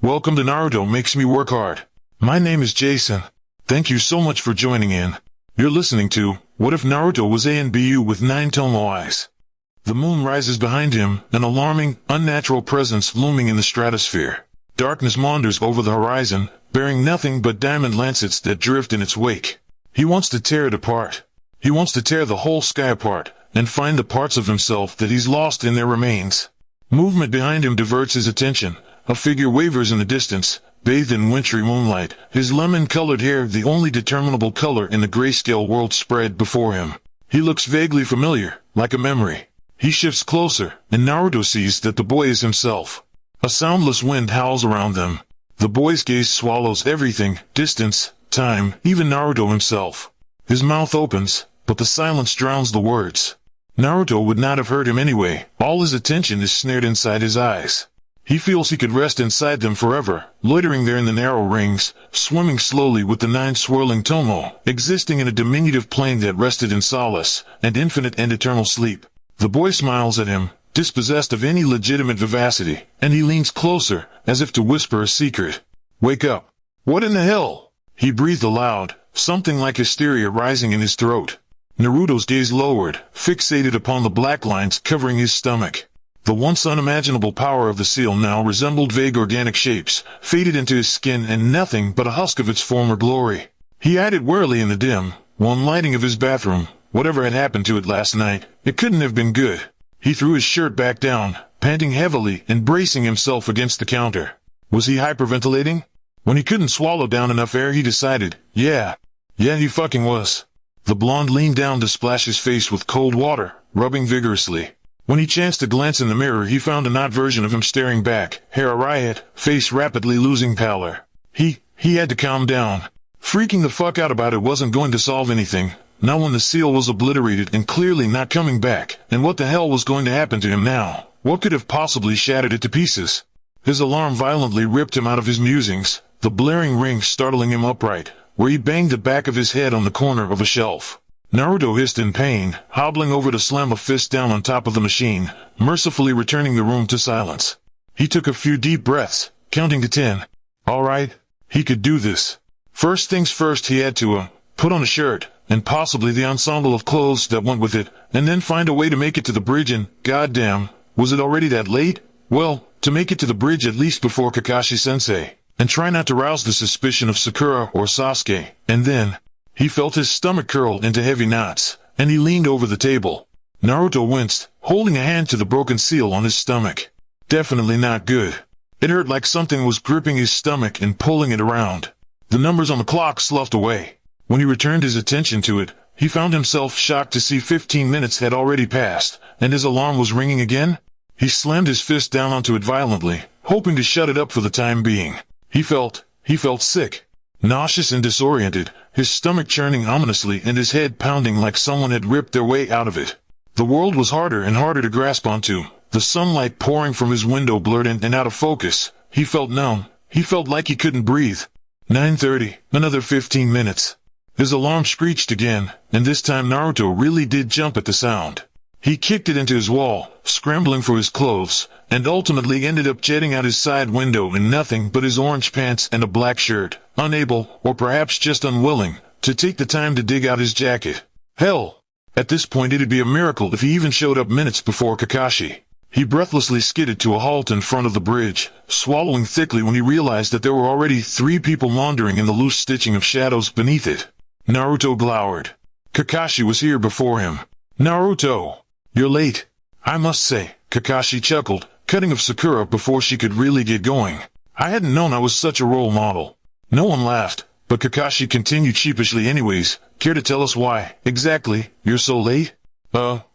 Welcome to Naruto Makes Me Work Hard. My name is Jason. Thank you so much for joining in. You're listening to What If Naruto Was Anbu with nine-tomoe eyes. The moon rises behind him, an alarming, unnatural presence looming in the stratosphere. Darkness wanders over the horizon, bearing nothing but diamond lancets that drift in its wake. He wants to tear it apart. He wants to tear the whole sky apart, and find the parts of himself that he's lost in their remains. Movement behind him diverts his attention. A figure wavers in the distance, bathed in wintry moonlight, his lemon-colored hair the only determinable color in the grayscale world spread before him. He looks vaguely familiar, like a memory. He shifts closer, and Naruto sees that the boy is himself. A soundless wind howls around them. The boy's gaze swallows everything, distance, time, even Naruto himself. His mouth opens, but the silence drowns the words. Naruto would not have heard him anyway. All his attention is snared inside his eyes. He feels he could rest inside them forever, loitering there in the narrow rings, swimming slowly with the nine swirling tomoe, existing in a diminutive plane that rested in solace, and infinite and eternal sleep. The boy smiles at him, dispossessed of any legitimate vivacity, and he leans closer, as if to whisper a secret. Wake up. What in the hell? He breathed aloud, something like hysteria rising in his throat. Naruto's gaze lowered, fixated upon the black lines covering his stomach. The once unimaginable power of the seal now resembled vague organic shapes, faded into his skin and nothing but a husk of its former glory. He eyed it warily in the dim, warm lighting of his bathroom. Whatever had happened to it last night, it couldn't have been good. He threw his shirt back down, panting heavily and bracing himself against the counter. Was he hyperventilating? When he couldn't swallow down enough air, he decided, yeah, he fucking was. The blonde leaned down to splash his face with cold water, rubbing vigorously. When he chanced to glance in the mirror, he found an odd version of him staring back, hair a riot, face rapidly losing pallor. He had to calm down. Freaking the fuck out about it wasn't going to solve anything, not when the seal was obliterated and clearly not coming back, and what the hell was going to happen to him now? What could have possibly shattered it to pieces? His alarm violently ripped him out of his musings, the blaring ring startling him upright, where he banged the back of his head on the corner of a shelf. Naruto hissed in pain, hobbling over to slam a fist down on top of the machine, mercifully returning the room to silence. He took a few deep breaths, counting to 10. All right, he could do this. First things first, he had to, put on a shirt, and possibly the ensemble of clothes that went with it, and then find a way to make it to the bridge and, goddamn, was it already that late? Well, to make it to the bridge at least before Kakashi-sensei, and try not to rouse the suspicion of Sakura or Sasuke, and then... He felt his stomach curl into heavy knots, and he leaned over the table. Naruto winced, holding a hand to the broken seal on his stomach. Definitely not good. It hurt like something was gripping his stomach and pulling it around. The numbers on the clock sloughed away. When he returned his attention to it, he found himself shocked to see 15 minutes had already passed, and his alarm was ringing again. He slammed his fist down onto it violently, hoping to shut it up for the time being. He felt sick. Nauseous and disoriented, his stomach churning ominously and his head pounding like someone had ripped their way out of it. The world was harder and harder to grasp onto. The sunlight pouring from his window blurred in and out of focus. He felt numb. He felt like he couldn't breathe. 9:30, another 15 minutes. His alarm screeched again, and this time Naruto really did jump at the sound. He kicked it into his wall, scrambling for his clothes, and ultimately ended up jetting out his side window in nothing but his orange pants and a black shirt, unable, or perhaps just unwilling, to take the time to dig out his jacket. Hell! At this point it'd be a miracle if he even showed up minutes before Kakashi. He breathlessly skidded to a halt in front of the bridge, swallowing thickly when he realized that there were already 3 people wandering in the loose stitching of shadows beneath it. Naruto glowered. Kakashi was here before him. Naruto! You're late. I must say, Kakashi chuckled, cutting off Sakura before she could really get going. I hadn't known I was such a role model. No one laughed, but Kakashi continued sheepishly anyways. Care to tell us why, exactly, you're so late? Naruto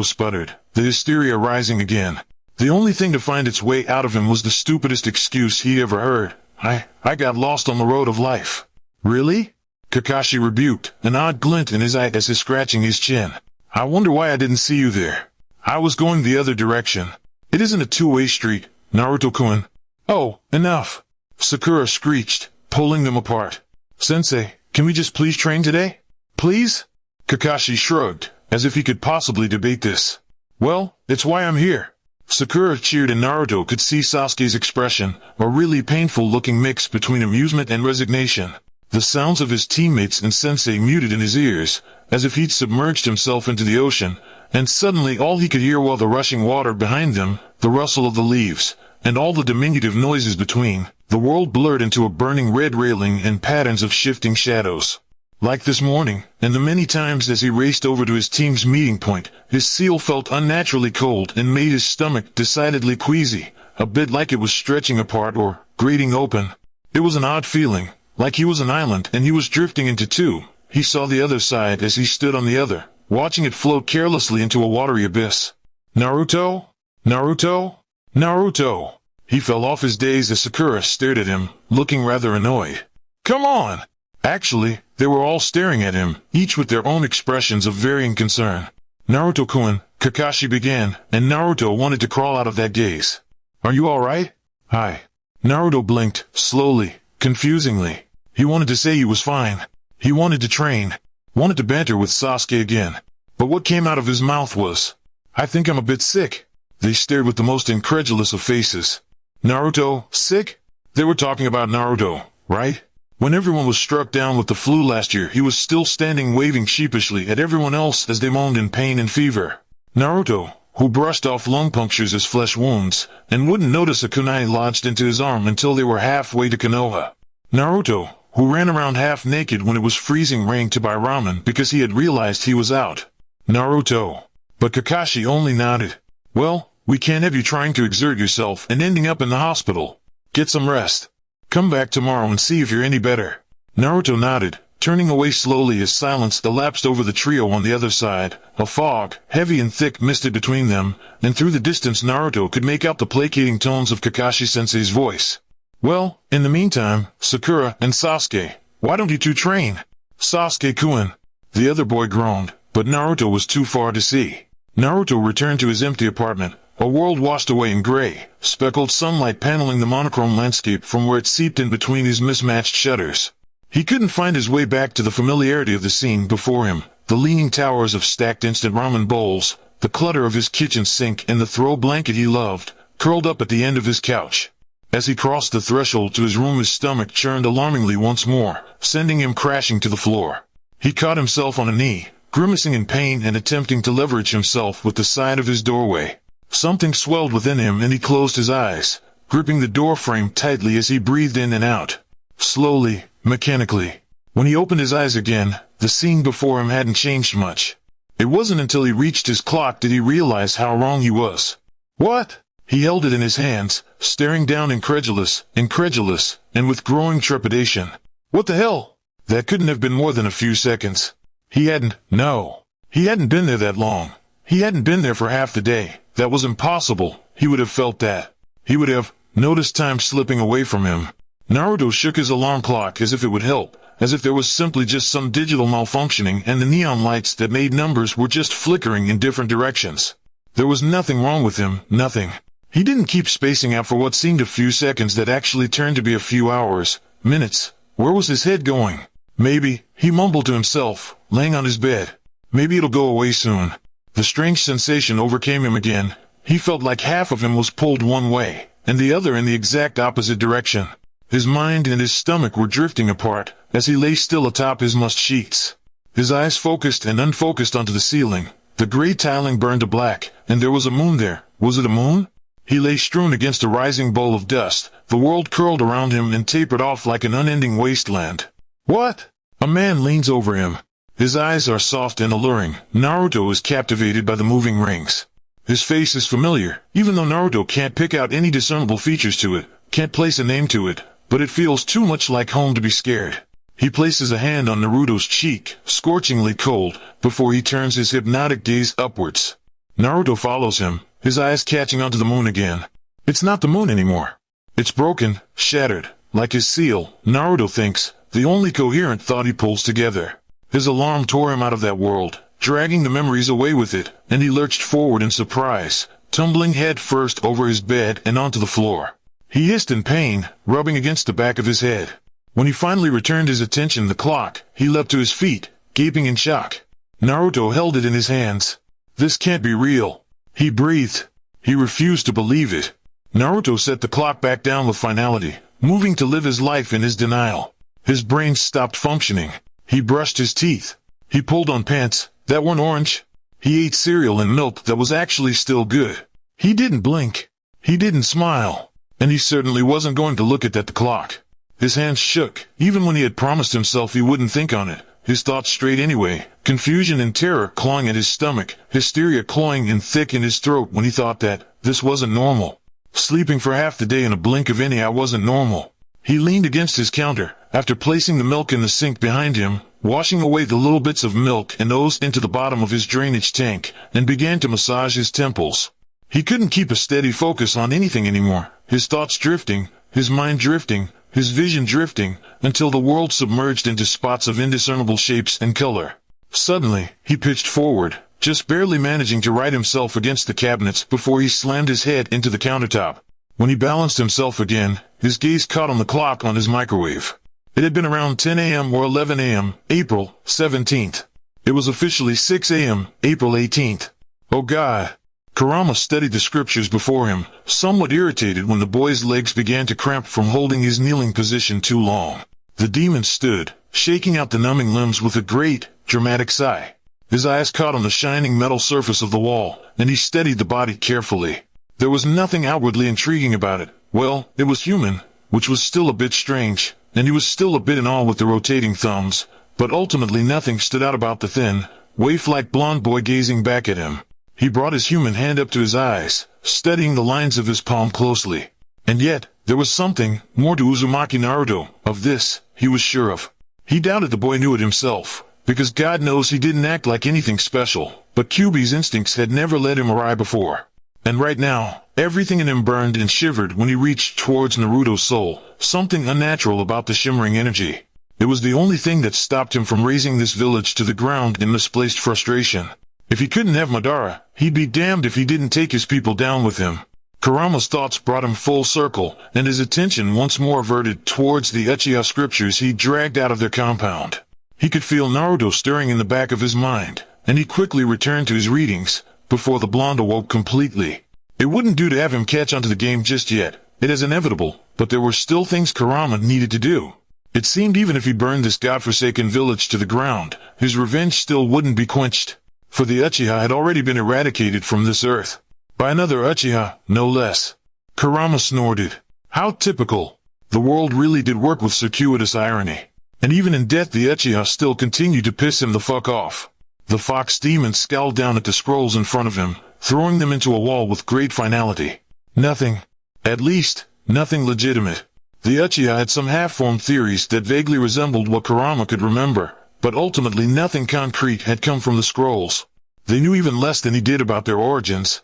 sputtered, the hysteria rising again. The only thing to find its way out of him was the stupidest excuse he ever heard. I got lost on the road of life. Really? Kakashi rebuked, an odd glint in his eye as he's scratching his chin. I wonder why I didn't see you there. I was going the other direction. It isn't a two-way street, Naruto-kun. Oh, enough! Sakura screeched, pulling them apart. Sensei, can we just please train today? Please? Kakashi shrugged, as if he could possibly debate this. Well, it's why I'm here. Sakura cheered and Naruto could see Sasuke's expression, a really painful-looking mix between amusement and resignation. The sounds of his teammates and sensei muted in his ears, as if he'd submerged himself into the ocean, and suddenly all he could hear was the rushing water behind them, the rustle of the leaves, and all the diminutive noises between. The world blurred into a burning red railing and patterns of shifting shadows. Like this morning, and the many times as he raced over to his team's meeting point, his seal felt unnaturally cold and made his stomach decidedly queasy, a bit like it was stretching apart or grating open. It was an odd feeling, like he was an island and he was drifting into two. He saw the other side as he stood on the other, watching it float carelessly into a watery abyss. Naruto? Naruto? Naruto! He fell off his daze as Sakura stared at him, looking rather annoyed. Come on! Actually, they were all staring at him, each with their own expressions of varying concern. Naruto-kun, Kakashi began, and Naruto wanted to crawl out of that gaze. Are you alright? Hi. Naruto blinked, slowly, confusingly. He wanted to say he was fine. He wanted to train. Wanted to banter with Sasuke again. But what came out of his mouth was, I think I'm a bit sick. They stared with the most incredulous of faces. Naruto, sick? They were talking about Naruto, right? When everyone was struck down with the flu last year, he was still standing waving sheepishly at everyone else as they moaned in pain and fever. Naruto, who brushed off lung punctures as flesh wounds, and wouldn't notice a kunai lodged into his arm until they were halfway to Konoha. Naruto, who ran around half naked when it was freezing rain to buy ramen because he had realized he was out. Naruto. But Kakashi only nodded. Well, we can't have you trying to exert yourself and ending up in the hospital. Get some rest. Come back tomorrow and see if you're any better. Naruto nodded, turning away slowly as silence elapsed over the trio on the other side. A fog, heavy and thick, misted between them, and through the distance Naruto could make out the placating tones of Kakashi-sensei's voice. Well, in the meantime, Sakura and Sasuke, why don't you two train? Sasuke-kun. The other boy groaned, but Naruto was too far to see. Naruto returned to his empty apartment, a world washed away in gray, speckled sunlight paneling the monochrome landscape from where it seeped in between his mismatched shutters. He couldn't find his way back to the familiarity of the scene before him, the leaning towers of stacked instant ramen bowls, the clutter of his kitchen sink and the throw blanket he loved, curled up at the end of his couch. As he crossed the threshold to his room, his stomach churned alarmingly once more, sending him crashing to the floor. He caught himself on a knee, grimacing in pain and attempting to leverage himself with the side of his doorway. Something swelled within him and he closed his eyes, gripping the door frame tightly as he breathed in and out. Slowly, mechanically. When he opened his eyes again, the scene before him hadn't changed much. It wasn't until he reached his clock did he realize how wrong he was. What? He held it in his hands, staring down incredulous, and with growing trepidation. What the hell? That couldn't have been more than a few seconds. He hadn't been there that long. He hadn't been there for half the day. That was impossible. He would have felt that. He would have noticed time slipping away from him. Naruto shook his alarm clock as if it would help, as if there was simply just some digital malfunctioning and the neon lights that made numbers were just flickering in different directions. There was nothing wrong with him, nothing. He didn't keep spacing out for what seemed a few seconds that actually turned to be a few hours, minutes. Where was his head going? Maybe, he mumbled to himself, laying on his bed. Maybe it'll go away soon. The strange sensation overcame him again. He felt like half of him was pulled one way, and the other in the exact opposite direction. His mind and his stomach were drifting apart, as he lay still atop his mussed sheets. His eyes focused and unfocused onto the ceiling. The gray tiling burned to black, and there was a moon there. Was it a moon? He lay strewn against a rising bowl of dust. The world curled around him and tapered off like an unending wasteland. What? A man leans over him. His eyes are soft and alluring. Naruto is captivated by the moving rings. His face is familiar, even though Naruto can't pick out any discernible features to it, can't place a name to it, but it feels too much like home to be scared. He places a hand on Naruto's cheek, scorchingly cold, before he turns his hypnotic gaze upwards. Naruto follows him, his eyes catching onto the moon again. It's not the moon anymore. It's broken, shattered, like his seal, Naruto thinks, the only coherent thought he pulls together. His alarm tore him out of that world, dragging the memories away with it, and he lurched forward in surprise, tumbling head first over his bed and onto the floor. He hissed in pain, rubbing against the back of his head. When he finally returned his attention to the clock, he leapt to his feet, gaping in shock. Naruto held it in his hands. This can't be real. He breathed. He refused to believe it. Naruto set the clock back down with finality, moving to live his life in his denial. His brain stopped functioning. He brushed his teeth. He pulled on pants that weren't orange. He ate cereal and milk that was actually still good. He didn't blink. He didn't smile. And he certainly wasn't going to look at the clock. His hands shook, even when he had promised himself he wouldn't think on it. His thoughts strayed anyway, confusion and terror clawing at his stomach, hysteria clawing in thick in his throat when he thought that this wasn't normal. Sleeping for half the day in a blink of an eye wasn't normal. He leaned against his counter, after placing the milk in the sink behind him, washing away the little bits of milk and nose into the bottom of his drainage tank, and began to massage his temples. He couldn't keep a steady focus on anything anymore, his thoughts drifting, his mind drifting, his vision drifting, until the world submerged into spots of indiscernible shapes and color. Suddenly, he pitched forward, just barely managing to right himself against the cabinets before he slammed his head into the countertop. When he balanced himself again, his gaze caught on the clock on his microwave. It had been around 10 a.m. or 11 a.m., April 17th. It was officially 6 a.m., April 18th. Oh God! Kurama studied the scriptures before him, somewhat irritated when the boy's legs began to cramp from holding his kneeling position too long. The demon stood, shaking out the numbing limbs with a great, dramatic sigh. His eyes caught on the shining metal surface of the wall, and he steadied the body carefully. There was nothing outwardly intriguing about it. Well, it was human, which was still a bit strange, and he was still a bit in awe with the rotating thumbs, but ultimately nothing stood out about the thin, waif-like blonde boy gazing back at him. He brought his human hand up to his eyes, studying the lines of his palm closely. And yet, there was something more to Uzumaki Naruto. Of this, he was sure of. He doubted the boy knew it himself, because God knows he didn't act like anything special, but Kyuubi's instincts had never led him awry before. And right now, everything in him burned and shivered when he reached towards Naruto's soul, something unnatural about the shimmering energy. It was the only thing that stopped him from razing this village to the ground in misplaced frustration. If he couldn't have Madara, he'd be damned if he didn't take his people down with him. Kurama's thoughts brought him full circle, and his attention once more averted towards the Uchiha scriptures he dragged out of their compound. He could feel Naruto stirring in the back of his mind, and he quickly returned to his readings, before the blonde awoke completely. It wouldn't do to have him catch onto the game just yet. It is inevitable, but there were still things Kurama needed to do. It seemed even if he burned this godforsaken village to the ground, his revenge still wouldn't be quenched. For the Uchiha had already been eradicated from this earth. By another Uchiha, no less. Kurama snorted. How typical. The world really did work with circuitous irony. And even in death the Uchiha still continued to piss him the fuck off. The fox demon scowled down at the scrolls in front of him, throwing them into a wall with great finality. Nothing. At least, nothing legitimate. The Uchiha had some half-formed theories that vaguely resembled what Kurama could remember, but ultimately nothing concrete had come from the scrolls. They knew even less than he did about their origins.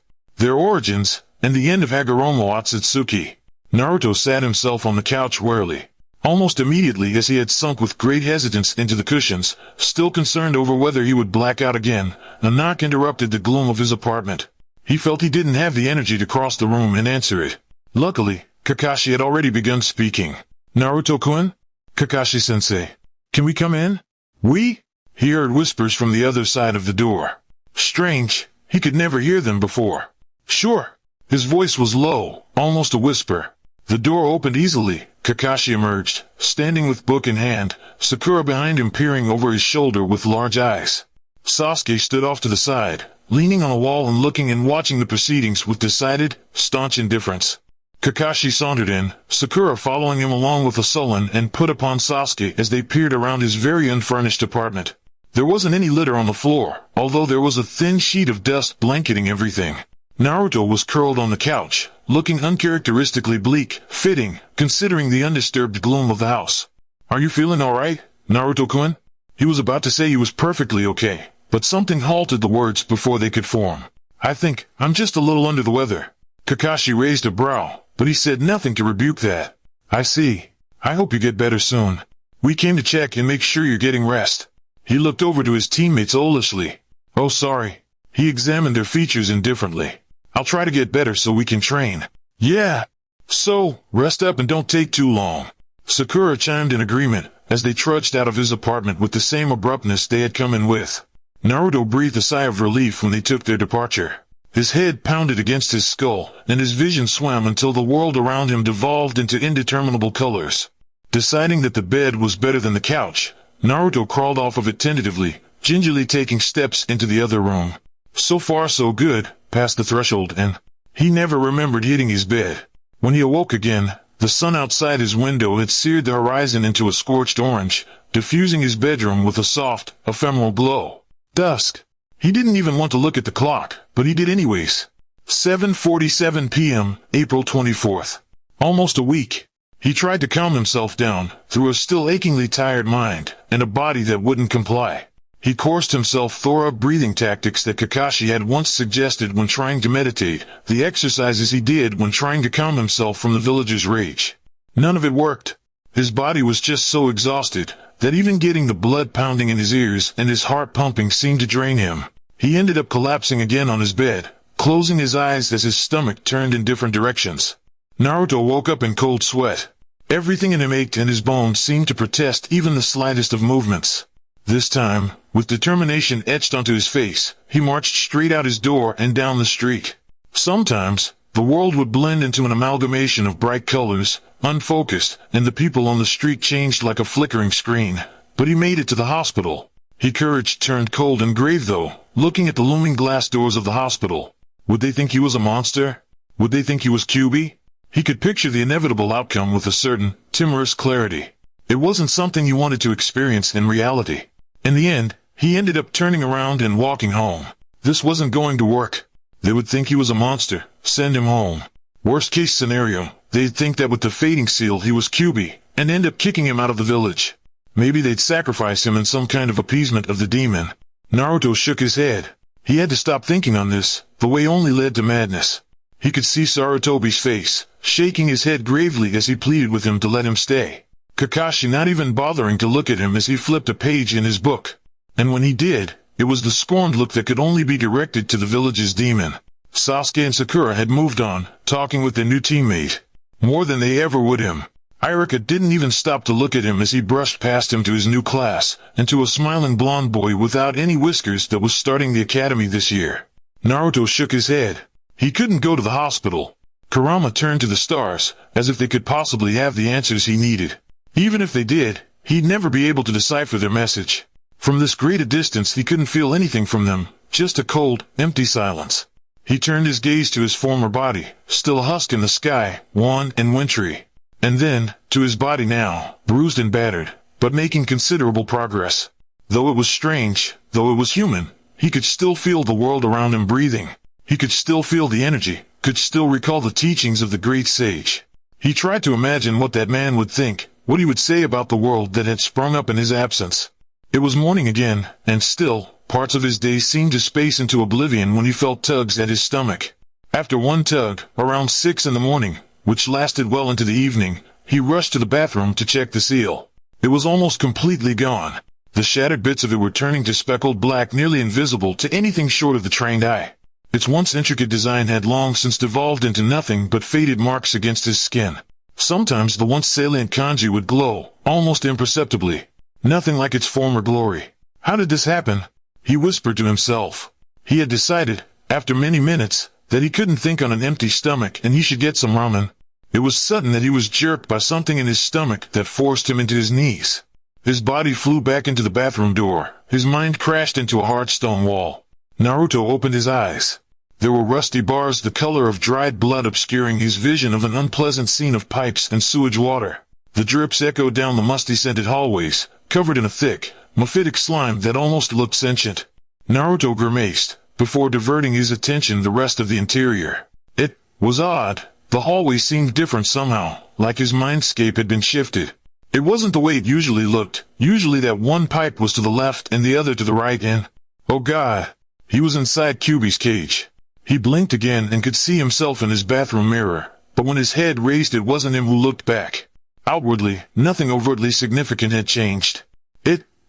And the end of Hagoromo Otsutsuki. Naruto sat himself on the couch warily. Almost immediately as he had sunk with great hesitance into the cushions, still concerned over whether he would black out again, a knock interrupted the gloom of his apartment. He felt he didn't have the energy to cross the room and answer it. Luckily, Kakashi had already begun speaking. Naruto-kun? Kakashi-sensei. Can we come in? We? He heard whispers from the other side of the door. Strange, he could never hear them before. Sure. His voice was low, almost a whisper. The door opened easily. Kakashi emerged, standing with book in hand, Sakura behind him peering over his shoulder with large eyes. Sasuke stood off to the side, leaning on a wall and looking and watching the proceedings with decided, staunch indifference. Kakashi sauntered in, Sakura following him along with a sullen and put upon Sasuke as they peered around his very unfurnished apartment. There wasn't any litter on the floor, although there was a thin sheet of dust blanketing everything. Naruto was curled on the couch, looking uncharacteristically bleak, fitting, considering the undisturbed gloom of the house. Are you feeling alright, Naruto-kun? He was about to say he was perfectly okay, but something halted the words before they could form. I think I'm just a little under the weather. Kakashi raised a brow, but he said nothing to rebuke that. I see. I hope you get better soon. We came to check and make sure you're getting rest. He looked over to his teammates owlishly. Oh, sorry. He examined their features indifferently. I'll try to get better so we can train. Yeah. So, rest up and don't take too long. Sakura chimed in agreement, as they trudged out of his apartment with the same abruptness they had come in with. Naruto breathed a sigh of relief when they took their departure. His head pounded against his skull, and his vision swam until the world around him devolved into indeterminable colors. Deciding that the bed was better than the couch, Naruto crawled off of it tentatively, gingerly taking steps into the other room. So far so good, past the threshold, and he never remembered hitting his bed. When he awoke again, the sun outside his window had seared the horizon into a scorched orange, diffusing his bedroom with a soft, ephemeral glow. Dusk. He didn't even want to look at the clock, but he did anyways. 7:47 p.m., April 24th. Almost a week. He tried to calm himself down, through a still achingly tired mind, and a body that wouldn't comply. He coursed himself thorough breathing tactics that Kakashi had once suggested when trying to meditate, the exercises he did when trying to calm himself from the villagers' rage. None of it worked. His body was just so exhausted, that even getting the blood pounding in his ears and his heart pumping seemed to drain him. He ended up collapsing again on his bed, closing his eyes as his stomach turned in different directions. Naruto woke up in cold sweat. Everything in him ached and his bones seemed to protest even the slightest of movements. This time, with determination etched onto his face, he marched straight out his door and down the street. Sometimes, the world would blend into an amalgamation of bright colors, unfocused, and the people on the street changed like a flickering screen. But he made it to the hospital. His courage turned cold and grave though, looking at the looming glass doors of the hospital. Would they think he was a monster? Would they think he was Kyuubi? He could picture the inevitable outcome with a certain, timorous clarity. It wasn't something he wanted to experience in reality. In the end, he ended up turning around and walking home. This wasn't going to work. They would think he was a monster, send him home. Worst case scenario, they'd think that with the fading seal he was Kyuubi, and end up kicking him out of the village. Maybe they'd sacrifice him in some kind of appeasement of the demon. Naruto shook his head. He had to stop thinking on this, the way only led to madness. He could see Sarutobi's face, shaking his head gravely as he pleaded with him to let him stay. Kakashi not even bothering to look at him as he flipped a page in his book. And when he did, it was the scorned look that could only be directed to the village's demon. Sasuke and Sakura had moved on, talking with their new teammate. More than they ever would him. Irika didn't even stop to look at him as he brushed past him to his new class, and to a smiling blonde boy without any whiskers that was starting the academy this year. Naruto shook his head. He couldn't go to the hospital. Kurama turned to the stars, as if they could possibly have the answers he needed. Even if they did, he'd never be able to decipher their message. From this great a distance he couldn't feel anything from them, just a cold, empty silence. He turned his gaze to his former body, still a husk in the sky, wan and wintry. And then, to his body now, bruised and battered, but making considerable progress. Though it was strange, though it was human, he could still feel the world around him breathing. He could still feel the energy, could still recall the teachings of the great sage. He tried to imagine what that man would think, what he would say about the world that had sprung up in his absence. It was morning again, and still, parts of his day seemed to space into oblivion when he felt tugs at his stomach. After one tug, around 6 in the morning, which lasted well into the evening, he rushed to the bathroom to check the seal. It was almost completely gone. The shattered bits of it were turning to speckled black, nearly invisible to anything short of the trained eye. Its once intricate design had long since devolved into nothing but faded marks against his skin. Sometimes the once salient kanji would glow, almost imperceptibly. Nothing like its former glory. How did this happen? He whispered to himself. He had decided, after many minutes, that he couldn't think on an empty stomach and he should get some ramen. It was sudden that he was jerked by something in his stomach that forced him into his knees. His body flew back into the bathroom door. His mind crashed into a hard stone wall. Naruto opened his eyes. There were rusty bars the color of dried blood obscuring his vision of an unpleasant scene of pipes and sewage water. The drips echoed down the musty-scented hallways, covered in a thick, mephitic slime that almost looked sentient. Naruto grimaced, before diverting his attention the rest of the interior. It was odd. The hallway seemed different somehow, like his mindscape had been shifted. It wasn't the way it usually looked. Usually that one pipe was to the left and the other to the right and... Oh God! He was inside Kyuubi's cage. He blinked again and could see himself in his bathroom mirror, but when his head raised it wasn't him who looked back. Outwardly, nothing overtly significant had changed.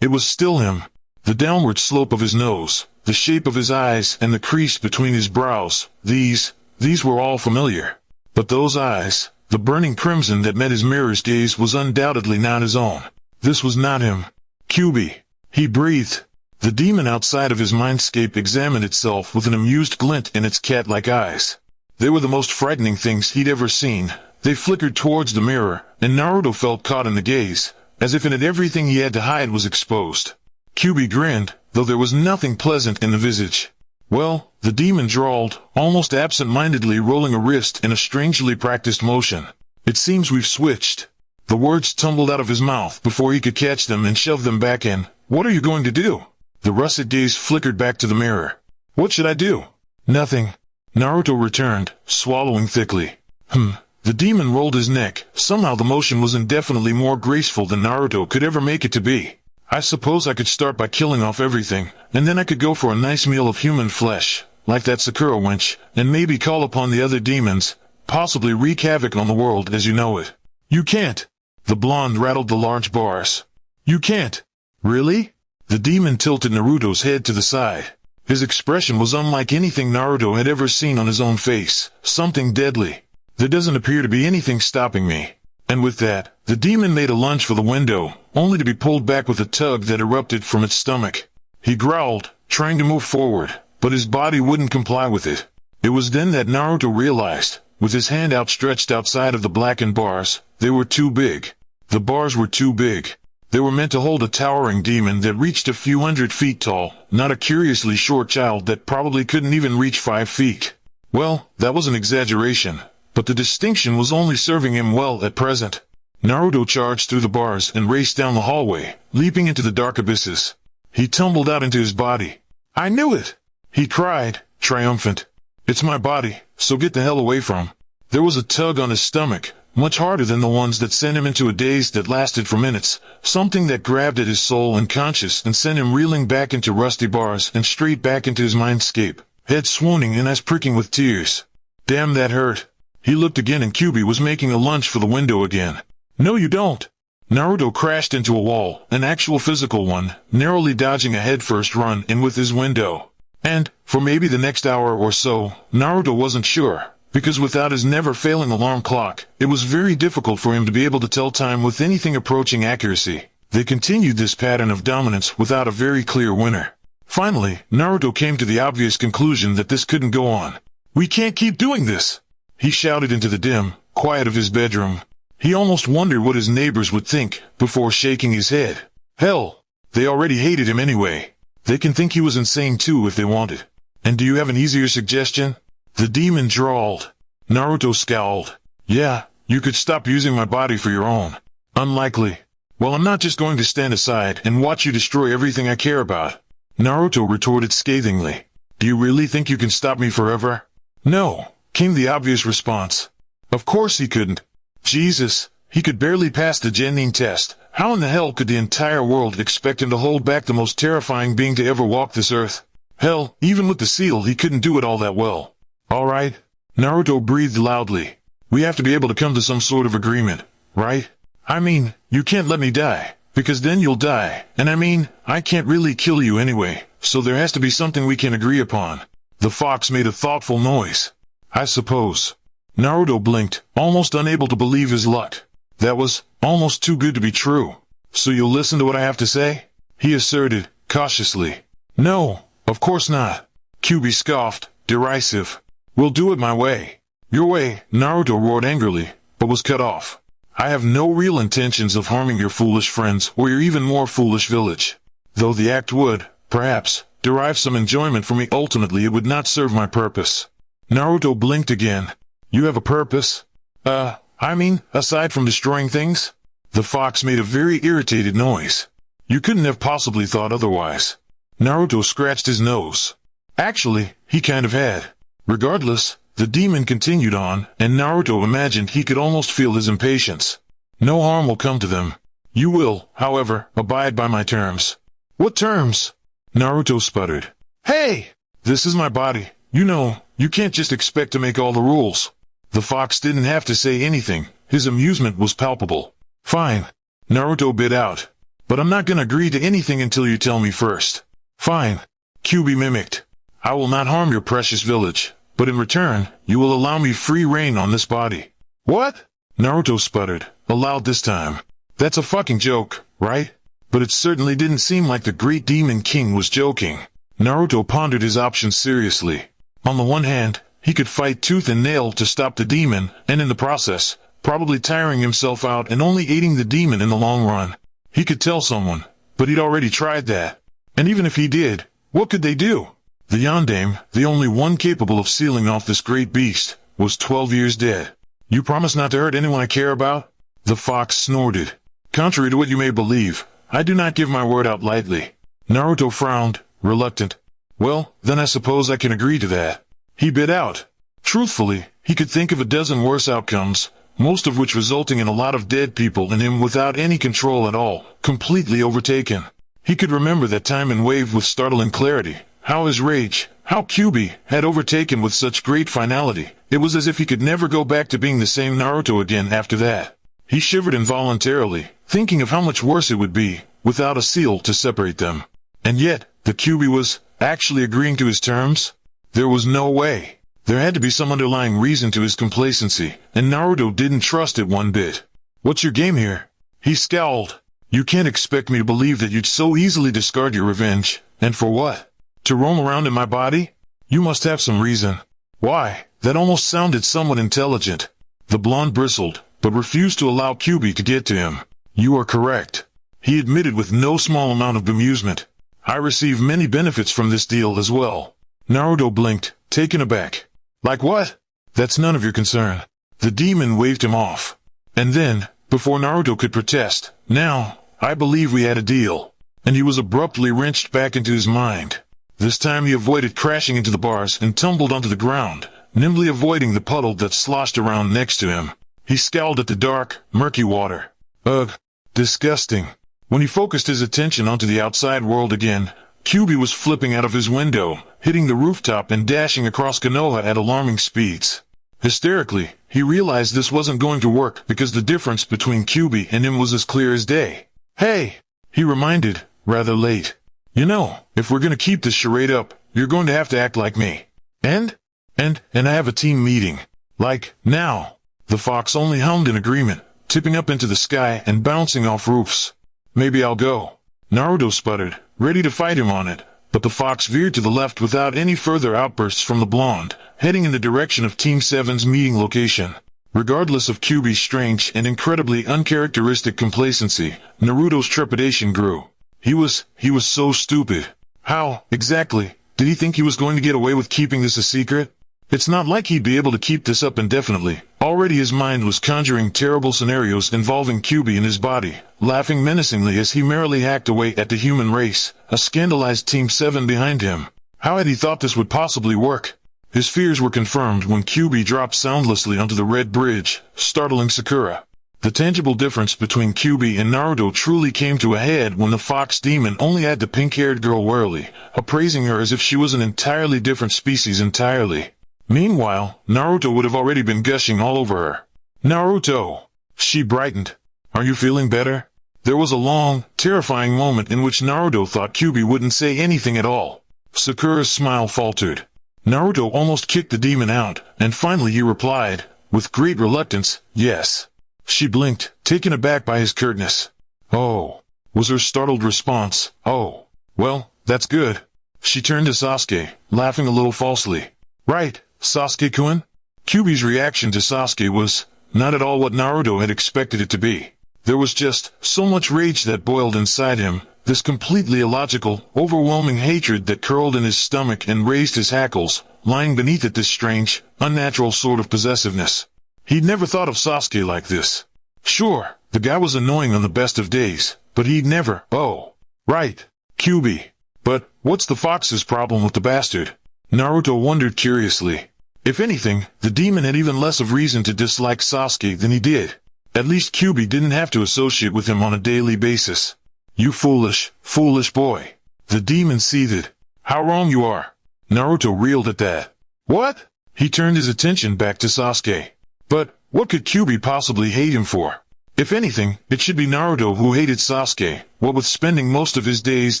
It was still him. The downward slope of his nose, the shape of his eyes, and the crease between his brows, these were all familiar. But those eyes, the burning crimson that met his mirror's gaze was undoubtedly not his own. This was not him. Kyuubi. He breathed. The demon outside of his mindscape examined itself with an amused glint in its cat-like eyes. They were the most frightening things he'd ever seen. They flickered towards the mirror, and Naruto felt caught in the gaze, as if in it everything he had to hide was exposed. Kyuubi grinned, though there was nothing pleasant in the visage. Well, the demon drawled, almost absent-mindedly rolling a wrist in a strangely practiced motion. It seems we've switched. The words tumbled out of his mouth before he could catch them and shove them back in. What are you going to do? The russet gaze flickered back to the mirror. What should I do? Nothing. Naruto returned, swallowing thickly. The demon rolled his neck. Somehow the motion was indefinitely more graceful than Naruto could ever make it to be. I suppose I could start by killing off everything, and then I could go for a nice meal of human flesh, like that Sakura wench, and maybe call upon the other demons, possibly wreak havoc on the world as you know it. You can't. The blonde rattled the large bars. You can't. Really? The demon tilted Naruto's head to the side. His expression was unlike anything Naruto had ever seen on his own face, something deadly. There doesn't appear to be anything stopping me. And with that, the demon made a lunge for the window, only to be pulled back with a tug that erupted from its stomach. He growled, trying to move forward, but his body wouldn't comply with it. It was then that Naruto realized, with his hand outstretched outside of the blackened bars, they were too big. The bars were too big. They were meant to hold a towering demon that reached a few 100 feet tall, not a curiously short child that probably couldn't even reach 5 feet. Well, that was an exaggeration, but the distinction was only serving him well at present. Naruto charged through the bars and raced down the hallway, leaping into the dark abysses. He tumbled out into his body. I knew it! He cried, triumphant. It's my body, so get the hell away from. There was a tug on his stomach, much harder than the ones that sent him into a daze that lasted for minutes, something that grabbed at his soul and conscience and sent him reeling back into rusty bars and straight back into his mindscape, head swooning and eyes pricking with tears. Damn, that hurt. He looked again and Kyuubi was making a lunge for the window again. No you don't. Naruto crashed into a wall, an actual physical one, narrowly dodging a headfirst run in with his window. And, for maybe the next hour or so, Naruto wasn't sure. Because without his never-failing alarm clock, it was very difficult for him to be able to tell time with anything approaching accuracy. They continued this pattern of dominance without a very clear winner. Finally, Naruto came to the obvious conclusion that this couldn't go on. We can't keep doing this! He shouted into the dim quiet of his bedroom. He almost wondered what his neighbors would think, before shaking his head. Hell, they already hated him anyway. They can think he was insane too if they wanted. And do you have an easier suggestion? The demon drawled. Naruto scowled. Yeah, you could stop using my body for your own. Unlikely. Well, I'm not just going to stand aside and watch you destroy everything I care about. Naruto retorted scathingly. Do you really think you can stop me forever? No, came the obvious response. Of course he couldn't. Jesus, he could barely pass the Genin test. How in the hell could the entire world expect him to hold back the most terrifying being to ever walk this earth? Hell, even with the seal he couldn't do it all that well. All right. Naruto breathed loudly. We have to be able to come to some sort of agreement, right? I mean, you can't let me die, because then you'll die. And I mean, I can't really kill you anyway, so there has to be something we can agree upon. The fox made a thoughtful noise. I suppose. Naruto blinked, almost unable to believe his luck. That was almost too good to be true. So you'll listen to what I have to say? He asserted, cautiously. No, of course not. Kyuubi scoffed, derisive. We'll do it my way. Your way, Naruto roared angrily, but was cut off. I have no real intentions of harming your foolish friends or your even more foolish village. Though the act would, perhaps, derive some enjoyment from me, ultimately it would not serve my purpose. Naruto blinked again. You have a purpose? I mean, aside from destroying things? The fox made a very irritated noise. You couldn't have possibly thought otherwise. Naruto scratched his nose. Actually, he kind of had. Regardless, the demon continued on, and Naruto imagined he could almost feel his impatience. No harm will come to them. You will, however, abide by my terms. What terms? Naruto sputtered. Hey! This is my body. You know, you can't just expect to make all the rules. The fox didn't have to say anything. His amusement was palpable. Fine. Naruto bit out. But I'm not gonna agree to anything until you tell me first. Fine. Kyuubi mimicked. I will not harm your precious village, but in return, you will allow me free reign on this body. What? Naruto sputtered, aloud this time. That's a fucking joke, right? but it certainly didn't seem like the great demon king was joking. Naruto pondered his options seriously. On the one hand, he could fight tooth and nail to stop the demon, and in the process, probably tiring himself out and only aiding the demon in the long run. He could tell someone, but he'd already tried that. And even if he did, what could they do? The Yondaime, the only one capable of sealing off this great beast, was 12 years dead. You promise not to hurt anyone I care about? The fox snorted. Contrary to what you may believe, I do not give my word out lightly. Naruto frowned, reluctant. Well, then I suppose I can agree to that. He bit out. Truthfully, he could think of a dozen worse outcomes, most of which resulting in a lot of dead people and him without any control at all, completely overtaken. He could remember that time and wave with startling clarity. How his rage, how Kyuubi, had overtaken with such great finality. It was as if he could never go back to being the same Naruto again after that. He shivered involuntarily, thinking of how much worse it would be, without a seal to separate them. And yet, the Kyuubi was actually agreeing to his terms? There was no way. There had to be some underlying reason to his complacency, and Naruto didn't trust it one bit. What's your game here? He scowled. You can't expect me to believe that you'd so easily discard your revenge. And for what? To roam around in my body? You must have some reason. Why? That almost sounded somewhat intelligent. The blonde bristled, but refused to allow Kyuubi to get to him. You are correct. He admitted with no small amount of bemusement. I receive many benefits from this deal as well. Naruto blinked, taken aback. Like what? That's none of your concern. The demon waved him off. And then, before Naruto could protest, now, I believe we had a deal. And he was abruptly wrenched back into his mind. This time he avoided crashing into the bars and tumbled onto the ground, nimbly avoiding the puddle that sloshed around next to him. He scowled at the dark, murky water. Ugh, disgusting. When he focused his attention onto the outside world again, Kyuubi was flipping out of his window, hitting the rooftop and dashing across Konoha at alarming speeds. Hysterically, he realized this wasn't going to work because the difference between Kyuubi and him was as clear as day. Hey, he reminded, rather late. You know, if we're going to keep this charade up, you're going to have to act like me. And I have a team meeting. Like, now. The fox only hummed in agreement, tipping up into the sky and bouncing off roofs. Maybe I'll go. Naruto sputtered, ready to fight him on it, but the fox veered to the left without any further outbursts from the blonde, heading in the direction of Team 7's meeting location. Regardless of Kyuubi's strange and incredibly uncharacteristic complacency, Naruto's trepidation grew. He was so stupid. How, exactly, did he think he was going to get away with keeping this a secret? It's not like he'd be able to keep this up indefinitely. Already his mind was conjuring terrible scenarios involving Kyuubi and his body, laughing menacingly as he merrily hacked away at the human race, a scandalized Team 7 behind him. How had he thought this would possibly work? His fears were confirmed when Kyuubi dropped soundlessly onto the red bridge, startling Sakura. The tangible difference between Kyuubi and Naruto truly came to a head when the fox demon only had the pink-haired girl warily, appraising her as if she was an entirely different species entirely. Meanwhile, Naruto would have already been gushing all over her. Naruto! She brightened. Are you feeling better? There was a long, terrifying moment in which Naruto thought Kyuubi wouldn't say anything at all. Sakura's smile faltered. Naruto almost kicked the demon out, and finally he replied, with great reluctance, yes. She blinked, taken aback by his curtness. Oh, was her startled response. Oh, well, that's good. She turned to Sasuke, laughing a little falsely. Right, Sasuke-kun? Kyuubi's reaction to Sasuke was not at all what Naruto had expected it to be. There was just so much rage that boiled inside him, this completely illogical, overwhelming hatred that curled in his stomach and raised his hackles, lying beneath it this strange, unnatural sort of possessiveness. He'd never thought of Sasuke like this. Sure, the guy was annoying on the best of days, but he'd never, oh, right, Kyuubi. But, what's the fox's problem with the bastard? Naruto wondered curiously. If anything, the demon had even less of reason to dislike Sasuke than he did. At least Kyuubi didn't have to associate with him on a daily basis. You foolish, foolish boy. The demon seethed. How wrong you are. Naruto reeled at that. What? He turned his attention back to Sasuke. But, what could Kyuubi possibly hate him for? If anything, it should be Naruto who hated Sasuke, what with spending most of his days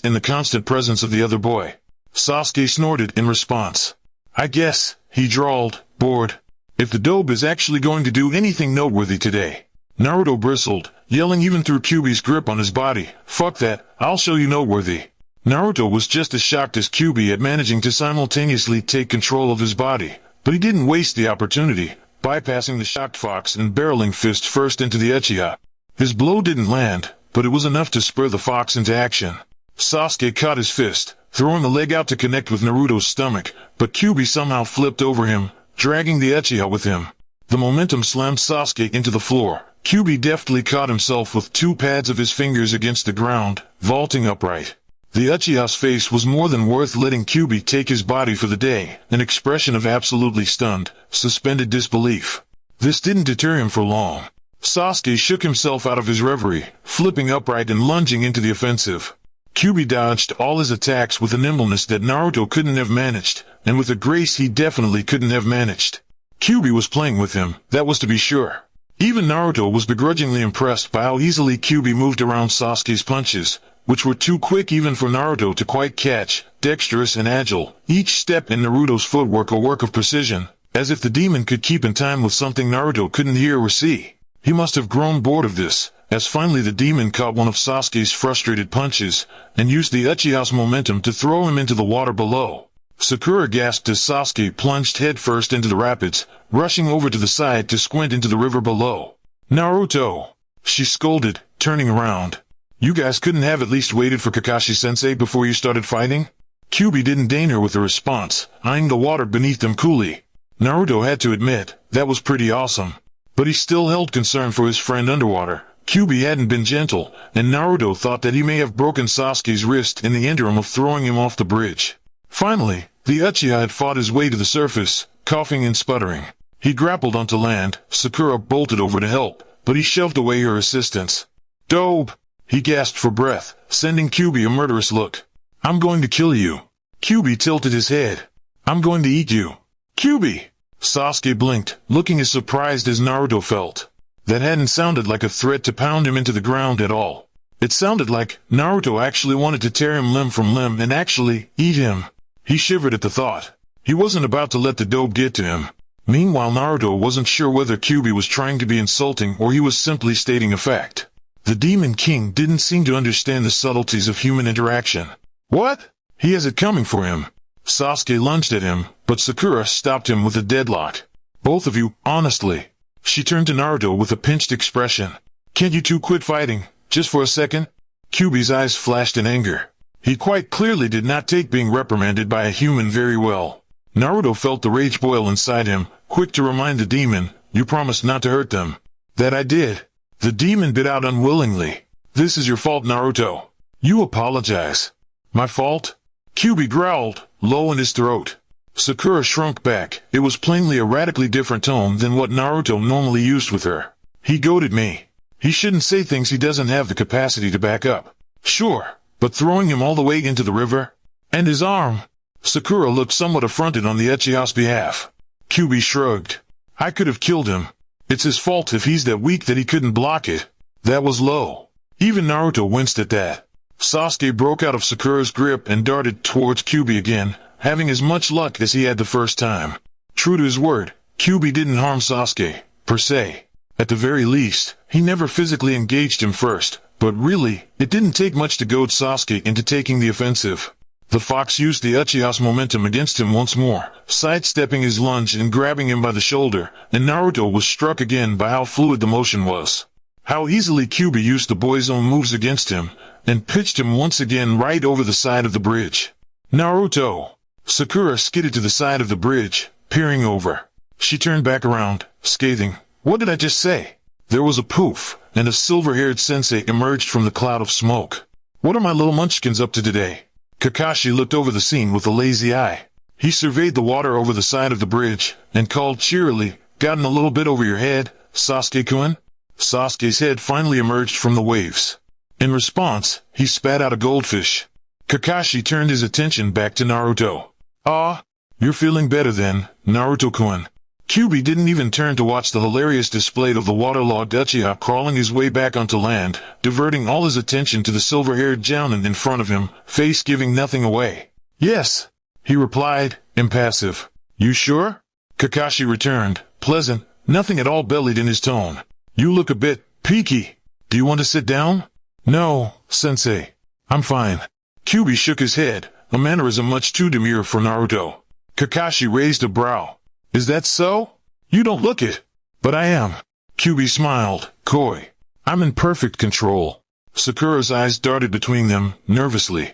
in the constant presence of the other boy. Sasuke snorted in response. I guess, he drawled, bored. If the dobe is actually going to do anything noteworthy today. Naruto bristled, yelling even through Kyuubi's grip on his body, "Fuck that, I'll show you noteworthy." Naruto was just as shocked as Kyuubi at managing to simultaneously take control of his body, but he didn't waste the opportunity, bypassing the shocked fox and barreling fist first into the Uchiha. His blow didn't land, but it was enough to spur the fox into action. Sasuke caught his fist, throwing a leg out to connect with Naruto's stomach, but Kyuubi somehow flipped over him, dragging the Uchiha with him. The momentum slammed Sasuke into the floor. Kyuubi deftly caught himself with two pads of his fingers against the ground, vaulting upright. The Uchiha's face was more than worth letting Kyuubi take his body for the day, an expression of absolutely stunned, suspended disbelief. This didn't deter him for long. Sasuke shook himself out of his reverie, flipping upright and lunging into the offensive. Kyuubi dodged all his attacks with a nimbleness that Naruto couldn't have managed, and with a grace he definitely couldn't have managed. Kyuubi was playing with him, that was to be sure. Even Naruto was begrudgingly impressed by how easily Kyuubi moved around Sasuke's punches, which were too quick even for Naruto to quite catch, dexterous and agile, each step in Naruto's footwork a work of precision, as if the demon could keep in time with something Naruto couldn't hear or see. He must have grown bored of this, as finally the demon caught one of Sasuke's frustrated punches, and used the Uchiha's momentum to throw him into the water below. Sakura gasped as Sasuke plunged headfirst into the rapids, rushing over to the side to squint into the river below. "Naruto!" she scolded, turning around. "You guys couldn't have at least waited for Kakashi-sensei before you started fighting?" Kyuubi didn't deign her with a response, eyeing the water beneath them coolly. Naruto had to admit, that was pretty awesome. But he still held concern for his friend underwater. Kyuubi hadn't been gentle, and Naruto thought that he may have broken Sasuke's wrist in the interim of throwing him off the bridge. Finally, the Uchiha had fought his way to the surface, coughing and sputtering. He grappled onto land. Sakura bolted over to help, but he shoved away her assistance. "Dope!" he gasped for breath, sending Kyuubi a murderous look. "I'm going to kill you." Kyuubi tilted his head. "I'm going to eat you." "Kyuubi!" Sasuke blinked, looking as surprised as Naruto felt. That hadn't sounded like a threat to pound him into the ground at all. It sounded like Naruto actually wanted to tear him limb from limb and actually eat him. He shivered at the thought. He wasn't about to let the dope get to him. Meanwhile, Naruto wasn't sure whether Kyuubi was trying to be insulting or he was simply stating a fact. The Demon King didn't seem to understand the subtleties of human interaction. "What? He has it coming for him." Sasuke lunged at him, but Sakura stopped him with a deadlock. "Both of you, honestly." She turned to Naruto with a pinched expression. "Can't you two quit fighting, just for a second?" Kyuubi's eyes flashed in anger. He quite clearly did not take being reprimanded by a human very well. Naruto felt the rage boil inside him, quick to remind the demon, "You promised not to hurt them." "That I did." The demon bit out unwillingly. "This is your fault, Naruto. You apologize." "My fault?" Kyuubi growled, low in his throat. Sakura shrunk back. It was plainly a radically different tone than what Naruto normally used with her. "He goaded me. He shouldn't say things he doesn't have the capacity to back up." "Sure, but throwing him all the way into the river? And his arm?" Sakura looked somewhat affronted on the Uchiha's behalf. Kyuubi shrugged. "I could have killed him. It's his fault if he's that weak that he couldn't block it." That was low. Even Naruto winced at that. Sasuke broke out of Sakura's grip and darted towards Kyuubi again, having as much luck as he had the first time. True to his word, Kyuubi didn't harm Sasuke, per se. At the very least, he never physically engaged him first, but really, it didn't take much to goad Sasuke into taking the offensive. The fox used the Uchiha's momentum against him once more, sidestepping his lunge and grabbing him by the shoulder, and Naruto was struck again by how fluid the motion was. How easily Kyuubi used the boy's own moves against him, and pitched him once again right over the side of the bridge. "Naruto!" Sakura skidded to the side of the bridge, peering over. She turned back around, scathing, "What did I just say?" There was a poof, and a silver-haired sensei emerged from the cloud of smoke. "What are my little munchkins up to today?" Kakashi looked over the scene with a lazy eye. He surveyed the water over the side of the bridge, and called cheerily, "Gotten a little bit over your head, Sasuke-kun?" Sasuke's head finally emerged from the waves. In response, he spat out a goldfish. Kakashi turned his attention back to Naruto. "Ah, you're feeling better then, Naruto-kun." Kyuubi didn't even turn to watch the hilarious display of the waterlogged Uchiha crawling his way back onto land, diverting all his attention to the silver-haired jounin in front of him, face giving nothing away. "Yes," he replied, impassive. "You sure?" Kakashi returned, pleasant, nothing at all bellied in his tone. "You look a bit peaky." Do you want to sit down? No, sensei. I'm fine. Kyubi shook his head, a mannerism much too demure for Naruto. Kakashi raised a brow. Is that so? You don't look it. But I am. Kyubi smiled, coy. I'm in perfect control. Sakura's eyes darted between them, nervously.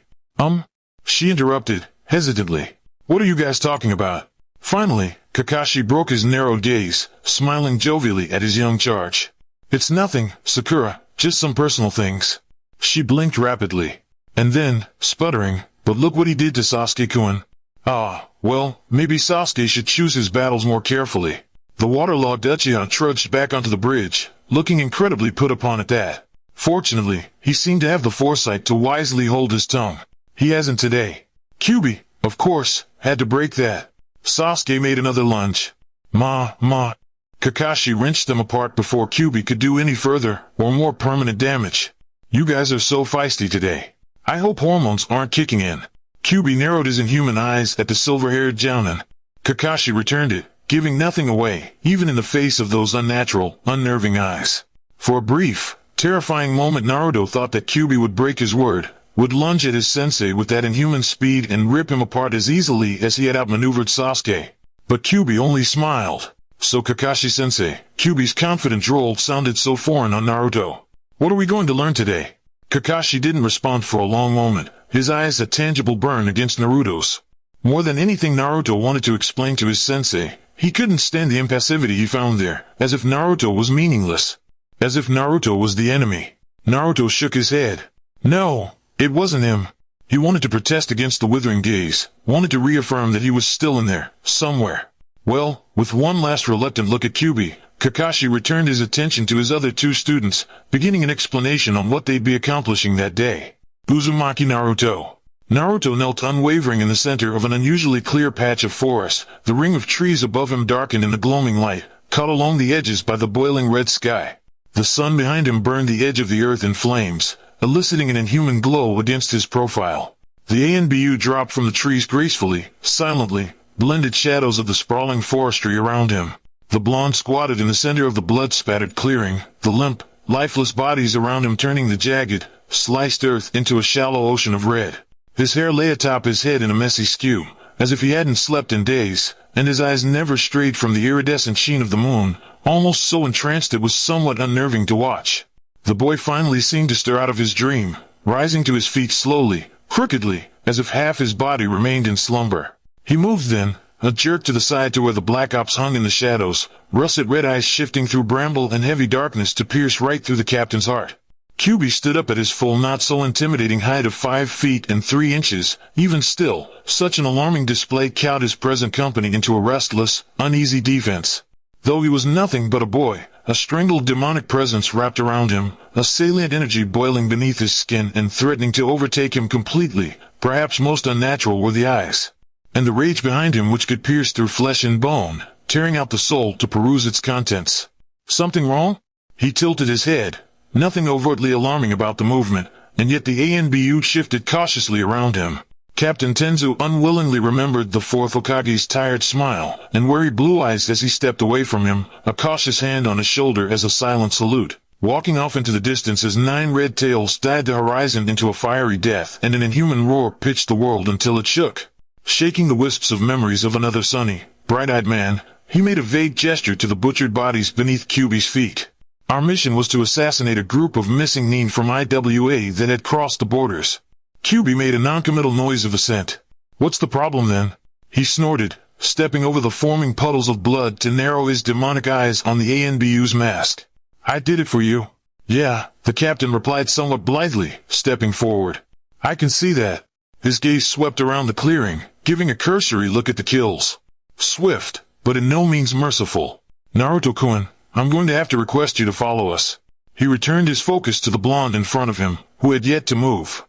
She interrupted, hesitantly. What are you guys talking about? Finally, Kakashi broke his narrowed gaze, smiling jovially at his young charge. It's nothing, Sakura, just some personal things. She blinked rapidly. And then, sputtering, but look what he did to Sasuke-kun. Ah, well, maybe Sasuke should choose his battles more carefully. The waterlogged Uchiha trudged back onto the bridge, looking incredibly put upon at that. Fortunately, he seemed to have the foresight to wisely hold his tongue. He hasn't today. Kyubi, of course, had to break that. Sasuke made another lunge. Kakashi wrenched them apart before Kyubi could do any further or more permanent damage. You guys are so feisty today. I hope hormones aren't kicking in. Kyubi narrowed his inhuman eyes at the silver-haired Jounin. Kakashi returned it, giving nothing away, even in the face of those unnatural, unnerving eyes. For a brief, terrifying moment Naruto thought that Kyubi would break his word, would lunge at his sensei with that inhuman speed and rip him apart as easily as he had outmaneuvered Sasuke. But Kyubi only smiled. So Kakashi-sensei, Kyubi's confident drawl sounded so foreign on Naruto. What are we going to learn today? Kakashi didn't respond for a long moment, his eyes a tangible burn against Naruto's. More than anything Naruto wanted to explain to his sensei, he couldn't stand the impassivity he found there, as if Naruto was meaningless. As if Naruto was the enemy. Naruto shook his head. No, it wasn't him. He wanted to protest against the withering gaze, wanted to reaffirm that he was still in there, somewhere. Well, with one last reluctant look at Kyubi, Kakashi returned his attention to his other two students, beginning an explanation on what they'd be accomplishing that day. Uzumaki Naruto. Naruto knelt unwavering in the center of an unusually clear patch of forest, the ring of trees above him darkened in the gloaming light, cut along the edges by the boiling red sky. The sun behind him burned the edge of the earth in flames, eliciting an inhuman glow against his profile. The Anbu dropped from the trees gracefully, silently, blended shadows of the sprawling forestry around him. The blonde squatted in the center of the blood-spattered clearing, the limp, lifeless bodies around him turning the jagged, sliced earth into a shallow ocean of red. His hair lay atop his head in a messy skew, as if he hadn't slept in days, and his eyes never strayed from the iridescent sheen of the moon, almost so entranced it was somewhat unnerving to watch. The boy finally seemed to stir out of his dream, rising to his feet slowly, crookedly, as if half his body remained in slumber. He moved then, a jerk to the side to where the Black Ops hung in the shadows, russet red eyes shifting through bramble and heavy darkness to pierce right through the captain's heart. Kyubi stood up at his full not-so-intimidating height of 5 feet and 3 inches. Even still, such an alarming display cowed his present company into a restless, uneasy defense. Though he was nothing but a boy, a strangled demonic presence wrapped around him, a salient energy boiling beneath his skin and threatening to overtake him completely. Perhaps most unnatural were the eyes. And the rage behind him which could pierce through flesh and bone, tearing out the soul to peruse its contents. Something wrong? He tilted his head. Nothing overtly alarming about the movement, and yet the Anbu shifted cautiously around him. Captain Tenzu unwillingly remembered the fourth Hokage's tired smile, and wary blue eyes as he stepped away from him, a cautious hand on his shoulder as a silent salute. Walking off into the distance as 9 red tails dyed the horizon into a fiery death, and an inhuman roar pitched the world until it shook. Shaking the wisps of memories of another sunny, bright-eyed man, he made a vague gesture to the butchered bodies beneath Kyubi's feet. Our mission was to assassinate a group of missing nin from IWA that had crossed the borders. Kyubi made a noncommittal noise of assent. What's the problem then? He snorted, stepping over the forming puddles of blood to narrow his demonic eyes on the Anbu's mask. I did it for you. Yeah, the captain replied somewhat blithely, stepping forward. I can see that. His gaze swept around the clearing, giving a cursory look at the kills. Swift, but in no means merciful. Naruto-kun, I'm going to have to request you to follow us. He returned his focus to the blonde in front of him, who had yet to move.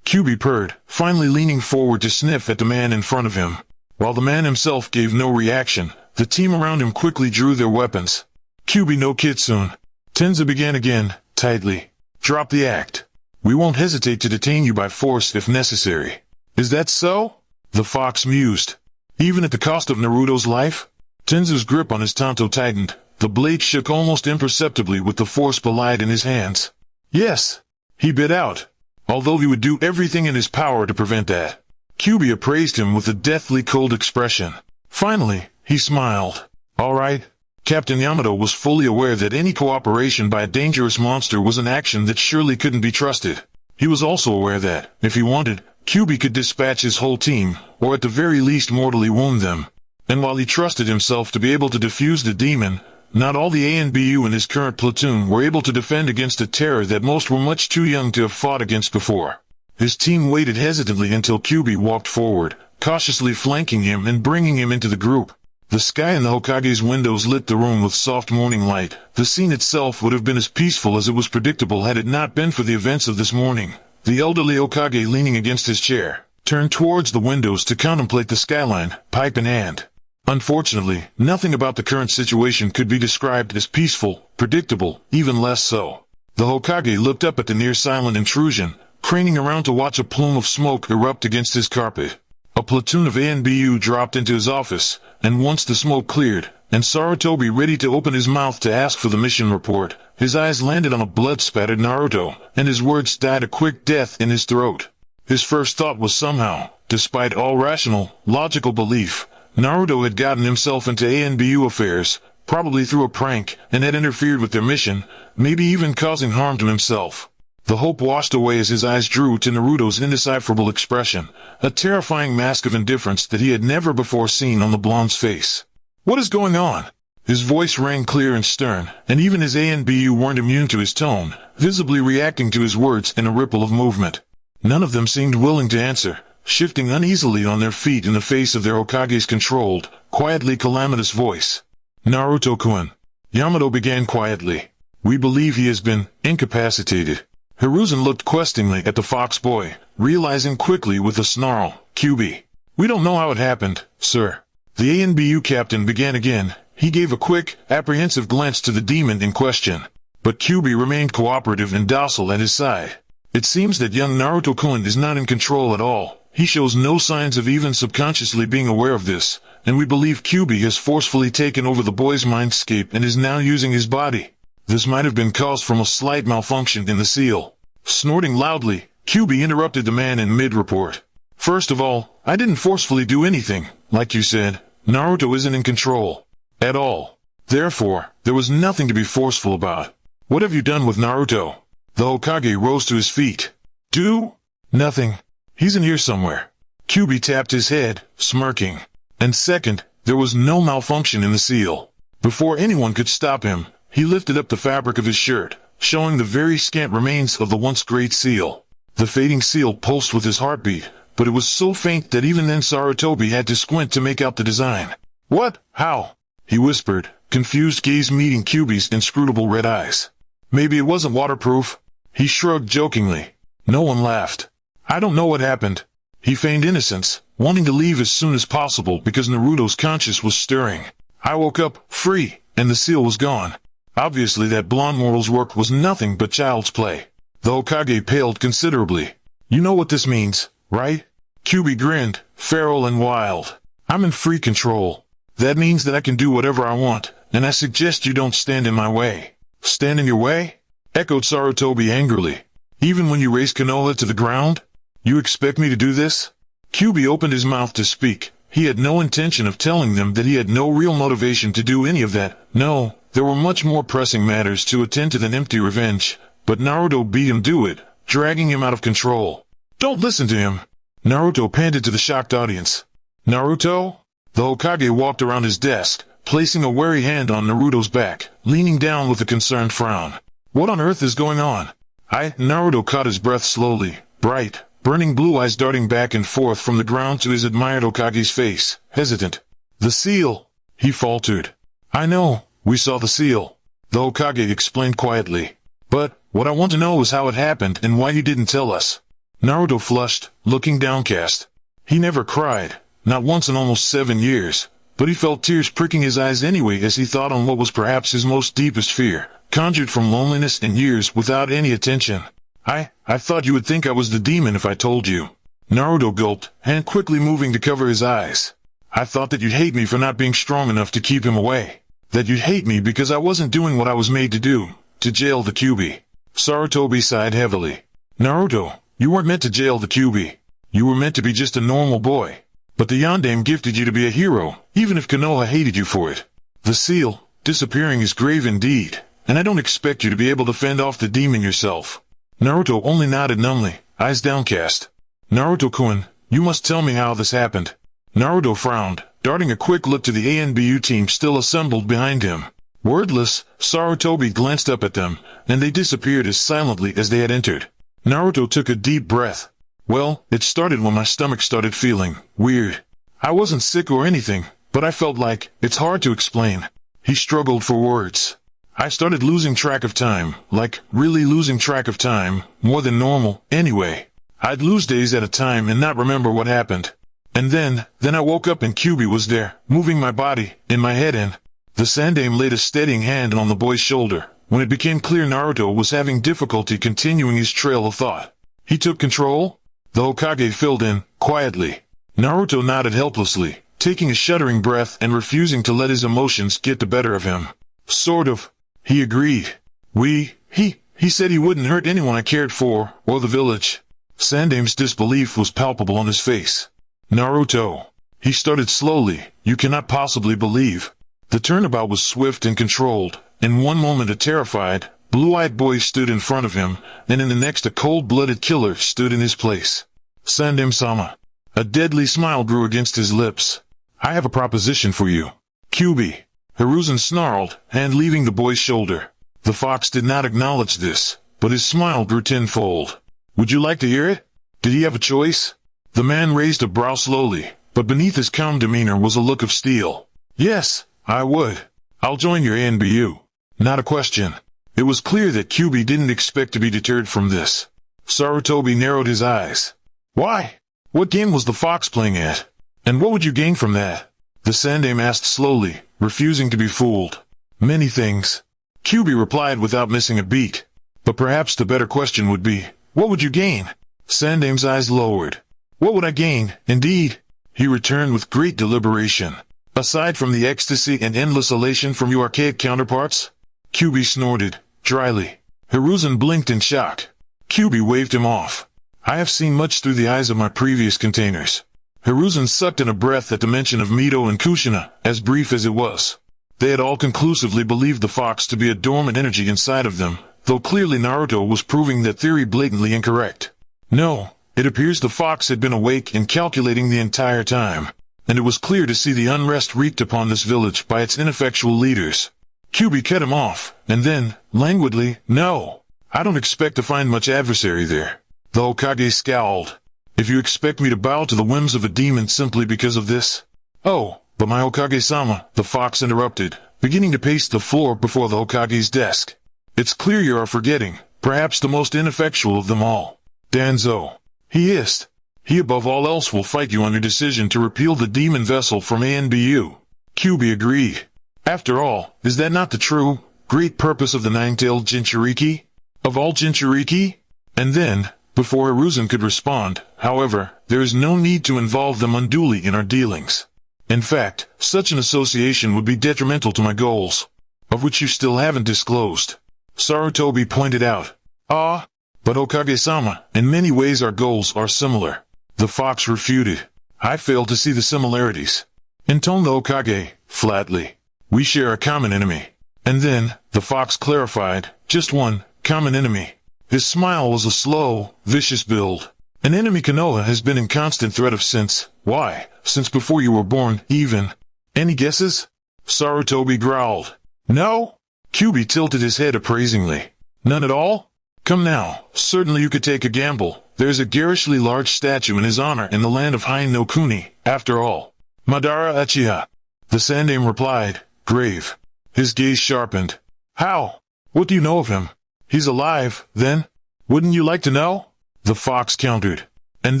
Kyubi purred, finally leaning forward to sniff at the man in front of him. While the man himself gave no reaction, the team around him quickly drew their weapons. Kyubi no Kitsune. Tenza began again, tightly. Drop the act. We won't hesitate to detain you by force if necessary. Is that so? The fox mused. Even at the cost of Naruto's life? Tenzu's grip on his tanto tightened, The blade shook almost imperceptibly with the force belied in his hands. Yes, he bit out, although he would do everything in his power to prevent that. Kyuubi appraised him with a deathly cold expression. Finally, he smiled. All right. Captain Yamato was fully aware that any cooperation by a dangerous monster was an action that surely couldn't be trusted. He was also aware that, if he wanted, Kyuubi could dispatch his whole team, or at the very least mortally wound them. And while he trusted himself to be able to defuse the demon, not all the ANBU in his current platoon were able to defend against a terror that most were much too young to have fought against before. His team waited hesitantly until Kyuubi walked forward, cautiously flanking him and bringing him into the group. The sky in the Hokage's windows lit the room with soft morning light. The scene itself would have been as peaceful as it was predictable had it not been for the events of this morning. The elderly Hokage, leaning against his chair, turned towards the windows to contemplate the skyline, pipe in hand. Unfortunately, nothing about the current situation could be described as peaceful, predictable, even less so. The Hokage looked up at the near-silent intrusion, craning around to watch a plume of smoke erupt against his carpet. A platoon of ANBU dropped into his office, and once the smoke cleared, and Sarutobi ready to open his mouth to ask for the mission report, his eyes landed on a blood-spattered Naruto, and his words died a quick death in his throat. His first thought was somehow, despite all rational, logical belief, Naruto had gotten himself into ANBU affairs, probably through a prank, and had interfered with their mission, maybe even causing harm to himself. The hope washed away as his eyes drew to Naruto's indecipherable expression, a terrifying mask of indifference that he had never before seen on the blonde's face. What is going on? His voice rang clear and stern, and even his ANBU weren't immune to his tone, visibly reacting to his words in a ripple of movement. None of them seemed willing to answer, shifting uneasily on their feet in the face of their Hokage's controlled, quietly calamitous voice. Naruto-kun. Yamato began quietly. We believe he has been incapacitated. Hiruzen looked questioningly at the fox boy, realizing quickly with a snarl, Kyuubi. We don't know how it happened, sir. The ANBU captain began again. He gave a quick, apprehensive glance to the demon in question. But Kyuubi remained cooperative and docile at his side. It seems that young Naruto-kun is not in control at all. He shows no signs of even subconsciously being aware of this, and we believe Kyuubi has forcefully taken over the boy's mindscape and is now using his body. This might have been caused from a slight malfunction in the seal. Snorting loudly, Kyuubi interrupted the man in mid-report. First of all, I didn't forcefully do anything. Like you said, Naruto isn't in control. At all. Therefore, there was nothing to be forceful about. What have you done with Naruto? The Hokage rose to his feet. Do? Nothing. He's in here somewhere. Kyuubi tapped his head, smirking. And second, there was no malfunction in the seal. Before anyone could stop him, he lifted up the fabric of his shirt, showing the very scant remains of the once great seal. The fading seal pulsed with his heartbeat, but it was so faint that even then Sarutobi had to squint to make out the design. What? How? He whispered, confused gaze meeting Kyuubi's inscrutable red eyes. Maybe it wasn't waterproof? He shrugged jokingly. No one laughed. I don't know what happened. He feigned innocence, wanting to leave as soon as possible because Naruto's conscience was stirring. I woke up, free, and the seal was gone. Obviously that blonde mortal's work was nothing but child's play. The Hokage paled considerably. You know what this means, right? Kyuubi grinned, feral and wild. I'm in free control. That means that I can do whatever I want, and I suggest you don't stand in my way. Stand in your way? Echoed Sarutobi angrily. Even when you raise Konoha to the ground? You expect me to do this? Kyuubi opened his mouth to speak. He had no intention of telling them that he had no real motivation to do any of that. No, there were much more pressing matters to attend to than empty revenge. But Naruto beat him to it, dragging him out of control. Don't listen to him. Naruto panted to the shocked audience. Naruto? The Hokage walked around his desk, placing a wary hand on Naruto's back, leaning down with a concerned frown. What on earth is going on? Naruto caught his breath slowly, bright, burning blue eyes darting back and forth from the ground to his admired Hokage's face, hesitant. The seal, he faltered. I know, we saw the seal. The Hokage explained quietly. But, what I want to know is how it happened and why you didn't tell us. Naruto flushed, looking downcast. He never cried, not once in almost 7 years, but he felt tears pricking his eyes anyway as he thought on what was perhaps his most deepest fear, conjured from loneliness and years without any attention. I thought you would think I was the demon if I told you. Naruto gulped, hand quickly moving to cover his eyes. I thought that you'd hate me for not being strong enough to keep him away. That you'd hate me because I wasn't doing what I was made to do, to jail the Kyuubi. Sarutobi sighed heavily. Naruto, you weren't meant to jail the Kyuubi. You were meant to be just a normal boy. But the Yondaime gifted you to be a hero, even if Konoha hated you for it. The seal, disappearing is grave indeed, and I don't expect you to be able to fend off the demon yourself. Naruto only nodded numbly, eyes downcast. Naruto-kun, you must tell me how this happened. Naruto frowned, darting a quick look to the ANBU team still assembled behind him. Wordless, Sarutobi glanced up at them, and they disappeared as silently as they had entered. Naruto took a deep breath. Well, it started when my stomach started feeling weird. I wasn't sick or anything, but I felt like it's hard to explain. He struggled for words. I started losing track of time, like really losing track of time, more than normal, anyway. I'd lose days at a time and not remember what happened. And then I woke up and Kyuubi was there, moving my body, in my head and... The Sandaime laid a steadying hand on the boy's shoulder, when it became clear Naruto was having difficulty continuing his trail of thought. He took control? The Hokage filled in, quietly. Naruto nodded helplessly, taking a shuddering breath and refusing to let his emotions get the better of him. Sort of. He agreed. He said he wouldn't hurt anyone I cared for, or the village. Sandaime's disbelief was palpable on his face. Naruto. He started slowly, you cannot possibly believe. The turnabout was swift and controlled. In one moment a terrified, blue-eyed boy stood in front of him, and in the next a cold-blooded killer stood in his place. Sandaime-sama. A deadly smile grew against his lips. I have a proposition for you. Kyuubi. Hiruzen snarled, hand leaving the boy's shoulder. The fox did not acknowledge this, but his smile grew tenfold. Would you like to hear it? Did he have a choice? The man raised a brow slowly, but beneath his calm demeanor was a look of steel. Yes, I would. I'll join your ANBU. Not a question. It was clear that Kyuubi didn't expect to be deterred from this. Sarutobi narrowed his eyes. Why? What game was the fox playing at? And what would you gain from that? The Sandaime asked slowly, refusing to be fooled. Many things. Kyuubi replied without missing a beat. But perhaps the better question would be, what would you gain? Sandaime's eyes lowered. What would I gain, indeed? He returned with great deliberation. Aside from the ecstasy and endless elation from your archaic counterparts? Kyuubi snorted, dryly. Hiruzen blinked in shock. Kyuubi waved him off. I have seen much through the eyes of my previous containers. Hiruzen sucked in a breath at the mention of Mito and Kushina, as brief as it was. They had all conclusively believed the fox to be a dormant energy inside of them, though clearly Naruto was proving that theory blatantly incorrect. No, it appears the fox had been awake and calculating the entire time, and it was clear to see the unrest wreaked upon this village by its ineffectual leaders. Kyuubi cut him off, and then, languidly, no, I don't expect to find much adversary there. The Hokage scowled. If you expect me to bow to the whims of a demon simply because of this? Oh, but my Hokage-sama, the fox interrupted, beginning to pace the floor before the Hokage's desk. It's clear you are forgetting, perhaps the most ineffectual of them all. Danzo. He hissed. He above all else will fight you on your decision to repeal the demon vessel from ANBU. Kyuubi agreed. After all, is that not the true, great purpose of the nine-tailed Jinchuriki? Of all Jinchuriki? And then, before Hiruzen could respond, however, there is no need to involve them unduly in our dealings. In fact, such an association would be detrimental to my goals, of which you still haven't disclosed. Sarutobi pointed out. Ah, but Hokage-sama, in many ways our goals are similar. The fox refuted. I fail to see the similarities. Intoned the Hokage, flatly. We share a common enemy. And then, the fox clarified, just one, common enemy. His smile was a slow, vicious build. An enemy Konoha has been in constant threat of since, why, since before you were born, even. Any guesses? Sarutobi growled. No? Kyuubi tilted his head appraisingly. None at all? Come now, certainly you could take a gamble. There's a garishly large statue in his honor in the land of Hein no Kuni, after all. Madara Uchiha. The Sandaime replied, grave. His gaze sharpened. How? What do you know of him? He's alive, then? Wouldn't you like to know? The fox countered. And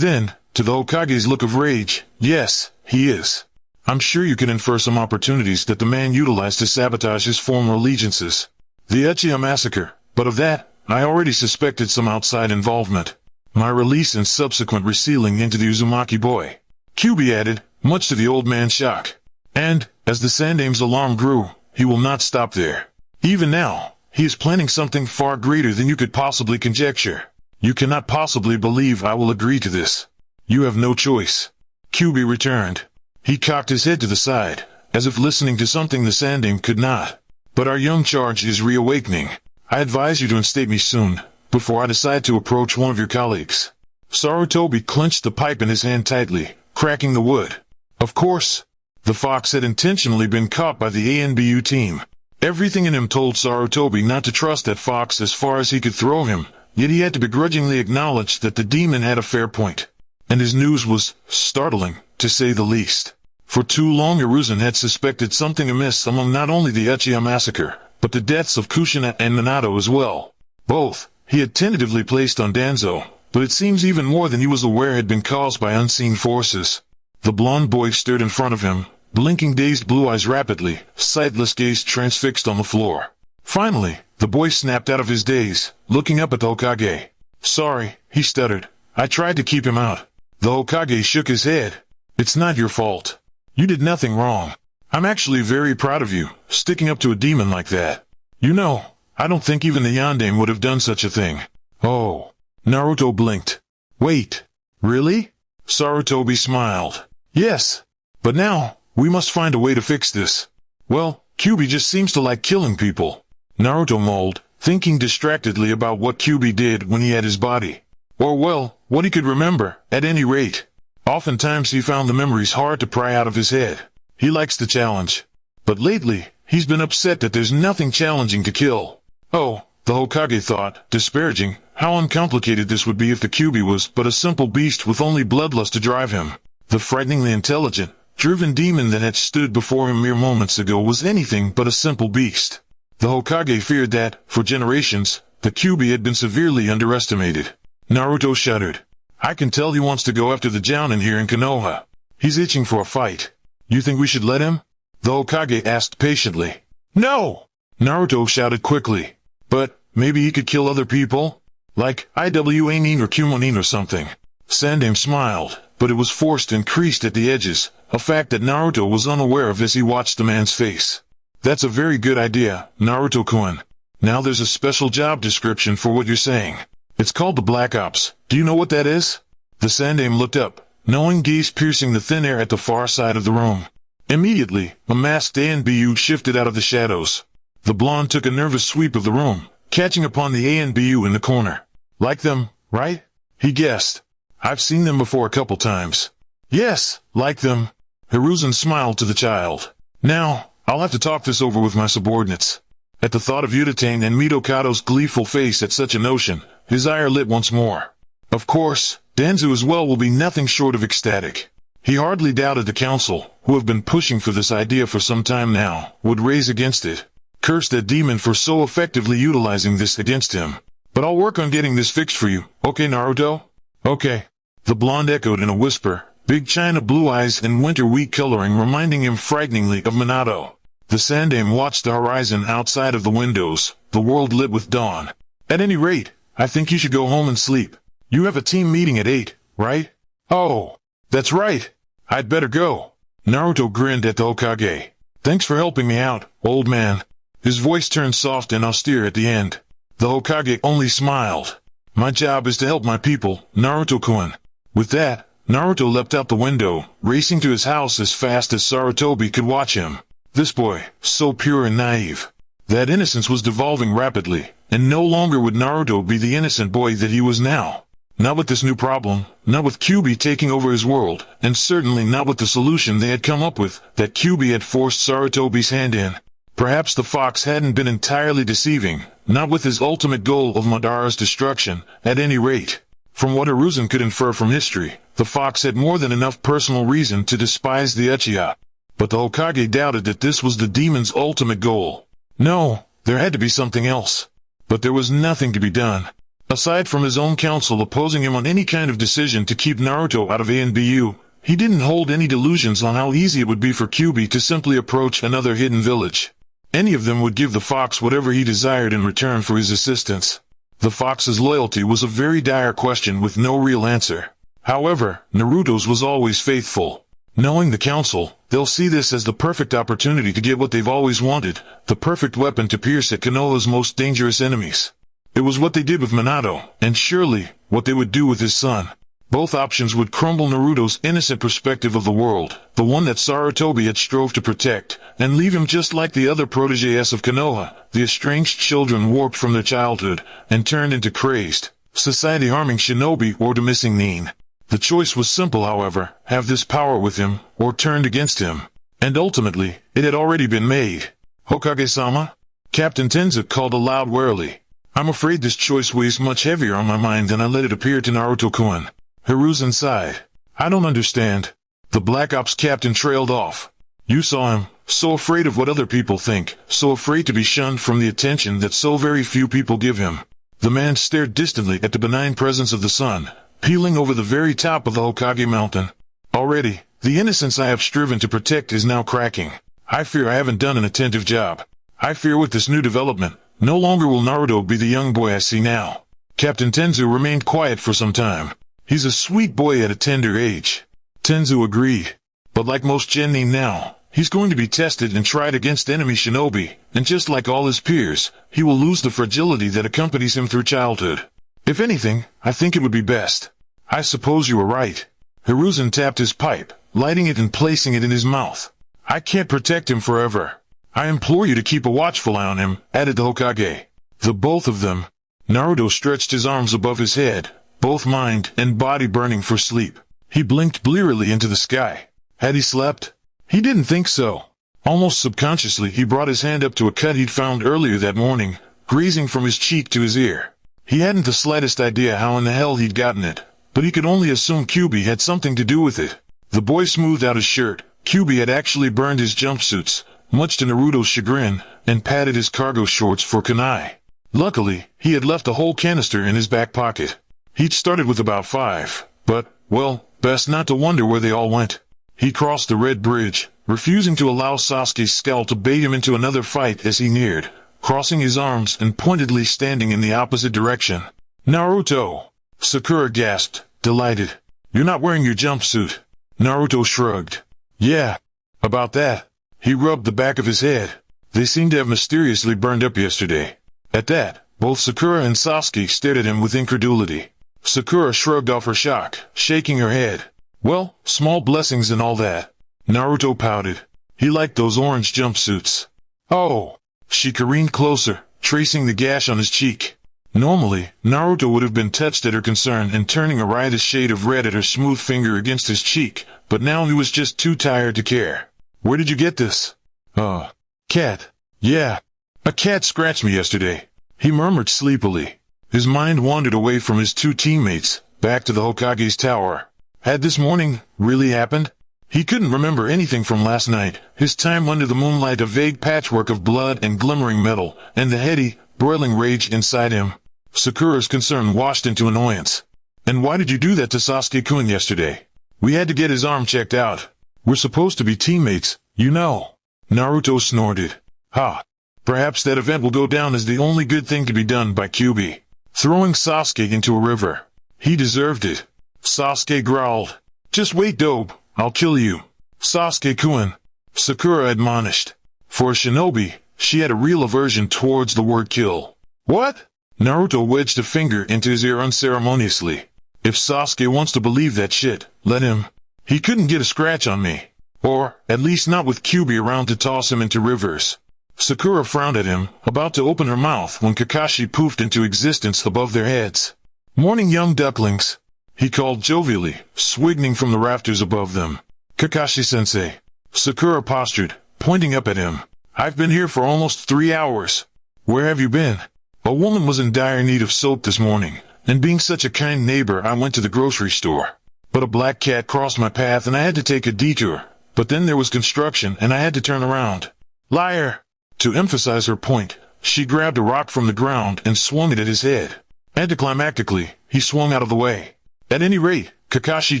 then, to the Hokage's look of rage, yes, he is. I'm sure you can infer some opportunities that the man utilized to sabotage his former allegiances. The Uchiha massacre, but of that, I already suspected some outside involvement. My release and subsequent resealing into the Uzumaki boy. Kyuubi added, much to the old man's shock. And, as the Sandaime's alarm grew, he will not stop there. Even now, he is planning something far greater than you could possibly conjecture. You cannot possibly believe I will agree to this. You have no choice. Kyubi returned. He cocked his head to the side, as if listening to something the Sandaime could not. But our young charge is reawakening. I advise you to instate me soon, before I decide to approach one of your colleagues. Sarutobi clenched the pipe in his hand tightly, cracking the wood. Of course, the fox had intentionally been caught by the ANBU team. Everything in him told Sarutobi not to trust that fox as far as he could throw him, yet he had to begrudgingly acknowledge that the demon had a fair point. And his news was startling, to say the least. For too long Hiruzen had suspected something amiss among not only the Uchiha massacre, but the deaths of Kushina and Minato as well. Both, he had tentatively placed on Danzo, but it seems even more than he was aware had been caused by unseen forces. The blond boy stood in front of him, blinking dazed blue eyes rapidly, sightless gaze transfixed on the floor. Finally, the boy snapped out of his daze, looking up at the Hokage. Sorry, he stuttered. I tried to keep him out. The Hokage shook his head. It's not your fault. You did nothing wrong. I'm actually very proud of you, sticking up to a demon like that. You know, I don't think even the Yondaime would have done such a thing. Oh. Naruto blinked. Wait. Really? Sarutobi smiled. Yes. But now, we must find a way to fix this. Well, Kyubi just seems to like killing people. Naruto mulled, thinking distractedly about what Kyubi did when he had his body. Or well, what he could remember, at any rate. Oftentimes he found the memories hard to pry out of his head. He likes the challenge. But lately, he's been upset that there's nothing challenging to kill. Oh, the Hokage thought, disparaging, how uncomplicated this would be if the Kyubi was but a simple beast with only bloodlust to drive him. The frighteningly intelligent, driven demon that had stood before him mere moments ago was anything but a simple beast. The Hokage feared that, for generations, the Kyubi had been severely underestimated. Naruto shuddered. I can tell he wants to go after the Jounin here in Konoha. He's itching for a fight. You think we should let him? The Hokage asked patiently. No! Naruto shouted quickly. But, maybe he could kill other people? Like, Iwanin or Kumonin or something. Sandaime smiled, but it was forced and creased at the edges, a fact that Naruto was unaware of as he watched the man's face. That's a very good idea, Naruto-kun. Now there's a special job description for what you're saying. It's called the Black Ops. Do you know what that is? The Sandaime looked up, knowing gaze piercing the thin air at the far side of the room. Immediately, a masked ANBU shifted out of the shadows. The blonde took a nervous sweep of the room, catching upon the ANBU in the corner. Like them, right? He guessed. I've seen them before a couple times. Yes, like them. Hiruzen smiled to the child. Now, I'll have to talk this over with my subordinates. At the thought of Utatane and Mitokado's gleeful face at such a notion, his ire lit once more. Of course, Danzo as well will be nothing short of ecstatic. He hardly doubted the council, who have been pushing for this idea for some time now, would raise against it. Curse that demon for so effectively utilizing this against him. But I'll work on getting this fixed for you, okay Naruto? Okay. The blonde echoed in a whisper, big china blue eyes and winter wheat coloring reminding him frighteningly of Minato. The Sandaime watched the horizon outside of the windows, the world lit with dawn. At any rate, I think you should go home and sleep. You have a team meeting at 8, right? Oh, that's right. I'd better go. Naruto grinned at the Hokage. Thanks for helping me out, old man. His voice turned soft and austere at the end. The Hokage only smiled. My job is to help my people, Naruto-kun. With that, Naruto leapt out the window, racing to his house as fast as Sarutobi could watch him. This boy, so pure and naive. That innocence was devolving rapidly, and no longer would Naruto be the innocent boy that he was now. Not with this new problem, not with Kyubi taking over his world, and certainly not with the solution they had come up with, that Kyubi had forced Sarutobi's hand in. Perhaps the fox hadn't been entirely deceiving, not with his ultimate goal of Madara's destruction, at any rate. From what Hiruzen could infer from history, the fox had more than enough personal reason to despise the Uchiha. But the Hokage doubted that this was the demon's ultimate goal. No, there had to be something else. But there was nothing to be done. Aside from his own council opposing him on any kind of decision to keep Naruto out of ANBU, he didn't hold any delusions on how easy it would be for Kyubi to simply approach another hidden village. Any of them would give the fox whatever he desired in return for his assistance. The fox's loyalty was a very dire question with no real answer. However, Naruto's was always faithful. Knowing the council, They'll see this as the perfect opportunity to get what they've always wanted, the perfect weapon to pierce at Konoha's most dangerous enemies. It was what they did with Minato, and surely, what they would do with his son. Both options would crumble Naruto's innocent perspective of the world, the one that Sarutobi had strove to protect, and leave him just like the other protégés of Konoha, the estranged children warped from their childhood, and turned into crazed, society-harming shinobi or dismissing nin. The choice was simple, however, have this power with him, or turned against him. And ultimately, it had already been made. Hokage-sama? Captain Tenza called aloud warily. I'm afraid this choice weighs much heavier on my mind than I let it appear to Naruto-kun. Hiruzen sighed. I don't understand. The Black Ops captain trailed off. You saw him, so afraid of what other people think, so afraid to be shunned from the attention that so very few people give him. The man stared distantly at the benign presence of the sun, peeling over the very top of the Hokage mountain. Already, the innocence I have striven to protect is now cracking. I fear I haven't done an attentive job. I fear with this new development, no longer will Naruto be the young boy I see now. Captain Tenzu remained quiet for some time. He's a sweet boy at a tender age. Tenzu agreed. But like most genin now, he's going to be tested and tried against enemy shinobi, and just like all his peers, he will lose the fragility that accompanies him through childhood. If anything, I think it would be best. I suppose you are right. Hiruzen tapped his pipe, lighting it and placing it in his mouth. I can't protect him forever. I implore you to keep a watchful eye on him, added the Hokage. The both of them. Naruto stretched his arms above his head, both mind and body burning for sleep. He blinked blearily into the sky. Had he slept? He didn't think so. Almost subconsciously, he brought his hand up to a cut he'd found earlier that morning, grazing from his cheek to his ear. He hadn't the slightest idea how in the hell he'd gotten it, but he could only assume Kyuubi had something to do with it. The boy smoothed out his shirt. Kyuubi had actually burned his jumpsuits, much to Naruto's chagrin, and padded his cargo shorts for kunai. Luckily, he had left a whole canister in his back pocket. He'd started with about 5, but, well, best not to wonder where they all went. He crossed the Red Bridge, refusing to allow Sasuke's scowl to bait him into another fight as he neared, crossing his arms and pointedly standing in the opposite direction. Naruto! Sakura gasped, delighted. You're not wearing your jumpsuit. Naruto shrugged. Yeah. About that. He rubbed the back of his head. They seemed to have mysteriously burned up yesterday. At that, both Sakura and Sasuke stared at him with incredulity. Sakura shrugged off her shock, shaking her head. Well, small blessings and all that. Naruto pouted. He liked those orange jumpsuits. Oh! She careened closer, tracing the gash on his cheek. Normally, Naruto would have been touched at her concern and turning a riotous shade of red at her smooth finger against his cheek, but now he was just too tired to care. Where did you get this? Cat. Yeah. A cat scratched me yesterday. He murmured sleepily. His mind wandered away from his two teammates, back to the Hokage's tower. Had this morning really happened? He couldn't remember anything from last night, his time under the moonlight a vague patchwork of blood and glimmering metal, and the heady, boiling rage inside him. Sakura's concern washed into annoyance. And why did you do that to Sasuke-kun yesterday? We had to get his arm checked out. We're supposed to be teammates, you know. Naruto snorted. Ha. Perhaps that event will go down as the only good thing to be done by Kyuubi. Throwing Sasuke into a river. He deserved it. Sasuke growled. Just wait, Dobe. I'll kill you. Sasuke-kun. Sakura admonished. For a shinobi, she had a real aversion towards the word kill. What? Naruto wedged a finger into his ear unceremoniously. If Sasuke wants to believe that shit, let him. He couldn't get a scratch on me. Or, at least not with Kyuubi around to toss him into rivers. Sakura frowned at him, about to open her mouth when Kakashi poofed into existence above their heads. Morning, young ducklings, he called jovially, swinging from the rafters above them. Kakashi-sensei. Sakura postured, pointing up at him. I've been here for almost 3 hours. Where have you been? A woman was in dire need of soap this morning, and being such a kind neighbor I went to the grocery store. But a black cat crossed my path and I had to take a detour. But then there was construction and I had to turn around. Liar! To emphasize her point, she grabbed a rock from the ground and swung it at his head. Anticlimactically, he swung out of the way. At any rate, Kakashi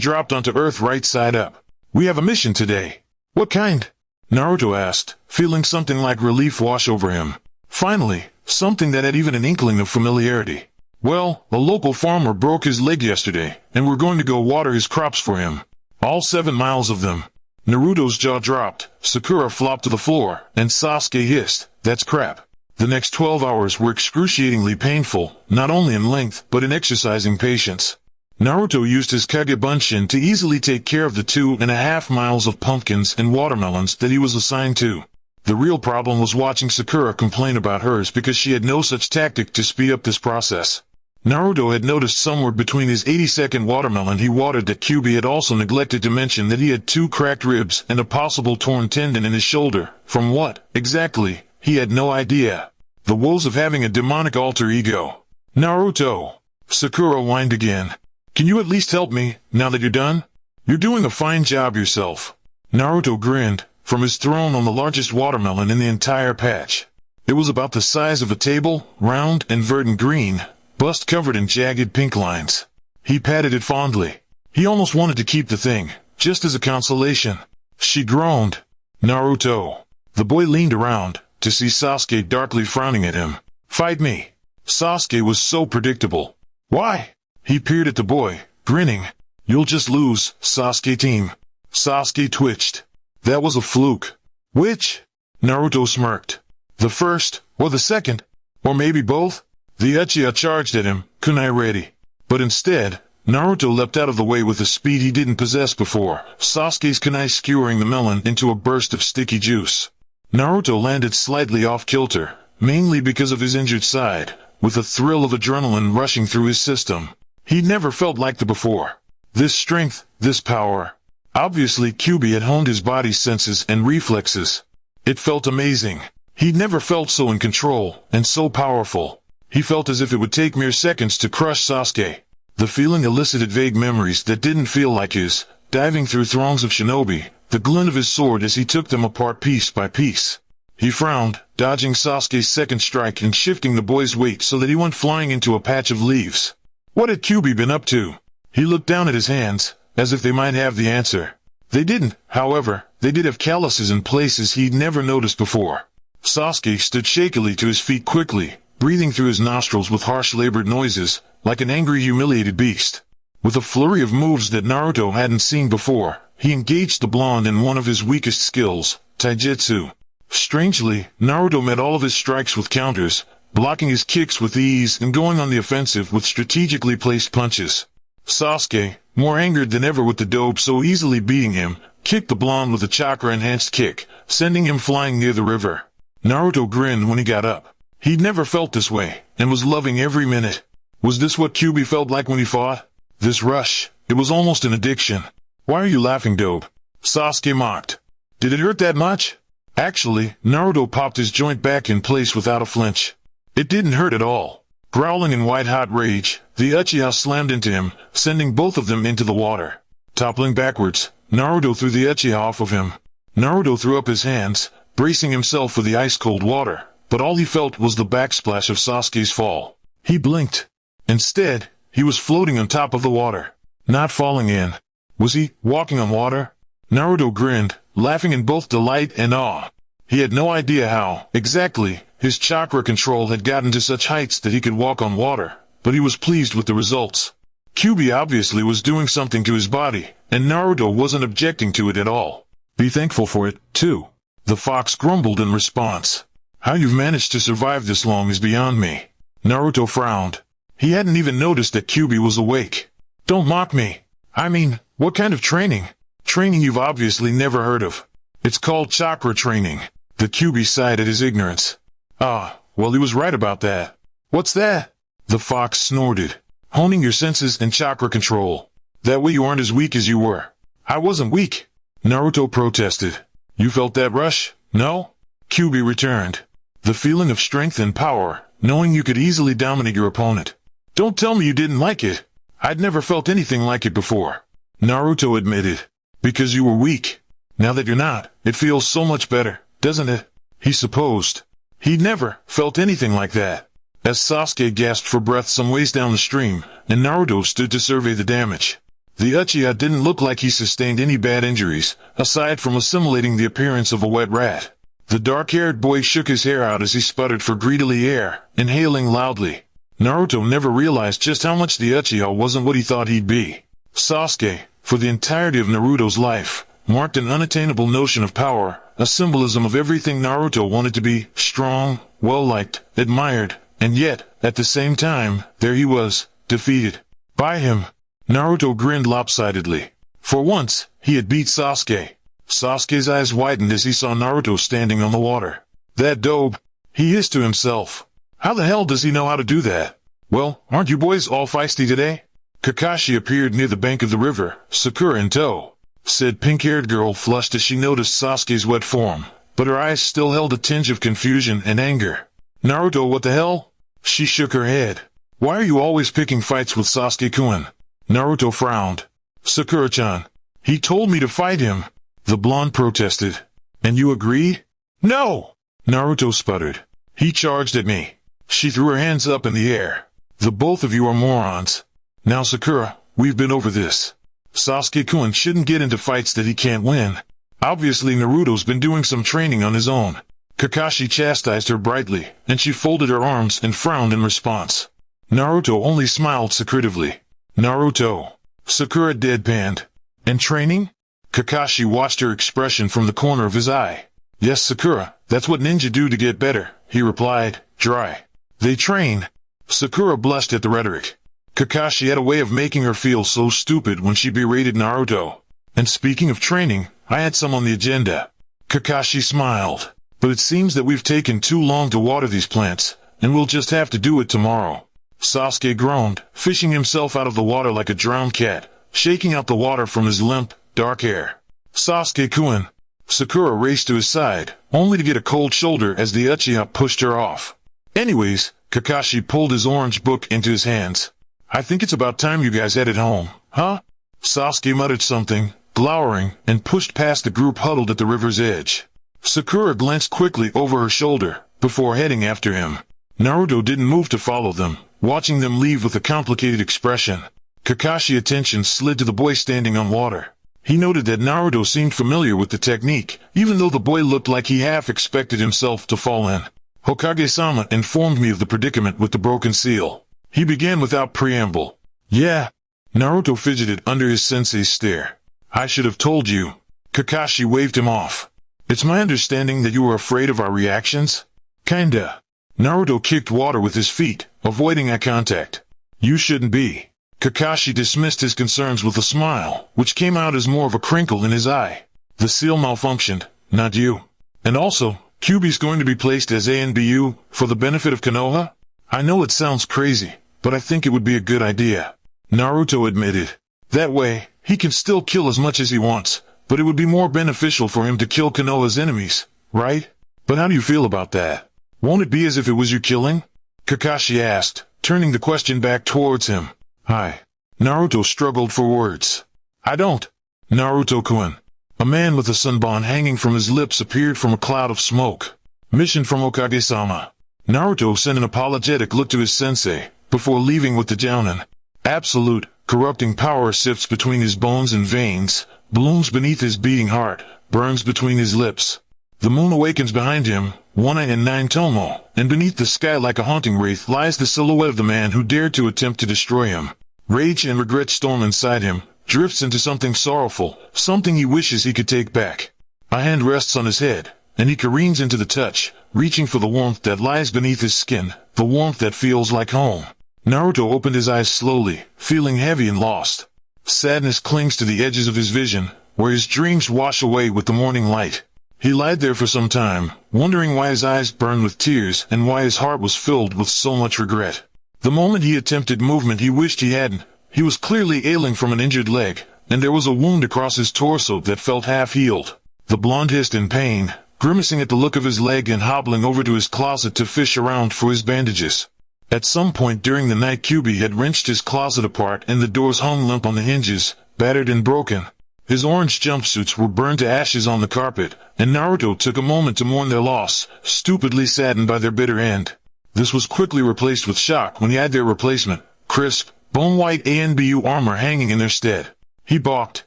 dropped onto Earth right side up. We have a mission today. What kind? Naruto asked, feeling something like relief wash over him. Finally, something that had even an inkling of familiarity. Well, a local farmer broke his leg yesterday, and we're going to go water his crops for him. All 7 miles of them. Naruto's jaw dropped, Sakura flopped to the floor, and Sasuke hissed, "That's crap." The next 12 hours were excruciatingly painful, not only in length, but in exercising patience. Naruto used his Kage Bunshin to easily take care of the 2.5 miles of pumpkins and watermelons that he was assigned to. The real problem was watching Sakura complain about hers because she had no such tactic to speed up this process. Naruto had noticed somewhere between his 80-second watermelon he watered that Kyuubi had also neglected to mention that he had 2 cracked ribs and a possible torn tendon in his shoulder. From what, exactly, he had no idea. The woes of having a demonic alter ego. "Naruto," Sakura whined again. "Can you at least help me, now that you're done? You're doing a fine job yourself." Naruto grinned, from his throne on the largest watermelon in the entire patch. It was about the size of a table, round and verdant green, bust covered in jagged pink lines. He patted it fondly. He almost wanted to keep the thing, just as a consolation. She groaned. "Naruto." The boy leaned around, to see Sasuke darkly frowning at him. "Fight me." Sasuke was so predictable. "Why?" He peered at the boy, grinning. "You'll just lose, Sasuke team." Sasuke twitched. "That was a fluke." "Which?" Naruto smirked. "The first, or the second? Or maybe both?" The Uchiha charged at him, kunai ready. But instead, Naruto leapt out of the way with a speed he didn't possess before, Sasuke's kunai skewering the melon into a burst of sticky juice. Naruto landed slightly off-kilter, mainly because of his injured side, with a thrill of adrenaline rushing through his system. He'd never felt like that before. This strength, this power. Obviously Kyuubi had honed his body's senses and reflexes. It felt amazing. He'd never felt so in control, and so powerful. He felt as if it would take mere seconds to crush Sasuke. The feeling elicited vague memories that didn't feel like his, diving through throngs of shinobi, the glint of his sword as he took them apart piece by piece. He frowned, dodging Sasuke's second strike and shifting the boy's weight so that he went flying into a patch of leaves. What had Kyuubi been up to? He looked down at his hands, as if they might have the answer. They didn't, however. They did have calluses in places he'd never noticed before. Sasuke stood shakily to his feet quickly, breathing through his nostrils with harsh labored noises, like an angry humiliated beast. With a flurry of moves that Naruto hadn't seen before, he engaged the blonde in one of his weakest skills, taijutsu. Strangely, Naruto met all of his strikes with counters, blocking his kicks with ease and going on the offensive with strategically placed punches. Sasuke, more angered than ever with the dope so easily beating him, kicked the blonde with a chakra-enhanced kick, sending him flying near the river. Naruto grinned when he got up. He'd never felt this way, and was loving every minute. Was this what Kyuubi felt like when he fought? This rush, it was almost an addiction. "Why are you laughing, dope?" Sasuke mocked. "Did it hurt that much?" Actually, Naruto popped his joint back in place without a flinch. It didn't hurt at all. Growling in white-hot rage, the Uchiha slammed into him, sending both of them into the water. Toppling backwards, Naruto threw the Uchiha off of him. Naruto threw up his hands, bracing himself for the ice-cold water, but all he felt was the backsplash of Sasuke's fall. He blinked. Instead, he was floating on top of the water. Not falling in. Was he walking on water? Naruto grinned, laughing in both delight and awe. He had no idea how, exactly, his chakra control had gotten to such heights that he could walk on water, but he was pleased with the results. Kyuubi obviously was doing something to his body, and Naruto wasn't objecting to it at all. "Be thankful for it, too." The fox grumbled in response. "How you've managed to survive this long is beyond me." Naruto frowned. He hadn't even noticed that Kyuubi was awake. "Don't mock me. I mean, what kind of training?" "Training you've obviously never heard of. It's called chakra training." The Kyuubi sighed at his ignorance. "Ah, well he was right about that." "What's that?" The fox snorted. "Honing your senses and chakra control. That way you aren't as weak as you were." "I wasn't weak." Naruto protested. "You felt that rush, no?" Kyuubi returned. "The feeling of strength and power, knowing you could easily dominate your opponent." "Don't tell me you didn't like it." "I'd never felt anything like it before." Naruto admitted. "Because you were weak. Now that you're not, it feels so much better, doesn't it?" He supposed. He'd never felt anything like that. As Sasuke gasped for breath some ways down the stream, and Naruto stood to survey the damage. The Uchiha didn't look like he sustained any bad injuries, aside from assimilating the appearance of a wet rat. The dark-haired boy shook his hair out as he sputtered for greedily air, inhaling loudly. Naruto never realized just how much the Uchiha wasn't what he thought he'd be. Sasuke, for the entirety of Naruto's life, marked an unattainable notion of power, a symbolism of everything Naruto wanted to be: strong, well-liked, admired, and yet, at the same time, there he was, defeated by him. Naruto grinned lopsidedly. For once, he had beat Sasuke. Sasuke's eyes widened as he saw Naruto standing on the water. That dope, he hissed to himself. How the hell does he know how to do that? Well, aren't you boys all feisty today? Kakashi appeared near the bank of the river, Sakura in tow. Said pink-haired girl flushed as she noticed Sasuke's wet form, but her eyes still held a tinge of confusion and anger. Naruto, what the hell? She shook her head. Why are you always picking fights with Sasuke-kun? Naruto frowned. Sakura-chan. He told me to fight him. The blonde protested. And you agreed? No! Naruto sputtered. He charged at me. She threw her hands up in the air. The both of you are morons. Now Sakura, we've been over this. Sasuke-kun shouldn't get into fights that he can't win. Obviously Naruto's been doing some training on his own. Kakashi chastised her brightly, and she folded her arms and frowned in response. Naruto only smiled secretively. Naruto. Sakura deadpanned. And training? Kakashi watched her expression from the corner of his eye. Yes, Sakura, that's what ninja do to get better, he replied, dry. They train. Sakura blushed at the rhetoric. Kakashi had a way of making her feel so stupid when she berated Naruto. And speaking of training, I had some on the agenda. Kakashi smiled. But it seems that we've taken too long to water these plants, and we'll just have to do it tomorrow. Sasuke groaned, fishing himself out of the water like a drowned cat, shaking out the water from his limp, dark hair. Sasuke-kun. Sakura raced to his side, only to get a cold shoulder as the Uchiha pushed her off. Anyways, Kakashi pulled his orange book into his hands. I think it's about time you guys headed home, huh? Sasuke muttered something, glowering, and pushed past the group huddled at the river's edge. Sakura glanced quickly over her shoulder, before heading after him. Naruto didn't move to follow them, watching them leave with a complicated expression. Kakashi's attention slid to the boy standing on water. He noted that Naruto seemed familiar with the technique, even though the boy looked like he half expected himself to fall in. Hokage-sama informed me of the predicament with the broken seal. He began without preamble. Yeah. Naruto fidgeted under his sensei's stare. I should have told you. Kakashi waved him off. It's my understanding that you were afraid of our reactions? Kinda. Naruto kicked water with his feet, avoiding eye contact. You shouldn't be. Kakashi dismissed his concerns with a smile, which came out as more of a crinkle in his eye. The seal malfunctioned, not you. And also, Kyuubi's going to be placed as ANBU, for the benefit of Konoha? I know it sounds crazy, but I think it would be a good idea. Naruto admitted. That way, he can still kill as much as he wants, but it would be more beneficial for him to kill Konoha's enemies, right? But how do you feel about that? Won't it be as if it was you killing? Kakashi asked, turning the question back towards him. Hi. Naruto struggled for words. I don't. Naruto-kun. A man with a sunbon hanging from his lips appeared from a cloud of smoke. Mission from Hokage-sama. Naruto sent an apologetic look to his sensei, before leaving with the jounin. Absolute, corrupting power sifts between his bones and veins, blooms beneath his beating heart, burns between his lips. The moon awakens behind him, one-eye and nine-tomoe, and beneath the sky like a haunting wraith lies the silhouette of the man who dared to attempt to destroy him. Rage and regret storm inside him, drifts into something sorrowful, something he wishes he could take back. A hand rests on his head, and he careens into the touch, reaching for the warmth that lies beneath his skin, the warmth that feels like home. Naruto opened his eyes slowly, feeling heavy and lost. Sadness clings to the edges of his vision, where his dreams wash away with the morning light. He lied there for some time, wondering why his eyes burned with tears and why his heart was filled with so much regret. The moment he attempted movement he wished he hadn't. He was clearly ailing from an injured leg, and there was a wound across his torso that felt half-healed. The blonde hissed in pain, grimacing at the look of his leg and hobbling over to his closet to fish around for his bandages. At some point during the night Kyuubi had wrenched his closet apart and the doors hung limp on the hinges, battered and broken. His orange jumpsuits were burned to ashes on the carpet, and Naruto took a moment to mourn their loss, stupidly saddened by their bitter end. This was quickly replaced with shock when he had their replacement, crisp, bone-white ANBU armor hanging in their stead. He balked,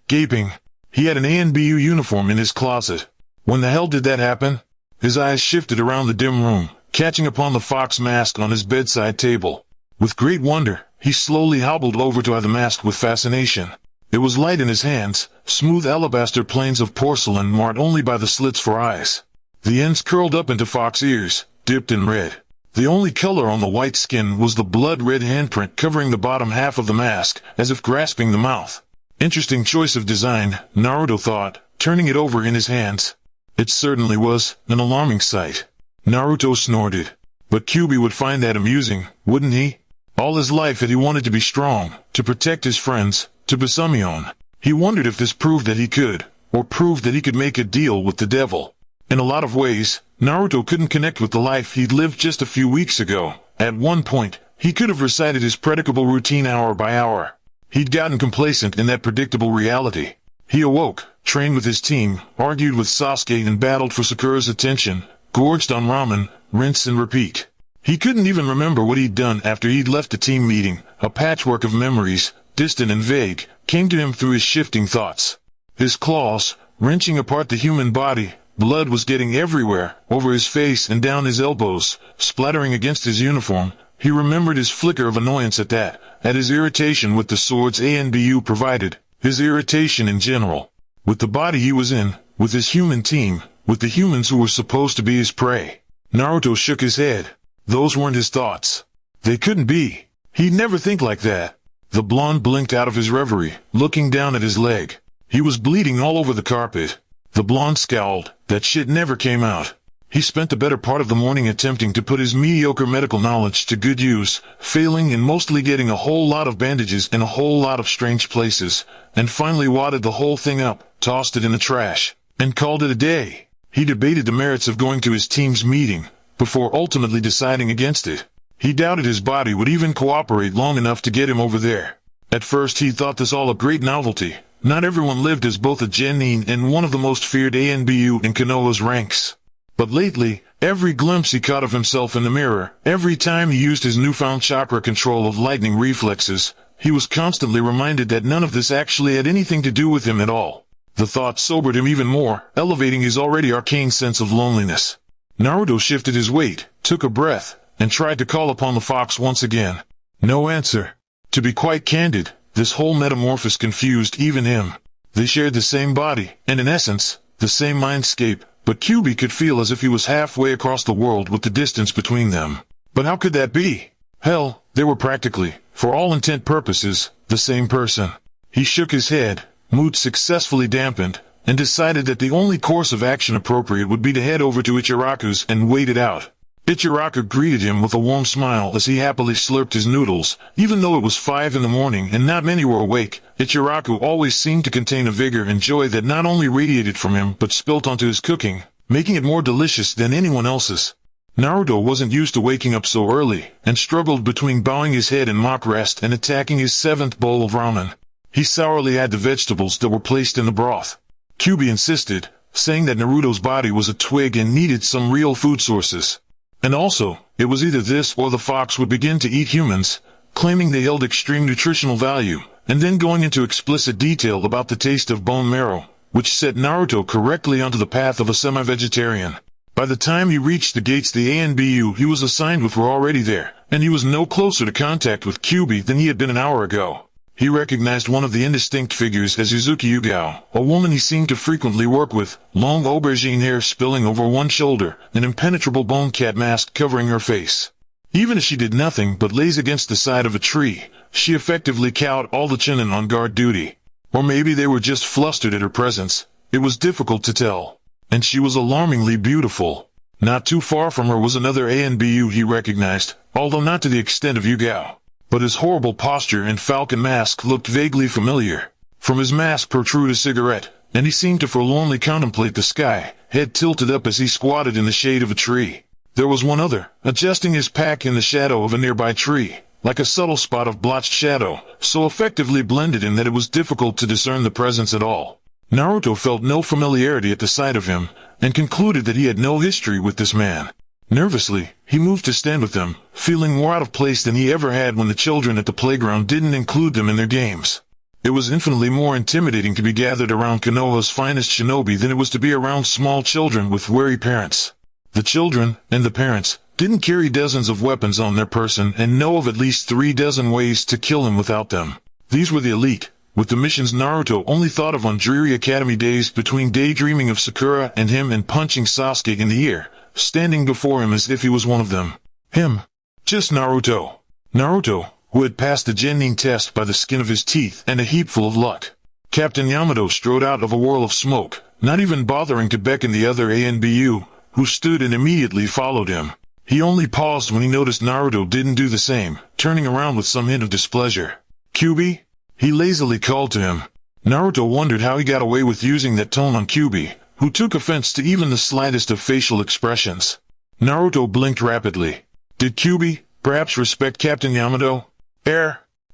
gaping. He had an ANBU uniform in his closet. When the hell did that happen? His eyes shifted around the dim room, catching upon the fox mask on his bedside table. With great wonder, he slowly hobbled over to eye the mask with fascination. It was light in his hands, smooth alabaster planes of porcelain marked only by the slits for eyes. The ends curled up into fox ears, dipped in red. The only color on the white skin was the blood-red handprint covering the bottom half of the mask, as if grasping the mouth. Interesting choice of design, Naruto thought, turning it over in his hands. It certainly was an alarming sight. Naruto snorted. But Kyuubi would find that amusing, wouldn't he? All his life had he wanted to be strong, to protect his friends, to be Sumion. He wondered if this proved that he could, or proved that he could make a deal with the devil. In a lot of ways, Naruto couldn't connect with the life he'd lived just a few weeks ago. At one point, he could have recited his predictable routine hour by hour. He'd gotten complacent in that predictable reality. He awoke, trained with his team, argued with Sasuke and battled for Sakura's attention, gorged on ramen, rinse and repeat. He couldn't even remember what he'd done after he'd left the team meeting. A patchwork of memories, distant and vague, came to him through his shifting thoughts. His claws, wrenching apart the human body, blood was getting everywhere, over his face and down his elbows, splattering against his uniform. He remembered his flicker of annoyance at that, at his irritation with the swords Anbu provided, his irritation in general. With the body he was in, with his human team, with the humans who were supposed to be his prey. Naruto shook his head. Those weren't his thoughts. They couldn't be. He'd never think like that. The blonde blinked out of his reverie, looking down at his leg. He was bleeding all over the carpet. The blonde scowled. That shit never came out. He spent the better part of the morning attempting to put his mediocre medical knowledge to good use, failing and mostly getting a whole lot of bandages in a whole lot of strange places, and finally wadded the whole thing up, tossed it in the trash, and called it a day. He debated the merits of going to his team's meeting, before ultimately deciding against it. He doubted his body would even cooperate long enough to get him over there. At first he thought this all a great novelty. Not everyone lived as both a genin and one of the most feared Anbu in Konoha's ranks. But lately, every glimpse he caught of himself in the mirror, every time he used his newfound chakra control of lightning reflexes, he was constantly reminded that none of this actually had anything to do with him at all. The thought sobered him even more, elevating his already arcane sense of loneliness. Naruto shifted his weight, took a breath, and tried to call upon the fox once again. No answer. To be quite candid, this whole metamorphosis confused even him. They shared the same body, and in essence, the same mindscape, but Kyuubi could feel as if he was halfway across the world with the distance between them. But how could that be? Hell, they were practically, for all intent purposes, the same person. He shook his head, mood successfully dampened, and decided that the only course of action appropriate would be to head over to Ichiraku's and wait it out. Ichiraku greeted him with a warm smile as he happily slurped his noodles. Even though it was 5 in the morning and not many were awake, Ichiraku always seemed to contain a vigor and joy that not only radiated from him but spilt onto his cooking, making it more delicious than anyone else's. Naruto wasn't used to waking up so early, and struggled between bowing his head in mock rest and attacking his 7th bowl of ramen. He sourly eyed the vegetables that were placed in the broth. Kyuubi insisted, saying that Naruto's body was a twig and needed some real food sources. And also, it was either this or the fox would begin to eat humans, claiming they held extreme nutritional value, and then going into explicit detail about the taste of bone marrow, which set Naruto correctly onto the path of a semi-vegetarian. By the time he reached the gates the Anbu he was assigned with were already there, and he was no closer to contact with Kyuubi than he had been an hour ago. He recognized one of the indistinct figures as Uzuki Yugao, a woman he seemed to frequently work with, long aubergine hair spilling over one shoulder, an impenetrable bone cat mask covering her face. Even as she did nothing but laze against the side of a tree, she effectively cowed all the Chunin on guard duty. Or maybe they were just flustered at her presence. It was difficult to tell. And she was alarmingly beautiful. Not too far from her was another Anbu he recognized, although not to the extent of Yugao. But his horrible posture and falcon mask looked vaguely familiar. From his mask protruded a cigarette, and he seemed to forlornly contemplate the sky, head tilted up as he squatted in the shade of a tree. There was one other, adjusting his pack in the shadow of a nearby tree, like a subtle spot of blotched shadow, so effectively blended in that it was difficult to discern the presence at all. Naruto felt no familiarity at the sight of him, and concluded that he had no history with this man. Nervously, he moved to stand with them, feeling more out of place than he ever had when the children at the playground didn't include them in their games. It was infinitely more intimidating to be gathered around Konoha's finest shinobi than it was to be around small children with wary parents. The children, and the parents, didn't carry dozens of weapons on their person and know of at least 3 dozen ways to kill him without them. These were the elite, With the missions Naruto only thought of on dreary academy days, between daydreaming of Sakura and him and punching Sasuke in the ear, standing before him as if he was one of them. Him. Just Naruto. Naruto, who had passed the Genin test by the skin of his teeth and a heapful of luck. Captain Yamato strode out of a whirl of smoke, not even bothering to beckon the other ANBU, who stood and immediately followed him. He only paused when he noticed Naruto didn't do the same, turning around with some hint of displeasure. Kyuubi? He lazily called to him. Naruto wondered how he got away with using that tone on Kyuubi, who took offense to even the slightest of facial expressions. Naruto blinked rapidly. Did Kyuubi, perhaps, respect Captain Yamato?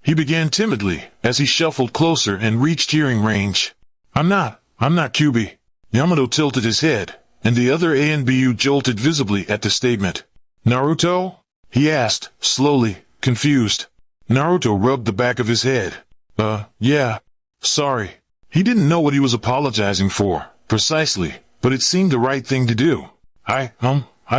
He began timidly, as he shuffled closer and reached hearing range. I'm not Kyuubi. Yamato tilted his head, and the other ANBU jolted visibly at the statement. Naruto? He asked, slowly, confused. Naruto rubbed the back of his head. Yeah. Sorry. He didn't know what he was apologizing for, precisely, but it seemed the right thing to do. I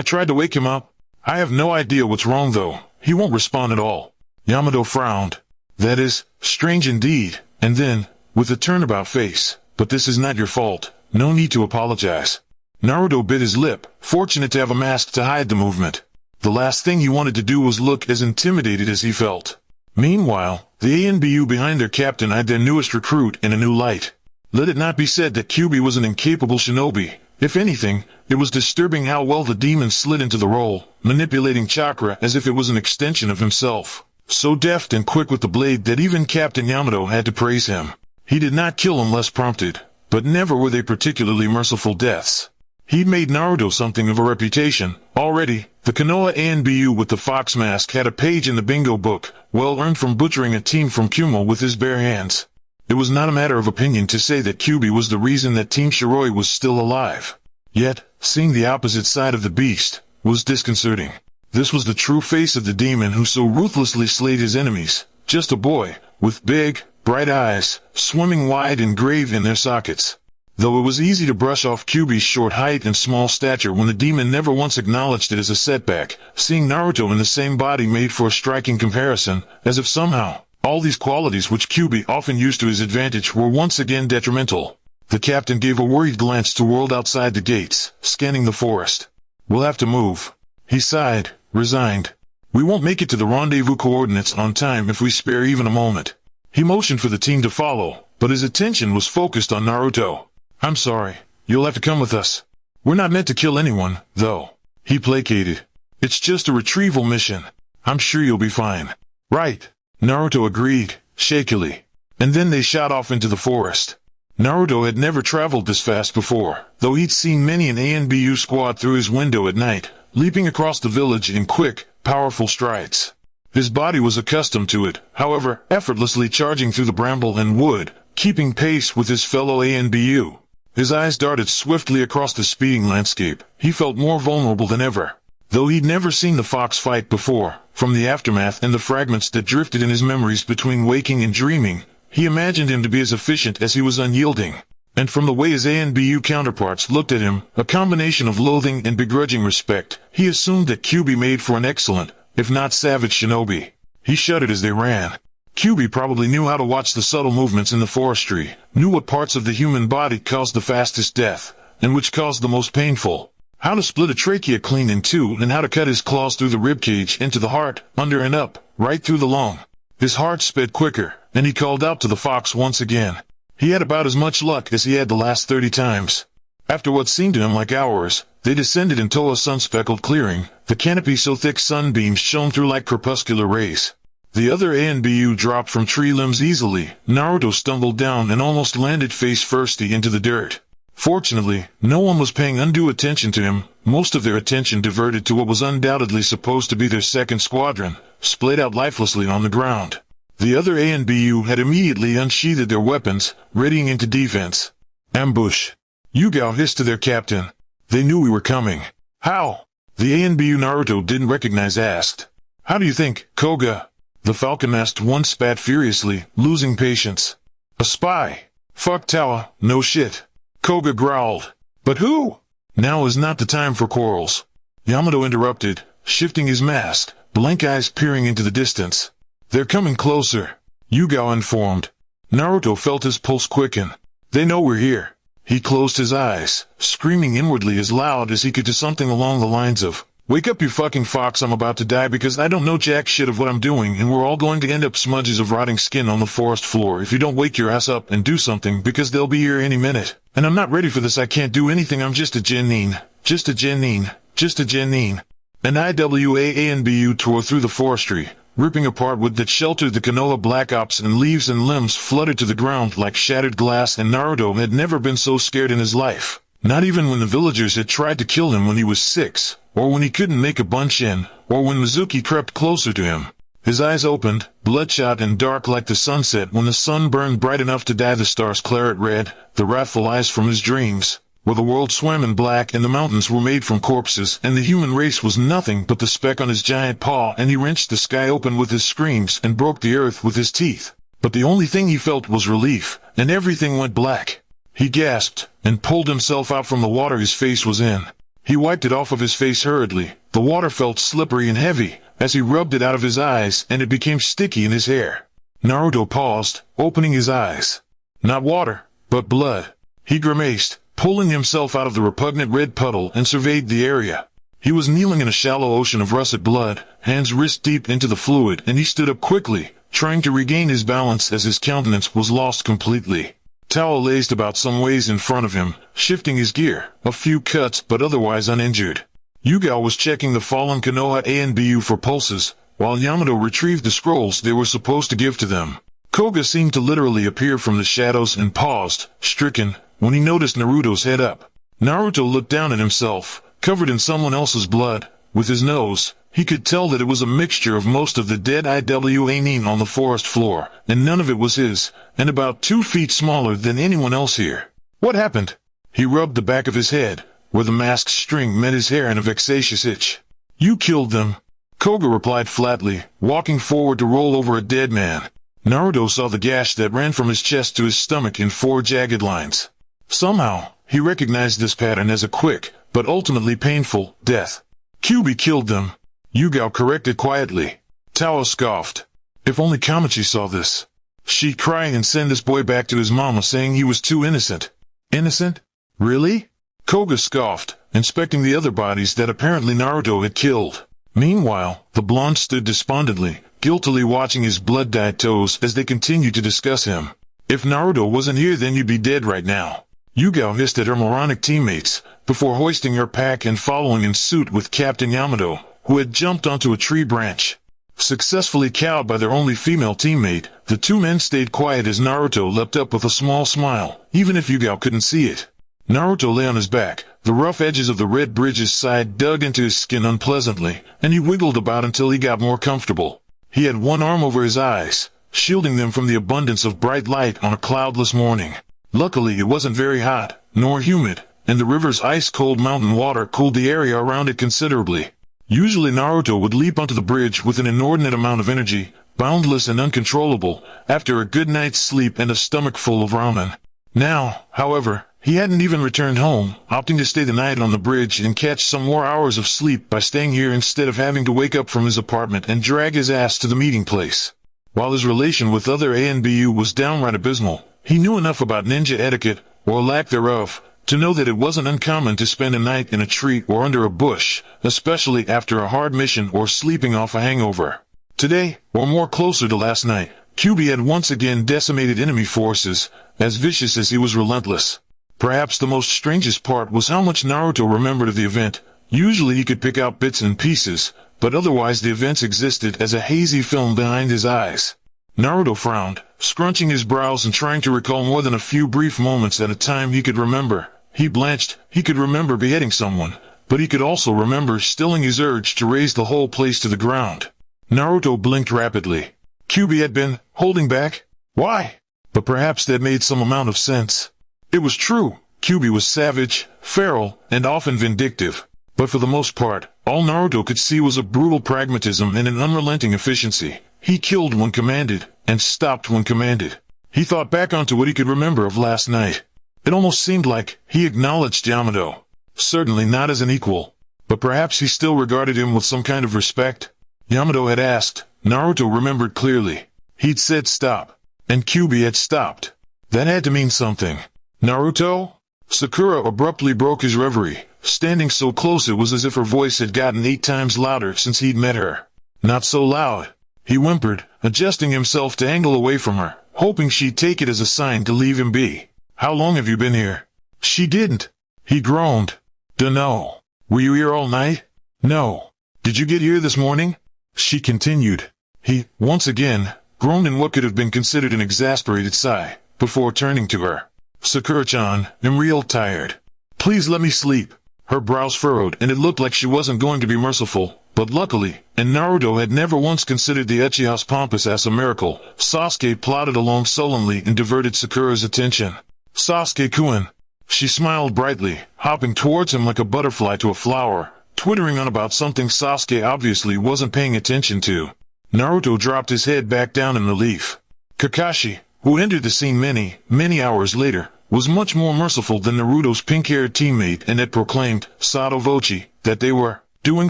tried to wake him up. I have no idea what's wrong though. He won't respond at all. Yamato frowned. That is strange indeed, and then, with a turnabout face, but this is not your fault. No need to apologize. Naruto bit his lip, fortunate to have a mask to hide the movement. The last thing he wanted to do was look as intimidated as he felt. Meanwhile, the ANBU behind their captain eyed their newest recruit in a new light. Let it not be said that Kyuubi was an incapable shinobi. If anything, it was disturbing how well the demon slid into the role, manipulating chakra as if it was an extension of himself. So deft and quick with the blade that even Captain Yamato had to praise him. He did not kill unless prompted, but never were they particularly merciful deaths. He'd made Naruto something of a reputation. Already, the Konoha ANBU with the fox mask had a page in the bingo book, well earned from butchering a team from Kumo with his bare hands. It was not a matter of opinion to say that Kyuubi was the reason that Team Shiroi was still alive. Yet, seeing the opposite side of the beast was disconcerting. This was the true face of the demon who so ruthlessly slayed his enemies, just a boy, with big, bright eyes, swimming wide and grave in their sockets. Though it was easy to brush off Kyuubi's short height and small stature when the demon never once acknowledged it as a setback, seeing Naruto in the same body made for a striking comparison, as if somehow, all these qualities which Kyuubi often used to his advantage were once again detrimental. The captain gave a worried glance to the world outside the gates, scanning the forest. We'll have to move. He sighed, resigned. We won't make it to the rendezvous coordinates on time if we spare even a moment. He motioned for the team to follow, but his attention was focused on Naruto. I'm sorry, you'll have to come with us. We're not meant to kill anyone, though. He placated. It's just a retrieval mission. I'm sure you'll be fine. Right. Naruto agreed, shakily. And then they shot off into the forest. Naruto had never traveled this fast before, though he'd seen many an ANBU squad through his window at night, leaping across the village in quick, powerful strides. His body was accustomed to it, however, effortlessly charging through the bramble and wood, keeping pace with his fellow ANBU. His eyes darted swiftly across the speeding landscape. He felt more vulnerable than ever. Though he'd never seen the fox fight before, from the aftermath and the fragments that drifted in his memories between waking and dreaming, he imagined him to be as efficient as he was unyielding. And from the way his ANBU counterparts looked at him, a combination of loathing and begrudging respect, he assumed that Kyuubi made for an excellent, if not savage shinobi. He shuddered as they ran. Kyuubi probably knew how to watch the subtle movements in the forestry, knew what parts of the human body caused the fastest death, and which caused the most painful. How to split a trachea clean in two and how to cut his claws through the ribcage into the heart, under and up, right through the lung. His heart sped quicker, and he called out to the fox once again. He had about as much luck as he had the last 30 times. After what seemed to him like hours, they descended into a sun-speckled clearing, the canopy so thick sunbeams shone through like crepuscular rays. The other ANBU dropped from tree limbs easily. Naruto stumbled down and almost landed face first into the dirt. Fortunately, no one was paying undue attention to him. Most of their attention diverted to what was undoubtedly supposed to be their second squadron, splayed out lifelessly on the ground. The other ANBU had immediately unsheathed their weapons, readying into defense. Ambush. Yugao hissed to their captain. They knew we were coming. How? The ANBU Naruto didn't recognize asked. How do you think, Koga? The falcon-masked one spat furiously, losing patience. A spy. Fuck Tawa, no shit. Koga growled. But who? Now is not the time for quarrels. Yamato interrupted, shifting his mask, blank eyes peering into the distance. They're coming closer, Yugao informed. Naruto felt his pulse quicken. They know we're here. He closed his eyes, screaming inwardly as loud as he could to something along the lines of, "Wake up, you fucking fox, I'm about to die because I don't know jack shit of what I'm doing and we're all going to end up smudges of rotting skin on the forest floor if you don't wake your ass up and do something because they'll be here any minute. And I'm not ready for this, I can't do anything, I'm just a genin. Just a genin. Just a genin." An IWAANBU tore through the forestry, ripping apart wood that sheltered the Konoha Black Ops, and leaves and limbs fluttered to the ground like shattered glass, and Naruto had never been so scared in his life. Not even when the villagers had tried to kill him when he was 6, or when he couldn't make a bunch-in, or when Mizuki crept closer to him. His eyes opened, bloodshot and dark like the sunset when the sun burned bright enough to dye the stars claret red, the wrathful eyes from his dreams, where the world swam in black and the mountains were made from corpses and the human race was nothing but the speck on his giant paw, and he wrenched the sky open with his screams and broke the earth with his teeth. But the only thing he felt was relief, and everything went black. He gasped, and pulled himself out from the water his face was in. He wiped it off of his face hurriedly. The water felt slippery and heavy, as he rubbed it out of his eyes, and it became sticky in his hair. Naruto paused, opening his eyes. Not water, but blood. He grimaced, pulling himself out of the repugnant red puddle, and surveyed the area. He was kneeling in a shallow ocean of russet blood, hands wrist deep into the fluid, and he stood up quickly, trying to regain his balance as his countenance was lost completely. Towel lazed about some ways in front of him, shifting his gear, a few cuts but otherwise uninjured. Yugao was checking the fallen Konoha ANBU for pulses, while Yamato retrieved the scrolls they were supposed to give to them. Koga seemed to literally appear from the shadows and paused, stricken, when he noticed Naruto's head up. Naruto looked down at himself, covered in someone else's blood. With his nose, he could tell that it was a mixture of most of the dead IWAnin on the forest floor, and none of it was his, and about 2 feet smaller than anyone else here. What happened? He rubbed the back of his head, where the mask's string met his hair in a vexatious itch. You killed them, Koga replied flatly, walking forward to roll over a dead man. Naruto saw the gash that ran from his chest to his stomach in 4 jagged lines. Somehow, he recognized this pattern as a quick, but ultimately painful, death. Kyuubi killed them, Yugao corrected quietly. Tao scoffed. If only Kamachi saw this. She'd cry and send this boy back to his mama saying he was too innocent. Innocent? Really? Koga scoffed, inspecting the other bodies that apparently Naruto had killed. Meanwhile, the blonde stood despondently, guiltily watching his blood-dyed toes as they continued to discuss him. If Naruto wasn't here, then you'd be dead right now. Yugao hissed at her moronic teammates, before hoisting her pack and following in suit with Captain Yamato, who had jumped onto a tree branch. Successfully cowed by their only female teammate, the 2 men stayed quiet as Naruto leapt up with a small smile, even if Yugao couldn't see it. Naruto lay on his back, the rough edges of the red bridge's side dug into his skin unpleasantly, and he wiggled about until he got more comfortable. He had one arm over his eyes, shielding them from the abundance of bright light on a cloudless morning. Luckily, it wasn't very hot, nor humid, and the river's ice-cold mountain water cooled the area around it considerably. Usually Naruto would leap onto the bridge with an inordinate amount of energy, boundless and uncontrollable, after a good night's sleep and a stomach full of ramen. Now, however, he hadn't even returned home, opting to stay the night on the bridge and catch some more hours of sleep by staying here instead of having to wake up from his apartment and drag his ass to the meeting place. While his relation with other ANBU was downright abysmal, he knew enough about ninja etiquette, or lack thereof, to know that it wasn't uncommon to spend a night in a tree or under a bush, especially after a hard mission or sleeping off a hangover. Today, or more closer to last night, Kyuubi had once again decimated enemy forces, as vicious as he was relentless. Perhaps the most strangest part was how much Naruto remembered of the event. Usually he could pick out bits and pieces, but otherwise the events existed as a hazy film behind his eyes. Naruto frowned, scrunching his brows and trying to recall more than a few brief moments at a time he could remember. He blanched. He could remember beheading someone, but he could also remember stilling his urge to raise the whole place to the ground. Naruto blinked rapidly. Kyuubi had been holding back? Why? But perhaps that made some amount of sense. It was true. Kyuubi was savage, feral, and often vindictive. But for the most part, all Naruto could see was a brutal pragmatism and an unrelenting efficiency. He killed when commanded, and stopped when commanded. He thought back onto what he could remember of last night. It almost seemed like he acknowledged Yamato. Certainly not as an equal, but perhaps he still regarded him with some kind of respect. Yamato had asked. Naruto remembered clearly. He'd said stop. and Kyubi had stopped. That had to mean something. Naruto? Sakura abruptly broke his reverie, standing so close it was as if her voice had gotten 8 times louder since he'd met her. Not so loud, he whimpered, adjusting himself to angle away from her, hoping she'd take it as a sign to leave him be. How long have you been here? She didn't. He groaned. Dunno. Were you here all night? No. Did you get here this morning? She continued. He, once again, groaned in what could have been considered an exasperated sigh, before turning to her. Sakura-chan, I'm real tired. Please let me sleep. Her brows furrowed, and it looked like she wasn't going to be merciful, but luckily, and Naruto had never once considered the Uchiha's pompous as a miracle, Sasuke plodded along sullenly and diverted Sakura's attention. Sasuke-kun. She smiled brightly, hopping towards him like a butterfly to a flower, twittering on about something Sasuke obviously wasn't paying attention to. Naruto dropped his head back down in relief. Kakashi, who entered the scene many hours later, was much more merciful than Naruto's pink-haired teammate and had proclaimed, sotto voce, that they were doing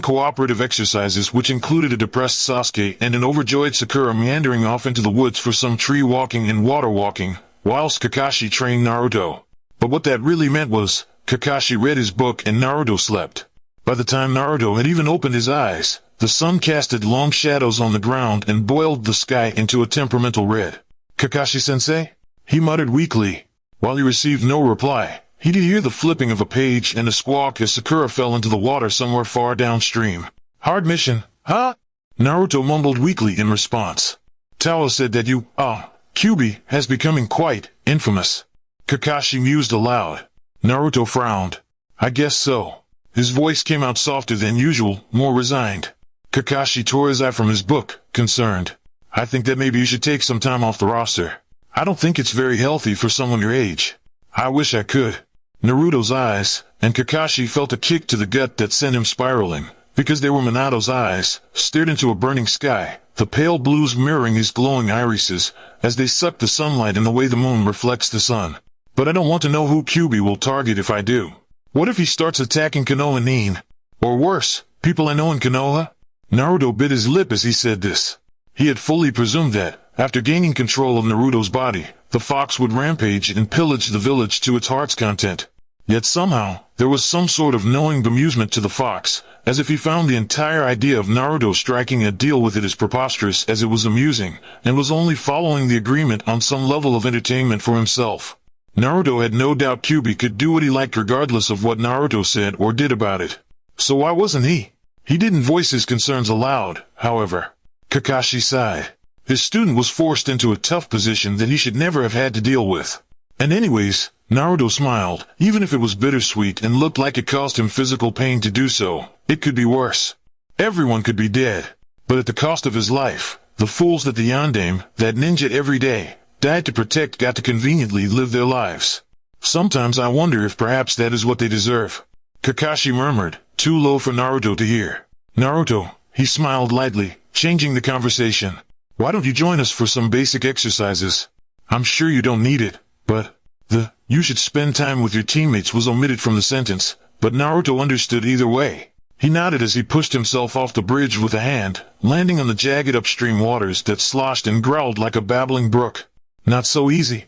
cooperative exercises which included a depressed Sasuke and an overjoyed Sakura meandering off into the woods for some tree walking and water walking, whilst Kakashi trained Naruto. But what that really meant was, Kakashi read his book and Naruto slept. By the time Naruto had even opened his eyes, the sun casted long shadows on the ground and boiled the sky into a temperamental red. Kakashi-sensei? He muttered weakly. While he received no reply, he did hear the flipping of a page and a squawk as Sakura fell into the water somewhere far downstream. Hard mission, huh? Naruto mumbled weakly in response. Tao said that Kyubi has becoming quite infamous. Kakashi mused aloud. Naruto frowned. I guess so. His voice came out softer than usual, more resigned. Kakashi tore his eye from his book, concerned. I think that maybe you should take some time off the roster. I don't think it's very healthy for someone your age. I wish I could. Naruto's eyes, and Kakashi felt a kick to the gut that sent him spiraling, because they were Minato's eyes, stared into a burning sky, the pale blues mirroring his glowing irises, as they sucked the sunlight in the way the moon reflects the sun. But I don't want to know who Kyubi will target if I do. What if he starts attacking Konoha Nin? Or worse, people I know in Konoha? Naruto bit his lip as he said this. He had fully presumed that, after gaining control of Naruto's body, the fox would rampage and pillage the village to its heart's content. Yet somehow, there was some sort of knowing bemusement to the fox, as if he found the entire idea of Naruto striking a deal with it as preposterous as it was amusing, and was only following the agreement on some level of entertainment for himself. Naruto had no doubt Kyubi could do what he liked regardless of what Naruto said or did about it. So why wasn't he? He didn't voice his concerns aloud, however. Kakashi sighed. His student was forced into a tough position that he should never have had to deal with. And anyways, Naruto smiled, even if it was bittersweet and looked like it caused him physical pain to do so. It could be worse. Everyone could be dead. But at the cost of his life, the fools that the Yondaime, that ninja every day, died to protect got to conveniently live their lives. Sometimes I wonder if perhaps that is what they deserve. Kakashi murmured, too low for Naruto to hear. Naruto, he smiled lightly, changing the conversation. Why don't you join us for some basic exercises? I'm sure you don't need it, but you should spend time with your teammates was omitted from the sentence, but Naruto understood either way. He nodded as he pushed himself off the bridge with a hand, landing on the jagged upstream waters that sloshed and growled like a babbling brook. Not so easy,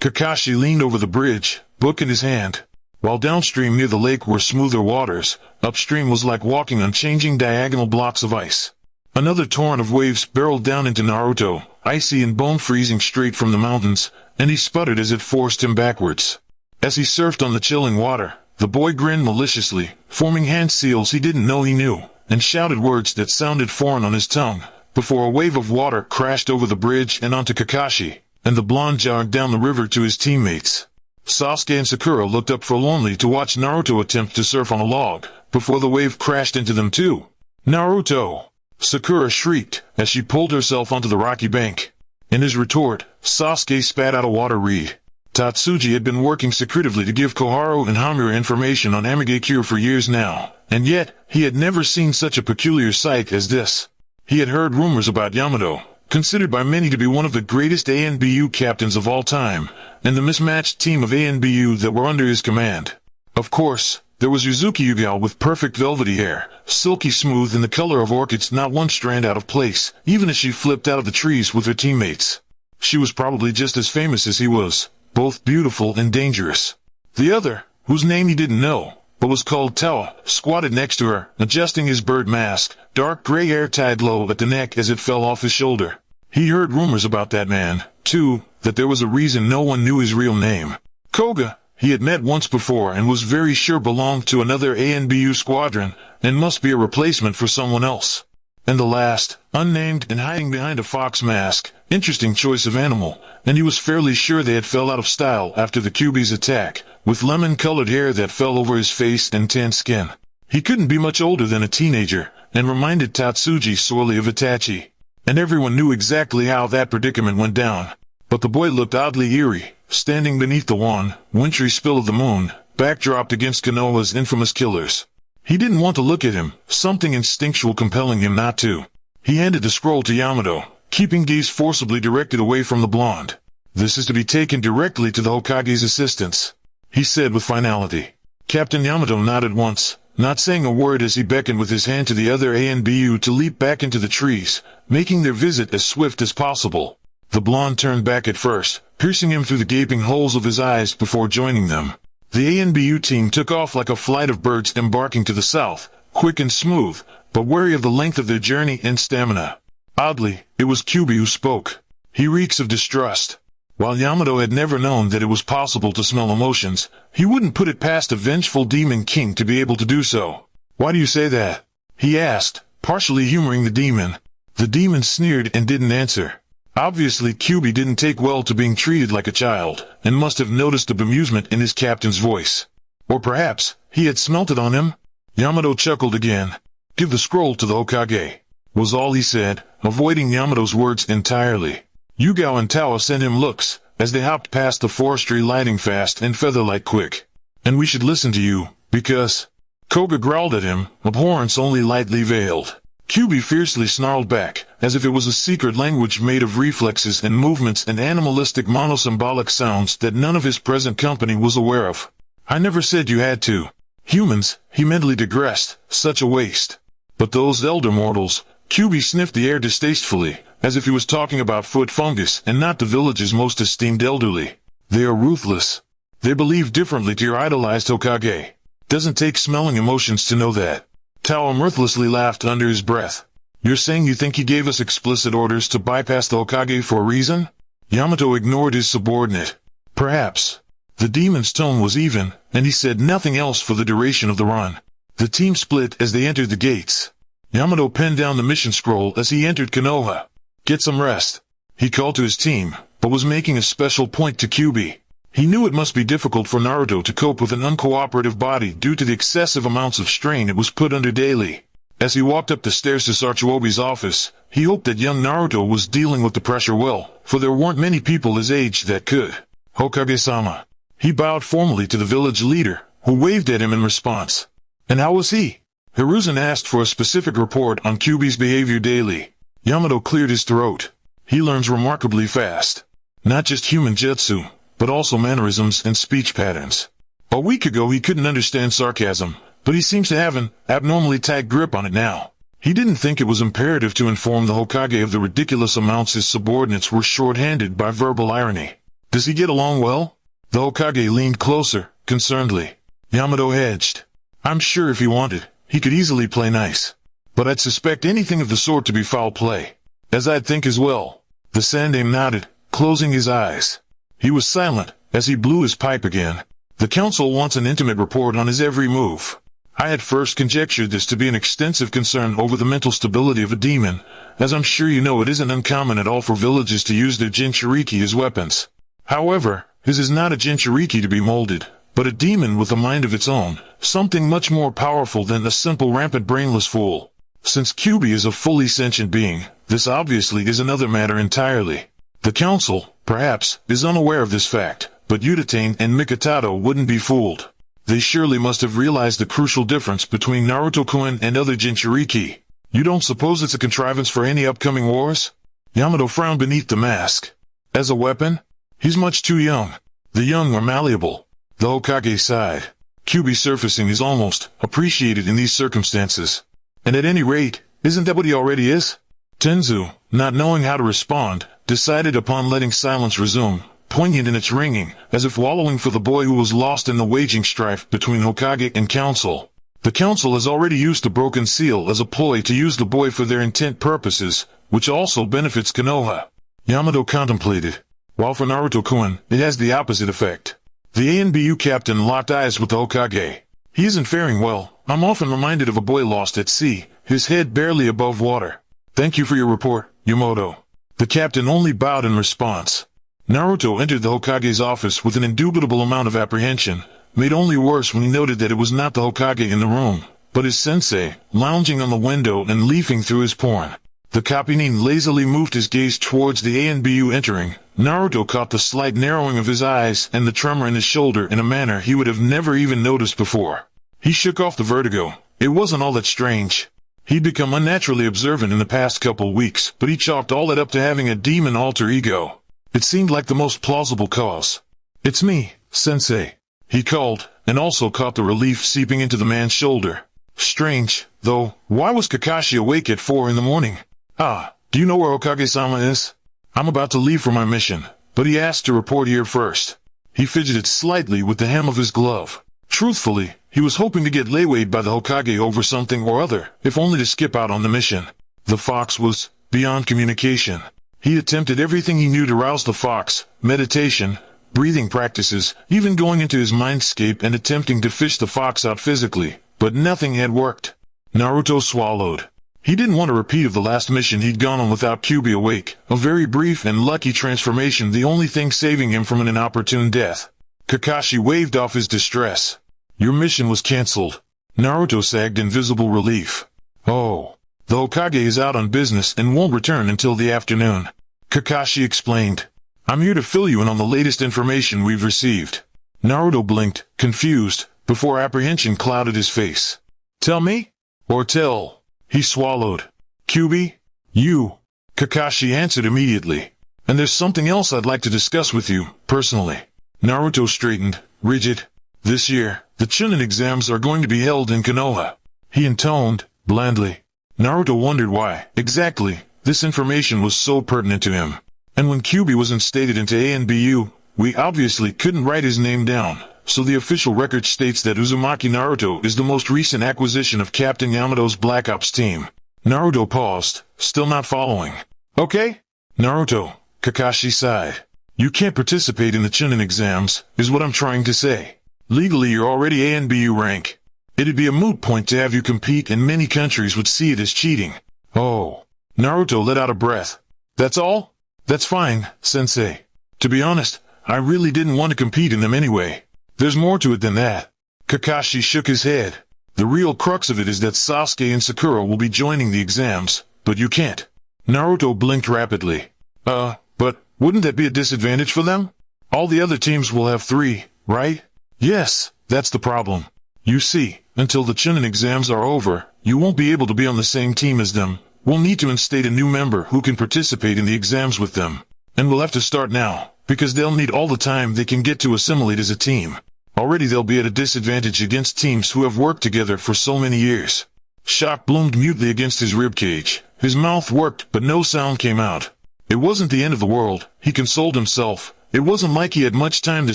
Kakashi leaned over the bridge, book in his hand. While downstream near the lake were smoother waters, upstream was like walking on changing diagonal blocks of ice. Another torrent of waves barreled down into Naruto, icy and bone-freezing straight from the mountains, and he sputtered as it forced him backwards. As he surfed on the chilling water, the boy grinned maliciously, forming hand seals he didn't know he knew, and shouted words that sounded foreign on his tongue, before a wave of water crashed over the bridge and onto Kakashi, and the blonde jogged down the river to his teammates. Sasuke and Sakura looked up forlornly to watch Naruto attempt to surf on a log, before the wave crashed into them too. Naruto! Sakura shrieked, as she pulled herself onto the rocky bank. In his retort, Sasuke spat out a water reed. Tatsuji had been working secretively to give Koharu and Hamura information on Amigakure for years now, and yet, he had never seen such a peculiar sight as this. He had heard rumors about Yamato, considered by many to be one of the greatest ANBU captains of all time, and the mismatched team of ANBU that were under his command. Of course, there was Yugao with perfect velvety hair, silky smooth and the color of orchids, not one strand out of place, even as she flipped out of the trees with her teammates. She was probably just as famous as he was, both beautiful and dangerous. The other, whose name he didn't know, but was called Tawa, squatted next to her, adjusting his bird mask, dark gray hair tied low at the neck as it fell off his shoulder. He heard rumors about that man, too, that there was a reason no one knew his real name. Koga, he had met once before and was very sure belonged to another ANBU squadron, and must be a replacement for someone else. And the last, unnamed and hiding behind a fox mask, interesting choice of animal, and he was fairly sure they had fell out of style after the Kyuubi's attack, with lemon-colored hair that fell over his face and tanned skin. He couldn't be much older than a teenager, and reminded Tatsuji sorely of Itachi. And everyone knew exactly how that predicament went down. But the boy looked oddly eerie, standing beneath the wan, wintry spill of the moon, backdropped against Konoha's infamous killers. He didn't want to look at him, something instinctual compelling him not to. He handed the scroll to Yamato, keeping gaze forcibly directed away from the blonde. "This is to be taken directly to the Hokage's assistants," he said with finality. Captain Yamato nodded once, not saying a word as he beckoned with his hand to the other ANBU to leap back into the trees, making their visit as swift as possible. The blonde turned back at first, piercing him through the gaping holes of his eyes before joining them. The ANBU team took off like a flight of birds embarking to the south, quick and smooth, but wary of the length of their journey and stamina. Oddly, it was Kyuubi who spoke. "He reeks of distrust." While Yamato had never known that it was possible to smell emotions, he wouldn't put it past a vengeful demon king to be able to do so. "Why do you say that?" he asked, partially humoring the demon. The demon sneered and didn't answer. Obviously, Kyuubi didn't take well to being treated like a child, and must have noticed the bemusement in his captain's voice. Or perhaps, he had smelt it on him? Yamato chuckled again. "Give the scroll to the Hokage," was all he said, avoiding Yamato's words entirely. Yugao and Tawa sent him looks, as they hopped past the forestry lighting fast and feather-like quick. "And we should listen to you, because—" Koga growled at him, abhorrence only lightly veiled. Kyuubi fiercely snarled back, as if it was a secret language made of reflexes and movements and animalistic monosymbolic sounds that none of his present company was aware of. "I never said you had to. Humans," he mentally digressed, "such a waste. But those elder mortals," Kyuubi sniffed the air distastefully, as if he was talking about foot fungus and not the village's most esteemed elderly. "They are ruthless. They believe differently to your idolized Hokage. Doesn't take smelling emotions to know that." Tawa mirthlessly laughed under his breath. "You're saying you think he gave us explicit orders to bypass the Hokage for a reason?" Yamato ignored his subordinate. "Perhaps." The demon's tone was even, and he said nothing else for the duration of the run. The team split as they entered the gates. Yamato penned down the mission scroll as he entered Konoha. "Get some rest," he called to his team, but was making a special point to Kyuubi. He knew it must be difficult for Naruto to cope with an uncooperative body due to the excessive amounts of strain it was put under daily. As he walked up the stairs to Sarchuobi's office, he hoped that young Naruto was dealing with the pressure well, for there weren't many people his age that could. "Hokage-sama." He bowed formally to the village leader, who waved at him in response. "And how was he?" Hiruzen asked for a specific report on Kyuubi's behavior daily. Yamato cleared his throat. "He learns remarkably fast. Not just human jutsu, but also mannerisms and speech patterns. A week ago he couldn't understand sarcasm, but he seems to have an abnormally tight grip on it now. He didn't think it was imperative to inform the Hokage of the ridiculous amounts his subordinates were short-handed by verbal irony. Does he get along well?" The Hokage leaned closer, concernedly. Yamato hedged. "I'm sure if he wanted, he could easily play nice. But I'd suspect anything of the sort to be foul play. As I'd think as well." The Sandaime nodded, closing his eyes. He was silent, as he blew his pipe again. "The council wants an intimate report on his every move. I had first conjectured this to be an extensive concern over the mental stability of a demon, as I'm sure you know it isn't uncommon at all for villages to use their jinchuriki as weapons. However, his is not a jinchuriki to be molded, but a demon with a mind of its own, something much more powerful than a simple rampant brainless fool. Since Kyuubi is a fully sentient being, this obviously is another matter entirely. The council, perhaps, is unaware of this fact, but Udatane and Mikitato wouldn't be fooled. They surely must have realized the crucial difference between Naruto-kun and other jinchuriki. You don't suppose it's a contrivance for any upcoming wars?" Yamato frowned beneath the mask. "As a weapon? He's much too young. The young are malleable." The Hokage sighed. "Kyuubi's surfacing is almost appreciated in these circumstances. And at any rate, isn't that what he already is?" Tenzu, not knowing how to respond, decided upon letting silence resume, poignant in its ringing, as if wallowing for the boy who was lost in the waging strife between Hokage and Council. The Council has already used the broken seal as a ploy to use the boy for their intent purposes, which also benefits Konoha. Yamato contemplated. While for Naruto-kun, it has the opposite effect. The ANBU captain locked eyes with the Hokage. He isn't faring well. I'm often reminded of a boy lost at sea, his head barely above water. Thank you for your report, Yamato. The captain only bowed in response. Naruto entered the Hokage's office with an indubitable amount of apprehension, made only worse when he noted that it was not the Hokage in the room, but his sensei, lounging on the window and leafing through his porn. The Kapinin lazily moved his gaze towards the ANBU entering. Naruto caught the slight narrowing of his eyes and the tremor in his shoulder in a manner he would have never even noticed before. He shook off the vertigo. It wasn't all that strange. He'd become unnaturally observant in the past couple weeks, but he chalked all that up to having a demon alter ego. It seemed like the most plausible cause. It's me, sensei, he called, and also caught the relief seeping into the man's shoulder. Strange, though, why was Kakashi awake at 4 in the morning? Ah, do you know where Hokage-sama is? I'm about to leave for my mission, but he asked to report here first. He fidgeted slightly with the hem of his glove. Truthfully, he was hoping to get laywayed by the Hokage over something or other, if only to skip out on the mission. The fox was beyond communication. He attempted everything he knew to rouse the fox, meditation, breathing practices, even going into his mindscape and attempting to fish the fox out physically, but nothing had worked. Naruto swallowed. He didn't want a repeat of the last mission he'd gone on without Kyuubi awake, a very brief and lucky transformation, the only thing saving him from an inopportune death. Kakashi waved off his distress. Your mission was cancelled. Naruto sagged in visible relief. Oh. The Hokage is out on business and won't return until the afternoon. Kakashi explained. I'm here to fill you in on the latest information we've received. Naruto blinked, confused, before apprehension clouded his face. Tell me? Or tell? He swallowed. Kyuubi? You. Kakashi answered immediately. And there's something else I'd like to discuss with you, personally. Naruto straightened, rigid. This year, the Chunin exams are going to be held in Konoha. He intoned, blandly. Naruto wondered why, exactly, this information was so pertinent to him. And when Kyuubi was instated into ANBU, we obviously couldn't write his name down, so the official record states that Uzumaki Naruto is the most recent acquisition of Captain Yamato's Black Ops team. Naruto paused, still not following. Okay? Naruto, Kakashi sighed. You can't participate in the Chunin exams, is what I'm trying to say. Legally you're already ANBU rank. It'd be a moot point to have you compete, and many countries would see it as cheating. Oh. Naruto let out a breath. That's all? That's fine, sensei. To be honest, I really didn't want to compete in them anyway. There's more to it than that. Kakashi shook his head. The real crux of it is that Sasuke and Sakura will be joining the exams, but you can't. Naruto blinked rapidly. But wouldn't that be a disadvantage for them? All the other teams will have 3, right? Yes, that's the problem. You see, until the Chunin exams are over, you won't be able to be on the same team as them. We'll need to instate a new member who can participate in the exams with them. And we'll have to start now, because they'll need all the time they can get to assimilate as a team. Already they'll be at a disadvantage against teams who have worked together for so many years. Shock bloomed mutely against his ribcage. His mouth worked, but no sound came out. It wasn't the end of the world, he consoled himself. It wasn't like he had much time to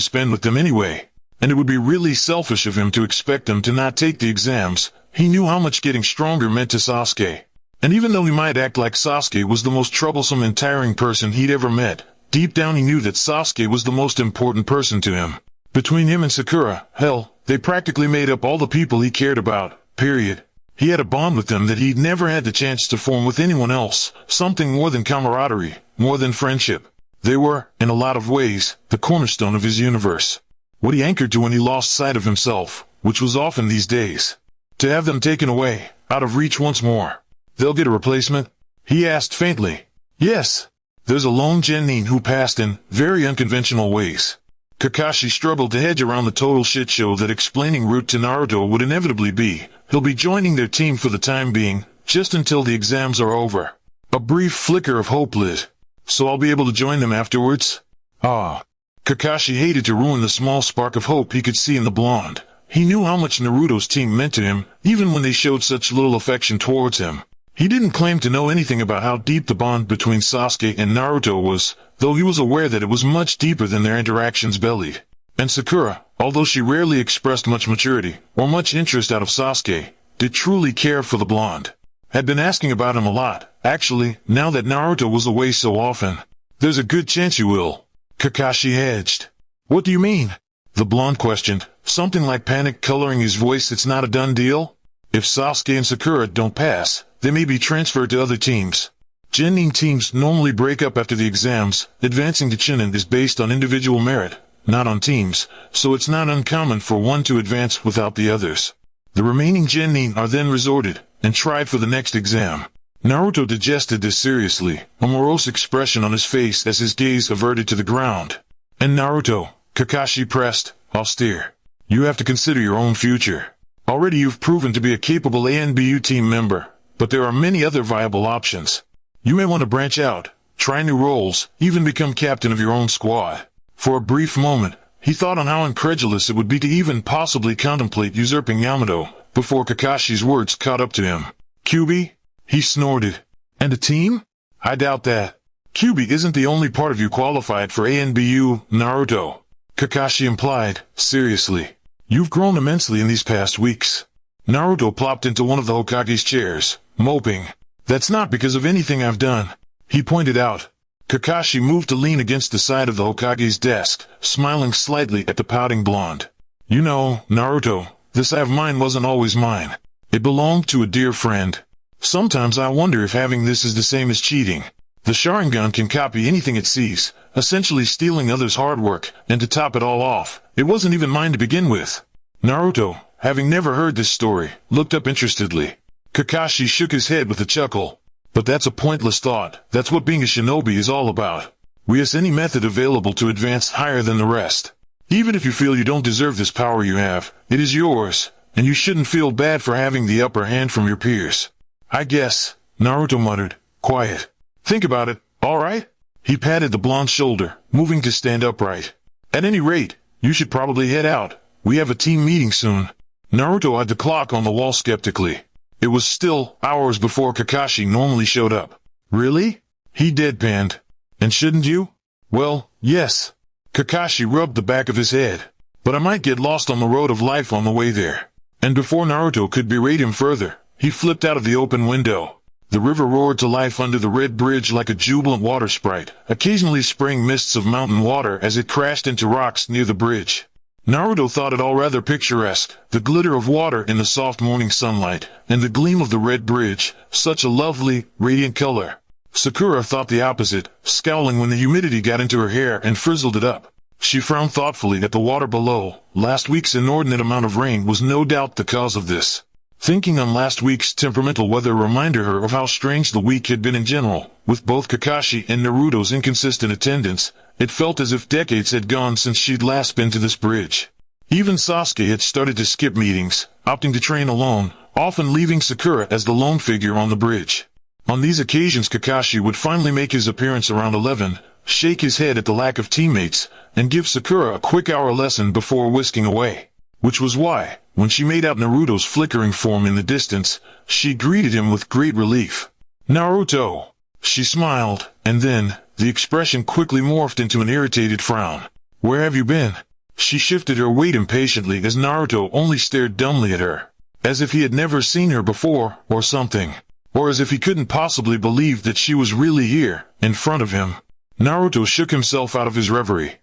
spend with them anyway. And it would be really selfish of him to expect them to not take the exams. He knew how much getting stronger meant to Sasuke. And even though he might act like Sasuke was the most troublesome and tiring person he'd ever met, deep down he knew that Sasuke was the most important person to him. Between him and Sakura, hell, they practically made up all the people he cared about, period. He had a bond with them that he'd never had the chance to form with anyone else, something more than camaraderie, more than friendship. They were, in a lot of ways, the cornerstone of his universe. What he anchored to when he lost sight of himself, which was often these days. To have them taken away, out of reach once more. They'll get a replacement? He asked faintly. Yes. There's a lone genin who passed in very unconventional ways. Kakashi struggled to hedge around the total shit show that explaining route to Naruto would inevitably be. He'll be joining their team for the time being, just until the exams are over. A brief flicker of hope lit. So I'll be able to join them afterwards? Ah. Kakashi hated to ruin the small spark of hope he could see in the blonde. He knew how much Naruto's team meant to him, even when they showed such little affection towards him. He didn't claim to know anything about how deep the bond between Sasuke and Naruto was, though he was aware that it was much deeper than their interactions bellied. And Sakura, although she rarely expressed much maturity or much interest out of Sasuke, did truly care for the blonde. Had been asking about him a lot, actually, now that Naruto was away so often. There's a good chance you will. Kakashi hedged. What do you mean? The blonde questioned, something like panic coloring his voice. It's not a done deal? If Sasuke and Sakura don't pass, they may be transferred to other teams. Genin teams normally break up after the exams. Advancing to Chunin is based on individual merit, not on teams, so it's not uncommon for one to advance without the others. The remaining Genin are then resorted and tried for the next exam. Naruto digested this seriously, a morose expression on his face as his gaze averted to the ground. And Naruto, Kakashi pressed, austere. You have to consider your own future. Already you've proven to be a capable ANBU team member, but there are many other viable options. You may want to branch out, try new roles, even become captain of your own squad. For a brief moment, he thought on how incredulous it would be to even possibly contemplate usurping Yamato, before Kakashi's words caught up to him. Kyuubi? He snorted. And a team? I doubt that. Kyuubi isn't the only part of you qualified for ANBU, Naruto. Kakashi implied, seriously. You've grown immensely in these past weeks. Naruto plopped into one of the Hokage's chairs, moping. That's not because of anything I've done, he pointed out. Kakashi moved to lean against the side of the Hokage's desk, smiling slightly at the pouting blonde. You know, Naruto, this eye of mine wasn't always mine. It belonged to a dear friend. Sometimes I wonder if having this is the same as cheating. The Sharingan can copy anything it sees, essentially stealing others' hard work, and to top it all off, it wasn't even mine to begin with. Naruto, having never heard this story, looked up interestedly. Kakashi shook his head with a chuckle. But that's a pointless thought. That's what being a shinobi is all about. We have any method available to advance higher than the rest. Even if you feel you don't deserve this power you have, it is yours, and you shouldn't feel bad for having the upper hand from your peers. I guess, Naruto muttered, quiet. Think about it, alright? He patted the blonde's shoulder, moving to stand upright. At any rate, you should probably head out. We have a team meeting soon. Naruto eyed the clock on the wall skeptically. It was still hours before Kakashi normally showed up. Really? He deadpanned. And shouldn't you? Well, yes. Kakashi rubbed the back of his head. But I might get lost on the road of life on the way there. And before Naruto could berate him further, he flipped out of the open window. The river roared to life under the red bridge like a jubilant water sprite, occasionally spraying mists of mountain water as it crashed into rocks near the bridge. Naruto thought it all rather picturesque, the glitter of water in the soft morning sunlight, and the gleam of the red bridge, such a lovely, radiant color. Sakura thought the opposite, scowling when the humidity got into her hair and frizzled it up. She frowned thoughtfully at the water below. Last week's inordinate amount of rain was no doubt the cause of this. Thinking on last week's temperamental weather reminded her of how strange the week had been in general. With both Kakashi and Naruto's inconsistent attendance, it felt as if decades had gone since she'd last been to this bridge. Even Sasuke had started to skip meetings, opting to train alone, often leaving Sakura as the lone figure on the bridge. On these occasions Kakashi would finally make his appearance around 11, shake his head at the lack of teammates, and give Sakura a quick hour lesson before whisking away. Which was why, when she made out Naruto's flickering form in the distance, she greeted him with great relief. Naruto! She smiled, and then, the expression quickly morphed into an irritated frown. Where have you been? She shifted her weight impatiently as Naruto only stared dumbly at her. As if he had never seen her before, or something. Or as if he couldn't possibly believe that she was really here, in front of him. Naruto shook himself out of his reverie.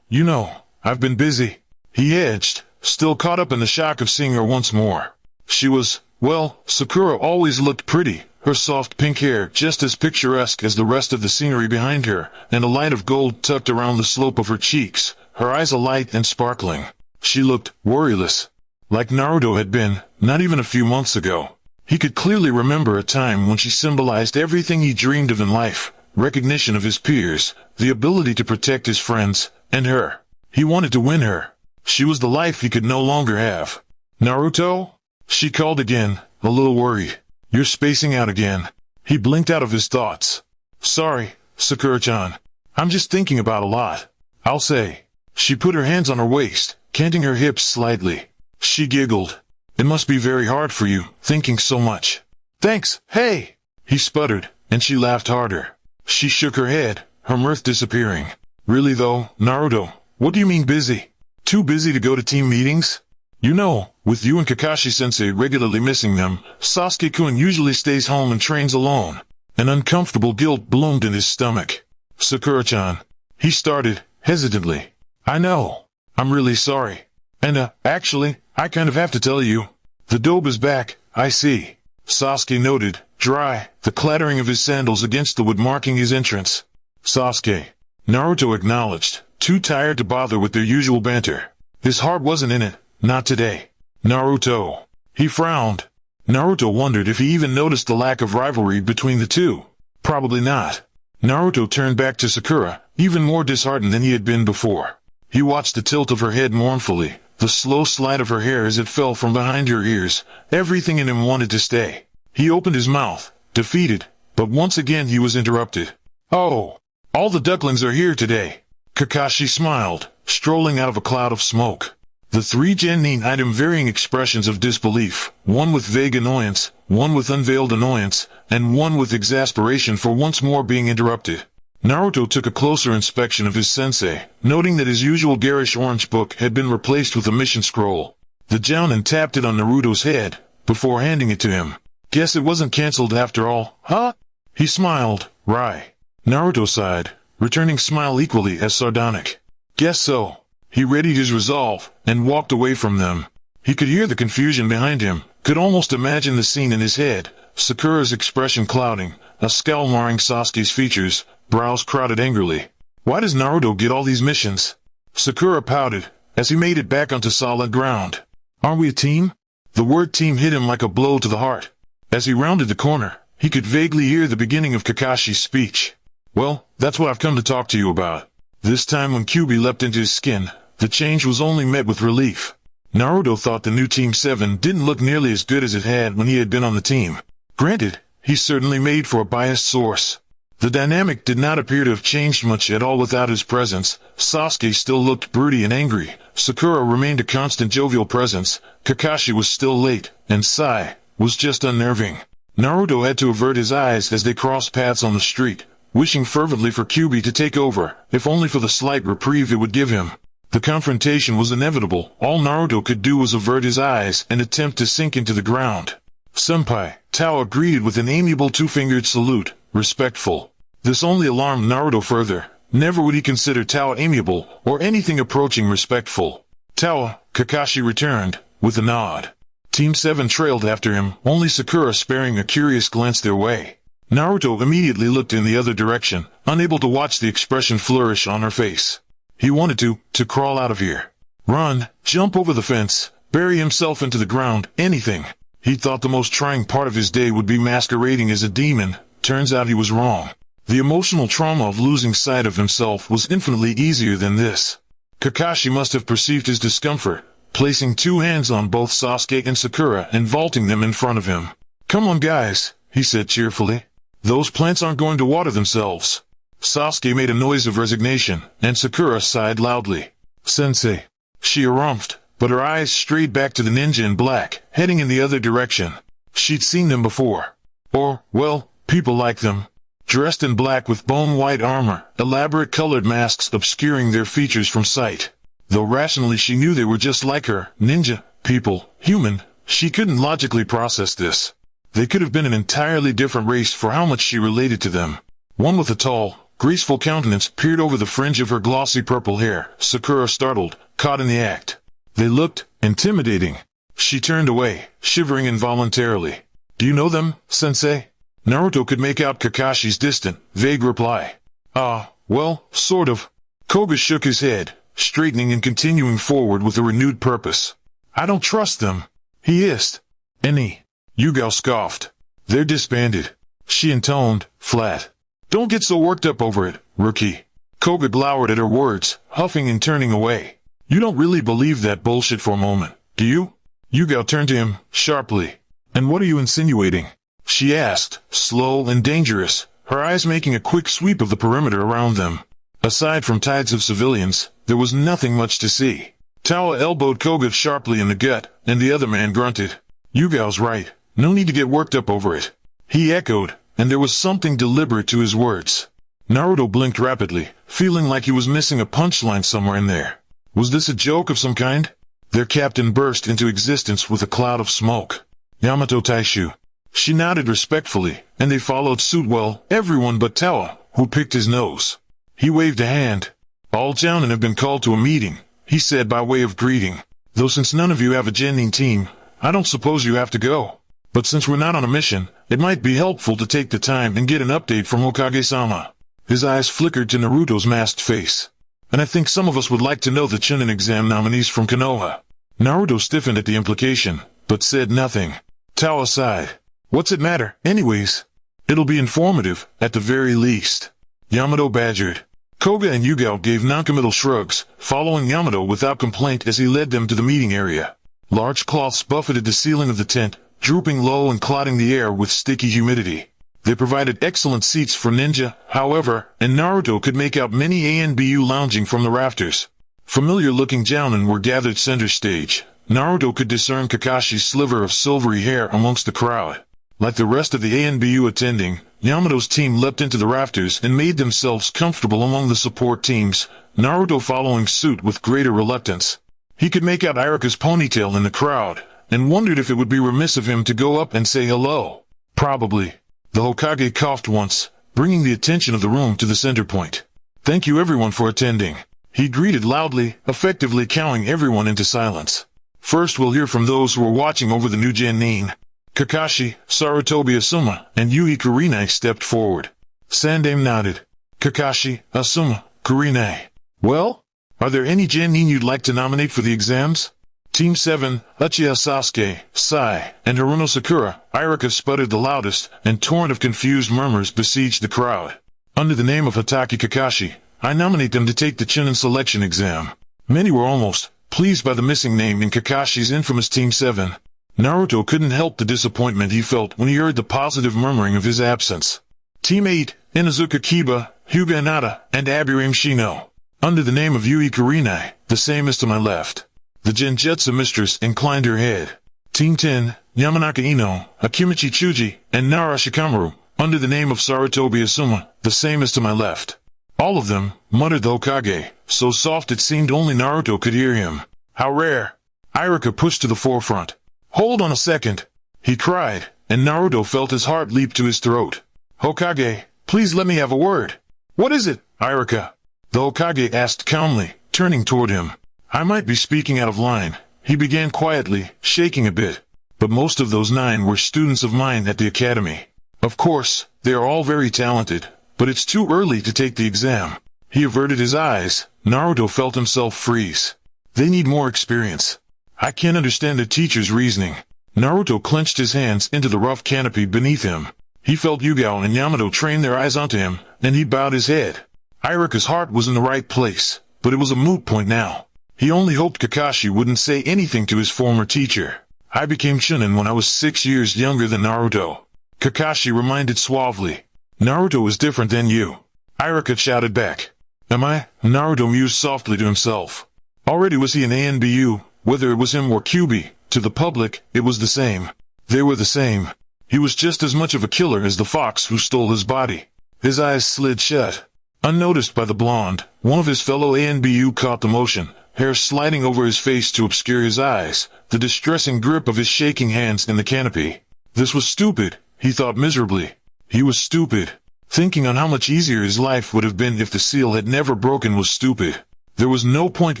You know, I've been busy. He edged, still caught up in the shock of seeing her once more. She was, well, Sakura always looked pretty, her soft pink hair just as picturesque as the rest of the scenery behind her, and a light of gold tucked around the slope of her cheeks, her eyes alight and sparkling. She looked worryless. Like Naruto had been, not even a few months ago. He could clearly remember a time when she symbolized everything he dreamed of in life, recognition of his peers, the ability to protect his friends, and her. He wanted to win her. She was the life he could no longer have. Naruto? She called again, a little worried. You're spacing out again. He blinked out of his thoughts. Sorry, Sakura-chan. I'm just thinking about a lot. I'll say. She put her hands on her waist, canting her hips slightly. She giggled. It must be very hard for you, thinking so much. Thanks, hey! He sputtered, and she laughed harder. She shook her head, her mirth disappearing. Really though, Naruto, what do you mean busy? Too busy to go to team meetings? You know, with you and Kakashi-sensei regularly missing them, Sasuke-kun usually stays home and trains alone. An uncomfortable guilt bloomed in his stomach. Sakura-chan. He started, hesitantly. I know. I'm really sorry. And, actually, I kind of have to tell you. The dobe is back, I see. Sasuke noted, dry, the clattering of his sandals against the wood marking his entrance. Sasuke. Naruto acknowledged, too tired to bother with their usual banter. His heart wasn't in it, not today. Naruto. He frowned. Naruto wondered if he even noticed the lack of rivalry between the two. Probably not. Naruto turned back to Sakura, even more disheartened than he had been before. He watched the tilt of her head mournfully, the slow slide of her hair as it fell from behind her ears. Everything in him wanted to stay. He opened his mouth, defeated, but once again he was interrupted. Oh, all the ducklings are here today. Kakashi smiled, strolling out of a cloud of smoke. The three genin eyed him varying expressions of disbelief, one with vague annoyance, one with unveiled annoyance, and one with exasperation for once more being interrupted. Naruto took a closer inspection of his sensei, noting that his usual garish orange book had been replaced with a mission scroll. The jounin tapped it on Naruto's head, before handing it to him. Guess it wasn't cancelled after all, huh? He smiled, wry. Naruto sighed, returning smile equally as sardonic. Guess so. He readied his resolve, and walked away from them. He could hear the confusion behind him, could almost imagine the scene in his head, Sakura's expression clouding, a scowl marring Sasuke's features, brows crowded angrily. Why does Naruto get all these missions? Sakura pouted, as he made it back onto solid ground. Aren't we a team? The word team hit him like a blow to the heart. As he rounded the corner, he could vaguely hear the beginning of Kakashi's speech. Well, that's what I've come to talk to you about. This time when Kyuubi leapt into his skin, the change was only met with relief. Naruto thought the new Team 7 didn't look nearly as good as it had when he had been on the team. Granted, he certainly made for a biased source. The dynamic did not appear to have changed much at all without his presence. Sasuke still looked broody and angry. Sakura remained a constant jovial presence. Kakashi was still late, and Sai was just unnerving. Naruto had to avert his eyes as they crossed paths on the street, wishing fervently for Kyuubi to take over, if only for the slight reprieve it would give him. The confrontation was inevitable. All Naruto could do was avert his eyes and attempt to sink into the ground. Senpai, Towa greeted with an amiable two-fingered salute, respectful. This only alarmed Naruto further. Never would he consider Towa amiable, or anything approaching respectful. Towa, Kakashi returned, with a nod. Team 7 trailed after him, only Sakura sparing a curious glance their way. Naruto immediately looked in the other direction, unable to watch the expression flourish on her face. He wanted to crawl out of here. Run, jump over the fence, bury himself into the ground, anything. He thought the most trying part of his day would be masquerading as a demon. Turns out he was wrong. The emotional trauma of losing sight of himself was infinitely easier than this. Kakashi must have perceived his discomfort, placing two hands on both Sasuke and Sakura and vaulting them in front of him. Come on guys, he said cheerfully. Those plants aren't going to water themselves. Sasuke made a noise of resignation, and Sakura sighed loudly. Sensei. She harumphed, but her eyes strayed back to the ninja in black, heading in the other direction. She'd seen them before. Or, well, people like them. Dressed in black with bone-white armor, elaborate colored masks obscuring their features from sight. Though rationally she knew they were just like her, ninja, people, human, she couldn't logically process this. They could have been an entirely different race for how much she related to them. One with a tall, graceful countenance peered over the fringe of her glossy purple hair. Sakura startled, caught in the act. They looked intimidating. She turned away, shivering involuntarily. Do you know them, sensei? Naruto could make out Kakashi's distant, vague reply. Well, sort of. Koga shook his head, straightening and continuing forward with a renewed purpose. I don't trust them, he hissed. Any. Yugao scoffed. They're disbanded. She intoned, flat. Don't get so worked up over it, rookie. Koga glowered at her words, huffing and turning away. You don't really believe that bullshit for a moment, do you? Yugao turned to him, sharply. And what are you insinuating? She asked, slow and dangerous, her eyes making a quick sweep of the perimeter around them. Aside from tides of civilians, there was nothing much to see. Towa elbowed Koga sharply in the gut, and the other man grunted. Yugao's right. No need to get worked up over it. He echoed, and there was something deliberate to his words. Naruto blinked rapidly, feeling like he was missing a punchline somewhere in there. Was this a joke of some kind? Their captain burst into existence with a cloud of smoke. Yamato Taishu. She nodded respectfully, and they followed suit. Well, everyone but Towa, who picked his nose. He waved a hand. All Jounin have been called to a meeting, he said by way of greeting. Though since none of you have a Genin team, I don't suppose you have to go. But since we're not on a mission, it might be helpful to take the time and get an update from Hokage-sama. His eyes flickered to Naruto's masked face. And I think some of us would like to know the Chunin exam nominees from Konoha. Naruto stiffened at the implication, but said nothing. Towa sighed. What's it matter, anyways? It'll be informative, at the very least. Yamato badgered. Koga and Yugao gave noncommittal shrugs, following Yamato without complaint as he led them to the meeting area. Large cloths buffeted the ceiling of the tent, drooping low and clouding the air with sticky humidity. They provided excellent seats for Ninja, however, and Naruto could make out many ANBU lounging from the rafters. Familiar-looking Jounin were gathered center stage. Naruto could discern Kakashi's sliver of silvery hair amongst the crowd. Like the rest of the ANBU attending, Yamato's team leapt into the rafters and made themselves comfortable among the support teams, Naruto following suit with greater reluctance. He could make out Irika's ponytail in the crowd, and wondered if it would be remiss of him to go up and say hello. Probably. The Hokage coughed once, bringing the attention of the room to the center point. Thank you everyone for attending. He greeted loudly, effectively cowing everyone into silence. First we'll hear from those who are watching over the new Genin. Kakashi, Sarutobi Asuma, and Yui Kurinai stepped forward. Sandame nodded. Kakashi, Asuma, Kurinai. Well? Are there any Genin you'd like to nominate for the exams? Team 7, Uchiha Sasuke, Sai, and Haruno Sakura, Irika sputtered the loudest, and torrent of confused murmurs besieged the crowd. Under the name of Hatake Kakashi, I nominate them to take the Chunin selection exam. Many were almost pleased by the missing name in Kakashi's infamous Team 7. Naruto couldn't help the disappointment he felt when he heard the positive murmuring of his absence. Team 8, Inazuka Kiba, Hyuga Inada, and Aburame Shino. Under the name of Yui Kurinai, the same as to my left. The Genjutsu mistress inclined her head. Team 10, Yamanaka Ino, Akimichi Chuji, and Nara Shikamaru, under the name of Sarutobi Asuma, the same as to my left. All of them, muttered the Hokage, so soft it seemed only Naruto could hear him. How rare. Irika pushed to the forefront. Hold on a second, he cried, and Naruto felt his heart leap to his throat. Hokage, please let me have a word. What is it, Irika? The Hokage asked calmly, turning toward him. I might be speaking out of line, he began quietly, shaking a bit. But most of those 9 were students of mine at the academy. Of course, they are all very talented, but it's too early to take the exam. He averted his eyes. Naruto felt himself freeze. They need more experience. I can't understand the teacher's reasoning. Naruto clenched his hands into the rough canopy beneath him. He felt Yugao and Yamato train their eyes onto him, and he bowed his head. Irika's heart was in the right place, but it was a moot point now. He only hoped Kakashi wouldn't say anything to his former teacher. I became Chunin when I was 6 years younger than Naruto. Kakashi reminded suavely. Naruto is different than you. Irika shouted back. Am I? Naruto mused softly to himself. Already was he an ANBU, whether it was him or Kyuubi, to the public, it was the same. They were the same. He was just as much of a killer as the fox who stole his body. His eyes slid shut. Unnoticed by the blonde, one of his fellow ANBU caught the motion, hair sliding over his face to obscure his eyes, the distressing grip of his shaking hands in the canopy. This was stupid, he thought miserably. He was stupid. Thinking on how much easier his life would have been if the seal had never broken was stupid. There was no point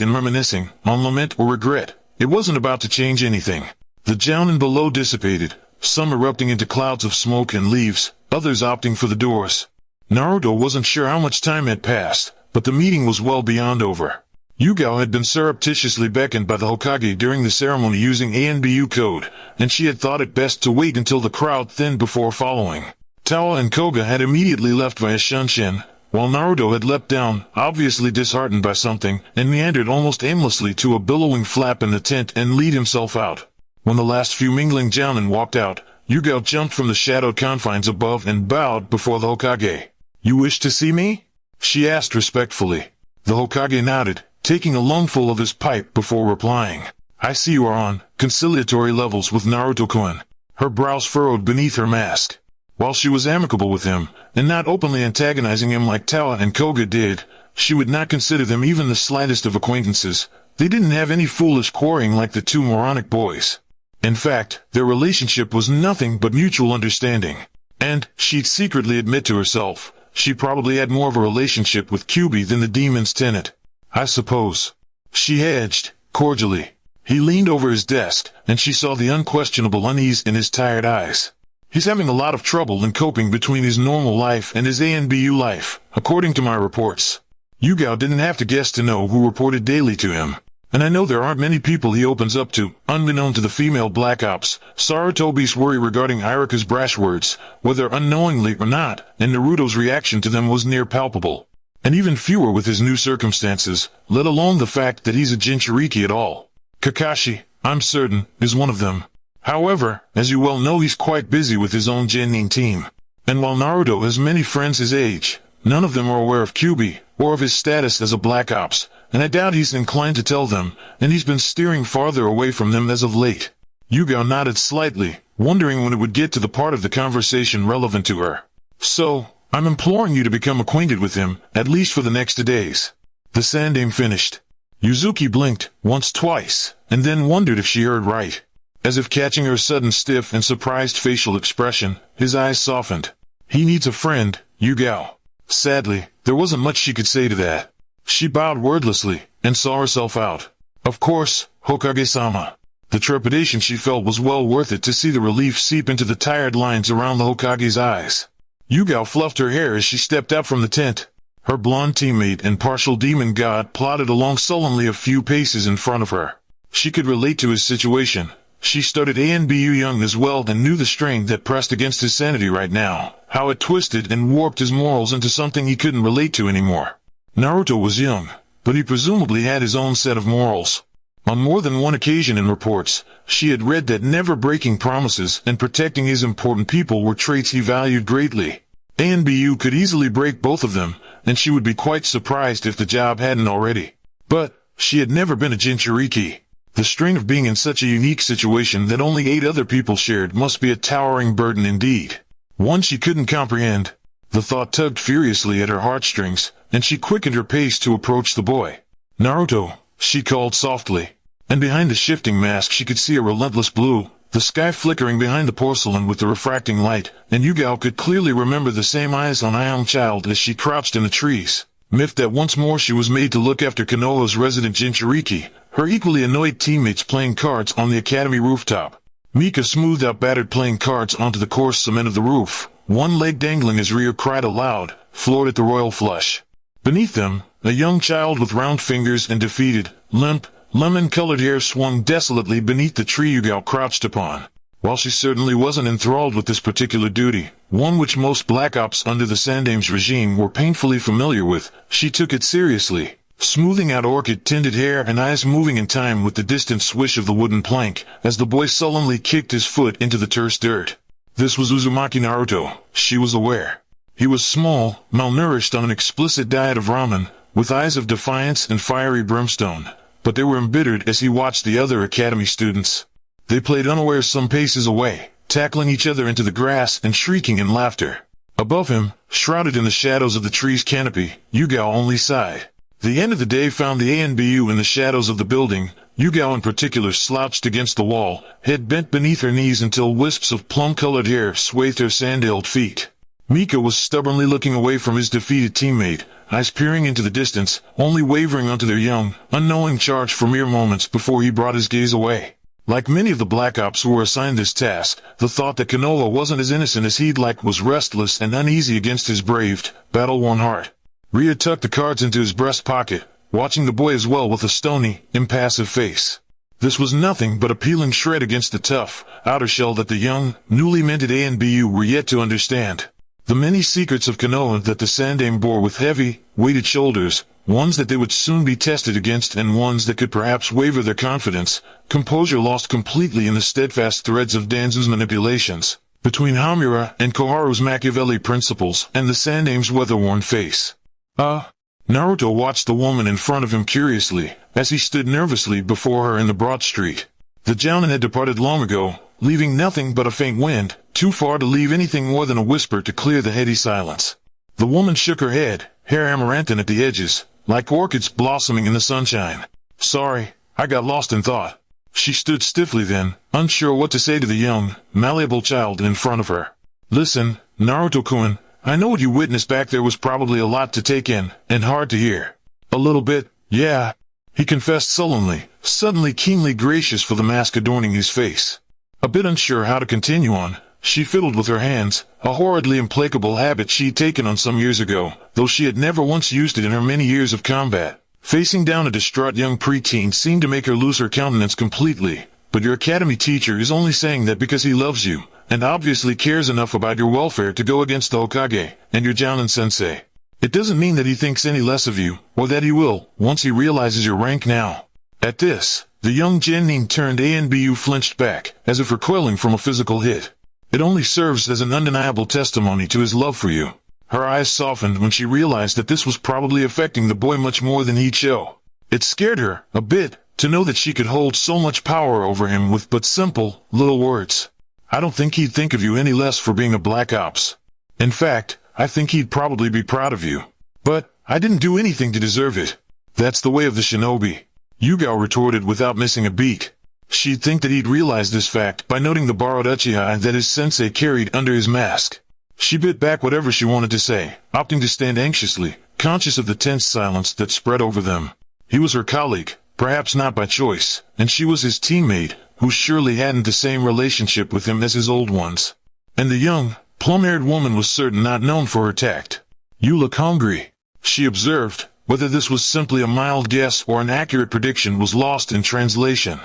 in reminiscing, on lament or regret. It wasn't about to change anything. The Jounin below dissipated, some erupting into clouds of smoke and leaves, others opting for the doors. Naruto wasn't sure how much time had passed, but the meeting was well beyond over. Yugao had been surreptitiously beckoned by the Hokage during the ceremony using ANBU code, and she had thought it best to wait until the crowd thinned before following. Towa and Koga had immediately left via Shunshin, while Naruto had leapt down, obviously disheartened by something, and meandered almost aimlessly to a billowing flap in the tent and lead himself out. When the last few mingling Jounin walked out, Yugao jumped from the shadowed confines above and bowed before the Hokage. You wish to see me? She asked respectfully. The Hokage nodded, taking a lungful of his pipe before replying. I see you are on conciliatory levels with Naruto-kun. her brows furrowed beneath her mask. While she was amicable with him, and not openly antagonizing him like Tawa and Koga did, she would not consider them even the slightest of acquaintances. They didn't have any foolish quarreling like the two moronic boys. In fact, their relationship was nothing but mutual understanding. And, she'd secretly admit to herself, she probably had more of a relationship with Kyubi than the demon's tenant. I suppose. She hedged, cordially. He leaned over his desk, and she saw the unquestionable unease in his tired eyes. He's having a lot of trouble in coping between his normal life and his ANBU life, according to my reports. Yugao didn't have to guess to know who reported daily to him. And I know there aren't many people he opens up to, unbeknown to the female Black Ops. Sarutobi's worry regarding Irika's brash words, whether unknowingly or not, and Naruto's reaction to them was near palpable. And even fewer with his new circumstances, let alone the fact that he's a Jinchuriki at all. Kakashi, I'm certain, is one of them. However, as you well know, he's quite busy with his own Genin team. And while Naruto has many friends his age, none of them are aware of Kyubi, or of his status as a Black Ops. And I doubt he's inclined to tell them, and he's been steering farther away from them as of late. Yugao nodded slightly, wondering when it would get to the part of the conversation relevant to her. So, I'm imploring you to become acquainted with him, at least for the next 2 days. The sandame finished. Yuzuki blinked, once twice, and then wondered if she heard right. As if catching her sudden stiff and surprised facial expression, his eyes softened. He needs a friend, Yugao. Sadly, there wasn't much she could say to that. She bowed wordlessly, and saw herself out. Of course, Hokage-sama. The trepidation she felt was well worth it to see the relief seep into the tired lines around the Hokage's eyes. Yugao fluffed her hair as she stepped out from the tent. Her blonde teammate and partial demon god plodded along sullenly a few paces in front of her. She could relate to his situation. She studied ANBU young as well and knew the strain that pressed against his sanity right now, how it twisted and warped his morals into something he couldn't relate to anymore. Naruto was young, but he presumably had his own set of morals. On more than one occasion in reports, she had read that never breaking promises and protecting his important people were traits he valued greatly. ANBU could easily break both of them, and she would be quite surprised if the job hadn't already. But, she had never been a Jinchuriki. The strain of being in such a unique situation that only 8 other people shared must be a towering burden indeed. One she couldn't comprehend. The thought tugged furiously at her heartstrings, and she quickened her pace to approach the boy. Naruto, she called softly. And behind the shifting mask she could see a relentless blue, the sky flickering behind the porcelain with the refracting light, and Yugao could clearly remember the same eyes on a young child as she crouched in the trees. Miffed that once more she was made to look after Konoha's resident Jinchuriki, her equally annoyed teammates playing cards on the academy rooftop. Mika smoothed out battered playing cards onto the coarse cement of the roof. One leg dangling, his rear cried aloud, floored at the royal flush. Beneath them, a young child with round fingers and defeated, limp, lemon-colored hair swung desolately beneath the tree Yugao crouched upon. While she certainly wasn't enthralled with this particular duty, one which most Black Ops under the Sandame's regime were painfully familiar with, she took it seriously, smoothing out orchid-tinted hair and eyes moving in time with the distant swish of the wooden plank, as the boy sullenly kicked his foot into the terse dirt. This was Uzumaki Naruto, she was aware. He was small, malnourished on an explicit diet of ramen, with eyes of defiance and fiery brimstone, but they were embittered as he watched the other academy students. They played unawares some paces away, tackling each other into the grass and shrieking in laughter. Above him, shrouded in the shadows of the tree's canopy, Yugao only sighed. The end of the day found the ANBU in the shadows of the building. Yugao in particular slouched against the wall, head bent beneath her knees until wisps of plum-colored hair swathed her sandaled feet. Mika was stubbornly looking away from his defeated teammate, eyes peering into the distance, only wavering onto their young, unknowing charge for mere moments before he brought his gaze away. Like many of the Black Ops who were assigned this task, the thought that Konoha wasn't as innocent as he'd like was restless and uneasy against his braved, battle-worn heart. Rhea tucked the cards into his breast pocket, watching the boy as well with a stony, impassive face. This was nothing but a peeling shred against the tough, outer shell that the young, newly minted ANBU were yet to understand. The many secrets of Konoha that the Sandame bore with heavy, weighted shoulders, ones that they would soon be tested against and ones that could perhaps waver their confidence, composure lost completely in the steadfast threads of Danzu's manipulations, between Hamura and Koharu's Machiavelli principles and the Sandame's weather-worn face. Naruto watched the woman in front of him curiously, as he stood nervously before her in the broad street. The Jounin had departed long ago, leaving nothing but a faint wind, too far to leave anything more than a whisper to clear the heady silence. The woman shook her head, hair amaranthine at the edges, like orchids blossoming in the sunshine. Sorry, I got lost in thought. She stood stiffly then, unsure what to say to the young, malleable child in front of her. Listen, Naruto-kun, I know what you witnessed back there was probably a lot to take in, and hard to hear. A little bit, yeah, he confessed sullenly, suddenly keenly gracious for the mask adorning his face. A bit unsure how to continue on, she fiddled with her hands, a horridly implacable habit she'd taken on some years ago, though she had never once used it in her many years of combat. Facing down a distraught young preteen seemed to make her lose her countenance completely, but your academy teacher is only saying that because he loves you, and obviously cares enough about your welfare to go against the Hokage, and your Jounin-sensei. It doesn't mean that he thinks any less of you, or that he will, once he realizes your rank now. At this, the young genin turned Anbu flinched back, as if recoiling from a physical hit. It only serves as an undeniable testimony to his love for you. Her eyes softened when she realized that this was probably affecting the boy much more than he'd show. It scared her, a bit, to know that she could hold so much power over him with but simple, little words. I don't think he'd think of you any less for being a Black Ops. In fact, I think he'd probably be proud of you. But, I didn't do anything to deserve it. That's the way of the shinobi. Yugao retorted without missing a beat. She'd think that he'd realize this fact by noting the borrowed uchiha that his sensei carried under his mask. She bit back whatever she wanted to say, opting to stand anxiously, conscious of the tense silence that spread over them. He was her colleague, perhaps not by choice, and she was his teammate, who surely hadn't the same relationship with him as his old ones. And the young, plum-haired woman was certain not known for her tact. You look hungry, she observed. Whether this was simply a mild guess or an accurate prediction was lost in translation.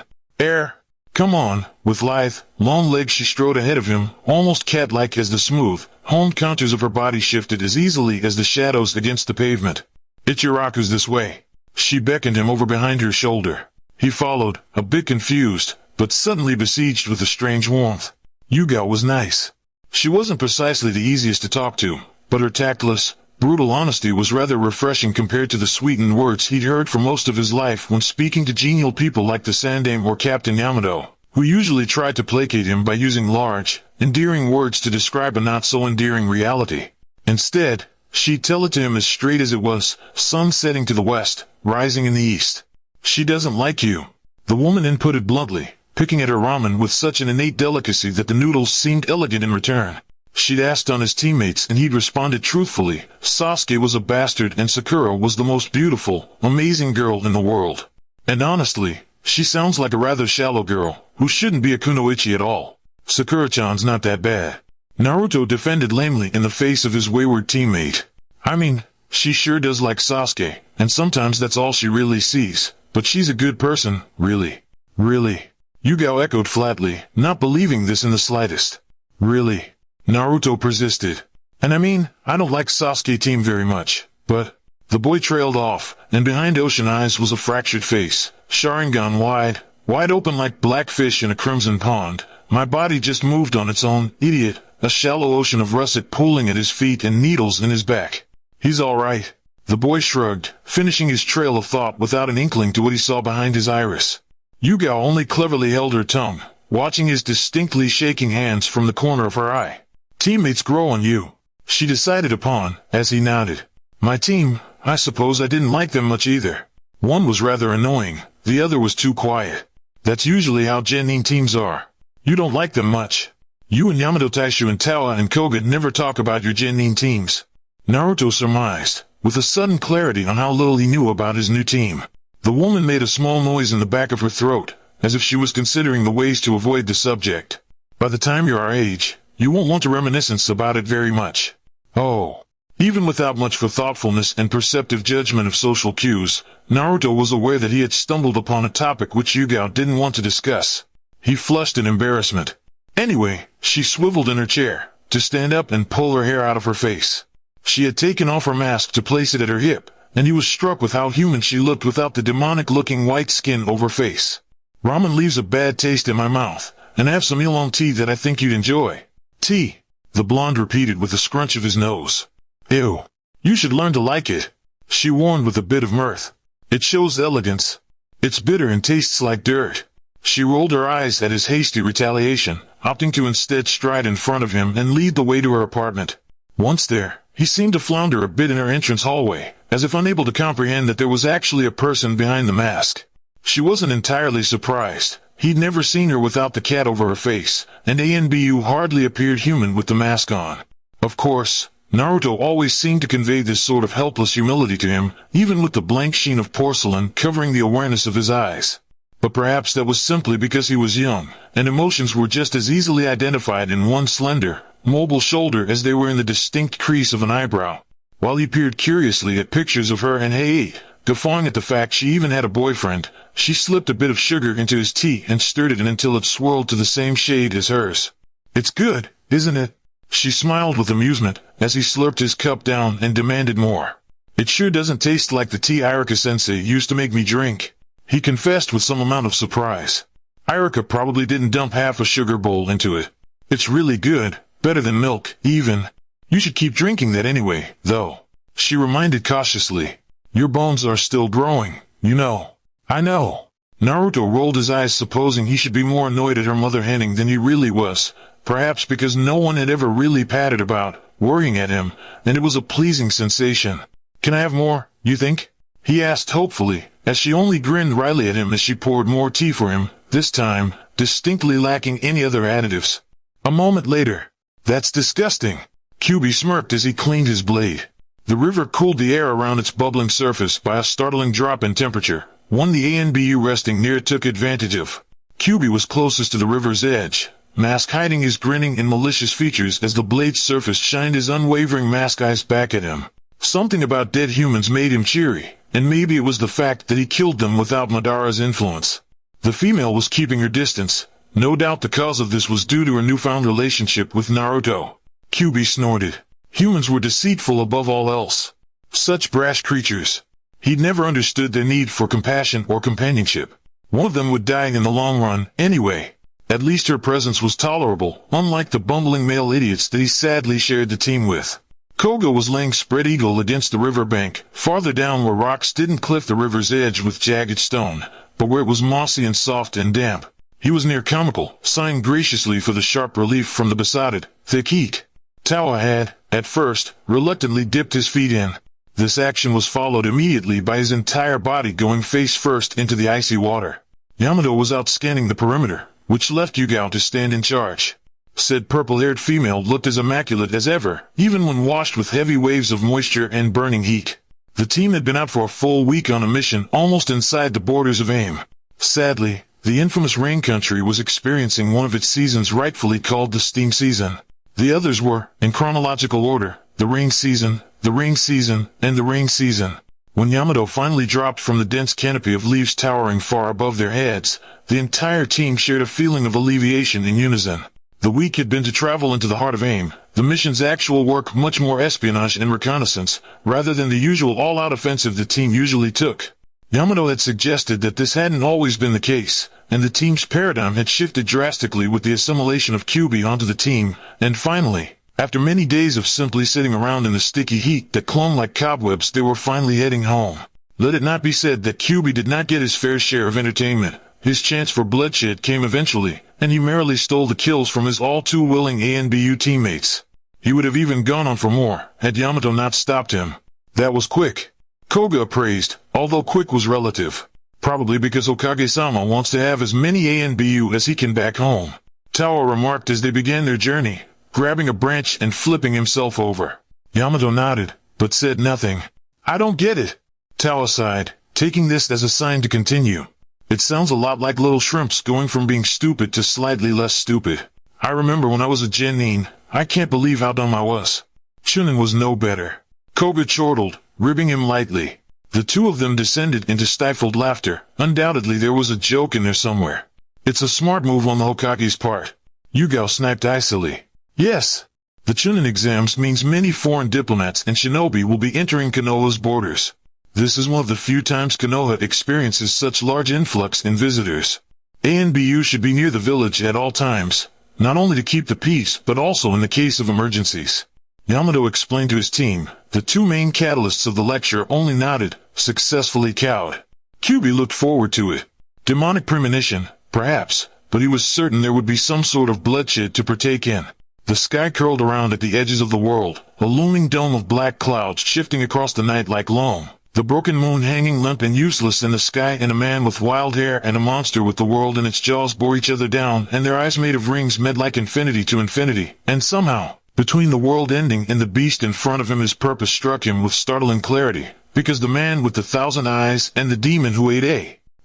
Come on. With lithe, long legs she strode ahead of him, almost cat-like as the smooth, honed contours of her body shifted as easily as the shadows against the pavement. Ichiraku's this way. She beckoned him over behind her shoulder. He followed, a bit confused, but suddenly besieged with a strange warmth. Yugao was nice. She wasn't precisely the easiest to talk to, but her tactless, brutal honesty was rather refreshing compared to the sweetened words he'd heard for most of his life when speaking to genial people like the Sandaime or Captain Yamato, who usually tried to placate him by using large, endearing words to describe a not-so-endearing reality. Instead, she'd tell it to him as straight as it was, sun setting to the west, rising in the east. She doesn't like you. The woman inputted bluntly, picking at her ramen with such an innate delicacy that the noodles seemed elegant in return. She'd asked on his teammates and he'd responded truthfully. Sasuke was a bastard and Sakura was the most beautiful, amazing girl in the world. And honestly, she sounds like a rather shallow girl, who shouldn't be a kunoichi at all. Sakura-chan's not that bad. Naruto defended lamely in the face of his wayward teammate. I mean, she sure does like Sasuke, and sometimes that's all she really sees. But she's a good person, really. Really. Yugao echoed flatly, not believing this in the slightest. Really. Naruto persisted. And I mean, I don't like Sasuke team very much, but... The boy trailed off, and behind ocean eyes was a fractured face, Sharingan wide open like blackfish in a crimson pond. My body just moved on its own, idiot, a shallow ocean of russet pooling at his feet and needles in his back. He's alright. The boy shrugged, finishing his trail of thought without an inkling to what he saw behind his iris. Yugao only cleverly held her tongue, watching his distinctly shaking hands from the corner of her eye. Teammates grow on you, she decided upon, as he nodded. My team, I suppose I didn't like them much either. One was rather annoying, the other was too quiet. That's usually how genin teams are. You don't like them much. You and Yamato Taishu and Tawa and Koga never talk about your genin teams. Naruto surmised, with a sudden clarity on how little he knew about his new team. The woman made a small noise in the back of her throat, as if she was considering the ways to avoid the subject. By the time you're our age, you won't want to reminisce about it very much. Oh. Even without much for thoughtfulness and perceptive judgment of social cues, Naruto was aware that he had stumbled upon a topic which Yugao didn't want to discuss. He flushed in embarrassment. Anyway, she swiveled in her chair, to stand up and pull her hair out of her face. She had taken off her mask to place it at her hip, and he was struck with how human she looked without the demonic-looking white skin over her face. Ramen leaves a bad taste in my mouth, and I have some oolong tea that I think you'd enjoy. Tea, the blonde repeated with a scrunch of his nose. Ew. You should learn to like it, she warned with a bit of mirth. It shows elegance. It's bitter and tastes like dirt. She rolled her eyes at his hasty retaliation, opting to instead stride in front of him and lead the way to her apartment. Once there, he seemed to flounder a bit in her entrance hallway, as if unable to comprehend that there was actually a person behind the mask. She wasn't entirely surprised. He'd never seen her without the cat over her face, and Anbu hardly appeared human with the mask on. Of course, Naruto always seemed to convey this sort of helpless humility to him, even with the blank sheen of porcelain covering the awareness of his eyes. But perhaps that was simply because he was young, and emotions were just as easily identified in one slender, mobile shoulder as they were in the distinct crease of an eyebrow. While he peered curiously at pictures of her and Hei, guffawing at the fact she even had a boyfriend, she slipped a bit of sugar into his tea and stirred it until it swirled to the same shade as hers. "It's good, isn't it?" She smiled with amusement, as he slurped his cup down and demanded more. "It sure doesn't taste like the tea Irika-sensei used to make me drink," he confessed with some amount of surprise. Irika probably didn't dump half a sugar bowl into it. "It's really good, better than milk, even. You should keep drinking that anyway, though," she reminded cautiously. "Your bones are still growing, you know." "I know." Naruto rolled his eyes, supposing he should be more annoyed at her mother henning than he really was, perhaps because no one had ever really patted about, worrying at him, and it was a pleasing sensation. "Can I have more, you think?" he asked hopefully, as she only grinned wryly at him as she poured more tea for him, this time, distinctly lacking any other additives. A moment later, "That's disgusting." Kyubi smirked as he cleaned his blade. The river cooled the air around its bubbling surface by a startling drop in temperature, one the Anbu resting near took advantage of. Kyubi was closest to the river's edge, mask hiding his grinning and malicious features as the blade's surface shined his unwavering mask eyes back at him. Something about dead humans made him cheery, and maybe it was the fact that he killed them without Madara's influence. The female was keeping her distance. No doubt the cause of this was due to her newfound relationship with Naruto. Kyubi snorted. Humans were deceitful above all else. Such brash creatures. He'd never understood their need for compassion or companionship. One of them would die in the long run, anyway. At least her presence was tolerable, unlike the bumbling male idiots that he sadly shared the team with. Koga was laying spread eagle against the river bank, farther down where rocks didn't cliff the river's edge with jagged stone, but where it was mossy and soft and damp. He was near comical, sighing graciously for the sharp relief from the besotted, thick heat. Tawa had, at first, reluctantly dipped his feet in. This action was followed immediately by his entire body going face first into the icy water. Yamato was out scanning the perimeter, which left Yugao to stand in charge. Said purple-haired female looked as immaculate as ever, even when washed with heavy waves of moisture and burning heat. The team had been out for a full week on a mission almost inside the borders of AIM. Sadly, the infamous rain country was experiencing one of its seasons rightfully called the steam season. The others were, in chronological order, the rain season, the rain season, and the rain season. When Yamato finally dropped from the dense canopy of leaves towering far above their heads, the entire team shared a feeling of alleviation in unison. The week had been to travel into the heart of AIM, the mission's actual work much more espionage and reconnaissance, rather than the usual all-out offensive the team usually took. Yamato had suggested that this hadn't always been the case, and the team's paradigm had shifted drastically with the assimilation of Kyubi onto the team, and finally, after many days of simply sitting around in the sticky heat that clung like cobwebs, they were finally heading home. Let it not be said that Kyubi did not get his fair share of entertainment. His chance for bloodshed came eventually, and he merrily stole the kills from his all-too-willing ANBU teammates. He would have even gone on for more, had Yamato not stopped him. That was quick. Koga appraised, although quick was relative. Probably because Hokage-sama wants to have as many ANBU as he can back home. Tawa remarked as they began their journey, grabbing a branch and flipping himself over. Yamato nodded, but said nothing. "I don't get it." Tawa sighed, taking this as a sign to continue. "It sounds a lot like little shrimps going from being stupid to slightly less stupid. I remember when I was a genin, I can't believe how dumb I was." Chunin was no better. Koga chortled, ribbing him lightly. The two of them descended into stifled laughter. Undoubtedly there was a joke in there somewhere. "It's a smart move on the Hokage's part." Yugao sniped icily. "Yes. The Chunin exams means many foreign diplomats and shinobi will be entering Konoha's borders. This is one of the few times Konoha experiences such large influx in visitors. ANBU should be near the village at all times, not only to keep the peace but also in the case of emergencies." Yamato explained to his team. The two main catalysts of the lecture only nodded, successfully cowed. Kyubi looked forward to it. Demonic premonition, perhaps, but he was certain there would be some sort of bloodshed to partake in. The sky curled around at the edges of the world, a looming dome of black clouds shifting across the night like loam. The broken moon hanging limp and useless in the sky, and a man with wild hair and a monster with the world in its jaws bore each other down, and their eyes made of rings met like infinity to infinity. And somehow, between the world ending and the beast in front of him, his purpose struck him with startling clarity, because the man with the 1,000 eyes and the demon who ate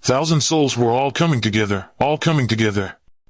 1,000 souls were all coming together,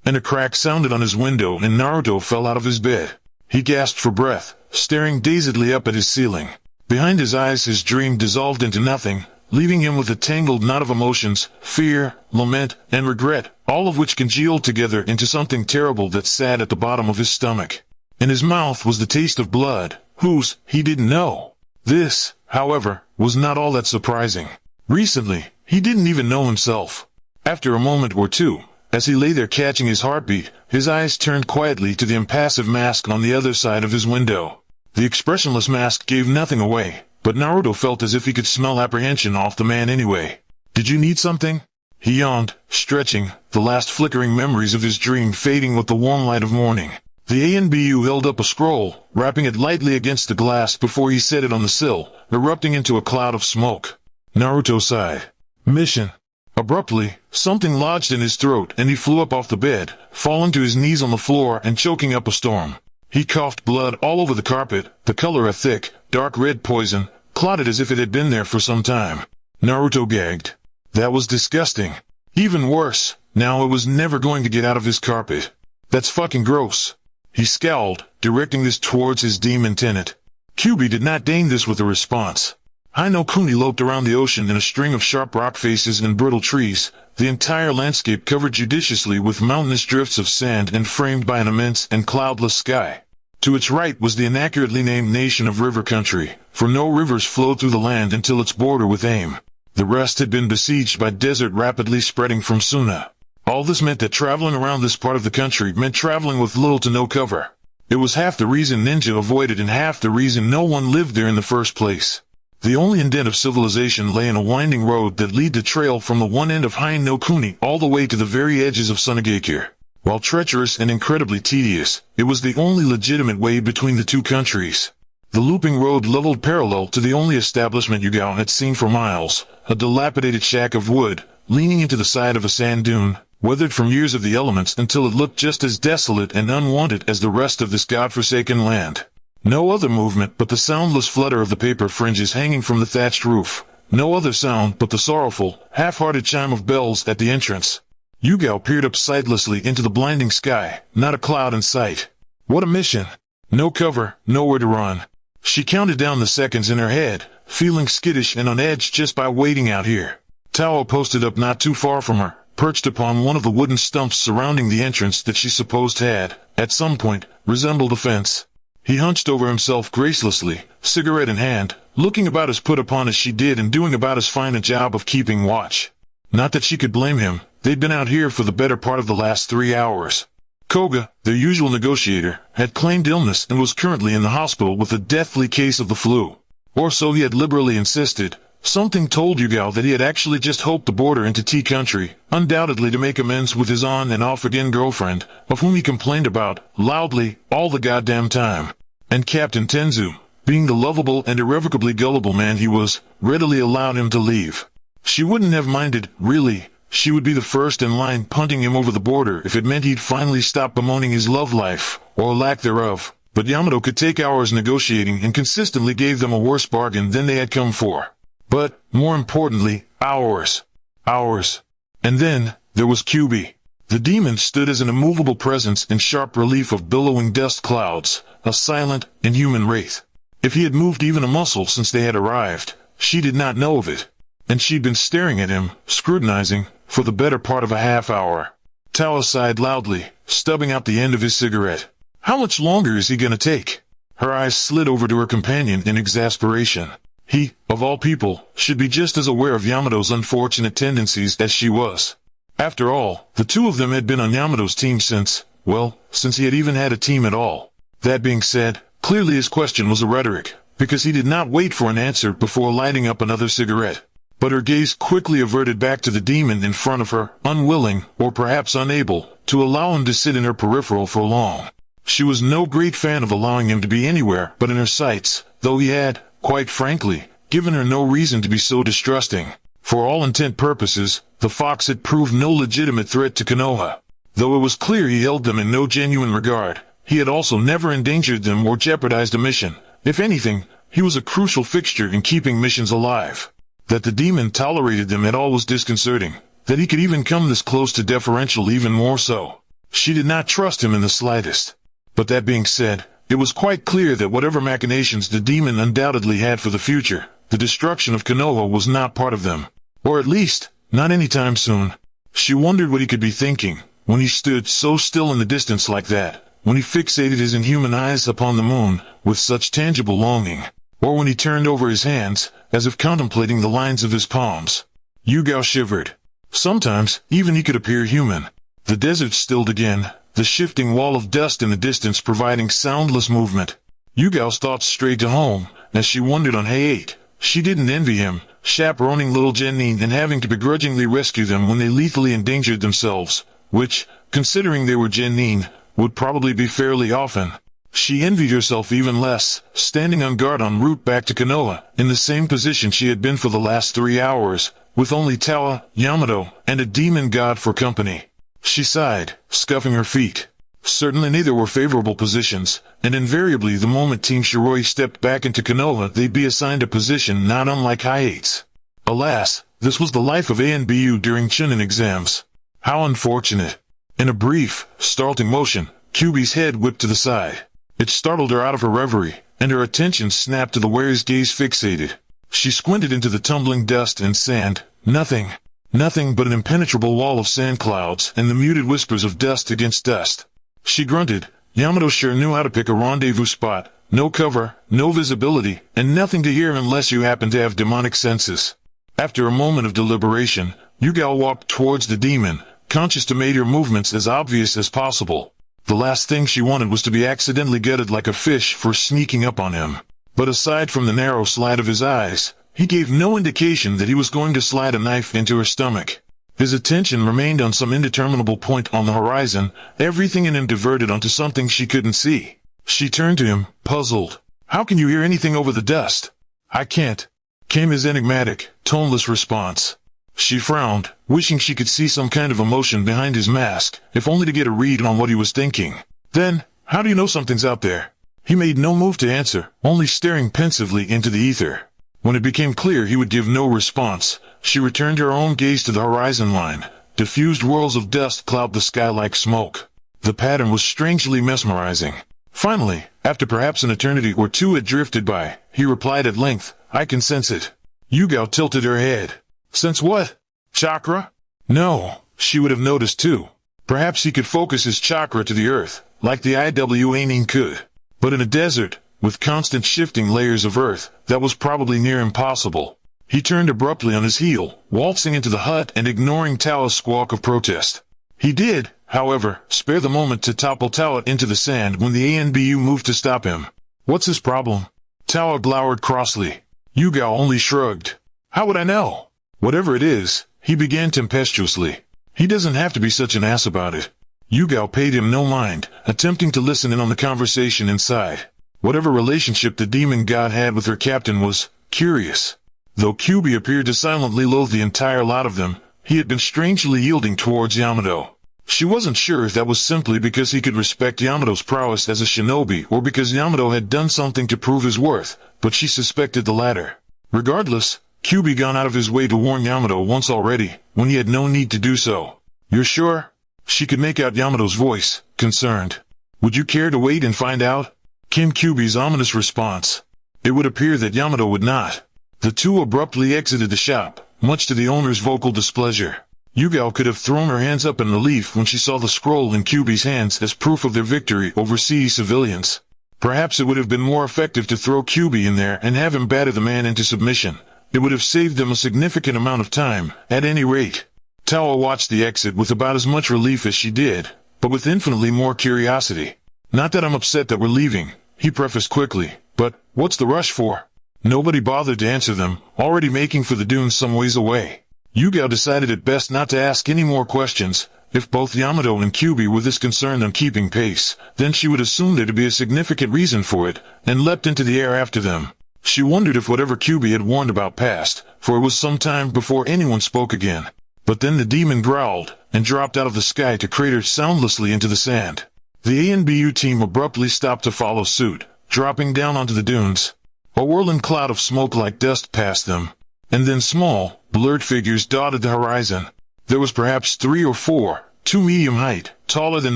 And a crack sounded on his window and Naruto fell out of his bed. He gasped for breath, staring dazedly up at his ceiling. Behind his eyes his dream dissolved into nothing, leaving him with a tangled knot of emotions, fear, lament, and regret, all of which congealed together into something terrible that sat at the bottom of his stomach. In his mouth was the taste of blood, whose, he didn't know. This, however, was not all that surprising. Recently, he didn't even know himself. After a moment or two, as he lay there catching his heartbeat, his eyes turned quietly to the impassive mask on the other side of his window. The expressionless mask gave nothing away, but Naruto felt as if he could smell apprehension off the man anyway. "Did you need something?" He yawned, stretching, the last flickering memories of his dream fading with the warm light of morning. The Anbu held up a scroll, wrapping it lightly against the glass before he set it on the sill, erupting into a cloud of smoke. Naruto sighed. Mission. Abruptly, something lodged in his throat and he flew up off the bed, falling to his knees on the floor and choking up a storm. He coughed blood all over the carpet, the color a thick, dark red poison, clotted as if it had been there for some time. Naruto gagged. That was disgusting. Even worse, now it was never going to get out of his carpet. That's fucking gross. He scowled, directing this towards his demon tenant. Kyubi did not deign this with a response. Nine-tomoe loped around the ocean in a string of sharp rock faces and brittle trees, the entire landscape covered judiciously with mountainous drifts of sand and framed by an immense and cloudless sky. To its right was the inaccurately named nation of river country, for no rivers flowed through the land until its border with Aim. The rest had been besieged by desert rapidly spreading from Suna. All this meant that traveling around this part of the country meant traveling with little to no cover. It was half the reason ninja avoided and half the reason no one lived there in the first place. The only indent of civilization lay in a winding road that led the trail from the one end of Hine-no-Kuni all the way to the very edges of Sunagakure. While treacherous and incredibly tedious, it was the only legitimate way between the two countries. The looping road leveled parallel to the only establishment Yugao had seen for miles, a dilapidated shack of wood, leaning into the side of a sand dune, weathered from years of the elements until it looked just as desolate and unwanted as the rest of this godforsaken land. No other movement but the soundless flutter of the paper fringes hanging from the thatched roof. No other sound but the sorrowful, half-hearted chime of bells at the entrance. Yugao peered up sightlessly into the blinding sky, not a cloud in sight. What a mission! No cover, nowhere to run. She counted down the seconds in her head, feeling skittish and on edge just by waiting out here. Tao posted up not too far from her, perched upon one of the wooden stumps surrounding the entrance that she supposed had, at some point, resembled a fence. He hunched over himself gracelessly, cigarette in hand, looking about as put upon as she did and doing about as fine a job of keeping watch. Not that she could blame him, they'd been out here for the better part of the last 3 hours. Koga, their usual negotiator, had claimed illness and was currently in the hospital with a deathly case of the flu. Or so he had liberally insisted. Something told Yugao that he had actually just hoped the border into Tea Country, undoubtedly to make amends with his on and off again girlfriend, of whom he complained about, loudly, all the goddamn time. And Captain Tenzu, being the lovable and irrevocably gullible man he was, readily allowed him to leave. She wouldn't have minded, really. She would be the first in line punting him over the border if it meant he'd finally stop bemoaning his love life, or lack thereof. But Yamato could take hours negotiating and consistently gave them a worse bargain than they had come for. But, more importantly, hours. Hours. And then, there was Kyubi. The demon stood as an immovable presence in sharp relief of billowing dust clouds, a silent, inhuman wraith. If he had moved even a muscle since they had arrived, she did not know of it. And she'd been staring at him, scrutinizing, for the better part of a half hour. Tao sighed loudly, stubbing out the end of his cigarette. How much longer is he gonna take? Her eyes slid over to her companion in exasperation. He, of all people, should be just as aware of Yamato's unfortunate tendencies as she was. After all, the two of them had been on Yamato's team since he had even had a team at all. That being said, clearly his question was a rhetoric, because he did not wait for an answer before lighting up another cigarette. But her gaze quickly averted back to the demon in front of her, unwilling, or perhaps unable, to allow him to sit in her peripheral for long. She was no great fan of allowing him to be anywhere but in her sights, though he had, quite frankly, given her no reason to be so distrusting. For all intent purposes, the fox had proved no legitimate threat to Konoha. Though it was clear he held them in no genuine regard, he had also never endangered them or jeopardized a mission. If anything, he was a crucial fixture in keeping missions alive. That the demon tolerated them at all was disconcerting. That he could even come this close to deferential even more so. She did not trust him in the slightest. But that being said, it was quite clear that whatever machinations the demon undoubtedly had for the future, the destruction of Konoha was not part of them. Or at least, not anytime soon. She wondered what he could be thinking, when he stood so still in the distance like that, when he fixated his inhuman eyes upon the moon, with such tangible longing, or when he turned over his hands, as if contemplating the lines of his palms. Yugao shivered. Sometimes, even he could appear human. The desert stilled again, the shifting wall of dust in the distance providing soundless movement. Yugao's thoughts strayed to home, as she wondered on Hay-8. She didn't envy him, chaperoning little Genin and having to begrudgingly rescue them when they lethally endangered themselves, which, considering they were Genin, would probably be fairly often. She envied herself even less, standing on guard en route back to Konoha, in the same position she had been for the last 3 hours, with only Tawa, Yamato, and a demon god for company. She sighed, scuffing her feet. Certainly neither were favorable positions, and invariably the moment Team Shiroi stepped back into Konoha they'd be assigned a position not unlike Hay-8's. Alas, this was the life of Anbu during Chunin exams. How unfortunate. In a brief, startling motion, Kyuubi's head whipped to the side. It startled her out of her reverie, and her attention snapped to the where his gaze fixated. She squinted into the tumbling dust and sand. Nothing. Nothing but an impenetrable wall of sand clouds and the muted whispers of dust against dust. She grunted. Yamato sure knew how to pick a rendezvous spot. No cover, no visibility, and nothing to hear unless you happen to have demonic senses. After a moment of deliberation, Yugao walked towards the demon, conscious to make her movements as obvious as possible. The last thing she wanted was to be accidentally gutted like a fish for sneaking up on him. But aside from the narrow slant of his eyes, he gave no indication that he was going to slide a knife into her stomach. His attention remained on some indeterminable point on the horizon, everything in him diverted onto something she couldn't see. She turned to him, puzzled. "How can you hear anything over the dust?" "I can't," came his enigmatic, toneless response. She frowned, wishing she could see some kind of emotion behind his mask, if only to get a read on what he was thinking. "Then, how do you know something's out there?" He made no move to answer, only staring pensively into the ether. When it became clear he would give no response, she returned her own gaze to the horizon line. Diffused whirls of dust clouded the sky like smoke. The pattern was strangely mesmerizing. Finally, after perhaps an eternity or two had drifted by, he replied at length, "I can sense it." Yugao tilted her head. "Sense what? Chakra?" No, she would have noticed too. Perhaps he could focus his chakra to the earth, like the Iwanin could. But in a desert, with constant shifting layers of earth, that was probably near impossible. He turned abruptly on his heel, waltzing into the hut and ignoring Tawa's squawk of protest. He did, however, spare the moment to topple Tawa into the sand when the Anbu moved to stop him. "What's his problem?" Tawa glowered crossly. Yugao only shrugged. "How would I know?" "Whatever it is," he began tempestuously. "He doesn't have to be such an ass about it." Yugao paid him no mind, attempting to listen in on the conversation inside. Whatever relationship the demon god had with her captain was curious. Though Kyuubi appeared to silently loathe the entire lot of them, he had been strangely yielding towards Yamato. She wasn't sure if that was simply because he could respect Yamato's prowess as a shinobi or because Yamato had done something to prove his worth, but she suspected the latter. Regardless, Kyuubi gone out of his way to warn Yamato once already, when he had no need to do so. "You're sure?" She could make out Yamato's voice, concerned. "Would you care to wait and find out?" Came Kyuubi's ominous response. It would appear that Yamato would not. The two abruptly exited the shop, much to the owner's vocal displeasure. Yugao could have thrown her hands up in relief when she saw the scroll in Kyuubi's hands as proof of their victory over sea civilians. Perhaps it would have been more effective to throw Kyuubi in there and have him batter the man into submission. It would have saved them a significant amount of time, at any rate. Tawa watched the exit with about as much relief as she did, but with infinitely more curiosity. "Not that I'm upset that we're leaving," he prefaced quickly, "but what's the rush for?" Nobody bothered to answer them, already making for the dunes some ways away. Yugao decided it best not to ask any more questions. If both Yamato and Kyubi were this concerned on keeping pace, then she would assume there to be a significant reason for it, and leapt into the air after them. She wondered if whatever Kyubi had warned about passed, for it was some time before anyone spoke again. But then the demon growled, and dropped out of the sky to crater soundlessly into the sand. The ANBU team abruptly stopped to follow suit, dropping down onto the dunes. A whirling cloud of smoke like dust passed them, and then small, blurred figures dotted the horizon. There was perhaps 3 or 4, 2 medium height, taller than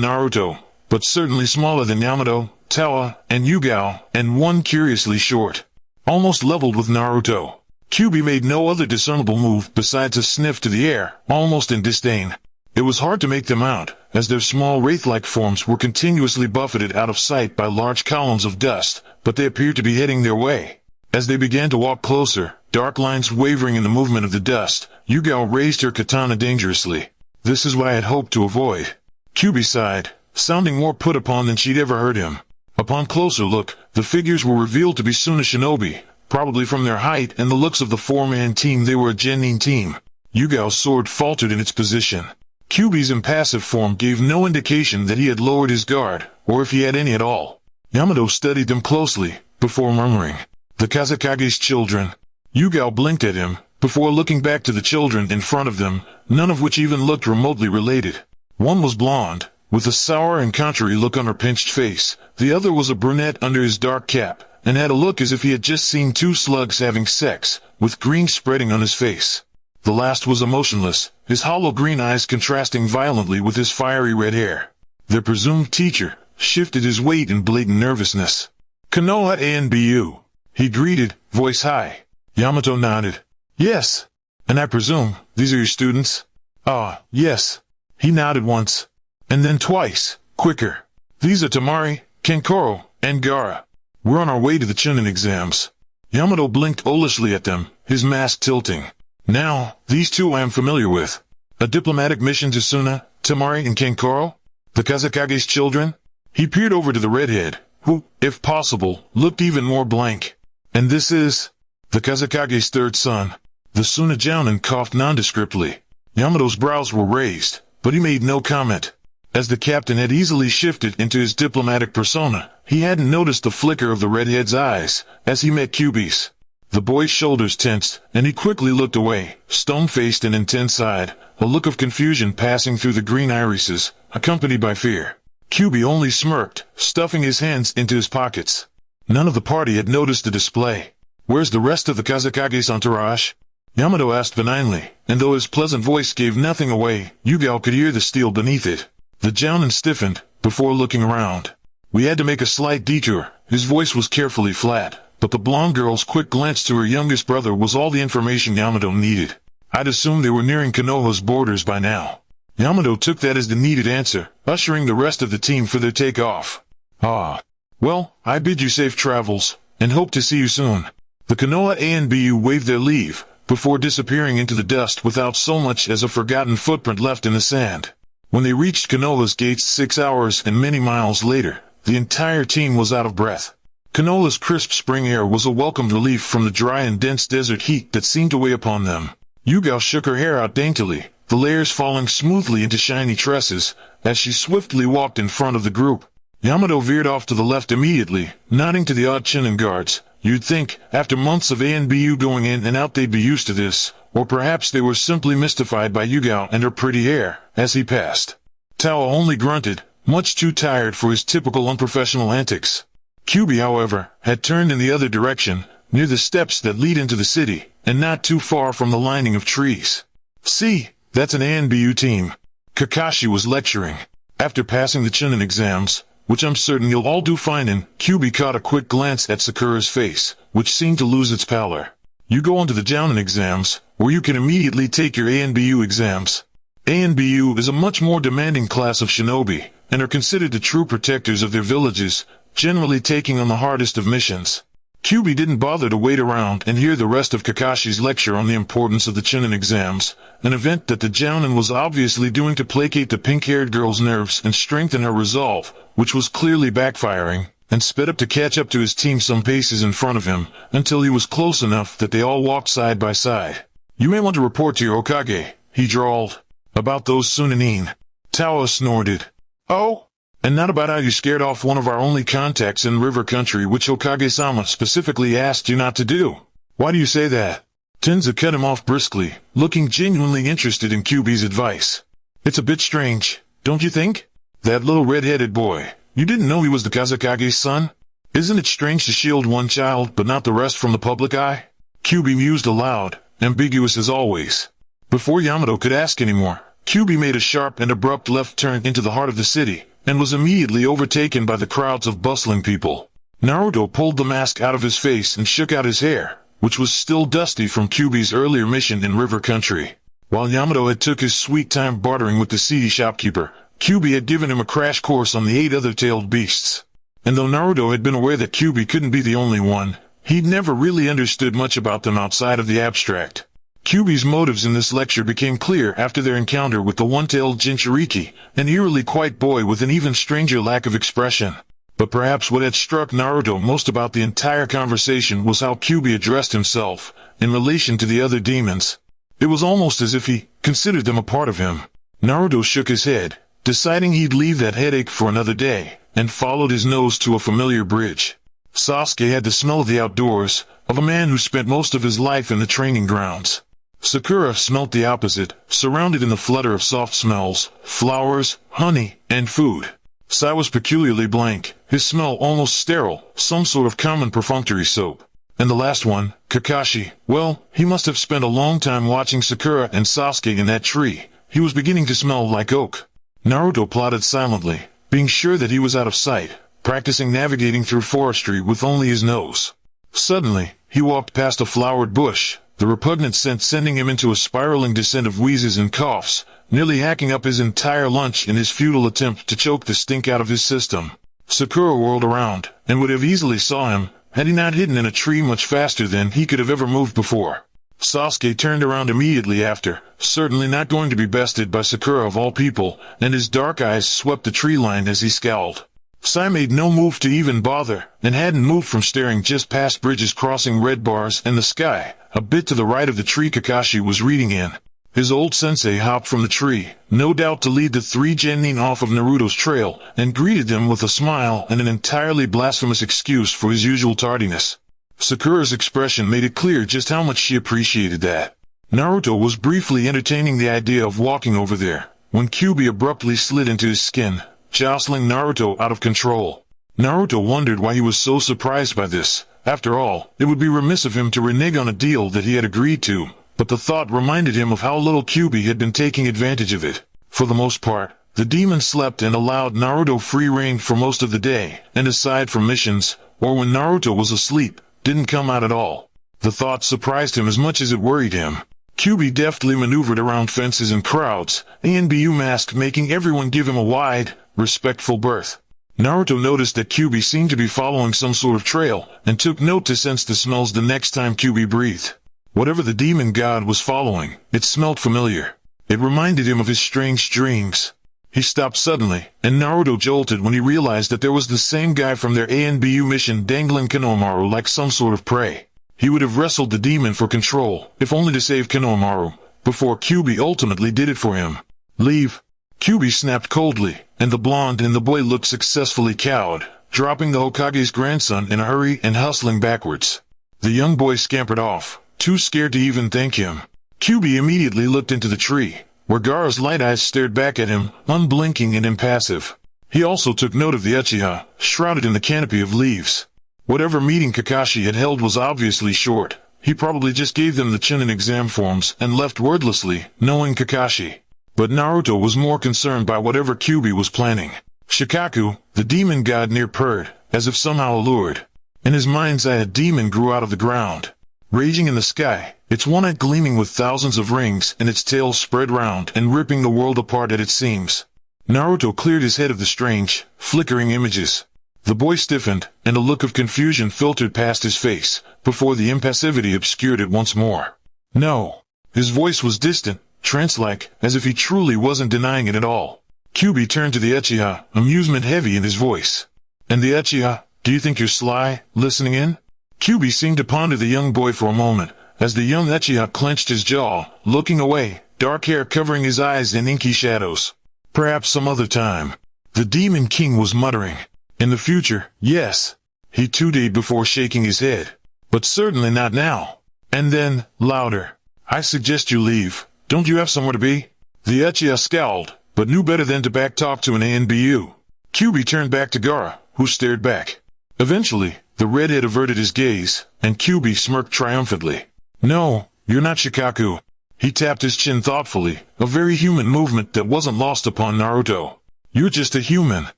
Naruto, but certainly smaller than Yamato, Tawa, and Yugao, and one curiously short. Almost leveled with Naruto. Kyubi made no other discernible move besides a sniff to the air, almost in disdain. It was hard to make them out, as their small wraith-like forms were continuously buffeted out of sight by large columns of dust, but they appeared to be heading their way. As they began to walk closer, dark lines wavering in the movement of the dust, Yugao raised her katana dangerously. This is what I had hoped to avoid. Kyubi sighed, sounding more put upon than she'd ever heard him. Upon closer look, the figures were revealed to be Suna shinobi. Probably from their height and the looks of the 4-man team, they were a genin team. Yugao's sword faltered in its position. Kyubi's impassive form gave no indication that he had lowered his guard, or if he had any at all. Yamato studied them closely, before murmuring, "The Kazakage's children." Yugao blinked at him, before looking back to the children in front of them, none of which even looked remotely related. One was blonde, with a sour and contrary look on her pinched face. The other was a brunette under his dark cap, and had a look as if he had just seen 2 slugs having sex, with green spreading on his face. The last was emotionless, his hollow green eyes contrasting violently with his fiery red hair. Their presumed teacher shifted his weight in blatant nervousness. "Konoha ANBU," he greeted, voice high. Yamato nodded. "Yes. And I presume these are your students?" "Ah, yes." He nodded once, and then twice, quicker. "These are Tamari, Kenkoro, and Gaara. We're on our way to the Chunin exams." Yamato blinked owlishly at them, his mask tilting. "Now, these 2 I am familiar with. A diplomatic mission to Suna, Tamari, and Kenkoro? The Kazakage's children?" He peered over to the redhead, who, if possible, looked even more blank. "And this is?" "The Kazakage's 3rd son." The Suna Jounin coughed nondescriptly. Yamato's brows were raised, but he made no comment. As the captain had easily shifted into his diplomatic persona, he hadn't noticed the flicker of the redhead's eyes, as he met Kyubi's. The boy's shoulders tensed, and he quickly looked away, stone-faced and intense-eyed, a look of confusion passing through the green irises, accompanied by fear. Kyubi only smirked, stuffing his hands into his pockets. None of the party had noticed the display. "Where's the rest of the Kazakage's entourage?" Yamato asked benignly, and though his pleasant voice gave nothing away, Yugao could hear the steel beneath it. The Jounin stiffened, before looking around. "We had to make a slight detour." His voice was carefully flat, but the blonde girl's quick glance to her youngest brother was all the information Yamato needed. "I'd assumed they were nearing Konoha's borders by now." Yamato took that as the needed answer, ushering the rest of the team for their takeoff. "Ah. Well, I bid you safe travels, and hope to see you soon." The Konoha ANBU waved their leave, before disappearing into the dust without so much as a forgotten footprint left in the sand. When they reached Konoha's gates 6 hours and many miles later, the entire team was out of breath. Konoha's crisp spring air was a welcome relief from the dry and dense desert heat that seemed to weigh upon them. Yugao shook her hair out daintily, the layers falling smoothly into shiny tresses, as she swiftly walked in front of the group. Yamato veered off to the left immediately, nodding to the odd Chunin guards. You'd think, after months of ANBU going in and out, they'd be used to this, or perhaps they were simply mystified by Yugao and her pretty hair, as he passed. Tawa only grunted, much too tired for his typical unprofessional antics. Kyubi, however, had turned in the other direction, near the steps that lead into the city, and not too far from the lining of trees. "See, that's an ANBU team." Kakashi was lecturing. After passing the Chunin exams, which I'm certain you'll all do fine in, Kyubi caught a quick glance at Sakura's face, which seemed to lose its pallor. "You go on to the Jounin exams, or you can immediately take your ANBU exams." ANBU is a much more demanding class of shinobi, and are considered the true protectors of their villages, generally taking on the hardest of missions. Kyubi didn't bother to wait around and hear the rest of Kakashi's lecture on the importance of the Chunin exams, an event that the Jounin was obviously doing to placate the pink-haired girl's nerves and strengthen her resolve, which was clearly backfiring. and sped up to catch up to his team some paces in front of him, until he was close enough that they all walked side by side. "You may want to report to your Hokage," he drawled. "About those Sunanin." Tawa snorted. "Oh? And not about how you scared off one of our only contacts in river country, which Hokage-sama specifically asked you not to do. Why do you say that?" Tenza cut him off briskly, looking genuinely interested in QB's advice. "It's a bit strange, don't you think? That little red-headed boy, you didn't know he was the Kazekage's son? Isn't it strange to shield one child but not the rest from the public eye?" QB mused aloud, ambiguous as always. Before Yamato could ask any more, QB made a sharp and abrupt left turn into the heart of the city, and was immediately overtaken by the crowds of bustling people. Naruto pulled the mask out of his face and shook out his hair, which was still dusty from QB's earlier mission in river country. While Yamato had took his sweet time bartering with the seedy shopkeeper, QB had given him a crash course on the 8 other-tailed beasts. And though Naruto had been aware that QB couldn't be the only one, he'd never really understood much about them outside of the abstract. QB's motives in this lecture became clear after their encounter with the one-tailed Jinchuriki, an eerily quiet boy with an even stranger lack of expression. But perhaps what had struck Naruto most about the entire conversation was how QB addressed himself, in relation to the other demons. It was almost as if he considered them a part of him. Naruto shook his head, deciding he'd leave that headache for another day, and followed his nose to a familiar bridge. Sasuke had the smell of the outdoors, of a man who spent most of his life in the training grounds. Sakura smelt the opposite, surrounded in the flutter of soft smells, flowers, honey, and food. Sai was peculiarly blank, his smell almost sterile, some sort of common perfunctory soap. And the last one, Kakashi, well, he must have spent a long time watching Sakura and Sasuke in that tree. He was beginning to smell like oak. Naruto plodded silently, being sure that he was out of sight, practicing navigating through forestry with only his nose. Suddenly, he walked past a flowered bush, the repugnant scent sending him into a spiraling descent of wheezes and coughs, nearly hacking up his entire lunch in his futile attempt to choke the stink out of his system. Sakura whirled around, and would have easily saw him, had he not hidden in a tree much faster than he could have ever moved before. Sasuke turned around immediately after, certainly not going to be bested by Sakura of all people, and his dark eyes swept the tree line as he scowled. Sai made no move to even bother, and hadn't moved from staring just past bridges crossing red bars and the sky, a bit to the right of the tree Kakashi was reading in. His old sensei hopped from the tree, no doubt to lead the 3 genin off of Naruto's trail, and greeted them with a smile and an entirely blasphemous excuse for his usual tardiness. Sakura's expression made it clear just how much she appreciated that. Naruto was briefly entertaining the idea of walking over there, when Kyuubi abruptly slid into his skin, jostling Naruto out of control. Naruto wondered why he was so surprised by this. After all, it would be remiss of him to renege on a deal that he had agreed to, but the thought reminded him of how little Kyuubi had been taking advantage of it. For the most part, the demon slept and allowed Naruto free rein for most of the day, and aside from missions, or when Naruto was asleep, didn't come out at all. The thought surprised him as much as it worried him. Kyuubi deftly maneuvered around fences and crowds, Anbu mask making everyone give him a wide, respectful berth. Naruto noticed that Kyuubi seemed to be following some sort of trail, and took note to sense the smells the next time Kyuubi breathed. Whatever the demon god was following, it smelled familiar. It reminded him of his strange dreams. He stopped suddenly, and Naruto jolted when he realized that there was the same guy from their Anbu mission dangling Konohamaru like some sort of prey. He would have wrestled the demon for control, if only to save Konohamaru, before Kyuubi ultimately did it for him. "Leave." Kyuubi snapped coldly, and the blonde and the boy looked successfully cowed, dropping the Hokage's grandson in a hurry and hustling backwards. The young boy scampered off, too scared to even thank him. Kyuubi immediately looked into the tree, where Gaara's light eyes stared back at him, unblinking and impassive. He also took note of the Uchiha, shrouded in the canopy of leaves. Whatever meeting Kakashi had held was obviously short. He probably just gave them the Chunin exam forms and left wordlessly, knowing Kakashi. But Naruto was more concerned by whatever Kyuubi was planning. Shikaku, the demon god, near purred, as if somehow allured. In his mind's eye a demon grew out of the ground. Raging in the sky, its one eye gleaming with thousands of rings and its tail spread round and ripping the world apart at its seams. Naruto cleared his head of the strange, flickering images. The boy stiffened, and a look of confusion filtered past his face, before the impassivity obscured it once more. "No." His voice was distant, trance-like, as if he truly wasn't denying it at all. Kyuubi turned to the Uchiha, amusement heavy in his voice. "And the Uchiha, Do you think you're sly, listening in? Kyubi seemed to ponder the young boy for a moment, as the young Uchiha clenched his jaw, looking away, dark hair covering his eyes in inky shadows. Perhaps some other time. The Demon King was muttering. In the future, yes. He tooted before shaking his head. But certainly not now. And then, louder. I suggest you leave. Don't you have somewhere to be? The Uchiha scowled, but knew better than to backtalk to an ANBU. Kyubi turned back to Gaara, who stared back. Eventually, the redhead averted his gaze, and Kyubi smirked triumphantly. No, you're not Shikaku. He tapped his chin thoughtfully, a very human movement that wasn't lost upon Naruto. You're just a human.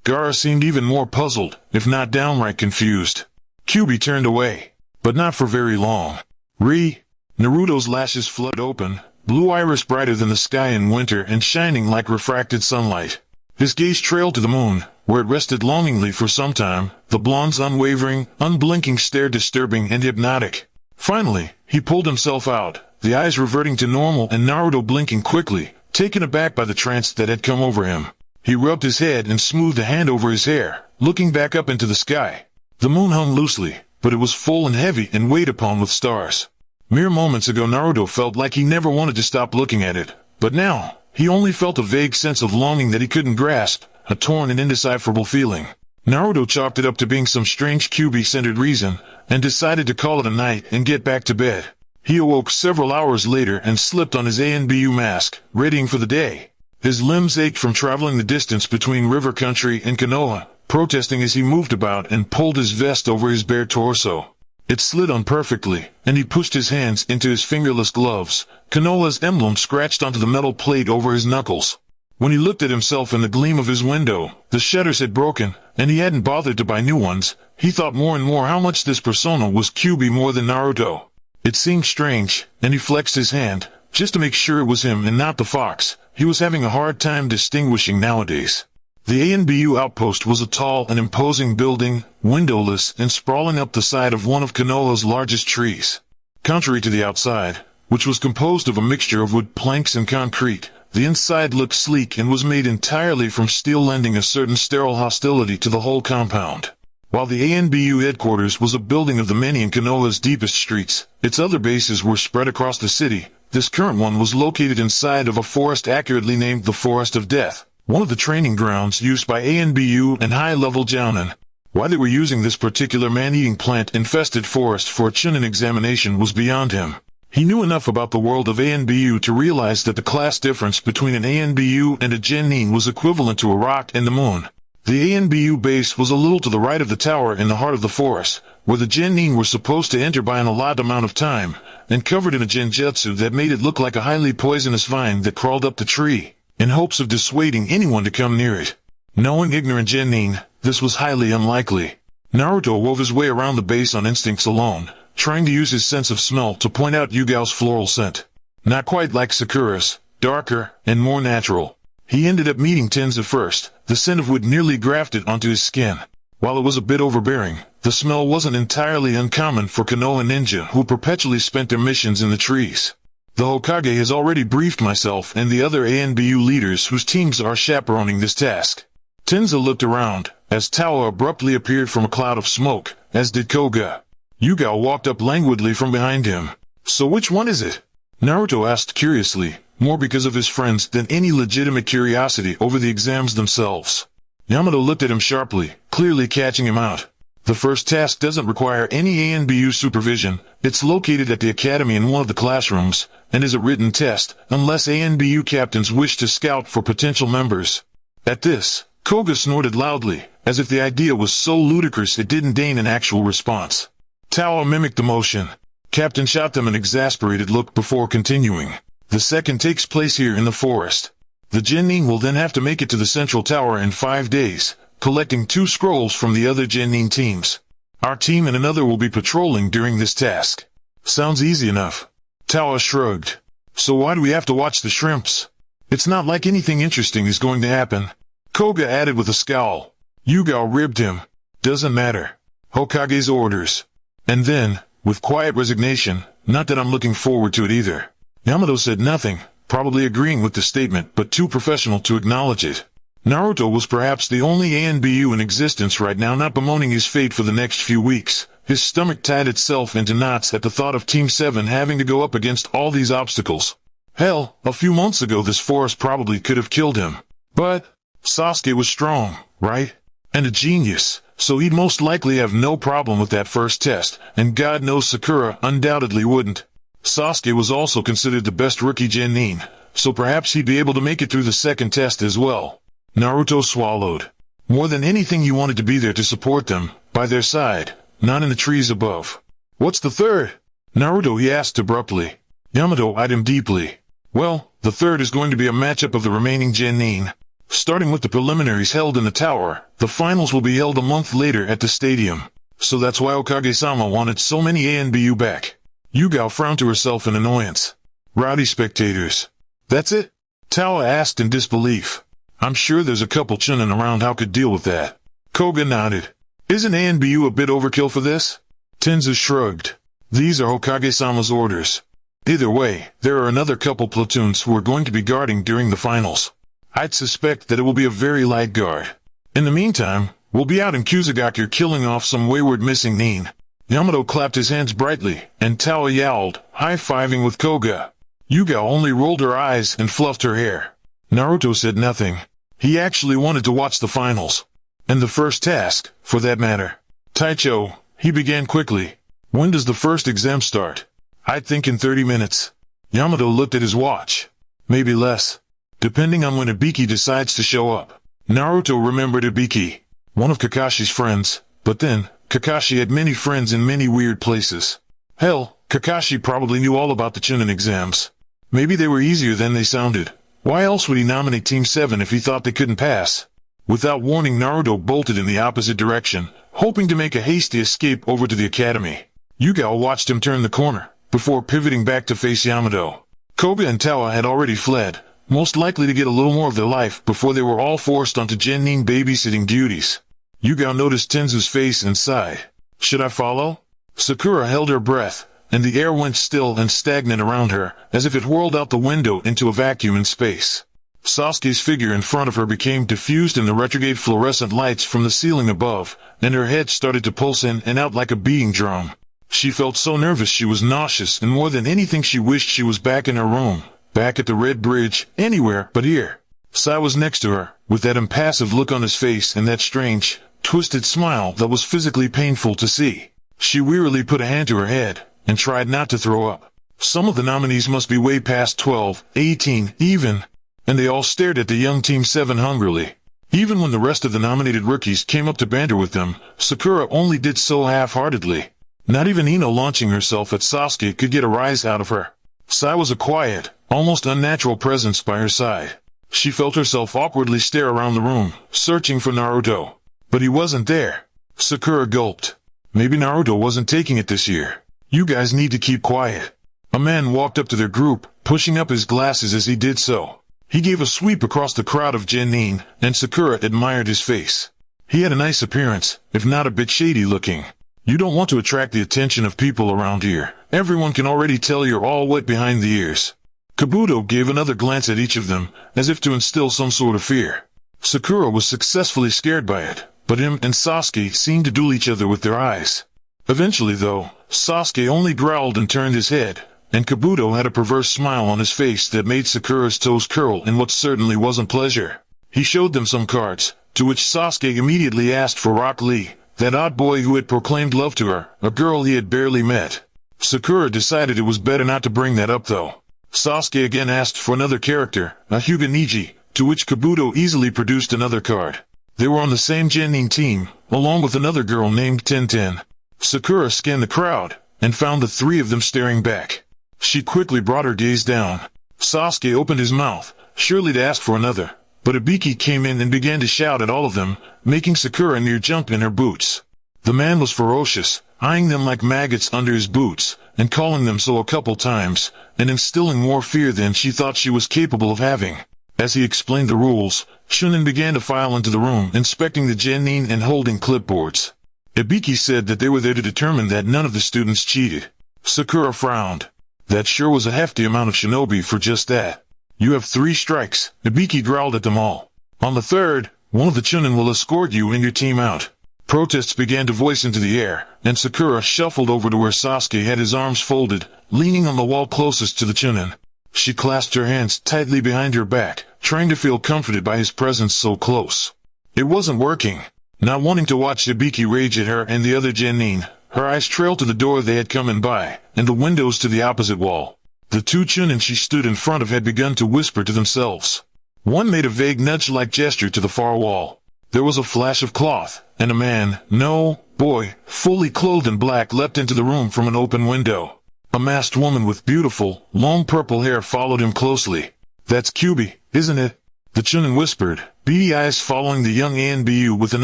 Gaara seemed even more puzzled, if not downright confused. Kyubi turned away, but not for very long. Naruto's lashes flooded open, blue iris brighter than the sky in winter and shining like refracted sunlight. His gaze trailed to the moon, where it rested longingly for some time, the blonde's unwavering, unblinking stare disturbing and hypnotic. Finally, he pulled himself out, the eyes reverting to normal and Naruto blinking quickly, taken aback by the trance that had come over him. He rubbed his head and smoothed a hand over his hair, looking back up into the sky. The moon hung loosely, but it was full and heavy and weighed upon with stars. Mere moments ago Naruto felt like he never wanted to stop looking at it, but now, he only felt a vague sense of longing that he couldn't grasp, a torn and indecipherable feeling. Naruto chalked it up to being some strange Kyubi-centered reason, and decided to call it a night and get back to bed. He awoke several hours later and slipped on his ANBU mask, readying for the day. His limbs ached from traveling the distance between River Country and Konoha, protesting as he moved about and pulled his vest over his bare torso. It slid on perfectly, and he pushed his hands into his fingerless gloves, Konoha's emblem scratched onto the metal plate over his knuckles. When he looked at himself in the gleam of his window, the shutters had broken, and he hadn't bothered to buy new ones. He thought more and more how much this persona was Kyubi more than Naruto. It seemed strange, and he flexed his hand, just to make sure it was him and not the fox. He was having a hard time distinguishing nowadays. The ANBU outpost was a tall and imposing building, windowless and sprawling up the side of one of Konoha's largest trees. Contrary to the outside, which was composed of a mixture of wood planks and concrete, the inside looked sleek and was made entirely from steel, lending a certain sterile hostility to the whole compound. While the ANBU headquarters was a building of the many in Konoha's deepest streets, its other bases were spread across the city. This current one was located inside of a forest accurately named the Forest of Death, one of the training grounds used by ANBU and high-level jounin. Why they were using this particular man-eating plant-infested forest for a Chunin examination was beyond him. He knew enough about the world of ANBU to realize that the class difference between an ANBU and a genin was equivalent to a rock and the moon. The ANBU base was a little to the right of the tower in the heart of the forest, where the genin were supposed to enter by an allotted amount of time, and covered in a genjutsu that made it look like a highly poisonous vine that crawled up the tree, in hopes of dissuading anyone to come near it. Knowing ignorant genin, this was highly unlikely. Naruto wove his way around the base on instincts alone, trying to use his sense of smell to point out Yugao's floral scent. Not quite like Sakura's, darker and more natural. He ended up meeting Tenza first, the scent of wood nearly grafted onto his skin. While it was a bit overbearing, the smell wasn't entirely uncommon for Konoha ninja who perpetually spent their missions in the trees. The Hokage has already briefed myself and the other ANBU leaders whose teams are chaperoning this task. Tenza looked around, as Tawa abruptly appeared from a cloud of smoke, as did Koga. Yugao walked up languidly from behind him. So which one is it? Naruto asked curiously, more because of his friends than any legitimate curiosity over the exams themselves. Yamato looked at him sharply, clearly catching him out. The first task doesn't require any ANBU supervision. It's located at the academy in one of the classrooms, and is a written test, unless ANBU captains wish to scout for potential members. At this, Koga snorted loudly, as if the idea was so ludicrous it didn't deign an actual response. Tawa mimicked the motion. Captain shot them an exasperated look before continuing. The second takes place here in the forest. The genin will then have to make it to the central tower in 5 days, collecting 2 scrolls from the other genin teams. Our team and another will be patrolling during this task. Sounds easy enough. Tawa shrugged. So why do we have to watch the shrimps? It's not like anything interesting is going to happen. Koga added with a scowl. Yugao ribbed him. Doesn't matter. Hokage's orders. And then, with quiet resignation, not that I'm looking forward to it either. Yamato said nothing, probably agreeing with the statement but too professional to acknowledge it. Naruto was perhaps the only ANBU in existence right now not bemoaning his fate for the next few weeks. His stomach tied itself into knots at the thought of Team 7 having to go up against all these obstacles. Hell, a few months ago this forest probably could have killed him. But Sasuke was strong, right? And a genius, so he'd most likely have no problem with that first test, and God knows Sakura undoubtedly wouldn't. Sasuke was also considered the best rookie genin, so perhaps he'd be able to make it through the second test as well. Naruto swallowed. More than anything he wanted to be there to support them, by their side, not in the trees above. What's the third? Naruto, he asked abruptly. Yamato eyed him deeply. Well, the third is going to be a matchup of the remaining genin. Starting with the preliminaries held in the tower, the finals will be held a month later at the stadium. So that's why Okage-sama wanted so many ANBU back. Yugao frowned to herself in annoyance. Rowdy spectators. That's it? Tawa asked in disbelief. I'm sure there's a couple Chunin around how could deal with that. Koga nodded. Isn't ANBU a bit overkill for this? Tenzu shrugged. These are Hokage-sama's orders. Either way, there are another couple platoons who are going to be guarding during the finals. I'd suspect that it will be a very light guard. In the meantime, we'll be out in Kusagakure killing off some wayward missing nin. Yamato clapped his hands brightly, and Tawa yowled, high-fiving with Koga. Yugao only rolled her eyes and fluffed her hair. Naruto said nothing. He actually wanted to watch the finals. And the first task, for that matter. Taicho, he began quickly. When does the first exam start? I'd think in 30 minutes. Yamato looked at his watch. Maybe less. Depending on when Ibiki decides to show up. Naruto remembered Ibiki, one of Kakashi's friends, but then, Kakashi had many friends in many weird places. Hell, Kakashi probably knew all about the Chunin exams. Maybe they were easier than they sounded. Why else would he nominate Team 7 if he thought they couldn't pass? Without warning, Naruto bolted in the opposite direction, hoping to make a hasty escape over to the academy. Yugao watched him turn the corner, before pivoting back to face Yamato. Koga and Tawa had already fled, most likely to get a little more of their life before they were all forced onto genin babysitting duties. Yugao noticed Tenzu's face and sighed. Should I follow? Sakura held her breath, and the air went still and stagnant around her, as if it whirled out the window into a vacuum in space. Sasuke's figure in front of her became diffused in the retrograde fluorescent lights from the ceiling above, and her head started to pulse in and out like a beating drum. She felt so nervous she was nauseous, and more than anything she wished she was back in her room. Back at the Red Bridge, anywhere but here. Sai was next to her, with that impassive look on his face and that strange, twisted smile that was physically painful to see. She wearily put a hand to her head, and tried not to throw up. Some of the nominees must be way past 12, 18, even, and they all stared at the young Team 7 hungrily. Even when the rest of the nominated rookies came up to banter with them, Sakura only did so half-heartedly. Not even Ino launching herself at Sasuke could get a rise out of her. Sai was a quiet, almost unnatural presence by her side. She felt herself awkwardly stare around the room, searching for Naruto. But he wasn't there. Sakura gulped. Maybe Naruto wasn't taking it this year. You guys need to keep quiet. A man walked up to their group, pushing up his glasses as he did so. He gave a sweep across the crowd of genin, and Sakura admired his face. He had a nice appearance, if not a bit shady looking. You don't want to attract the attention of people around here. Everyone can already tell you're all wet behind the ears. Kabuto gave another glance at each of them, as if to instill some sort of fear. Sakura was successfully scared by it, but him and Sasuke seemed to duel each other with their eyes. Eventually though, Sasuke only growled and turned his head, and Kabuto had a perverse smile on his face that made Sakura's toes curl in what certainly wasn't pleasure. He showed them some cards, to which Sasuke immediately asked for Rock Lee, that odd boy who had proclaimed love to her, a girl he had barely met. Sakura decided it was better not to bring that up though. Sasuke again asked for another character, a Hyuga Niji, to which Kabuto easily produced another card. They were on the same genin team, along with another girl named Tenten. Sakura scanned the crowd, and found the three of them staring back. She quickly brought her gaze down. Sasuke opened his mouth, surely to ask for another, but Ibiki came in and began to shout at all of them, making Sakura near jump in her boots. The man was ferocious, eyeing them like maggots under his boots, and calling them so a couple times, and instilling more fear than she thought she was capable of having. As he explained the rules, Chunin began to file into the room, inspecting the genin and holding clipboards. Ibiki said that they were there to determine that none of the students cheated. Sakura frowned. That sure was a hefty amount of shinobi for just that. You have 3 strikes, Ibiki growled at them all. On the third, one of the Chunin will escort you and your team out. Protests began to voice into the air, and Sakura shuffled over to where Sasuke had his arms folded, leaning on the wall closest to the Chunin. She clasped her hands tightly behind her back, trying to feel comforted by his presence so close. It wasn't working. Not wanting to watch Hibiki rage at her and the other genin, her eyes trailed to the door they had come in by, and the windows to the opposite wall. The two Chunin she stood in front of had begun to whisper to themselves. One made a vague nudge-like gesture to the far wall. There was a flash of cloth, and a man, no, boy, fully clothed in black leapt into the room from an open window. A masked woman with beautiful, long purple hair followed him closely. "That's Kyubi, isn't it?" the Chunin whispered, beady eyes following the young Anbu with an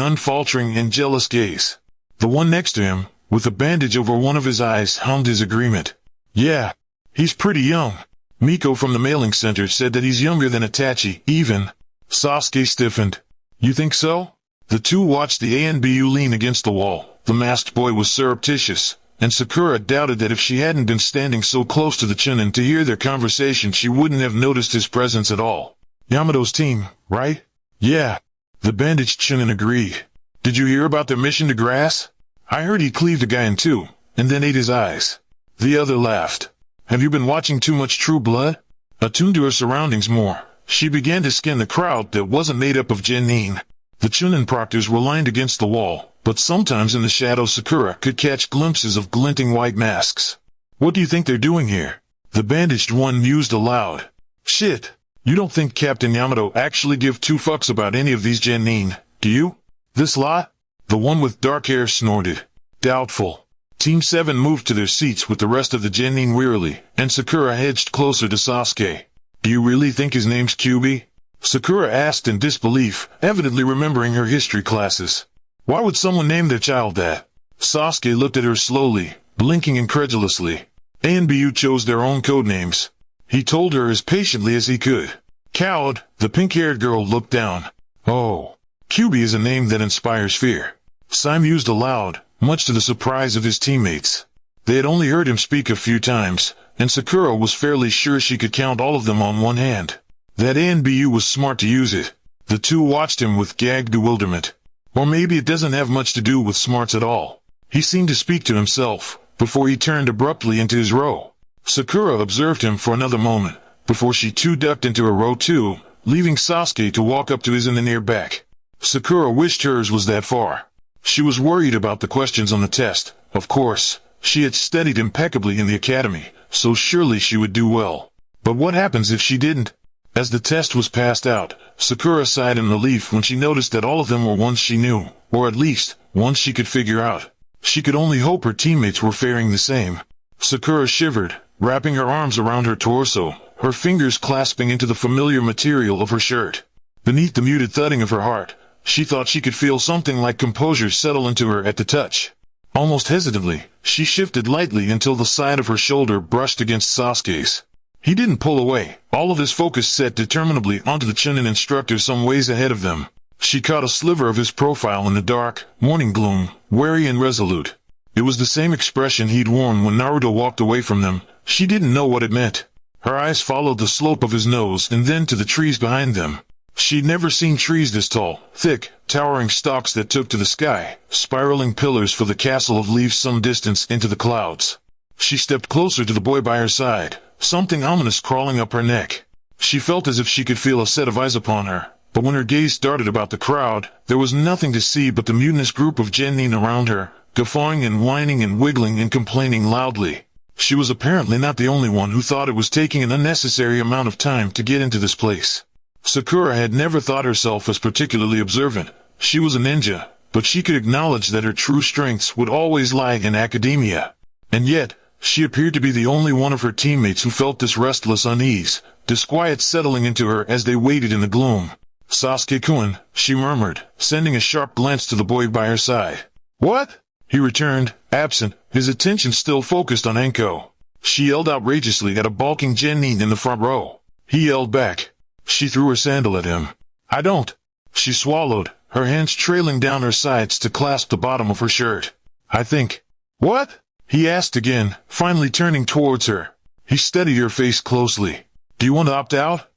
unfaltering and jealous gaze. The one next to him, with a bandage over one of his eyes, hummed his agreement. "Yeah, he's pretty young." Miko from the mailing center said that he's younger than Itachi, even. Sasuke stiffened. "You think so?" The two watched the Anbu lean against the wall. The masked boy was surreptitious, and Sakura doubted that if she hadn't been standing so close to the Chunin to hear their conversation she wouldn't have noticed his presence at all. "Yamato's team, right?" "Yeah." The bandaged Chunin agreed. "Did you hear about their mission to Grass? I heard he cleaved a guy in two, and then ate his eyes." The other laughed. "Have you been watching too much True Blood?" Attuned to her surroundings more, she began to scan the crowd that wasn't made up of genin. The Chunin proctors were lined against the wall, but sometimes in the shadows Sakura could catch glimpses of glinting white masks. "What do you think they're doing here?" The bandaged one mused aloud. "Shit. You don't think Captain Yamato actually give two fucks about any of these genin, do you?" "This lot?" The one with dark hair snorted. "Doubtful." Team 7 moved to their seats with the rest of the genin wearily, and Sakura hedged closer to Sasuke. "Do you really think his name's Kyubi?" Sakura asked in disbelief, evidently remembering her history classes. "Why would someone name their child that?" Sasuke looked at her slowly, blinking incredulously. Anbu chose their own code names. He told her as patiently as he could. Cowed, the pink-haired girl looked down. "Oh, Kyubi is a name that inspires fear." Sai mused aloud, much to the surprise of his teammates. They had only heard him speak a few times, and Sakura was fairly sure she could count all of them on one hand. That Anbu was smart to use it. The two watched him with gagged bewilderment. Or maybe it doesn't have much to do with smarts at all. He seemed to speak to himself, before he turned abruptly into his row. Sakura observed him for another moment, before she too ducked into her row too, leaving Sasuke to walk up to his in the near back. Sakura wished hers was that far. She was worried about the questions on the test. Of course, she had studied impeccably in the academy, so surely she would do well. But what happens if she didn't? As the test was passed out, Sakura sighed in relief when she noticed that all of them were ones she knew, or at least, ones she could figure out. She could only hope her teammates were faring the same. Sakura shivered, wrapping her arms around her torso, her fingers clasping into the familiar material of her shirt. Beneath the muted thudding of her heart, she thought she could feel something like composure settle into her at the touch. Almost hesitantly, she shifted lightly until the side of her shoulder brushed against Sasuke's. He didn't pull away, all of his focus set determinedly onto the Chunin instructor some ways ahead of them. She caught a sliver of his profile in the dark, morning gloom, wary and resolute. It was the same expression he'd worn when Naruto walked away from them. She didn't know what it meant. Her eyes followed the slope of his nose and then to the trees behind them. She'd never seen trees this tall, thick, towering stalks that took to the sky, spiraling pillars for the castle of leaves some distance into the clouds. She stepped closer to the boy by her side, something ominous crawling up her neck. She felt as if she could feel a set of eyes upon her, but when her gaze darted about the crowd, there was nothing to see but the mutinous group of genin around her, guffawing and whining and wiggling and complaining loudly. She was apparently not the only one who thought it was taking an unnecessary amount of time to get into this place. Sakura had never thought herself as particularly observant. She was a ninja, but she could acknowledge that her true strengths would always lie in academia. And yet, she appeared to be the only one of her teammates who felt this restless unease, disquiet settling into her as they waited in the gloom. "Sasuke-kun," she murmured, sending a sharp glance to the boy by her side. "What?" he returned, absent, his attention still focused on Anko. She yelled outrageously at a balking genin in the front row. He yelled back. She threw her sandal at him. "I don't." She swallowed, her hands trailing down her sides to clasp the bottom of her shirt. "I think." "What?" he asked again, finally turning towards her. He studied her face closely. "Do you want to opt out?"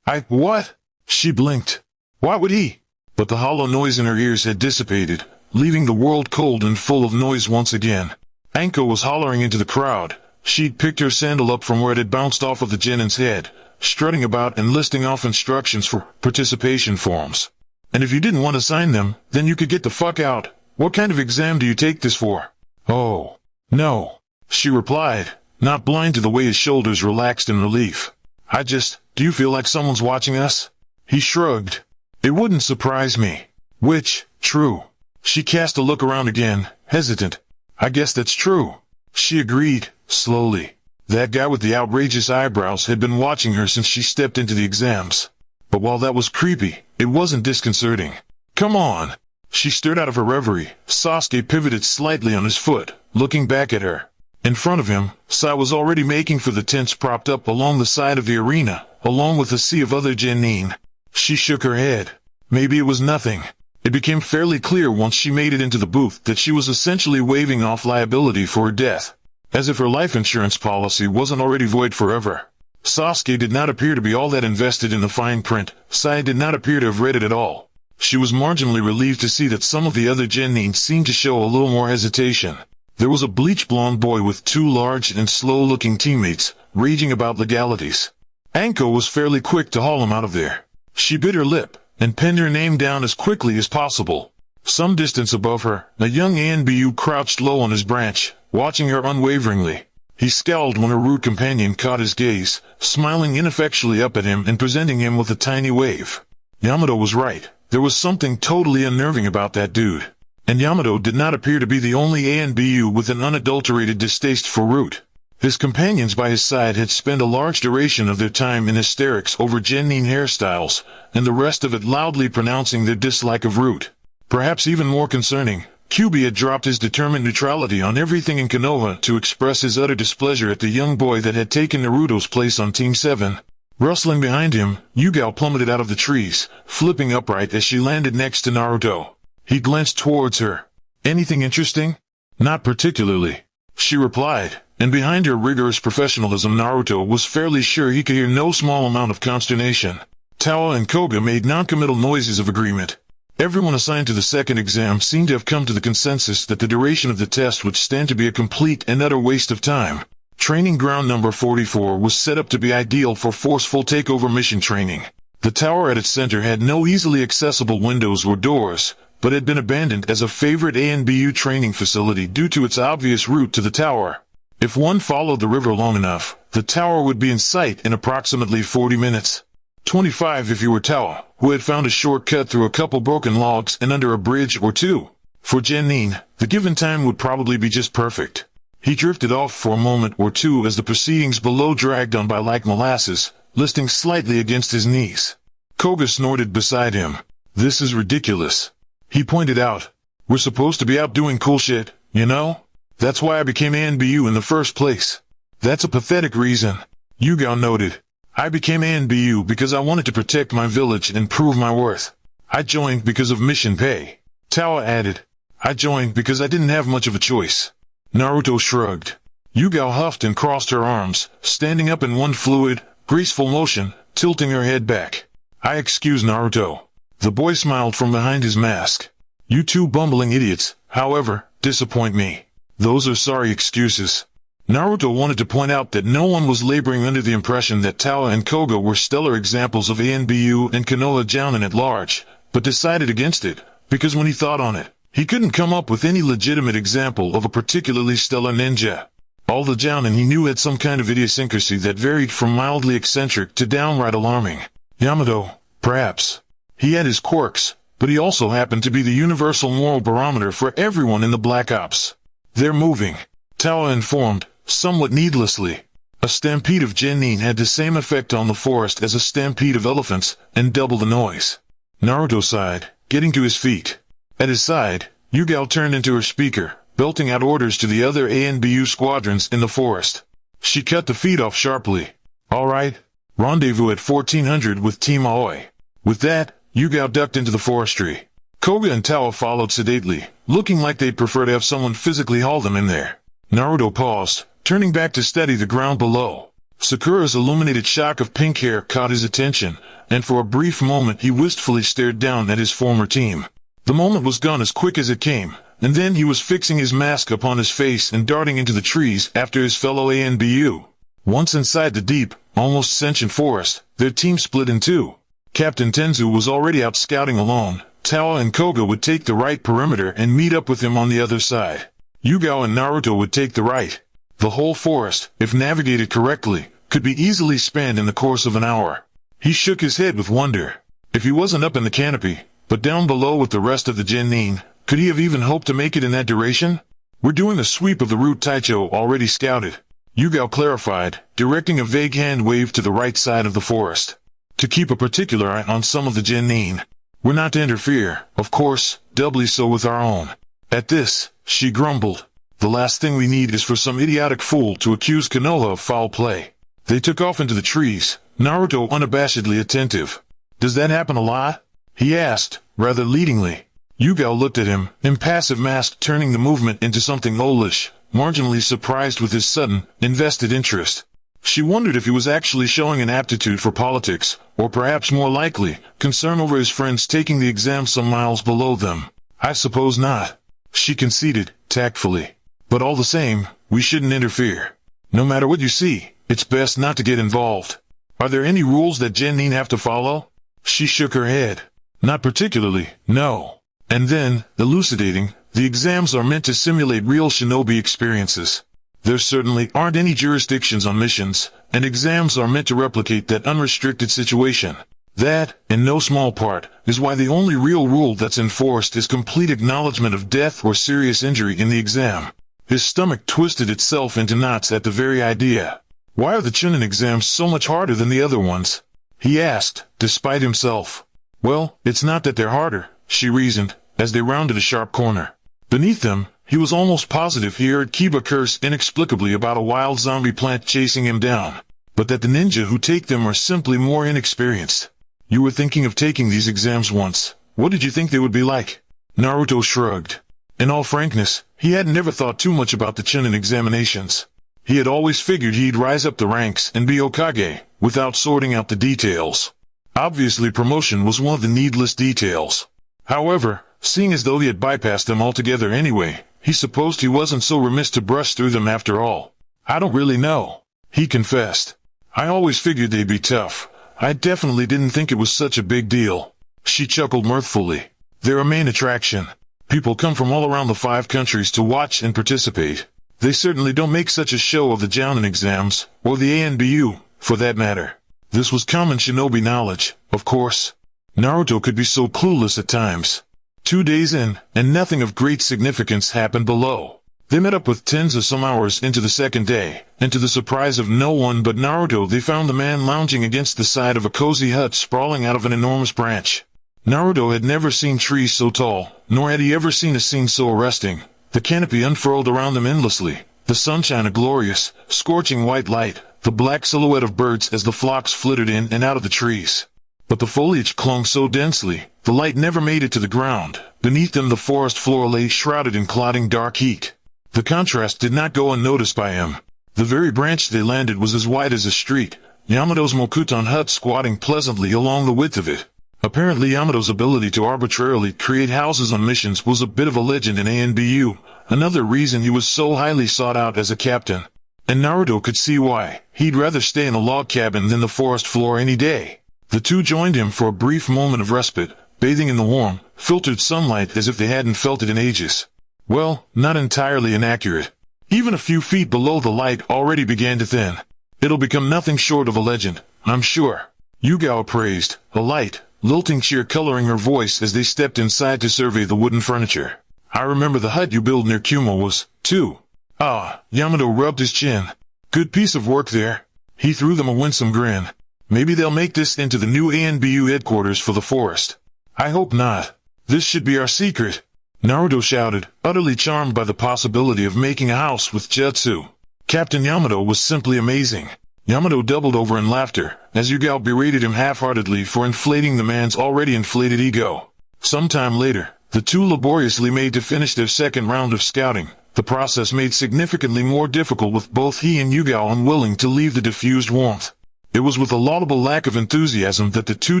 What?" She blinked. Why would he? But the hollow noise in her ears had dissipated, leaving the world cold and full of noise once again. Anko was hollering into the crowd. She'd picked her sandal up from where it had bounced off of the genin's head, strutting about and listing off instructions for participation forms. And if you didn't want to sign them, then you could get the fuck out. What kind of exam do you take this for? Oh, no, she replied, not blind to the way his shoulders relaxed in relief. Do you feel like someone's watching us? He shrugged. It wouldn't surprise me. Which, true. She cast a look around again, hesitant. I guess that's true. She agreed, slowly. That guy with the outrageous eyebrows had been watching her since she stepped into the exams. But while that was creepy, it wasn't disconcerting. Come on. She stirred out of her reverie. Sasuke pivoted slightly on his foot, looking back at her. In front of him, Sai was already making for the tents propped up along the side of the arena, along with a sea of other genin. She shook her head. Maybe it was nothing. It became fairly clear once she made it into the booth that she was essentially waving off liability for her death. As if her life insurance policy wasn't already void forever. Sasuke did not appear to be all that invested in the fine print. Sai did not appear to have read it at all. She was marginally relieved to see that some of the other genin seemed to show a little more hesitation. There was a bleach-blonde boy with two large and slow-looking teammates, raging about legalities. Anko was fairly quick to haul him out of there. She bit her lip, and penned her name down as quickly as possible. Some distance above her, a young Anbu crouched low on his branch, watching her unwaveringly. He scowled when her rude companion caught his gaze, smiling ineffectually up at him and presenting him with a tiny wave. Yamato was right. There was something totally unnerving about that dude. And Yamato did not appear to be the only Anbu with an unadulterated distaste for Root. His companions by his side had spent a large duration of their time in hysterics over genin hairstyles, and the rest of it loudly pronouncing their dislike of Root. Perhaps even more concerning, Kyuubi had dropped his determined neutrality on everything in Konoha to express his utter displeasure at the young boy that had taken Naruto's place on Team 7. Rustling behind him, Yugao plummeted out of the trees, flipping upright as she landed next to Naruto. He glanced towards her. Anything interesting? Not particularly, she replied, and behind her rigorous professionalism Naruto was fairly sure he could hear no small amount of consternation. Tawa and Koga made non-committal noises of agreement. Everyone assigned to the second exam seemed to have come to the consensus that the duration of the test would stand to be a complete and utter waste of time. Training ground number 44 was set up to be ideal for forceful takeover mission training. The tower at its center had no easily accessible windows or doors, but had been abandoned as a favorite ANBU training facility due to its obvious route to the tower. If one followed the river long enough, the tower would be in sight in approximately 40 minutes. 25 if you were Tawa, who had found a shortcut through a couple broken logs and under a bridge or two. For Genin, the given time would probably be just perfect. He drifted off for a moment or two as the proceedings below dragged on by like molasses, listing slightly against his knees. Koga snorted beside him. This is ridiculous. He pointed out. We're supposed to be out doing cool shit, you know? That's why I became ANBU in the first place. That's a pathetic reason. Yugao noted. I became ANBU because I wanted to protect my village and prove my worth. I joined because of mission pay. Tawa added. I joined because I didn't have much of a choice. Naruto shrugged. Yugao huffed and crossed her arms, standing up in one fluid, graceful motion, tilting her head back. I excuse Naruto. The boy smiled from behind his mask. You two bumbling idiots, however, disappoint me. Those are sorry excuses. Naruto wanted to point out that no one was laboring under the impression that Tawa and Koga were stellar examples of ANBU and Konoha Jounin at large, but decided against it, because when he thought on it, he couldn't come up with any legitimate example of a particularly stellar ninja. All the Jounin he knew had some kind of idiosyncrasy that varied from mildly eccentric to downright alarming. Yamato, perhaps. He had his quirks, but he also happened to be the universal moral barometer for everyone in the Black Ops. They're moving, Tawa informed, somewhat needlessly. A stampede of genin had the same effect on the forest as a stampede of elephants, and double the noise. Naruto sighed, getting to his feet. At his side, Yugao turned into her speaker, belting out orders to the other ANBU squadrons in the forest. She cut the feed off sharply. All right, rendezvous at 1400 with Team Aoi. With that, Yugao ducked into the forestry. Koga and Tawa followed sedately, looking like they'd prefer to have someone physically haul them in there. Naruto paused, turning back to study the ground below. Sakura's illuminated shock of pink hair caught his attention, and for a brief moment he wistfully stared down at his former team. The moment was gone as quick as it came, and then he was fixing his mask upon his face and darting into the trees after his fellow ANBU. Once inside the deep, almost sentient forest, their team split in two. Captain Tenzu was already out scouting alone. Tawa and Koga would take the right perimeter and meet up with him on the other side. Yugao and Naruto would take the right. The whole forest, if navigated correctly, could be easily spanned in the course of an hour. He shook his head with wonder. If he wasn't up in the canopy, but down below with the rest of the Genin, could he have even hoped to make it in that duration? We're doing a sweep of the route Taicho already scouted, Yugao clarified, directing a vague hand wave to the right side of the forest. To keep a particular eye on some of the Genin. We're not to interfere, of course, doubly so with our own. At this, she grumbled. The last thing we need is for some idiotic fool to accuse Konoha of foul play. They took off into the trees, Naruto unabashedly attentive. Does that happen a lot? He asked, rather leadingly. Yugao looked at him, impassive mask turning the movement into something owlish, marginally surprised with his sudden, invested interest. She wondered if he was actually showing an aptitude for politics, or perhaps more likely, concern over his friends taking the exam some miles below them. I suppose not, she conceded, tactfully. But all the same, we shouldn't interfere. No matter what you see, it's best not to get involved. Are there any rules that Genin have to follow? She shook her head. Not particularly, no. And then, elucidating, the exams are meant to simulate real shinobi experiences. There certainly aren't any jurisdictions on missions, and exams are meant to replicate that unrestricted situation. That, in no small part, is why the only real rule that's enforced is complete acknowledgement of death or serious injury in the exam. His stomach twisted itself into knots at the very idea. Why are the Chunin exams so much harder than the other ones? He asked, despite himself. Well, it's not that they're harder, she reasoned, as they rounded a sharp corner. Beneath them, he was almost positive he heard Kiba curse inexplicably about a wild zombie plant chasing him down, but that the ninja who take them are simply more inexperienced. You were thinking of taking these exams once. What did you think they would be like? Naruto shrugged. In all frankness, he had never thought too much about the Chunin examinations. He had always figured he'd rise up the ranks and be Hokage, without sorting out the details. Obviously promotion was one of the needless details. However, seeing as though he had bypassed them altogether anyway, he supposed he wasn't so remiss to brush through them after all. I don't really know, he confessed. I always figured they'd be tough. I definitely didn't think it was such a big deal. She chuckled mirthfully. They're a main attraction. People come from all around the 5 countries to watch and participate. They certainly don't make such a show of the Jounin exams, or the ANBU, for that matter. This was common shinobi knowledge, of course. Naruto could be so clueless at times. 2 days in, and nothing of great significance happened below. They met up with Tenza some hours into the second day, and to the surprise of no one but Naruto they found the man lounging against the side of a cozy hut sprawling out of an enormous branch. Naruto had never seen trees so tall, nor had he ever seen a scene so arresting. The canopy unfurled around them endlessly, the sunshine a glorious, scorching white light, the black silhouette of birds as the flocks flittered in and out of the trees. But the foliage clung so densely, the light never made it to the ground. Beneath them the forest floor lay shrouded in clotting dark heat. The contrast did not go unnoticed by him. The very branch they landed was as wide as a street, Yamato's Mokuton hut squatting pleasantly along the width of it. Apparently Yamato's ability to arbitrarily create houses on missions was a bit of a legend in ANBU, another reason he was so highly sought out as a captain. And Naruto could see why. He'd rather stay in a log cabin than the forest floor any day. The two joined him for a brief moment of respite, bathing in the warm, filtered sunlight as if they hadn't felt it in ages. Well, not entirely inaccurate. Even a few feet below the light already began to thin. It'll become nothing short of a legend, I'm sure. Yugao praised, a light, lilting cheer coloring her voice as they stepped inside to survey the wooden furniture. I remember the hut you built near Kumo was, too. Ah, Yamato rubbed his chin. Good piece of work there. He threw them a winsome grin. Maybe they'll make this into the new ANBU headquarters for the forest. I hope not. This should be our secret. Naruto shouted, utterly charmed by the possibility of making a house with jutsu. Captain Yamato was simply amazing. Yamato doubled over in laughter, as Yugao berated him half-heartedly for inflating the man's already inflated ego. Sometime later, the two laboriously made to finish their second round of scouting, the process made significantly more difficult with both he and Yugao unwilling to leave the diffused warmth. It was with a laudable lack of enthusiasm that the two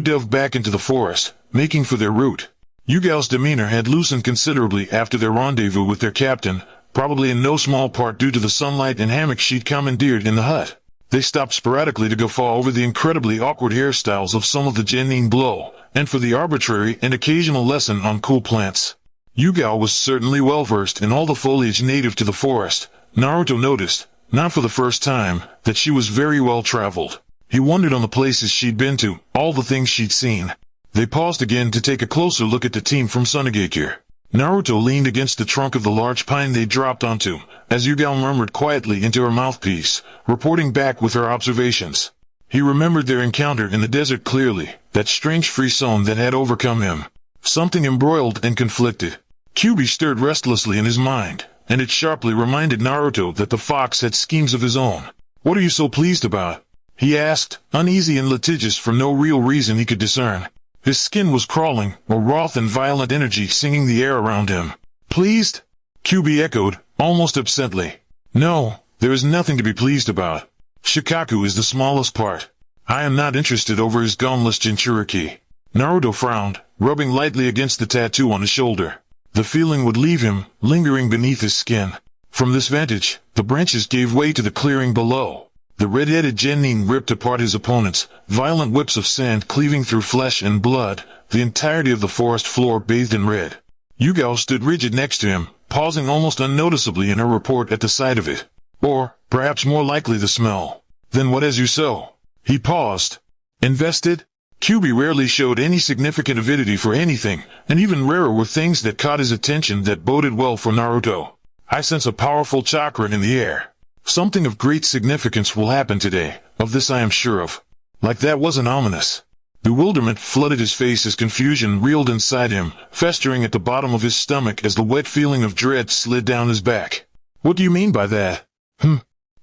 delved back into the forest, making for their route. Yugao's demeanor had loosened considerably after their rendezvous with their captain, probably in no small part due to the sunlight and hammock she'd commandeered in the hut. They stopped sporadically to guffaw over the incredibly awkward hairstyles of some of the genin below, and for the arbitrary and occasional lesson on cool plants. Yugao was certainly well versed in all the foliage native to the forest. Naruto noticed, not for the first time, that she was very well traveled. He wondered on the places she'd been to, all the things she'd seen. They paused again to take a closer look at the team from Sunagakure. Naruto leaned against the trunk of the large pine they dropped onto, as Yugao murmured quietly into her mouthpiece, reporting back with her observations. He remembered their encounter in the desert clearly, that strange frisson that had overcome him. Something embroiled and conflicted. Kyuubi stirred restlessly in his mind, and it sharply reminded Naruto that the fox had schemes of his own. "What are you so pleased about?" he asked, uneasy and litigious for no real reason he could discern. His skin was crawling, a wroth and violent energy singing the air around him. "Pleased?" Kyuubi echoed, almost absently. "No, there is nothing to be pleased about. Shikaku is the smallest part. I am not interested over his gunless Jinchuriki." Naruto frowned, rubbing lightly against the tattoo on his shoulder. The feeling would leave him, lingering beneath his skin. From this vantage, the branches gave way to the clearing below. The red-headed genin ripped apart his opponents, violent whips of sand cleaving through flesh and blood, the entirety of the forest floor bathed in red. Yugao stood rigid next to him, pausing almost unnoticeably in her report at the sight of it. Or, perhaps more likely the smell. "Then what has you so?" He paused. "Invested?" Kyuubi rarely showed any significant avidity for anything, and even rarer were things that caught his attention that boded well for Naruto. "I sense a powerful chakra in the air. Something of great significance will happen today, of this I am sure of." Like that wasn't ominous. Bewilderment flooded his face as confusion reeled inside him, festering at the bottom of his stomach as the wet feeling of dread slid down his back. "What do you mean by that?"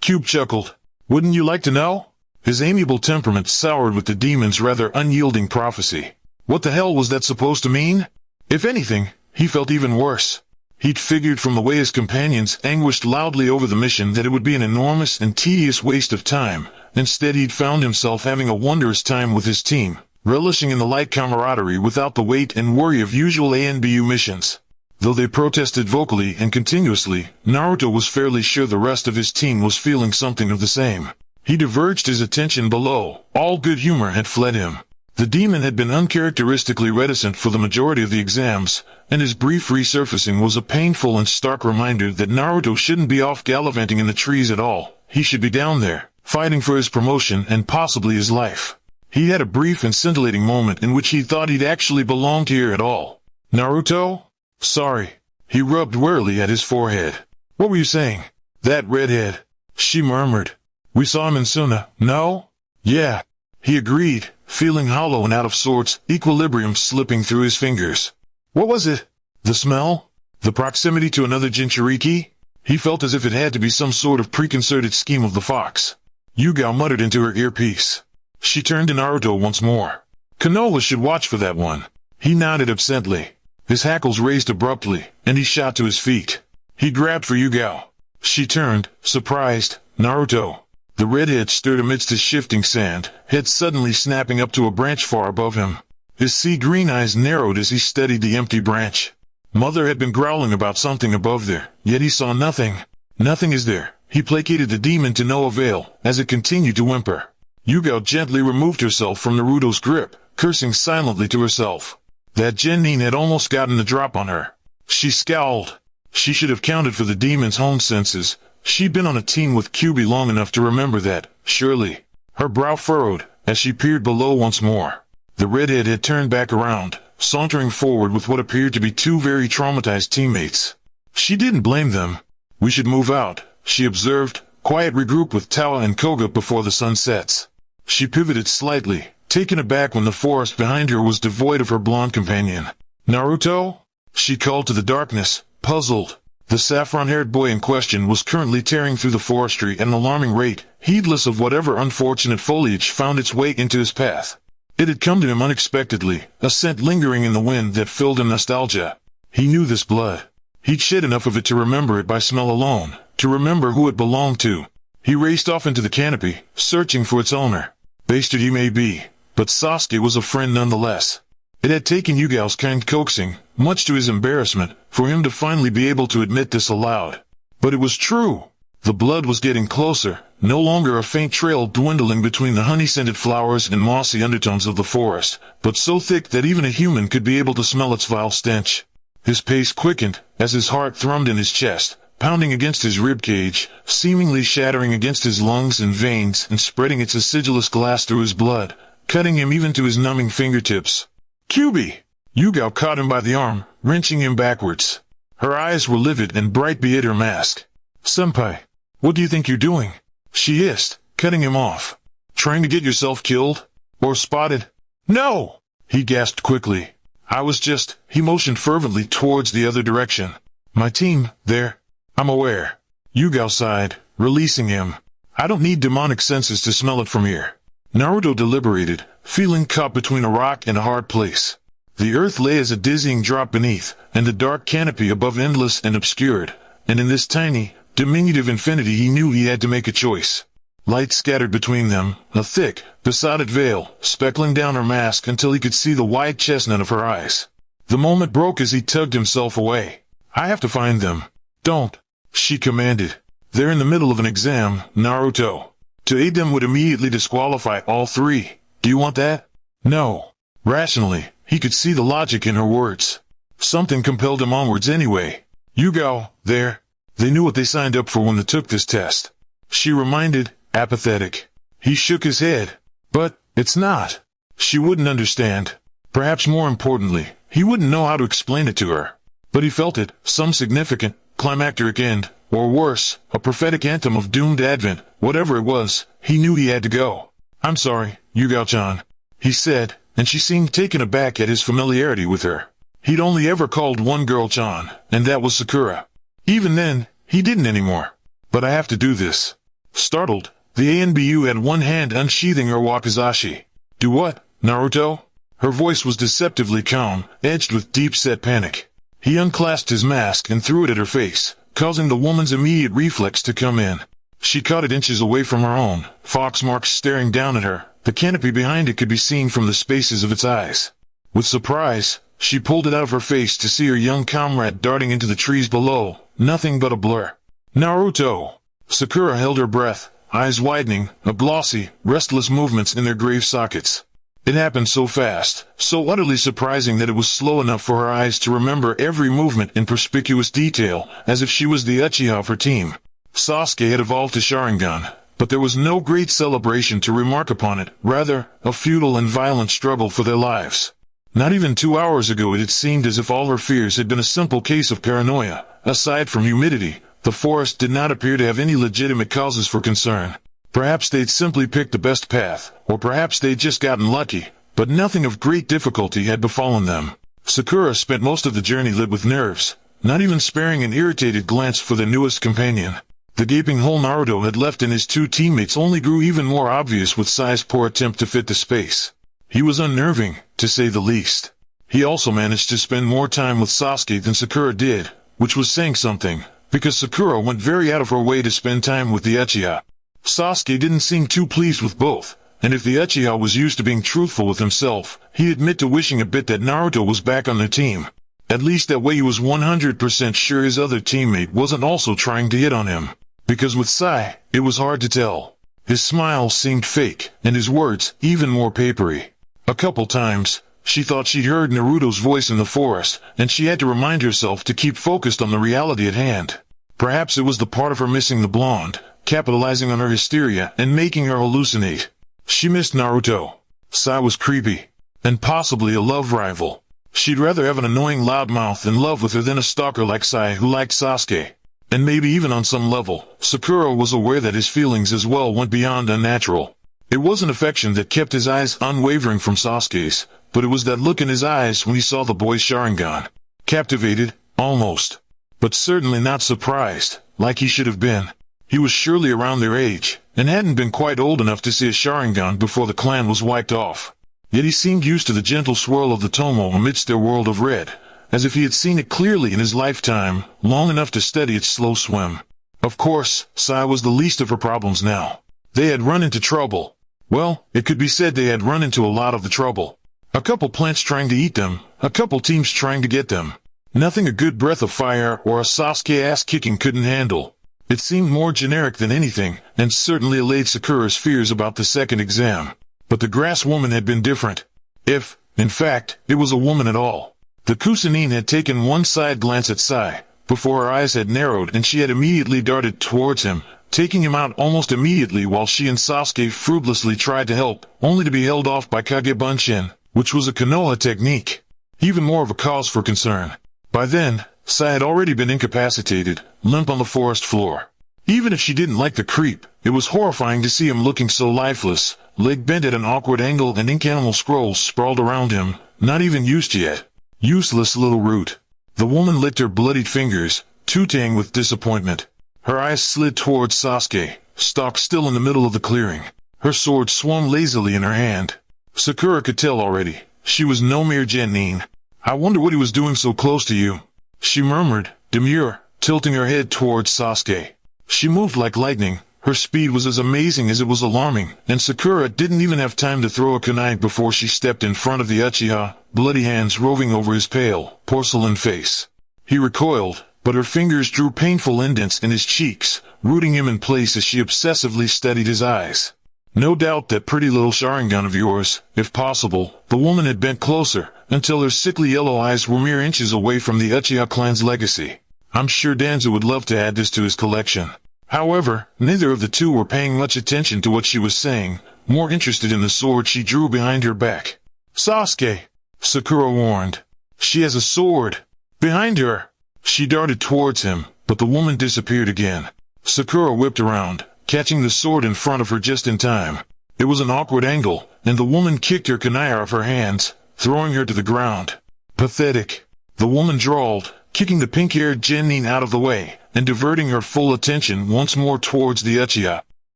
Cube chuckled. "Wouldn't you like to know?" His amiable temperament soured with the demon's rather unyielding prophecy. What the hell was that supposed to mean? If anything, he felt even worse. He'd figured from the way his companions anguished loudly over the mission that it would be an enormous and tedious waste of time. Instead he'd found himself having a wondrous time with his team, relishing in the light camaraderie without the weight and worry of usual ANBU missions. Though they protested vocally and continuously, Naruto was fairly sure the rest of his team was feeling something of the same. He diverged his attention below. All good humor had fled him. The demon had been uncharacteristically reticent for the majority of the exams, and his brief resurfacing was a painful and stark reminder that Naruto shouldn't be off gallivanting in the trees at all. He should be down there, fighting for his promotion and possibly his life. He had a brief and scintillating moment in which he thought he'd actually belonged here at all. "Naruto? Sorry." He rubbed wearily at his forehead. "What were you saying?" "That redhead," she murmured. "We saw him in Suna, no?" "Yeah," he agreed, feeling hollow and out of sorts, equilibrium slipping through his fingers. "What was it? The smell? The proximity to another Jinchuriki?" He felt as if it had to be some sort of preconcerted scheme of the fox. Yugao muttered into her earpiece. She turned to Naruto once more. "Konoha should watch for that one." He nodded absently. His hackles raised abruptly, and he shot to his feet. He grabbed for Yugao. She turned, surprised. "Naruto." The redhead stirred amidst his shifting sand, head suddenly snapping up to a branch far above him. His sea-green eyes narrowed as he studied the empty branch. Mother had been growling about something above there, yet he saw nothing. "Nothing is there." He placated the demon to no avail, as it continued to whimper. Yugao gently removed herself from Naruto's grip, cursing silently to herself. That genin had almost gotten the drop on her. She scowled. She should have counted for the demon's home senses. She'd been on a team with Kyuubi long enough to remember that, surely. Her brow furrowed, as she peered below once more. The redhead had turned back around, sauntering forward with what appeared to be two very traumatized teammates. She didn't blame them. "We should move out," she observed. "Quiet regroup with Tawa and Koga before the sun sets." She pivoted slightly, taken aback when the forest behind her was devoid of her blonde companion. "Naruto?" she called to the darkness, puzzled. The saffron-haired boy in question was currently tearing through the forestry at an alarming rate, heedless of whatever unfortunate foliage found its way into his path. It had come to him unexpectedly, a scent lingering in the wind that filled him nostalgia. He knew this blood. He'd shed enough of it to remember it by smell alone, to remember who it belonged to. He raced off into the canopy, searching for its owner. Basted he may be, but Sasuke was a friend nonetheless. It had taken Yugao's kind coaxing, much to his embarrassment, for him to finally be able to admit this aloud. But it was true. The blood was getting closer, no longer a faint trail dwindling between the honey-scented flowers and mossy undertones of the forest, but so thick that even a human could be able to smell its vile stench. His pace quickened, as his heart thrummed in his chest, pounding against his ribcage, seemingly shattering against his lungs and veins and spreading its acidulous glass through his blood, cutting him even to his numbing fingertips. "Kyuubi!" Yugao caught him by the arm, wrenching him backwards. Her eyes were livid and bright beyond her mask. "Senpai, what do you think you're doing?" she hissed, cutting him off. "Trying to get yourself killed? Or spotted?" "No!" he gasped quickly. "I was just—" He motioned fervently towards the other direction. "My team, there. I'm aware." Yugao sighed, releasing him. "I don't need demonic senses to smell it from here." Naruto deliberated, feeling caught between a rock and a hard place. The earth lay as a dizzying drop beneath, and the dark canopy above endless and obscured, and in this tiny, diminutive infinity he knew he had to make a choice. Light scattered between them, a thick, besotted veil, speckling down her mask until he could see the wide chestnut of her eyes. The moment broke as he tugged himself away. "I have to find them." "Don't," she commanded. "They're in the middle of an exam, Naruto. To aid them would immediately disqualify all three. Do you want that?" "No." Rationally, he could see the logic in her words. Something compelled him onwards anyway. "Yugao, there. They knew what they signed up for when they took this test," she reminded, apathetic. He shook his head. "But, it's not." She wouldn't understand. Perhaps more importantly, he wouldn't know how to explain it to her. But he felt it, some significant, climacteric end, or worse, a prophetic anthem of doomed advent. Whatever it was, he knew he had to go. "I'm sorry, Yugao-chan," he said, and she seemed taken aback at his familiarity with her. He'd only ever called one girl Chan, and that was Sakura. Even then, he didn't anymore. "But I have to do this." Startled, the Anbu had one hand unsheathing her wakizashi. "Do what, Naruto?" Her voice was deceptively calm, edged with deep-set panic. He unclasped his mask and threw it at her face, causing the woman's immediate reflex to come in. She caught it inches away from her own, fox marks staring down at her. The canopy behind it could be seen from the spaces of its eyes. With surprise, she pulled it out of her face to see her young comrade darting into the trees below, nothing but a blur. "Naruto!" Sakura held her breath, eyes widening, a glossy, restless movements in their grave sockets. It happened so fast, so utterly surprising that it was slow enough for her eyes to remember every movement in perspicuous detail, as if she was the Uchiha of her team. Sasuke had evolved to Sharingan, but there was no great celebration to remark upon it, rather, a futile and violent struggle for their lives. Not even 2 hours ago it had seemed as if all her fears had been a simple case of paranoia. Aside from humidity, the forest did not appear to have any legitimate causes for concern. Perhaps they'd simply picked the best path, or perhaps they'd just gotten lucky, but nothing of great difficulty had befallen them. Sakura spent most of the journey lit with nerves, not even sparing an irritated glance for their newest companion. The gaping hole Naruto had left in his two teammates only grew even more obvious with Sai's poor attempt to fit the space. He was unnerving, to say the least. He also managed to spend more time with Sasuke than Sakura did, which was saying something, because Sakura went very out of her way to spend time with the Uchiha. Sasuke didn't seem too pleased with both, and if the Uchiha was used to being truthful with himself, he'd admit to wishing a bit that Naruto was back on their team. At least that way he was 100% sure his other teammate wasn't also trying to hit on him. Because with Sai, it was hard to tell. His smile seemed fake, and his words even more papery. A couple times, she thought she'd heard Naruto's voice in the forest, and she had to remind herself to keep focused on the reality at hand. Perhaps it was the part of her missing the blonde, capitalizing on her hysteria and making her hallucinate. She missed Naruto. Sai was creepy, and possibly a love rival. She'd rather have an annoying loudmouth in love with her than a stalker like Sai who liked Sasuke. And maybe even on some level, Sakura was aware that his feelings as well went beyond unnatural. It wasn't affection that kept his eyes unwavering from Sasuke's, but it was that look in his eyes when he saw the boy's Sharingan. Captivated, almost. But certainly not surprised, like he should have been. He was surely around their age, and hadn't been quite old enough to see a Sharingan before the clan was wiped off. Yet he seemed used to the gentle swirl of the tomo amidst their world of red, as if he had seen it clearly in his lifetime, long enough to steady its slow swim. Of course, Sai was the least of her problems now. They had run into trouble. Well, it could be said they had run into a lot of the trouble. A couple plants trying to eat them, a couple teams trying to get them. Nothing a good breath of fire or a Sasuke ass-kicking couldn't handle. It seemed more generic than anything, and certainly allayed Sakura's fears about the second exam. But the grass woman had been different. If, in fact, it was a woman at all. The Kusanine had taken one side glance at Sai, before her eyes had narrowed and she had immediately darted towards him, taking him out almost immediately while she and Sasuke frivolously tried to help, only to be held off by Kagebunshin, which was a Konoha technique. Even more of a cause for concern. By then, Sai had already been incapacitated, limp on the forest floor. Even if she didn't like the creep, it was horrifying to see him looking so lifeless, leg bent at an awkward angle and ink animal scrolls sprawled around him, not even used yet. Useless little root. The woman licked her bloodied fingers, tooting with disappointment. Her eyes slid towards Sasuke, stock still in the middle of the clearing. Her sword swung lazily in her hand. Sakura could tell already. She was no mere genin. I wonder what he was doing so close to you, she murmured, demure, tilting her head towards Sasuke. She moved like lightning. Her speed was as amazing as it was alarming, and Sakura didn't even have time to throw a kunai before she stepped in front of the Uchiha, bloody hands roving over his pale, porcelain face. He recoiled, but her fingers drew painful indents in his cheeks, rooting him in place as she obsessively steadied his eyes. No doubt that pretty little Sharingan of yours, if possible. The woman had bent closer, until her sickly yellow eyes were mere inches away from the Uchiha clan's legacy. I'm sure Danzo would love to add this to his collection. However, neither of the two were paying much attention to what she was saying, more interested in the sword she drew behind her back. Sasuke, Sakura warned. She has a sword. Behind her. She darted towards him, but the woman disappeared again. Sakura whipped around, catching the sword in front of her just in time. It was an awkward angle, and the woman kicked her kunai out of her hands, throwing her to the ground. Pathetic. The woman drawled, kicking the pink-haired genin out of the way, and diverting her full attention once more towards the Uchiha.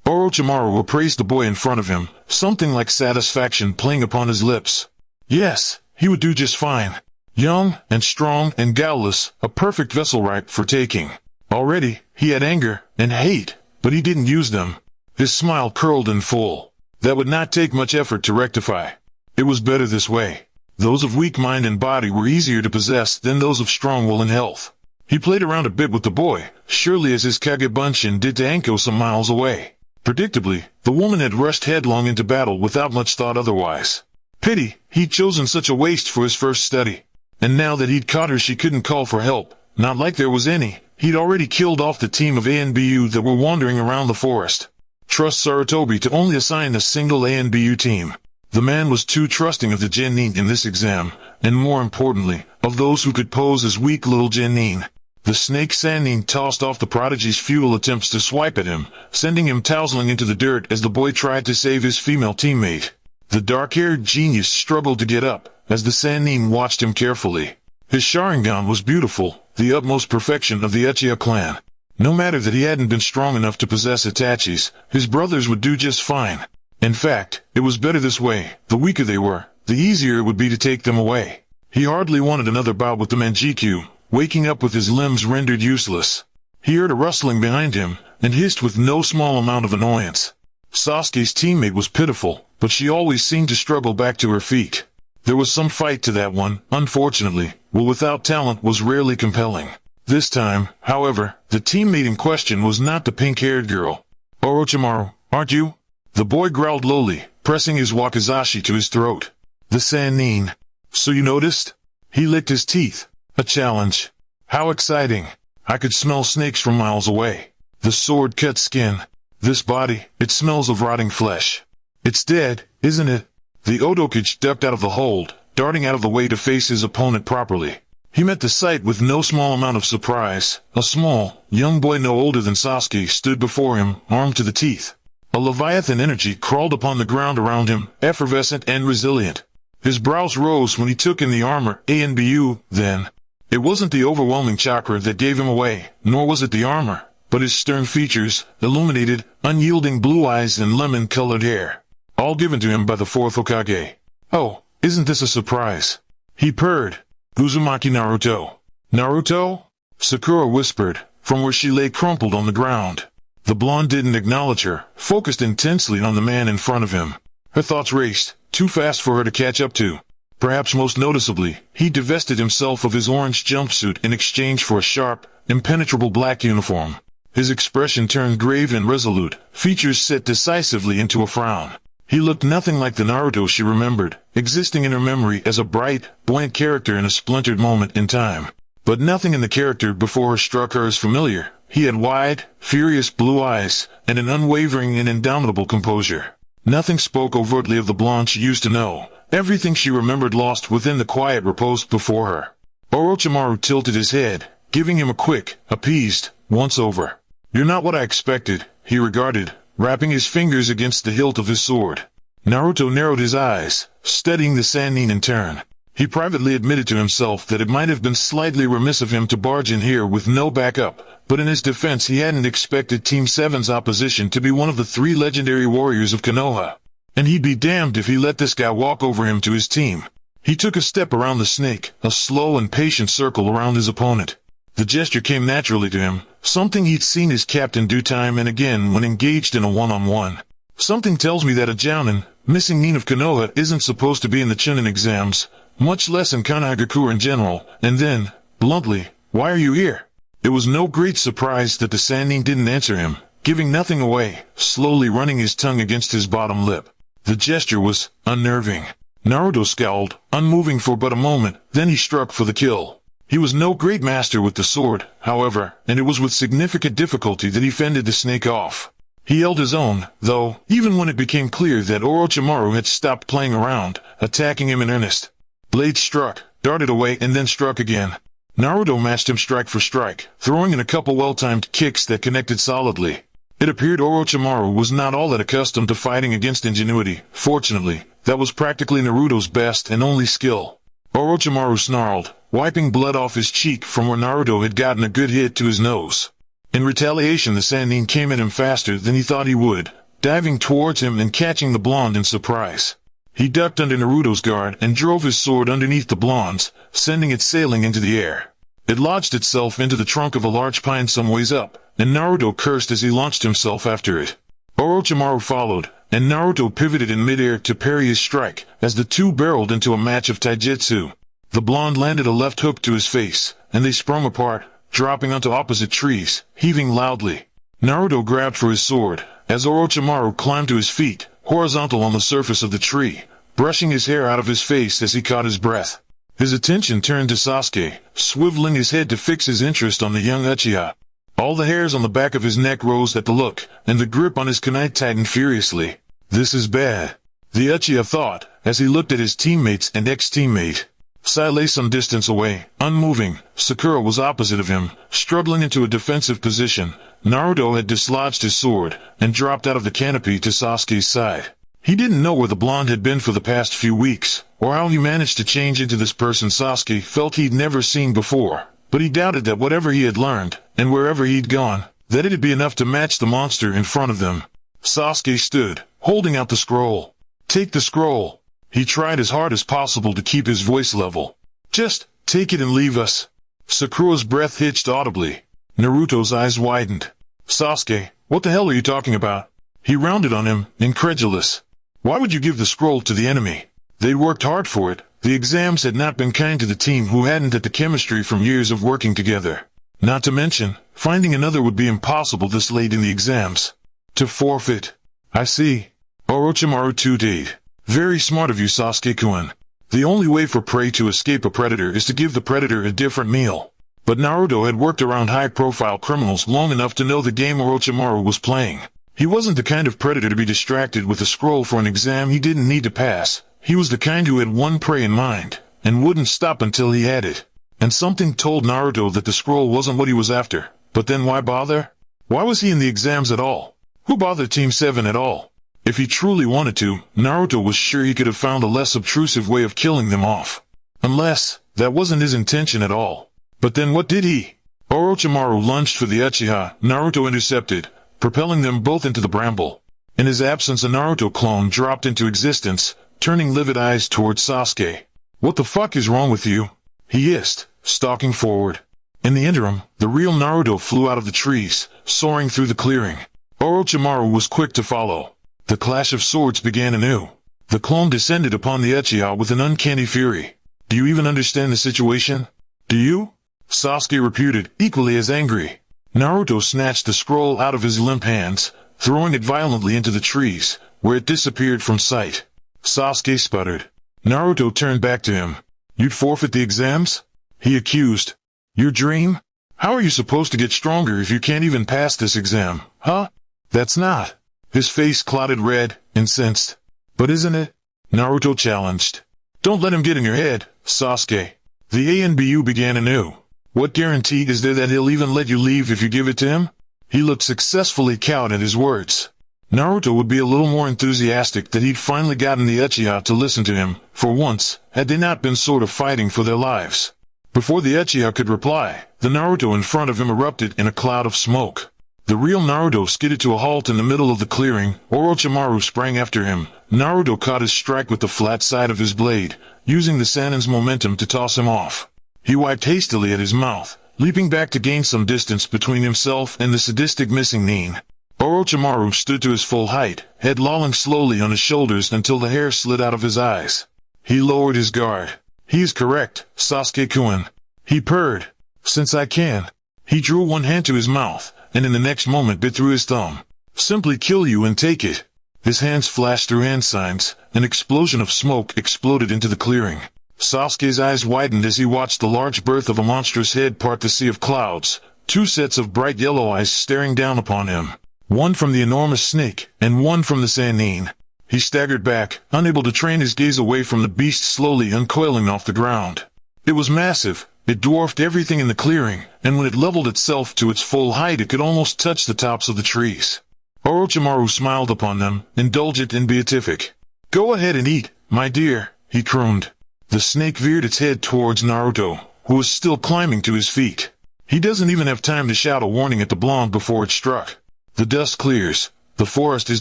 Orochimaru appraised the boy in front of him, something like satisfaction playing upon his lips. Yes, he would do just fine. Young, and strong, and guileless, a perfect vessel ripe for taking. Already, he had anger, and hate, but he didn't use them. His smile curled in full. That would not take much effort to rectify. It was better this way. Those of weak mind and body were easier to possess than those of strong will and health. He played around a bit with the boy, surely as his Kagebunshin did to Anko some miles away. Predictably, the woman had rushed headlong into battle without much thought otherwise. Pity, he'd chosen such a waste for his first study. And now that he'd caught her she couldn't call for help, not like there was any. He'd already killed off the team of ANBU that were wandering around the forest. Trust Sarutobi to only assign a single ANBU team. The man was too trusting of the genin in this exam, and more importantly, of those who could pose as weak little genin. The snake Sannin tossed off the prodigy's futile attempts to swipe at him, sending him tousling into the dirt as the boy tried to save his female teammate. The dark-haired genius struggled to get up, as the Sannin watched him carefully. His Sharingan was beautiful, the utmost perfection of the Uchiha clan. No matter that he hadn't been strong enough to possess Itachis, his brothers would do just fine. In fact, it was better this way. The weaker they were, the easier it would be to take them away. He hardly wanted another bout with the Manjikyu, waking up with his limbs rendered useless. He heard a rustling behind him, and hissed with no small amount of annoyance. Sasuke's teammate was pitiful, but she always seemed to struggle back to her feet. There was some fight to that one, unfortunately, while without talent was rarely compelling. This time, however, the teammate in question was not the pink-haired girl. Orochimaru, aren't you? The boy growled lowly, pressing his wakizashi to his throat. The Sannin. So you noticed? He licked his teeth. A challenge. How exciting. I could smell snakes from miles away. The sword cut skin. This body, it smells of rotting flesh. It's dead, isn't it? The Odokichi ducked out of the hold, darting out of the way to face his opponent properly. He met the sight with no small amount of surprise. A small, young boy no older than Sasuke stood before him, armed to the teeth. A leviathan energy crawled upon the ground around him, effervescent and resilient. His brows rose when he took in the armor, ANBU, then. It wasn't the overwhelming chakra that gave him away, nor was it the armor, but his stern features, illuminated, unyielding blue eyes and lemon-colored hair. All given to him by the fourth Hokage. Oh, isn't this a surprise? He purred. Uzumaki Naruto. Naruto? Sakura whispered, from where she lay crumpled on the ground. The blonde didn't acknowledge her, focused intensely on the man in front of him. Her thoughts raced, too fast for her to catch up to. Perhaps most noticeably, he divested himself of his orange jumpsuit in exchange for a sharp, impenetrable black uniform. His expression turned grave and resolute, features set decisively into a frown. He looked nothing like the Naruto she remembered, existing in her memory as a bright, buoyant character in a splintered moment in time. But nothing in the character before her struck her as familiar. He had wide, furious blue eyes, and an unwavering and indomitable composure. Nothing spoke overtly of the blonde she used to know. Everything she remembered lost within the quiet repose before her. Orochimaru tilted his head, giving him a quick, appeased, once-over. "You're not what I expected," he regarded, wrapping his fingers against the hilt of his sword. Naruto narrowed his eyes, studying the Sannin in turn. He privately admitted to himself that it might have been slightly remiss of him to barge in here with no backup, but in his defense he hadn't expected Team 7's opposition to be one of the 3 legendary warriors of Konoha. And he'd be damned if he let this guy walk over him to his team. He took a step around the snake, a slow and patient circle around his opponent. The gesture came naturally to him, something he'd seen his captain do time and again when engaged in a one-on-one. Something tells me that a Jounin, missing nin of Konoha, isn't supposed to be in the Chunin exams, much less in Kanagaku in general, and then, bluntly, "Why are you here?" It was no great surprise that the Sannin didn't answer him, giving nothing away, slowly running his tongue against his bottom lip. The gesture was unnerving. Naruto scowled, unmoving for but a moment, then he struck for the kill. He was no great master with the sword, however, and it was with significant difficulty that he fended the snake off. He held his own, though, even when it became clear that Orochimaru had stopped playing around, attacking him in earnest. Blade struck, darted away, and then struck again. Naruto matched him strike for strike, throwing in a couple well-timed kicks that connected solidly. It appeared Orochimaru was not all that accustomed to fighting against ingenuity. Fortunately, that was practically Naruto's best and only skill. Orochimaru snarled, wiping blood off his cheek from where Naruto had gotten a good hit to his nose. In retaliation, the Sannin came at him faster than he thought he would, diving towards him and catching the blonde in surprise. He ducked under Naruto's guard and drove his sword underneath the blonde's, sending it sailing into the air. It lodged itself into the trunk of a large pine some ways up, and Naruto cursed as he launched himself after it. Orochimaru followed, and Naruto pivoted in midair to parry his strike, as the two barreled into a match of taijutsu. The blonde landed a left hook to his face, and they sprung apart, dropping onto opposite trees, heaving loudly. Naruto grabbed for his sword, as Orochimaru climbed to his feet, horizontal on the surface of the tree, brushing his hair out of his face as he caught his breath. His attention turned to Sasuke, swiveling his head to fix his interest on the young Uchiha. All the hairs on the back of his neck rose at the look, and the grip on his kunai tightened furiously. "This is bad," the Uchiha thought, as he looked at his teammates and ex-teammate. Sai lay some distance away, unmoving. Sakura was opposite of him, struggling into a defensive position. Naruto had dislodged his sword, and dropped out of the canopy to Sasuke's side. He didn't know where the blonde had been for the past few weeks, or how he managed to change into this person Sasuke felt he'd never seen before. But he doubted that whatever he had learned, and wherever he'd gone, that it'd be enough to match the monster in front of them. Sasuke stood, holding out the scroll. "Take the scroll." He tried as hard as possible to keep his voice level. "Just take it and leave us." Sakura's breath hitched audibly. Naruto's eyes widened. "Sasuke, what the hell are you talking about?" He rounded on him, incredulous. "Why would you give the scroll to the enemy? They'd worked hard for it. The exams had not been kind to the team who hadn't had the chemistry from years of working together. Not to mention, finding another would be impossible this late in the exams. To forfeit." "I see." Orochimaru tooted. "Very smart of you, Sasuke-kun. The only way for prey to escape a predator is to give the predator a different meal." But Naruto had worked around high-profile criminals long enough to know the game Orochimaru was playing. He wasn't the kind of predator to be distracted with a scroll for an exam he didn't need to pass. He was the kind who had one prey in mind, and wouldn't stop until he had it. And something told Naruto that the scroll wasn't what he was after. But then why bother? Why was he in the exams at all? Who bothered Team 7 at all? If he truly wanted to, Naruto was sure he could have found a less obtrusive way of killing them off. Unless, that wasn't his intention at all. But then what did he? Orochimaru lunged for the Uchiha. Naruto intercepted, propelling them both into the bramble. In his absence, a Naruto clone dropped into existence, turning livid eyes towards Sasuke. "What the fuck is wrong with you?" he hissed, stalking forward. In the interim, the real Naruto flew out of the trees, soaring through the clearing. Orochimaru was quick to follow. The clash of swords began anew. The clone descended upon the Uchiha with an uncanny fury. Do you even understand the situation? Do you? Sasuke repeated, equally as angry. Naruto snatched the scroll out of his limp hands, throwing it violently into the trees, where it disappeared from sight. Sasuke sputtered. Naruto turned back to him. You'd forfeit the exams? He accused. Your dream? How are you supposed to get stronger if you can't even pass this exam, huh? That's not. His face clouded red, incensed. But isn't it? Naruto challenged. Don't let him get in your head, Sasuke. The ANBU began anew. What guarantee is there that he'll even let you leave if you give it to him? He looked successfully cowed at his words. Naruto would be a little more enthusiastic that he'd finally gotten the Uchiha to listen to him, for once, had they not been sort of fighting for their lives. Before the Uchiha could reply, the Naruto in front of him erupted in a cloud of smoke. The real Naruto skidded to a halt in the middle of the clearing. Orochimaru sprang after him. Naruto caught his strike with the flat side of his blade, using the Sannin's momentum to toss him off. He wiped hastily at his mouth, leaping back to gain some distance between himself and the sadistic missing nin. Orochimaru stood to his full height, head lolling slowly on his shoulders until the hair slid out of his eyes. He lowered his guard. He is correct, Sasuke-kun. He purred. Since I can. He drew one hand to his mouth, and in the next moment bit through his thumb. Simply kill you and take it. His hands flashed through hand signs. An explosion of smoke exploded into the clearing. Sasuke's eyes widened as he watched the large birth of a monstrous head part the sea of clouds, two sets of bright yellow eyes staring down upon him. One from the enormous snake, and one from the Sannin. He staggered back, unable to train his gaze away from the beast slowly uncoiling off the ground. It was massive. It dwarfed everything in the clearing, and when it leveled itself to its full height it could almost touch the tops of the trees. Orochimaru smiled upon them, indulgent and beatific. Go ahead and eat, my dear, he crooned. The snake veered its head towards Naruto, who was still climbing to his feet. He doesn't even have time to shout a warning at the blonde before it struck. The dust clears. The forest is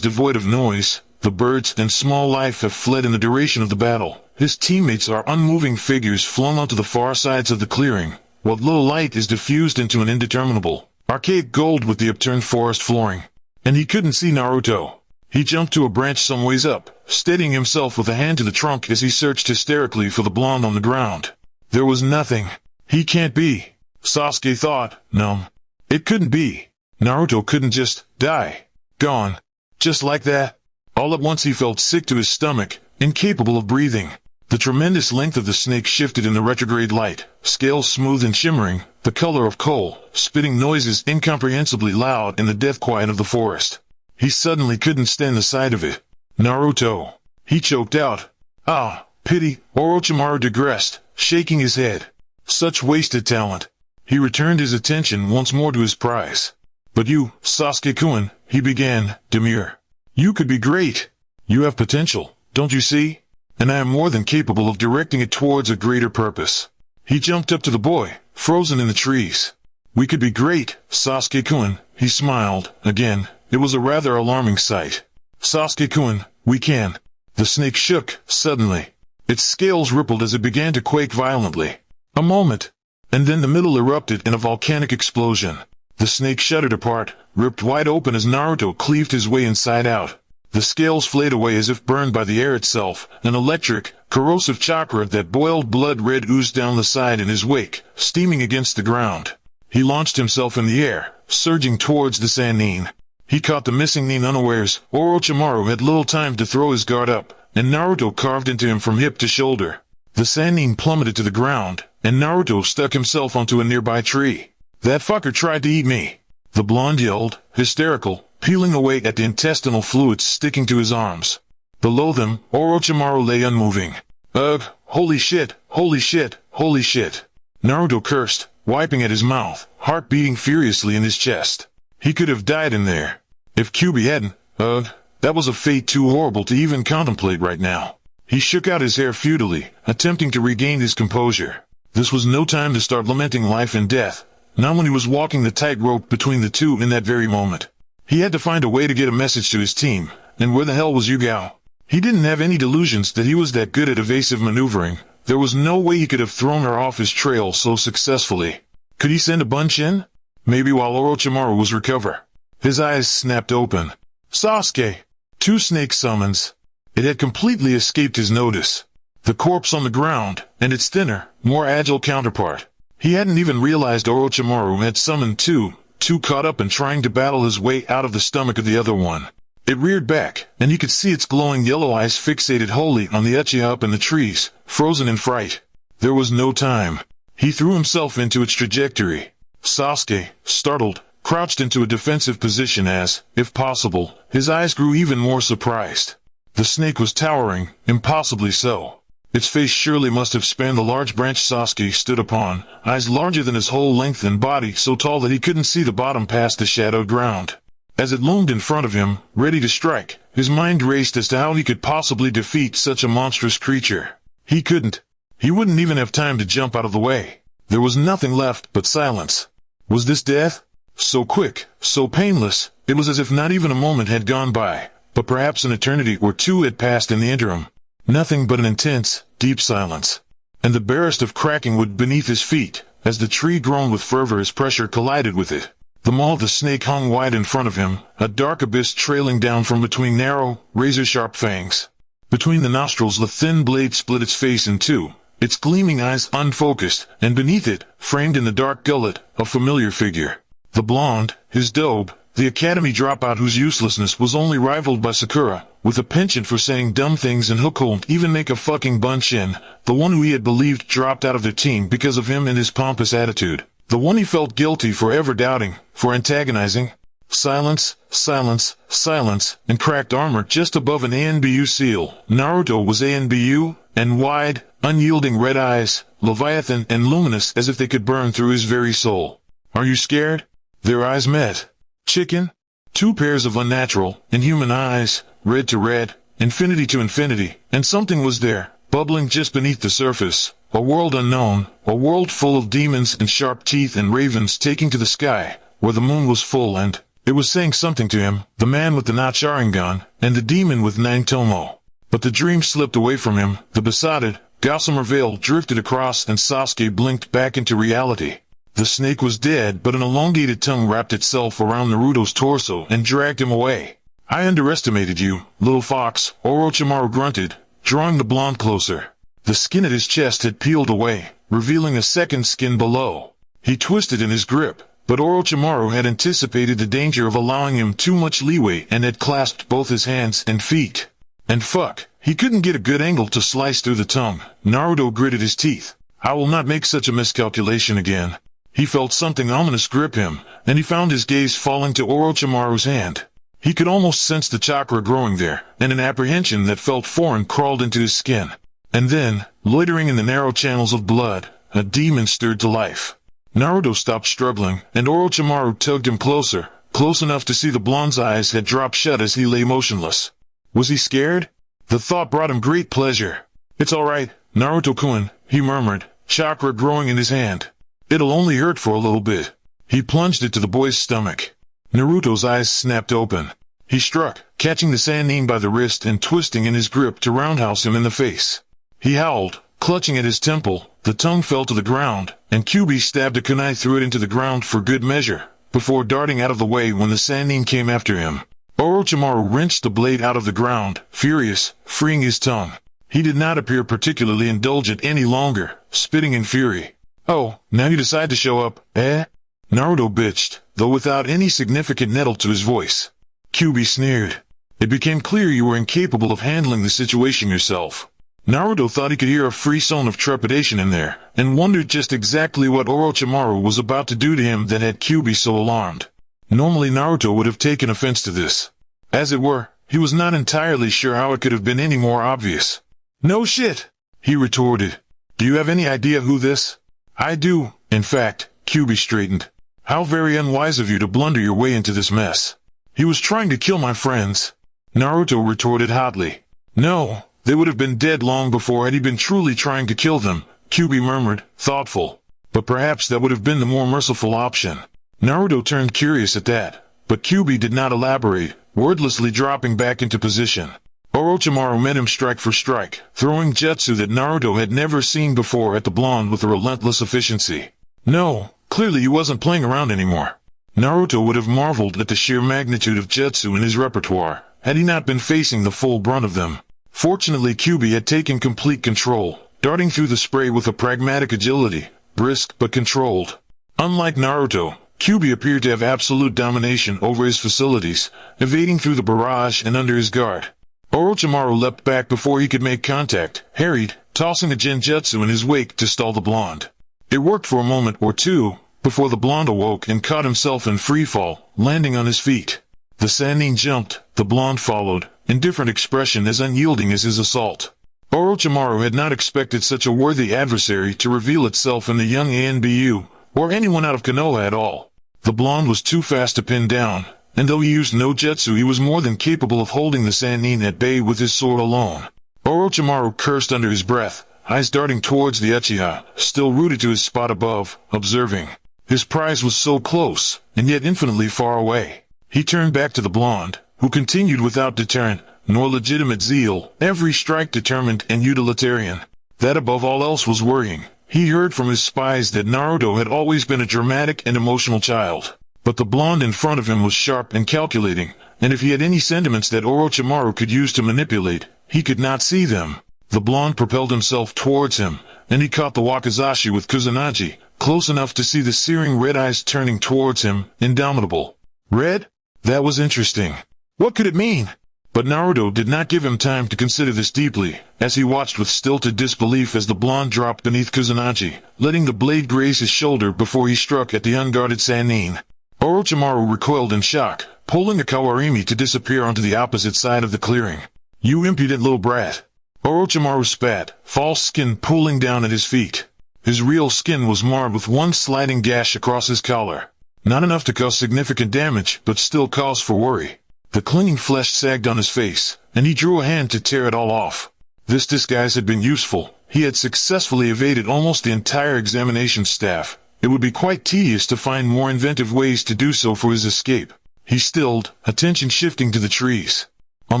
devoid of noise. The birds and small life have fled in the duration of the battle. His teammates are unmoving figures flung onto the far sides of the clearing, while little light is diffused into an indeterminable, archaic gold with the upturned forest flooring. And he couldn't see Naruto. He jumped to a branch some ways up, steadying himself with a hand to the trunk as he searched hysterically for the blonde on the ground. There was nothing. He can't be. Sasuke thought, numb. It couldn't be. Naruto couldn't just die. Gone. Just like that. All at once he felt sick to his stomach, incapable of breathing. The tremendous length of the snake shifted in the retrograde light, scales smooth and shimmering, the color of coal, spitting noises incomprehensibly loud in the death quiet of the forest. He suddenly couldn't stand the sight of it. Naruto. He choked out. Ah, pity, Orochimaru digressed, shaking his head. Such wasted talent. He returned his attention once more to his prize. But you, Sasuke-kun, he began, demure. You could be great. You have potential, don't you see? And I am more than capable of directing it towards a greater purpose. He jumped up to the boy, frozen in the trees. We could be great, Sasuke-kun, he smiled, again. It was a rather alarming sight. Sasuke-kun, we can. The snake shook, suddenly. Its scales rippled as it began to quake violently. A moment. And then the middle erupted in a volcanic explosion. The snake shuddered apart, ripped wide open as Naruto cleaved his way inside out. The scales flayed away as if burned by the air itself. An electric, corrosive chakra that boiled blood red oozed down the side in his wake, steaming against the ground. He launched himself in the air, surging towards the Sannin. He caught the missing nin unawares. Orochimaru had little time to throw his guard up, and Naruto carved into him from hip to shoulder. The Sannin plummeted to the ground, and Naruto stuck himself onto a nearby tree. That fucker tried to eat me. The blonde yelled, hysterical, peeling away at the intestinal fluids sticking to his arms. Below them, Orochimaru lay unmoving. Ugh, holy shit, holy shit, holy shit. Naruto cursed, wiping at his mouth, heart beating furiously in his chest. He could have died in there. If Kyuubi hadn't, that was a fate too horrible to even contemplate right now. He shook out his hair futilely, attempting to regain his composure. This was no time to start lamenting life and death, not when he was walking the tightrope between the two in that very moment. He had to find a way to get a message to his team, and where the hell was Yugao? He didn't have any delusions that he was that good at evasive maneuvering. There was no way he could have thrown her off his trail so successfully. Could he send a bunch in? Maybe while Orochimaru was recover. His eyes snapped open. Sasuke! 2 snake summons. It had completely escaped his notice. The corpse on the ground, and its thinner, more agile counterpart. He hadn't even realized Orochimaru had summoned two, caught up in trying to battle his way out of the stomach of the other one. It reared back, and he could see its glowing yellow eyes fixated wholly on the Uchiha up in the trees, frozen in fright. There was no time. He threw himself into its trajectory. Sasuke, startled, crouched into a defensive position as, if possible, his eyes grew even more surprised. The snake was towering, impossibly so. Its face surely must have spanned the large branch Sasuke stood upon, eyes larger than his whole length and body so tall that he couldn't see the bottom past the shadowed ground. As it loomed in front of him, ready to strike, his mind raced as to how he could possibly defeat such a monstrous creature. He couldn't. He wouldn't even have time to jump out of the way. There was nothing left but silence. Was this death? So quick, so painless, it was as if not even a moment had gone by, but perhaps an eternity or 2 had passed in the interim. Nothing but an intense, deep silence. And the barest of cracking wood beneath his feet, as the tree groaned with fervor as pressure collided with it. The maw of the snake hung wide in front of him, a dark abyss trailing down from between narrow, razor-sharp fangs. Between the nostrils the thin blade split its face in 2, its gleaming eyes unfocused, and beneath it, framed in the dark gullet, a familiar figure. The blonde, his dobe, the academy dropout whose uselessness was only rivaled by Sakura, with a penchant for saying dumb things and who couldn't even make a fucking bunch in, the one who he had believed dropped out of their team because of him and his pompous attitude. The one he felt guilty for ever doubting, for antagonizing. Silence, silence, silence, and cracked armor just above an ANBU seal. Naruto was ANBU, and wide, unyielding red eyes, leviathan and luminous as if they could burn through his very soul. Are you scared? Their eyes met. Chicken? 2 pairs of unnatural, inhuman eyes, red to red, infinity to infinity, and something was there, bubbling just beneath the surface. A world unknown, a world full of demons and sharp teeth and ravens taking to the sky, where the moon was full and, it was saying something to him, the man with the Sharingan, and the demon with nine-tomoe. But the dream slipped away from him, the besotted, gossamer veil drifted across and Sasuke blinked back into reality. The snake was dead, but an elongated tongue wrapped itself around Naruto's torso and dragged him away. I underestimated you, little fox, Orochimaru grunted, drawing the blonde closer. The skin at his chest had peeled away, revealing a second skin below. He twisted in his grip, but Orochimaru had anticipated the danger of allowing him too much leeway and had clasped both his hands and feet. And fuck, he couldn't get a good angle to slice through the tongue. Naruto gritted his teeth. I will not make such a miscalculation again. He felt something ominous grip him, and he found his gaze falling to Orochimaru's hand. He could almost sense the chakra growing there, and an apprehension that felt foreign crawled into his skin. And then, loitering in the narrow channels of blood, a demon stirred to life. Naruto stopped struggling, and Orochimaru tugged him closer, close enough to see the blonde's eyes had dropped shut as he lay motionless. Was he scared? The thought brought him great pleasure. It's alright, Naruto-kun, he murmured, chakra growing in his hand. It'll only hurt for a little bit. He plunged it to the boy's stomach. Naruto's eyes snapped open. He struck, catching the Sannin by the wrist and twisting in his grip to roundhouse him in the face. He howled, clutching at his temple, the tongue fell to the ground, and Kyuubi stabbed a kunai through it into the ground for good measure, before darting out of the way when the Sannin came after him. Orochimaru wrenched the blade out of the ground, furious, freeing his tongue. He did not appear particularly indulgent any longer, spitting in fury. Oh, now you decide to show up, eh? Naruto bitched, though without any significant nettle to his voice. Kyuubi sneered. It became clear you were incapable of handling the situation yourself. Naruto thought he could hear a frisson of trepidation in there, and wondered just exactly what Orochimaru was about to do to him that had Kyuubi so alarmed. Normally Naruto would have taken offense to this. As it were, he was not entirely sure how it could have been any more obvious. No shit, he retorted. Do you have any idea who this? I do, in fact, Kyuubi straightened. How very unwise of you to blunder your way into this mess. He was trying to kill my friends. Naruto retorted hotly. No, they would have been dead long before had he been truly trying to kill them, Kyuubi murmured, thoughtful. But perhaps that would have been the more merciful option. Naruto turned curious at that, but Kyuubi did not elaborate, wordlessly dropping back into position. Orochimaru met him strike for strike, throwing jutsu that Naruto had never seen before at the blonde with a relentless efficiency. No, clearly he wasn't playing around anymore. Naruto would have marveled at the sheer magnitude of jutsu in his repertoire, had he not been facing the full brunt of them. Fortunately, Kyuubi had taken complete control, darting through the spray with a pragmatic agility, brisk but controlled. Unlike Naruto, Kyuubi appeared to have absolute domination over his facilities, evading through the barrage and under his guard. Orochimaru leapt back before he could make contact, harried, tossing a genjutsu in his wake to stall the blonde. It worked for a moment or two, before the blonde awoke and caught himself in freefall, landing on his feet. The Sannin jumped, the blonde followed, in different expression as unyielding as his assault. Orochimaru had not expected such a worthy adversary to reveal itself in the young Anbu, or anyone out of Konoha at all. The blonde was too fast to pin down, and though he used no jutsu, he was more than capable of holding the Sannin at bay with his sword alone. Orochimaru cursed under his breath, eyes darting towards the Uchiha, still rooted to his spot above, observing. His prize was so close, and yet infinitely far away. He turned back to the blonde, who continued without deterrent, nor legitimate zeal, every strike determined and utilitarian. That above all else was worrying. He heard from his spies that Naruto had always been a dramatic and emotional child. But the blonde in front of him was sharp and calculating, and if he had any sentiments that Orochimaru could use to manipulate, he could not see them. The blonde propelled himself towards him, and he caught the wakizashi with Kusanagi, close enough to see the searing red eyes turning towards him, indomitable. Red? That was interesting. What could it mean? But Naruto did not give him time to consider this deeply, as he watched with stilted disbelief as the blonde dropped beneath Kusanagi, letting the blade graze his shoulder before he struck at the unguarded Sannin. Orochimaru recoiled in shock, pulling a Kawarimi to disappear onto the opposite side of the clearing. You impudent little brat. Orochimaru spat, false skin pooling down at his feet. His real skin was marred with one sliding gash across his collar. Not enough to cause significant damage, but still cause for worry. The clinging flesh sagged on his face, and he drew a hand to tear it all off. This disguise had been useful. He had successfully evaded almost the entire examination staff. It would be quite tedious to find more inventive ways to do so for his escape. He stilled, attention shifting to the trees. On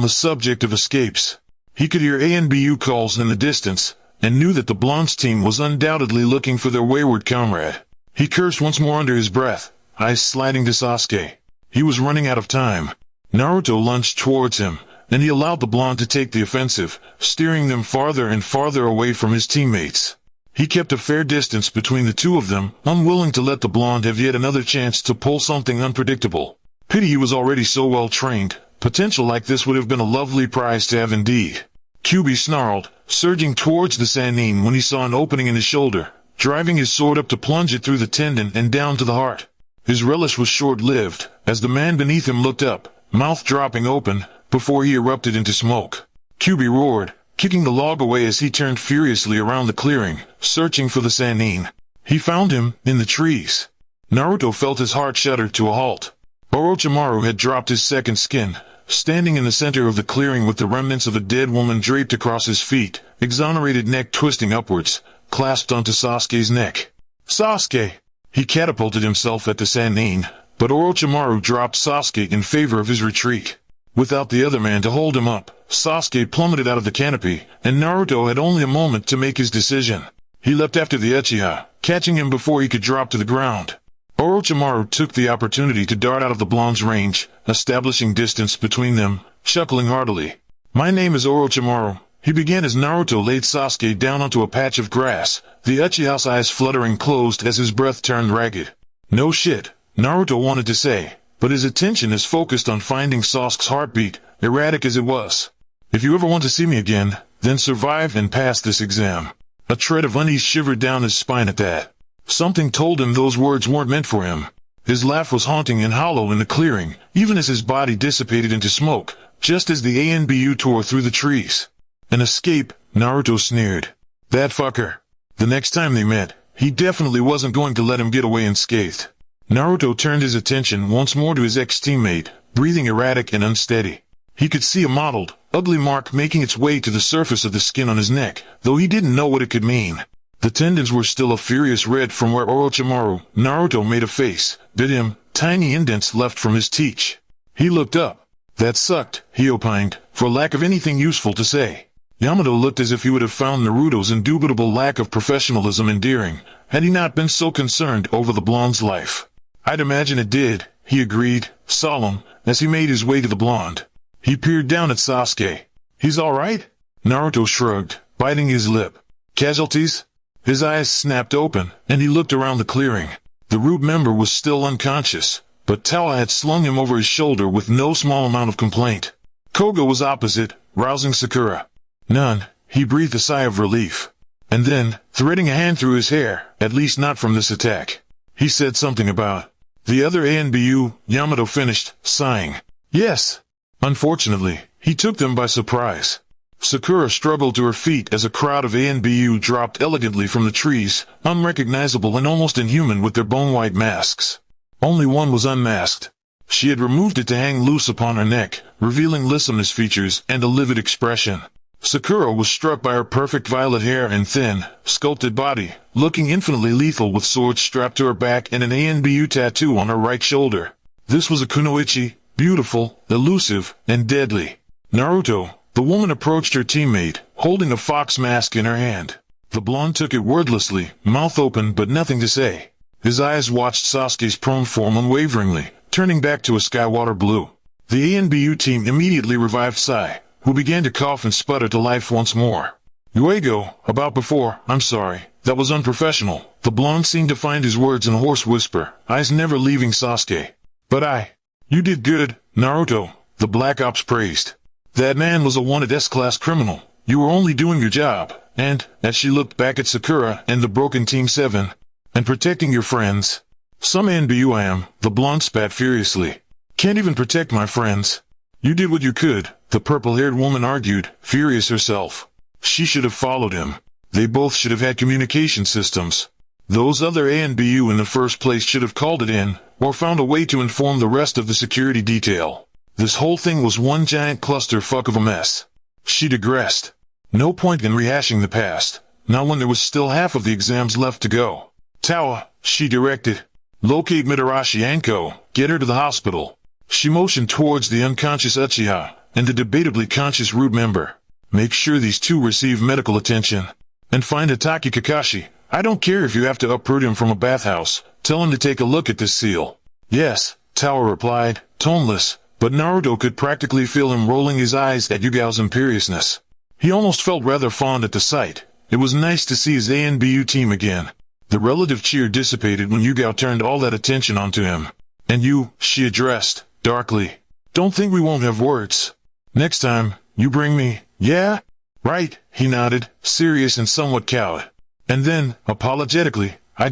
the subject of escapes, he could hear ANBU calls in the distance, and knew that the blonde's team was undoubtedly looking for their wayward comrade. He cursed once more under his breath, eyes sliding to Sasuke. He was running out of time. Naruto lunged towards him, and he allowed the blonde to take the offensive, steering them farther and farther away from his teammates. He kept a fair distance between the two of them, unwilling to let the blonde have yet another chance to pull something unpredictable. Pity he was already so well trained. Potential like this would have been a lovely prize to have indeed. Kyuubi snarled, surging towards the Sannin when he saw an opening in his shoulder, driving his sword up to plunge it through the tendon and down to the heart. His relish was short-lived, as the man beneath him looked up, mouth dropping open, before he erupted into smoke. Kyuubi roared, kicking the log away as he turned furiously around the clearing, searching for the Sannin. He found him, in the trees. Naruto felt his heart shudder to a halt. Orochimaru had dropped his second skin, standing in the center of the clearing with the remnants of a dead woman draped across his feet, exonerated neck twisting upwards, clasped onto Sasuke's neck. Sasuke! He catapulted himself at the Sannin, but Orochimaru dropped Sasuke in favor of his retreat. Without the other man to hold him up, Sasuke plummeted out of the canopy, and Naruto had only a moment to make his decision. He leapt after the Uchiha, catching him before he could drop to the ground. Orochimaru took the opportunity to dart out of the blonde's range, establishing distance between them, chuckling heartily. My name is Orochimaru, he began as Naruto laid Sasuke down onto a patch of grass, the Uchiha's eyes fluttering closed as his breath turned ragged. No shit, Naruto wanted to say, but his attention is focused on finding Sasuke's heartbeat, erratic as it was. If you ever want to see me again, then survive and pass this exam. A tread of unease shivered down his spine at that. Something told him those words weren't meant for him. His laugh was haunting and hollow in the clearing, even as his body dissipated into smoke, just as the ANBU tore through the trees. An escape, Naruto sneered. That fucker. The next time they met, he definitely wasn't going to let him get away unscathed. Naruto turned his attention once more to his ex-teammate, breathing erratic and unsteady. He could see a mottled, ugly mark making its way to the surface of the skin on his neck, though he didn't know what it could mean. The tendons were still a furious red from where Naruto made a face, bit him, tiny indents left from his teeth. He looked up. That sucked, he opined, for lack of anything useful to say. Yamato looked as if he would have found Naruto's indubitable lack of professionalism endearing, had he not been so concerned over the blonde's life. I'd imagine it did, he agreed, solemn, as he made his way to the blonde. He peered down at Sasuke. He's alright? Naruto shrugged, biting his lip. Casualties? His eyes snapped open, and he looked around the clearing. The root member was still unconscious, but Tawa had slung him over his shoulder with no small amount of complaint. Koga was opposite, rousing Sakura. None, he breathed a sigh of relief. And then, threading a hand through his hair, at least not from this attack. He said something about the other ANBU, Yamato finished, sighing. Yes. Unfortunately, he took them by surprise. Sakura struggled to her feet as a crowd of ANBU dropped elegantly from the trees, unrecognizable and almost inhuman with their bone-white masks. Only one was unmasked. She had removed it to hang loose upon her neck, revealing lissomeness features and a livid expression. Sakura was struck by her perfect violet hair and thin, sculpted body, looking infinitely lethal with swords strapped to her back and an ANBU tattoo on her right shoulder. This was a kunoichi, beautiful, elusive, and deadly. Naruto, the woman approached her teammate, holding a fox mask in her hand. The blonde took it wordlessly, mouth open but nothing to say. His eyes watched Sasuke's prone form unwaveringly, turning back to a sky-water blue. The ANBU team immediately revived Sai, who began to cough and sputter to life once more. Yuego, about before, I'm sorry, that was unprofessional. The blonde seemed to find his words in a hoarse whisper, eyes never leaving Sasuke. But you did good, Naruto, the Black Ops praised. That man was a wanted S-class criminal. You were only doing your job, and, as she looked back at Sakura and the broken Team 7, and protecting your friends. Some ANBU I am, the blonde spat furiously. Can't even protect my friends. You did what you could, the purple-haired woman argued, furious herself. She should have followed him. They both should have had communication systems. Those other ANBU in the first place should have called it in, or found a way to inform the rest of the security detail. This whole thing was one giant clusterfuck of a mess. She digressed. No point in rehashing the past, not when there was still half of the exams left to go. Tawa, she directed. Locate Mitarashi Anko, get her to the hospital. She motioned towards the unconscious Uchiha, and the debatably conscious root member. Make sure these two receive medical attention. And find Hatake Kakashi. I don't care if you have to uproot him from a bathhouse. Tell him to take a look at this seal. Yes, Tawa replied, toneless, but Naruto could practically feel him rolling his eyes at Yugao's imperiousness. He almost felt rather fond at the sight. It was nice to see his ANBU team again. The relative cheer dissipated when Yugao turned all that attention onto him. And you, she addressed, darkly. Don't think we won't have words. Next time, you bring me, yeah? Right, he nodded, serious and somewhat cowed. And then, apologetically, I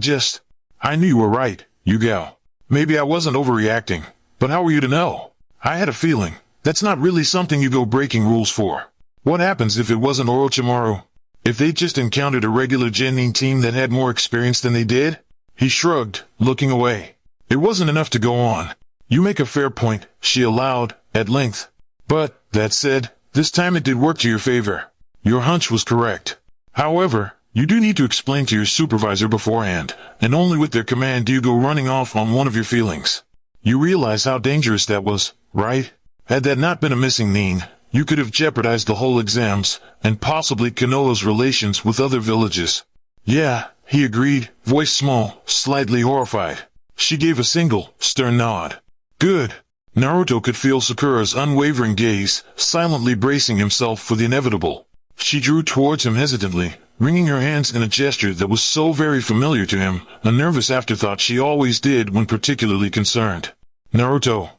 knew you were right, Yugao. Maybe I wasn't overreacting, but how were you to know? I had a feeling. That's not really something you go breaking rules for. What happens if it wasn't Orochimaru? If they just encountered a regular genin team that had more experience than they did? He shrugged, looking away. It wasn't enough to go on. You make a fair point, she allowed, at length. But, that said, this time it did work to your favor. Your hunch was correct. However, you do need to explain to your supervisor beforehand, and only with their command do you go running off on one of your feelings. You realize how dangerous that was, right? Had that not been a missing nin, you could have jeopardized the whole exams, and possibly Konoha's relations with other villages. Yeah, he agreed, voice small, slightly horrified. She gave a single, stern nod. Good. Naruto could feel Sakura's unwavering gaze, silently bracing himself for the inevitable. She drew towards him hesitantly, wringing her hands in a gesture that was so very familiar to him, a nervous afterthought she always did when particularly concerned. Naruto,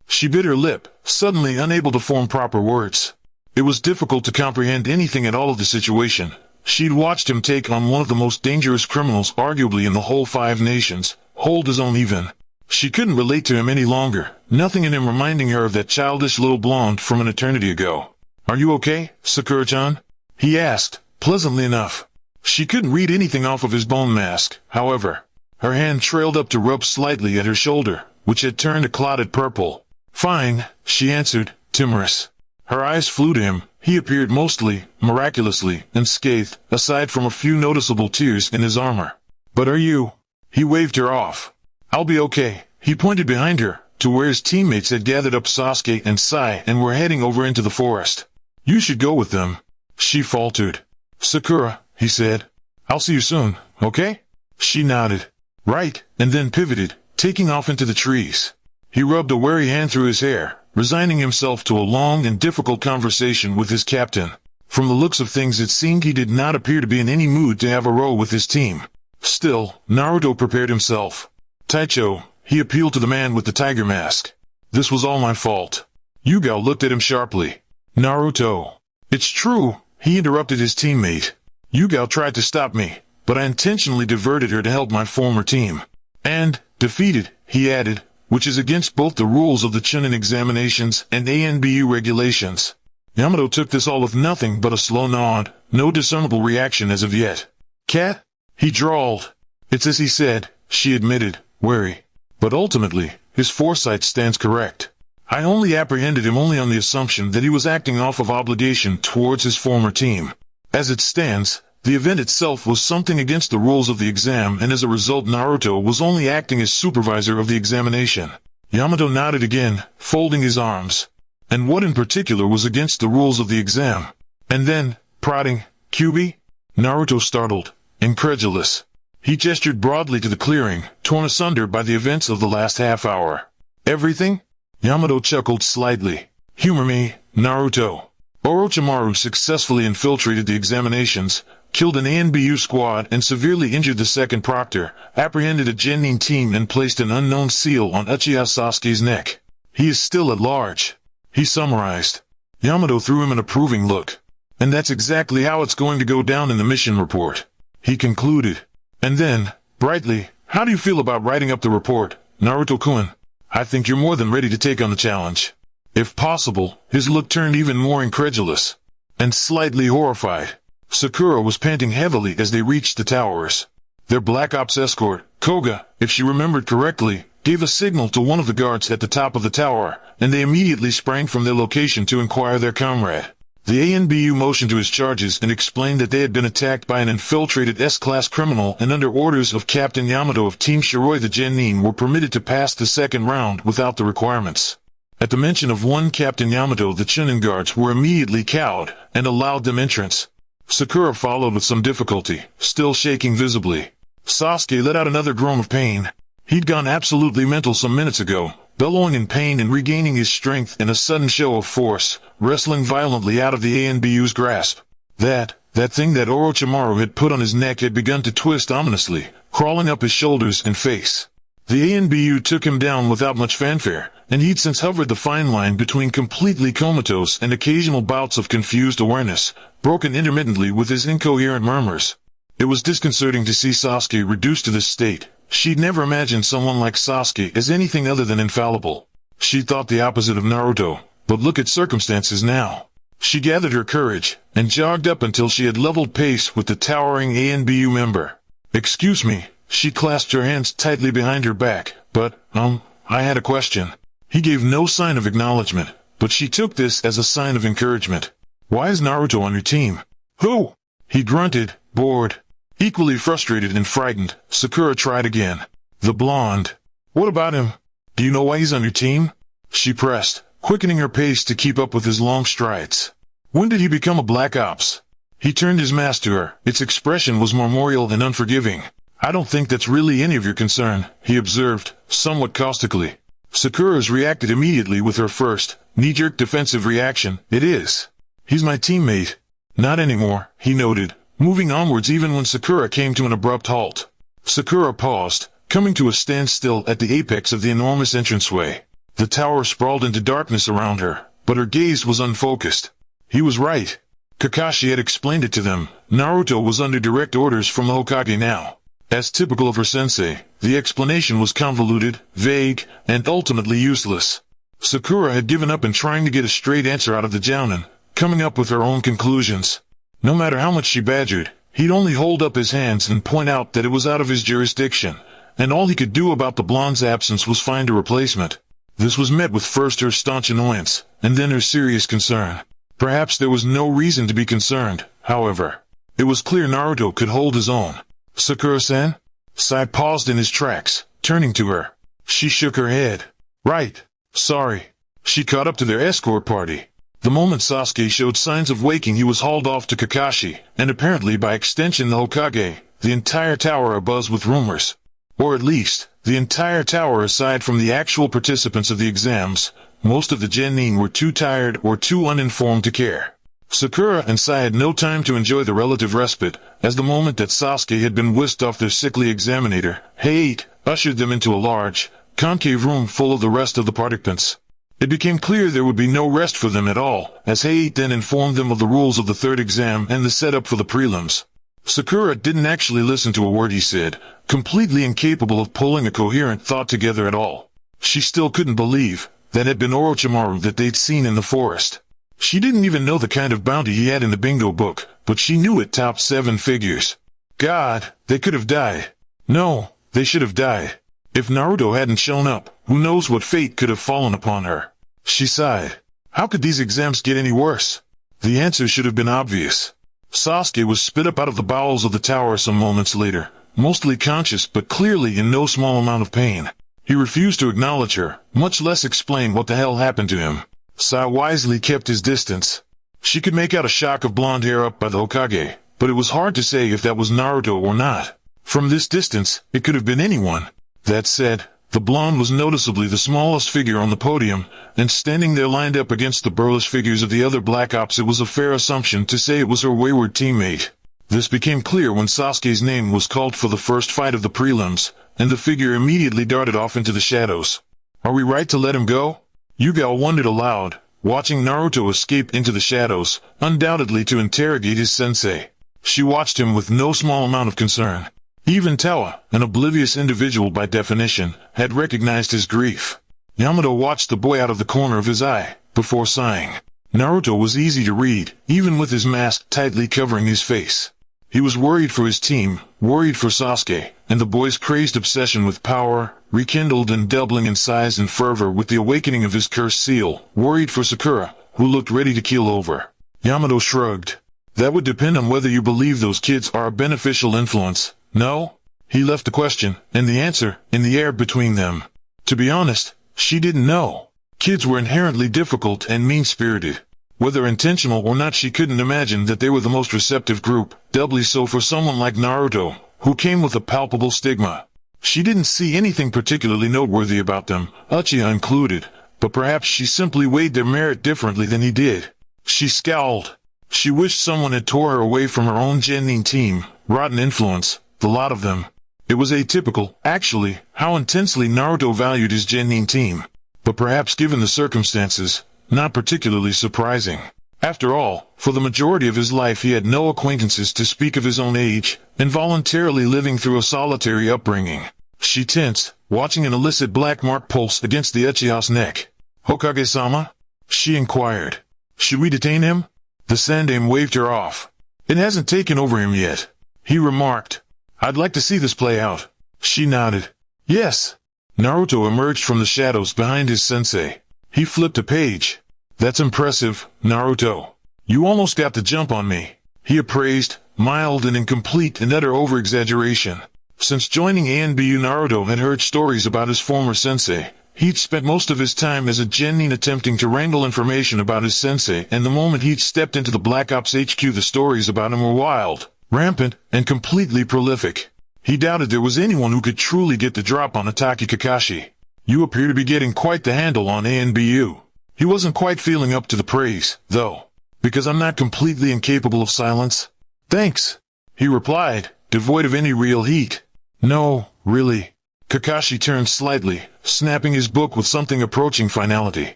She bit her lip, suddenly unable to form proper words. It was difficult to comprehend anything at all of the situation. She'd watched him take on one of the most dangerous criminals arguably in the whole 5 nations, hold his own even. She couldn't relate to him any longer, nothing in him reminding her of that childish little blonde from an eternity ago. Are you okay, Sakura-chan? He asked, pleasantly enough. She couldn't read anything off of his bone mask, however. Her hand trailed up to rub slightly at her shoulder, which had turned a clotted purple. Fine, she answered, timorous. Her eyes flew to him. He appeared mostly, miraculously, unscathed, aside from a few noticeable tears in his armor. But are you? He waved her off. I'll be okay. He pointed behind her, to where his teammates had gathered up Sasuke and Sai and were heading over into the forest. You should go with them. She faltered. Sakura, he said. I'll see you soon, okay? She nodded. Right, and then pivoted, taking off into the trees. He rubbed a wary hand through his hair, resigning himself to a long and difficult conversation with his captain. From the looks of things, it seemed he did not appear to be in any mood to have a row with his team. Still, Naruto prepared himself. "Taicho," he appealed to the man with the tiger mask. "This was all my fault." Yugao looked at him sharply. "Naruto." "It's true," he interrupted his teammate. "Yugao tried to stop me, but I intentionally diverted her to help my former team. And, defeated," he added, "which is against both the rules of the Chunin examinations and ANBU regulations." Yamato took this all with nothing but a slow nod, no discernible reaction as of yet. "Cat?" he drawled. "It's as he said," she admitted, wary. "But ultimately, his foresight stands correct. I only apprehended him only on the assumption that he was acting off of obligation towards his former team. As it stands, the event itself was something against the rules of the exam, and as a result Naruto was only acting as supervisor of the examination." Yamato nodded again, folding his arms. "And what in particular was against the rules of the exam?" And then, prodding, "Kyubi?" Naruto startled, incredulous. He gestured broadly to the clearing, torn asunder by the events of the last half hour. "Everything?" Yamato chuckled slightly. "Humor me, Naruto. Orochimaru successfully infiltrated the examinations, killed an ANBU squad and severely injured the second proctor, apprehended a Genin team and placed an unknown seal on Uchiha Sasuke's neck. He is still at large," he summarized. Yamato threw him an approving look. "And that's exactly how it's going to go down in the mission report," he concluded. And then, brightly, "How do you feel about writing up the report, Naruto-kun? I think you're more than ready to take on the challenge." If possible, his look turned even more incredulous and slightly horrified. Sakura was panting heavily as they reached the towers. Their Black Ops escort, Koga, if she remembered correctly, gave a signal to one of the guards at the top of the tower, and they immediately sprang from their location to inquire their comrade. The ANBU motioned to his charges and explained that they had been attacked by an infiltrated S-class criminal, and under orders of Captain Yamato of Team Shiroi the Genin were permitted to pass the second round without the requirements. At the mention of one Captain Yamato, the Chunin guards were immediately cowed and allowed them entrance. Sakura followed with some difficulty, still shaking visibly. Sasuke let out another groan of pain. He'd gone absolutely mental some minutes ago, bellowing in pain and regaining his strength in a sudden show of force, wrestling violently out of the ANBU's grasp. That thing that Orochimaru had put on his neck had begun to twist ominously, crawling up his shoulders and face. The ANBU took him down without much fanfare, and he'd since hovered the fine line between completely comatose and occasional bouts of confused awareness, broken intermittently with his incoherent murmurs. It was disconcerting to see Sasuke reduced to this state. She'd never imagined someone like Sasuke as anything other than infallible. She thought the opposite of Naruto, but look at circumstances now. She gathered her courage, and jogged up until she had leveled pace with the towering ANBU member. "Excuse me," she clasped her hands tightly behind her back, "but, I had a question." He gave no sign of acknowledgement, but she took this as a sign of encouragement. "Why is Naruto on your team?" "Who?" he grunted, bored. Equally frustrated and frightened, Sakura tried again. "The blonde." "What about him? Do you know why he's on your team?" she pressed, quickening her pace to keep up with his long strides. "When did he become a Black Ops?" He turned his mask to her. Its expression was marmoreal and unforgiving. "I don't think that's really any of your concern," he observed, somewhat caustically. Sakura's reacted immediately with her first, knee-jerk defensive reaction. "It is. He's my teammate." "Not anymore," he noted, moving onwards even when Sakura came to an abrupt halt. Sakura paused, coming to a standstill at the apex of the enormous entranceway. The tower sprawled into darkness around her, but her gaze was unfocused. He was right. Kakashi had explained it to them. Naruto was under direct orders from the Hokage now. As typical of her sensei, the explanation was convoluted, vague, and ultimately useless. Sakura had given up in trying to get a straight answer out of the Jounin, coming up with her own conclusions. No matter how much she badgered, he'd only hold up his hands and point out that it was out of his jurisdiction, and all he could do about the blonde's absence was find a replacement. This was met with first her staunch annoyance, and then her serious concern. Perhaps there was no reason to be concerned, however. It was clear Naruto could hold his own. "Sakura-san?" Sai paused in his tracks, turning to her. She shook her head. "Right. Sorry." She caught up to their escort party. The moment Sasuke showed signs of waking, he was hauled off to Kakashi, and apparently by extension the Hokage, the entire tower abuzz with rumors. Or at least, The entire tower, aside from the actual participants of the exams, most of the genin were too tired or too uninformed to care. Sakura and Sai had no time to enjoy the relative respite, as the moment that Sasuke had been whisked off their sickly examinator, Height, ushered them into a large, concave room full of the rest of the participants. It became clear there would be no rest for them at all, as Height then informed them of the rules of the third exam and the setup for the prelims. Sakura didn't actually listen to a word he said, completely incapable of pulling a coherent thought together at all. She still couldn't believe that it had been Orochimaru that they'd seen in the forest. She didn't even know the kind of bounty he had in the bingo book, but she knew it topped 7 figures. God, they could have died. No, they should have died. If Naruto hadn't shown up, who knows what fate could have fallen upon her. She sighed. How could these exams get any worse? The answer should have been obvious. Sasuke was spit up out of the bowels of the tower some moments later, mostly conscious but clearly in no small amount of pain. He refused to acknowledge her, much less explain what the hell happened to him. Sai wisely kept his distance. She could make out a shock of blonde hair up by the Hokage, but it was hard to say if that was Naruto or not. From this distance, it could have been anyone. That said, the blonde was noticeably the smallest figure on the podium, and standing there lined up against the burlish figures of the other Black Ops, it was a fair assumption to say it was her wayward teammate. This became clear when Sasuke's name was called for the first fight of the prelims, and the figure immediately darted off into the shadows. Are we right to let him go? Yugao wondered aloud, watching Naruto escape into the shadows, undoubtedly to interrogate his sensei. She watched him with no small amount of concern. Even Tawa, an oblivious individual by definition, had recognized his grief. Yamato watched the boy out of the corner of his eye, before sighing. Naruto was easy to read, even with his mask tightly covering his face. He was worried for his team, worried for Sasuke, and the boy's crazed obsession with power, rekindled and doubling in size and fervor with the awakening of his cursed seal, worried for Sakura, who looked ready to keel over. Yamato shrugged. That would depend on whether you believe those kids are a beneficial influence. No? He left the question, and the answer, in the air between them. To be honest, she didn't know. Kids were inherently difficult and mean-spirited. Whether intentional or not, she couldn't imagine that they were the most receptive group, doubly so for someone like Naruto, who came with a palpable stigma. She didn't see anything particularly noteworthy about them, Uchiha included, but perhaps she simply weighed their merit differently than he did. She scowled. She wished someone had tore her away from her own genin team, rotten influence, the lot of them. It was atypical, actually, how intensely Naruto valued his genin team. But perhaps given the circumstances, not particularly surprising. After all, for the majority of his life he had no acquaintances to speak of his own age, involuntarily living through a solitary upbringing. She tensed, watching an illicit black mark pulse against the Uchiha's neck. Hokage-sama? She inquired. Should we detain him? The Sandaime waved her off. It hasn't taken over him yet. He remarked. I'd like to see this play out. She nodded. Yes. Naruto emerged from the shadows behind his sensei. He flipped a page. That's impressive, Naruto. You almost got the jump on me. He appraised, mild and in complete and utter over-exaggeration. Since joining Anbu, Naruto had heard stories about his former sensei. He'd spent most of his time as a genin attempting to wrangle information about his sensei, and the moment he'd stepped into the Black Ops HQ, the stories about him were wild, rampant, and completely prolific. He doubted there was anyone who could truly get the drop on Ataki Kakashi. You appear to be getting quite the handle on Anbu. He wasn't quite feeling up to the praise, though. Because I'm not completely incapable of silence? Thanks, he replied, devoid of any real heat. No, really. Kakashi turned slightly, snapping his book with something approaching finality.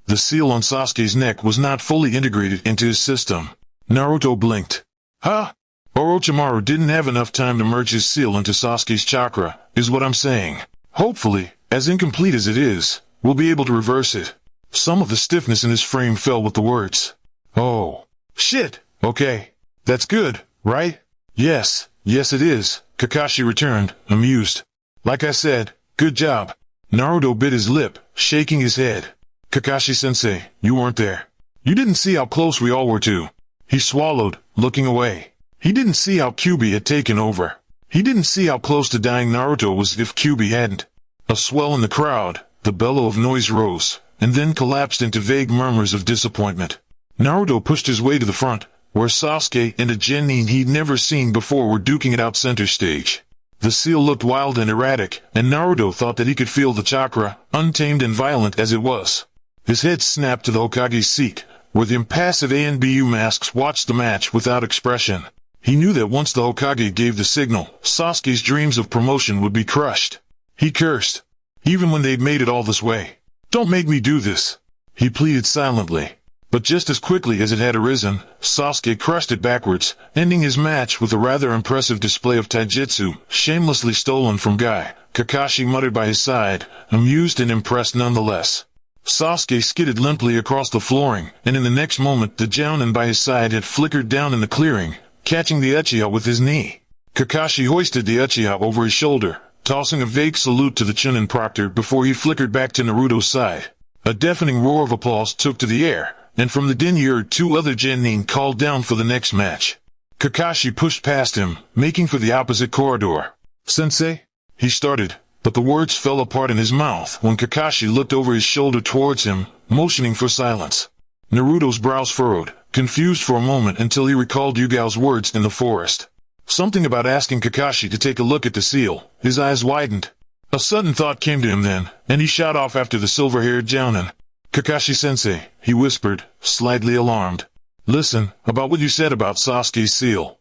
The seal on Sasuke's neck was not fully integrated into his system. Naruto blinked. Huh? Orochimaru didn't have enough time to merge his seal into Sasuke's chakra, is what I'm saying. Hopefully, as incomplete as it is, we'll be able to reverse it. Some of the stiffness in his frame fell with the words. Oh. Shit. Okay. That's good, right? Yes it is, Kakashi returned, amused. Like I said, good job. Naruto bit his lip, shaking his head. Kakashi-sensei, you weren't there. You didn't see how close we all were to. He swallowed, looking away. He didn't see how Kyuubi had taken over. He didn't see how close to dying Naruto was if Kyuubi hadn't. A swell in the crowd, the bellow of noise rose, and then collapsed into vague murmurs of disappointment. Naruto pushed his way to the front, where Sasuke and a genin he'd never seen before were duking it out center stage. The seal looked wild and erratic, and Naruto thought that he could feel the chakra, untamed and violent as it was. His head snapped to the Hokage's seat, where the impassive Anbu masks watched the match without expression. He knew that once the Hokage gave the signal, Sasuke's dreams of promotion would be crushed. He cursed. Even when they'd made it all this way. "Don't make me do this," he pleaded silently. But just as quickly as it had arisen, Sasuke crushed it backwards, ending his match with a rather impressive display of taijutsu, shamelessly stolen from Guy. Kakashi muttered by his side, amused and impressed nonetheless. Sasuke skidded limply across the flooring, and in the next moment the Jounin by his side had flickered down in the clearing, catching the Uchiha with his knee. Kakashi hoisted the Uchiha over his shoulder, tossing a vague salute to the Chunin proctor before he flickered back to Naruto's side. A deafening roar of applause took to the air, and from the din he heard two other genin called down for the next match. Kakashi pushed past him, making for the opposite corridor. "Sensei?" he started, but the words fell apart in his mouth when Kakashi looked over his shoulder towards him, motioning for silence. Naruto's brows furrowed, confused for a moment until he recalled Yugao's words in the forest. Something about asking Kakashi to take a look at the seal. His eyes widened. A sudden thought came to him then, and he shot off after the silver-haired Jounin. "Kakashi-sensei," he whispered, slightly alarmed. "Listen, about what you said about Sasuke's seal."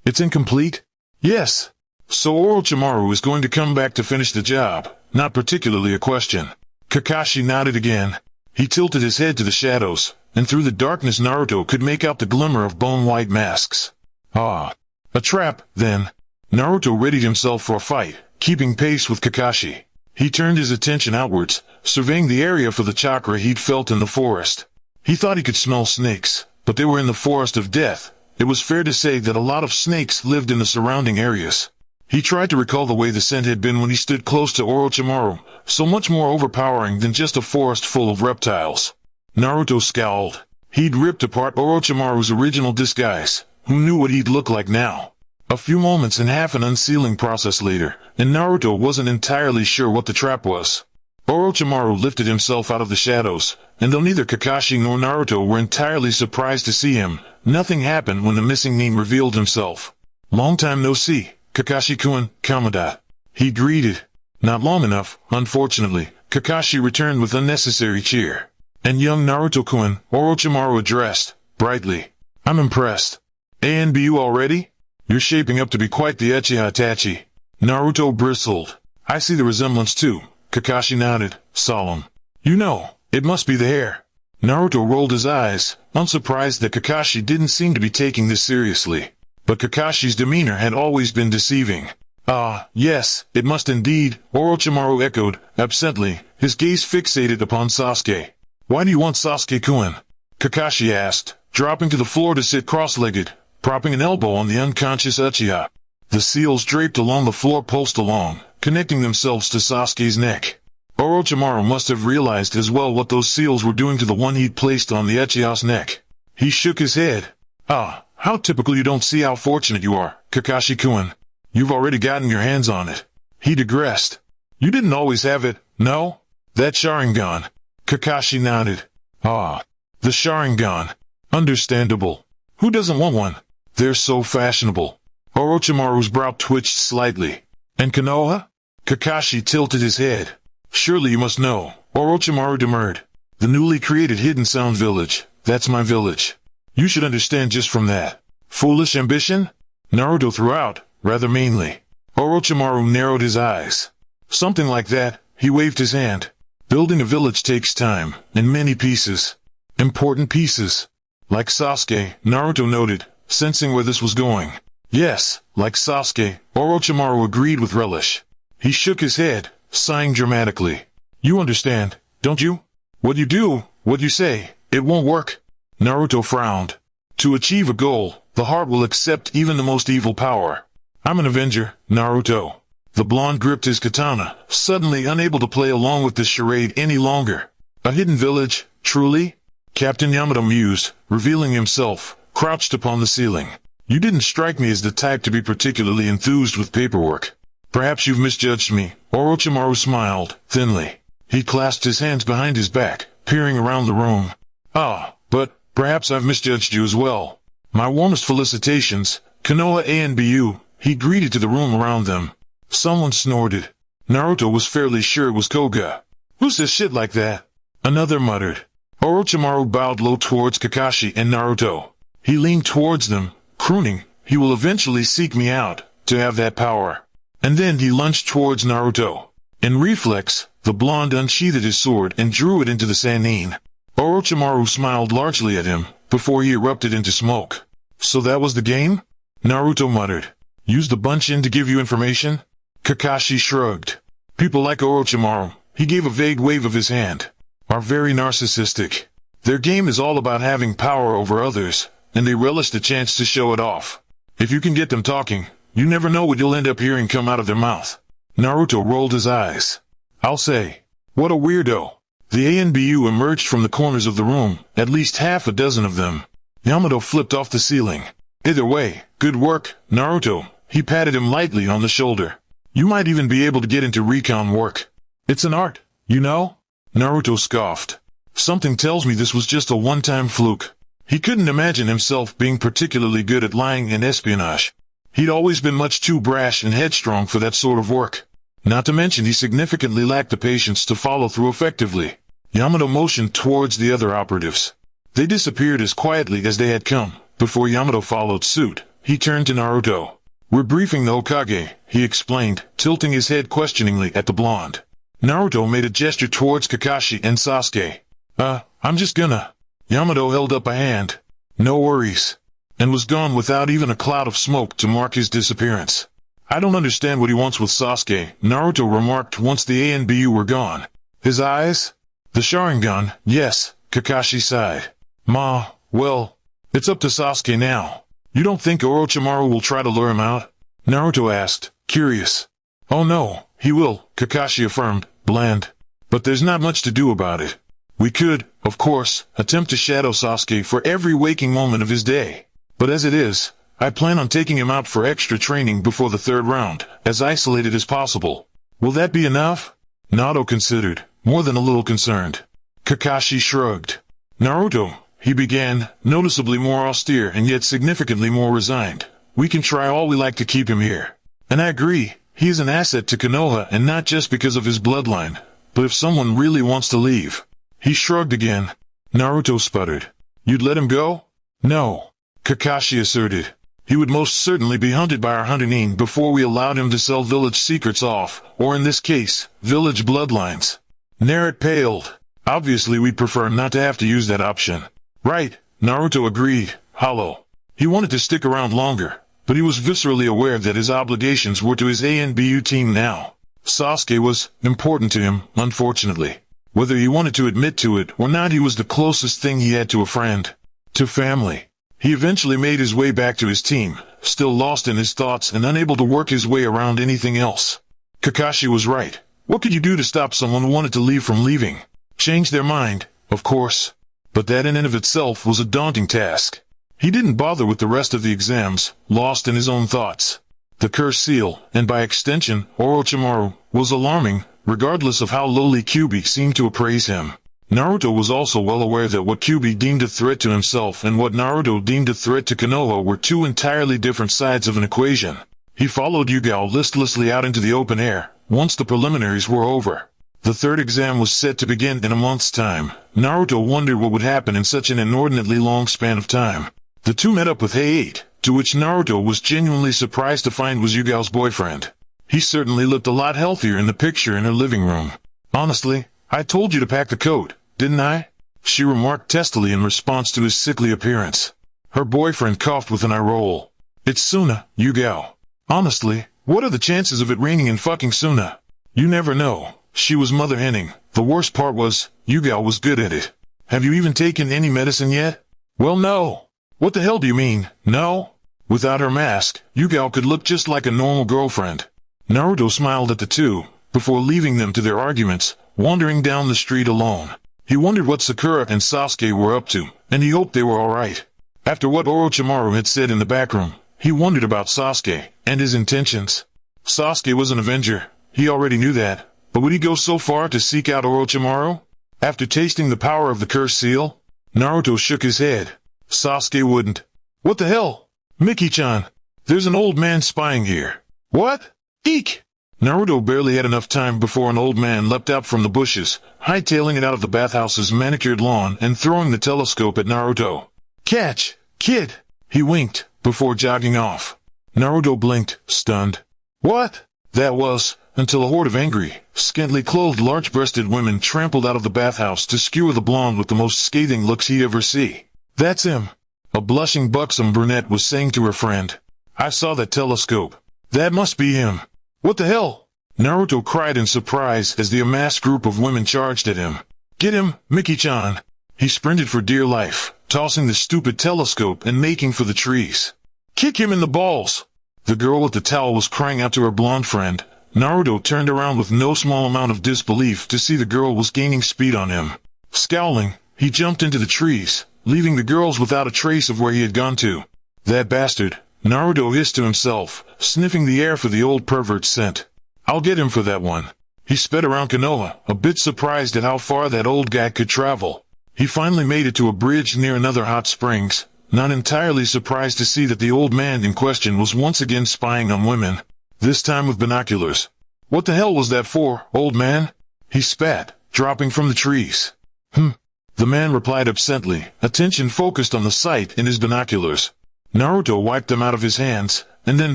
It's incomplete?" "Yes. So Orochimaru is going to come back to finish the job, not particularly a question." Kakashi nodded again. He tilted his head to the shadows, and through the darkness Naruto could make out the glimmer of bone-white masks. "Ah. A trap, then." Naruto readied himself for a fight, keeping pace with Kakashi. He turned his attention outwards, surveying the area for the chakra he'd felt in the forest. He thought he could smell snakes, but they were in the forest of death. It was fair to say that a lot of snakes lived in the surrounding areas. He tried to recall the way the scent had been when he stood close to Orochimaru, so much more overpowering than just a forest full of reptiles. Naruto scowled. He'd ripped apart Orochimaru's original disguise. Who knew what he'd look like now? A few moments and half an unsealing process later, and Naruto wasn't entirely sure what the trap was. Orochimaru lifted himself out of the shadows, and though neither Kakashi nor Naruto were entirely surprised to see him, nothing happened when the missing nin revealed himself. "Long time no see, Kakashi-kun, Kamada," he greeted. Not long enough, unfortunately, Kakashi returned with unnecessary cheer. "And young Naruto-kun," Orochimaru addressed, brightly. "I'm impressed. Anbu already? You're shaping up to be quite the Uchiha Itachi." Naruto bristled. "I see the resemblance too." Kakashi nodded, solemn. "You know, it must be the hair." Naruto rolled his eyes, unsurprised that Kakashi didn't seem to be taking this seriously. But Kakashi's demeanor had always been deceiving. "Ah, yes, it must indeed," Orochimaru echoed, absently, his gaze fixated upon Sasuke. "Why do you want Sasuke-kun?" Kakashi asked, dropping to the floor to sit cross-legged, propping an elbow on the unconscious Uchiha. The seals draped along the floor pulsed along, connecting themselves to Sasuke's neck. Orochimaru must have realized as well what those seals were doing to the one he'd placed on the Uchiha's neck. He shook his head. "Ah, how typical you don't see how fortunate you are, Kakashi-kun. You've already gotten your hands on it." He digressed. "You didn't always have it, no? That Sharingan." Kakashi nodded. "Ah, the Sharingan. Understandable. Who doesn't want one? They're so fashionable." Orochimaru's brow twitched slightly. "And Konoha?" Kakashi tilted his head. "Surely you must know," Orochimaru demurred. "The newly created Hidden Sound Village, that's my village. You should understand just from that." "Foolish ambition?" Naruto threw out, rather meanly. Orochimaru narrowed his eyes. "Something like that," he waved his hand. "Building a village takes time, and many pieces. Important pieces. Like Sasuke," Naruto noted, sensing where this was going. "Yes, like Sasuke," Orochimaru agreed with relish. He shook his head, sighing dramatically. "You understand, don't you? What you do, what you say, it won't work." Naruto frowned. "To achieve a goal, the heart will accept even the most evil power. I'm an avenger, Naruto." The blonde gripped his katana, suddenly unable to play along with this charade any longer. "A hidden village, truly?" Captain Yamada mused, revealing himself, crouched upon the ceiling. "You didn't strike me as the type to be particularly enthused with paperwork." "Perhaps you've misjudged me," Orochimaru smiled, thinly. He clasped his hands behind his back, peering around the room. "Ah, but perhaps I've misjudged you as well. My warmest felicitations, Konoha Anbu," he greeted to the room around them. Someone snorted. Naruto was fairly sure it was Koga. Who says shit like that? Another muttered. Orochimaru bowed low towards Kakashi and Naruto. He leaned towards them, crooning, "He will eventually seek me out, to have that power." And then he lunged towards Naruto. In reflex, the blonde unsheathed his sword and drew it into the Sannin. Orochimaru smiled largely at him, before he erupted into smoke. "So that was the game?" Naruto muttered. "Use the bunch-in to give you information?" Kakashi shrugged. "People like Orochimaru," he gave a vague wave of his hand, "are very narcissistic. Their game is all about having power over others, and they relish the chance to show it off. If you can get them talking, you never know what you'll end up hearing come out of their mouth." Naruto rolled his eyes. "I'll say, what a weirdo." The ANBU emerged from the corners of the room, at least half a dozen of them. Yamato flipped off the ceiling. "Either way, good work, Naruto." He patted him lightly on the shoulder. "You might even be able to get into recon work. It's an art, you know?" Naruto scoffed. "Something tells me this was just a one-time fluke." He couldn't imagine himself being particularly good at lying and espionage. He'd always been much too brash and headstrong for that sort of work. Not to mention he significantly lacked the patience to follow through effectively. Yamato motioned towards the other operatives. They disappeared as quietly as they had come. Before Yamato followed suit, he turned to Naruto. "We're briefing the Hokage," he explained, tilting his head questioningly at the blonde. Naruto made a gesture towards Kakashi and Sasuke. I'm just gonna." Yamato held up a hand. "No worries," and was gone without even a cloud of smoke to mark his disappearance. "I don't understand what he wants with Sasuke," Naruto remarked once the ANBU were gone. "His eyes? The Sharingan, yes," Kakashi sighed. Well, it's up to Sasuke now. You don't think Orochimaru will try to lure him out?" Naruto asked, curious. "Oh no, he will," Kakashi affirmed, bland. "But there's not much to do about it. We could, of course, attempt to shadow Sasuke for every waking moment of his day. But as it is, I plan on taking him out for extra training before the third round, as isolated as possible. Will that be enough?" Naruto considered, more than a little concerned. Kakashi shrugged. "Naruto," he began, noticeably more austere and yet significantly more resigned, "we can try all we like to keep him here. And I agree, he is an asset to Konoha, and not just because of his bloodline, but if someone really wants to leave." He shrugged again. Naruto sputtered. "You'd let him go?" "No," Kakashi asserted. "He would most certainly be hunted by our hunting before we allowed him to sell village secrets off, or in this case, village bloodlines." Naruto paled. "Obviously we'd prefer not to have to use that option." "Right," Naruto agreed, hollow. He wanted to stick around longer, but he was viscerally aware that his obligations were to his ANBU team now. Sasuke was important to him, unfortunately. Whether he wanted to admit to it or not, he was the closest thing he had to a friend. To family. He eventually made his way back to his team, still lost in his thoughts and unable to work his way around anything else. Kakashi was right. What could you do to stop someone who wanted to leave from leaving? Change their mind, of course. But that in and of itself was a daunting task. He didn't bother with the rest of the exams, lost in his own thoughts. The cursed seal, and by extension, Orochimaru, was alarming, regardless of how lowly Kyuubi seemed to appraise him. Naruto was also well aware that what Kyuubi deemed a threat to himself and what Naruto deemed a threat to Konoha were two entirely different sides of an equation. He followed Yugao listlessly out into the open air, once the preliminaries were over. The third exam was set to begin in a month's time. Naruto wondered what would happen in such an inordinately long span of time. The two met up with Hey-8, to which Naruto was genuinely surprised to find was Yugao's boyfriend. He certainly looked a lot healthier in the picture in her living room. "Honestly, I told you to pack the coat, didn't I?" she remarked testily in response to his sickly appearance. Her boyfriend coughed with an eye roll. "It's Suna, Yugao. Honestly, what are the chances of it raining in fucking Suna? You never know." She was mother henning. The worst part was, Yugao was good at it. "Have you even taken any medicine yet?" "Well, no." "What the hell do you mean, no?" Without her mask, Yugao could look just like a normal girlfriend. Naruto smiled at the two, before leaving them to their arguments, wandering down the street alone. He wondered what Sakura and Sasuke were up to, and he hoped they were alright. After what Orochimaru had said in the back room, he wondered about Sasuke, and his intentions. Sasuke was an avenger, he already knew that, but would he go so far to seek out Orochimaru? After tasting the power of the cursed seal? Naruto shook his head. Sasuke wouldn't. "What the hell? Miki-chan!" There's an old man spying here. What? Eek! Naruto barely had enough time before an old man leapt out from the bushes, hightailing it out of the bathhouse's manicured lawn and throwing the telescope at Naruto. Catch, kid! He winked, before jogging off. Naruto blinked, stunned. What? That was, until a horde of angry, scantily clothed large-breasted women trampled out of the bathhouse to skewer the blonde with the most scathing looks he'd ever see. That's him. A blushing buxom brunette was saying to her friend. I saw that telescope. That must be him. What the hell? Naruto cried in surprise as the amassed group of women charged at him. Get him, Miki-chan. He sprinted for dear life, tossing the stupid telescope and making for the trees. Kick him in the balls! The girl with the towel was crying out to her blonde friend. Naruto turned around with no small amount of disbelief to see the girl was gaining speed on him. Scowling, he jumped into the trees, leaving the girls without a trace of where he had gone to. That bastard, Naruto hissed to himself, sniffing the air for the old pervert's scent. I'll get him for that one. He sped around Konoha, a bit surprised at how far that old guy could travel. He finally made it to a bridge near another hot springs, not entirely surprised to see that the old man in question was once again spying on women, this time with binoculars. What the hell was that for, old man? He spat, dropping from the trees. The man replied absently, attention focused on the sight in his binoculars. Naruto wiped them out of his hands, and then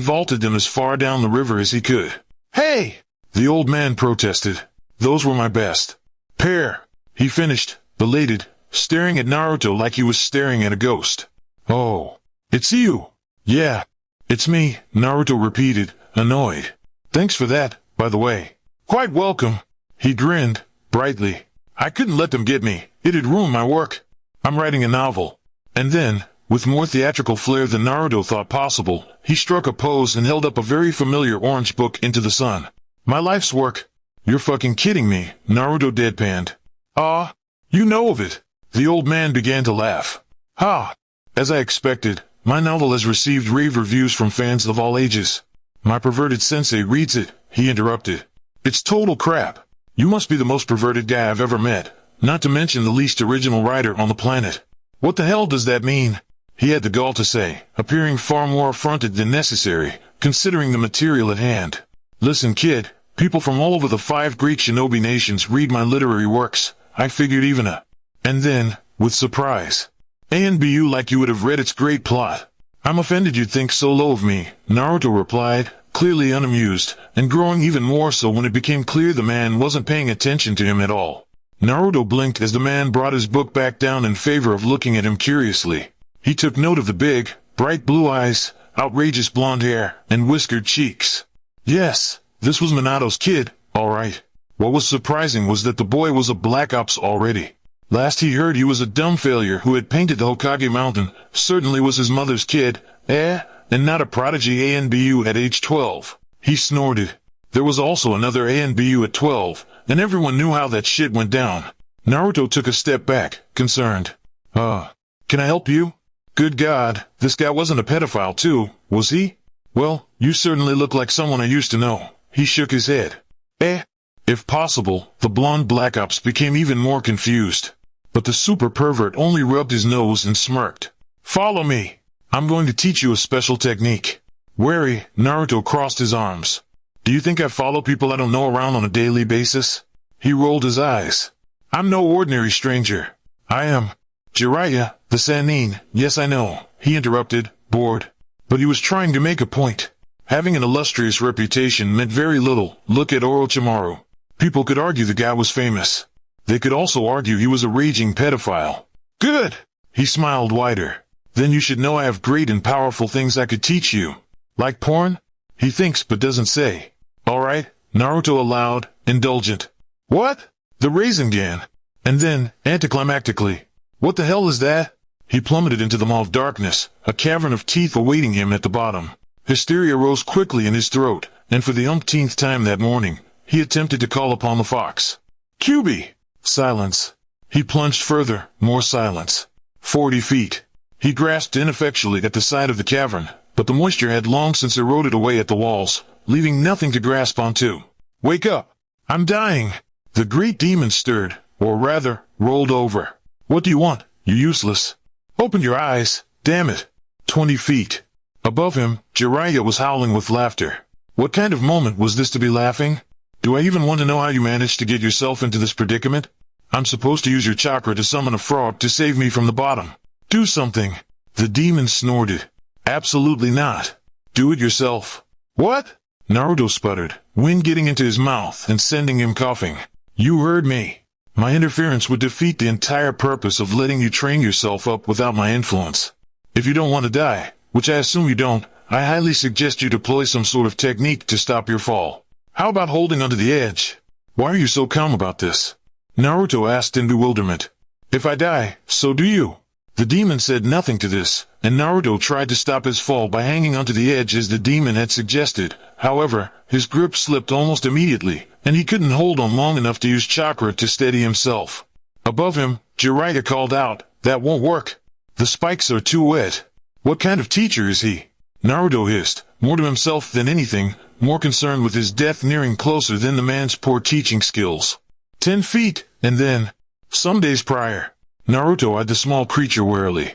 vaulted them as far down the river as he could. Hey! The old man protested. Those were my best. Pair! He finished, belated, staring at Naruto like he was staring at a ghost. Oh, it's you. Yeah, it's me, Naruto repeated, annoyed. Thanks for that, by the way. Quite welcome. He grinned, brightly. I couldn't let them get me. It'd ruin my work. I'm writing a novel. And then, with more theatrical flair than Naruto thought possible, he struck a pose and held up a very familiar orange book into the sun. My life's work. You're fucking kidding me, Naruto deadpanned. Ah, you know of it. The old man began to laugh. Ha! As I expected, my novel has received rave reviews from fans of all ages. My perverted sensei reads it, he interrupted. It's total crap. You must be the most perverted guy I've ever met, not to mention the least original writer on the planet. What the hell does that mean? He had the gall to say, appearing far more affronted than necessary, considering the material at hand. Listen, kid, people from all over the 5 great shinobi nations read my literary works. I figured even a... And then, with surprise. Anbu like you would have read its great plot. I'm offended you'd think so low of me, Naruto replied, clearly unamused, and growing even more so when it became clear the man wasn't paying attention to him at all. Naruto blinked as the man brought his book back down in favor of looking at him curiously. He took note of the big, bright blue eyes, outrageous blonde hair, and whiskered cheeks. Yes, this was Minato's kid, all right. What was surprising was that the boy was a Black Ops already. Last he heard he was a dumb failure who had painted the Hokage Mountain, certainly was his mother's kid, and not a prodigy ANBU at age 12. He snorted. There was also another ANBU at 12, and everyone knew how that shit went down. Naruto took a step back, concerned. Can I help you? Good God, this guy wasn't a pedophile too, was he? Well, you certainly look like someone I used to know. He shook his head. If possible, the blonde Black Ops became even more confused. But the super pervert only rubbed his nose and smirked. Follow me. I'm going to teach you a special technique. Wary, Naruto crossed his arms. Do you think I follow people I don't know around on a daily basis? He rolled his eyes. I'm no ordinary stranger. I am Jiraiya, the Sannin. Yes, I know, he interrupted, bored. But he was trying to make a point. Having an illustrious reputation meant very little. Look at Orochimaru. People could argue the guy was famous. They could also argue he was a raging pedophile. Good! He smiled wider. Then you should know I have great and powerful things I could teach you. Like porn? He thinks but doesn't say. Alright, Naruto allowed, indulgent. What? The Rasengan. And then, anticlimactically. What the hell is that? He plummeted into the maw of darkness, a cavern of teeth awaiting him at the bottom. Hysteria rose quickly in his throat, and for the umpteenth time that morning, he attempted to call upon the fox. Kyuubi! Silence. He plunged further, more silence. 40 feet. He grasped ineffectually at the side of the cavern, but the moisture had long since eroded away at the walls, leaving nothing to grasp onto. Wake up! I'm dying! The great demon stirred, or rather, rolled over. What do you want, you useless? Open your eyes, damn it. 20 feet. Above him, Jiraiya was howling with laughter. What kind of moment was this to be laughing? Do I even want to know how you managed to get yourself into this predicament? I'm supposed to use your chakra to summon a frog to save me from the bottom. Do something. The demon snorted. Absolutely not. Do it yourself. What? Naruto sputtered, wind getting into his mouth and sending him coughing. You heard me. My interference would defeat the entire purpose of letting you train yourself up without my influence. If you don't want to die, which I assume you don't, I highly suggest you deploy some sort of technique to stop your fall. How about holding onto the edge? Why are you so calm about this? Naruto asked in bewilderment. If I die, so do you. The demon said nothing to this, and Naruto tried to stop his fall by hanging onto the edge as the demon had suggested. However, his grip slipped almost immediately, and he couldn't hold on long enough to use chakra to steady himself. Above him, Jiraiya called out, "That won't work. The spikes are too wet." What kind of teacher is he? Naruto hissed, more to himself than anything, more concerned with his death nearing closer than the man's poor teaching skills. 10 feet, and then, some days prior, Naruto eyed the small creature warily.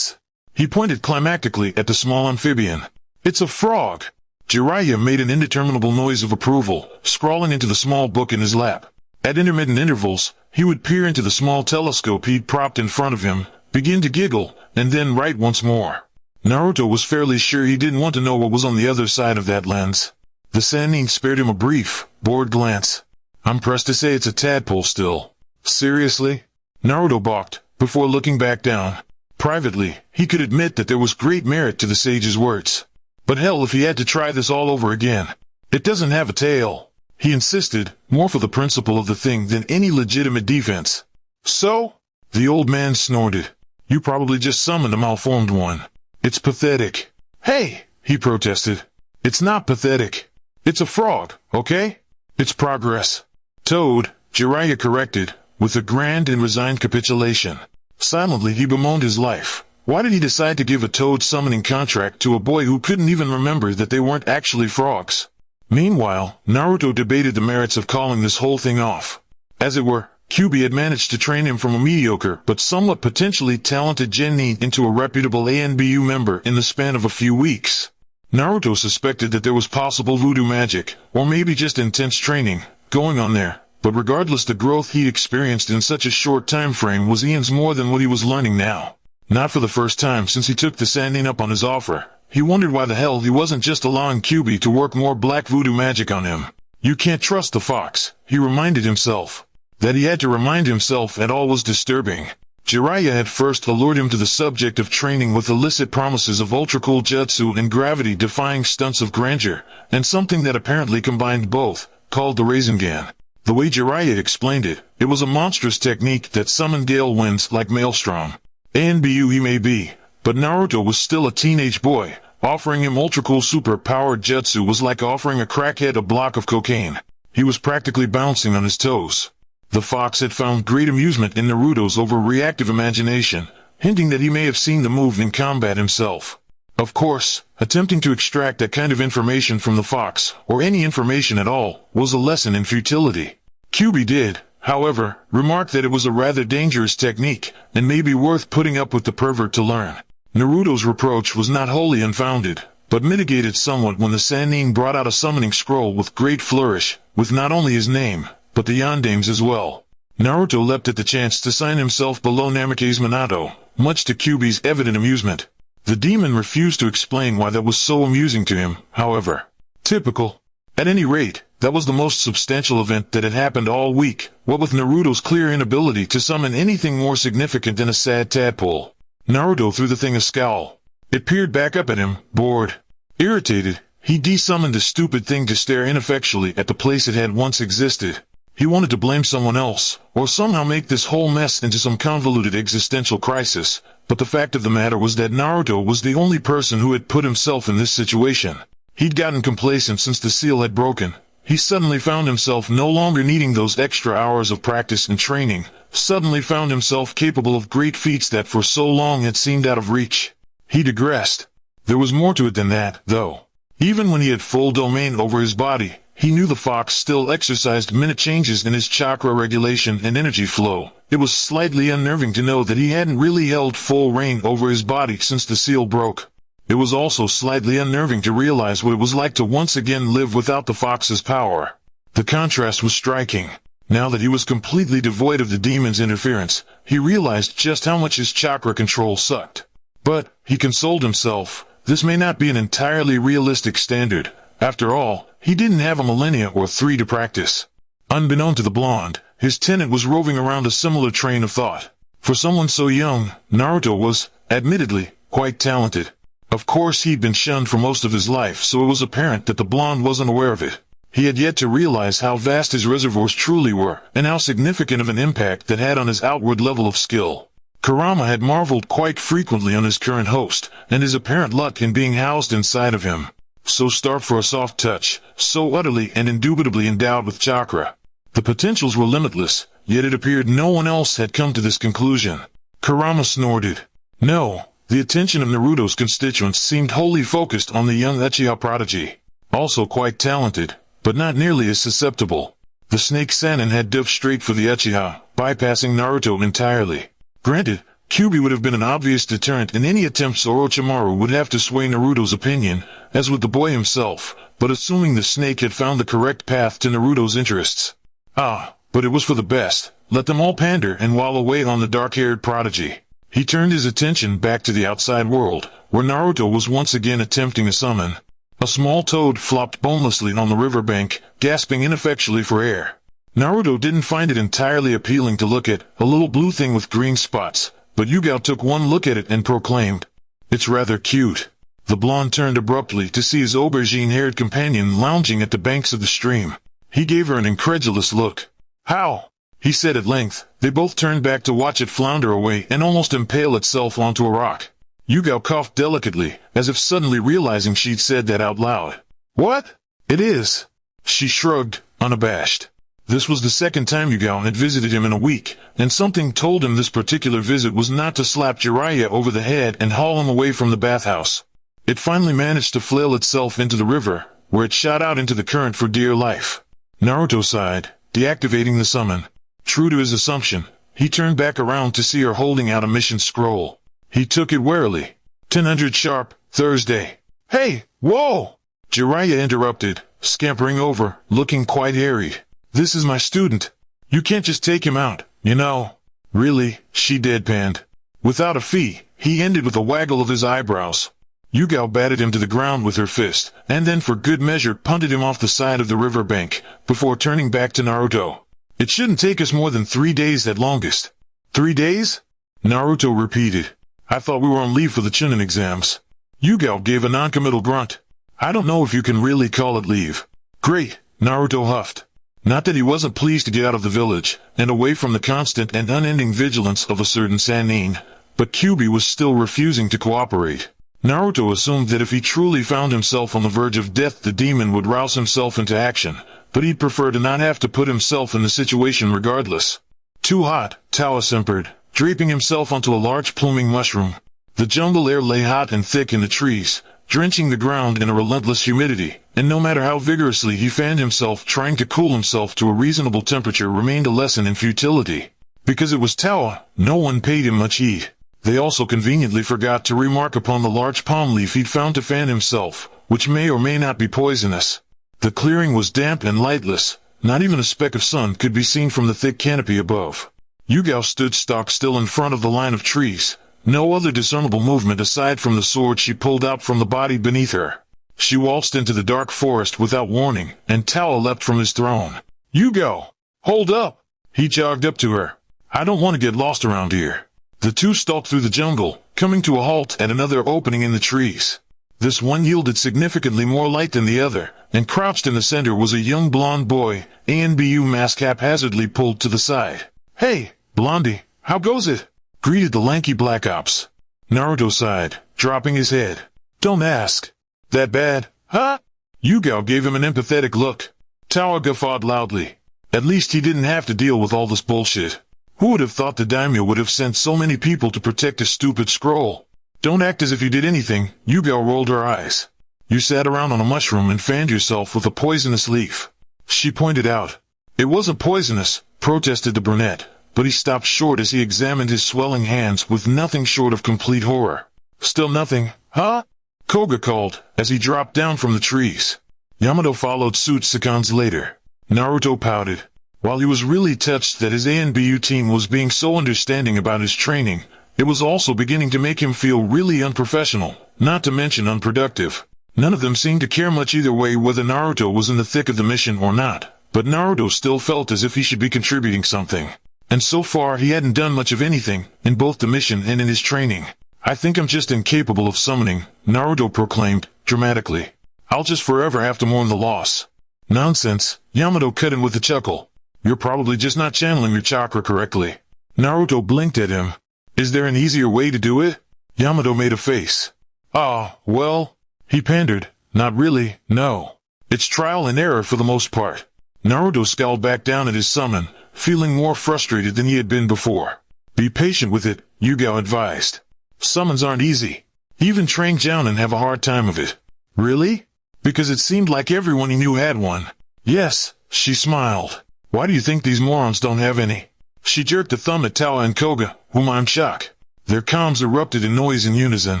He pointed climactically at the small amphibian. It's a frog. Jiraiya made an indeterminable noise of approval, scrawling into the small book in his lap. At intermittent intervals, he would peer into the small telescope he'd propped in front of him, begin to giggle, and then write once more. Naruto was fairly sure he didn't want to know what was on the other side of that lens. The Sannin spared him a brief, bored glance. I'm pressed to say it's a tadpole still. Seriously? Naruto balked, before looking back down. Privately, he could admit that there was great merit to the sage's words. But hell if he had to try this all over again. It doesn't have a tail. He insisted, more for the principle of the thing than any legitimate defense. So? The old man snorted. You probably just summoned a malformed one. It's pathetic. Hey, he protested. It's not pathetic. It's a frog, okay? It's progress. Toad, Jiraiya corrected, with a grand and resigned capitulation. Silently he bemoaned his life. Why did he decide to give a toad summoning contract to a boy who couldn't even remember that they weren't actually frogs? Meanwhile, Naruto debated the merits of calling this whole thing off. As it were, Kyuubi had managed to train him from a mediocre but somewhat potentially talented genin into a reputable ANBU member in the span of a few weeks. Naruto suspected that there was possible voodoo magic, or maybe just intense training, going on there, but regardless the growth he experienced in such a short time frame was Ian's more than what he was learning now. Not for the first time since he took the Sannin up on his offer, he wondered why the hell he wasn't just allowing Kyuubi to work more black voodoo magic on him. You can't trust the fox, he reminded himself. That he had to remind himself at all was disturbing. Jiraiya had first allured him to the subject of training with illicit promises of ultra-cool jutsu and gravity-defying stunts of grandeur, and something that apparently combined both, called the Rasengan. The way Jiraiya explained it, it was a monstrous technique that summoned gale winds like Maelstrom. ANBU he may be, but Naruto was still a teenage boy. Offering him ultra-cool super-powered jutsu was like offering a crackhead a block of cocaine. He was practically bouncing on his toes. The fox had found great amusement in Naruto's overreactive imagination, hinting that he may have seen the move in combat himself. Of course, attempting to extract that kind of information from the fox, or any information at all, was a lesson in futility. Kyuubi did, however, remark that it was a rather dangerous technique, and may be worth putting up with the pervert to learn. Naruto's reproach was not wholly unfounded, but mitigated somewhat when the Sannin brought out a summoning scroll with great flourish, with not only his name, but the yandames as well. Naruto leapt at the chance to sign himself below Namake's Minato, much to Kyuubi's evident amusement. The demon refused to explain why that was so amusing to him, however. Typical. At any rate, that was the most substantial event that had happened all week, what with Naruto's clear inability to summon anything more significant than a sad tadpole. Naruto threw the thing a scowl. It peered back up at him, bored. Irritated, he desummoned the stupid thing to stare ineffectually at the place it had once existed. He wanted to blame someone else, or somehow make this whole mess into some convoluted existential crisis, but the fact of the matter was that Naruto was the only person who had put himself in this situation. He'd gotten complacent since the seal had broken. He suddenly found himself no longer needing those extra hours of practice and training, suddenly found himself capable of great feats that for so long had seemed out of reach. He digressed. There was more to it than that, though. Even when he had full domain over his body, he knew the fox still exercised minute changes in his chakra regulation and energy flow. It was slightly unnerving to know that he hadn't really held full reign over his body since the seal broke. It was also slightly unnerving to realize what it was like to once again live without the fox's power. The contrast was striking. Now that he was completely devoid of the demon's interference, he realized just how much his chakra control sucked. But, he consoled himself, this may not be an entirely realistic standard. After all, he didn't have a millennia or 3 to practice. Unbeknown to the blonde, his tenant was roving around a similar train of thought. For someone so young, Naruto was, admittedly, quite talented. Of course he'd been shunned for most of his life, so it was apparent that the blonde wasn't aware of it. He had yet to realize how vast his reservoirs truly were, and how significant of an impact that had on his outward level of skill. Kurama had marveled quite frequently on his current host, and his apparent luck in being housed inside of him. So starved for a soft touch, so utterly and indubitably endowed with chakra. The potentials were limitless, yet it appeared no one else had come to this conclusion. Kurama snorted. No, the attention of Naruto's constituents seemed wholly focused on the young Uchiha prodigy. Also quite talented, but not nearly as susceptible. The snake Sannin had dove straight for the Uchiha, bypassing Naruto entirely. Granted, Kyuubi would have been an obvious deterrent in any attempts Orochimaru would have to sway Naruto's opinion, as would the boy himself, but assuming the snake had found the correct path to Naruto's interests. But it was for the best. Let them all pander and while away on the dark-haired prodigy. He turned his attention back to the outside world, where Naruto was once again attempting a summon. A small toad flopped bonelessly on the riverbank, gasping ineffectually for air. Naruto didn't find it entirely appealing to look at, a little blue thing with green spots, but Yugao took one look at it and proclaimed, "It's rather cute." The blonde turned abruptly to see his aubergine-haired companion lounging at the banks of the stream. He gave her an incredulous look. "How?" he said at length. They both turned back to watch it flounder away and almost impale itself onto a rock. Yugao coughed delicately, as if suddenly realizing she'd said that out loud. "What? It is." She shrugged, unabashed. This was the second time Yugao had visited him in a week, and something told him this particular visit was not to slap Jiraiya over the head and haul him away from the bathhouse. It finally managed to flail itself into the river, where it shot out into the current for dear life. Naruto sighed, deactivating the summon. True to his assumption, he turned back around to see her holding out a mission scroll. He took it warily. 1000 sharp, Thursday. "Hey, whoa!" Jiraiya interrupted, scampering over, looking quite harried. "This is my student. You can't just take him out, you know." "Really?" she deadpanned. Without a fee, he ended with a waggle of his eyebrows. Yugao batted him to the ground with her fist, and then for good measure punted him off the side of the riverbank, before turning back to Naruto. "It shouldn't take us more than 3 days at longest." 3 days? Naruto repeated. "I thought we were on leave for the Chunin exams." Yugao gave a noncommittal grunt. "I don't know if you can really call it leave." "Great," Naruto huffed. Not that he wasn't pleased to get out of the village, and away from the constant and unending vigilance of a certain Sannin, but Kyuubi was still refusing to cooperate. Naruto assumed that if he truly found himself on the verge of death the demon would rouse himself into action, but he'd prefer to not have to put himself in the situation regardless. "Too hot," Tawa simpered, draping himself onto a large pluming mushroom. The jungle air lay hot and thick in the trees, drenching the ground in a relentless humidity, and no matter how vigorously he fanned himself trying to cool himself to a reasonable temperature remained a lesson in futility. Because it was Tawa, no one paid him much heed. They also conveniently forgot to remark upon the large palm leaf he'd found to fan himself, which may or may not be poisonous. The clearing was damp and lightless, not even a speck of sun could be seen from the thick canopy above. Yugao stood stock still in front of the line of trees, no other discernible movement aside from the sword she pulled out from the body beneath her. She waltzed into the dark forest without warning, and Tawa leapt from his throne. "Yugao! Hold up!" He jogged up to her. "I don't want to get lost around here." The two stalked through the jungle, coming to a halt at another opening in the trees. This one yielded significantly more light than the other, and crouched in the center was a young blonde boy, Anbu mask haphazardly pulled to the side. "Hey, Blondie, how goes it?" greeted the lanky Black Ops. Naruto sighed, dropping his head. "Don't ask." "That bad, huh?" Yugao gave him an empathetic look. Tawa guffawed loudly. At least he didn't have to deal with all this bullshit. Who would have thought the daimyo would have sent so many people to protect a stupid scroll? "Don't act as if you did anything," Yugao rolled her eyes. "You sat around on a mushroom and fanned yourself with a poisonous leaf." She pointed out. "It wasn't poisonous," protested the brunette, but he stopped short as he examined his swelling hands with nothing short of complete horror. "Still nothing, huh?" Koga called, as he dropped down from the trees. Yamato followed suit seconds later. Naruto pouted. While he was really touched that his ANBU team was being so understanding about his training, it was also beginning to make him feel really unprofessional, not to mention unproductive. None of them seemed to care much either way whether Naruto was in the thick of the mission or not, but Naruto still felt as if he should be contributing something. And so far he hadn't done much of anything, in both the mission and in his training. "I think I'm just incapable of summoning," Naruto proclaimed, dramatically. "I'll just forever have to mourn the loss." "Nonsense," Yamato cut in with a chuckle. "You're probably just not channeling your chakra correctly." Naruto blinked at him. "Is there an easier way to do it?" Yamato made a face. Well," he pandered, "not really, no. It's trial and error for the most part." Naruto scowled back down at his summon, feeling more frustrated than he had been before. "Be patient with it," Yugao advised. "Summons aren't easy. Even trained jounin have a hard time of it." "Really?" "Because it seemed like everyone he knew had one." "Yes," she smiled. "Why do you think these morons don't have any?" She jerked a thumb at Tawa and Koga, whom I'm shocked. Their comms erupted in noise in unison.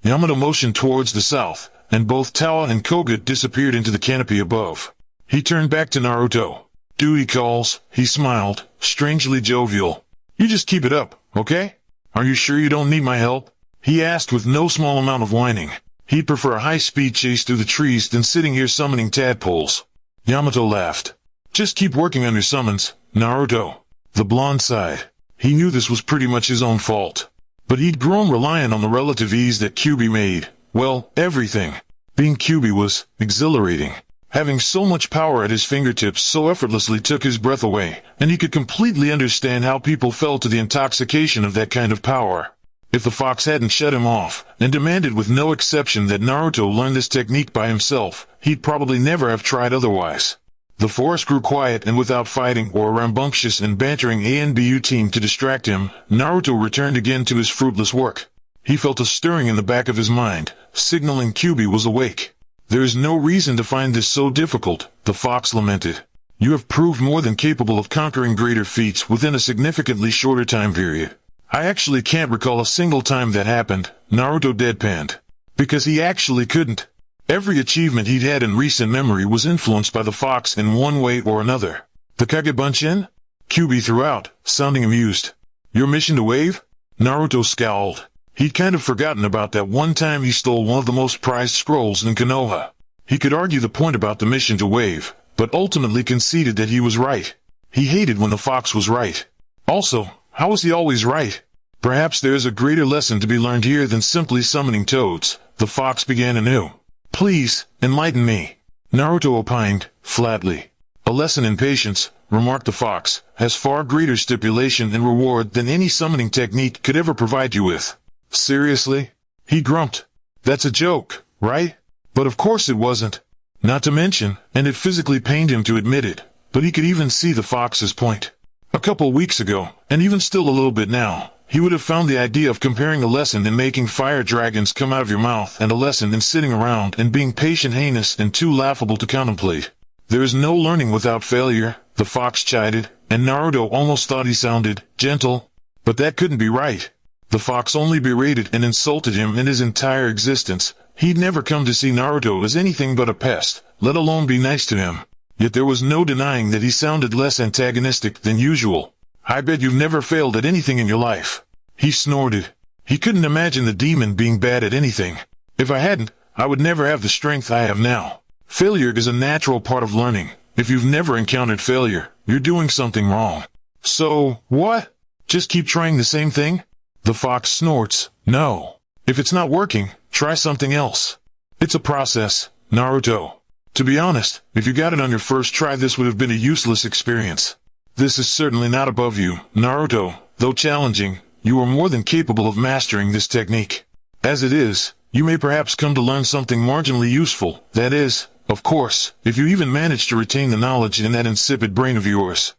Yamato motioned towards the south, and both Tawa and Koga disappeared into the canopy above. He turned back to Naruto. "Duty calls," he smiled, strangely jovial. "You just keep it up, okay? Are you sure you don't need my help?" he asked with no small amount of whining. He'd prefer a high-speed chase through the trees than sitting here summoning tadpoles. Yamato laughed. "Just keep working on your summons, Naruto." The blonde sighed. He knew this was pretty much his own fault. But he'd grown reliant on the relative ease that Kyuubi made. Well, everything. Being Kyuubi was exhilarating. Having so much power at his fingertips so effortlessly took his breath away, and he could completely understand how people fell to the intoxication of that kind of power. If the fox hadn't shut him off, and demanded with no exception that Naruto learn this technique by himself, he'd probably never have tried otherwise. The forest grew quiet, and without fighting or a rambunctious and bantering ANBU team to distract him, Naruto returned again to his fruitless work. He felt a stirring in the back of his mind, signaling Kyuubi was awake. "There is no reason to find this so difficult," the fox lamented. "You have proved more than capable of conquering greater feats within a significantly shorter time period." "I actually can't recall a single time that happened," Naruto deadpanned. Because he actually couldn't. Every achievement he'd had in recent memory was influenced by the fox in one way or another. "The Kagebunshin?" Kyuubi threw out, sounding amused. "Your mission to wave?" Naruto scowled. He'd kind of forgotten about that one time he stole one of the most prized scrolls in Konoha. He could argue the point about the mission to wave, but ultimately conceded that he was right. He hated when the fox was right. Also, how was he always right? Perhaps there is a greater lesson to be learned here than simply summoning toads. The fox began anew. "Please, enlighten me," Naruto opined, flatly. "A lesson in patience," remarked the fox, "has far greater stipulation and reward than any summoning technique could ever provide you with." "Seriously?" he grumped. "That's a joke, right?" But of course it wasn't. Not to mention, and it physically pained him to admit it, but he could even see the fox's point. A couple weeks ago, and even still a little bit now, he would have found the idea of comparing a lesson in making fire dragons come out of your mouth and a lesson in sitting around and being patient heinous and too laughable to contemplate. "There is no learning without failure," the fox chided, and Naruto almost thought he sounded gentle. But that couldn't be right. The fox only berated and insulted him in his entire existence. He'd never come to see Naruto as anything but a pest, let alone be nice to him. Yet there was no denying that he sounded less antagonistic than usual. "I bet you've never failed at anything in your life," he snorted. He couldn't imagine the demon being bad at anything. "If I hadn't, I would never have the strength I have now." Failure is a natural part of learning. If you've never encountered failure, you're doing something wrong. "So, what? Just keep trying the same thing?" The fox snorts. "No. If it's not working, try something else. It's a process, Naruto. To be honest, if you got it on your first try, this would have been a useless experience. This is certainly not above you, Naruto. Though challenging, you are more than capable of mastering this technique. As it is, you may perhaps come to learn something marginally useful. That is, of course, if you even manage to retain the knowledge in that insipid brain of yours."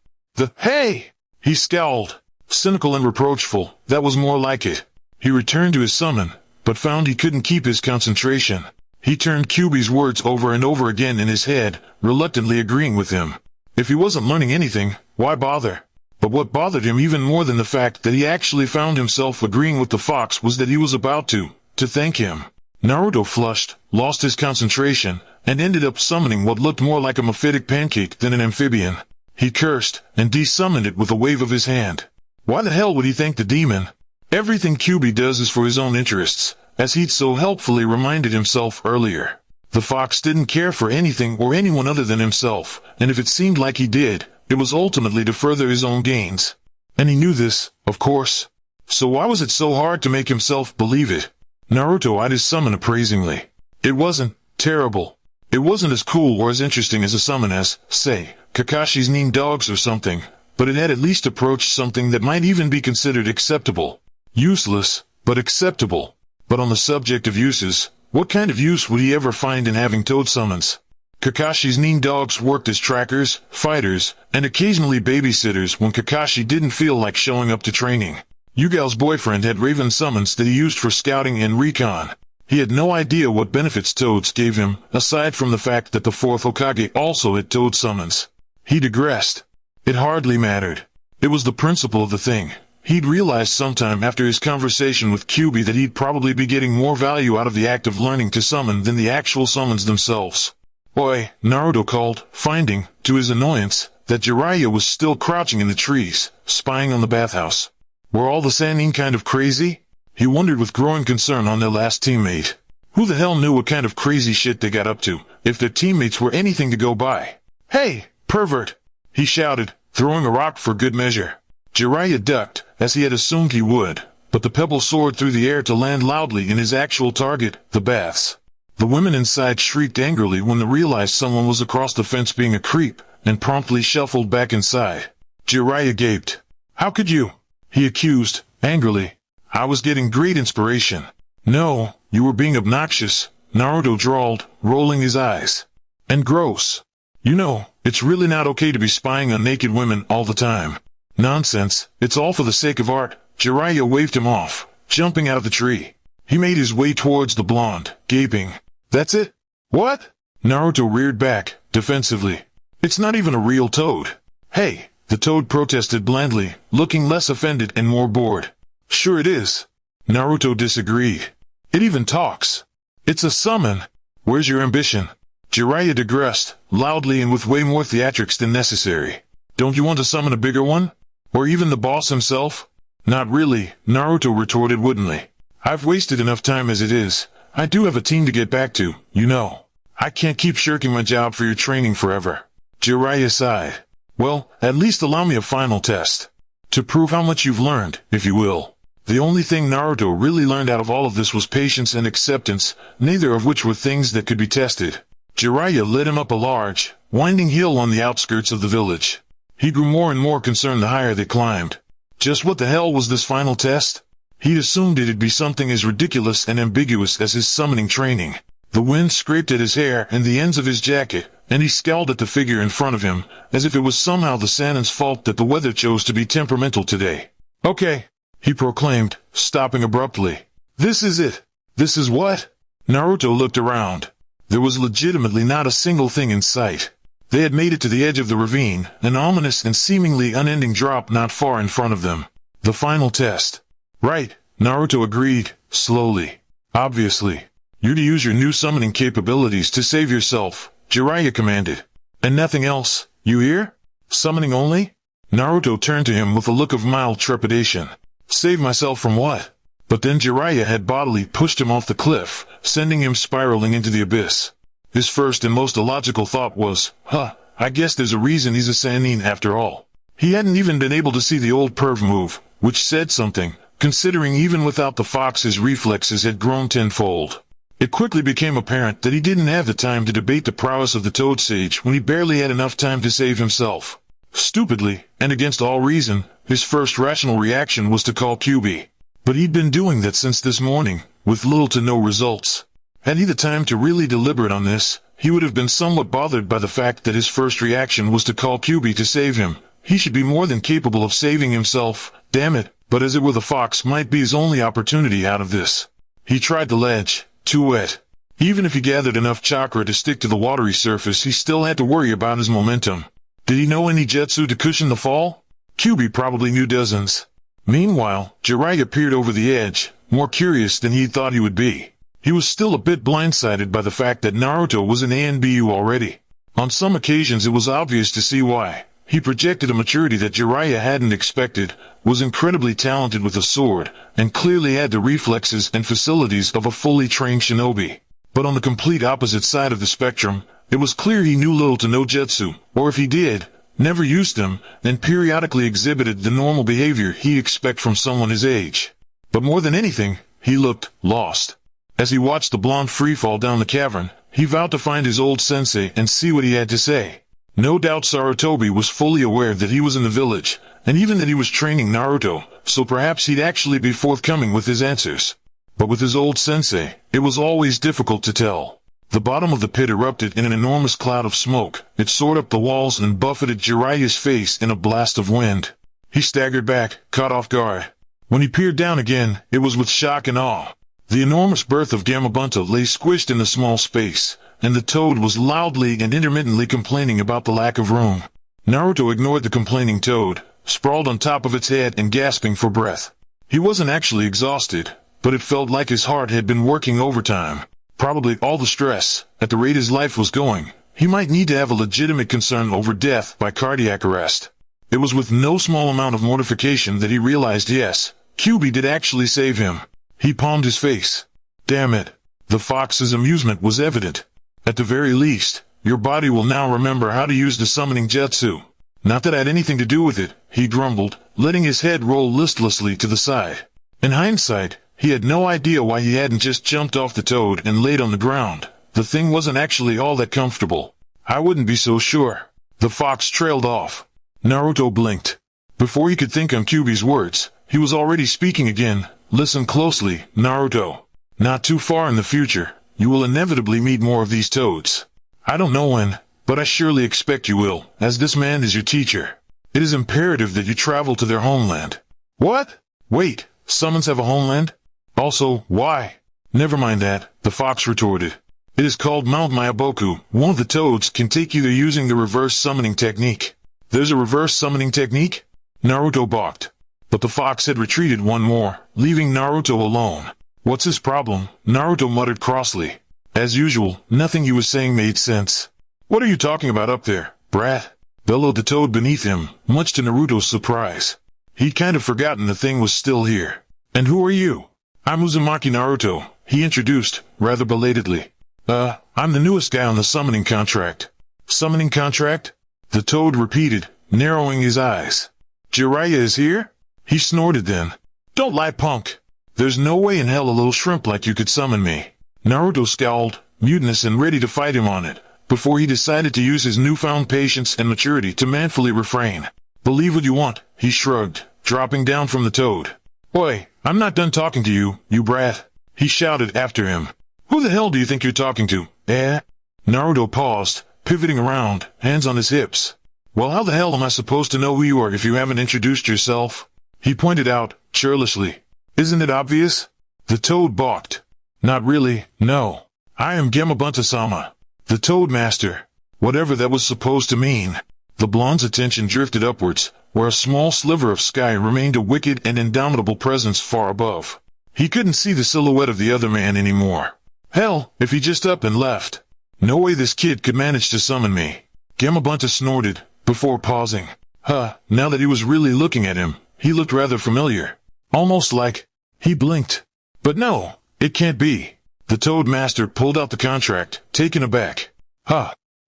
Hey! He scowled. Cynical and reproachful, that was more like it. He returned to his summon, but found he couldn't keep his concentration. He turned Kyuubi's words over and over again in his head, reluctantly agreeing with him. If he wasn't learning anything, why bother? But what bothered him even more than the fact that he actually found himself agreeing with the fox was that he was about to thank him. Naruto flushed, lost his concentration, and ended up summoning what looked more like a mephitic pancake than an amphibian. He cursed, and desummoned it with a wave of his hand. Why the hell would he thank the demon? Everything Kyuubi does is for his own interests, as he'd so helpfully reminded himself earlier. The fox didn't care for anything or anyone other than himself, and if it seemed like he did, it was ultimately to further his own gains. And he knew this, of course. So why was it so hard to make himself believe it? Naruto eyed his summon appraisingly. It wasn't terrible. It wasn't as cool or as interesting as a summon as, say, Kakashi's Nin dogs or something, but it had at least approached something that might even be considered acceptable. Useless, but acceptable. But on the subject of uses, what kind of use would he ever find in having toad summons? Kakashi's Nin dogs worked as trackers, fighters, and occasionally babysitters when Kakashi didn't feel like showing up to training. Yugao's boyfriend had raven summons that he used for scouting and recon. He had no idea what benefits toads gave him, aside from the fact that the fourth Hokage also had toad summons. He digressed. It hardly mattered. It was the principle of the thing. He'd realized sometime after his conversation with Kyuubi that he'd probably be getting more value out of the act of learning to summon than the actual summons themselves. "Oi," Naruto called, finding, to his annoyance, that Jiraiya was still crouching in the trees, spying on the bathhouse. Were all the Sannin kind of crazy? He wondered with growing concern on their last teammate. Who the hell knew what kind of crazy shit they got up to, if their teammates were anything to go by? "Hey, pervert!" he shouted, throwing a rock for good measure. Jiraiya ducked, as he had assumed he would, but the pebble soared through the air to land loudly in his actual target, the baths. The women inside shrieked angrily when they realized someone was across the fence being a creep, and promptly shuffled back inside. Jiraiya gaped. "How could you?" he accused, angrily. "I was getting great inspiration." "No, you were being obnoxious," Naruto drawled, rolling his eyes. "And gross. You know, it's really not okay to be spying on naked women all the time." "Nonsense, it's all for the sake of art." Jiraiya waved him off, jumping out of the tree. He made his way towards the blonde, gaping. "That's it? What?" Naruto reared back, defensively. "It's not even a real toad." "Hey," the toad protested blandly, looking less offended and more bored. "Sure it is." Naruto disagreed. "It even talks. It's a summon. Where's your ambition?" Jiraiya digressed, loudly and with way more theatrics than necessary. "Don't you want to summon a bigger one? Or even the boss himself?" "Not really," Naruto retorted woodenly. "I've wasted enough time as it is. I do have a team to get back to, you know. I can't keep shirking my job for your training forever." Jiraiya sighed. "Well, at least allow me a final test. To prove how much you've learned, if you will." The only thing Naruto really learned out of all of this was patience and acceptance, neither of which were things that could be tested. Jiraiya led him up a large, winding hill on the outskirts of the village. He grew more and more concerned the higher they climbed. Just what the hell was this final test? He'd assumed it'd be something as ridiculous and ambiguous as his summoning training. The wind scraped at his hair and the ends of his jacket, and he scowled at the figure in front of him, as if it was somehow the Sannin's fault that the weather chose to be temperamental today. "Okay," he proclaimed, stopping abruptly. "This is it." "This is what?" Naruto looked around. There was legitimately not a single thing in sight. They had made it to the edge of the ravine, an ominous and seemingly unending drop not far in front of them. The final test. "Right," Naruto agreed, slowly. "Obviously. You're to use your new summoning capabilities to save yourself," Jiraiya commanded. "And nothing else, you hear? Summoning only?" Naruto turned to him with a look of mild trepidation. "Save myself from what?" But then Jiraiya had bodily pushed him off the cliff, sending him spiraling into the abyss. His first and most illogical thought was, I guess there's a reason he's a Sannin after all. He hadn't even been able to see the old perv move, which said something, considering even without the fox his reflexes had grown tenfold. It quickly became apparent that he didn't have the time to debate the prowess of the Toad Sage when he barely had enough time to save himself. Stupidly, and against all reason, his first rational reaction was to call Kyuubi. But he'd been doing that since this morning, with little to no results. Had he the time to really deliberate on this, he would have been somewhat bothered by the fact that his first reaction was to call Kyuubi to save him. He should be more than capable of saving himself, damn it, but as it were the fox might be his only opportunity out of this. He tried the ledge, too wet. Even if he gathered enough chakra to stick to the watery surface, he still had to worry about his momentum. Did he know any jutsu to cushion the fall? Kyuubi probably knew dozens. Meanwhile, Jiraiya peered over the edge, more curious than he thought he would be. He was still a bit blindsided by the fact that Naruto was an ANBU already. On some occasions it was obvious to see why. He projected a maturity that Jiraiya hadn't expected, was incredibly talented with a sword, and clearly had the reflexes and facilities of a fully trained shinobi. But on the complete opposite side of the spectrum, it was clear he knew little to no jutsu, or if he did, never used them, and periodically exhibited the normal behavior he'd expect from someone his age. But more than anything, he looked lost. As he watched the blonde freefall down the cavern, he vowed to find his old sensei and see what he had to say. No doubt Sarutobi was fully aware that he was in the village, and even that he was training Naruto, so perhaps he'd actually be forthcoming with his answers. But with his old sensei, it was always difficult to tell. The bottom of the pit erupted in an enormous cloud of smoke. It soared up the walls and buffeted Jiraiya's face in a blast of wind. He staggered back, caught off guard. When he peered down again, it was with shock and awe. The enormous birth of Gamabunta lay squished in a small space, and the toad was loudly and intermittently complaining about the lack of room. Naruto ignored the complaining toad, sprawled on top of its head and gasping for breath. He wasn't actually exhausted, but it felt like his heart had been working overtime. Probably all the stress, at the rate his life was going, he might need to have a legitimate concern over death by cardiac arrest. It was with no small amount of mortification that he realized yes, Kyuubi did actually save him. He palmed his face. Damn it. The fox's amusement was evident. At the very least, your body will now remember how to use the summoning jutsu. Not that I had anything to do with it, he grumbled, letting his head roll listlessly to the side. In hindsight, he had no idea why he hadn't just jumped off the toad and laid on the ground. The thing wasn't actually all that comfortable. I wouldn't be so sure. The fox trailed off. Naruto blinked. Before he could think on Kyuubi's words, he was already speaking again. Listen closely, Naruto. Not too far in the future, you will inevitably meet more of these toads. I don't know when, but I surely expect you will, as this man is your teacher. It is imperative that you travel to their homeland. What? Wait, summons have a homeland? Also, why? Never mind that, the fox retorted. It is called Mount Myaboku. One of the toads can take you there using the reverse summoning technique. There's a reverse summoning technique? Naruto balked. But the fox had retreated one more, leaving Naruto alone. What's his problem? Naruto muttered crossly. As usual, nothing he was saying made sense. What are you talking about up there, brat? Bellowed the toad beneath him, much to Naruto's surprise. He'd kind of forgotten the thing was still here. And who are you? I'm Uzumaki Naruto, he introduced, rather belatedly. I'm the newest guy on the summoning contract. Summoning contract? The toad repeated, narrowing his eyes. Jiraiya is here? He snorted then. Don't lie, punk. There's no way in hell a little shrimp like you could summon me. Naruto scowled, mutinous and ready to fight him on it, before he decided to use his newfound patience and maturity to manfully refrain. Believe what you want, he shrugged, dropping down from the toad. Oi, I'm not done talking to you, you brat. He shouted after him. Who the hell do you think you're talking to, eh? Naruto paused, pivoting around, hands on his hips. Well, how the hell am I supposed to know who you are if you haven't introduced yourself? He pointed out, churlishly. Isn't it obvious? The toad balked. Not really, no. I am Gamabunta-sama, the Toad Master. Whatever that was supposed to mean. The blonde's attention drifted upwards, where a small sliver of sky remained a wicked and indomitable presence far above. He couldn't see the silhouette of the other man anymore. Hell, if he just up and left. No way this kid could manage to summon me. Gamabunta snorted, before pausing. Now that he was really looking at him, he looked rather familiar. Almost like... He blinked. But no, it can't be. The Toad Master pulled out the contract, taken aback.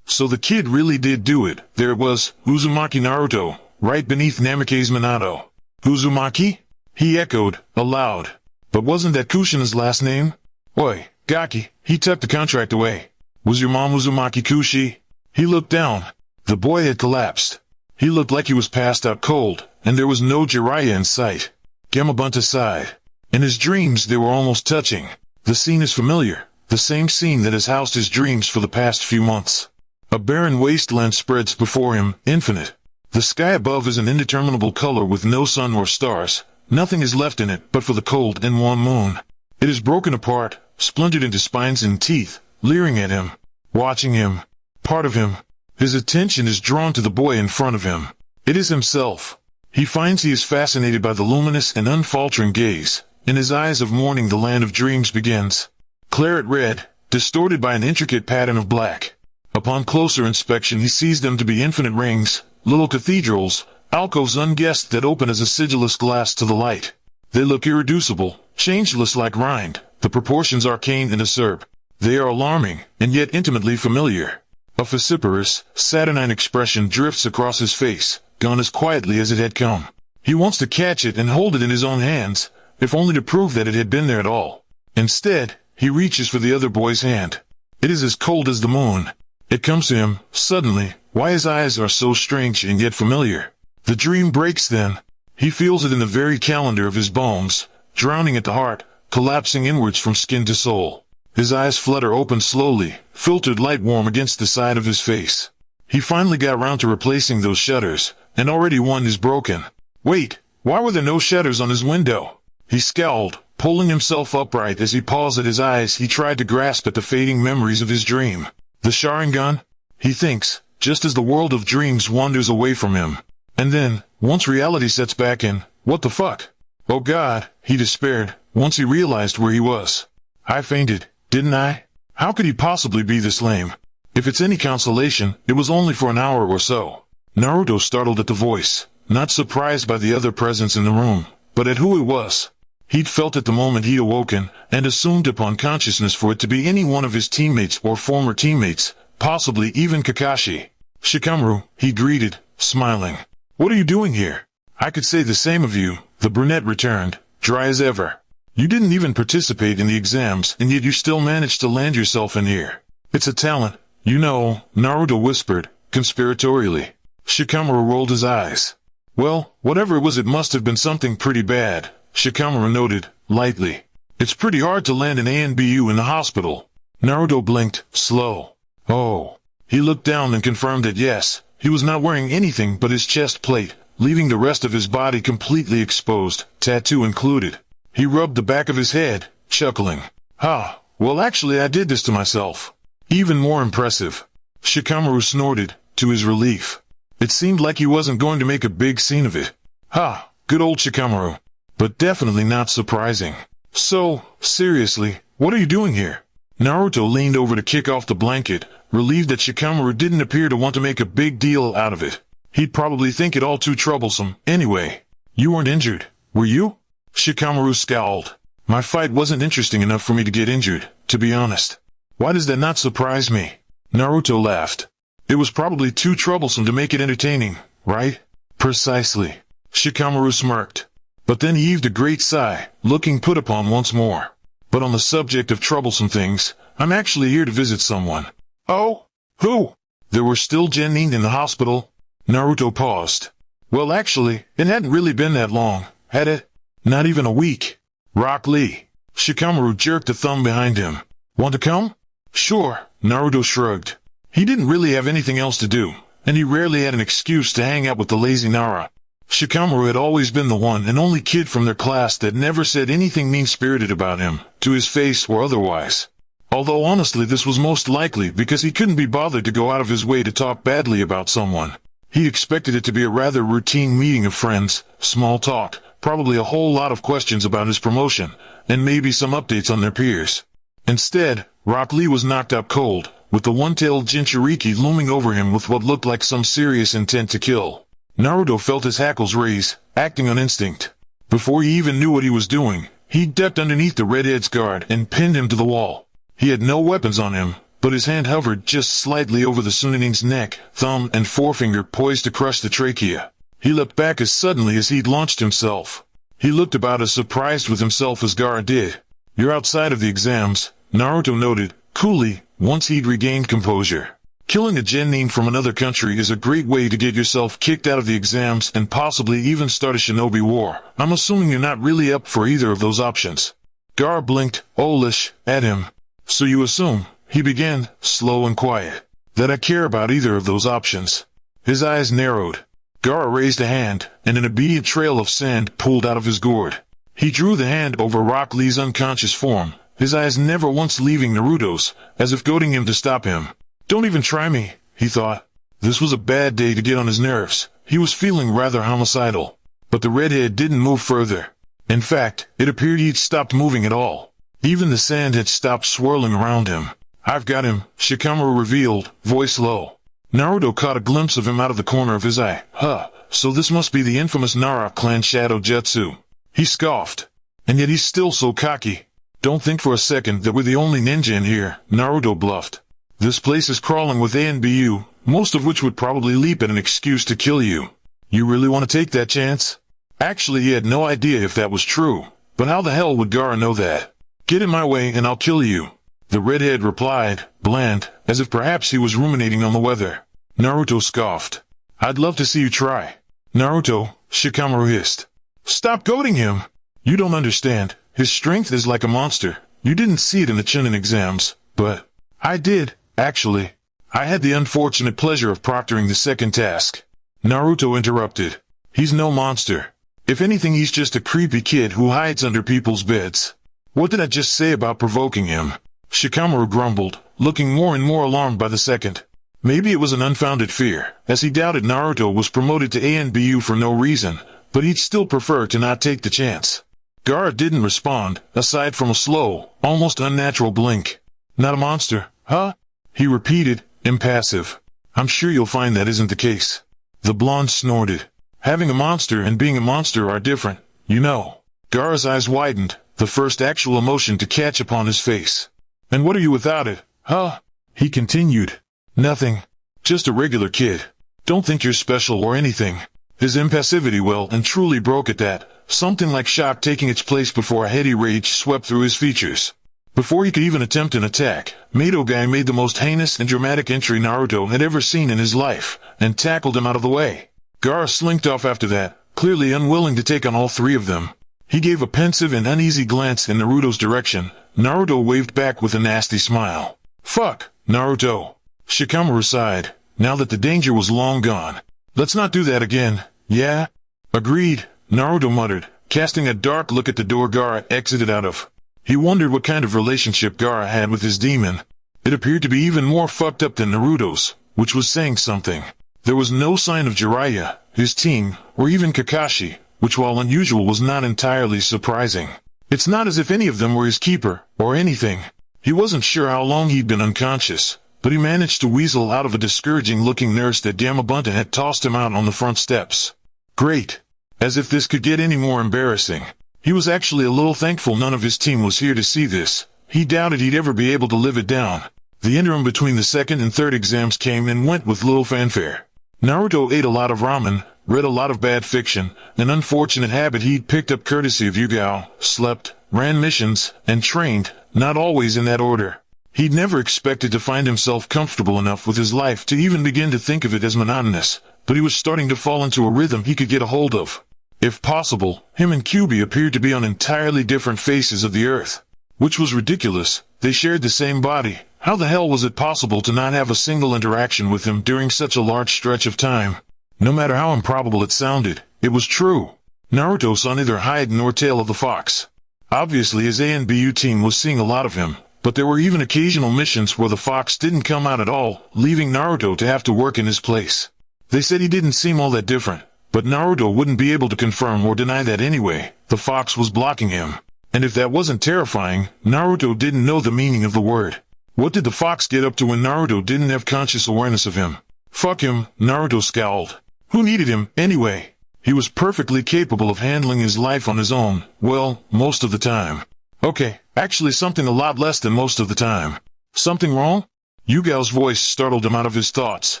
So the kid really did do it. There it was, Uzumaki Naruto, right beneath Namake's Minato. Uzumaki? He echoed, aloud. But wasn't that Kushina's last name? Oi, Gaki, he tucked the contract away. Was your mom Uzumaki Kushi? He looked down. The boy had collapsed. He looked like he was passed out cold, and there was no Jiraiya in sight. Gamabunta sighed. In his dreams they were almost touching. The scene is familiar, the same scene that has housed his dreams for the past few months. A barren wasteland spreads before him, infinite. The sky above is an indeterminable color with no sun or stars. Nothing is left in it but for the cold and warm moon. It is broken apart, splintered into spines and teeth, leering at him, watching him, part of him. His attention is drawn to the boy in front of him. It is himself. He finds he is fascinated by the luminous and unfaltering gaze. In his eyes of morning the land of dreams begins. claret red, distorted by an intricate pattern of black. Upon closer inspection he sees them to be infinite rings, little cathedrals, alcoves unguessed that open as a sigilless glass to the light. They look irreducible, changeless like rind, the proportions arcane and acerb. They are alarming, and yet intimately familiar. A vociferous, saturnine expression drifts across his face, gone as quietly as it had come. He wants to catch it and hold it in his own hands, if only to prove that it had been there at all. Instead, he reaches for the other boy's hand. It is as cold as the moon. It comes to him, suddenly, why his eyes are so strange and yet familiar. The dream breaks then. He feels it in the very calendar of his bones, drowning at the heart, collapsing inwards from skin to soul. His eyes flutter open slowly, filtered light warm against the side of his face. He finally got round to replacing those shutters, and already one is broken. Wait, why were there no shutters on his window? He scowled, pulling himself upright as he paused at his eyes. He tried to grasp at the fading memories of his dream. The Sharingan? He thinks, just as the world of dreams wanders away from him. And then, once reality sets back in, what the fuck? Oh God, he despaired, once he realized where he was. I fainted, didn't I? How could he possibly be this lame? If it's any consolation, it was only for an hour or so. Naruto startled at the voice, not surprised by the other presence in the room, but at who it was. He'd felt it the moment he'd awoken, and assumed upon consciousness for it to be any one of his teammates or former teammates, possibly even Kakashi. Shikamaru, he greeted, smiling. What are you doing here? I could say the same of you, the brunette returned, dry as ever. You didn't even participate in the exams, and yet you still managed to land yourself in here. It's a talent, you know, Naruto whispered, conspiratorially. Shikamaru rolled his eyes. Well, whatever it was, it must have been something pretty bad, Shikamaru noted, lightly. It's pretty hard to land an ANBU in the hospital. Naruto blinked, slow. Oh. He looked down and confirmed that yes, he was not wearing anything but his chest plate, leaving the rest of his body completely exposed, tattoo included. He rubbed the back of his head, chuckling. Ha, well actually I did this to myself. Even more impressive. Shikamaru snorted, to his relief. It seemed like he wasn't going to make a big scene of it. Ha, good old Shikamaru. But definitely not surprising. So, seriously, what are you doing here? Naruto leaned over to kick off the blanket, relieved that Shikamaru didn't appear to want to make a big deal out of it. He'd probably think it all too troublesome, anyway. You weren't injured, were you? Shikamaru scowled. My fight wasn't interesting enough for me to get injured, to be honest. Why does that not surprise me? Naruto laughed. It was probably too troublesome to make it entertaining, right? Precisely. Shikamaru smirked. But then he heaved a great sigh, looking put upon once more. But on the subject of troublesome things, I'm actually here to visit someone. Oh? Who? There were still genin in the hospital? Naruto paused. Well actually, it hadn't really been that long, had it? Not even a week. Rock Lee. Shikamaru jerked a thumb behind him. Want to come? Sure, Naruto shrugged. He didn't really have anything else to do, and he rarely had an excuse to hang out with the lazy Nara. Shikamaru had always been the one and only kid from their class that never said anything mean-spirited about him, to his face or otherwise. Although honestly this was most likely because he couldn't be bothered to go out of his way to talk badly about someone. He expected it to be a rather routine meeting of friends, small talk, probably a whole lot of questions about his promotion, and maybe some updates on their peers. Instead, Rock Lee was knocked out cold, with the one-tailed Jinchuriki looming over him with what looked like some serious intent to kill. Naruto felt his hackles raise, acting on instinct. Before he even knew what he was doing, he ducked underneath the redhead's guard and pinned him to the wall. He had no weapons on him, but his hand hovered just slightly over the Sunining's neck, thumb and forefinger poised to crush the trachea. He leapt back as suddenly as he'd launched himself. He looked about as surprised with himself as Gaara did. You're outside of the exams, Naruto noted, coolly, once he'd regained composure. Killing a genin from another country is a great way to get yourself kicked out of the exams and possibly even start a shinobi war. I'm assuming you're not really up for either of those options. Gaara blinked, owlish, at him. So you assume, he began, slow and quiet, that I care about either of those options. His eyes narrowed. Gaara raised a hand, and an obedient trail of sand pulled out of his gourd. He drew the hand over Rock Lee's unconscious form, his eyes never once leaving Naruto's, as if goading him to stop him. Don't even try me, he thought. This was a bad day to get on his nerves. He was feeling rather homicidal. But the redhead didn't move further. In fact, it appeared he'd stopped moving at all. Even the sand had stopped swirling around him. "I've got him," Shikamaru revealed, voice low. Naruto caught a glimpse of him out of the corner of his eye. "Huh, so this must be the infamous Nara clan shadow jutsu." He scoffed. "And yet he's still so cocky." "Don't think for a second that we're the only ninja in here," Naruto bluffed. "This place is crawling with ANBU, most of which would probably leap at an excuse to kill you. You really want to take that chance?" Actually, he had no idea if that was true, but how the hell would Gaara know that? "Get in my way and I'll kill you," the redhead replied, bland, as if perhaps he was ruminating on the weather. Naruto scoffed. "I'd love to see you try." "Naruto," Shikamaru hissed. "Stop goading him! You don't understand. His strength is like a monster. You didn't see it in the Chunin exams, but I did, actually. I had the unfortunate pleasure of proctoring the second task." Naruto interrupted. "He's no monster. If anything, he's just a creepy kid who hides under people's beds." "What did I just say about provoking him?" Shikamaru grumbled, looking more and more alarmed by the second. Maybe it was an unfounded fear, as he doubted Naruto was promoted to ANBU for no reason, but he'd still prefer to not take the chance. Gaara didn't respond, aside from a slow, almost unnatural blink. "Not a monster, huh?" he repeated, impassive. "I'm sure you'll find that isn't the case." The blonde snorted. "Having a monster and being a monster are different, you know." Gaara's eyes widened, the first actual emotion to catch upon his face. "And what are you without it, huh?" he continued. "Nothing. Just a regular kid. Don't think you're special or anything." His impassivity well and truly broke at that, something like shock taking its place before a heady rage swept through his features. Before he could even attempt an attack, Madogai made the most heinous and dramatic entry Naruto had ever seen in his life, and tackled him out of the way. Gaara slinked off after that, clearly unwilling to take on all three of them. He gave a pensive and uneasy glance in Naruto's direction. Naruto waved back with a nasty smile. "Fuck, Naruto." Shikamaru sighed, now that the danger was long gone. "Let's not do that again, yeah?" "Agreed," Naruto muttered, casting a dark look at the door Gaara exited out of. He wondered what kind of relationship Gaara had with his demon. It appeared to be even more fucked up than Naruto's, which was saying something. There was no sign of Jiraiya, his team, or even Kakashi, which while unusual was not entirely surprising. It's not as if any of them were his keeper, or anything. He wasn't sure how long he'd been unconscious, but he managed to weasel out of a discouraging-looking nurse that Yamabunta had tossed him out on the front steps. Great. As if this could get any more embarrassing. He was actually a little thankful none of his team was here to see this. He doubted he'd ever be able to live it down. The interim between the second and third exams came and went with little fanfare. Naruto ate a lot of ramen, read a lot of bad fiction, an unfortunate habit he'd picked up courtesy of Yugao, slept, ran missions, and trained, not always in that order. He'd never expected to find himself comfortable enough with his life to even begin to think of it as monotonous, but he was starting to fall into a rhythm he could get a hold of. If possible, him and Kyuubi appeared to be on entirely different faces of the earth. Which was ridiculous. They shared the same body. How the hell was it possible to not have a single interaction with him during such a large stretch of time? No matter how improbable it sounded, it was true. Naruto saw neither hide nor tail of the fox. Obviously his ANBU team was seeing a lot of him, but there were even occasional missions where the fox didn't come out at all, leaving Naruto to have to work in his place. They said he didn't seem all that different, but Naruto wouldn't be able to confirm or deny that anyway. The fox was blocking him. And if that wasn't terrifying, Naruto didn't know the meaning of the word. What did the fox get up to when Naruto didn't have conscious awareness of him? Fuck him, Naruto scowled. Who needed him, anyway? He was perfectly capable of handling his life on his own, well, most of the time. Okay, actually something a lot less than most of the time. Something wrong? Yugao's voice startled him out of his thoughts,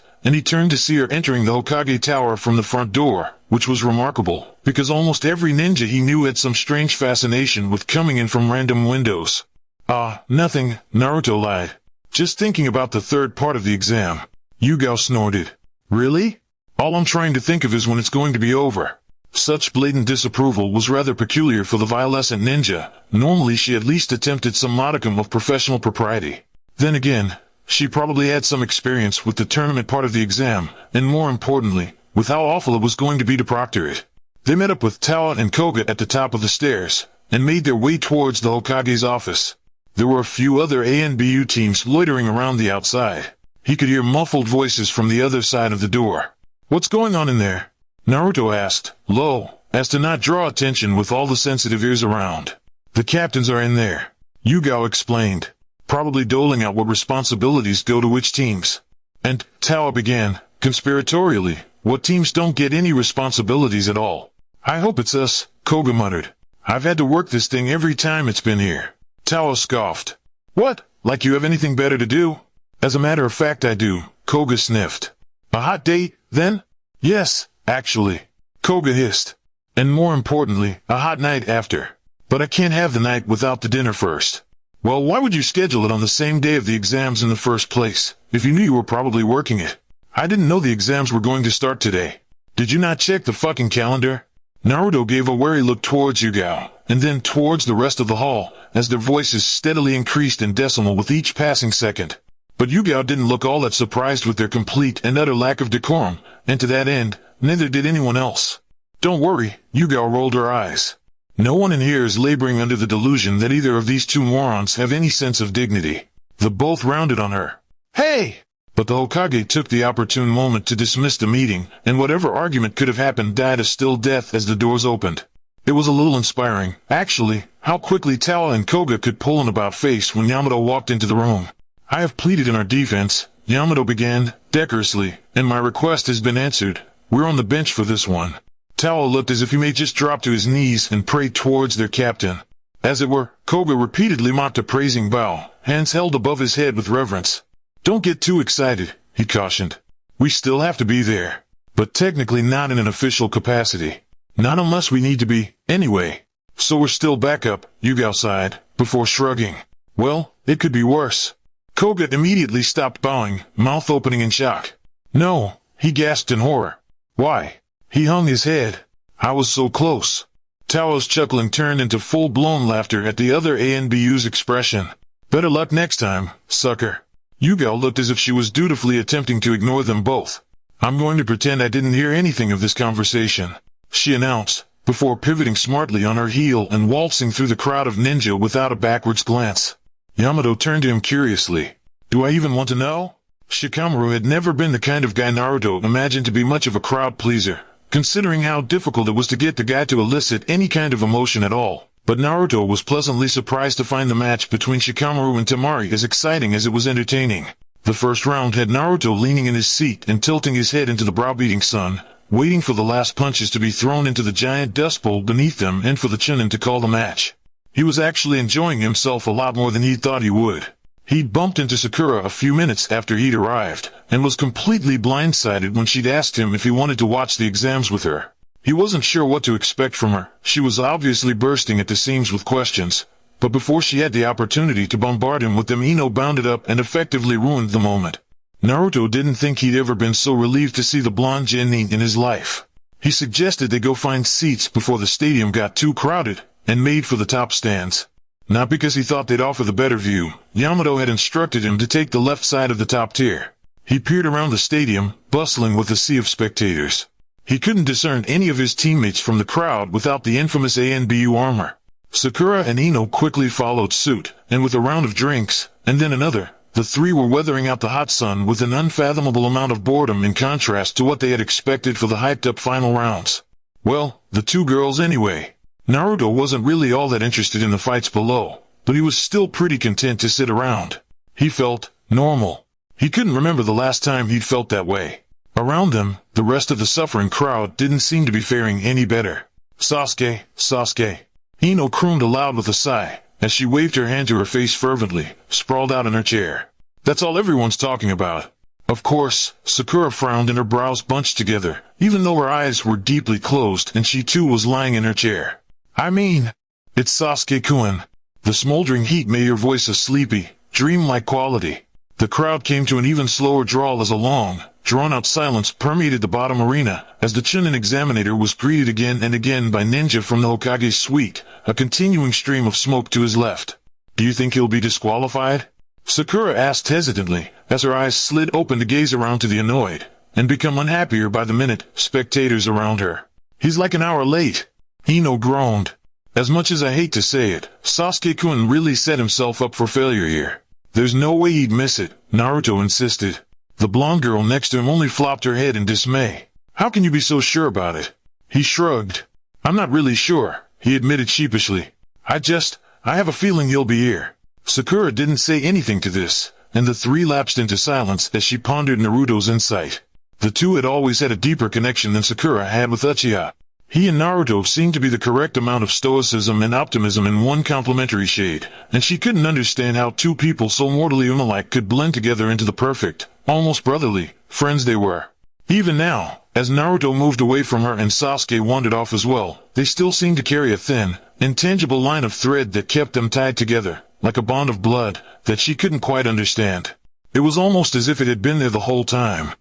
and he turned to see her entering the Hokage Tower from the front door, which was remarkable, because almost every ninja he knew had some strange fascination with coming in from random windows. Nothing, Naruto lied. Just thinking about the third part of the exam. Yugao snorted. Really? All I'm trying to think of is when it's going to be over. Such blatant disapproval was rather peculiar for the violescent ninja. Normally she at least attempted some modicum of professional propriety. Then again, she probably had some experience with the tournament part of the exam, and more importantly, with how awful it was going to be to proctor it. They met up with Towa and Koga at the top of the stairs, and made their way towards the Hokage's office. There were a few other ANBU teams loitering around the outside. He could hear muffled voices from the other side of the door. What's going on in there? Naruto asked, low, as to not draw attention with all the sensitive ears around. The captains are in there. Yugao explained, probably doling out what responsibilities go to which teams. And Tao began, conspiratorially, what teams don't get any responsibilities at all. I hope it's us, Koga muttered. I've had to work this thing every time it's been here. Tao scoffed. What? Like you have anything better to do? As a matter of fact I do, Koga sniffed. A hot date, then? Yes, actually. Koga hissed. And more importantly, a hot night after. But I can't have the night without the dinner first. Well, why would you schedule it on the same day of the exams in the first place, if you knew you were probably working it? I didn't know the exams were going to start today. Did you not check the fucking calendar? Naruto gave a wary look towards Yugao, and then towards the rest of the hall, as their voices steadily increased in decimal with each passing second. But Yugao didn't look all that surprised with their complete and utter lack of decorum, and to that end, neither did anyone else. Don't worry, Yugao rolled her eyes. No one in here is laboring under the delusion that either of these two morons have any sense of dignity. The both rounded on her. Hey! But the Hokage took the opportune moment to dismiss the meeting, and whatever argument could have happened died a still death as the doors opened. It was a little inspiring, actually, how quickly Tao and Koga could pull an about-face when Yamato walked into the room. I have pleaded in our defense, Yamato began, decorously, and my request has been answered. We're on the bench for this one. Tao looked as if he may just drop to his knees and pray towards their captain. As it were, Koga repeatedly mocked a praising bow, hands held above his head with reverence. Don't get too excited, he cautioned. We still have to be there. But technically not in an official capacity. Not unless we need to be, anyway. So we're still backup, Yugao sighed, before shrugging. Well, it could be worse. Koga immediately stopped bowing, mouth opening in shock. No, he gasped in horror. Why? He hung his head. I was so close. Tao's chuckling turned into full-blown laughter at the other ANBU's expression. Better luck next time, sucker. Yugao looked as if she was dutifully attempting to ignore them both. I'm going to pretend I didn't hear anything of this conversation, she announced, before pivoting smartly on her heel and waltzing through the crowd of ninja without a backwards glance. Yamato turned to him curiously. Do I even want to know? Shikamaru had never been the kind of guy Naruto imagined to be much of a crowd pleaser, considering how difficult it was to get the guy to elicit any kind of emotion at all. But Naruto was pleasantly surprised to find the match between Shikamaru and Temari as exciting as it was entertaining. The first round had Naruto leaning in his seat and tilting his head into the browbeating sun, waiting for the last punches to be thrown into the giant dust bowl beneath them and for the Chunin to call the match. He was actually enjoying himself a lot more than he thought he would. He'd bumped into Sakura a few minutes after he'd arrived, and was completely blindsided when she'd asked him if he wanted to watch the exams with her. He wasn't sure what to expect from her. She was obviously bursting at the seams with questions, but before she had the opportunity to bombard him with them, Ino bounded up and effectively ruined the moment. Naruto didn't think he'd ever been so relieved to see the blonde genin in his life. He suggested they go find seats before the stadium got too crowded, and made for the top stands. Not because he thought they'd offer the better view. Yamato had instructed him to take the left side of the top tier. He peered around the stadium, bustling with a sea of spectators. He couldn't discern any of his teammates from the crowd without the infamous ANBU armor. Sakura and Ino quickly followed suit, and with a round of drinks, and then another, the three were weathering out the hot sun with an unfathomable amount of boredom in contrast to what they had expected for the hyped-up final rounds. Well, the two girls anyway. Naruto wasn't really all that interested in the fights below, but he was still pretty content to sit around. He felt normal. He couldn't remember the last time he'd felt that way. Around them, the rest of the suffering crowd didn't seem to be faring any better. Sasuke, Sasuke. Ino crooned aloud with a sigh, as she waved her hand to her face fervently, sprawled out in her chair. That's all everyone's talking about. Of course, Sakura frowned and her brows bunched together, even though her eyes were deeply closed and she too was lying in her chair. I mean, it's Sasuke-kun. The smoldering heat made her voice a sleepy, dream-like quality. The crowd came to an even slower drawl as a long, drawn-out silence permeated the bottom arena, as the Chunin examinator was greeted again and again by ninja from the Hokage's suite, a continuing stream of smoke to his left. Do you think he'll be disqualified? Sakura asked hesitantly, as her eyes slid open to gaze around to the annoyed, and become unhappier by the minute, spectators around her. He's like an hour late. Ino groaned. As much as I hate to say it, Sasuke-kun really set himself up for failure here. There's no way he'd miss it, Naruto insisted. The blonde girl next to him only flopped her head in dismay. How can you be so sure about it? He shrugged. I'm not really sure, he admitted sheepishly. I have a feeling you'll be here. Sakura didn't say anything to this, and the three lapsed into silence as she pondered Naruto's insight. The two had always had a deeper connection than Sakura had with Uchiha. He and Naruto seemed to be the correct amount of stoicism and optimism in one complementary shade, and she couldn't understand how two people so mortally unlike could blend together into the perfect, almost brotherly, friends they were. Even now, as Naruto moved away from her and Sasuke wandered off as well, they still seemed to carry a thin, intangible line of thread that kept them tied together, like a bond of blood, that she couldn't quite understand. It was almost as if it had been there the whole time.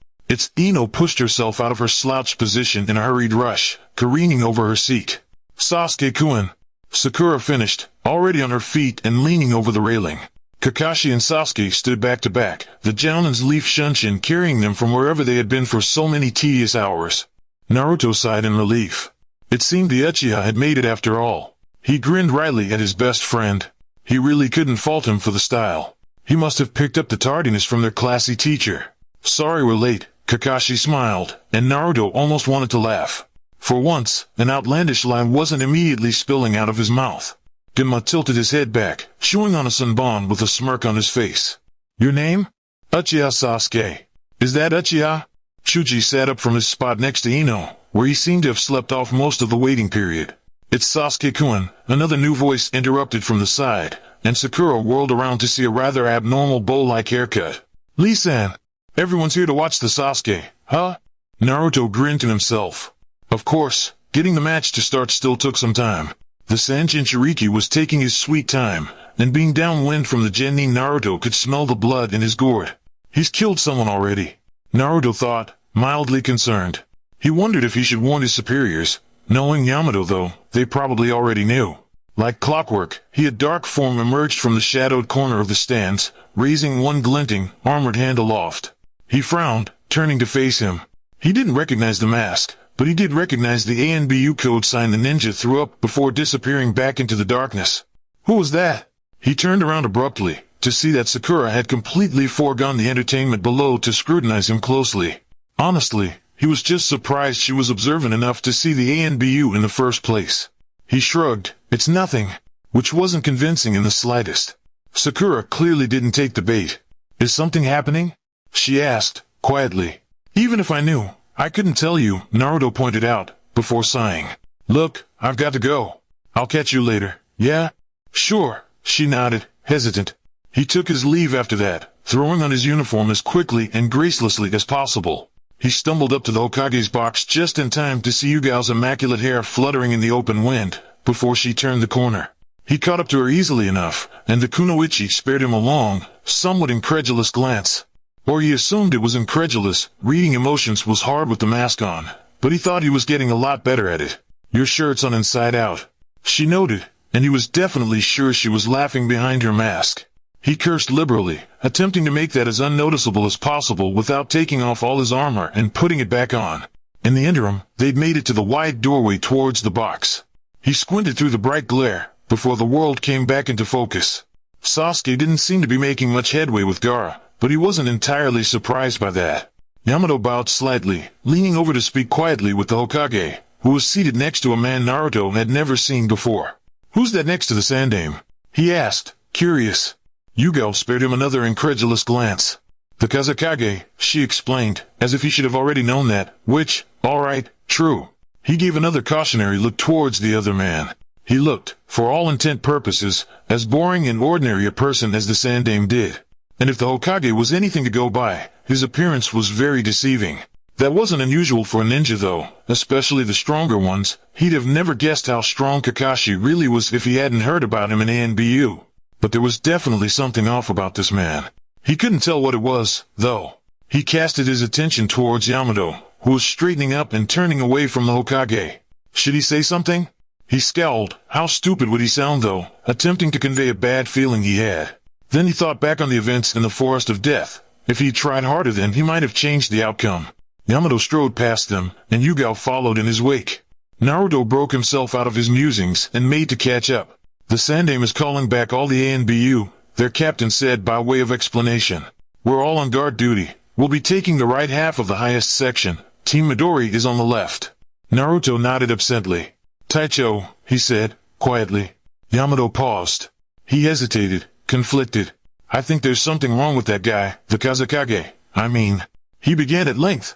Ino pushed herself out of her slouched position in a hurried rush, careening over her seat. Sasuke-kun. Sakura finished, already on her feet and leaning over the railing. Kakashi and Sasuke stood back to back, the Jounins leaf Shunshin carrying them from wherever they had been for so many tedious hours. Naruto sighed in relief. It seemed the Uchiha had made it after all. He grinned wryly at his best friend. He really couldn't fault him for the style. He must have picked up the tardiness from their classy teacher. Sorry we're late, Kakashi smiled, and Naruto almost wanted to laugh. For once, an outlandish line wasn't immediately spilling out of his mouth. Genma tilted his head back, chewing on a sunbon with a smirk on his face. Your name? Uchiha Sasuke. Is that Uchiha? Chuji sat up from his spot next to Ino, where he seemed to have slept off most of the waiting period. It's Sasuke-kun, another new voice interrupted from the side, and Sakura whirled around to see a rather abnormal bow-like haircut. Lee-san. Everyone's here to watch the Sasuke, huh? Naruto grinned to himself. Of course, getting the match to start still took some time. The Sanjin Shiriki was taking his sweet time, and being downwind from the Genin Naruto could smell the blood in his gourd. He's killed someone already, Naruto thought, mildly concerned. He wondered if he should warn his superiors. Knowing Yamato though, they probably already knew. Like clockwork, a dark form emerged from the shadowed corner of the stands, raising one glinting, armored hand aloft. He frowned, turning to face him. He didn't recognize the mask, but he did recognize the ANBU code sign the ninja threw up before disappearing back into the darkness. Who was that? He turned around abruptly, to see that Sakura had completely foregone the entertainment below to scrutinize him closely. Honestly, he was just surprised she was observant enough to see the ANBU in the first place. He shrugged, it's nothing, which wasn't convincing in the slightest. Sakura clearly didn't take the bait. Is something happening? She asked, quietly. Even if I knew, I couldn't tell you, Naruto pointed out, before sighing. Look, I've got to go. I'll catch you later, yeah? Sure, she nodded, hesitant. He took his leave after that, throwing on his uniform as quickly and gracelessly as possible. He stumbled up to the Hokage's box just in time to see Yugao's immaculate hair fluttering in the open wind, before she turned the corner. He caught up to her easily enough, and the kunoichi spared him a long, somewhat incredulous glance. Or he assumed it was incredulous. Reading emotions was hard with the mask on, but he thought he was getting a lot better at it. Your shirt's on inside out, she noted, and he was definitely sure she was laughing behind her mask. He cursed liberally, attempting to make that as unnoticeable as possible without taking off all his armor and putting it back on. In the interim, they'd made it to the wide doorway towards the box. He squinted through the bright glare, before the world came back into focus. Sasuke didn't seem to be making much headway with Gaara, but he wasn't entirely surprised by that. Yamato bowed slightly, leaning over to speak quietly with the Hokage, who was seated next to a man Naruto had never seen before. Who's that next to the Sandame? He asked, curious. Yugao spared him another incredulous glance. The Kazekage, she explained, as if he should have already known that, which, all right, true. He gave another cautionary look towards the other man. He looked, for all intent purposes, as boring and ordinary a person as the Sandame did. And if the Hokage was anything to go by, his appearance was very deceiving. That wasn't unusual for a ninja though, especially the stronger ones. He'd have never guessed how strong Kakashi really was if he hadn't heard about him in ANBU. But there was definitely something off about this man. He couldn't tell what it was, though. He casted his attention towards Yamato, who was straightening up and turning away from the Hokage. Should he say something? He scowled. How stupid would he sound though, attempting to convey a bad feeling he had. Then he thought back on the events in the Forest of Death. If he'd tried harder then he might have changed the outcome. Yamato strode past them, and Yugao followed in his wake. Naruto broke himself out of his musings and made to catch up. The Sandame is calling back all the ANBU, their captain said by way of explanation. We're all on guard duty. We'll be taking the right half of the highest section. Team Midori is on the left. Naruto nodded absently. Taicho, he said, quietly. Yamato paused. He hesitated, conflicted. I think there's something wrong with that guy, the Kazekage. I mean, he began at length.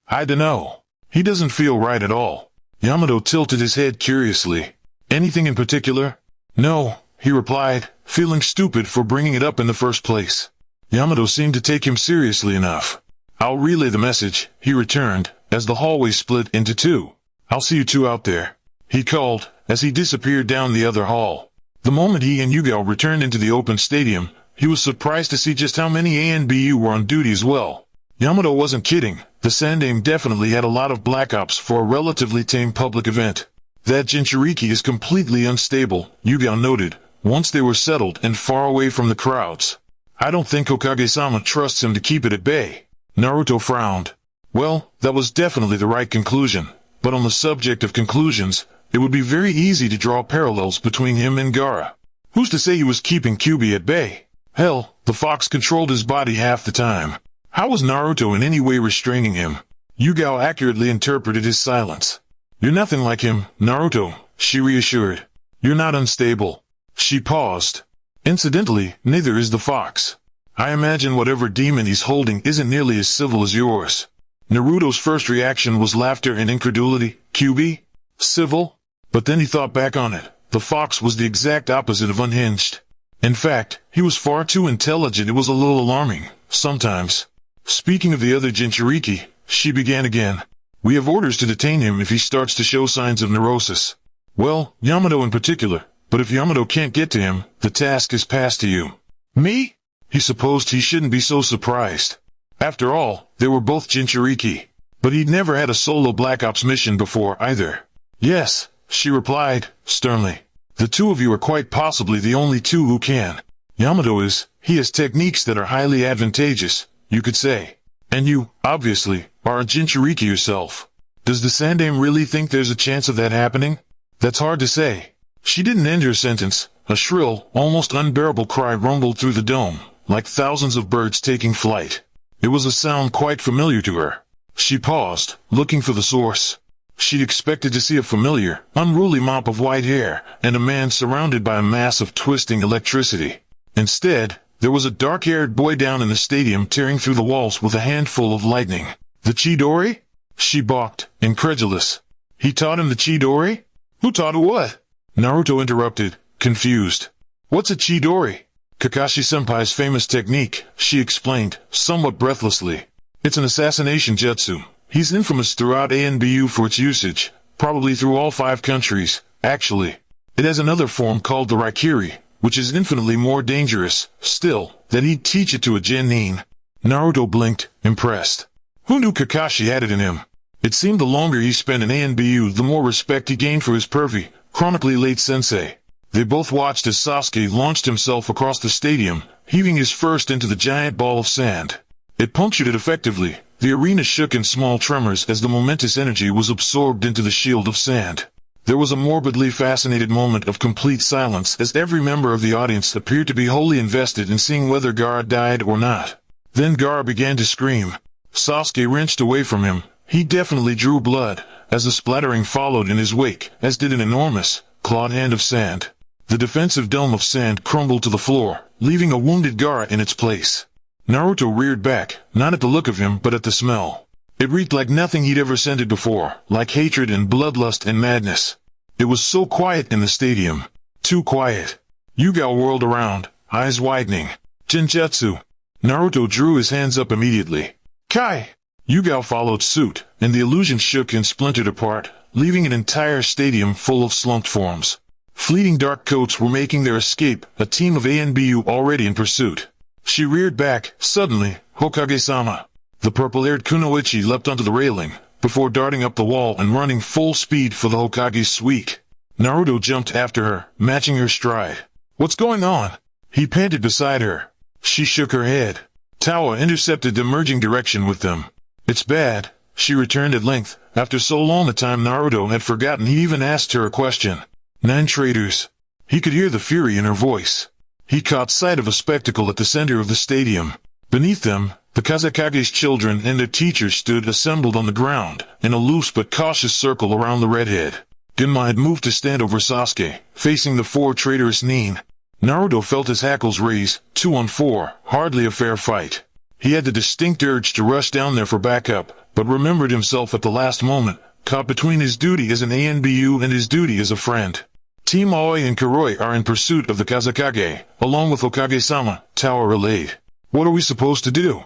I dunno. He doesn't feel right at all. Yamato tilted his head curiously. Anything in particular? No, he replied, feeling stupid for bringing it up in the first place. Yamato seemed to take him seriously enough. I'll relay the message, he returned, as the hallway split into two. I'll see you two out there, he called, as he disappeared down the other hall. The moment he and Yugao returned into the open stadium, he was surprised to see just how many ANBU were on duty as well. Yamato wasn't kidding. The Sandaime definitely had a lot of black ops for a relatively tame public event. That Jinchuriki is completely unstable, Yugao noted, once they were settled and far away from the crowds. I don't think Hokage-sama trusts him to keep it at bay. Naruto frowned. Well, that was definitely the right conclusion. But on the subject of conclusions, it would be very easy to draw parallels between him and Gaara. Who's to say he was keeping Kyuubi at bay? Hell, the fox controlled his body half the time. How was Naruto in any way restraining him? Yugao accurately interpreted his silence. You're nothing like him, Naruto, she reassured. You're not unstable. She paused. Incidentally, neither is the fox. I imagine whatever demon he's holding isn't nearly as civil as yours. Naruto's first reaction was laughter and incredulity. Kyuubi? Civil? But then he thought back on it. The fox was the exact opposite of unhinged. In fact, he was far too intelligent. It was a little alarming, sometimes. Speaking of the other Jinchuriki, she began again. We have orders to detain him if he starts to show signs of neurosis. Well, Yamato in particular, but if Yamato can't get to him, the task is passed to you. Me? He supposed he shouldn't be so surprised. After all, they were both Jinchuriki. But he'd never had a solo Black Ops mission before either. Yes, she replied, sternly. The two of you are quite possibly the only two who can. Yamato he has techniques that are highly advantageous, you could say. And you, obviously, are a Jinchuriki yourself. Does the Sandaime really think there's a chance of that happening? That's hard to say. She didn't end her sentence. A shrill, almost unbearable cry rumbled through the dome, like thousands of birds taking flight. It was a sound quite familiar to her. She paused, looking for the source. She'd expected to see a familiar, unruly mop of white hair, and a man surrounded by a mass of twisting electricity. Instead, there was a dark-haired boy down in the stadium tearing through the walls with a handful of lightning. The Chidori? She balked, incredulous. He taught him the Chidori? Who taught who what? Naruto interrupted, confused. What's a Chidori? Kakashi-senpai's famous technique, she explained, somewhat breathlessly. It's an assassination jutsu. He's infamous throughout ANBU for its usage, probably through all 5 countries, actually. It has another form called the Raikiri, which is infinitely more dangerous, still, that he'd teach it to a genin. Naruto blinked, impressed. Who knew Kakashi had it in him? It seemed the longer he spent in ANBU, the more respect he gained for his pervy, chronically late sensei. They both watched as Sasuke launched himself across the stadium, heaving his first into the giant ball of sand. It punctured it effectively. The arena shook in small tremors as the momentous energy was absorbed into the shield of sand. There was a morbidly fascinated moment of complete silence as every member of the audience appeared to be wholly invested in seeing whether Gaara died or not. Then Gaara began to scream. Sasuke wrenched away from him. He definitely drew blood, as the splattering followed in his wake, as did an enormous, clawed hand of sand. The defensive dome of sand crumbled to the floor, leaving a wounded Gaara in its place. Naruto reared back, not at the look of him but at the smell. It reeked like nothing he'd ever scented before, like hatred and bloodlust and madness. It was so quiet in the stadium. Too quiet. Yugao whirled around, eyes widening. Genjutsu. Naruto drew his hands up immediately. Kai! Yugao followed suit, and the illusion shook and splintered apart, leaving an entire stadium full of slumped forms. Fleeting dark coats were making their escape, a team of ANBU already in pursuit. She reared back, suddenly, Hokage-sama. The purple-haired Kunoichi leapt onto the railing, before darting up the wall and running full speed for the Hokage's suite. Naruto jumped after her, matching her stride. What's going on? He panted beside her. She shook her head. Tawa intercepted the merging direction with them. It's bad, she returned at length, after so long a time Naruto had forgotten he even asked her a question. 9 traitors. He could hear the fury in her voice. He caught sight of a spectacle at the center of the stadium. Beneath them, the Kazekage's children and their teachers stood assembled on the ground, in a loose but cautious circle around the redhead. Genma had moved to stand over Sasuke, facing the four traitorous nin. Naruto felt his hackles raise, 2-on-4, hardly a fair fight. He had the distinct urge to rush down there for backup, but remembered himself at the last moment, caught between his duty as an ANBU and his duty as a friend. Team Aoi and Kuroi are in pursuit of the Kazekage, along with Hokage-sama, Tower relayed. What are we supposed to do?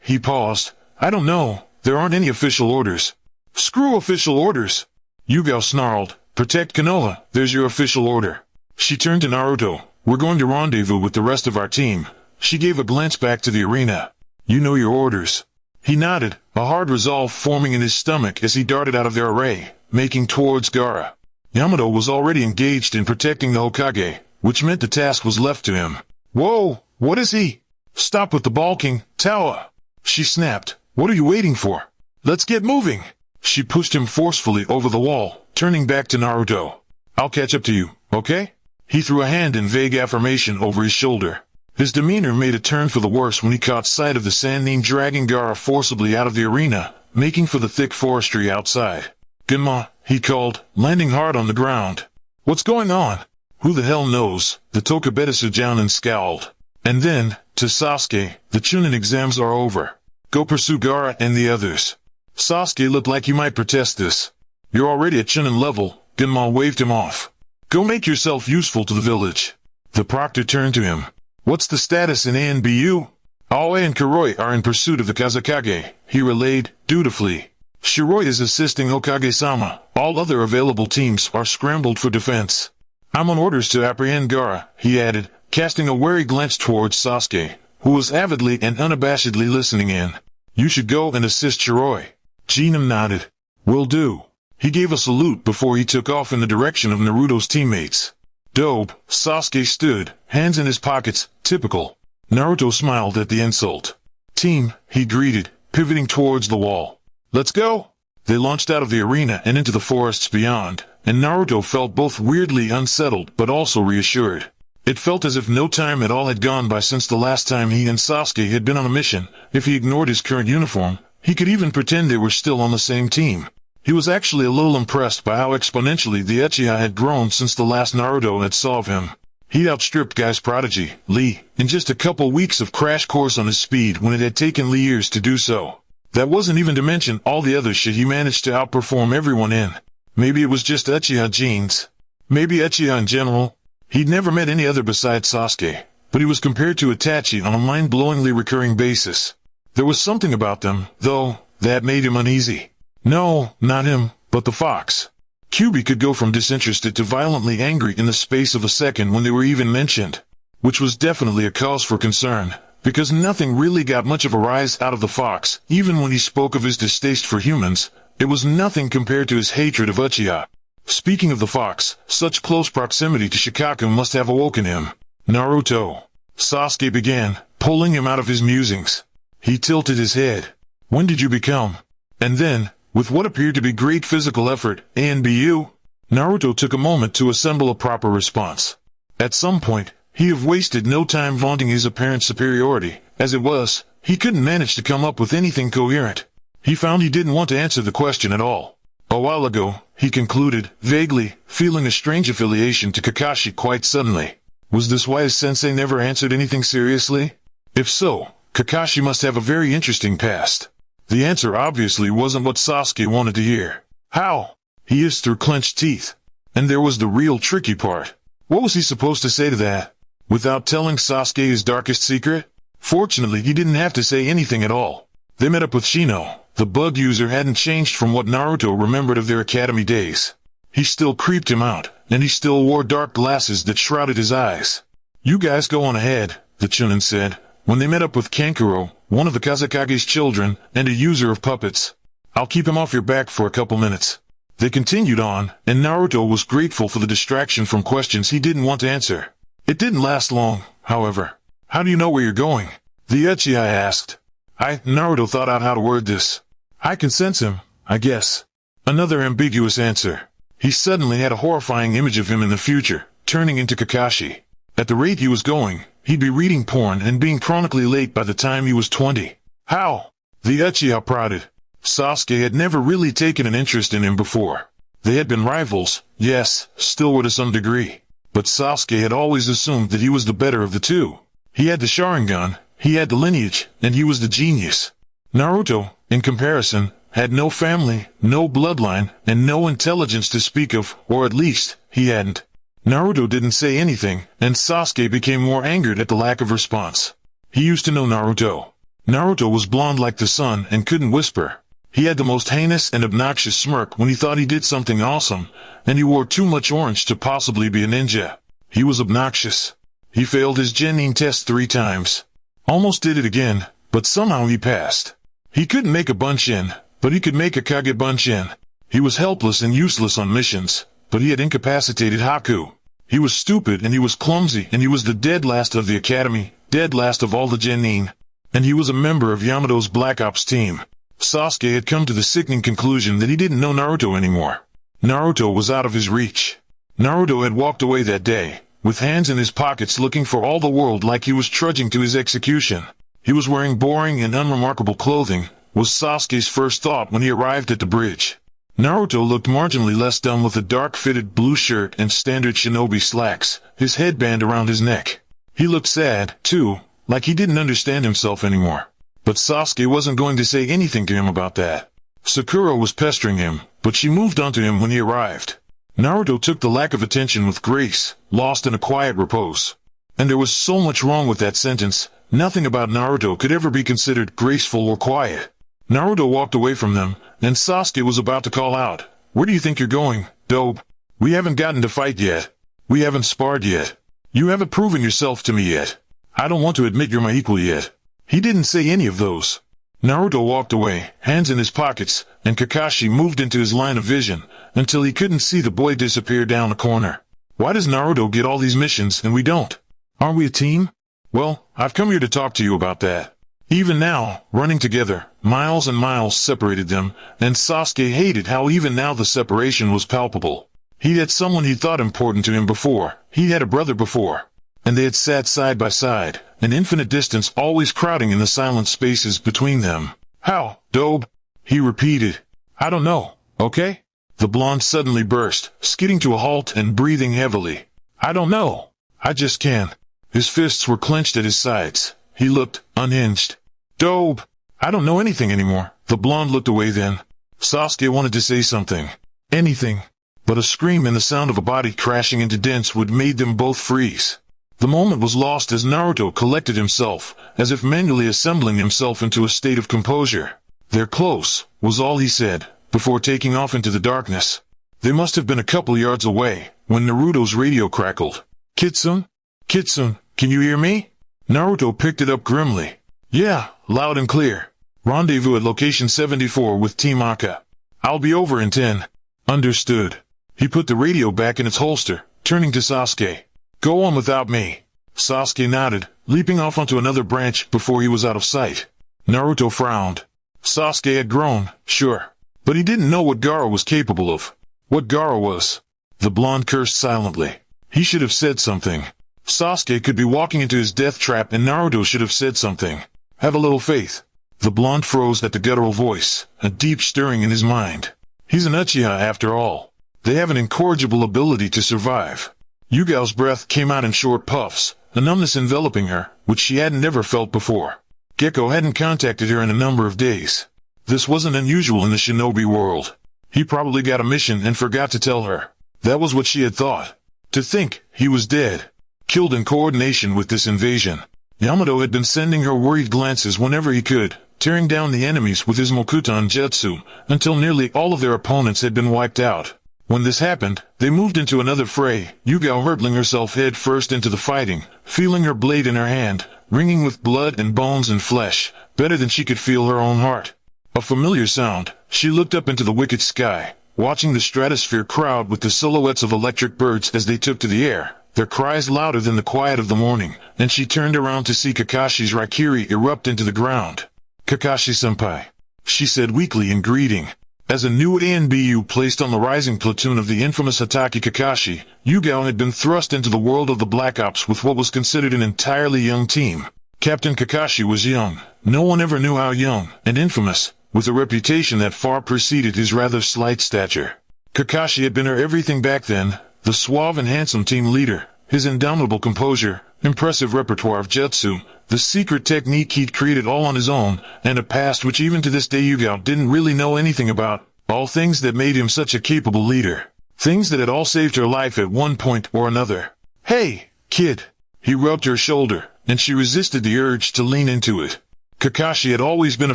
He paused. I don't know, there aren't any official orders. Screw official orders! Yugao snarled. Protect Konoha, there's your official order. She turned to Naruto. We're going to rendezvous with the rest of our team. She gave a glance back to the arena. You know your orders. He nodded, a hard resolve forming in his stomach as he darted out of their array, making towards Gaara. Yamato was already engaged in protecting the Hokage, which meant the task was left to him. Whoa, what is he? Stop with the balking, Towa! She snapped. What are you waiting for? Let's get moving! She pushed him forcefully over the wall, turning back to Naruto. I'll catch up to you, okay? He threw a hand in vague affirmation over his shoulder. His demeanor made a turn for the worse when he caught sight of the Sannin dragging Gaara forcibly out of the arena, making for the thick forestry outside. Genma, he called, landing hard on the ground. What's going on? Who the hell knows? The Tokubetsu Jounin scowled. And then, to Sasuke, the Chunin exams are over. Go pursue Gaara and the others. Sasuke looked like he might protest this. You're already at Chunin level, Genma waved him off. Go make yourself useful to the village. The proctor turned to him. What's the status in ANBU? Aoi and Kuroi are in pursuit of the Kazekage, he relayed, dutifully. Shiroi is assisting Hokage-sama. All other available teams are scrambled for defense. I'm on orders to apprehend Gaara, he added, casting a wary glance towards Sasuke, who was avidly and unabashedly listening in. You should go and assist Shiroi. Jinam nodded. Will do. He gave a salute before he took off in the direction of Naruto's teammates. Dope, Sasuke stood, hands in his pockets, typical. Naruto smiled at the insult. Team, he greeted, pivoting towards the wall. Let's go! They launched out of the arena and into the forests beyond, and Naruto felt both weirdly unsettled but also reassured. It felt as if no time at all had gone by since the last time he and Sasuke had been on a mission. If he ignored his current uniform, he could even pretend they were still on the same team. He was actually a little impressed by how exponentially the Uchiha had grown since the last Naruto had saw of him. He'd outstripped Guy's prodigy, Lee, in just a couple weeks of crash course on his speed when it had taken Lee years to do so. That wasn't even to mention all the other shit he managed to outperform everyone in. Maybe it was just Uchiha genes. Maybe Uchiha in general. He'd never met any other besides Sasuke, but he was compared to Itachi on a mind-blowingly recurring basis. There was something about them, though, that made him uneasy. No, not him, but the fox. Kyuubi could go from disinterested to violently angry in the space of a second when they were even mentioned. Which was definitely a cause for concern, because nothing really got much of a rise out of the fox, even when he spoke of his distaste for humans. It was nothing compared to his hatred of Uchiha. Speaking of the fox, such close proximity to Shikaku must have awoken him. Naruto. Sasuke began, pulling him out of his musings. He tilted his head. When did you become? And then, with what appeared to be great physical effort, ANBU? Naruto took a moment to assemble a proper response. At some point, he have wasted no time vaunting his apparent superiority. As it was, he couldn't manage to come up with anything coherent. He found he didn't want to answer the question at all. A while ago, he concluded, vaguely, feeling a strange affiliation to Kakashi quite suddenly. Was this why his sensei never answered anything seriously? If so, Kakashi must have a very interesting past. The answer obviously wasn't what Sasuke wanted to hear. How? He hissed through clenched teeth. And there was the real tricky part. What was he supposed to say to that? Without telling Sasuke his darkest secret? Fortunately, he didn't have to say anything at all. They met up with Shino. The bug user hadn't changed from what Naruto remembered of their academy days. He still creeped him out, and he still wore dark glasses that shrouded his eyes. You guys go on ahead, the Chunin said, when they met up with Kankuro, one of the Kazekage's children, and a user of puppets. I'll keep him off your back for a couple minutes. They continued on, and Naruto was grateful for the distraction from questions he didn't want to answer. It didn't last long, however. How do you know where you're going? The Uchiha asked. Naruto thought out how to word this. I can sense him, I guess. Another ambiguous answer. He suddenly had a horrifying image of him in the future, turning into Kakashi. At the rate he was going, he'd be reading porn and being chronically late by the time he was 20. How? The Uchiha prodded. Sasuke had never really taken an interest in him before. They had been rivals, yes, still were to some degree. But Sasuke had always assumed that he was the better of the two. He had the Sharingan, he had the lineage, and he was the genius. Naruto, in comparison, had no family, no bloodline, and no intelligence to speak of, or at least, he hadn't. Naruto didn't say anything, and Sasuke became more angered at the lack of response. He used to know Naruto. Naruto was blonde like the sun and couldn't whisper. He had the most heinous and obnoxious smirk when he thought he did something awesome, and he wore too much orange to possibly be a ninja. He was obnoxious. He failed his Genin test 3 times. Almost did it again, but somehow he passed. He couldn't make a Bunshin, but he could make a Kage Bunshin. He was helpless and useless on missions, but he had incapacitated Haku. He was stupid and he was clumsy and he was the dead last of the academy, dead last of all the Genin. And he was a member of Yamato's Black Ops team. Sasuke had come to the sickening conclusion that he didn't know Naruto anymore. Naruto was out of his reach. Naruto had walked away that day, with hands in his pockets looking for all the world like he was trudging to his execution. He was wearing boring and unremarkable clothing, was Sasuke's first thought when he arrived at the bridge. Naruto looked marginally less dumb with a dark-fitted blue shirt and standard shinobi slacks, his headband around his neck. He looked sad, too, like he didn't understand himself anymore. But Sasuke wasn't going to say anything to him about that. Sakura was pestering him, but she moved on to him when he arrived. Naruto took the lack of attention with grace, lost in a quiet repose. And there was so much wrong with that sentence, nothing about Naruto could ever be considered graceful or quiet. Naruto walked away from them, and Sasuke was about to call out, "Where do you think you're going, dope? We haven't gotten to fight yet. We haven't sparred yet. You haven't proven yourself to me yet. I don't want to admit you're my equal yet." He didn't say any of those. Naruto walked away, hands in his pockets, and Kakashi moved into his line of vision, until he couldn't see the boy disappear down a corner. Why does Naruto get all these missions and we don't? Aren't we a team? Well, I've come here to talk to you about that. Even now, running together, miles and miles separated them, and Sasuke hated how even now the separation was palpable. He had someone he thought important to him before, he had a brother before. And they had sat side by side, an infinite distance always crowding in the silent spaces between them. "How, dope?" he repeated. "I don't know, okay?" The blonde suddenly burst, skidding to a halt and breathing heavily. "I don't know. I just can't." His fists were clenched at his sides. He looked unhinged. "Dope, I don't know anything anymore." The blonde looked away then. Sasuke wanted to say something. Anything. But a scream and the sound of a body crashing into dents would made them both freeze. The moment was lost as Naruto collected himself, as if manually assembling himself into a state of composure. "They're close," was all he said, before taking off into the darkness. They must have been a couple yards away, when Naruto's radio crackled. "Kitsune? Kitsune, can you hear me?" Naruto picked it up grimly. "Yeah, loud and clear. Rendezvous at location 74 with Team Akka. I'll be over in 10. "Understood." He put the radio back in its holster, turning to Sasuke. "Go on without me." Sasuke nodded, leaping off onto another branch before he was out of sight. Naruto frowned. Sasuke had grown, sure. But he didn't know what Gaara was capable of. What Gaara was. The blonde cursed silently. He should have said something. Sasuke could be walking into his death trap and Naruto should have said something. Have a little faith. The blonde froze at the guttural voice, a deep stirring in his mind. He's an Uchiha after all. They have an incorrigible ability to survive. Yugao's breath came out in short puffs, a numbness enveloping her, which she hadn't never felt before. Gekko hadn't contacted her in a number of days. This wasn't unusual in the shinobi world. He probably got a mission and forgot to tell her. That was what she had thought. To think he was dead. Killed in coordination with this invasion. Yamato had been sending her worried glances whenever he could, tearing down the enemies with his Mokutan Jutsu, until nearly all of their opponents had been wiped out. When this happened, they moved into another fray, Yugao hurtling herself head first into the fighting, feeling her blade in her hand, ringing with blood and bones and flesh, better than she could feel her own heart. A familiar sound. She looked up into the wicked sky, watching the stratosphere crowd with the silhouettes of electric birds as they took to the air, their cries louder than the quiet of the morning, and she turned around to see Kakashi's Raikiri erupt into the ground. "Kakashi-senpai," she said weakly in greeting. As a new ANBU placed on the rising platoon of the infamous Hatake Kakashi, Yugao had been thrust into the world of the Black Ops with what was considered an entirely young team. Captain Kakashi was young, no one ever knew how young, and infamous, with a reputation that far preceded his rather slight stature. Kakashi had been her everything back then, the suave and handsome team leader, his indomitable composure, impressive repertoire of jutsu, the secret technique he'd created all on his own, and a past which even to this day Yugao didn't really know anything about, all things that made him such a capable leader. Things that had all saved her life at one point or another. "Hey, kid." He rubbed her shoulder, and she resisted the urge to lean into it. Kakashi had always been a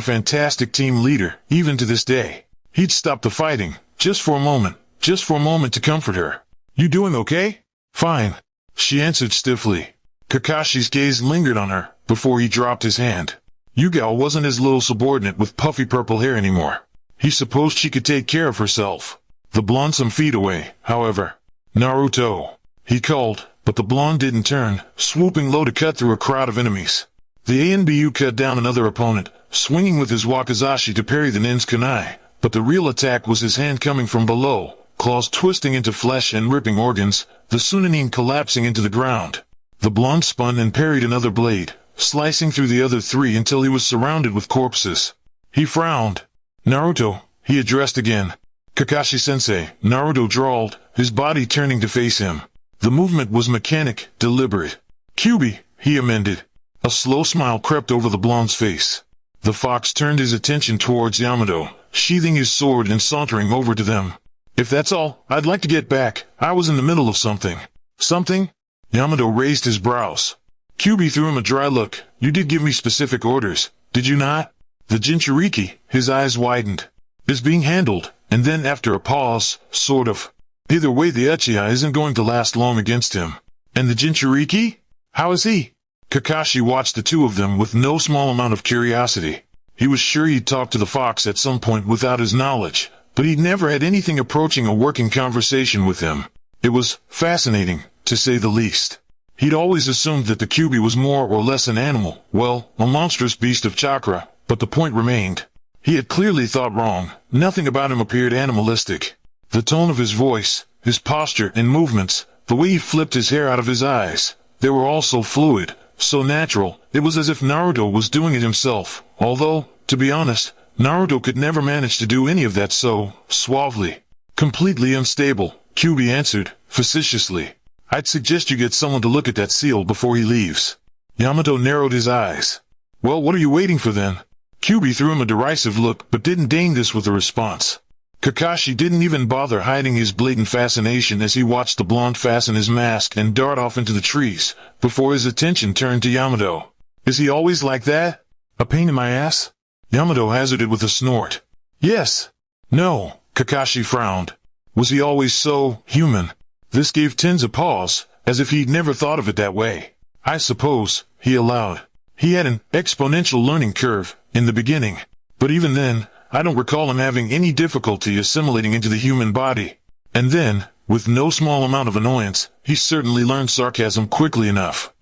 fantastic team leader, even to this day. He'd stopped the fighting, just for a moment to comfort her. "You doing okay?" "Fine," she answered stiffly. Kakashi's gaze lingered on her, before he dropped his hand. Yugao wasn't his little subordinate with puffy purple hair anymore. He supposed she could take care of herself. The blonde some feet away, however. "Naruto," he called, but the blonde didn't turn, swooping low to cut through a crowd of enemies. The Anbu cut down another opponent, swinging with his wakizashi to parry the nin's kunai, but the real attack was his hand coming from below, claws twisting into flesh and ripping organs, the Sunanin collapsing into the ground. The blonde spun and parried another blade, slicing through the other three until he was surrounded with corpses. He frowned. "Naruto," he addressed again. "Kakashi-sensei," Naruto drawled, his body turning to face him. The movement was mechanic, deliberate. "Kyuubi," he amended. A slow smile crept over the blonde's face. The fox turned his attention towards Yamato, sheathing his sword and sauntering over to them. "If that's all, I'd like to get back. I was in the middle of something." "Something?" Yamato raised his brows. Kyuubi threw him a dry look. "You did give me specific orders, did you not?" The Jinchuriki, his eyes widened. "Is being handled," and then after a pause, "sort of. Either way the Uchiha isn't going to last long against him." "And the Jinchuriki? How is he?" Kakashi watched the two of them with no small amount of curiosity. He was sure he'd talked to the fox at some point without his knowledge, but he'd never had anything approaching a working conversation with him. It was fascinating, to say the least. He'd always assumed that the Kyuubi was more or less an animal, well, a monstrous beast of chakra, but the point remained. He had clearly thought wrong. Nothing about him appeared animalistic. The tone of his voice, his posture and movements, the way he flipped his hair out of his eyes, they were all so fluid, so natural. It was as if Naruto was doing it himself, although, to be honest, Naruto could never manage to do any of that so suavely. "Completely unstable," Kyuubi answered, facetiously. "I'd suggest you get someone to look at that seal before he leaves." Yamato narrowed his eyes. "Well, what are you waiting for then?" Kyuubi threw him a derisive look but didn't deign this with a response. Kakashi didn't even bother hiding his blatant fascination as he watched the blonde fasten his mask and dart off into the trees, before his attention turned to Yamato. "Is he always like that? A pain in my ass?" Yamato hazarded with a snort. "Yes." "No," Kakashi frowned. "Was he always so human?" This gave Tenz a pause, as if he'd never thought of it that way. "I suppose," he allowed. "He had an exponential learning curve, in the beginning. But even then, I don't recall him having any difficulty assimilating into the human body. And then, with no small amount of annoyance, he certainly learned sarcasm quickly enough."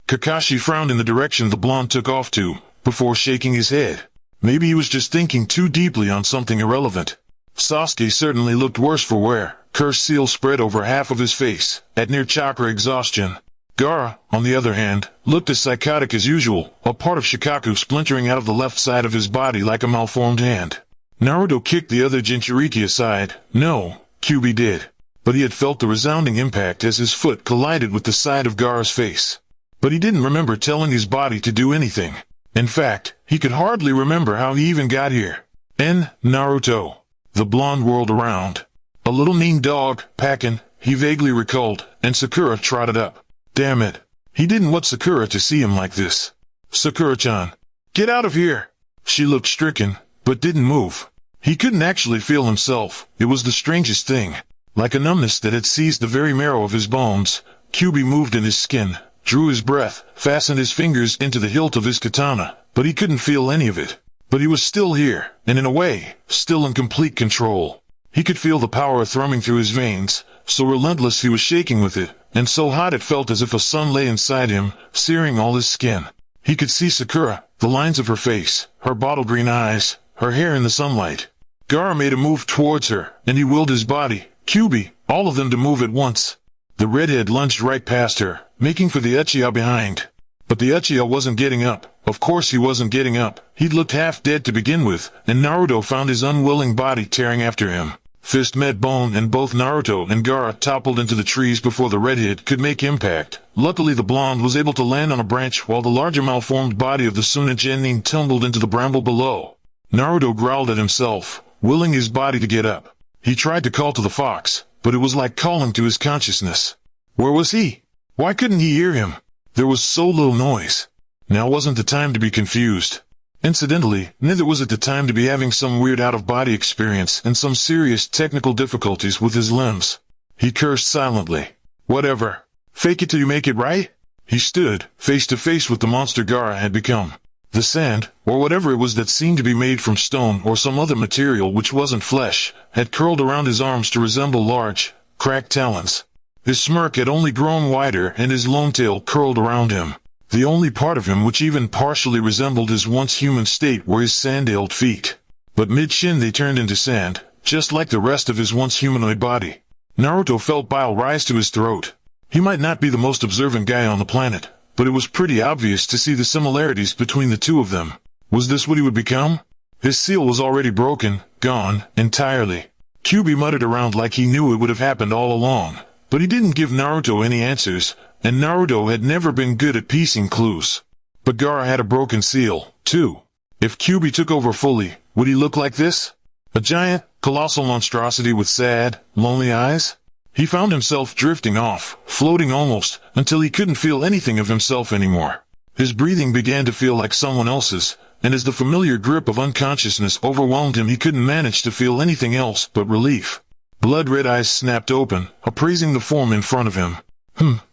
Kakashi frowned in the direction the blonde took off to, before shaking his head. Maybe he was just thinking too deeply on something irrelevant. Sasuke certainly looked worse for wear, cursed seal spread over half of his face, at near chakra exhaustion. Gaara, on the other hand, looked as psychotic as usual, a part of Shikaku splintering out of the left side of his body like a malformed hand. Naruto kicked the other Jinchuriki aside. No, Kyuubi did. But he had felt the resounding impact as his foot collided with the side of Gaara's face. But he didn't remember telling his body to do anything. In fact, he could hardly remember how he even got here. Naruto. The blonde whirled around. A little mean dog, packing, he vaguely recalled, and Sakura trotted up. Damn it. He didn't want Sakura to see him like this. "Sakura-chan. Get out of here." She looked stricken, but didn't move. He couldn't actually feel himself. It was the strangest thing. Like a numbness that had seized the very marrow of his bones, Kyuubi moved in his skin, drew his breath, fastened his fingers into the hilt of his katana, but he couldn't feel any of it. But he was still here, and in a way, still in complete control. He could feel the power thrumming through his veins, so relentless he was shaking with it, and so hot it felt as if a sun lay inside him, searing all his skin. He could see Sakura, the lines of her face, her bottle green eyes, her hair in the sunlight. Gaara made a move towards her, and he willed his body, Kyuubi, all of them to move at once. The redhead lunged right past her, making for the Uchiha behind. But the Uchiha wasn't getting up. Of course he wasn't getting up. He'd looked half dead to begin with, and Naruto found his unwilling body tearing after him. Fist met bone and both Naruto and Gaara toppled into the trees before the redhead could make impact. Luckily the blonde was able to land on a branch while the larger malformed body of the Suna Genin tumbled into the bramble below. Naruto growled at himself, willing his body to get up. He tried to call to the fox, but it was like calling to his consciousness. Where was he? Why couldn't he hear him? There was so little noise. Now wasn't the time to be confused. Incidentally, neither was it the time to be having some weird out-of-body experience and some serious technical difficulties with his limbs. He cursed silently. Whatever. Fake it till you make it, right? He stood, face to face with the monster Gaara had become. The sand, or whatever it was that seemed to be made from stone or some other material which wasn't flesh, had curled around his arms to resemble large, cracked talons. His smirk had only grown wider and his lone tail curled around him. The only part of him which even partially resembled his once human state were his sandaled feet. But mid-shin they turned into sand, just like the rest of his once humanoid body. Naruto felt bile rise to his throat. He might not be the most observant guy on the planet, but it was pretty obvious to see the similarities between the two of them. Was this what he would become? His seal was already broken, gone, entirely. Kyuubi muttered around like he knew it would have happened all along, but he didn't give Naruto any answers, and Naruto had never been good at piecing clues. But Gaara had a broken seal, too. If Kyuubi took over fully, would he look like this? A giant, colossal monstrosity with sad, lonely eyes? He found himself drifting off, floating almost, until he couldn't feel anything of himself anymore. His breathing began to feel like someone else's, and as the familiar grip of unconsciousness overwhelmed him he couldn't manage to feel anything else but relief. Blood-red eyes snapped open, appraising the form in front of him.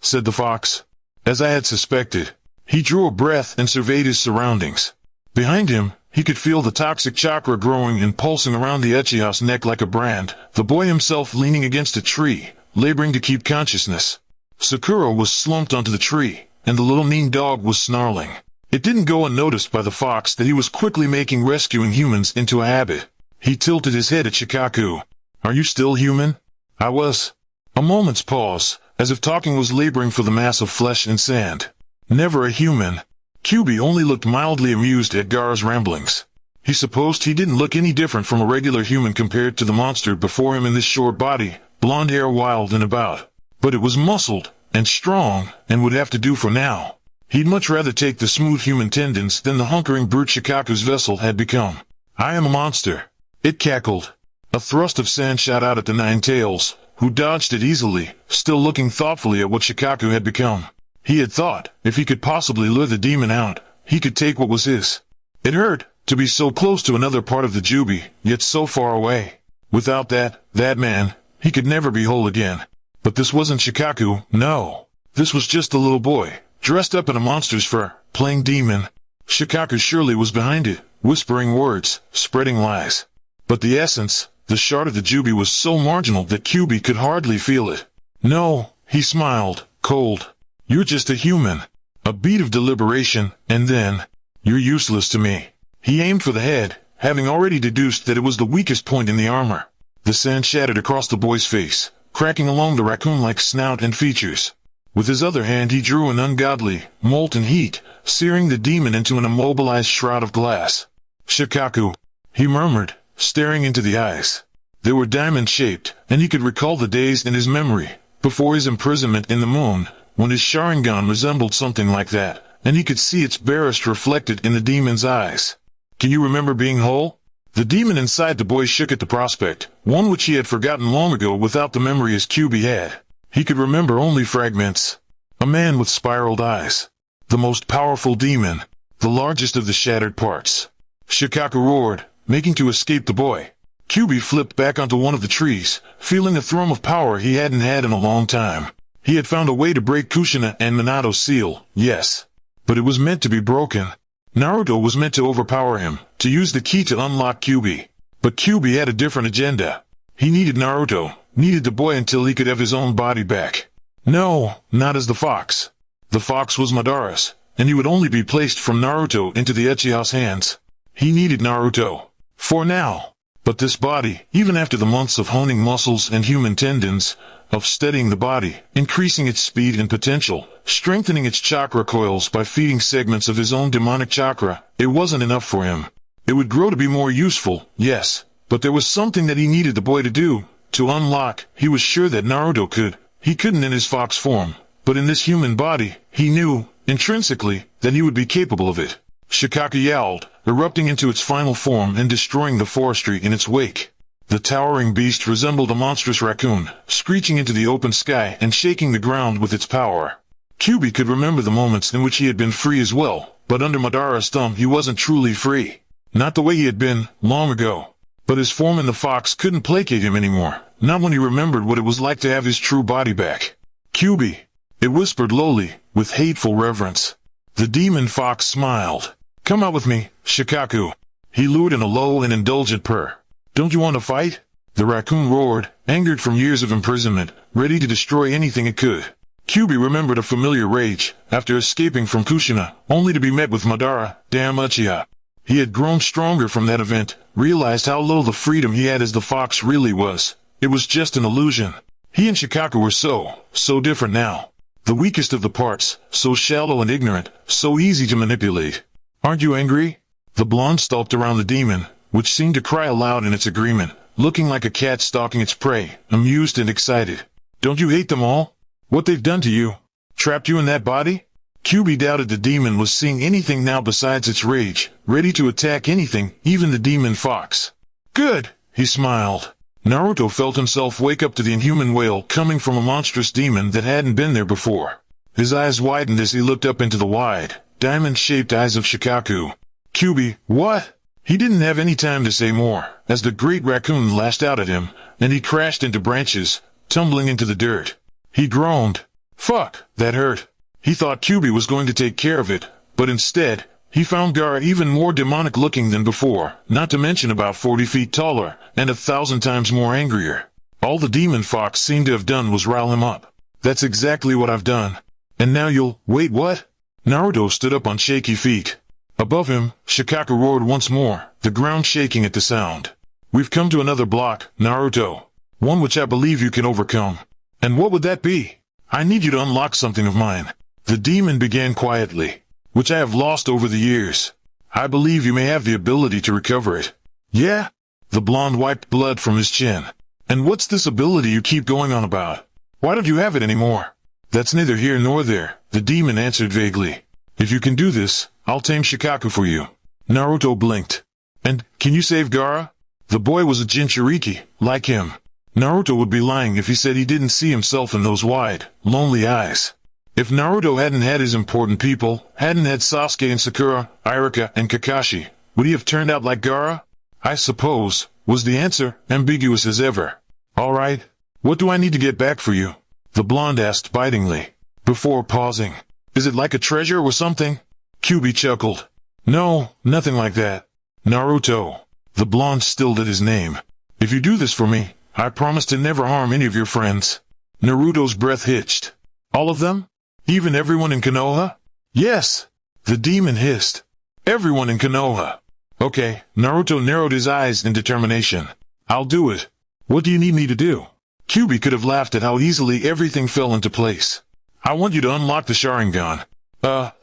Said the fox. As I had suspected. He drew a breath and surveyed his surroundings. Behind him, he could feel the toxic chakra growing and pulsing around the Uchiha's neck like a brand, the boy himself leaning against a tree, laboring to keep consciousness. Sakura was slumped onto the tree, and the little mean dog was snarling. It didn't go unnoticed by the fox that he was quickly making rescuing humans into a habit. He tilted his head at Shikaku. Are you still human? I was. A moment's pause, as if talking was laboring for the mass of flesh and sand. Never a human. Kyuubi only looked mildly amused at Gaara's ramblings. He supposed he didn't look any different from a regular human compared to the monster before him in this short body, blonde hair wild and about. But it was muscled, and strong, and would have to do for now. He'd much rather take the smooth human tendons than the hunkering brute Shikaku's vessel had become. I am a monster. It cackled. A thrust of sand shot out at the nine tails, who dodged it easily, still looking thoughtfully at what Shikaku had become. He had thought, if he could possibly lure the demon out, he could take what was his. It hurt, to be so close to another part of the Jubi, yet so far away. Without that man, he could never be whole again. But this wasn't Shikaku, no. This was just a little boy, dressed up in a monster's fur, playing demon. Shikaku surely was behind it, whispering words, spreading lies. But the essence, the shard of the Jubi was so marginal that Kyuubi could hardly feel it. No, he smiled, cold. You're just a human. A beat of deliberation, and then, you're useless to me. He aimed for the head, having already deduced that it was the weakest point in the armor. The sand shattered across the boy's face, cracking along the raccoon-like snout and features. With his other hand he drew an ungodly, molten heat, searing the demon into an immobilized shroud of glass. Shikaku, he murmured, staring into the eyes. They were diamond-shaped, and he could recall the days in his memory, before his imprisonment in the moon, when his Sharingan resembled something like that, and he could see its barest reflected in the demon's eyes. Can you remember being whole? The demon inside the boy shook at the prospect, one which he had forgotten long ago without the memory as Kyuubi had. He could remember only fragments. A man with spiraled eyes. The most powerful demon. The largest of the shattered parts. Shikaku roared, making to escape the boy. Kyuubi flipped back onto one of the trees, feeling a thrum of power he hadn't had in a long time. He had found a way to break Kushina and Minato's seal, yes. But it was meant to be broken. Naruto was meant to overpower him, to use the key to unlock Kyuubi. But Kyuubi had a different agenda. He needed Naruto, needed the boy until he could have his own body back. No, not as the fox. The fox was Madara's, and he would only be placed from Naruto into the Uchiha's hands. He needed Naruto. For now. But this body, even after the months of honing muscles and human tendons, of steadying the body, increasing its speed and potential, strengthening its chakra coils by feeding segments of his own demonic chakra, it wasn't enough for him. It would grow to be more useful, yes, But there was something that he needed the boy to do, to unlock. He was sure that Naruto could. He couldn't in his fox form, but in this human body, he knew, intrinsically, that he would be capable of it. Shikaku yowled, erupting into its final form and destroying the forestry in its wake. The towering beast resembled a monstrous raccoon, screeching into the open sky and shaking the ground with its power. Kyuubi could remember the moments in which he had been free as well, but under Madara's thumb he wasn't truly free. Not the way he had been, long ago. But his form in the fox couldn't placate him anymore, not when he remembered what it was like to have his true body back. "Kyuubi," it whispered lowly, with hateful reverence. The demon fox smiled. "Come out with me, Shikaku." He lured in a low and indulgent purr. "Don't you want to fight?" The raccoon roared, angered from years of imprisonment, ready to destroy anything it could. Kyuubi remembered a familiar rage, after escaping from Kushina, only to be met with Madara, damn Uchiha. He had grown stronger from that event, realized how little the freedom he had as the fox really was. It was just an illusion. He and Shikaku were so different now. The weakest of the parts, so shallow and ignorant, so easy to manipulate. "Aren't you angry?" The blonde stalked around the demon, which seemed to cry aloud in its agreement, looking like a cat stalking its prey, amused and excited. "Don't you hate them all? What they've done to you? Trapped you in that body?" Kyuubi doubted the demon was seeing anything now besides its rage, ready to attack anything, even the demon fox. "Good," he smiled. Naruto felt himself wake up to the inhuman wail coming from a monstrous demon that hadn't been there before. His eyes widened as he looked up into the wide, diamond-shaped eyes of Shikaku. "Kyuubi, what?" He didn't have any time to say more, as the great raccoon lashed out at him, and he crashed into branches, tumbling into the dirt. He groaned. "Fuck, that hurt." He thought Kyuubi was going to take care of it, but instead, he found Gaara even more demonic-looking than before, not to mention about 40 feet taller, and 1,000 times more angrier. All the demon fox seemed to have done was rile him up. "That's exactly what I've done. And now you'll— Wait, what?" Naruto stood up on shaky feet. Above him, Shikaku roared once more, the ground shaking at the sound. "We've come to another block, Naruto. One which I believe you can overcome. And what would that be? I need you to unlock something of mine." The demon began quietly. "Which I have lost over the years. I believe you may have the ability to recover it." "Yeah?" The blonde wiped blood from his chin. "And what's this ability you keep going on about? Why don't you have it anymore?" "That's neither here nor there," the demon answered vaguely. "If you can do this, I'll tame Shikaku for you." Naruto blinked. "And, can you save Gaara?" The boy was a Jinchuriki, like him. Naruto would be lying if he said he didn't see himself in those wide, lonely eyes. If Naruto hadn't had his important people, hadn't had Sasuke and Sakura, Iruka and Kakashi, would he have turned out like Gaara? "I suppose," was the answer, ambiguous as ever. "All right. What do I need to get back for you?" the blonde asked bitingly, before pausing. "Is it like a treasure or something?" Kyuubi chuckled. "No, nothing like that. Naruto." The blonde stilled at his name. "If you do this for me, I promise to never harm any of your friends." Naruto's breath hitched. "All of them? Even everyone in Konoha?" "Yes," the demon hissed. "Everyone in Konoha." "Okay," Naruto narrowed his eyes in determination. "I'll do it. What do you need me to do?" Kyuubi could have laughed at how easily everything fell into place. "I want you to unlock the Sharingan."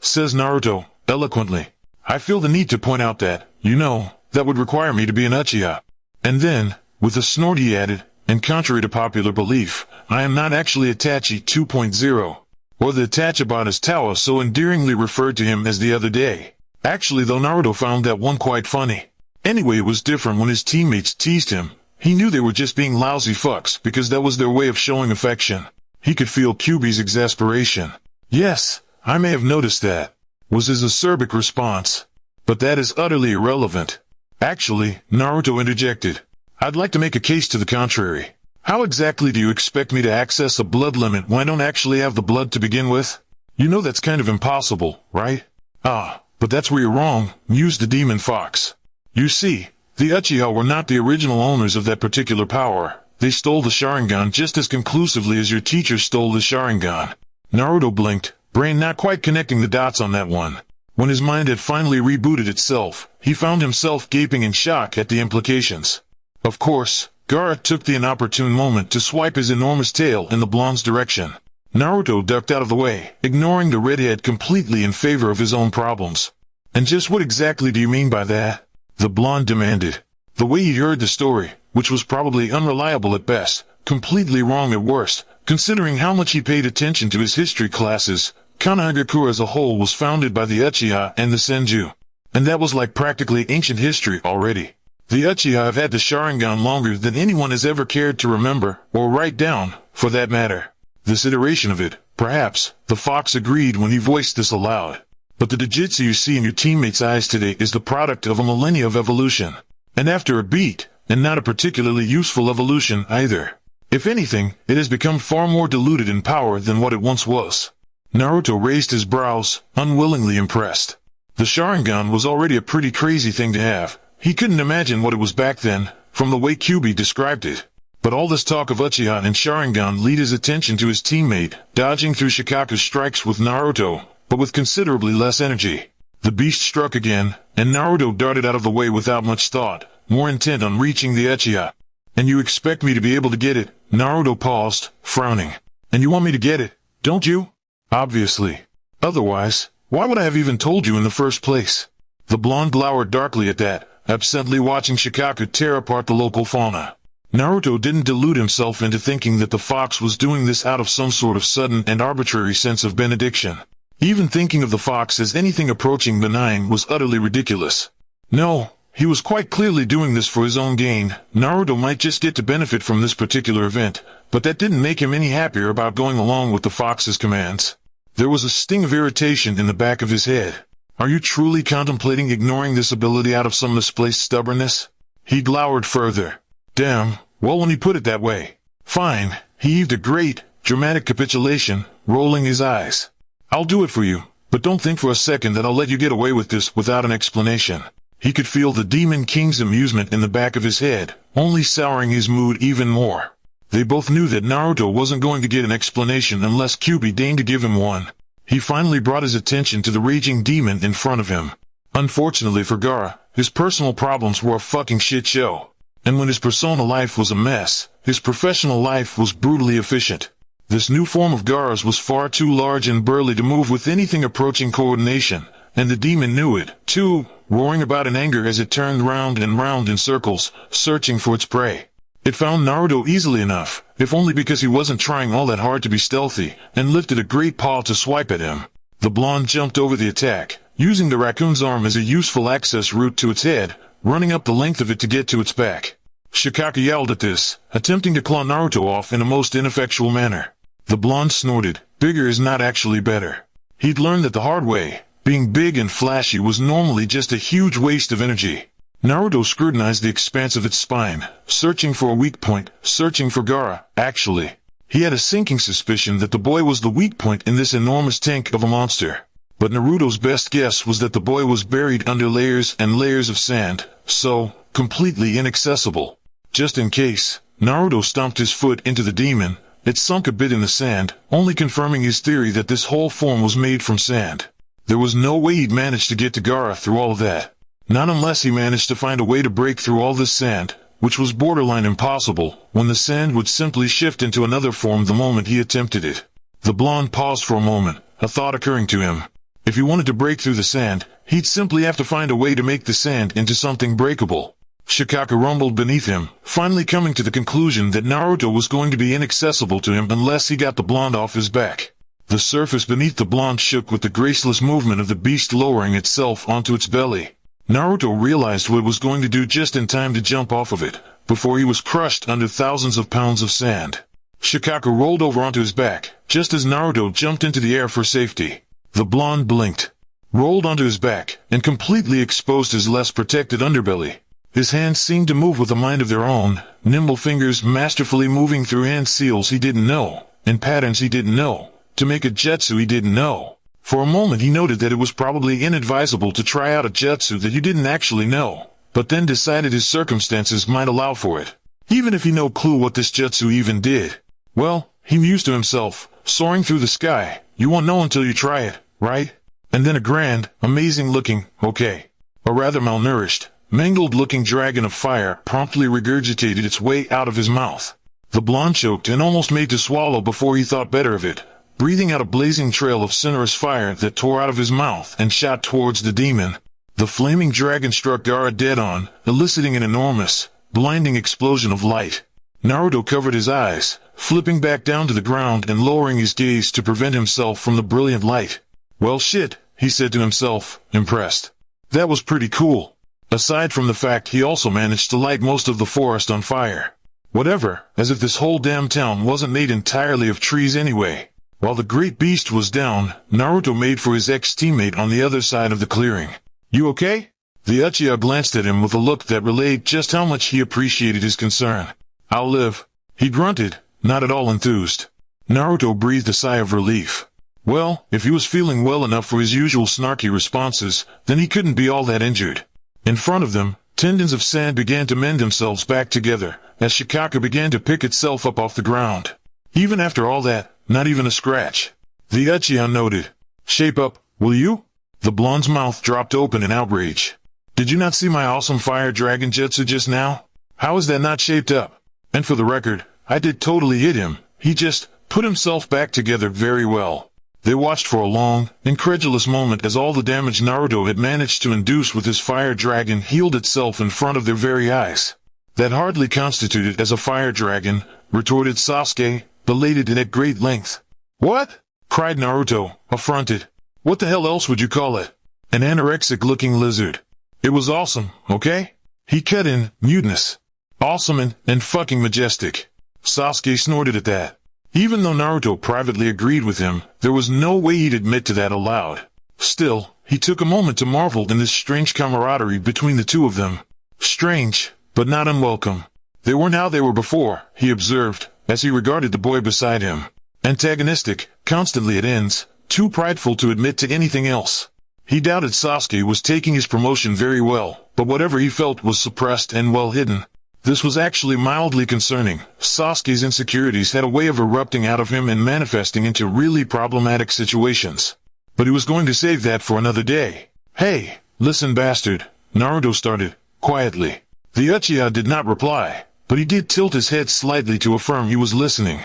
Says Naruto, eloquently. "I feel the need to point out that, that would require me to be an Uchiha." And then, with a snort he added, "And contrary to popular belief, I am not actually Itachi 2.0. Or the Itachiban as Tawa so endearingly referred to him as the other day." Actually, though, Naruto found that one quite funny. Anyway, it was different when his teammates teased him. He knew they were just being lousy fucks because that was their way of showing affection. He could feel Kyuubi's exasperation. "Yes, I may have noticed that," was his acerbic response. "But that is utterly irrelevant." "Actually," Naruto interjected, "I'd like to make a case to the contrary. How exactly do you expect me to access a blood limit when I don't actually have the blood to begin with? You know that's kind of impossible, right?" "Ah, but that's where you're wrong," mused the demon fox. "You see, the Uchiha were not the original owners of that particular power. They stole the Sharingan just as conclusively as your teacher stole the Sharingan." Naruto blinked, brain not quite connecting the dots on that one. When his mind had finally rebooted itself, he found himself gaping in shock at the implications. Of course, Gaara took the inopportune moment to swipe his enormous tail in the blonde's direction. Naruto ducked out of the way, ignoring the redhead completely in favor of his own problems. "And just what exactly do you mean by that?" the blonde demanded. The way he heard the story, which was probably unreliable at best, completely wrong at worst, considering how much he paid attention to his history classes, Kanagakure as a whole was founded by the Uchiha and the Senju. And that was like practically ancient history already. The Uchiha have had the Sharingan longer than anyone has ever cared to remember, or write down, for that matter. This iteration of it, perhaps, the fox agreed when he voiced this aloud. But the Dojutsu you see in your teammates' eyes today is the product of a millennia of evolution. And after a beat, and not a particularly useful evolution either. If anything, it has become far more diluted in power than what it once was. Naruto raised his brows, unwillingly impressed. The Sharingan was already a pretty crazy thing to have. He couldn't imagine what it was back then, from the way Kyuubi described it. But all this talk of Uchiha and Sharingan led his attention to his teammate, dodging through Shikaku's strikes with Naruto, but with considerably less energy. The beast struck again, and Naruto darted out of the way without much thought, more intent on reaching the Uchiha. And you expect me to be able to get it? Naruto paused, frowning. And you want me to get it, don't you? Obviously. Otherwise, why would I have even told you in the first place? The blonde glowered darkly at that, absently watching Shikaku tear apart the local fauna. Naruto didn't delude himself into thinking that the fox was doing this out of some sort of sudden and arbitrary sense of benediction. Even thinking of the fox as anything approaching benign was utterly ridiculous. No, he was quite clearly doing this for his own gain. Naruto might just get to benefit from this particular event, but that didn't make him any happier about going along with the fox's commands. There was a sting of irritation in the back of his head. Are you truly contemplating ignoring this ability out of some misplaced stubbornness? He glowered further. Damn, well when he put it that way. Fine, he heaved a great, dramatic capitulation, rolling his eyes. I'll do it for you, but don't think for a second that I'll let you get away with this without an explanation. He could feel the Demon King's amusement in the back of his head, only souring his mood even more. They both knew that Naruto wasn't going to get an explanation unless Kyuubi deigned to give him one. He finally brought his attention to the raging demon in front of him. Unfortunately for Gaara, his personal problems were a fucking shit show. And when his personal life was a mess, his professional life was brutally efficient. This new form of Gaara's was far too large and burly to move with anything approaching coordination, and the demon knew it, too, roaring about in anger as it turned round and round in circles, searching for its prey. It found Naruto easily enough, if only because he wasn't trying all that hard to be stealthy, and lifted a great paw to swipe at him. The blonde jumped over the attack, using the raccoon's arm as a useful access route to its head, running up the length of it to get to its back. Shikaku yelled at this, attempting to claw Naruto off in a most ineffectual manner. The blonde snorted, bigger is not actually better. He'd learned that the hard way. Being big and flashy was normally just a huge waste of energy. Naruto scrutinized the expanse of its spine, searching for a weak point, searching for Gaara, actually. He had a sinking suspicion that the boy was the weak point in this enormous tank of a monster. But Naruto's best guess was that the boy was buried under layers and layers of sand, so, completely inaccessible. Just in case, Naruto stomped his foot into the demon. It sunk a bit in the sand, only confirming his theory that this whole form was made from sand. There was no way he'd manage to get to Gaara through all of that. Not unless he managed to find a way to break through all this sand, which was borderline impossible, when the sand would simply shift into another form the moment he attempted it. The blonde paused for a moment, a thought occurring to him. If he wanted to break through the sand, he'd simply have to find a way to make the sand into something breakable. Shikaku rumbled beneath him, finally coming to the conclusion that Naruto was going to be inaccessible to him unless he got the blonde off his back. The surface beneath the blonde shook with the graceless movement of the beast lowering itself onto its belly. Naruto realized what it was going to do just in time to jump off of it, before he was crushed under thousands of pounds of sand. Shikaku rolled over onto his back, just as Naruto jumped into the air for safety. The blonde blinked, rolled onto his back, and completely exposed his less protected underbelly. His hands seemed to move with a mind of their own, nimble fingers masterfully moving through hand seals he didn't know, and patterns he didn't know, to make a jutsu he didn't know. For a moment he noted that it was probably inadvisable to try out a jutsu that you didn't actually know, but then decided his circumstances might allow for it. Even if he no clue what this jutsu even did. Well, he mused to himself, soaring through the sky, you won't know until you try it, right? And then a grand, amazing-looking, a rather malnourished, mangled-looking dragon of fire promptly regurgitated its way out of his mouth. The blonde choked and almost made to swallow before he thought better of it, breathing out a blazing trail of cinerous fire that tore out of his mouth and shot towards the demon. The flaming dragon struck Gaara dead on, eliciting an enormous, blinding explosion of light. Naruto covered his eyes, flipping back down to the ground and lowering his gaze to prevent himself from the brilliant light. Well shit, he said to himself, impressed. That was pretty cool. Aside from the fact he also managed to light most of the forest on fire. Whatever, as if this whole damn town wasn't made entirely of trees anyway. While the great beast was down, Naruto made for his ex-teammate on the other side of the clearing. You okay? The Uchiha glanced at him with a look that relayed just how much he appreciated his concern. I'll live. He grunted, not at all enthused. Naruto breathed a sigh of relief. Well, if he was feeling well enough for his usual snarky responses, then he couldn't be all that injured. In front of them, tendons of sand began to mend themselves back together, as Shikaka began to pick itself up off the ground. Even after all that, not even a scratch. The Uchiha noted. Shape up, will you? The blonde's mouth dropped open in outrage. Did you not see my awesome fire dragon jutsu just now? How is that not shaped up? And for the record, I did totally hit him. He just put himself back together very well. They watched for a long, incredulous moment as all the damage Naruto had managed to induce with his fire dragon healed itself in front of their very eyes. That hardly constituted as a fire dragon, retorted Sasuke, belated and at great length. What? Cried Naruto, affronted. What the hell else would you call it? An anorexic-looking lizard. It was awesome, okay? He cut in, muteness. Awesome and fucking majestic. Sasuke snorted at that. Even though Naruto privately agreed with him, there was no way he'd admit to that aloud. Still, he took a moment to marvel in this strange camaraderie between the two of them. Strange, but not unwelcome. They weren't how they were before, he observed, as he regarded the boy beside him. Antagonistic, constantly at ends, too prideful to admit to anything else. He doubted Sasuke was taking his promotion very well, but whatever he felt was suppressed and well hidden. This was actually mildly concerning. Sasuke's insecurities had a way of erupting out of him and manifesting into really problematic situations. But he was going to save that for another day. Hey, listen bastard, Naruto started, quietly. The Uchiha did not reply, but he did tilt his head slightly to affirm he was listening.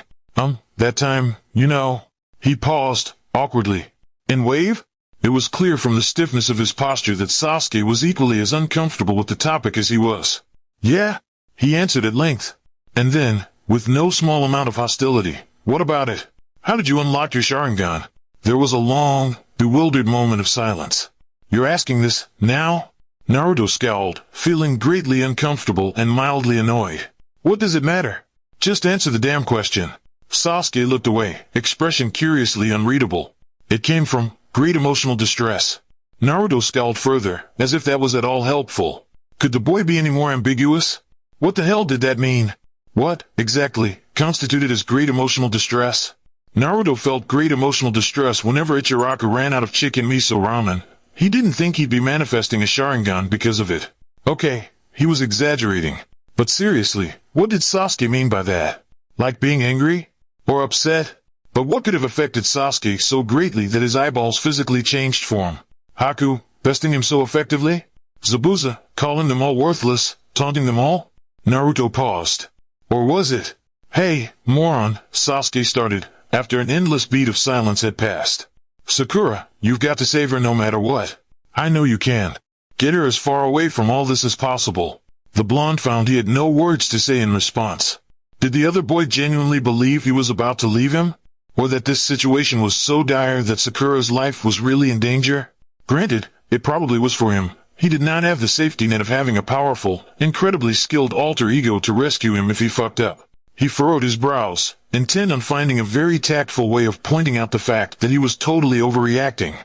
That time, you know. He paused, awkwardly. In wave? It was clear from the stiffness of his posture that Sasuke was equally as uncomfortable with the topic as he was. Yeah? He answered at length. And then, with no small amount of hostility, what about it? How did you unlock your Sharingan? There was a long, bewildered moment of silence. You're asking this, now? Naruto scowled, feeling greatly uncomfortable and mildly annoyed. What does it matter? Just answer the damn question. Sasuke looked away, expression curiously unreadable. It came from great emotional distress. Naruto scowled further, as if that was at all helpful. Could the boy be any more ambiguous? What the hell did that mean? What, exactly, constituted as great emotional distress? Naruto felt great emotional distress whenever Ichiraka ran out of chicken miso ramen. He didn't think he'd be manifesting a Sharingan because of it. Okay, he was exaggerating. But seriously, what did Sasuke mean by that? Like being angry? Or upset? But what could have affected Sasuke so greatly that his eyeballs physically changed form? Haku, besting him so effectively? Zabuza, calling them all worthless, taunting them all? Naruto paused. Or was it? Hey, moron, Sasuke started, after an endless beat of silence had passed. Sakura, you've got to save her no matter what. I know you can. Get her as far away from all this as possible. The blonde found he had no words to say in response. Did the other boy genuinely believe he was about to leave him? Or that this situation was so dire that Sakura's life was really in danger? Granted, it probably was for him. He did not have the safety net of having a powerful, incredibly skilled alter ego to rescue him if he fucked up. He furrowed his brows, intent on finding a very tactful way of pointing out the fact that he was totally overreacting.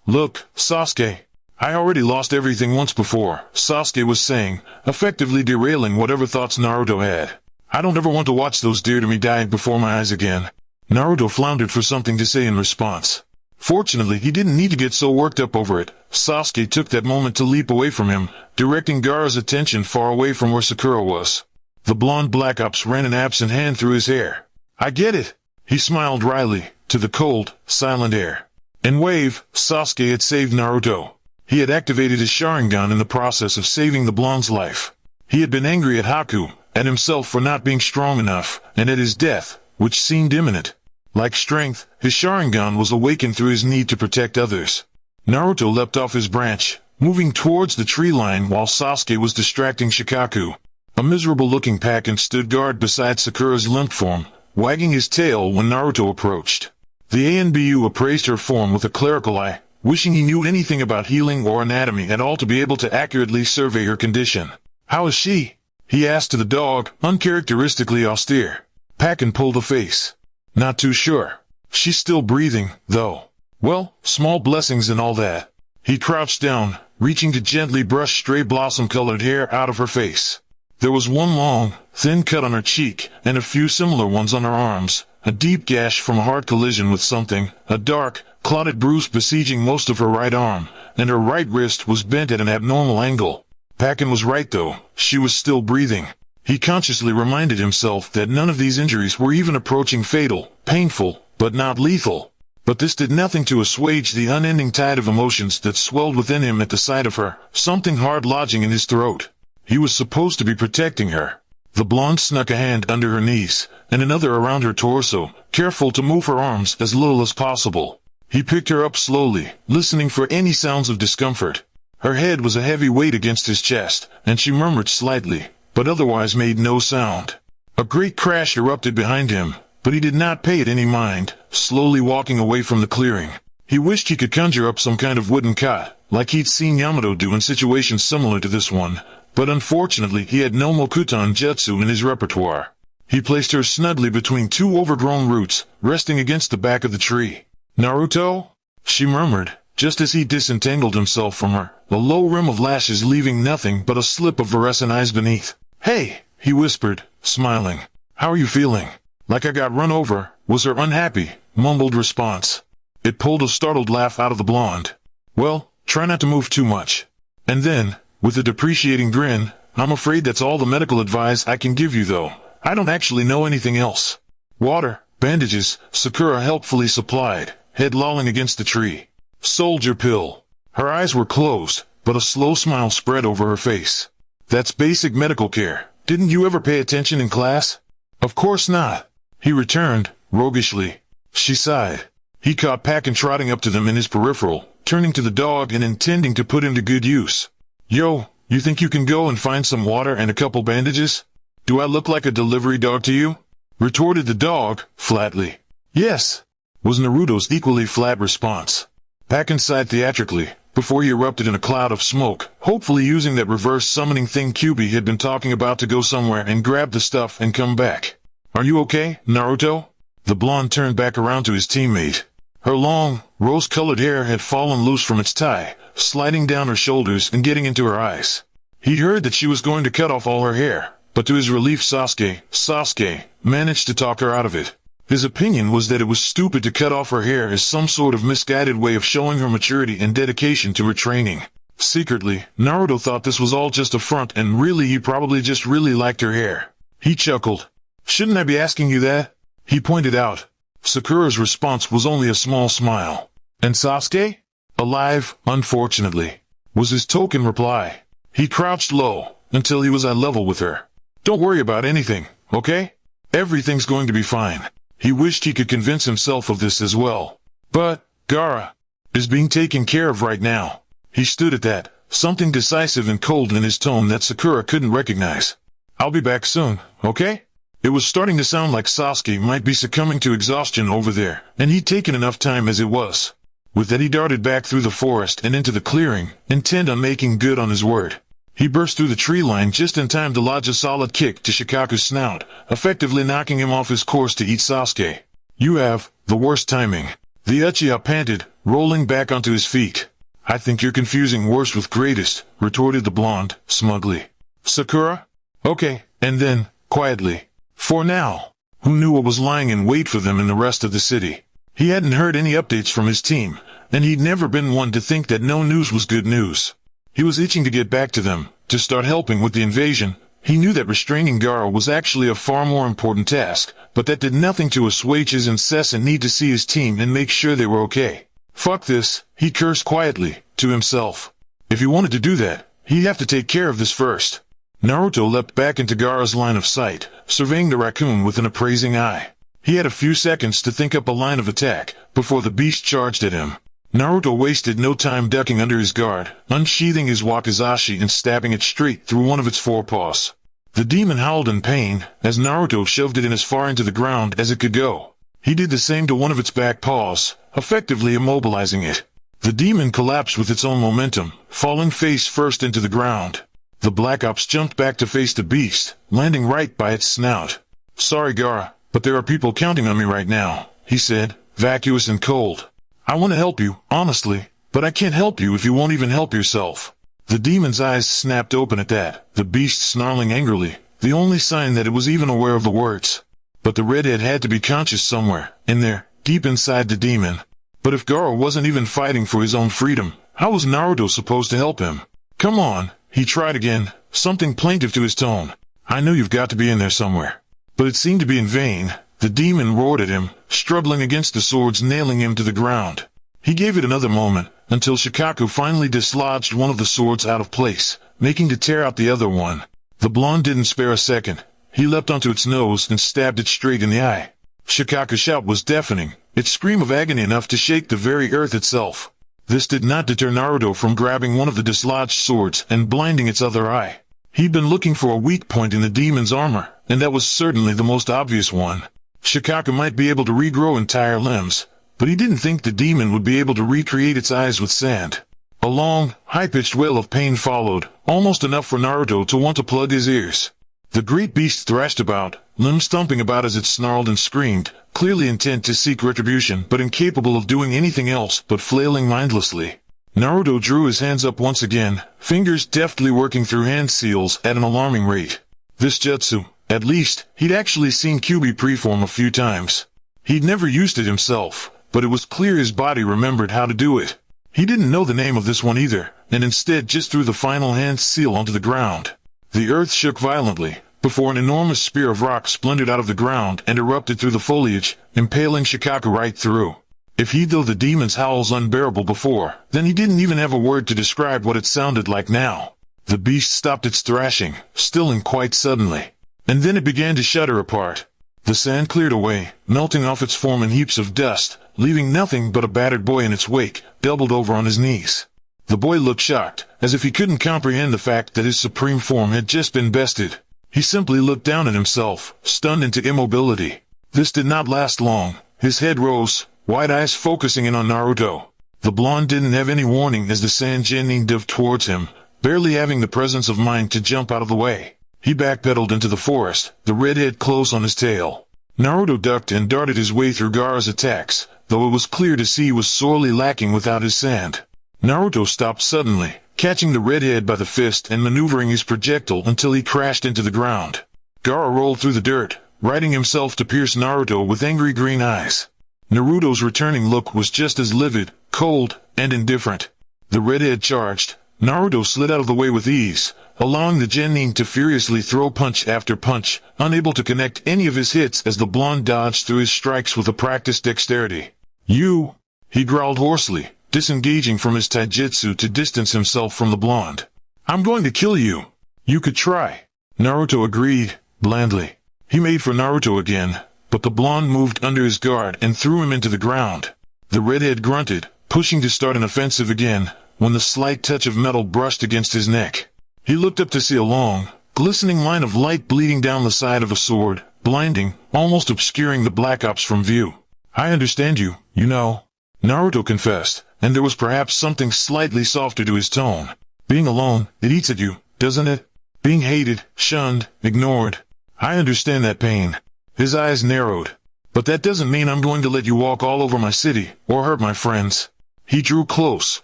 Look, Sasuke. I already lost everything once before, Sasuke was saying, effectively derailing whatever thoughts Naruto had. I don't ever want to watch those dear to me die before my eyes again. Naruto floundered for something to say in response. Fortunately, he didn't need to get so worked up over it. Sasuke took that moment to leap away from him, directing Gaara's attention far away from where Sakura was. The blonde Black Ops ran an absent hand through his hair. I get it. He smiled wryly, to the cold, silent air. In Wave, Sasuke had saved Naruto. He had activated his Sharingan in the process of saving the blonde's life. He had been angry at Haku, at himself for not being strong enough, and at his death, which seemed imminent. Like strength, his Sharingan was awakened through his need to protect others. Naruto leapt off his branch, moving towards the tree line while Sasuke was distracting Shikaku. A miserable-looking Pakin stood guard beside Sakura's limp form, wagging his tail when Naruto approached. The Anbu appraised her form with a clerical eye, wishing he knew anything about healing or anatomy at all to be able to accurately survey her condition. "How is she?" he asked to the dog, uncharacteristically austere. Pakin pulled a face. "Not too sure. She's still breathing, though. Well, small blessings and all that." He crouched down, reaching to gently brush stray blossom-colored hair out of her face. There was one long, thin cut on her cheek, and a few similar ones on her arms, a deep gash from a hard collision with something, a dark, clotted bruise besieging most of her right arm, and her right wrist was bent at an abnormal angle. Pakin was right though, she was still breathing. He consciously reminded himself that none of these injuries were even approaching fatal, painful, but not lethal. But this did nothing to assuage the unending tide of emotions that swelled within him at the sight of her, something hard lodging in his throat. He was supposed to be protecting her. The blonde snuck a hand under her knees, and another around her torso, careful to move her arms as little as possible. He picked her up slowly, listening for any sounds of discomfort. Her head was a heavy weight against his chest, and she murmured slightly, but otherwise made no sound. A great crash erupted behind him, but he did not pay it any mind, slowly walking away from the clearing. He wished he could conjure up some kind of wooden cot, like he'd seen Yamato do in situations similar to this one, but unfortunately he had no Mokutan Jutsu in his repertoire. He placed her snugly between two overgrown roots, resting against the back of the tree. "Naruto?" she murmured, just as he disentangled himself from her, the low rim of lashes leaving nothing but a slip of fluorescent eyes beneath. "Hey," he whispered, smiling. "How are you feeling?" "Like I got run over," was her unhappy, mumbled response. It pulled a startled laugh out of the blonde. "Well, try not to move too much." And then, with a depreciating grin, "I'm afraid that's all the medical advice I can give you though. I don't actually know anything else." "Water, bandages," Sakura helpfully supplied, head lolling against the tree. "Soldier pill." Her eyes were closed, but a slow smile spread over her face. "That's basic medical care. Didn't you ever pay attention in class?" "Of course not," he returned, roguishly. She sighed. He caught Pakin trotting up to them in his peripheral, turning to the dog and intending to put him to good use. "Yo, you think you can go and find some water and a couple bandages? Do I look like a delivery dog to you?" retorted the dog, flatly. "Yes," was Naruto's equally flat response. Pakin sighed theatrically, before he erupted in a cloud of smoke, hopefully using that reverse summoning thing Kyuubi had been talking about to go somewhere and grab the stuff and come back. "Are you okay, Naruto?" The blonde turned back around to his teammate. Her long, rose-colored hair had fallen loose from its tie, sliding down her shoulders and getting into her eyes. He'd heard that she was going to cut off all her hair, but to his relief Sasuke, managed to talk her out of it. His opinion was that it was stupid to cut off her hair as some sort of misguided way of showing her maturity and dedication to her training. Secretly, Naruto thought this was all just a front and really he probably just really liked her hair. He chuckled. "Shouldn't I be asking you that?" he pointed out. Sakura's response was only a small smile. "And Sasuke?" "Alive, unfortunately," was his token reply. He crouched low, until he was eye level with her. "Don't worry about anything, okay? Everything's going to be fine." He wished he could convince himself of this as well. "But, Gaara is being taken care of right now." He stood at that, something decisive and cold in his tone that Sakura couldn't recognize. "I'll be back soon, okay?" It was starting to sound like Sasuke might be succumbing to exhaustion over there, and he'd taken enough time as it was. With that he darted back through the forest and into the clearing, intent on making good on his word. He burst through the tree line just in time to lodge a solid kick to Shikaku's snout, effectively knocking him off his course to eat Sasuke. "You have the worst timing." The Uchiha panted, rolling back onto his feet. "I think you're confusing worst with greatest," retorted the blonde, smugly. "Sakura?" "Okay," and then, quietly, "For now." Who knew what was lying in wait for them in the rest of the city? He hadn't heard any updates from his team, and he'd never been one to think that no news was good news. He was itching to get back to them, to start helping with the invasion. He knew that restraining Gaara was actually a far more important task, but that did nothing to assuage his incessant need to see his team and make sure they were okay. "Fuck this," he cursed quietly, to himself. If he wanted to do that, he'd have to take care of this first. Naruto leapt back into Gaara's line of sight, surveying the raccoon with an appraising eye. He had a few seconds to think up a line of attack, before the beast charged at him. Naruto wasted no time ducking under his guard, unsheathing his wakizashi and stabbing it straight through one of its forepaws. The demon howled in pain, as Naruto shoved it in as far into the ground as it could go. He did the same to one of its back paws, effectively immobilizing it. The demon collapsed with its own momentum, falling face first into the ground. The Black Ops jumped back to face the beast, landing right by its snout. "Sorry, Gaara, but there are people counting on me right now," he said, vacuous and cold. "I want to help you, honestly, but I can't help you if you won't even help yourself." The demon's eyes snapped open at that, the beast snarling angrily, the only sign that it was even aware of the words. But the redhead had to be conscious somewhere, in there, deep inside the demon. But if Gaara wasn't even fighting for his own freedom, how was Naruto supposed to help him? "Come on," he tried again, something plaintive to his tone. "I know you've got to be in there somewhere." But it seemed to be in vain. The demon roared at him, struggling against the swords nailing him to the ground. He gave it another moment, until Shikaku finally dislodged one of the swords out of place, making to tear out the other one. The blonde didn't spare a second. He leapt onto its nose and stabbed it straight in the eye. Shikaku's shout was deafening, its scream of agony enough to shake the very earth itself. This did not deter Naruto from grabbing one of the dislodged swords and blinding its other eye. He'd been looking for a weak point in the demon's armor, and that was certainly the most obvious one. Shikaku might be able to regrow entire limbs, but he didn't think the demon would be able to recreate its eyes with sand. A long, high-pitched wail of pain followed, almost enough for Naruto to want to plug his ears. The great beast thrashed about, limbs thumping about as it snarled and screamed, clearly intent to seek retribution but incapable of doing anything else but flailing mindlessly. Naruto drew his hands up once again, fingers deftly working through hand seals at an alarming rate. This jutsu, at least, he'd actually seen Kyuubi preform a few times. He'd never used it himself, but it was clear his body remembered how to do it. He didn't know the name of this one either, and instead just threw the final hand seal onto the ground. The earth shook violently, before an enormous spear of rock splintered out of the ground and erupted through the foliage, impaling Shikaku right through. If he'd though the demon's howls unbearable before, then he didn't even have a word to describe what it sounded like now. The beast stopped its thrashing, stilling quite suddenly. And then it began to shudder apart. The sand cleared away, melting off its form in heaps of dust, leaving nothing but a battered boy in its wake, doubled over on his knees. The boy looked shocked, as if he couldn't comprehend the fact that his supreme form had just been bested. He simply looked down at himself, stunned into immobility. This did not last long. His head rose, wide eyes focusing in on Naruto. The blonde didn't have any warning as the sand genin dove towards him, barely having the presence of mind to jump out of the way. He backpedaled into the forest, the redhead close on his tail. Naruto ducked and darted his way through Gaara's attacks, though it was clear to see he was sorely lacking without his sand. Naruto stopped suddenly, catching the redhead by the fist and maneuvering his projectile until he crashed into the ground. Gaara rolled through the dirt, righting himself to pierce Naruto with angry green eyes. Naruto's returning look was just as livid, cold, and indifferent. The redhead charged. Naruto slid out of the way with ease, allowing the genin to furiously throw punch after punch, unable to connect any of his hits as the blonde dodged through his strikes with a practiced dexterity. "You!" he growled hoarsely, disengaging from his taijutsu to distance himself from the blonde. "I'm going to kill you." "You could try." Naruto agreed, blandly. He made for Naruto again, but the blonde moved under his guard and threw him into the ground. The redhead grunted, pushing to start an offensive again, when the slight touch of metal brushed against his neck. He looked up to see a long, glistening line of light bleeding down the side of a sword, blinding, almost obscuring the Black Ops from view. "I understand you, you know," Naruto confessed, and there was perhaps something slightly softer to his tone. "Being alone, it eats at you, doesn't it? Being hated, shunned, ignored. I understand that pain." His eyes narrowed. "But that doesn't mean I'm going to let you walk all over my city, or hurt my friends." He drew close,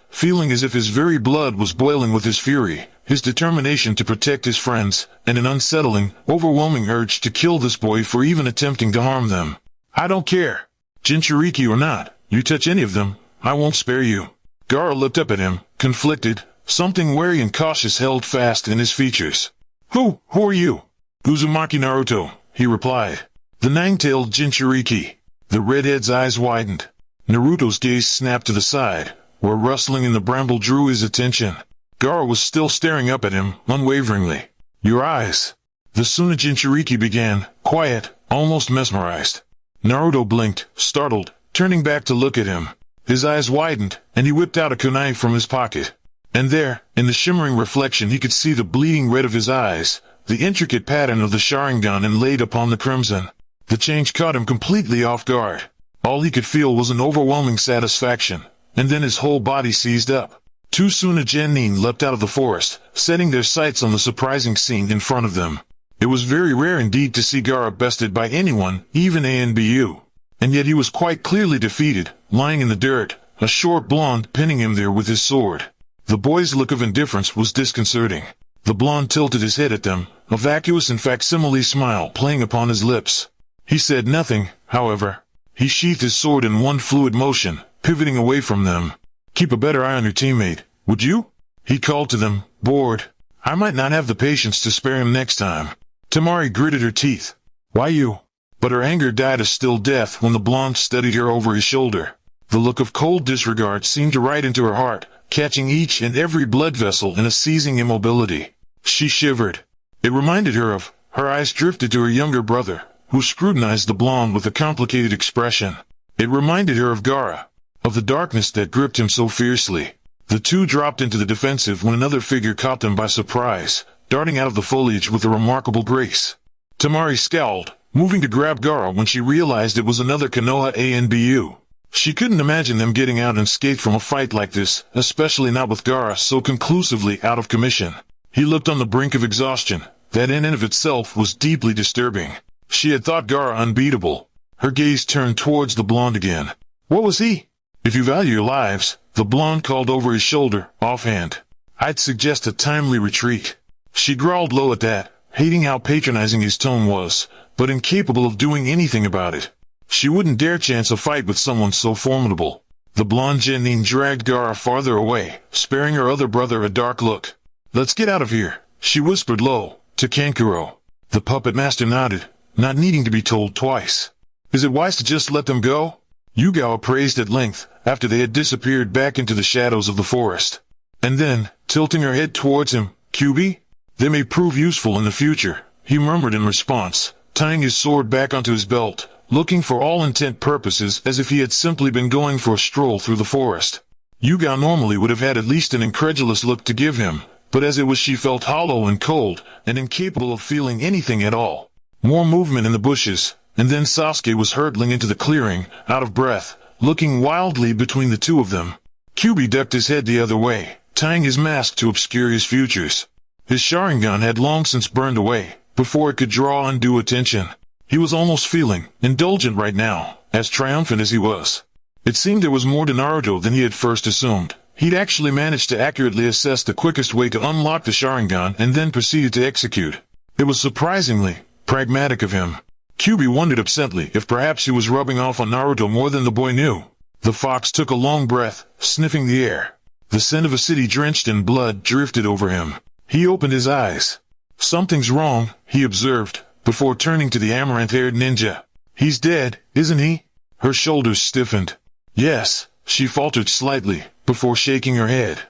feeling as if his very blood was boiling with his fury, his determination to protect his friends, and an unsettling, overwhelming urge to kill this boy for even attempting to harm them. "I don't care. Jinchuriki or not, you touch any of them, I won't spare you." Gaara looked up at him, conflicted, something wary and cautious held fast in his features. Who are you?" "Uzumaki Naruto," he replied. "The nine-tailed Jinchuriki." The redhead's eyes widened. Naruto's gaze snapped to the side, where rustling in the bramble drew his attention. Gaara was still staring up at him, unwaveringly. "Your eyes." The Suna Jinchuriki began, quiet, almost mesmerized. Naruto blinked, startled, turning back to look at him. His eyes widened, and he whipped out a kunai from his pocket. And there, in the shimmering reflection, he could see the bleeding red of his eyes, the intricate pattern of the Sharingan inlaid upon the crimson. The change caught him completely off guard. All he could feel was an overwhelming satisfaction, and then his whole body seized up. Too soon a genin leapt out of the forest, setting their sights on the surprising scene in front of them. It was very rare indeed to see Gaara bested by anyone, even Anbu. And yet he was quite clearly defeated, lying in the dirt, a short blonde pinning him there with his sword. The boy's look of indifference was disconcerting. The blonde tilted his head at them, a vacuous and facsimile smile playing upon his lips. He said nothing, however. He sheathed his sword in one fluid motion, pivoting away from them. "Keep a better eye on your teammate, would you?" he called to them, bored. "I might not have the patience to spare him next time." Temari gritted her teeth. "Why you?" But her anger died a still death when the blonde studied her over his shoulder. The look of cold disregard seemed to ride into her heart, catching each and every blood vessel in a seizing immobility. She shivered. It reminded her of, her eyes drifted to her younger brother, who scrutinized the blonde with a complicated expression. It reminded her of Gaara, of the darkness that gripped him so fiercely. The two dropped into the defensive when another figure caught them by surprise, darting out of the foliage with a remarkable grace. Temari scowled, moving to grab Gaara when she realized it was another Konoha Anbu. She couldn't imagine them getting out unscathed from a fight like this, especially not with Gaara so conclusively out of commission. He looked on the brink of exhaustion. That in and of itself was deeply disturbing. She had thought Gaara unbeatable. Her gaze turned towards the blonde again. What was he? "If you value your lives," the blonde called over his shoulder, offhand, "I'd suggest a timely retreat." She growled low at that, hating how patronizing his tone was, but incapable of doing anything about it. She wouldn't dare chance a fight with someone so formidable. The blonde genin dragged Gaara farther away, sparing her other brother a dark look. "Let's get out of here," she whispered low, to Kankuro. The puppet master nodded, not needing to be told twice. "Is it wise to just let them go?" Yugao appraised at length, after they had disappeared back into the shadows of the forest. And then, tilting her head towards him, "Kyubi? They may prove useful in the future," he murmured in response, tying his sword back onto his belt, looking for all intent purposes as if he had simply been going for a stroll through the forest. Yugao normally would have had at least an incredulous look to give him, but as it was she felt hollow and cold, and incapable of feeling anything at all. More movement in the bushes, and then Sasuke was hurtling into the clearing, out of breath, looking wildly between the two of them. Kyubi ducked his head the other way, tying his mask to obscure his features. His Sharingan had long since burned away, before it could draw undue attention. He was almost feeling indulgent right now, as triumphant as he was. It seemed there was more to Naruto than he had first assumed. He'd actually managed to accurately assess the quickest way to unlock the Sharingan and then proceeded to execute. It was surprisingly pragmatic of him. Kyubi wondered absently if perhaps he was rubbing off on Naruto more than the boy knew. The fox took a long breath, sniffing the air. The scent of a city drenched in blood drifted over him. He opened his eyes. "Something's wrong," he observed, before turning to the amaranth-haired ninja. "He's dead, isn't he?" Her shoulders stiffened. "Yes," she faltered slightly, before shaking her head.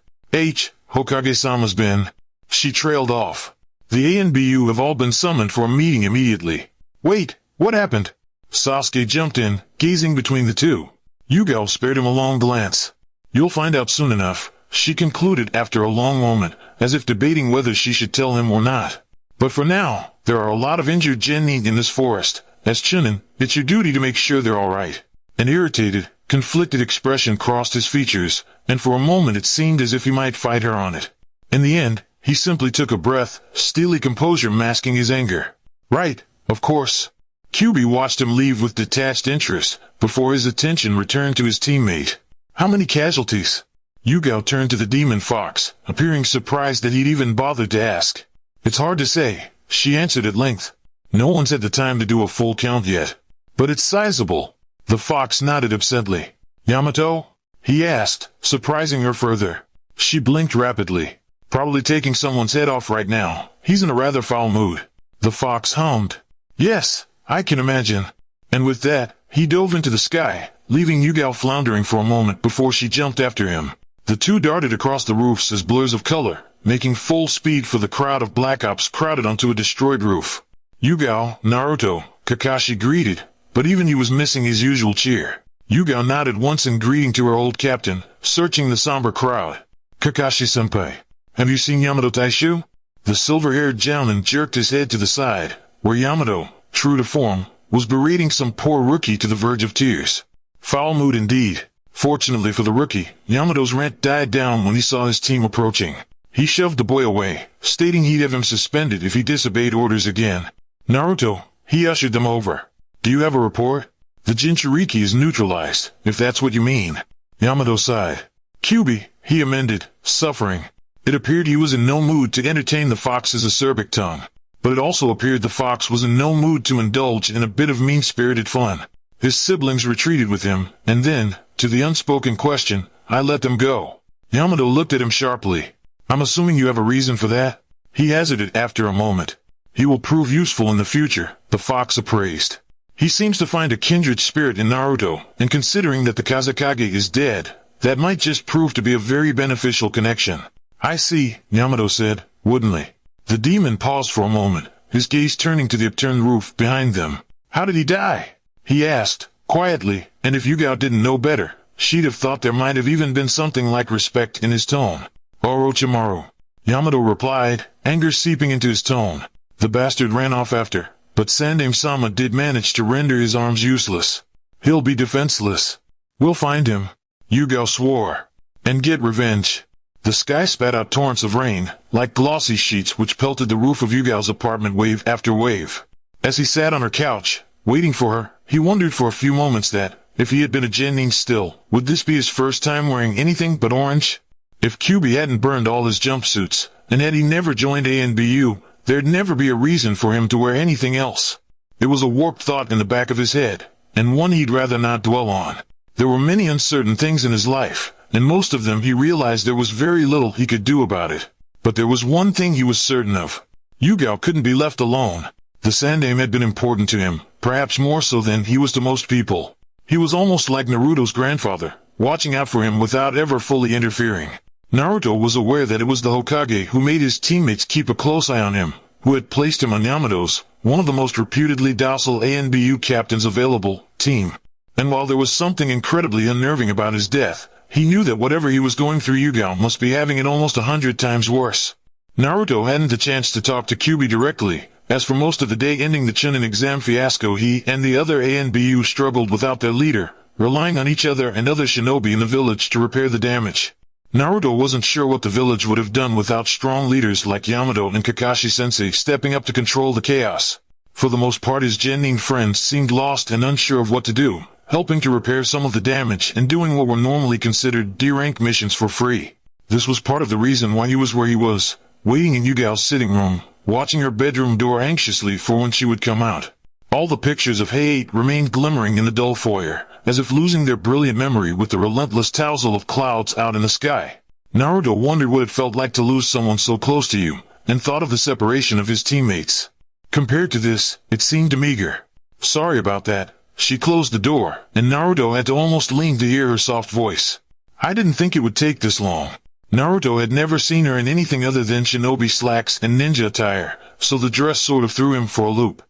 Hokage-sama's been." She trailed off. "The Anbu have all been summoned for a meeting immediately." "Wait, what happened?" Sasuke jumped in, gazing between the two. Yugao spared him a long glance. "You'll find out soon enough," she concluded after a long moment, as if debating whether she should tell him or not. "But for now, there are a lot of injured genin in this forest. As Chunin, it's your duty to make sure they're all right." An irritated, conflicted expression crossed his features, and for a moment it seemed as if he might fight her on it. In the end, he simply took a breath, steely composure masking his anger. "Right, of course." Kyubi watched him leave with detached interest, before his attention returned to his teammate. "How many casualties?" Yugao turned to the demon fox, appearing surprised that he'd even bothered to ask. "It's hard to say," she answered at length. "No one's had the time to do a full count yet. But it's sizable." The fox nodded absently. "Yamato?" he asked, surprising her further. She blinked rapidly. "Probably taking someone's head off right now. He's in a rather foul mood." The fox hummed. "Yes, I can imagine." And with that, he dove into the sky, leaving Yugao floundering for a moment before she jumped after him. The two darted across the roofs as blurs of color, making full speed for the crowd of Black Ops crowded onto a destroyed roof. Yugao, Naruto, Kakashi greeted, but even he was missing his usual cheer. Yugao nodded once in greeting to her old captain, searching the somber crowd. Kakashi-senpai, have you seen Yamato Taishu? The silver-haired gentleman jerked his head to the side, where Yamato, true to form, was berating some poor rookie to the verge of tears. Foul mood indeed. Fortunately for the rookie, Yamato's rant died down when he saw his team approaching. He shoved the boy away, stating he'd have him suspended if he disobeyed orders again. Naruto, he ushered them over. Do you have a report? The Jinchuriki is neutralized, if that's what you mean. Yamato sighed. Kyubi, he amended, suffering. It appeared he was in no mood to entertain the fox's acerbic tongue. But it also appeared the fox was in no mood to indulge in a bit of mean-spirited fun. His siblings retreated with him, and then, to the unspoken question, I let them go. Yamato looked at him sharply. I'm assuming you have a reason for that? He hazarded after a moment. He will prove useful in the future, the fox appraised. He seems to find a kindred spirit in Naruto, and considering that the Kazekage is dead, that might just prove to be a very beneficial connection. I see, Yamato said, woodenly. The demon paused for a moment, his gaze turning to the upturned roof behind them. How did he die? He asked, quietly, and if Yugao didn't know better, she'd have thought there might have even been something like respect in his tone. Orochimaru. Yamato replied, anger seeping into his tone. The bastard ran off after, but Sandaime-sama did manage to render his arms useless. He'll be defenseless. We'll find him. Yugao swore. And get revenge. The sky spat out torrents of rain, like glossy sheets which pelted the roof of Yugao's apartment wave after wave. As he sat on her couch, waiting for her, he wondered for a few moments that, if he had been a genin still, would this be his first time wearing anything but orange? If Kyubi hadn't burned all his jumpsuits, and had he never joined ANBU, there'd never be a reason for him to wear anything else. It was a warped thought in the back of his head, and one he'd rather not dwell on. There were many uncertain things in his life, and most of them he realized there was very little he could do about it. But there was one thing he was certain of. Yugao couldn't be left alone. The Sandaime had been important to him, perhaps more so than he was to most people. He was almost like Naruto's grandfather, watching out for him without ever fully interfering. Naruto was aware that it was the Hokage who made his teammates keep a close eye on him, who had placed him on Yamato's, one of the most reputedly docile ANBU captains available, team. And while there was something incredibly unnerving about his death, he knew that whatever he was going through, Yugao must be having it almost 100 times worse. Naruto hadn't the chance to talk to Kyubi directly, as for most of the day ending the Chunin exam fiasco he and the other ANBU struggled without their leader, relying on each other and other shinobi in the village to repair the damage. Naruto wasn't sure what the village would have done without strong leaders like Yamato and Kakashi-sensei stepping up to control the chaos. For the most part, his genin friends seemed lost and unsure of what to do, helping to repair some of the damage and doing what were normally considered D-rank missions for free. This was part of the reason why he was where he was, waiting in Yugao's sitting room, watching her bedroom door anxiously for when she would come out. All the pictures of Hey-8 remained glimmering in the dull foyer, as if losing their brilliant memory with the relentless tousle of clouds out in the sky. Naruto wondered what it felt like to lose someone so close to you, and thought of the separation of his teammates. Compared to this, it seemed meager. Sorry about that. She closed the door, and Naruto had to almost lean to hear her soft voice. I didn't think it would take this long. Naruto had never seen her in anything other than shinobi slacks and ninja attire, so the dress sort of threw him for a loop.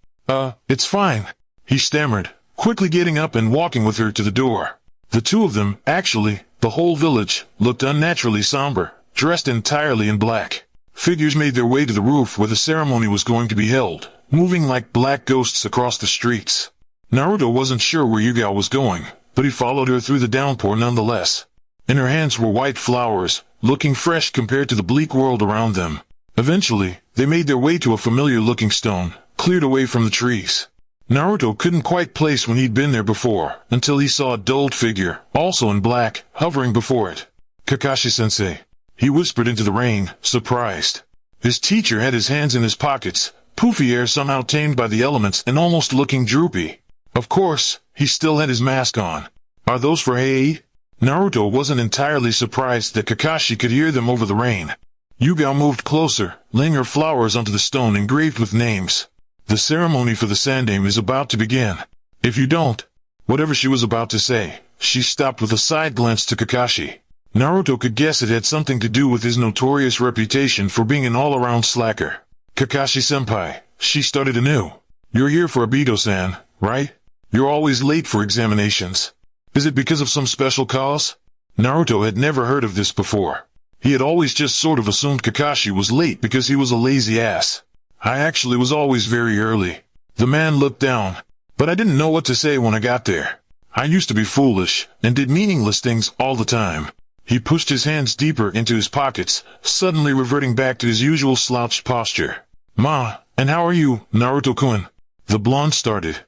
It's fine, he stammered, quickly getting up and walking with her to the door. The two of them, actually, the whole village, looked unnaturally somber, dressed entirely in black. Figures made their way to the roof where the ceremony was going to be held, moving like black ghosts across the streets. Naruto wasn't sure where Yugao was going, but he followed her through the downpour nonetheless. In her hands were white flowers, looking fresh compared to the bleak world around them. Eventually, they made their way to a familiar-looking stone, cleared away from the trees. Naruto couldn't quite place when he'd been there before, until he saw a dulled figure, also in black, hovering before it. Kakashi-sensei. He whispered into the rain, surprised. His teacher had his hands in his pockets, poofy hair somehow tamed by the elements and almost looking droopy. Of course, he still had his mask on. Are those for Hey-8? Naruto wasn't entirely surprised that Kakashi could hear them over the rain. Yugao moved closer, laying her flowers onto the stone engraved with names. The ceremony for the Sandaime is about to begin. If you don't... Whatever she was about to say, she stopped with a side glance to Kakashi. Naruto could guess it had something to do with his notorious reputation for being an all-around slacker. Kakashi-senpai, she started anew. You're here for Obito-san, right? You're always late for examinations. Is it because of some special cause? Naruto had never heard of this before. He had always just sort of assumed Kakashi was late because he was a lazy ass. I actually was always very early. The man looked down. But I didn't know what to say when I got there. I used to be foolish, and did meaningless things all the time. He pushed his hands deeper into his pockets, suddenly reverting back to his usual slouched posture. Ma, and how are you, Naruto-kun? The blonde started.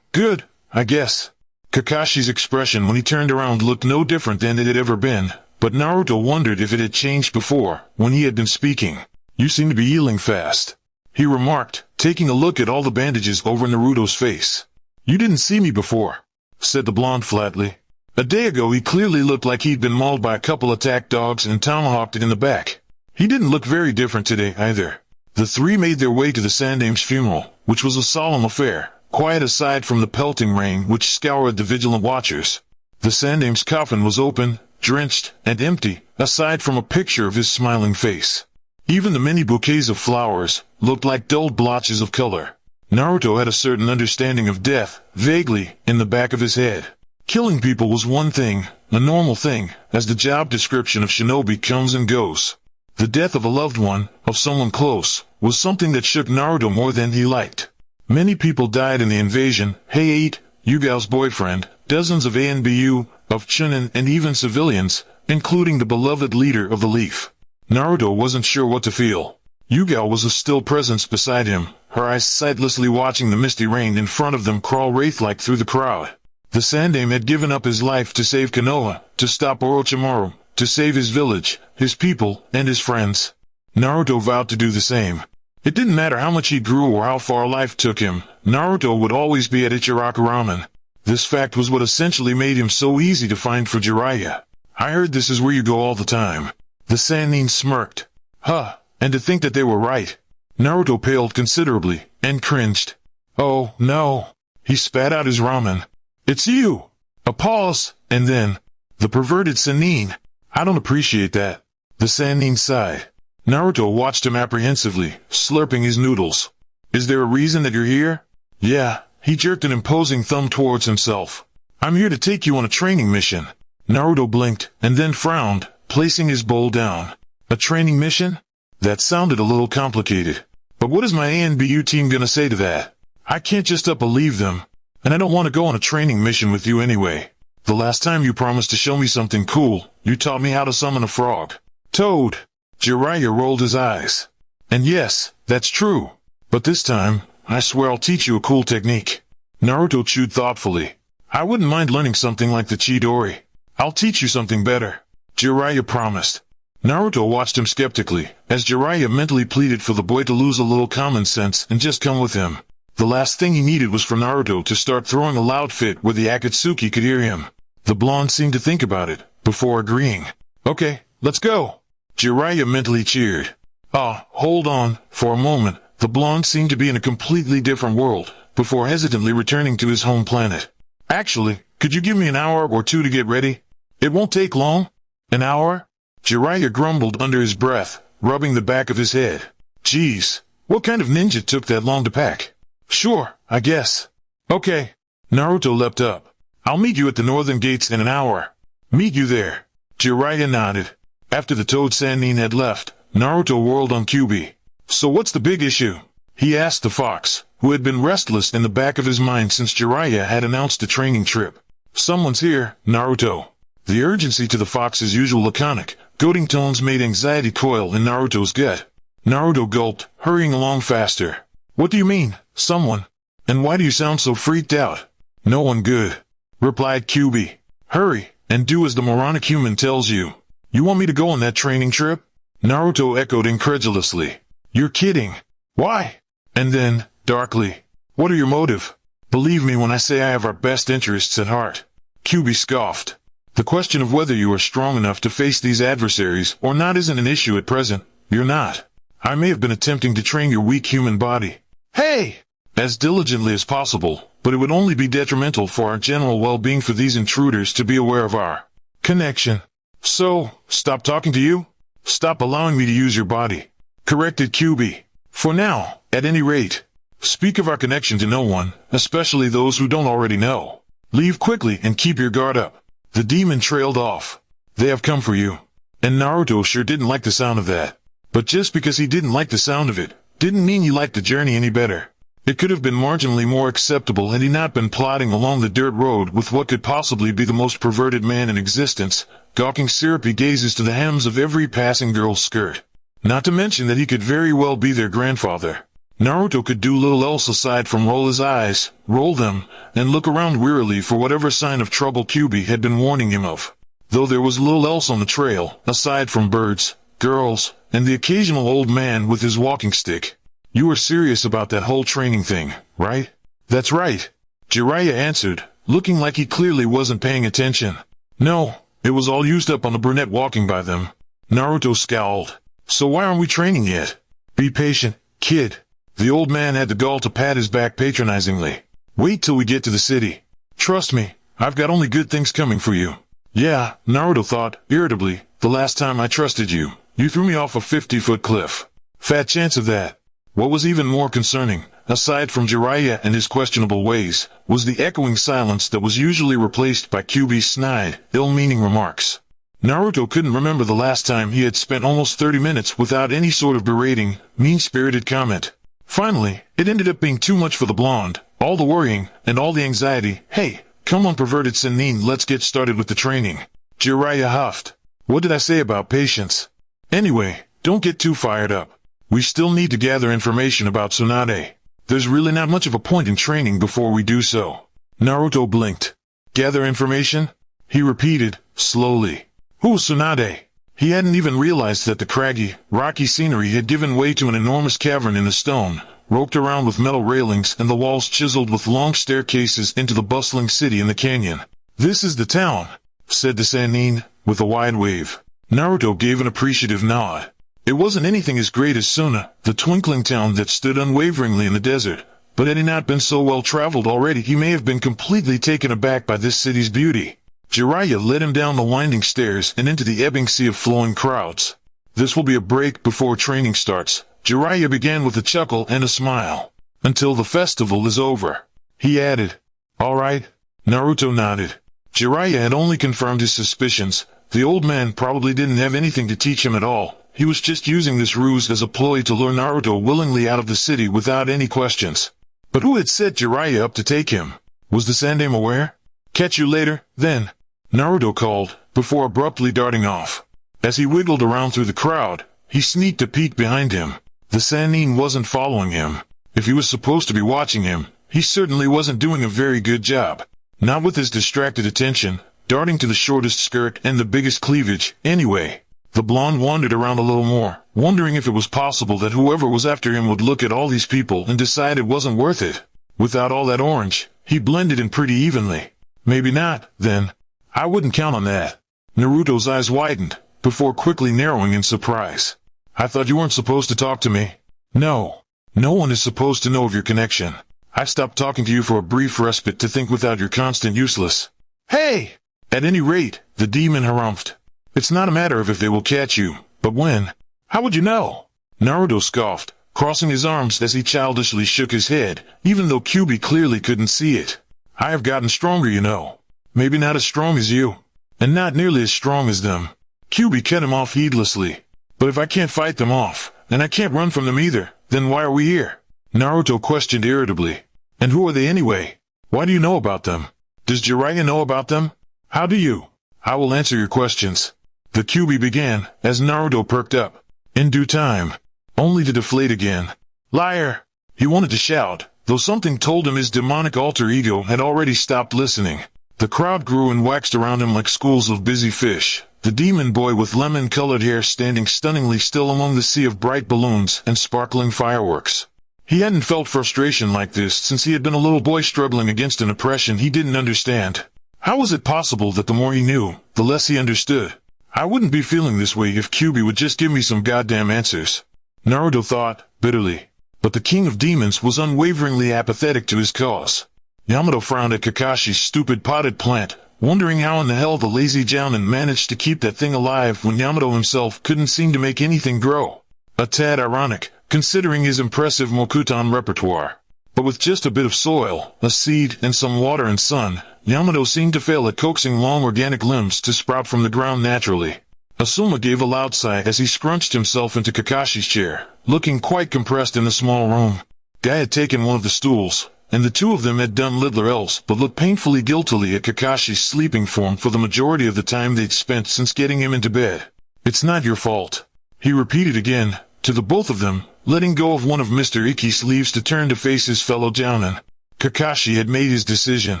Good, I guess. Kakashi's expression when he turned around looked no different than it had ever been, but Naruto wondered if it had changed before, when he had been speaking. You seem to be healing fast, he remarked, taking a look at all the bandages over Naruto's face. You didn't see me before, said the blonde flatly. A day ago he clearly looked like he'd been mauled by a couple attack dogs and tomahawked it in the back. He didn't look very different today either. The three made their way to the Sandame's funeral, which was a solemn affair, quiet aside from the pelting rain which scoured the vigilant watchers. The Sandame's coffin was open, drenched, and empty, aside from a picture of his smiling face. Even the many bouquets of flowers looked like dulled blotches of color. Naruto had a certain understanding of death, vaguely, in the back of his head. Killing people was one thing, a normal thing, as the job description of shinobi comes and goes. The death of a loved one, of someone close, was something that shook Naruto more than he liked. Many people died in the invasion, Heiei, Yugao's boyfriend, dozens of Anbu, of Chunin, and even civilians, including the beloved leader of the Leaf. Naruto wasn't sure what to feel. Yugao was a still presence beside him, her eyes sightlessly watching the misty rain in front of them crawl wraith-like through the crowd. The Sandame had given up his life to save Konoha, to stop Orochimaru, to save his village, his people, and his friends. Naruto vowed to do the same. It didn't matter how much he grew or how far life took him, Naruto would always be at Ichiraku Ramen. This fact was what essentially made him so easy to find for Jiraiya. I heard this is where you go all the time. The Sannin smirked. Huh, and to think that they were right. Naruto paled considerably, and cringed. Oh, no. He spat out his ramen. It's you! A pause, and then, the perverted Sannin. I don't appreciate that. The Sannin sighed. Naruto watched him apprehensively, slurping his noodles. Is there a reason that you're here? Yeah, he jerked an imposing thumb towards himself. I'm here to take you on a training mission. Naruto blinked, and then frowned, placing his bowl down. A training mission? That sounded a little complicated. But what is my ANBU team gonna say to that? I can't just up and leave them. And I don't want to go on a training mission with you anyway. The last time you promised to show me something cool, you taught me how to summon a frog. Toad! Jiraiya rolled his eyes. And yes, that's true. But this time, I swear I'll teach you a cool technique. Naruto chewed thoughtfully. I wouldn't mind learning something like the Chidori. I'll teach you something better. Jiraiya promised. Naruto watched him skeptically, as Jiraiya mentally pleaded for the boy to lose a little common sense and just come with him. The last thing he needed was for Naruto to start throwing a loud fit where the Akatsuki could hear him. The blonde seemed to think about it, before agreeing. Okay, let's go. Jiraiya mentally cheered. Hold on, for a moment, the blonde seemed to be in a completely different world, before hesitantly returning to his home planet. Actually, could you give me an hour or two to get ready? It won't take long. An hour? Jiraiya grumbled under his breath, rubbing the back of his head. Geez, what kind of ninja took that long to pack? Sure, I guess. Okay. Naruto leapt up. I'll meet you at the northern gates in an hour. Meet you there. Jiraiya nodded. After the Toad Sannin had left, Naruto whirled on Kyuubi. So what's the big issue? He asked the fox, who had been restless in the back of his mind since Jiraiya had announced a training trip. Someone's here, Naruto. The urgency to the fox's usual laconic, goading tones made anxiety coil in Naruto's gut. Naruto gulped, hurrying along faster. What do you mean, someone? And why do you sound so freaked out? No one good, replied Kyuubi. Hurry, and do as the moronic human tells you. You want me to go on that training trip? Naruto echoed incredulously. You're kidding. Why? And then, darkly, what are your motive? Believe me when I say I have our best interests at heart. Kyuubi scoffed. The question of whether you are strong enough to face these adversaries or not isn't an issue at present. You're not. I may have been attempting to train your weak human body. Hey! As diligently as possible, but it would only be detrimental for our general well-being for these intruders to be aware of our connection. So, stop talking to you? Stop allowing me to use your body. Corrected Kyuubi. For now, at any rate. Speak of our connection to no one, especially those who don't already know. Leave quickly and keep your guard up. The demon trailed off. They have come for you. And Naruto sure didn't like the sound of that. But just because he didn't like the sound of it, didn't mean he liked the journey any better. It could have been marginally more acceptable had he not been plodding along the dirt road with what could possibly be the most perverted man in existence, gawking syrupy gazes to the hems of every passing girl's skirt. Not to mention that he could very well be their grandfather. Naruto could do little else aside from roll his eyes, roll them, and look around wearily for whatever sign of trouble Kyuubi had been warning him of. Though there was little else on the trail, aside from birds, girls, and the occasional old man with his walking stick. You were serious about that whole training thing, right? That's right, Jiraiya answered, looking like he clearly wasn't paying attention. No, it was all used up on the brunette walking by them. Naruto scowled. So why aren't we training yet? Be patient, kid. The old man had the gall to pat his back patronizingly. Wait till we get to the city. Trust me, I've got only good things coming for you. Yeah, Naruto thought, irritably, the last time I trusted you, you threw me off a 50-foot cliff. Fat chance of that. What was even more concerning, aside from Jiraiya and his questionable ways, was the echoing silence that was usually replaced by Kyuubi's snide, ill-meaning remarks. Naruto couldn't remember the last time he had spent almost 30 minutes without any sort of berating, mean-spirited comment. Finally, it ended up being too much for the blonde, all the worrying, and all the anxiety. Hey, come on perverted Sennin, let's get started with the training. Jiraiya huffed. What did I say about patience? Anyway, don't get too fired up. We still need to gather information about Tsunade. There's really not much of a point in training before we do so. Naruto blinked. Gather information? He repeated, slowly. Who was Tsunade? He hadn't even realized that the craggy, rocky scenery had given way to an enormous cavern in the stone, roped around with metal railings and the walls chiseled with long staircases into the bustling city in the canyon. This is the town, said the Sannin, with a wide wave. Naruto gave an appreciative nod. It wasn't anything as great as Suna, the twinkling town that stood unwaveringly in the desert, but had he not been so well traveled already he may have been completely taken aback by this city's beauty. Jiraiya led him down the winding stairs and into the ebbing sea of flowing crowds. This will be a break before training starts, Jiraiya began with a chuckle and a smile. Until the festival is over. He added. All right. Naruto nodded. Jiraiya had only confirmed his suspicions. The old man probably didn't have anything to teach him at all. He was just using this ruse as a ploy to lure Naruto willingly out of the city without any questions. But who had set Jiraiya up to take him? Was the Sandaime aware? Catch you later, then. Naruto called, before abruptly darting off. As he wiggled around through the crowd, he sneaked a peek behind him. The Sannin wasn't following him. If he was supposed to be watching him, he certainly wasn't doing a very good job. Not with his distracted attention, darting to the shortest skirt and the biggest cleavage, anyway. The blonde wandered around a little more, wondering if it was possible that whoever was after him would look at all these people and decide it wasn't worth it. Without all that orange, he blended in pretty evenly. Maybe not, then. I wouldn't count on that. Naruto's eyes widened, before quickly narrowing in surprise. I thought you weren't supposed to talk to me. No. No one is supposed to know of your connection. I stopped talking to you for a brief respite to think without your constant useless. Hey! At any rate, the demon harumphed. It's not a matter of if they will catch you, but when. How would you know? Naruto scoffed, crossing his arms as he childishly shook his head, even though Kyuubi clearly couldn't see it. I have gotten stronger, you know. Maybe not as strong as you, and not nearly as strong as them. Kyuubi cut him off heedlessly. But if I can't fight them off, and I can't run from them either, then why are we here? Naruto questioned irritably. And who are they anyway? Why do you know about them? Does Jiraiya know about them? How do you? I will answer your questions. The Kyuubi began, as Naruto perked up. In due time. Only to deflate again. Liar! He wanted to shout, though something told him his demonic alter ego had already stopped listening. The crowd grew and waxed around him like schools of busy fish. The demon boy with lemon-colored hair standing stunningly still among the sea of bright balloons and sparkling fireworks. He hadn't felt frustration like this since he had been a little boy struggling against an oppression he didn't understand. How was it possible that the more he knew, the less he understood? I wouldn't be feeling this way if Kyuubi would just give me some goddamn answers. Naruto thought, bitterly. But the king of demons was unwaveringly apathetic to his cause. Yamato frowned at Kakashi's stupid potted plant, wondering how in the hell the lazy Jounin managed to keep that thing alive when Yamato himself couldn't seem to make anything grow. A tad ironic, considering his impressive Mokuton repertoire. But with just a bit of soil, a seed, and some water and sun, Yamato seemed to fail at coaxing long organic limbs to sprout from the ground naturally. Asuma gave a loud sigh as he scrunched himself into Kakashi's chair, looking quite compressed in the small room. Guy had taken one of the stools, and the two of them had done little else but look painfully guiltily at Kakashi's sleeping form for the majority of the time they'd spent since getting him into bed. "It's not your fault," he repeated again, to the both of them, letting go of one of Mr. Iki's sleeves to turn to face his fellow jounin. Kakashi had made his decision.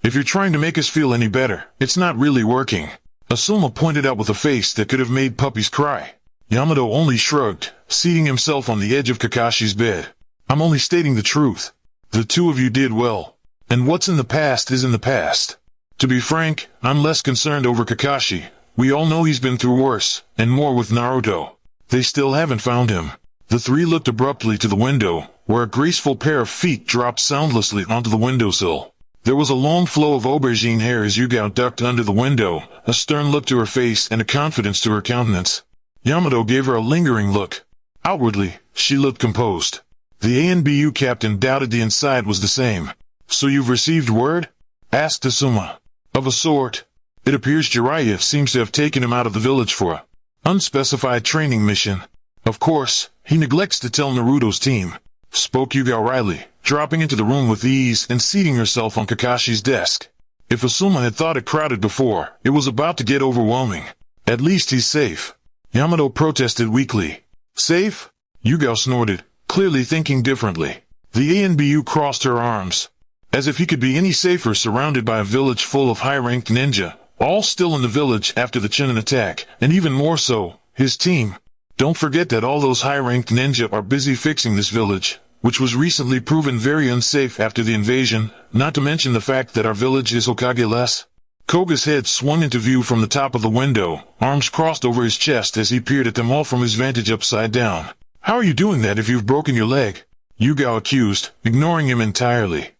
"If you're trying to make us feel any better, it's not really working," Asuma pointed out with a face that could have made puppies cry. Yamato only shrugged, seating himself on the edge of Kakashi's bed. "I'm only stating the truth. The two of you did well. And what's in the past is in the past. To be frank, I'm less concerned over Kakashi. We all know he's been through worse, and more with Naruto. They still haven't found him." The three looked abruptly to the window, where a graceful pair of feet dropped soundlessly onto the windowsill. There was a long flow of aubergine hair as Yugao ducked under the window, a stern look to her face and a confidence to her countenance. Yamato gave her a lingering look. Outwardly, she looked composed. The ANBU captain doubted the inside was the same. "So you've received word?" asked Asuma. "Of a sort. It appears Jiraiya seems to have taken him out of the village for a unspecified training mission. Of course, he neglects to tell Naruto's team," spoke Yugao wryly, dropping into the room with ease and seating herself on Kakashi's desk. If Asuma had thought it crowded before, it was about to get overwhelming. "At least he's safe," Yamato protested weakly. "Safe?" Yugao snorted, clearly thinking differently. The ANBU crossed her arms. As if he could be any safer surrounded by a village full of high-ranked ninja, all still in the village after the Chunin attack, and even more so, his team. Don't forget that all those high-ranked ninja are busy fixing this village, which was recently proven very unsafe after the invasion, not to mention the fact that our village is Hokage-less. Koga's head swung into view from the top of the window, arms crossed over his chest as he peered at them all from his vantage upside down. "How are you doing that if you've broken your leg?" Yugao accused, ignoring him entirely.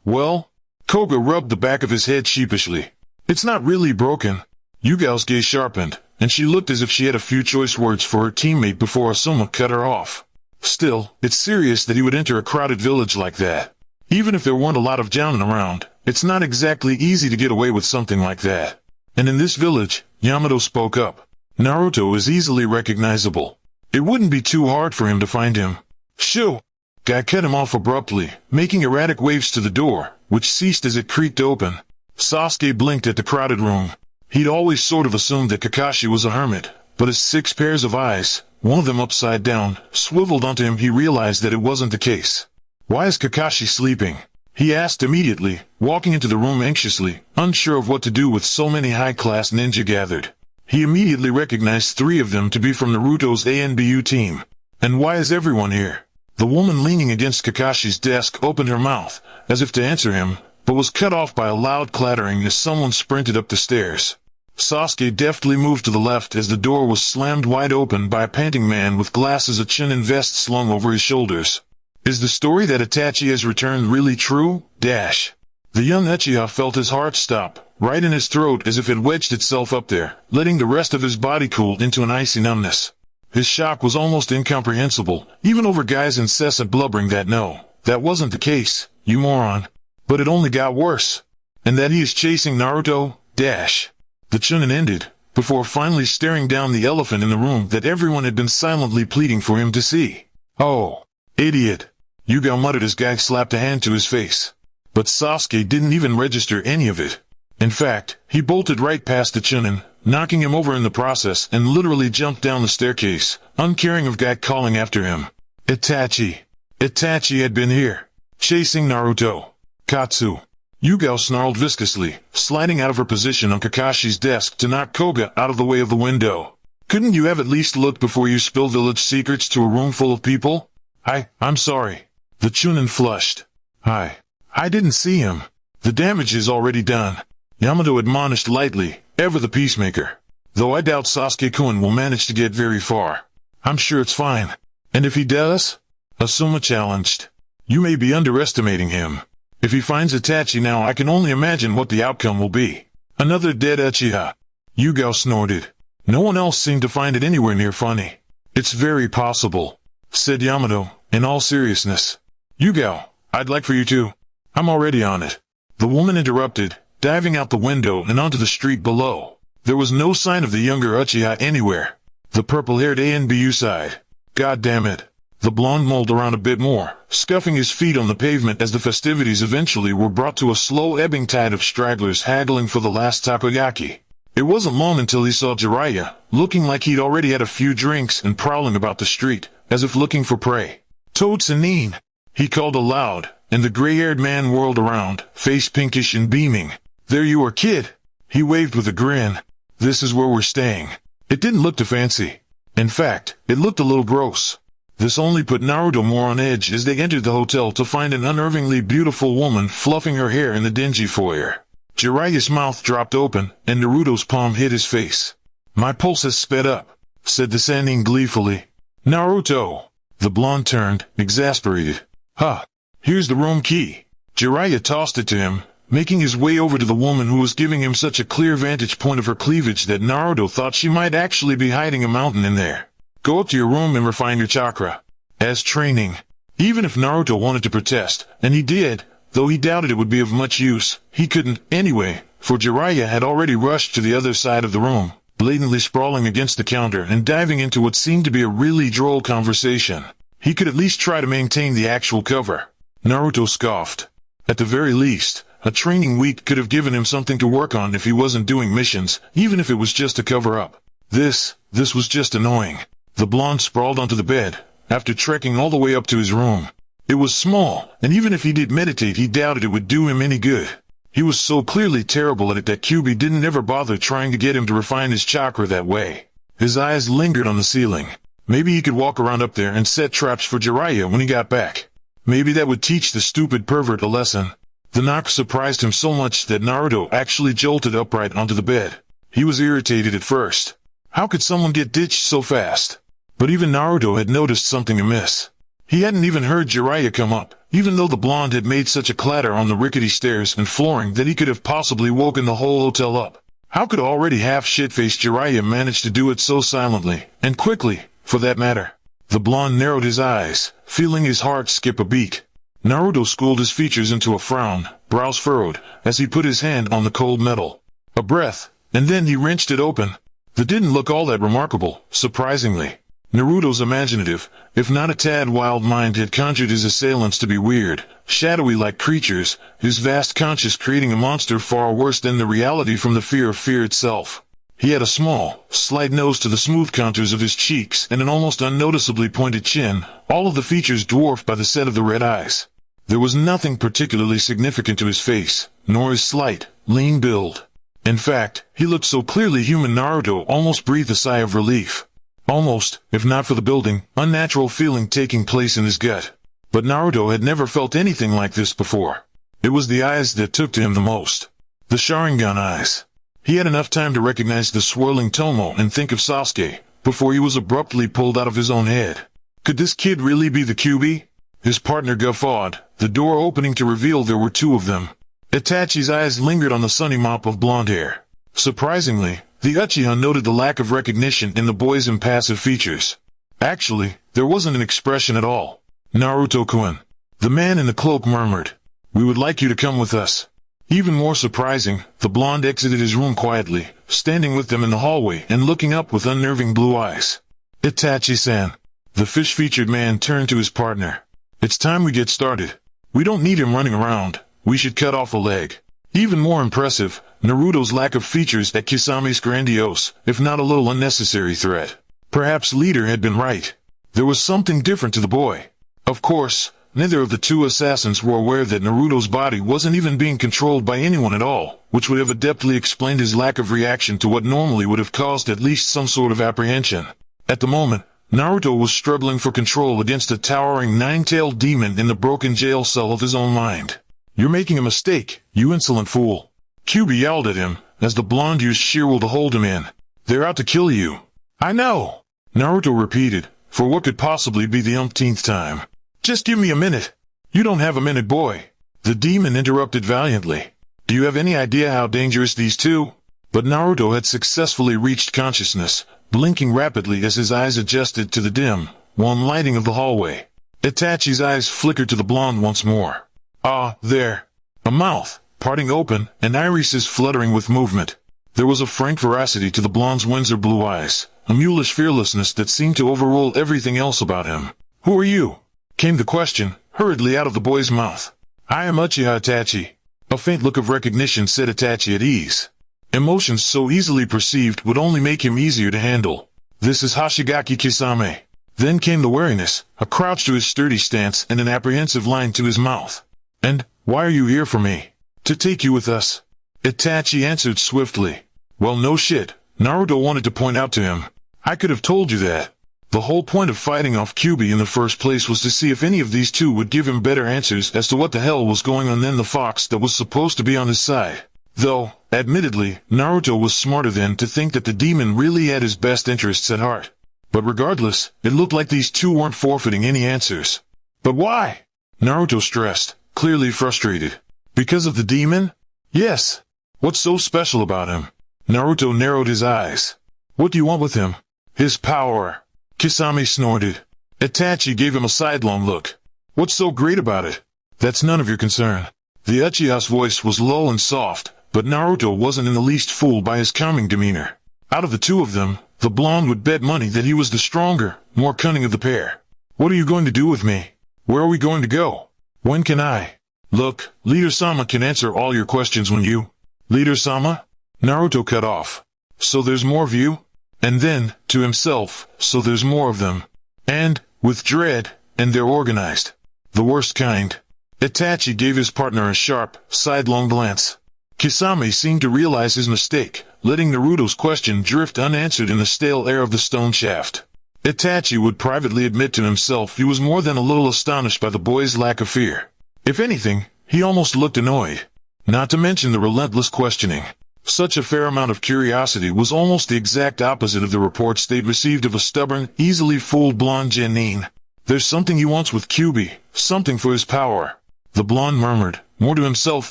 Well, Koga rubbed the back of his head sheepishly. "It's not really broken." Yugao's gaze sharpened, and she looked as if she had a few choice words for her teammate before Asuma cut her off. "Still, it's serious that he would enter a crowded village like that. Even if there weren't a lot of jounin around, it's not exactly easy to get away with something like that. And in this village," Yamato spoke up, "Naruto is easily recognizable. It wouldn't be too hard for him to find him." "Shoo!" Guy cut him off abruptly, making erratic waves to the door, which ceased as it creaked open. Sasuke blinked at the crowded room. He'd always sort of assumed that Kakashi was a hermit, but his 6 pairs of eyes, one of them upside down, swiveled onto him. He realized that it wasn't the case. "Why is Kakashi sleeping?" he asked immediately, walking into the room anxiously, unsure of what to do with so many high-class ninja gathered. He immediately recognized 3 of them to be from Naruto's ANBU team. "And why is everyone here?" The woman leaning against Kakashi's desk opened her mouth, as if to answer him, but was cut off by a loud clattering as someone sprinted up the stairs. Sasuke deftly moved to the left as the door was slammed wide open by a panting man with glasses, a Chunin vest slung over his shoulders. "Is the story that Itachi has returned really true? The young Uchiha felt his heart stop, right in his throat as if it wedged itself up there, letting the rest of his body cool into an icy numbness. His shock was almost incomprehensible, even over Guy's incessant blubbering that no, that wasn't the case, you moron. But it only got worse. And that he is chasing Naruto, The Chunin ended, before finally staring down the elephant in the room that everyone had been silently pleading for him to see. "Oh, idiot," Yugao muttered as Guy slapped a hand to his face. But Sasuke didn't even register any of it. In fact, he bolted right past the Chunin, knocking him over in the process, and literally jumped down the staircase, uncaring of Guy calling after him. Itachi had been here, chasing Naruto. Katsu. Yugao snarled viscously, sliding out of her position on Kakashi's desk to knock Koga out of the way of the window. "Couldn't you have at least looked before you spill village secrets to a room full of people?" I'm sorry." The Chunin flushed. I didn't see him. The damage is already done," Yamato admonished lightly, ever the peacemaker. "Though I doubt Sasuke-kun will manage to get very far. I'm sure it's fine." "And if he does?" Asuma challenged. "You may be underestimating him. If he finds Itachi now, I can only imagine what the outcome will be. Another dead Uchiha." Yugao snorted. No one else seemed to find it anywhere near funny. "It's very possible," said Yamato, in all seriousness. "Yugao, I'd like for you to. I'm already on it." The woman interrupted, diving out the window and onto the street below. There was no sign of the younger Uchiha anywhere. The purple-haired Anbu sighed. God damn it. The blonde mulled around a bit more, scuffing his feet on the pavement as the festivities eventually were brought to a slow ebbing tide of stragglers haggling for the last takoyaki. It wasn't long until he saw Jiraiya, looking like he'd already had a few drinks and prowling about the street, as if looking for prey. Totsunin! He called aloud, and the gray-haired man whirled around, face pinkish and beaming. There you are, kid! He waved with a grin. This is where we're staying. It didn't look too fancy. In fact, it looked a little gross. This only put Naruto more on edge as they entered the hotel to find an unnervingly beautiful woman fluffing her hair in the dingy foyer. Jiraiya's mouth dropped open, and Naruto's palm hit his face. My pulse has sped up, said the Sannin gleefully. Naruto! The blonde turned, exasperated. Ha! Here's the room key. Jiraiya tossed it to him, making his way over to the woman who was giving him such a clear vantage point of her cleavage that Naruto thought she might actually be hiding a mountain in there. Go up to your room and refine your chakra. As training. Even if Naruto wanted to protest, and he did, though he doubted it would be of much use, he couldn't anyway, for Jiraiya had already rushed to the other side of the room, blatantly sprawling against the counter and diving into what seemed to be a really droll conversation. He could at least try to maintain the actual cover. Naruto scoffed. At the very least, a training week could have given him something to work on if he wasn't doing missions, even if it was just a cover-up. This was just annoying. The blonde sprawled onto the bed, after trekking all the way up to his room. It was small, and even if he did meditate, he doubted it would do him any good. He was so clearly terrible at it that Kyuubi didn't ever bother trying to get him to refine his chakra that way. His eyes lingered on the ceiling. Maybe he could walk around up there and set traps for Jiraiya when he got back. Maybe that would teach the stupid pervert a lesson. The knock surprised him so much that Naruto actually jolted upright onto the bed. He was irritated at first. How could someone get ditched so fast? But even Naruto had noticed something amiss. He hadn't even heard Jiraiya come up, even though the blonde had made such a clatter on the rickety stairs and flooring that he could have possibly woken the whole hotel up. How could already half-shit-faced Jiraiya manage to do it so silently, and quickly, for that matter? The blonde narrowed his eyes, feeling his heart skip a beat. Naruto schooled his features into a frown, brows furrowed, as he put his hand on the cold metal. A breath, and then he wrenched it open. That didn't look all that remarkable, surprisingly. Naruto's imaginative, if not a tad wild mind had conjured his assailants to be weird, shadowy-like creatures, his vast conscience creating a monster far worse than the reality from the fear of fear itself. He had a small, slight nose to the smooth contours of his cheeks and an almost unnoticeably pointed chin, all of the features dwarfed by the set of the red eyes. There was nothing particularly significant to his face, nor his slight, lean build. In fact, he looked so clearly human Naruto almost breathed a sigh of relief. Almost, if not for the building, unnatural feeling taking place in his gut. But Naruto had never felt anything like this before. It was the eyes that took to him the most. The Sharingan eyes. He had enough time to recognize the swirling Tomo and think of Sasuke, before he was abruptly pulled out of his own head. Could this kid really be the Kyuubi? His partner guffawed, the door opening to reveal there were two of them. Itachi's eyes lingered on the sunny mop of blonde hair. Surprisingly, the Uchiha noted the lack of recognition in the boy's impassive features. Actually, there wasn't an expression at all. Naruto-kun. The man in the cloak murmured. We would like you to come with us. Even more surprising, the blonde exited his room quietly, standing with them in the hallway and looking up with unnerving blue eyes. Itachi-san. The fish-featured man turned to his partner. It's time we get started. We don't need him running around. We should cut off a leg. Even more impressive, Naruto's lack of features at Kisame's grandiose, if not a little unnecessary threat. Perhaps Leader had been right. There was something different to the boy. Of course, neither of the two assassins were aware that Naruto's body wasn't even being controlled by anyone at all, which would have adeptly explained his lack of reaction to what normally would have caused at least some sort of apprehension. At the moment, Naruto was struggling for control against a towering nine-tailed demon in the broken jail cell of his own mind. You're making a mistake, you insolent fool. Kyuubi yelled at him, as the blonde used sheer will to hold him in. They're out to kill you. I know, Naruto repeated, for what could possibly be the umpteenth time. Just give me a minute. You don't have a minute, boy. The demon interrupted valiantly. Do you have any idea how dangerous these two? But Naruto had successfully reached consciousness, blinking rapidly as his eyes adjusted to the dim, warm lighting of the hallway. Itachi's eyes flickered to the blonde once more. Ah, there. A mouth, parting open, and irises fluttering with movement. There was a frank veracity to the blonde's Windsor blue eyes, a mulish fearlessness that seemed to overrule everything else about him. "Who are you?" came the question, hurriedly out of the boy's mouth. "I am Uchiha Itachi." A faint look of recognition set Itachi at ease. Emotions so easily perceived would only make him easier to handle. "This is Hashigaki Kisame." Then came the wariness, a crouch to his sturdy stance and an apprehensive line to his mouth. "And, why are you here for me?" "To take you with us." Itachi answered swiftly. "Well, no shit," Naruto wanted to point out to him. "I could have told you that." The whole point of fighting off Kyuubi in the first place was to see if any of these two would give him better answers as to what the hell was going on than the fox that was supposed to be on his side. Though, admittedly, Naruto was smarter than to think that the demon really had his best interests at heart. But regardless, it looked like these two weren't forfeiting any answers. "But why?" Naruto stressed, clearly frustrated. "Because of the demon?" "Yes." "What's so special about him?" Naruto narrowed his eyes. "What do you want with him?" "His power." Kisame snorted. Itachi gave him a sidelong look. "What's so great about it?" "That's none of your concern." The Uchiha's voice was low and soft, but Naruto wasn't in the least fooled by his calming demeanor. Out of the two of them, the blonde would bet money that he was the stronger, more cunning of the pair. "What are you going to do with me? Where are we going to go? When can I?" "Look, Leader-sama can answer all your questions when you—" "Leader-sama?" Naruto cut off. "So there's more of you?" And then, to himself, "So there's more of them. And, with dread, and they're organized. The worst kind." Itachi gave his partner a sharp, sidelong glance. Kisame seemed to realize his mistake, letting Naruto's question drift unanswered in the stale air of the stone shaft. Itachi would privately admit to himself he was more than a little astonished by the boy's lack of fear. If anything, he almost looked annoyed. Not to mention the relentless questioning. Such a fair amount of curiosity was almost the exact opposite of the reports they'd received of a stubborn, easily fooled blonde genin. "There's something he wants with Kyuubi, something for his power," the blonde murmured, more to himself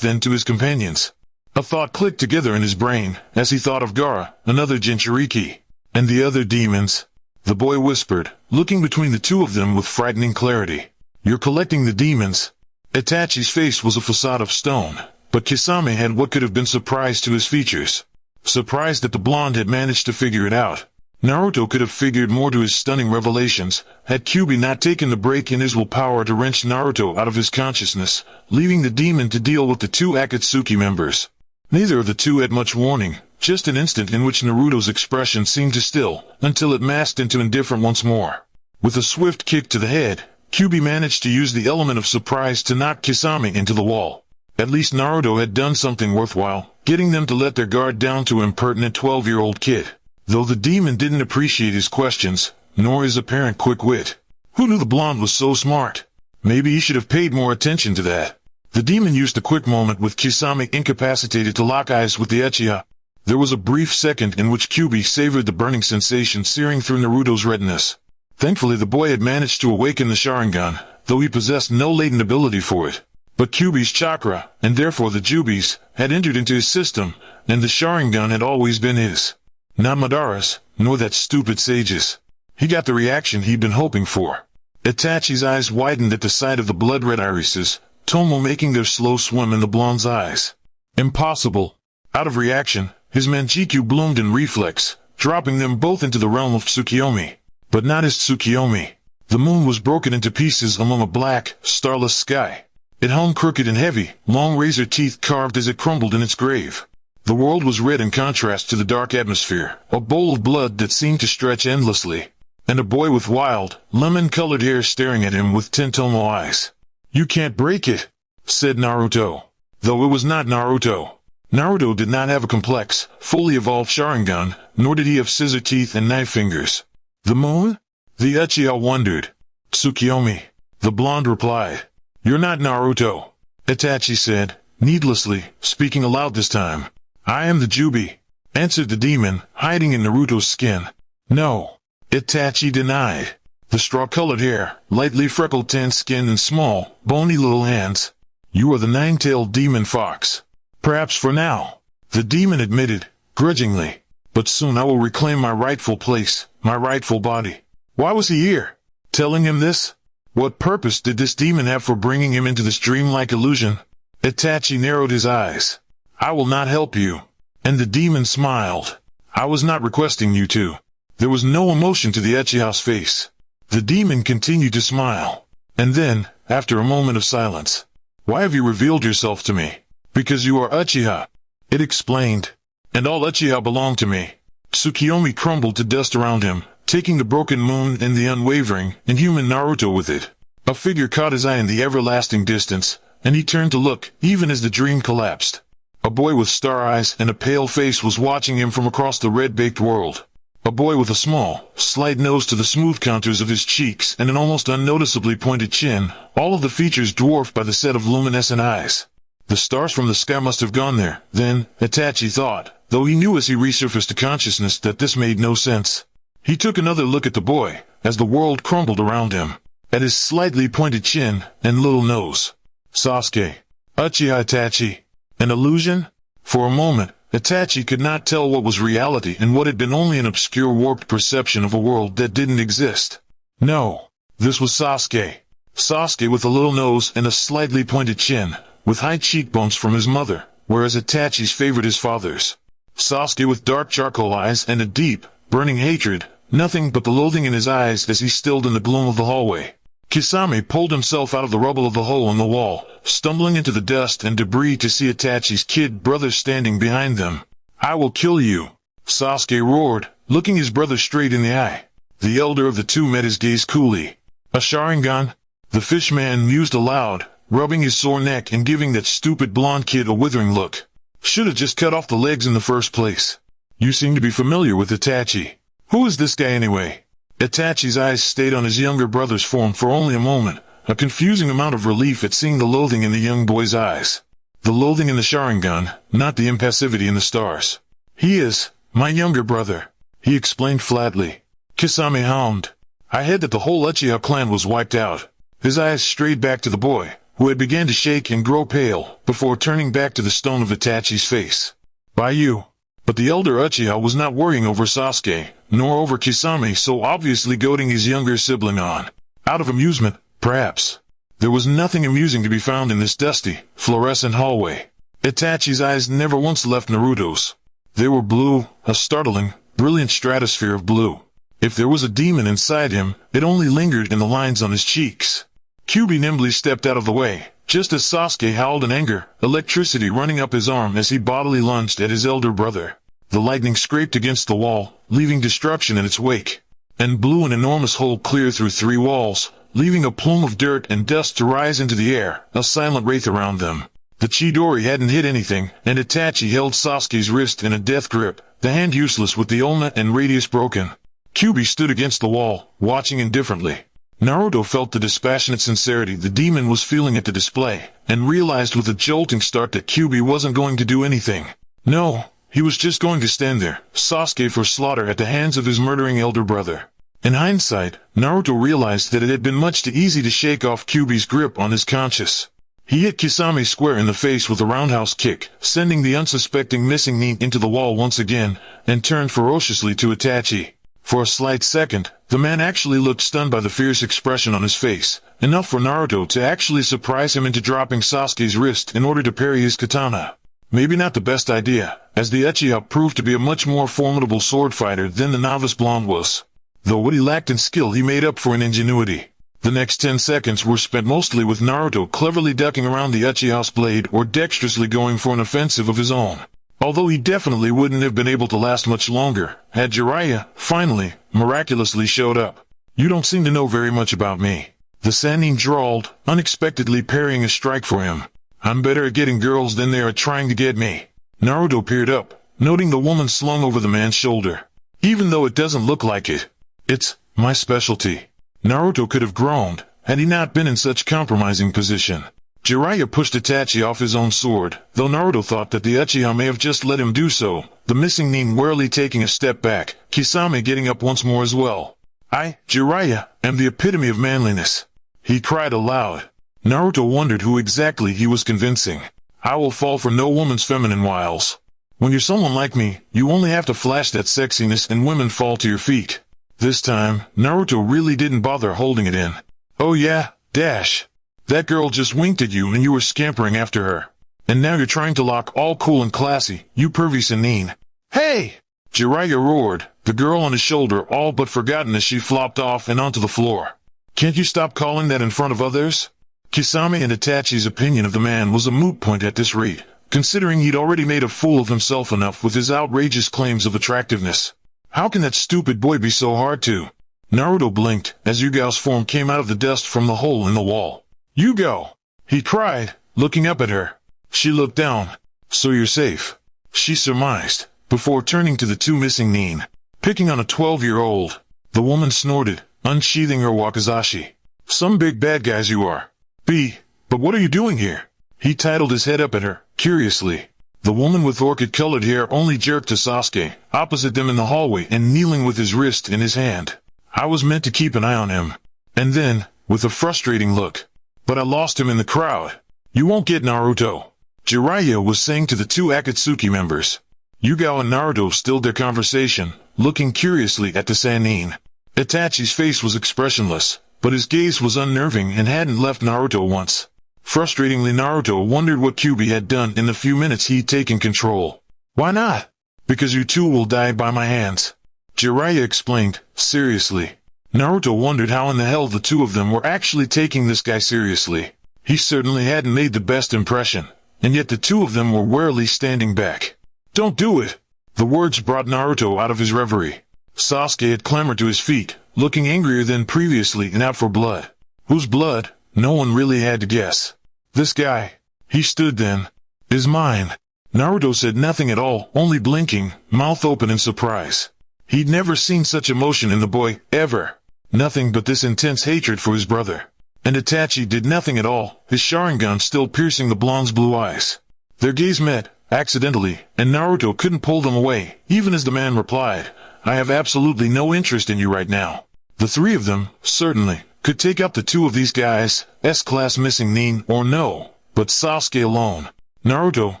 than to his companions. A thought clicked together in his brain, as he thought of Gaara, another Jinchuriki. "And the other demons," the boy whispered, looking between the two of them with frightening clarity. "You're collecting the demons." Itachi's face was a facade of stone, but Kisame had what could have been surprise to his features. Surprised that the blonde had managed to figure it out. Naruto could have figured more to his stunning revelations, had Kyuubi not taken the break in his willpower to wrench Naruto out of his consciousness, leaving the demon to deal with the two Akatsuki members. Neither of the two had much warning, just an instant in which Naruto's expression seemed to still, until it masked into indifference once more. With a swift kick to the head, Kyuubi managed to use the element of surprise to knock Kisame into the wall. At least Naruto had done something worthwhile, getting them to let their guard down to an impertinent 12-year-old kid. Though the demon didn't appreciate his questions, nor his apparent quick wit. Who knew the blonde was so smart? Maybe he should have paid more attention to that. The demon used a quick moment with Kisame incapacitated to lock eyes with the Uchiha. There was a brief second in which Kyuubi savored the burning sensation searing through Naruto's retinas. Thankfully the boy had managed to awaken the Sharingan, though he possessed no latent ability for it. But Kyuubi's chakra, and therefore the Jubi's, had entered into his system, and the Sharingan had always been his. Not Madara's, nor that stupid sage's. He got the reaction he'd been hoping for. Itachi's eyes widened at the sight of the blood-red irises, Tomo making their slow swim in the blonde's eyes. Impossible. Out of reaction, his Manjikyu bloomed in reflex, dropping them both into the realm of Tsukiyomi. But not his Tsukiyomi. The moon was broken into pieces among a black, starless sky. It hung crooked and heavy, long razor teeth carved as it crumbled in its grave. The world was red in contrast to the dark atmosphere, a bowl of blood that seemed to stretch endlessly. And a boy with wild, lemon-colored hair staring at him with nine-tomoe eyes. "You can't break it," said Naruto. Though it was not Naruto. Naruto did not have a complex, fully evolved Sharingan, nor did he have scissor teeth and knife fingers. "The moon?" The Uchiha wondered. "Tsukiyomi," the blonde replied. "You're not Naruto," Itachi said, needlessly, speaking aloud this time. "I am the Jubi," answered the demon, hiding in Naruto's skin. "No," Itachi denied. The straw-colored hair, lightly freckled tan skin and small, bony little hands. "You are the nine-tailed demon fox." "Perhaps for now," the demon admitted, grudgingly. "But soon I will reclaim my rightful place, my rightful body." Why was he here? Telling him this? What purpose did this demon have for bringing him into this dreamlike illusion? Itachi narrowed his eyes. I will not help you. And the demon smiled. I was not requesting you to. There was no emotion to the Uchiha's face. The demon continued to smile. And then, after a moment of silence, why have you revealed yourself to me? Because you are Uchiha. It explained. And all Uchiha belong to me. Tsukiyomi crumbled to dust around him, taking the broken moon and the unwavering, inhuman Naruto with it. A figure caught his eye in the everlasting distance, and he turned to look, even as the dream collapsed. A boy with star eyes and a pale face was watching him from across the red-baked world. A boy with a small, slight nose to the smooth contours of his cheeks and an almost unnoticeably pointed chin, all of the features dwarfed by the set of luminescent eyes. The stars from the sky must have gone there, then, Itachi thought, though he knew as he resurfaced to consciousness that this made no sense. He took another look at the boy, as the world crumbled around him, at his slightly pointed chin and little nose. Sasuke. Uchiha Itachi. An illusion? For a moment, Itachi could not tell what was reality and what had been only an obscure warped perception of a world that didn't exist. No. This was Sasuke. Sasuke with a little nose and a slightly pointed chin, with high cheekbones from his mother, whereas Itachi's favored his father's. Sasuke with dark charcoal eyes and a deep, burning hatred, nothing but the loathing in his eyes as he stilled in the gloom of the hallway. Kisame pulled himself out of the rubble of the hole in the wall, stumbling into the dust and debris to see Itachi's kid brother standing behind them. I will kill you, Sasuke roared, looking his brother straight in the eye. The elder of the two met his gaze coolly. A Sharingan? The fishman mused aloud, rubbing his sore neck and giving that stupid blonde kid a withering look. Should have just cut off the legs in the first place. You seem to be familiar with Itachi. Who is this guy anyway? Itachi's eyes stayed on his younger brother's form for only a moment, a confusing amount of relief at seeing the loathing in the young boy's eyes. The loathing in the Sharingan, not the impassivity in the stars. He is my younger brother, he explained flatly. Kisame hummed. I heard that the whole Uchiha clan was wiped out. His eyes strayed back to the boy, who had begun to shake and grow pale, before turning back to the stone of Itachi's face. By you. But the elder Uchiha was not worrying over Sasuke, nor over Kisame so obviously goading his younger sibling on. Out of amusement, perhaps. There was nothing amusing to be found in this dusty, fluorescent hallway. Itachi's eyes never once left Naruto's. They were blue, a startling, brilliant stratosphere of blue. If there was a demon inside him, it only lingered in the lines on his cheeks. Kyuubi nimbly stepped out of the way, just as Sasuke howled in anger, electricity running up his arm as he bodily lunged at his elder brother. The lightning scraped against the wall, leaving destruction in its wake, and blew an enormous hole clear through 3 walls, leaving a plume of dirt and dust to rise into the air, a silent wraith around them. The Chidori hadn't hit anything, and Itachi held Sasuke's wrist in a death grip, the hand useless with the ulna and radius broken. Kyuubi stood against the wall, watching indifferently. Naruto felt the dispassionate sincerity the demon was feeling at the display, and realized with a jolting start that Kyuubi wasn't going to do anything. No, he was just going to stand there, Sasuke for slaughter at the hands of his murdering elder brother. In hindsight, Naruto realized that it had been much too easy to shake off Kyuubi's grip on his conscience. He hit Kisame square in the face with a roundhouse kick, sending the unsuspecting missing knee into the wall once again, and turned ferociously to Itachi. For a slight second, the man actually looked stunned by the fierce expression on his face, enough for Naruto to actually surprise him into dropping Sasuke's wrist in order to parry his katana. Maybe not the best idea, as the Uchiha proved to be a much more formidable sword fighter than the novice blonde was. Though what he lacked in skill he made up for in ingenuity. The next 10 seconds were spent mostly with Naruto cleverly ducking around the Uchiha's blade or dexterously going for an offensive of his own. Although he definitely wouldn't have been able to last much longer, had Jiraiya, finally, miraculously showed up. You don't seem to know very much about me. The Sannin drawled, unexpectedly parrying a strike for him. I'm better at getting girls than they are trying to get me. Naruto peered up, noting the woman slung over the man's shoulder. Even though it doesn't look like it. It's my specialty. Naruto could have groaned, had he not been in such compromising position. Jiraiya pushed Itachi off his own sword, though Naruto thought that the Uchiha may have just let him do so, the missing nin warily taking a step back, Kisame getting up once more as well. I, Jiraiya, am the epitome of manliness. He cried aloud. Naruto wondered who exactly he was convincing. I will fall for no woman's feminine wiles. When you're someone like me, you only have to flash that sexiness and women fall to your feet. This time, Naruto really didn't bother holding it in. Oh yeah, dash. That girl just winked at you and you were scampering after her. And now you're trying to lock all cool and classy, you pervy senine. Hey! Jiraiya roared, the girl on his shoulder all but forgotten as she flopped off and onto the floor. Can't you stop calling that in front of others? Kisame and Itachi's opinion of the man was a moot point at this rate, considering he'd already made a fool of himself enough with his outrageous claims of attractiveness. How can that stupid boy be so hard to? Naruto blinked as Yugao's form came out of the dust from the hole in the wall. Yugao! He cried, looking up at her. She looked down. So you're safe, she surmised, before turning to the two missing nin. Picking on a 12-year-old. The woman snorted, unsheathing her wakizashi. Some big bad guys you are. But what are you doing here? He titled his head up at her, curiously. The woman with orchid-colored hair only jerked to Sasuke, opposite them in the hallway and kneeling with his wrist in his hand. I was meant to keep an eye on him. And then, with a frustrating look. But I lost him in the crowd. You won't get Naruto. Jiraiya was saying to the two Akatsuki members. Yugao and Naruto stilled their conversation, looking curiously at the Sannin. Itachi's face was expressionless, but his gaze was unnerving and hadn't left Naruto once. Frustratingly, Naruto wondered what Kyuubi had done in the few minutes he'd taken control. Why not? Because you two will die by my hands. Jiraiya explained, seriously. Naruto wondered how in the hell the two of them were actually taking this guy seriously. He certainly hadn't made the best impression, and yet the two of them were warily standing back. Don't do it! The words brought Naruto out of his reverie. Sasuke had clambered to his feet, looking angrier than previously and out for blood. Whose blood? No one really had to guess. This guy. He stood then. Is mine. Naruto said nothing at all, only blinking, mouth open in surprise. He'd never seen such emotion in the boy, ever. Nothing but this intense hatred for his brother. And Itachi did nothing at all, his Sharingan still piercing the blonde's blue eyes. Their gaze met, accidentally, and Naruto couldn't pull them away, even as the man replied, I have absolutely no interest in you right now. The three of them, certainly, could take up the two of these guys, S-class missing nin or no, but Sasuke alone. Naruto,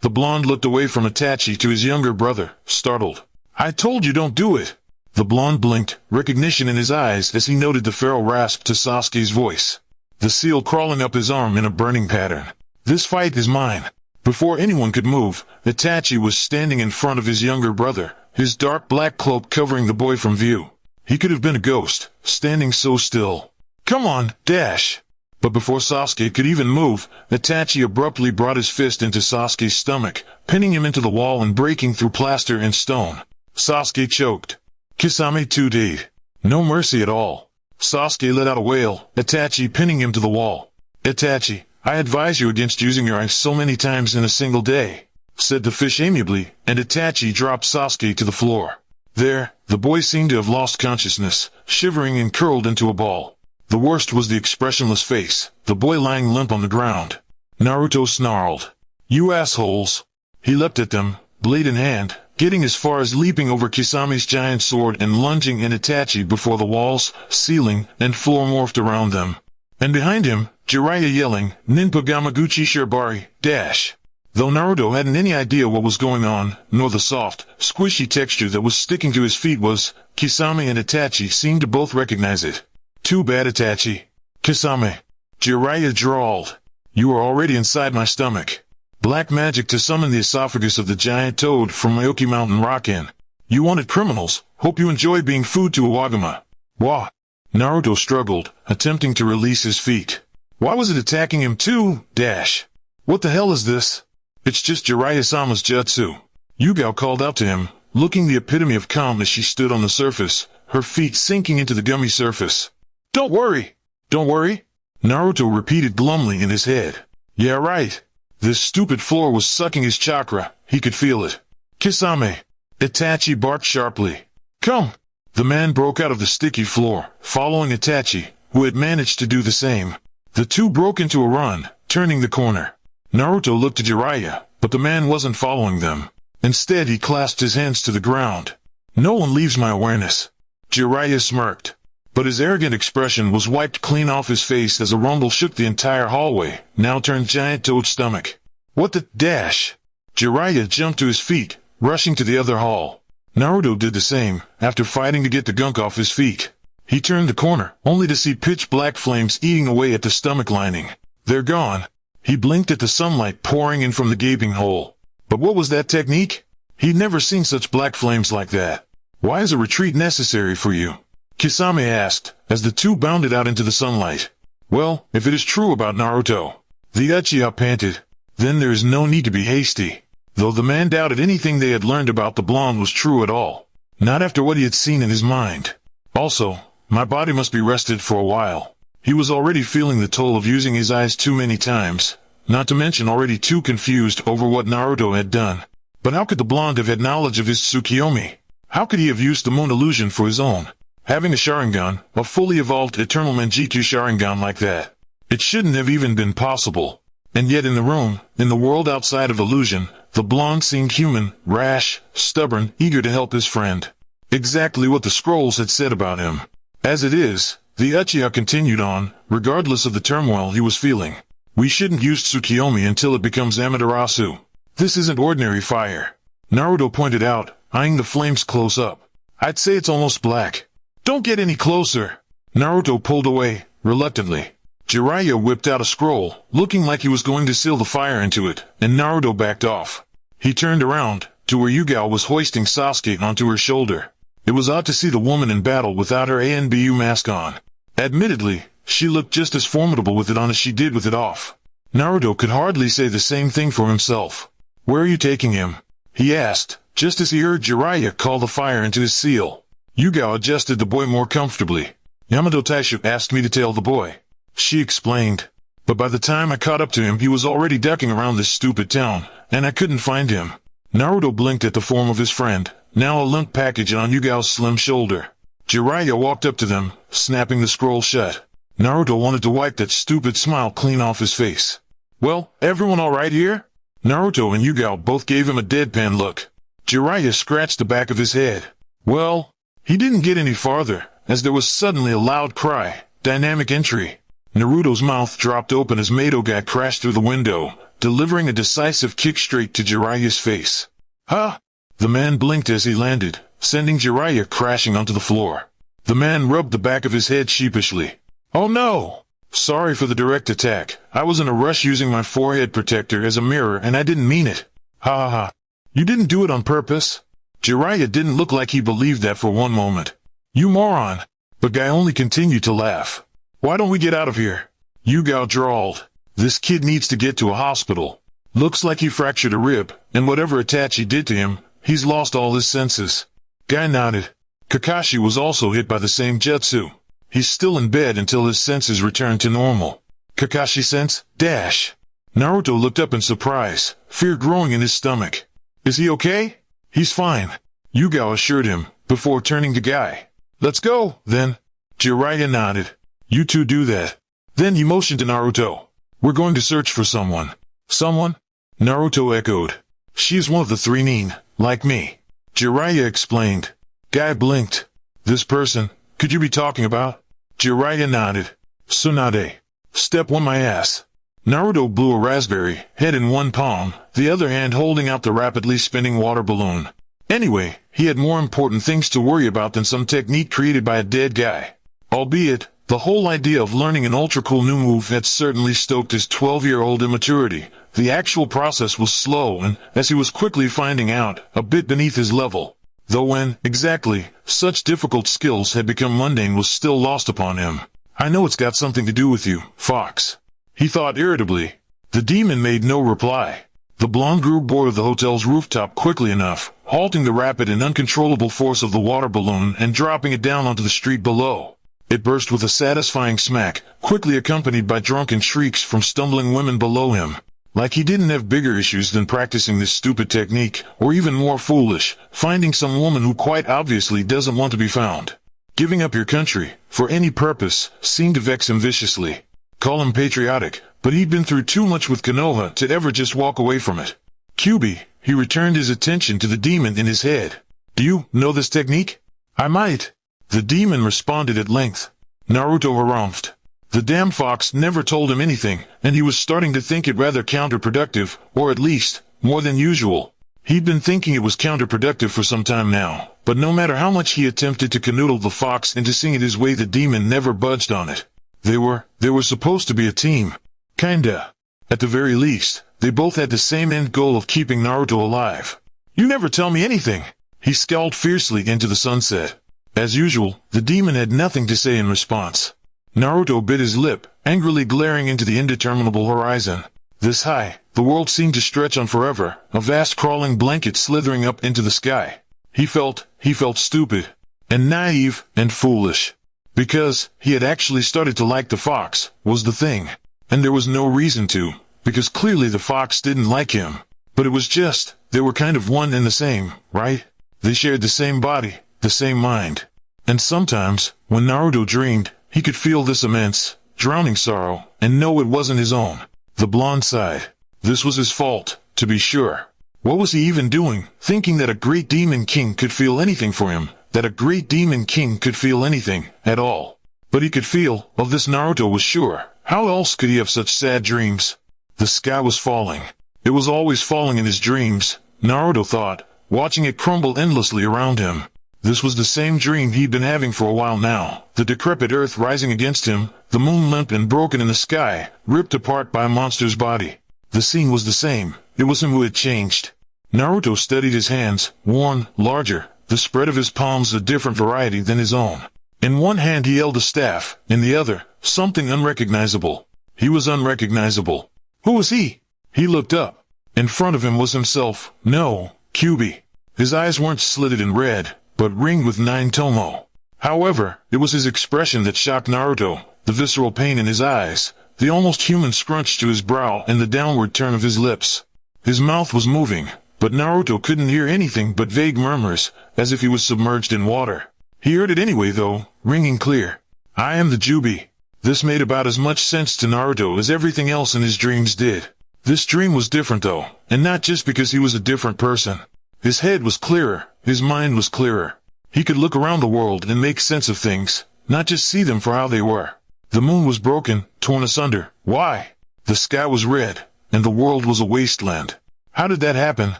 the blonde, looked away from Itachi to his younger brother, startled. I told you don't do it. The blonde blinked, recognition in his eyes as he noted the feral rasp to Sasuke's voice. The seal crawling up his arm in a burning pattern. This fight is mine. Before anyone could move, Itachi was standing in front of his younger brother, his dark black cloak covering the boy from view. He could have been a ghost, standing so still. Come on, dash! But before Sasuke could even move, Itachi abruptly brought his fist into Sasuke's stomach, pinning him into the wall and breaking through plaster and stone. Sasuke choked. Kisame too died. No mercy at all. Sasuke let out a wail, Itachi pinning him to the wall. Itachi, I advise you against using your ice so many times in a single day, said the fish amiably, and Itachi dropped Sasuke to the floor. There, the boy seemed to have lost consciousness, shivering and curled into a ball. The worst was the expressionless face, the boy lying limp on the ground. Naruto snarled. You assholes! He leapt at them, blade in hand, getting as far as leaping over Kisame's giant sword and lunging in Itachi before the walls, ceiling, and floor morphed around them. And behind him, Jiraiya yelling, Ninpa Gamaguchi Shirabari, dash! Though Naruto hadn't any idea what was going on, nor the soft, squishy texture that was sticking to his feet was, Kisame and Itachi seemed to both recognize it. Too bad, Itachi. Kisame. Jiraiya drawled. You are already inside my stomach. Black magic to summon the esophagus of the giant toad from Mayoki Mountain Rock-In. You wanted criminals, hope you enjoy being food to Iwaguma. Wah. Naruto struggled, attempting to release his feet. Why was it attacking him too, dash? What the hell is this? It's just Jiraiya-sama's jutsu. Yugao called out to him, looking the epitome of calm as she stood on the surface, her feet sinking into the gummy surface. Don't worry! Don't worry! Naruto repeated glumly in his head. Yeah, right. This stupid floor was sucking his chakra, he could feel it. Kisame! Itachi barked sharply. Come! The man broke out of the sticky floor, following Itachi, who had managed to do the same. The two broke into a run, turning the corner. Naruto looked to Jiraiya, but the man wasn't following them. Instead, he clasped his hands to the ground. No one leaves my awareness. Jiraiya smirked. But his arrogant expression was wiped clean off his face as a rumble shook the entire hallway, now turned giant toad's stomach. What the dash? Jiraiya jumped to his feet, rushing to the other hall. Naruto did the same, after fighting to get the gunk off his feet. He turned the corner, only to see pitch black flames eating away at the stomach lining. They're gone. He blinked at the sunlight pouring in from the gaping hole. But what was that technique? He'd never seen such black flames like that. Why is a retreat necessary for you? Kisame asked, as the two bounded out into the sunlight. Well, if it is true about Naruto, the Uchiha panted, then there is no need to be hasty. Though the man doubted anything they had learned about the blonde was true at all. Not after what he had seen in his mind. Also, my body must be rested for a while. He was already feeling the toll of using his eyes too many times, not to mention already too confused over what Naruto had done. But how could the blonde have had knowledge of his Tsukiyomi? How could he have used the moon illusion for his own? Having a Sharingan, a fully evolved Eternal Manjitsu Sharingan like that. It shouldn't have even been possible. And yet in the room, in the world outside of illusion, the blonde seemed human, rash, stubborn, eager to help his friend. Exactly what the scrolls had said about him. As it is, the Uchiha continued on, regardless of the turmoil he was feeling. We shouldn't use Tsukiyomi until it becomes Amaterasu. This isn't ordinary fire. Naruto pointed out, eyeing the flames close up. I'd say it's almost black. Don't get any closer. Naruto pulled away, reluctantly. Jiraiya whipped out a scroll, looking like he was going to seal the fire into it, and Naruto backed off. He turned around, to where Yugao was hoisting Sasuke onto her shoulder. It was odd to see the woman in battle without her Anbu mask on. Admittedly, she looked just as formidable with it on as she did with it off. Naruto could hardly say the same thing for himself. Where are you taking him? He asked, just as he heard Jiraiya call the fire into his seal. Yugao adjusted the boy more comfortably. Yamato Taisho asked me to tail the boy, she explained. But by the time I caught up to him, he was already ducking around this stupid town, and I couldn't find him. Naruto blinked at the form of his friend, now a limp package on Yugao's slim shoulder. Jiraiya walked up to them, snapping the scroll shut. Naruto wanted to wipe that stupid smile clean off his face. Well, everyone all right here? Naruto and Yugao both gave him a deadpan look. Jiraiya scratched the back of his head. Well, he didn't get any farther, as there was suddenly a loud cry, dynamic entry. Naruto's mouth dropped open as Madoga crashed through the window, delivering a decisive kick straight to Jiraiya's face. Huh? The man blinked as he landed, sending Jiraiya crashing onto the floor. The man rubbed the back of his head sheepishly. Oh no! Sorry for the direct attack. I was in a rush using my forehead protector as a mirror and I didn't mean it. Ha ha ha. You didn't do it on purpose? Jiraiya didn't look like he believed that for one moment. You moron. But Guy only continued to laugh. Why don't we get out of here? Yugao drawled. This kid needs to get to a hospital. Looks like he fractured a rib, and whatever Itachi did to him, he's lost all his senses. Guy nodded. Kakashi was also hit by the same jutsu. He's still in bed until his senses return to normal. Kakashi sense, dash. Naruto looked up in surprise, fear growing in his stomach. Is he okay? He's fine. Yugao assured him, before turning to Guy. Let's go, then. Jiraiya nodded. You two do that. Then he motioned to Naruto. We're going to search for someone. Someone? Naruto echoed. She's one of the three nin, like me. Jiraiya explained. Guy blinked. This person, could you be talking about? Jiraiya nodded. Tsunade. Step on my ass. Naruto blew a raspberry, head in one palm, the other hand holding out the rapidly spinning water balloon. Anyway, he had more important things to worry about than some technique created by a dead guy. Albeit, the whole idea of learning an ultra-cool new move had certainly stoked his 12-year-old immaturity. The actual process was slow and, as he was quickly finding out, a bit beneath his level. Though when, exactly, such difficult skills had become mundane was still lost upon him. I know it's got something to do with you, Fox. He thought irritably. The demon made no reply. The blonde grew bored of the hotel's rooftop quickly enough, halting the rapid and uncontrollable force of the water balloon and dropping it down onto the street below. It burst with a satisfying smack, quickly accompanied by drunken shrieks from stumbling women below him. Like he didn't have bigger issues than practicing this stupid technique, or even more foolish, finding some woman who quite obviously doesn't want to be found. Giving up your country, for any purpose, seemed to vex him viciously. Call him patriotic, but he'd been through too much with Konoha to ever just walk away from it. Kyuubi, he returned his attention to the demon in his head. Do you know this technique? I might. The demon responded at length. Naruto harumphed. The damn fox never told him anything, and he was starting to think it rather counterproductive, or at least, more than usual. He'd been thinking it was counterproductive for some time now, but no matter how much he attempted to canoodle the fox into seeing it his way, the demon never budged on it. They were supposed to be a team. Kinda. At the very least, they both had the same end goal of keeping Naruto alive. You never tell me anything. He scowled fiercely into the sunset. As usual, the demon had nothing to say in response. Naruto bit his lip, angrily glaring into the indeterminable horizon. This high, the world seemed to stretch on forever, a vast crawling blanket slithering up into the sky. He felt stupid, and naive, and foolish. Because he had actually started to like the fox, was the thing. And there was no reason to, because clearly the fox didn't like him. But it was just, they were kind of one and the same, right? They shared the same body, the same mind. And sometimes, when Naruto dreamed, he could feel this immense, drowning sorrow, and know it wasn't his own. The blonde sighed. This was his fault, to be sure. What was he even doing, thinking that a great demon king could feel anything for him, that a great demon king could feel anything, at all? But he could feel, of this Naruto was sure. How else could he have such sad dreams? The sky was falling. It was always falling in his dreams, Naruto thought, watching it crumble endlessly around him. This was the same dream he'd been having for a while now, the decrepit earth rising against him, the moon limp and broken in the sky, ripped apart by a monster's body. The scene was the same, it was him who had changed. Naruto steadied his hands, worn, larger, the spread of his palms a different variety than his own. In one hand he held a staff, in the other, something unrecognizable. He was unrecognizable. Who was he? He looked up. In front of him was himself, no, Kyuubi. His eyes weren't slitted and red, but ringed with nine-tomoe. However, it was his expression that shocked Naruto, the visceral pain in his eyes, the almost human scrunch to his brow and the downward turn of his lips. His mouth was moving, but Naruto couldn't hear anything but vague murmurs, as if he was submerged in water. He heard it anyway though, ringing clear. I am the Jubi. This made about as much sense to Naruto as everything else in his dreams did. This dream was different though, and not just because he was a different person. His head was clearer, his mind was clearer. He could look around the world and make sense of things, not just see them for how they were. The moon was broken, torn asunder. Why? The sky was red, and the world was a wasteland. How did that happen?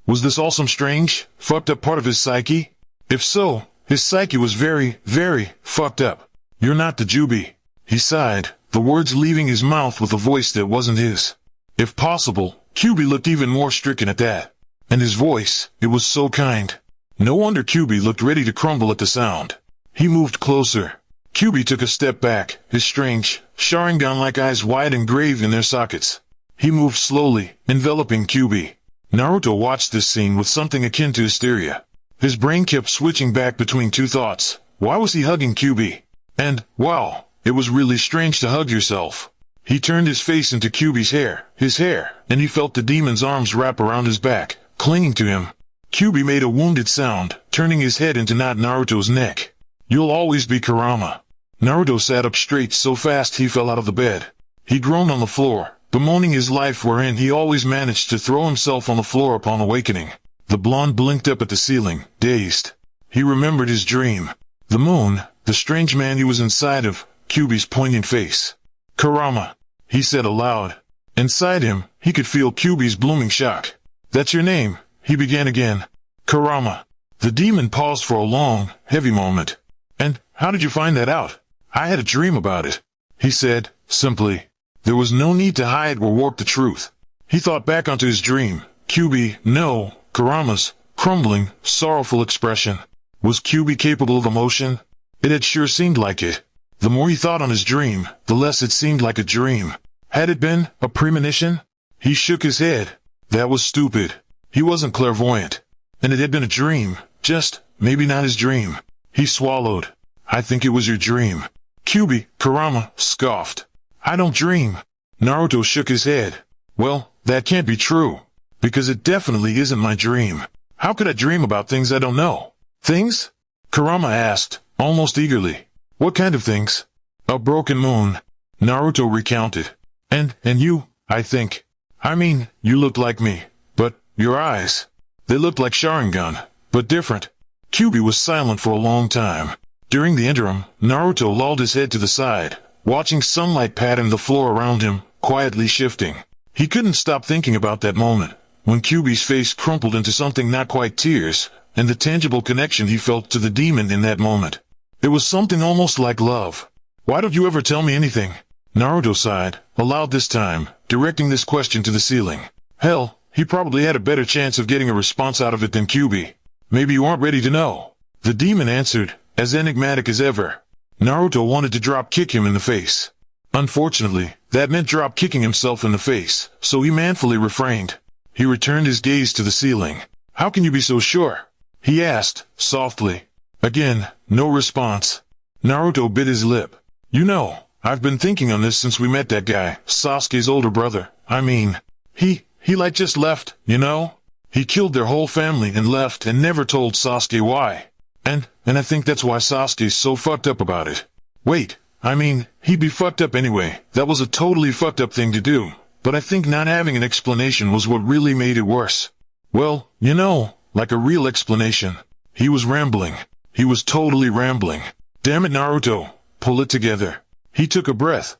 Was this all some strange, fucked up part of his psyche? If so, his psyche was very, very fucked up. You're not the Jubi. He sighed, the words leaving his mouth with a voice that wasn't his. If possible, Kyuubi looked even more stricken at that. And his voice, it was so kind. No wonder Kyuubi looked ready to crumble at the sound. He moved closer. Kyuubi took a step back, his strange, Sharingan-like eyes wide and grave in their sockets. He moved slowly, enveloping Kyuubi. Naruto watched this scene with something akin to hysteria. His brain kept switching back between two thoughts. Why was he hugging Kyuubi? And, wow, it was really strange to hug yourself. He turned his face into Kyuubi's hair, and he felt the demon's arms wrap around his back, clinging to him. Kyuubi made a wounded sound, turning his head into not Naruto's neck. You'll always be Kurama. Naruto sat up straight so fast he fell out of the bed. He groaned on the floor, bemoaning his life wherein he always managed to throw himself on the floor upon awakening. The blonde blinked up at the ceiling, dazed. He remembered his dream. The moon, the strange man he was inside of, Kyuubi's poignant face. Kurama, he said aloud. Inside him, he could feel Kyuubi's blooming shock. That's your name, he began again. Kurama. The demon paused for a long, heavy moment. And, how did you find that out? I had a dream about it, he said, simply. There was no need to hide or warp the truth. He thought back onto his dream. Kyuubi, no, Kurama's, crumbling, sorrowful expression. Was Kyuubi capable of emotion? It had sure seemed like it. The more he thought on his dream, the less it seemed like a dream. Had it been a premonition? He shook his head. That was stupid. He wasn't clairvoyant. And it had been a dream, just, maybe not his dream. He swallowed. I think it was your dream. Kyuubi, Kurama, scoffed. I don't dream. Naruto shook his head. Well, that can't be true. Because it definitely isn't my dream. How could I dream about things I don't know? Things? Kurama asked, almost eagerly. What kind of things? A broken moon. Naruto recounted. And you, I think. I mean, you looked like me. But, your eyes. They looked like Sharingan, but different. Kyuubi was silent for a long time. During the interim, Naruto lolled his head to the side, watching sunlight pattern the floor around him, quietly shifting. He couldn't stop thinking about that moment, when Kyuubi's face crumpled into something not quite tears, and the tangible connection he felt to the demon in that moment. It was something almost like love. Why don't you ever tell me anything? Naruto sighed, aloud this time, directing this question to the ceiling. Hell, he probably had a better chance of getting a response out of it than Kyuubi. Maybe you aren't ready to know. The demon answered, as enigmatic as ever. Naruto wanted to drop kick him in the face. Unfortunately, that meant drop kicking himself in the face, so he manfully refrained. He returned his gaze to the ceiling. How can you be so sure? He asked, softly. Again, no response. Naruto bit his lip. You know, I've been thinking on this since we met that guy, Sasuke's older brother. I mean, he like just left, you know? He killed their whole family and left and never told Sasuke why. And I think that's why Sasuke's so fucked up about it. Wait, I mean, he'd be fucked up anyway. That was a totally fucked up thing to do. But I think not having an explanation was what really made it worse. Well, you know, like a real explanation. He was rambling. He was totally rambling. Damn it, Naruto. Pull it together. He took a breath.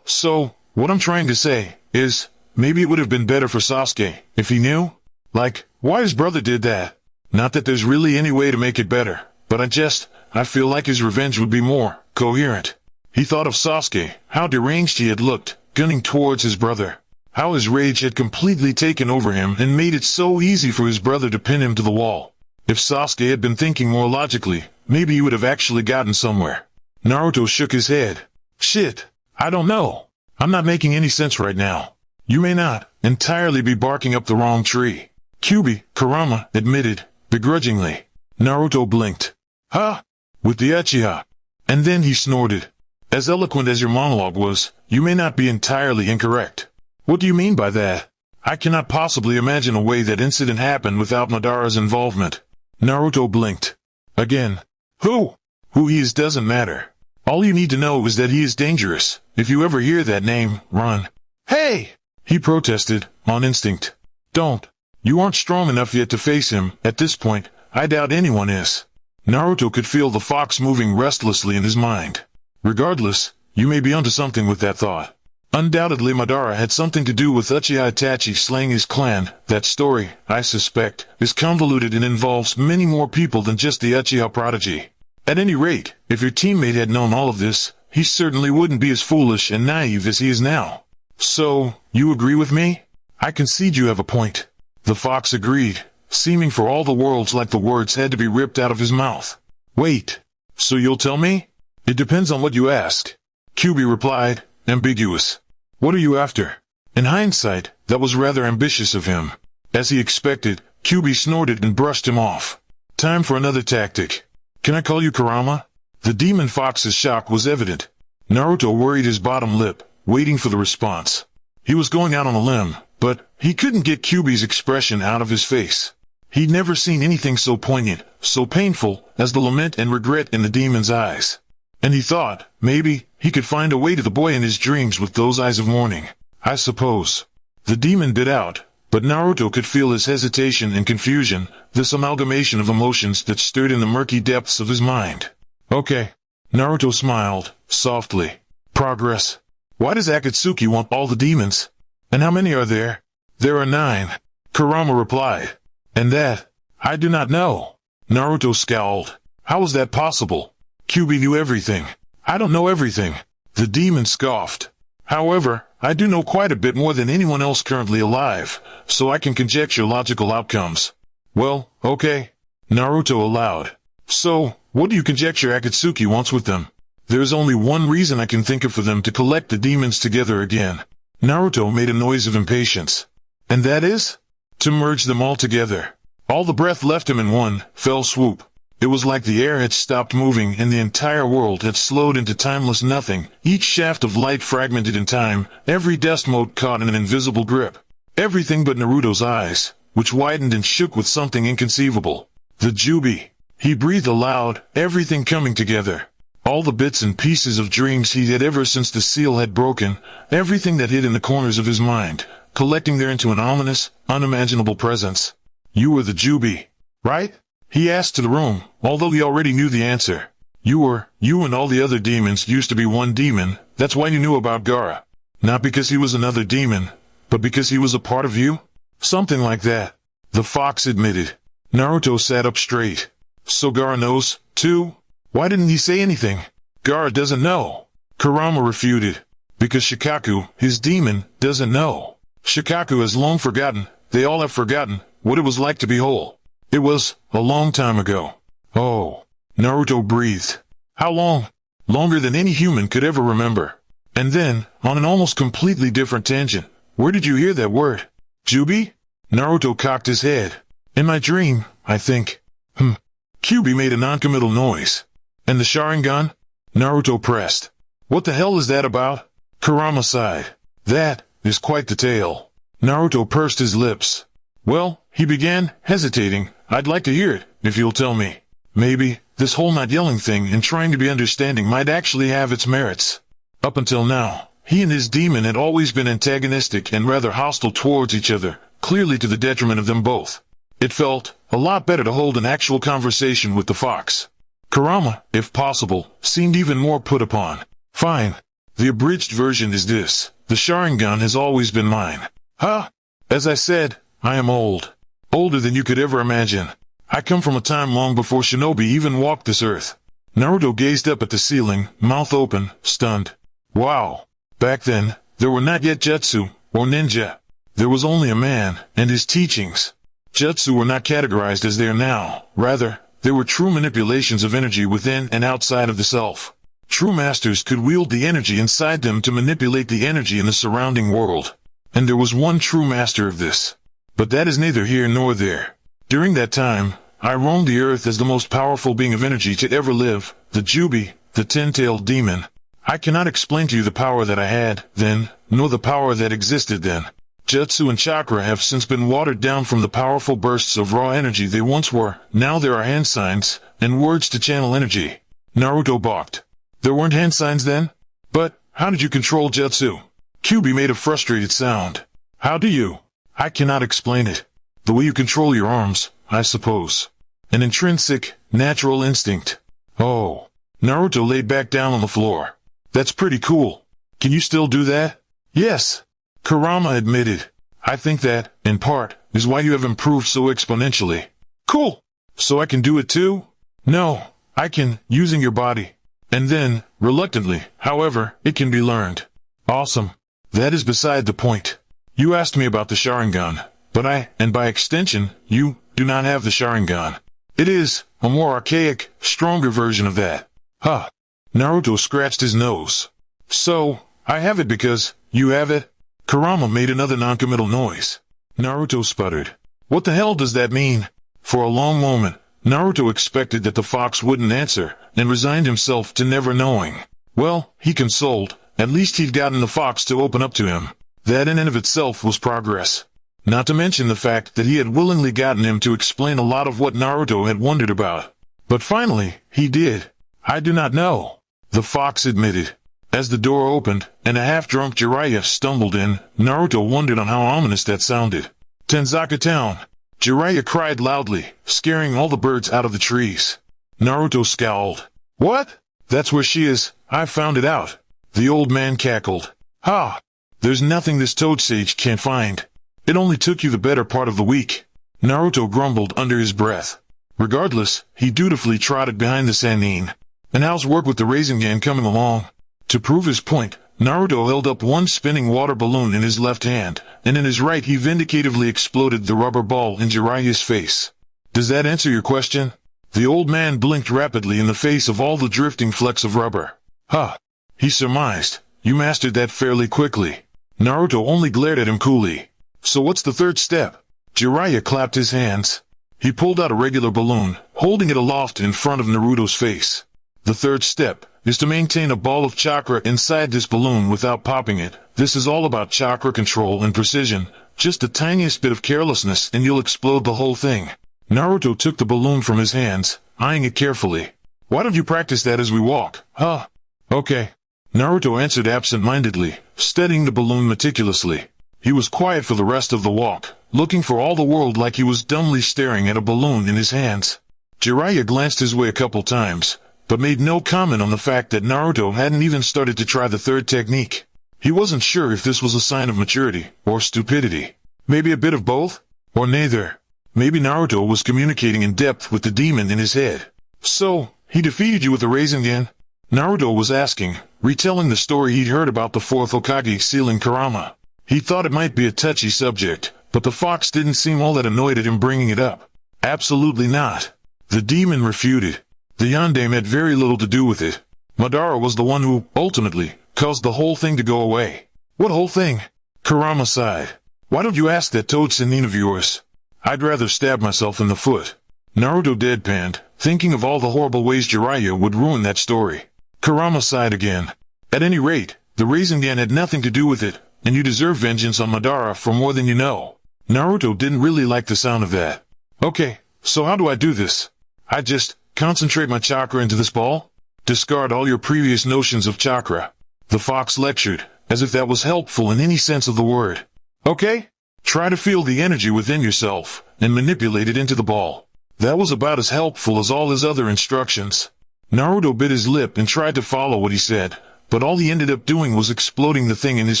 So, what I'm trying to say is, maybe it would have been better for Sasuke if he knew? Like, why his brother did that. Not that there's really any way to make it better, but I feel like his revenge would be more coherent. He thought of Sasuke, how deranged he had looked, gunning towards his brother. How his rage had completely taken over him and made it so easy for his brother to pin him to the wall. If Sasuke had been thinking more logically, maybe he would have actually gotten somewhere. Naruto shook his head. Shit, I don't know. I'm not making any sense right now. You may not entirely be barking up the wrong tree. Kyuubi, Kurama admitted, begrudgingly. Naruto blinked. Huh? With the Uchiha. And then he snorted. As eloquent as your monologue was, you may not be entirely incorrect. What do you mean by that? I cannot possibly imagine a way that incident happened without Madara's involvement. Naruto blinked. Again. Who he is doesn't matter. All you need to know is that he is dangerous. If you ever hear that name, run. Hey! He protested, on instinct. Don't. You aren't strong enough yet to face him. At this point, I doubt anyone is. Naruto could feel the fox moving restlessly in his mind. Regardless, you may be onto something with that thought. Undoubtedly Madara had something to do with Uchiha Itachi slaying his clan. That story, I suspect, is convoluted and involves many more people than just the Uchiha prodigy. At any rate, if your teammate had known all of this, he certainly wouldn't be as foolish and naive as he is now. So, you agree with me? I concede you have a point. The fox agreed, seeming for all the worlds like the words had to be ripped out of his mouth. Wait, so you'll tell me? It depends on what you ask. Kyuubi replied, ambiguous. What are you after? In hindsight, that was rather ambitious of him. As he expected, Kyuubi snorted and brushed him off. Time for another tactic. Can I call you Kurama? The demon fox's shock was evident. Naruto worried his bottom lip, waiting for the response. He was going out on a limb, but he couldn't get Kyuubi's expression out of his face. He'd never seen anything so poignant, so painful, as the lament and regret in the demon's eyes. And he thought, maybe, he could find a way to the boy in his dreams with those eyes of mourning. I suppose. The demon bit out, but Naruto could feel his hesitation and confusion, this amalgamation of emotions that stirred in the murky depths of his mind. Okay. Naruto smiled, softly. Progress. Why does Akatsuki want all the demons? And how many are there? There are 9. Kurama replied. And that? I do not know. Naruto scowled. How is that possible? Kyuubi knew everything. I don't know everything. The demon scoffed. However, I do know quite a bit more than anyone else currently alive, so I can conjecture logical outcomes. Well, okay. Naruto allowed. So, what do you conjecture Akatsuki wants with them? There's only one reason I can think of for them to collect the demons together again. Naruto made a noise of impatience. And that is? To merge them all together. All the breath left him in one fell swoop. It was like the air had stopped moving and the entire world had slowed into timeless nothing, each shaft of light fragmented in time, every dust mote caught in an invisible grip. Everything but Naruto's eyes, which widened and shook with something inconceivable. The Jubi. He breathed aloud, everything coming together. All the bits and pieces of dreams he had ever since the seal had broken, everything that hid in the corners of his mind, collecting there into an ominous, unimaginable presence. You were the Jubi, right? He asked to the room, although he already knew the answer. You and all the other demons used to be one demon, that's why you knew about Gaara. Not because he was another demon, but because he was a part of you? Something like that. The fox admitted. Naruto sat up straight. So Gaara knows, too? Why didn't he say anything? Gaara doesn't know. Kurama refuted. Because Shikaku, his demon, doesn't know. Shikaku has long forgotten, they all have forgotten, what it was like to be whole. It was a long time ago. Oh. Naruto breathed. How long? Longer than any human could ever remember. And then, on an almost completely different tangent, where did you hear that word? Jubi? Naruto cocked his head. In my dream, I think. Kyuubi made a non-committal noise. And the Sharingan? Naruto pressed. What the hell is that about? Kurama sighed. That is quite the tale. Naruto pursed his lips. Well, he began, hesitating. I'd like to hear it, if you'll tell me. Maybe, this whole not yelling thing and trying to be understanding might actually have its merits. Up until now, he and his demon had always been antagonistic and rather hostile towards each other, clearly to the detriment of them both. It felt a lot better to hold an actual conversation with the fox. Kurama, if possible, seemed even more put upon. Fine. The abridged version is this. The Sharingan has always been mine. Huh? As I said, I am old. Older than you could ever imagine. I come from a time long before shinobi even walked this earth. Naruto gazed up at the ceiling, mouth open, stunned. Wow. Back then, there were not yet jutsu, or ninja. There was only a man, and his teachings. Jutsu were not categorized as they are now. Rather, they were true manipulations of energy within and outside of the self. True masters could wield the energy inside them to manipulate the energy in the surrounding world. And there was one true master of this. But that is neither here nor there. During that time, I roamed the earth as the most powerful being of energy to ever live, the Jubi, the ten-tailed demon. I cannot explain to you the power that I had then, nor the power that existed then. Jutsu and chakra have since been watered down from the powerful bursts of raw energy they once were. Now there are hand signs, and words to channel energy. Naruto balked. There weren't hand signs then? But, how did you control Jutsu? Kyuubi made a frustrated sound. How do you? I cannot explain it. The way you control your arms, I suppose. An intrinsic, natural instinct. Oh. Naruto laid back down on the floor. That's pretty cool. Can you still do that? Yes. Kurama admitted. I think that, in part, is why you have improved so exponentially. Cool. So I can do it too? No, I can, using your body. And then, reluctantly, however, it can be learned. Awesome. That is beside the point. You asked me about the Sharingan, but I, and by extension, you, do not have the Sharingan. It is a more archaic, stronger version of that. Huh. Naruto scratched his nose. So, I have it because, you have it? Kurama made another non-committal noise. Naruto sputtered. What the hell does that mean? For a long moment, Naruto expected that the fox wouldn't answer, and resigned himself to never knowing. Well, he consoled. At least he'd gotten the fox to open up to him. That in and of itself was progress. Not to mention the fact that he had willingly gotten him to explain a lot of what Naruto had wondered about. But finally, he did. I do not know, the fox admitted. As the door opened, and a half-drunk Jiraiya stumbled in, Naruto wondered on how ominous that sounded. Tenzaka Town. Jiraiya cried loudly, scaring all the birds out of the trees. Naruto scowled. What? That's where she is, I found it out. The old man cackled. Ha! There's nothing this toad sage can't find. It only took you the better part of the week. Naruto grumbled under his breath. Regardless, he dutifully trotted behind the Sannin. And how's work with the Rasengan coming along? To prove his point, Naruto held up one spinning water balloon in his left hand, and in his right he vindicatively exploded the rubber ball in Jiraiya's face. Does that answer your question? The old man blinked rapidly in the face of all the drifting flecks of rubber. Huh. He surmised. You mastered that fairly quickly. Naruto only glared at him coolly. So what's the third step? Jiraiya clapped his hands. He pulled out a regular balloon, holding it aloft in front of Naruto's face. The third step is to maintain a ball of chakra inside this balloon without popping it. This is all about chakra control and precision. Just the tiniest bit of carelessness and you'll explode the whole thing. Naruto took the balloon from his hands, eyeing it carefully. Why don't you practice that as we walk, huh? Okay. Naruto answered absent-mindedly, steadying the balloon meticulously. He was quiet for the rest of the walk, looking for all the world like he was dumbly staring at a balloon in his hands. Jiraiya glanced his way a couple times, but made no comment on the fact that Naruto hadn't even started to try the third technique. He wasn't sure if this was a sign of maturity, or stupidity. Maybe a bit of both? Or neither. Maybe Naruto was communicating in depth with the demon in his head. So, he defeated you with a Rasengan? Naruto was asking, retelling the story he'd heard about the fourth Hokage sealing Kurama. He thought it might be a touchy subject, but the fox didn't seem all that annoyed at him bringing it up. Absolutely not. The demon refuted. The yondaime had very little to do with it. Madara was the one who, ultimately, caused the whole thing to go away. What whole thing? Kurama sighed. Why don't you ask that toad Sannin of yours? I'd rather stab myself in the foot. Naruto deadpanned, thinking of all the horrible ways Jiraiya would ruin that story. Kurama sighed again. At any rate, the Rasengan had nothing to do with it, and you deserve vengeance on Madara for more than you know. Naruto didn't really like the sound of that. Okay, so how do I do this? I just concentrate my chakra into this ball? Discard all your previous notions of chakra. The fox lectured, as if that was helpful in any sense of the word. Okay? Try to feel the energy within yourself, and manipulate it into the ball. That was about as helpful as all his other instructions. Naruto bit his lip and tried to follow what he said, but all he ended up doing was exploding the thing in his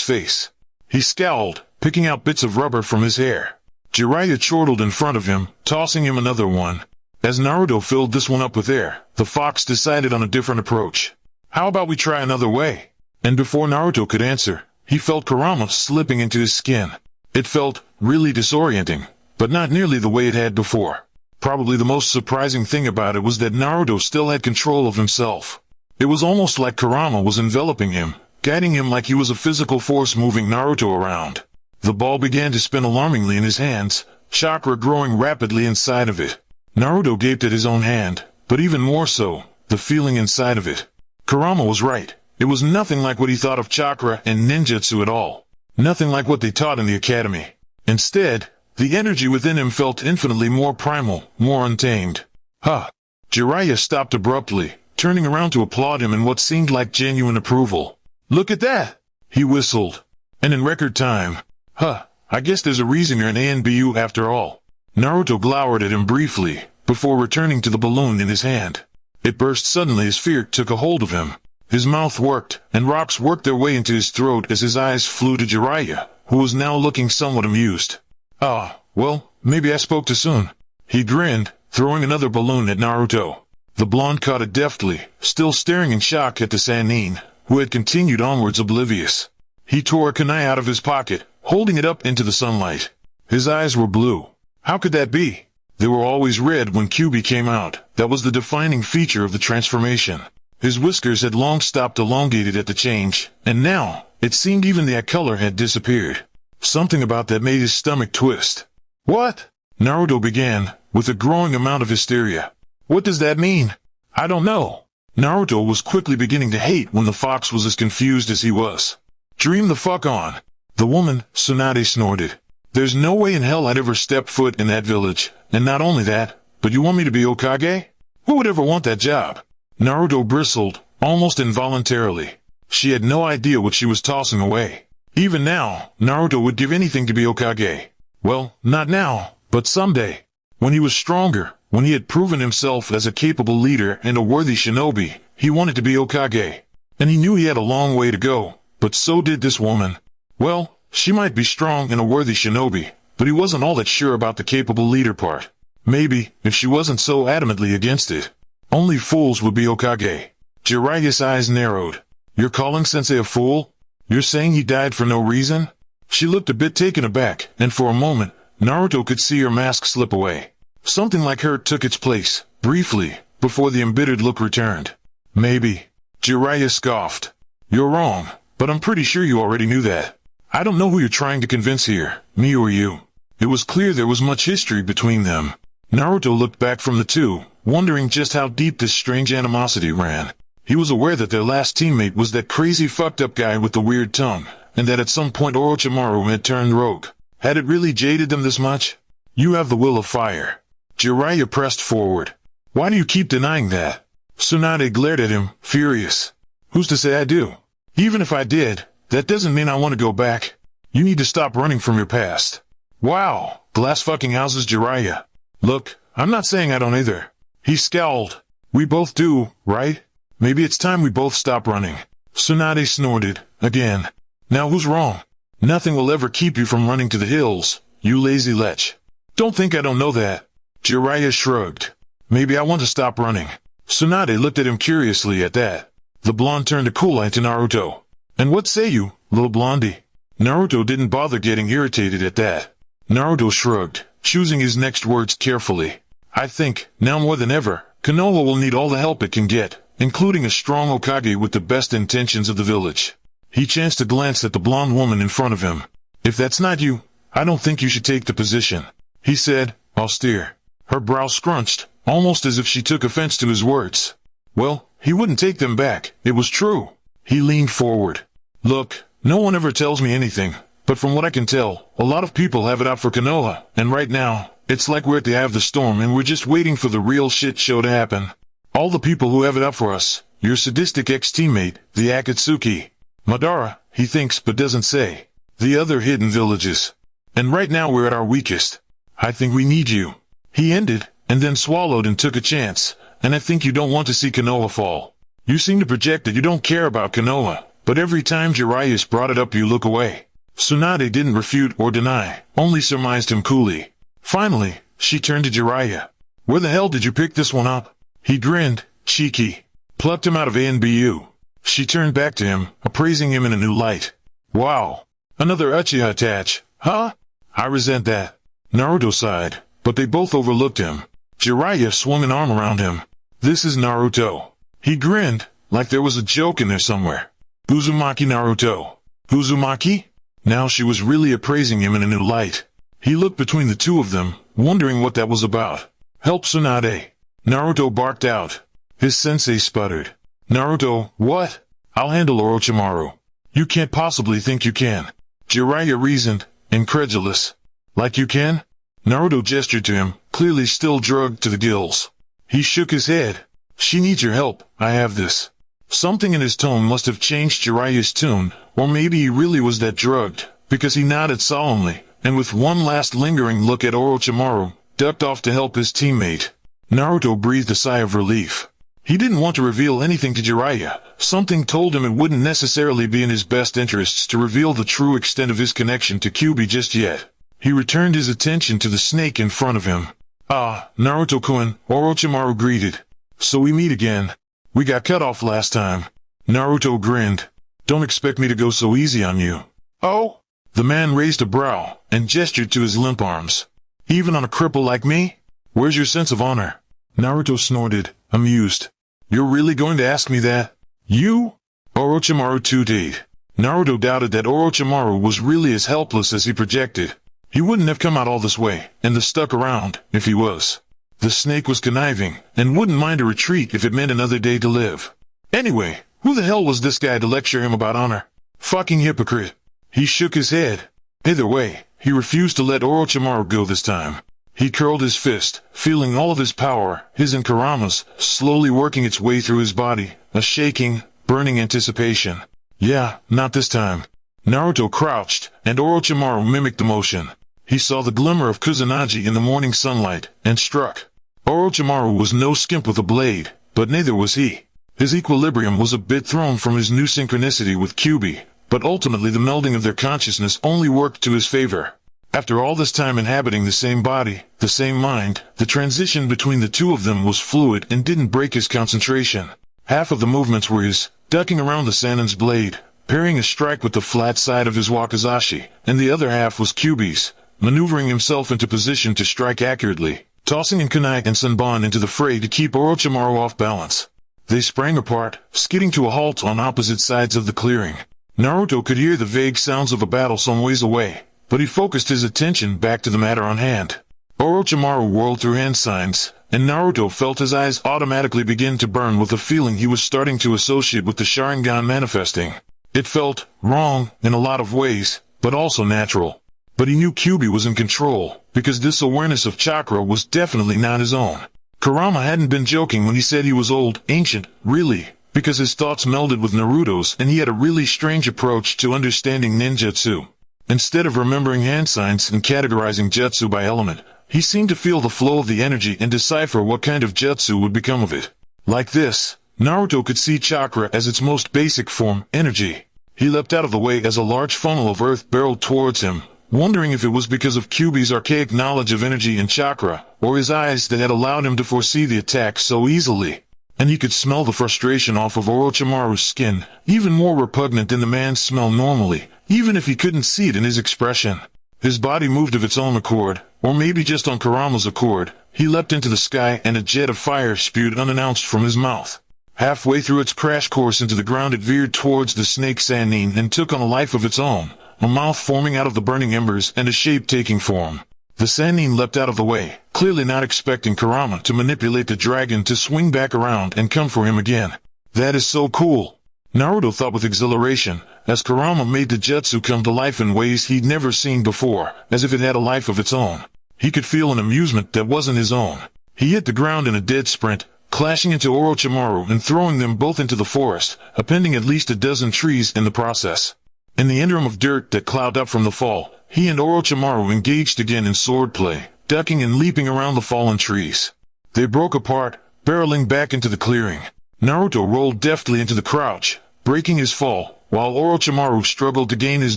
face. He scowled, picking out bits of rubber from his hair. Jiraiya chortled in front of him, tossing him another one. As Naruto filled this one up with air, the fox decided on a different approach. How about we try another way? And before Naruto could answer, he felt Kurama slipping into his skin. It felt really disorienting, but not nearly the way it had before. Probably the most surprising thing about it was that Naruto still had control of himself. It was almost like Kurama was enveloping him, guiding him like he was a physical force moving Naruto around. The ball began to spin alarmingly in his hands, chakra growing rapidly inside of it. Naruto gaped at his own hand, but even more so, the feeling inside of it. Kurama was right. It was nothing like what he thought of chakra and ninjutsu at all. Nothing like what they taught in the academy. Instead, the energy within him felt infinitely more primal, more untamed. Huh. Jiraiya stopped abruptly, turning around to applaud him in what seemed like genuine approval. Look at that! He whistled. And in record time. Huh, I guess there's a reason you're an ANBU after all. Naruto glowered at him briefly, before returning to the balloon in his hand. It burst suddenly as fear took a hold of him. His mouth worked, and rocks worked their way into his throat as his eyes flew to Jiraiya, who was now looking somewhat amused. Ah, well, maybe I spoke too soon. He grinned, throwing another balloon at Naruto. The blonde caught it deftly, still staring in shock at the Sannin, who had continued onwards oblivious. He tore a kunai out of his pocket, holding it up into the sunlight. His eyes were blue. How could that be? They were always red when Kyuubi came out. That was the defining feature of the transformation. His whiskers had long stopped elongated at the change, and now, it seemed even that color had disappeared. Something about that made his stomach twist. What? Naruto began, with a growing amount of hysteria. What does that mean? I don't know. Naruto was quickly beginning to hate when the fox was as confused as he was. Dream the fuck on. The woman, Tsunade, snorted. There's no way in hell I'd ever step foot in that village, and not only that, but you want me to be Hokage? Who would ever want that job? Naruto bristled, almost involuntarily. She had no idea what she was tossing away. Even now, Naruto would give anything to be Hokage. Well, not now, but someday. When he was stronger, when he had proven himself as a capable leader and a worthy shinobi, he wanted to be Hokage. And he knew he had a long way to go, but so did this woman. Well, she might be strong and a worthy shinobi, but he wasn't all that sure about the capable leader part. Maybe, if she wasn't so adamantly against it, only fools would be Hokage. Jiraiya's eyes narrowed. You're calling Sensei a fool? You're saying he died for no reason? She looked a bit taken aback, and for a moment, Naruto could see her mask slip away. Something like hurt took its place, briefly, before the embittered look returned. Maybe. Jiraiya scoffed. You're wrong, but I'm pretty sure you already knew that. I don't know who you're trying to convince here, me or you. It was clear there was much history between them. Naruto looked back from the two, wondering just how deep this strange animosity ran. He was aware that their last teammate was that crazy fucked up guy with the weird tongue, and that at some point Orochimaru had turned rogue. Had it really jaded them this much? You have the will of fire. Jiraiya pressed forward. Why do you keep denying that? Tsunade glared at him, furious. Who's to say I do? Even if I did, that doesn't mean I want to go back. You need to stop running from your past. Wow, glass fucking houses Jiraiya. Look, I'm not saying I don't either. He scowled. We both do, right? Maybe it's time we both stop running. Tsunade snorted, again. Now who's wrong? Nothing will ever keep you from running to the hills, you lazy lech. Don't think I don't know that. Jiraiya shrugged. Maybe I want to stop running. Tsunade looked at him curiously at that. The blonde turned a cool eye to Naruto. And what say you, little blondie? Naruto didn't bother getting irritated at that. Naruto shrugged, choosing his next words carefully. I think, now more than ever, Konoha will need all the help it can get, including a strong Hokage with the best intentions of the village. He chanced to glance at the blonde woman in front of him. If that's not you, I don't think you should take the position, he said, austere. Her brow scrunched, almost as if she took offense to his words. Well, he wouldn't take them back, it was true. He leaned forward. Look, no one ever tells me anything, but from what I can tell, a lot of people have it out for Konoha, and right now, it's like we're at the eye of the storm and we're just waiting for the real shit show to happen. All the people who have it out for us, your sadistic ex-teammate, the Akatsuki, Madara, he thinks but doesn't say, the other hidden villages. And right now we're at our weakest. I think we need you. He ended, and then swallowed and took a chance, and I think you don't want to see Konoha fall. You seem to project that you don't care about Konoha, but every time Jiraiya's brought it up you look away. Tsunade didn't refute or deny, only surmised him coolly. Finally, she turned to Jiraiya. Where the hell did you pick this one up? He grinned, cheeky. Plucked him out of ANBU. She turned back to him, appraising him in a new light. Wow. Another Uchiha attach, huh? I resent that. Naruto sighed, but they both overlooked him. Jiraiya swung an arm around him. This is Naruto. He grinned, like there was a joke in there somewhere. Uzumaki Naruto. Uzumaki? Now she was really appraising him in a new light. He looked between the two of them, wondering what that was about. Help Tsunade. Naruto barked out. His sensei sputtered. Naruto, what? I'll handle Orochimaru. You can't possibly think you can. Jiraiya reasoned, incredulous. Like you can? Naruto gestured to him, clearly still drugged to the gills. He shook his head. She needs your help, I have this. Something in his tone must have changed Jiraiya's tune, or maybe he really was that drugged, because he nodded solemnly, and with one last lingering look at Orochimaru, ducked off to help his teammate. Naruto breathed a sigh of relief. He didn't want to reveal anything to Jiraiya. Something told him it wouldn't necessarily be in his best interests to reveal the true extent of his connection to Kyuubi just yet. He returned his attention to the snake in front of him. Ah, Naruto-kun, Orochimaru greeted. So we meet again. We got cut off last time. Naruto grinned. Don't expect me to go so easy on you. Oh? The man raised a brow and gestured to his limp arms. Even on a cripple like me? Where's your sense of honor? Naruto snorted, amused. You're really going to ask me that? You? Orochimaru tooted. Naruto doubted that Orochimaru was really as helpless as he projected. He wouldn't have come out all this way, and stuck around, if he was. The snake was conniving, and wouldn't mind a retreat if it meant another day to live. Anyway, who the hell was this guy to lecture him about honor? Fucking hypocrite. He shook his head. Either way, he refused to let Orochimaru go this time. He curled his fist, feeling all of his power, his and Kurama's, slowly working its way through his body, a shaking, burning anticipation. Yeah, not this time. Naruto crouched, and Orochimaru mimicked the motion. He saw the glimmer of Kusanagi in the morning sunlight, and struck. Orochimaru was no skimp with a blade, but neither was he. His equilibrium was a bit thrown from his new synchronicity with Kyuubi, but ultimately the melding of their consciousness only worked to his favor. After all this time inhabiting the same body, the same mind, the transition between the two of them was fluid and didn't break his concentration. Half of the movements were his, ducking around the Sannin's blade, parrying a strike with the flat side of his wakizashi, and the other half was Kyuubi's, maneuvering himself into position to strike accurately, tossing in kunai and senbon into the fray to keep Orochimaru off balance. They sprang apart, skidding to a halt on opposite sides of the clearing. Naruto could hear the vague sounds of a battle some ways away, but he focused his attention back to the matter on hand. Orochimaru whirled through hand signs, and Naruto felt his eyes automatically begin to burn with a feeling he was starting to associate with the Sharingan manifesting. It felt wrong in a lot of ways, but also natural. But he knew Kyuubi was in control, because this awareness of chakra was definitely not his own. Kurama hadn't been joking when he said he was old, ancient, really, because his thoughts melded with Naruto's and he had a really strange approach to understanding ninjutsu. Instead of remembering hand signs and categorizing jutsu by element, he seemed to feel the flow of the energy and decipher what kind of jutsu would become of it. Like this, Naruto could see chakra as its most basic form, energy. He leapt out of the way as a large funnel of earth barreled towards him, wondering if it was because of Kyuubi's archaic knowledge of energy and chakra, or his eyes that had allowed him to foresee the attack so easily. and he could smell the frustration off of Orochimaru's skin, even more repugnant than the man's smell normally, even if he couldn't see it in his expression. His body moved of its own accord, or maybe just on Kurama's accord. He leapt into the sky and a jet of fire spewed unannounced from his mouth. Halfway through its crash course into the ground, it veered towards the snake Sannin and took on a life of its own, a mouth forming out of the burning embers and a shape taking form. The Sannin leapt out of the way, clearly not expecting Kurama to manipulate the dragon to swing back around and come for him again. That is so cool, Naruto thought with exhilaration, as Kurama made the jutsu come to life in ways he'd never seen before, as if it had a life of its own. He could feel an amusement that wasn't his own. He hit the ground in a dead sprint, clashing into Orochimaru and throwing them both into the forest, appending at least a dozen trees in the process. In the interim of dirt that clouded up from the fall, he and Orochimaru engaged again in swordplay, ducking and leaping around the fallen trees. They broke apart, barreling back into the clearing. Naruto rolled deftly into the crouch, breaking his fall, while Orochimaru struggled to gain his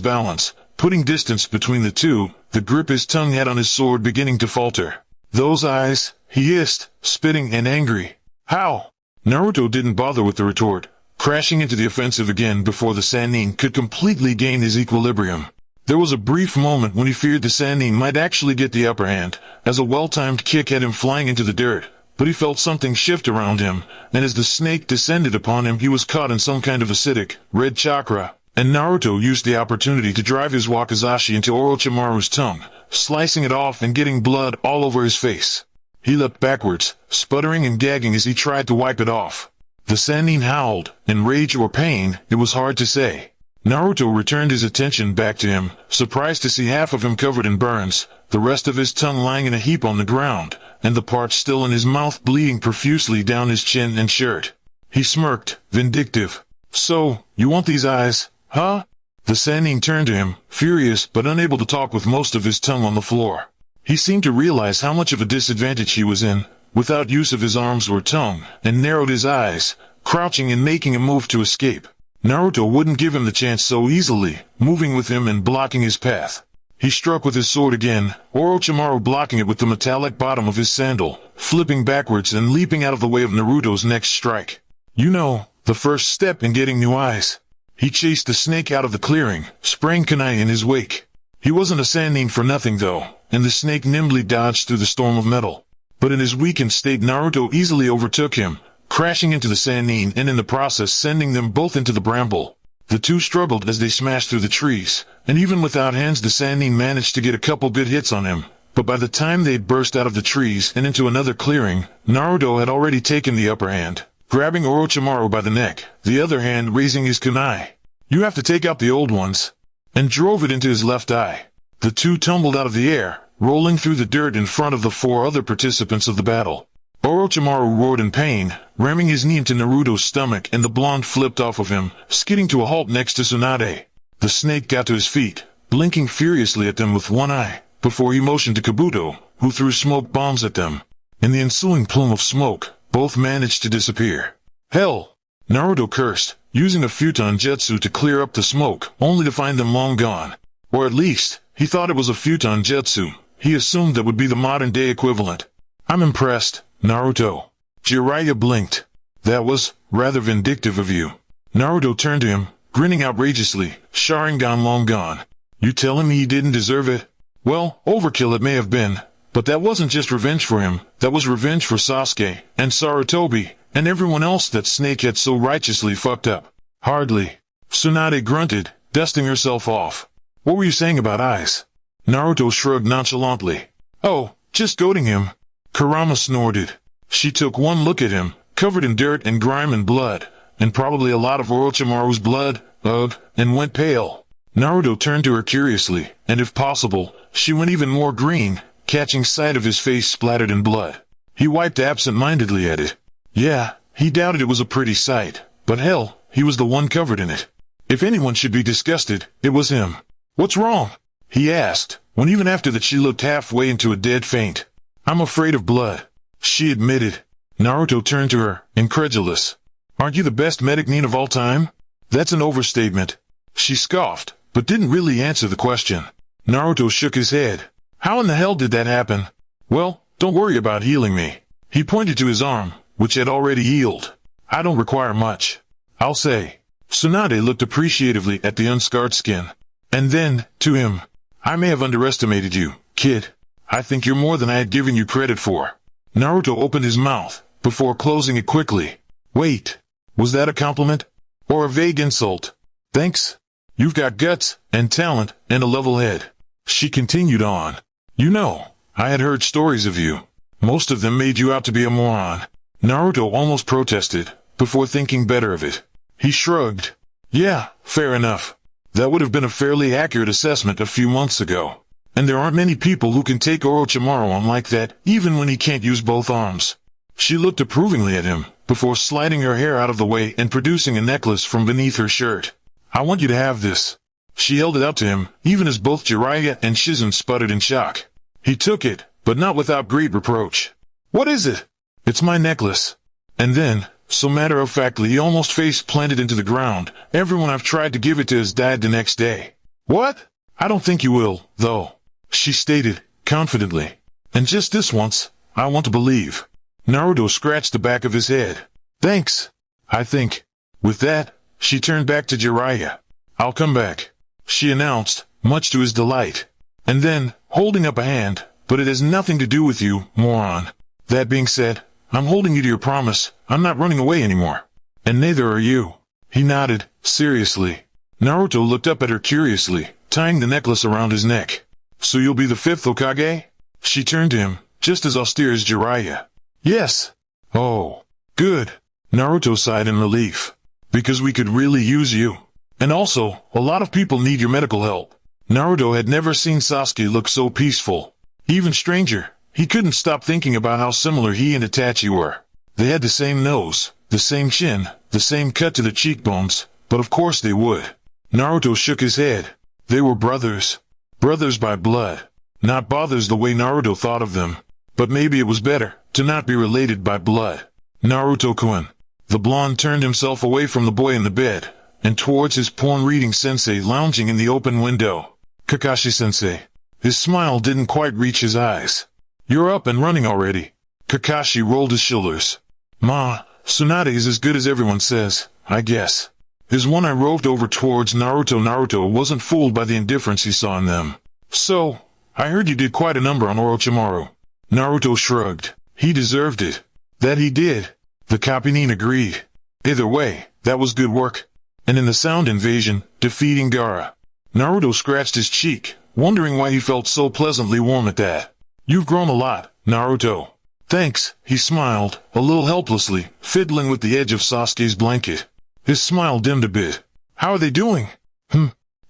balance, putting distance between the two, the grip his tongue had on his sword beginning to falter. Those eyes, he hissed, spitting and angry. How? Naruto didn't bother with the retort, crashing into the offensive again before the Sannin could completely gain his equilibrium. There was a brief moment when he feared the Sannin might actually get the upper hand, as a well-timed kick had him flying into the dirt, but he felt something shift around him, and as the snake descended upon him he was caught in some kind of acidic, red chakra, and Naruto used the opportunity to drive his wakizashi into Orochimaru's tongue, slicing it off and getting blood all over his face. He leapt backwards, sputtering and gagging as he tried to wipe it off. The Sannin howled, in rage or pain, it was hard to say. Naruto returned his attention back to him, surprised to see half of him covered in burns, the rest of his tongue lying in a heap on the ground, and the part still in his mouth bleeding profusely down his chin and shirt. He smirked, vindictive. So, you want these eyes, huh? The Sannin turned to him, furious but unable to talk with most of his tongue on the floor. He seemed to realize how much of a disadvantage he was in, without use of his arms or tongue, and narrowed his eyes, crouching and making a move to escape. Naruto wouldn't give him the chance so easily, moving with him and blocking his path. He struck with his sword again, Orochimaru blocking it with the metallic bottom of his sandal, flipping backwards and leaping out of the way of Naruto's next strike. You know, the first step in getting new eyes. He chased the snake out of the clearing, spraying kunai in his wake. He wasn't a Sannin for nothing though, and the snake nimbly dodged through the storm of metal. But in his weakened state Naruto easily overtook him, crashing into the Sannin and in the process sending them both into the bramble. The two struggled as they smashed through the trees, and even without hands the Sannin managed to get a couple good hits on him. But by the time they'd burst out of the trees and into another clearing, Naruto had already taken the upper hand, grabbing Orochimaru by the neck, the other hand raising his kunai. You have to take out the old ones, and drove it into his left eye. The two tumbled out of the air, rolling through the dirt in front of the four other participants of the battle. Orochimaru roared in pain, ramming his knee into Naruto's stomach, and the blonde flipped off of him, skidding to a halt next to Tsunade. The snake got to his feet, blinking furiously at them with one eye, before he motioned to Kabuto, who threw smoke bombs at them. In the ensuing plume of smoke, both managed to disappear. Hell! Naruto cursed, using a futon jutsu to clear up the smoke, only to find them long gone. Or at least, he thought it was a futon jutsu. He assumed that would be the modern-day equivalent. I'm impressed, Naruto. Jiraiya blinked. That was rather vindictive of you. Naruto turned to him, grinning outrageously, Sharingan long gone. You telling me he didn't deserve it? Well, overkill it may have been, but that wasn't just revenge for him, that was revenge for Sasuke, and Sarutobi, and everyone else that Snake had so righteously fucked up. Hardly. Tsunade grunted, dusting herself off. What were you saying about eyes? Naruto shrugged nonchalantly. Oh, just goading him. Kurama snorted. She took one look at him, covered in dirt and grime and blood, and probably a lot of Orochimaru's blood, and went pale. Naruto turned to her curiously, and if possible, she went even more green, catching sight of his face splattered in blood. He wiped absent-mindedly at it. Yeah, he doubted it was a pretty sight, but hell, he was the one covered in it. If anyone should be disgusted, it was him. What's wrong? He asked, when even after that she looked halfway into a dead faint. I'm afraid of blood, she admitted. Naruto turned to her, incredulous. Aren't you the best medic nin of all time? That's an overstatement. She scoffed, but didn't really answer the question. Naruto shook his head. How in the hell did that happen? Well, don't worry about healing me. He pointed to his arm, which had already healed. I don't require much, I'll say. Tsunade looked appreciatively at the unscarred skin. And then, to him, I may have underestimated you, kid. I think you're more than I had given you credit for. Naruto opened his mouth, before closing it quickly. Wait, was that a compliment? Or a vague insult? Thanks. You've got guts, and talent, and a level head. She continued on. You know, I had heard stories of you. Most of them made you out to be a moron. Naruto almost protested, before thinking better of it. He shrugged. Yeah, fair enough. That would have been a fairly accurate assessment a few months ago. And there aren't many people who can take Orochimaru on like that, even when he can't use both arms. She looked approvingly at him, before sliding her hair out of the way and producing a necklace from beneath her shirt. I want you to have this. She held it up to him, even as both Jiraiya and Shizen sputtered in shock. He took it, but not without great reproach. What is it? It's my necklace. And then, so matter-of-factly he almost face-planted into the ground. Everyone I've tried to give it to has died the next day. What? I don't think you will, though, she stated, confidently. And just this once, I want to believe. Naruto scratched the back of his head. Thanks, I think. With that, she turned back to Jiraiya. I'll come back, she announced, much to his delight. And then, holding up a hand, but it has nothing to do with you, moron. That being said, I'm holding you to your promise. I'm not running away anymore. And neither are you. He nodded, seriously. Naruto looked up at her curiously, tying the necklace around his neck. So you'll be the fifth Hokage? She turned to him, just as austere as Jiraiya. Yes. Oh, good. Naruto sighed in relief. Because we could really use you. And also, a lot of people need your medical help. Naruto had never seen Sasuke look so peaceful. Even stranger, he couldn't stop thinking about how similar he and Itachi were. They had the same nose, the same chin, the same cut to the cheekbones, but of course they would. Naruto shook his head. They were brothers. Brothers by blood. Not brothers the way Naruto thought of them. But maybe it was better to not be related by blood. Naruto-kun. The blonde turned himself away from the boy in the bed, and towards his porn-reading sensei lounging in the open window. Kakashi-sensei. His smile didn't quite reach his eyes. You're up and running already. Kakashi rolled his shoulders. Ma, Tsunade is as good as everyone says, I guess. His one eye roved over towards Naruto. Naruto wasn't fooled by the indifference he saw in them. So, I heard you did quite a number on Orochimaru. Naruto shrugged. He deserved it. That he did. The Kapinin agreed. Either way, that was good work. And in the sound invasion, defeating Gaara. Naruto scratched his cheek, wondering why he felt so pleasantly warm at that. You've grown a lot, Naruto. Thanks, he smiled, a little helplessly, fiddling with the edge of Sasuke's blanket. His smile dimmed a bit. How are they doing?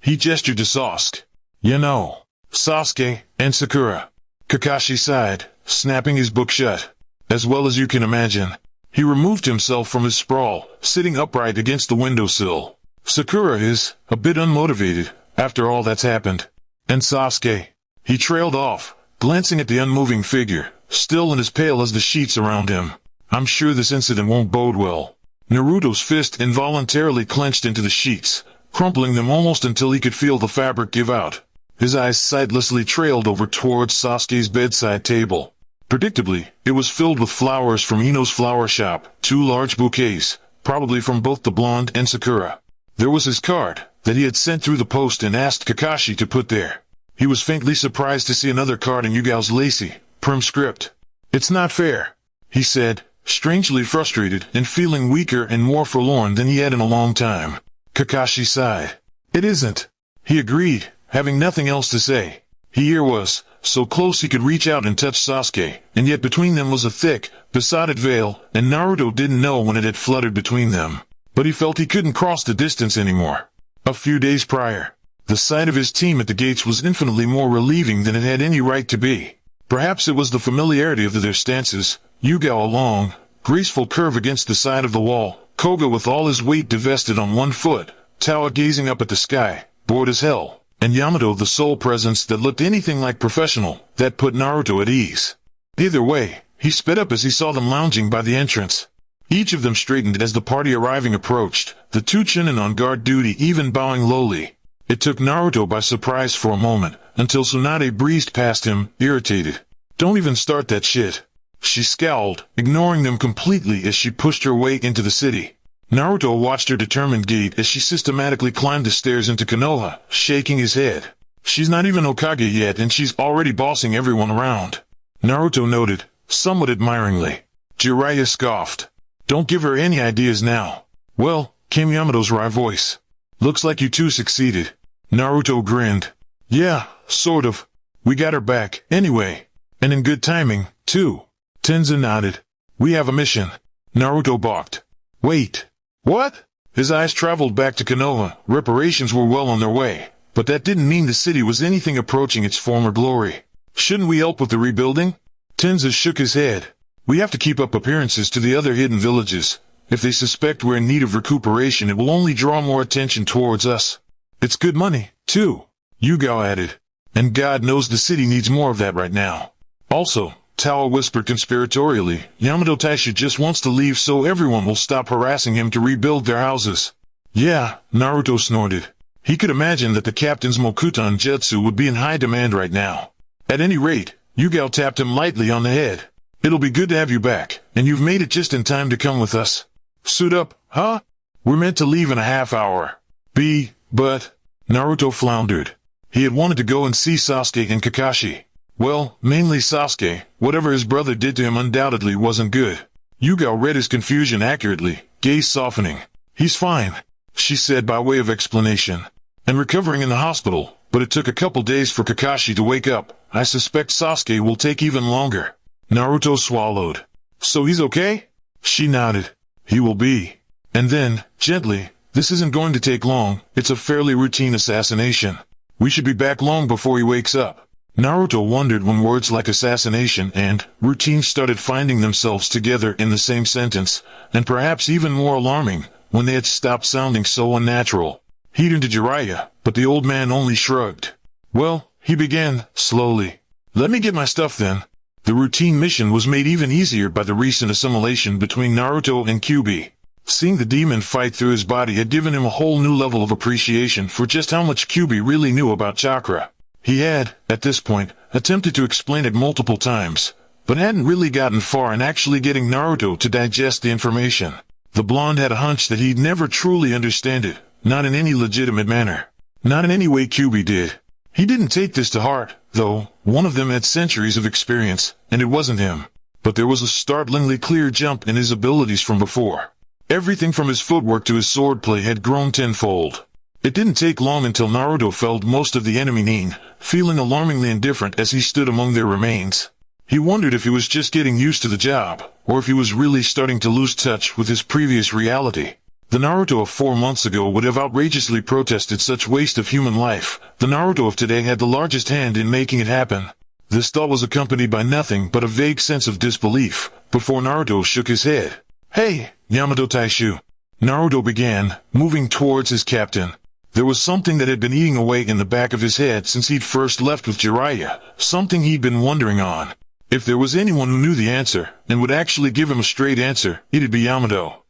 He gestured to Sasuke. You know, Sasuke and Sakura. Kakashi sighed, snapping his book shut. As well as you can imagine. He removed himself from his sprawl, sitting upright against the windowsill. Sakura is a bit unmotivated, after all that's happened. And Sasuke. He trailed off, glancing at the unmoving figure, still and as pale as the sheets around him. I'm sure this incident won't bode well. Naruto's fist involuntarily clenched into the sheets, crumpling them almost until he could feel the fabric give out. His eyes sightlessly trailed over towards Sasuke's bedside table. Predictably, it was filled with flowers from Ino's flower shop, 2 large bouquets, probably from both the blonde and Sakura. There was his card, that he had sent through the post and asked Kakashi to put there. He was faintly surprised to see another card in Yugao's lacy, prim script. It's not fair, he said, strangely frustrated and feeling weaker and more forlorn than he had in a long time. Kakashi sighed. It isn't. He agreed, having nothing else to say. Here was, so close he could reach out and touch Sasuke, and yet between them was a thick, besotted veil, and Naruto didn't know when it had fluttered between them. But he felt he couldn't cross the distance anymore. A few days prior, the sight of his team at the gates was infinitely more relieving than it had any right to be. Perhaps it was the familiarity of their stances, Yugao a long, graceful curve against the side of the wall, Koga with all his weight divested on one foot, Towa gazing up at the sky, bored as hell. And Yamato the sole presence that looked anything like professional, that put Naruto at ease. Either way, he sped up as he saw them lounging by the entrance. Each of them straightened as the party arriving approached, the 2 Chunin on guard duty even bowing lowly. It took Naruto by surprise for a moment, until Tsunade breezed past him, irritated. Don't even start that shit. She scowled, ignoring them completely as she pushed her way into the city. Naruto watched her determined gait as she systematically climbed the stairs into Konoha, shaking his head. She's not even Hokage yet and she's already bossing everyone around. Naruto noted, somewhat admiringly. Jiraiya scoffed. Don't give her any ideas now. Well, came Yamato's wry voice. Looks like you two succeeded. Naruto grinned. Yeah, sort of. We got her back, anyway. And in good timing, too. Tenzin nodded. We have a mission. Naruto balked. Wait. What? His eyes traveled back to Konoha. Reparations were well on their way, but that didn't mean the city was anything approaching its former glory. Shouldn't we help with the rebuilding? Tenzin shook his head. We have to keep up appearances to the other hidden villages. If they suspect we're in need of recuperation, it will only draw more attention towards us. It's good money, too, Yugao added. And God knows the city needs more of that right now. Also, Towa whispered conspiratorially, Yamato Taisha just wants to leave so everyone will stop harassing him to rebuild their houses. Yeah, Naruto snorted. He could imagine that the captain's Mokutan Jutsu would be in high demand right now. At any rate, Yugao tapped him lightly on the head. It'll be good to have you back, and you've made it just in time to come with us. Suit up, huh? We're meant to leave in a half hour. But... Naruto floundered. He had wanted to go and see Sasuke and Kakashi. Well, mainly Sasuke. Whatever his brother did to him undoubtedly wasn't good. Yugao read his confusion accurately, gaze softening. He's fine, she said by way of explanation. And recovering in the hospital, but it took a couple days for Kakashi to wake up. I suspect Sasuke will take even longer. Naruto swallowed. So he's okay? She nodded. He will be. And then, gently, this isn't going to take long. It's a fairly routine assassination. We should be back long before he wakes up. Naruto wondered when words like assassination and routine started finding themselves together in the same sentence, and perhaps even more alarming, when they had stopped sounding so unnatural. He turned to Jiraiya, but the old man only shrugged. Well, he began, slowly. Let me get my stuff then. The routine mission was made even easier by the recent assimilation between Naruto and Kyuubi. Seeing the demon fight through his body had given him a whole new level of appreciation for just how much Kyuubi really knew about chakra. He had, at this point, attempted to explain it multiple times, but hadn't really gotten far in actually getting Naruto to digest the information. The blonde had a hunch that he'd never truly understand it, not in any legitimate manner. Not in any way Kyuubi did. He didn't take this to heart, though. One of them had centuries of experience, and it wasn't him. But there was a startlingly clear jump in his abilities from before. Everything from his footwork to his swordplay had grown tenfold. It didn't take long until Naruto felled most of the enemy Nin, feeling alarmingly indifferent as he stood among their remains. He wondered if he was just getting used to the job, or if he was really starting to lose touch with his previous reality. The Naruto of 4 months ago would have outrageously protested such waste of human life. The Naruto of today had the largest hand in making it happen. This thought was accompanied by nothing but a vague sense of disbelief, before Naruto shook his head. Hey, Yamato Taishu. Naruto began, moving towards his captain. There was something that had been eating away in the back of his head since he'd first left with Jiraiya, something he'd been wondering on. If there was anyone who knew the answer, and would actually give him a straight answer, it'd be Yamato.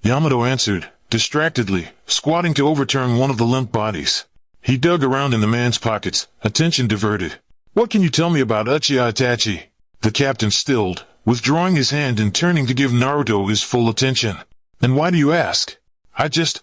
Yamato answered, distractedly, squatting to overturn one of the limp bodies. He dug around in the man's pockets, attention diverted. What can you tell me about Uchiha Itachi? The captain stilled, withdrawing his hand and turning to give Naruto his full attention. And why do you ask? I just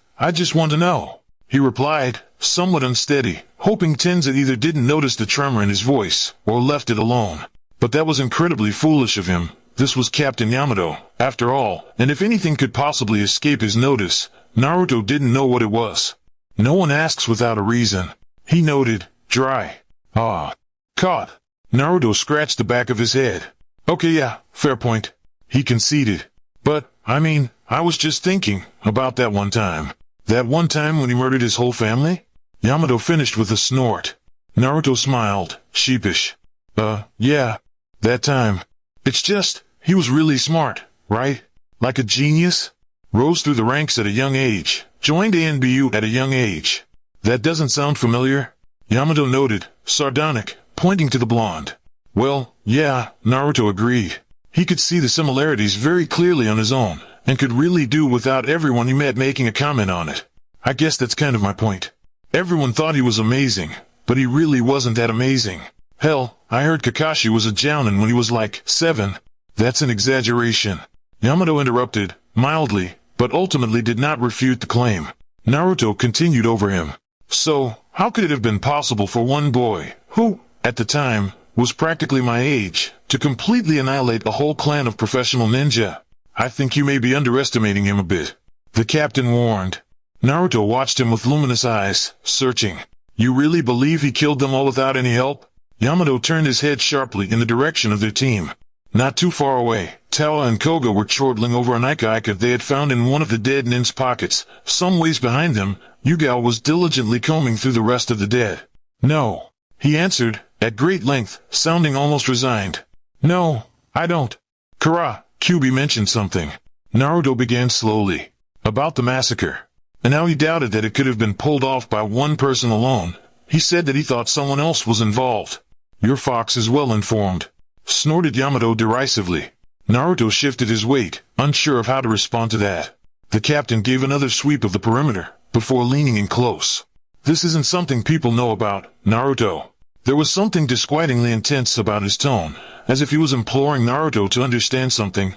want to know. He replied, somewhat unsteady, hoping Tenzin either didn't notice the tremor in his voice, or left it alone. But that was incredibly foolish of him. This was Captain Yamato, after all, and if anything could possibly escape his notice, Naruto didn't know what it was. No one asks without a reason. He noted, dry. Caught. Naruto scratched the back of his head. Okay, yeah, fair point. He conceded. But, I was just thinking about that one time. That one time when he murdered his whole family? Yamato finished with a snort. Naruto smiled, sheepish. Yeah. That time. It's just, he was really smart, right? Like a genius? Rose through the ranks at a young age. Joined ANBU at a young age. That doesn't sound familiar? Yamato noted, sardonic, pointing to the blonde. Well, yeah, Naruto agreed. He could see the similarities very clearly on his own, and could really do without everyone he met making a comment on it. I guess that's kind of my point. Everyone thought he was amazing, but he really wasn't that amazing. Hell, I heard Kakashi was a jounin when he was like 7. That's an exaggeration. Yamato interrupted, mildly, but ultimately did not refute the claim. Naruto continued over him. So, how could it have been possible for one boy, who, at the time, was practically my age, to completely annihilate a whole clan of professional ninja? I think you may be underestimating him a bit. The captain warned. Naruto watched him with luminous eyes, searching. You really believe he killed them all without any help? Yamato turned his head sharply in the direction of their team. Not too far away, Tawa and Koga were chortling over an Ika they had found in one of the dead nin's pockets. Some ways behind them, Yugao was diligently combing through the rest of the dead. No, he answered, at great length, sounding almost resigned. No, I don't. Kara, Kyubi mentioned something. Naruto began slowly. About the massacre. And how he doubted that it could have been pulled off by one person alone. He said that he thought someone else was involved. Your fox is well informed. Snorted Yamato derisively. Naruto shifted his weight, unsure of how to respond to that. The captain gave another sweep of the perimeter, before leaning in close. This isn't something people know about, Naruto. There was something disquietingly intense about his tone, as if he was imploring Naruto to understand something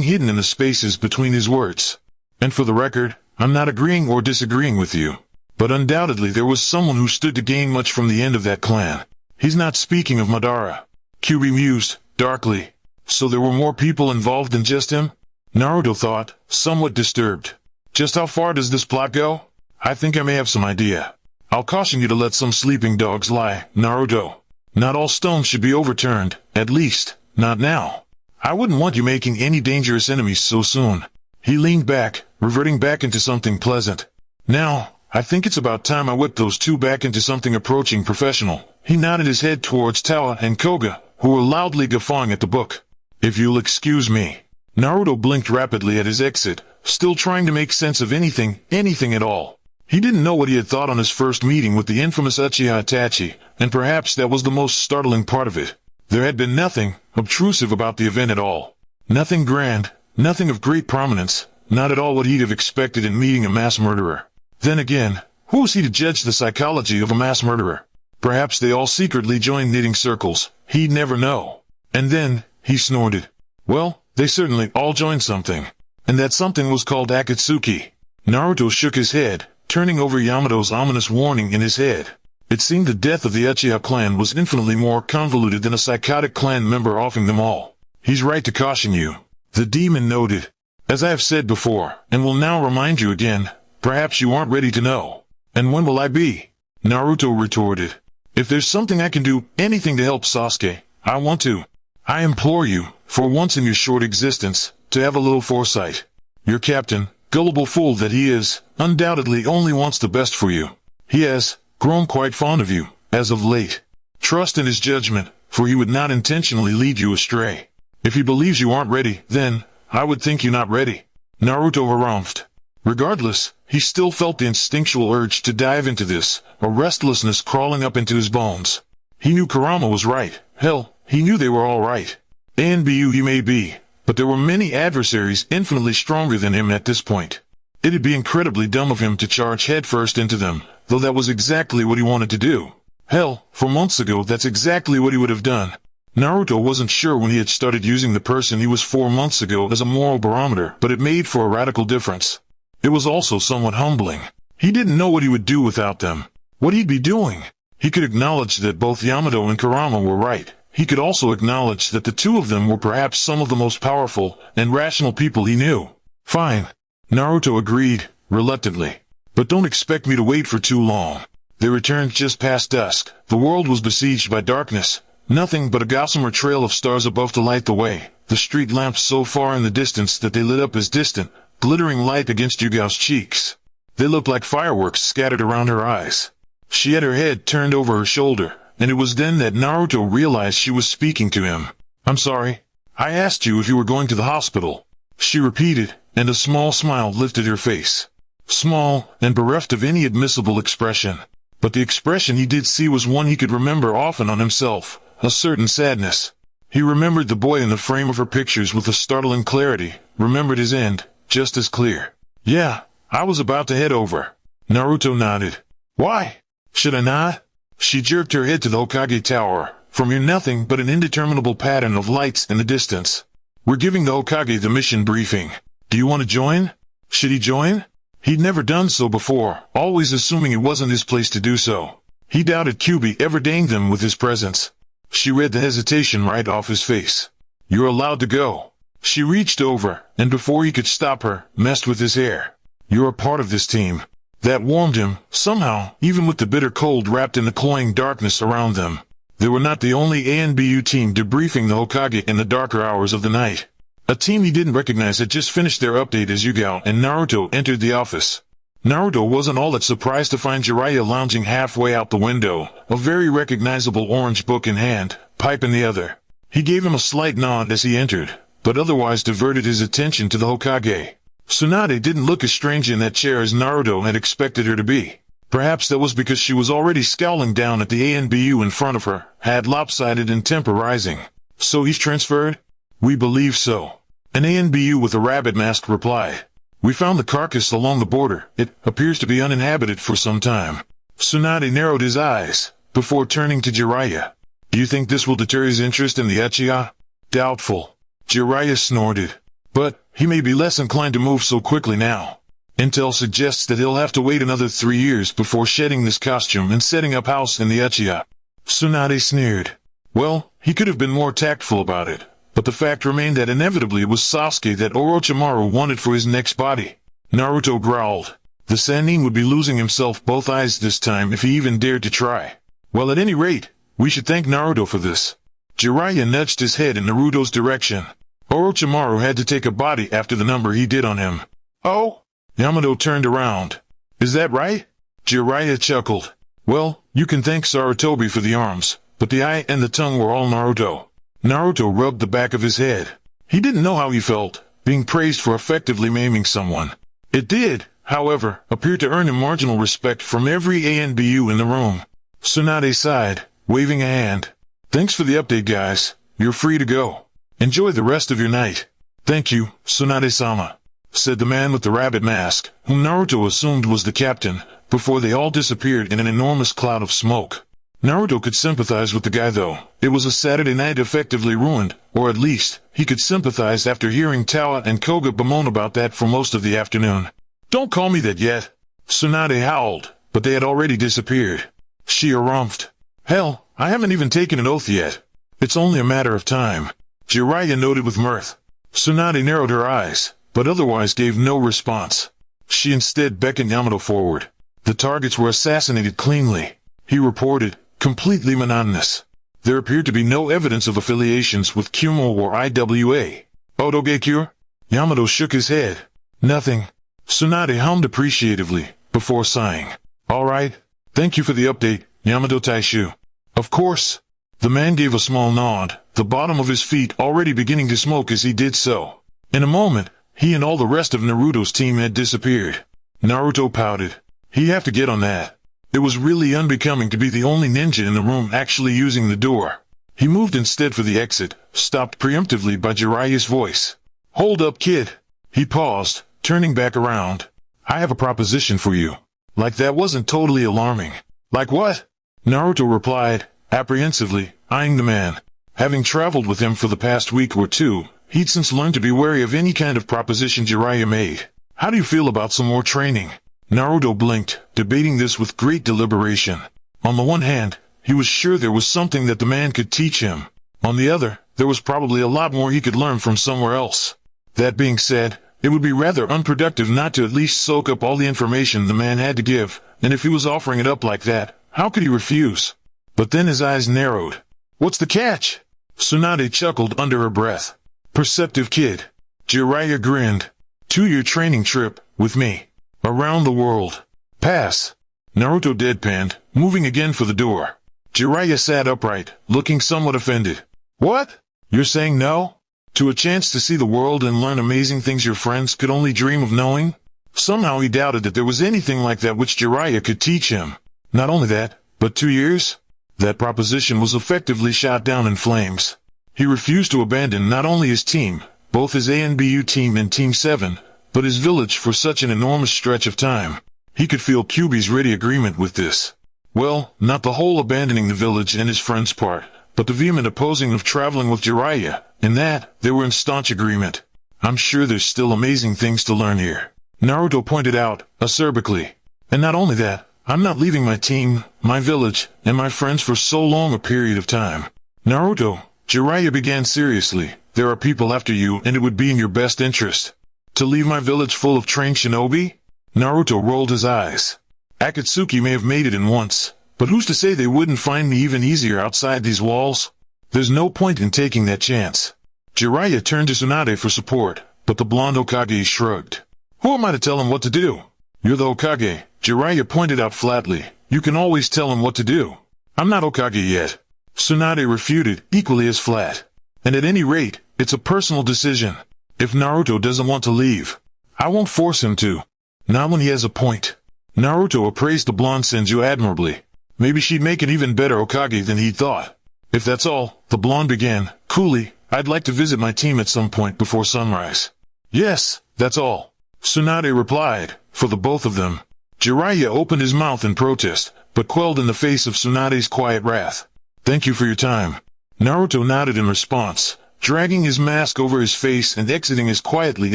hidden in the spaces between his words. And for the record, I'm not agreeing or disagreeing with you. But undoubtedly there was someone who stood to gain much from the end of that clan. He's not speaking of Madara. Kyubi mused, darkly. So there were more people involved than just him? Naruto thought, somewhat disturbed. Just how far does this plot go? I think I may have some idea. I'll caution you to let some sleeping dogs lie, Naruto. Not all stones should be overturned, at least, not now. I wouldn't want you making any dangerous enemies so soon. He leaned back, reverting back into something pleasant. Now, I think it's about time I whipped those two back into something approaching professional. He nodded his head towards Tawa and Koga, who were loudly guffawing at the book. If you'll excuse me. Naruto blinked rapidly at his exit, still trying to make sense of anything at all. He didn't know what he had thought on his first meeting with the infamous Uchiha Itachi, and perhaps that was the most startling part of it. There had been nothing obtrusive about the event at all. Nothing grand, nothing of great prominence, not at all what he'd have expected in meeting a mass murderer. Then again, who was he to judge the psychology of a mass murderer? Perhaps they all secretly joined knitting circles. He'd never know. And then, he snorted. Well, they certainly all joined something. And that something was called Akatsuki. Naruto shook his head, turning over Yamato's ominous warning in his head. It seemed the death of the Uchiha clan was infinitely more convoluted than a psychotic clan member offing them all. He's right to caution you. The demon noted. As I have said before, and will now remind you again, perhaps you aren't ready to know. And when will I be? Naruto retorted. If there's something I can do, anything to help Sasuke, I want to. I implore you, for once in your short existence, to have a little foresight. Your captain, gullible fool that he is, undoubtedly only wants the best for you. He has grown quite fond of you, as of late. Trust in his judgment, for he would not intentionally lead you astray. If he believes you aren't ready, then, I would think you not ready. Naruto harumphed. Regardless, he still felt the instinctual urge to dive into this, a restlessness crawling up into his bones. He knew Kurama was right. Hell, he knew they were all right. Anbu he may be, but there were many adversaries infinitely stronger than him at this point. It'd be incredibly dumb of him to charge headfirst into them, though that was exactly what he wanted to do. Hell, for months ago that's exactly what he would have done. Naruto wasn't sure when he had started using the person he was 4 months ago as a moral barometer, but it made for a radical difference. It was also somewhat humbling. He didn't know what he would do without them. What he'd be doing. He could acknowledge that both Yamato and Kurama were right. He could also acknowledge that the two of them were perhaps some of the most powerful and rational people he knew. Fine. Naruto agreed, reluctantly. But don't expect me to wait for too long. They returned just past dusk. The world was besieged by darkness. Nothing but a gossamer trail of stars above to light the way. The street lamps so far in the distance that they lit up as distant, glittering light against Yugao's cheeks. They looked like fireworks scattered around her eyes. She had her head turned over her shoulder, and it was then that Naruto realized she was speaking to him. I'm sorry. I asked you if you were going to the hospital. She repeated, and a small smile lifted her face. Small, and bereft of any admissible expression. But the expression he did see was one he could remember often on himself, a certain sadness. He remembered the boy in the frame of her pictures with a startling clarity, remembered his end, just as clear. Yeah, I was about to head over. Naruto nodded. Why? Should I not? She jerked her head to the Hokage Tower. From here nothing but an indeterminable pattern of lights in the distance. We're giving the Hokage the mission briefing. Do you want to join? Should he join? He'd never done so before, always assuming it wasn't his place to do so. He doubted Kyuubi ever deigned them with his presence. She read the hesitation right off his face. You're allowed to go. She reached over, and before he could stop her, messed with his hair. You're a part of this team. That warmed him, somehow, even with the bitter cold wrapped in the cloying darkness around them. They were not the only ANBU team debriefing the Hokage in the darker hours of the night. A team he didn't recognize had just finished their update as Yugao and Naruto entered the office. Naruto wasn't all that surprised to find Jiraiya lounging halfway out the window, a very recognizable orange book in hand, pipe in the other. He gave him a slight nod as he entered, but otherwise diverted his attention to the Hokage. Tsunade didn't look as strange in that chair as Naruto had expected her to be. Perhaps that was because she was already scowling down at the ANBU in front of her, had lopsided and temper rising. So he's transferred? We believe so. An ANBU with a rabbit mask replied. We found the carcass along the border. It appears to be uninhabited for some time. Tsunade narrowed his eyes, before turning to Jiraiya. Do you think this will deter his interest in the Uchiha? Doubtful. Jiraiya snorted. But he may be less inclined to move so quickly now. Intel suggests that he'll have to wait another 3 years before shedding this costume and setting up house in the Uchiha. Tsunade sneered. Well, he could have been more tactful about it, but the fact remained that inevitably it was Sasuke that Orochimaru wanted for his next body. Naruto growled. The Sannin would be losing himself both eyes this time if he even dared to try. Well, at any rate, we should thank Naruto for this. Jiraiya nudged his head in Naruto's direction. Orochimaru had to take a body after the number he did on him. Oh? Yamato turned around. Is that right? Jiraiya chuckled. Well, you can thank Sarutobi for the arms, but the eye and the tongue were all Naruto. Naruto rubbed the back of his head. He didn't know how he felt, being praised for effectively maiming someone. It did, however, appear to earn him marginal respect from every ANBU in the room. Tsunade sighed, waving a hand. Thanks for the update, guys. You're free to go. Enjoy the rest of your night. Thank you, Tsunade-sama, said the man with the rabbit mask, whom Naruto assumed was the captain, before they all disappeared in an enormous cloud of smoke. Naruto could sympathize with the guy though. It was a Saturday night effectively ruined, or at least, he could sympathize after hearing Tawa and Koga bemoan about that for most of the afternoon. Don't call me that yet. Tsunade howled, but they had already disappeared. She harumphed. Hell, I haven't even taken an oath yet. It's only a matter of time. Jiraiya noted with mirth. Tsunade narrowed her eyes, but otherwise gave no response. She instead beckoned Yamato forward. The targets were assassinated cleanly, he reported, completely monotonous. There appeared to be no evidence of affiliations with Kumo or IWA. Otogekure? Yamato shook his head. Nothing. Tsunade hummed appreciatively, before sighing. All right. Thank you for the update, Yamato Taishu. Of course. The man gave a small nod, the bottom of his feet already beginning to smoke as he did so. In a moment, he and all the rest of Naruto's team had disappeared. Naruto pouted. He'd have to get on that. It was really unbecoming to be the only ninja in the room actually using the door. He moved instead for the exit, stopped preemptively by Jiraiya's voice. Hold up, kid. He paused, turning back around. I have a proposition for you. Like that wasn't totally alarming. Like what? Naruto replied, apprehensively, eyeing the man. Having traveled with him for the past week or two, he'd since learned to be wary of any kind of proposition Jiraiya made. How do you feel about some more training? Naruto blinked, debating this with great deliberation. On the one hand, he was sure there was something that the man could teach him. On the other, there was probably a lot more he could learn from somewhere else. That being said, it would be rather unproductive not to at least soak up all the information the man had to give, and if he was offering it up like that, how could he refuse? But then his eyes narrowed. What's the catch? Tsunade chuckled under her breath. Perceptive kid. Jiraiya grinned. 2-year training trip, with me. Around the world. Pass. Naruto deadpanned, moving again for the door. Jiraiya sat upright, looking somewhat offended. What? You're saying no? To a chance to see the world and learn amazing things your friends could only dream of knowing? Somehow he doubted that there was anything like that which Jiraiya could teach him. Not only that, but 2 years? That proposition was effectively shot down in flames. He refused to abandon not only his team, both his ANBU team and Team 7, but his village for such an enormous stretch of time. He could feel Kyuubi's ready agreement with this. Well, not the whole abandoning the village and his friends part, but the vehement opposing of traveling with Jiraiya, In that, they were in staunch agreement. I'm sure there's still amazing things to learn here, Naruto pointed out, acerbically. And not only that, I'm not leaving my team, my village, and my friends for so long a period of time. Naruto, Jiraiya began seriously, there are people after you and it would be in your best interest to leave my village full of trained shinobi? Naruto rolled his eyes. Akatsuki may have made it in once, but who's to say they wouldn't find me even easier outside these walls? There's no point in taking that chance. Jiraiya turned to Tsunade for support, but the blonde Hokage shrugged. Who am I to tell him what to do? You're the Hokage, Jiraiya pointed out flatly. You can always tell him what to do. I'm not Hokage yet. Tsunade refuted, equally as flat. And at any rate, it's a personal decision. If Naruto doesn't want to leave, I won't force him to. Not when he has a point. Naruto appraised the blonde Senju admirably. Maybe she'd make an even better Hokage than he'd thought. If that's all, the blonde began, coolly, I'd like to visit my team at some point before sunrise. Yes, that's all, Tsunade replied, for the both of them. Jiraiya opened his mouth in protest, but quelled in the face of Tsunade's quiet wrath. Thank you for your time. Naruto nodded in response, dragging his mask over his face and exiting as quietly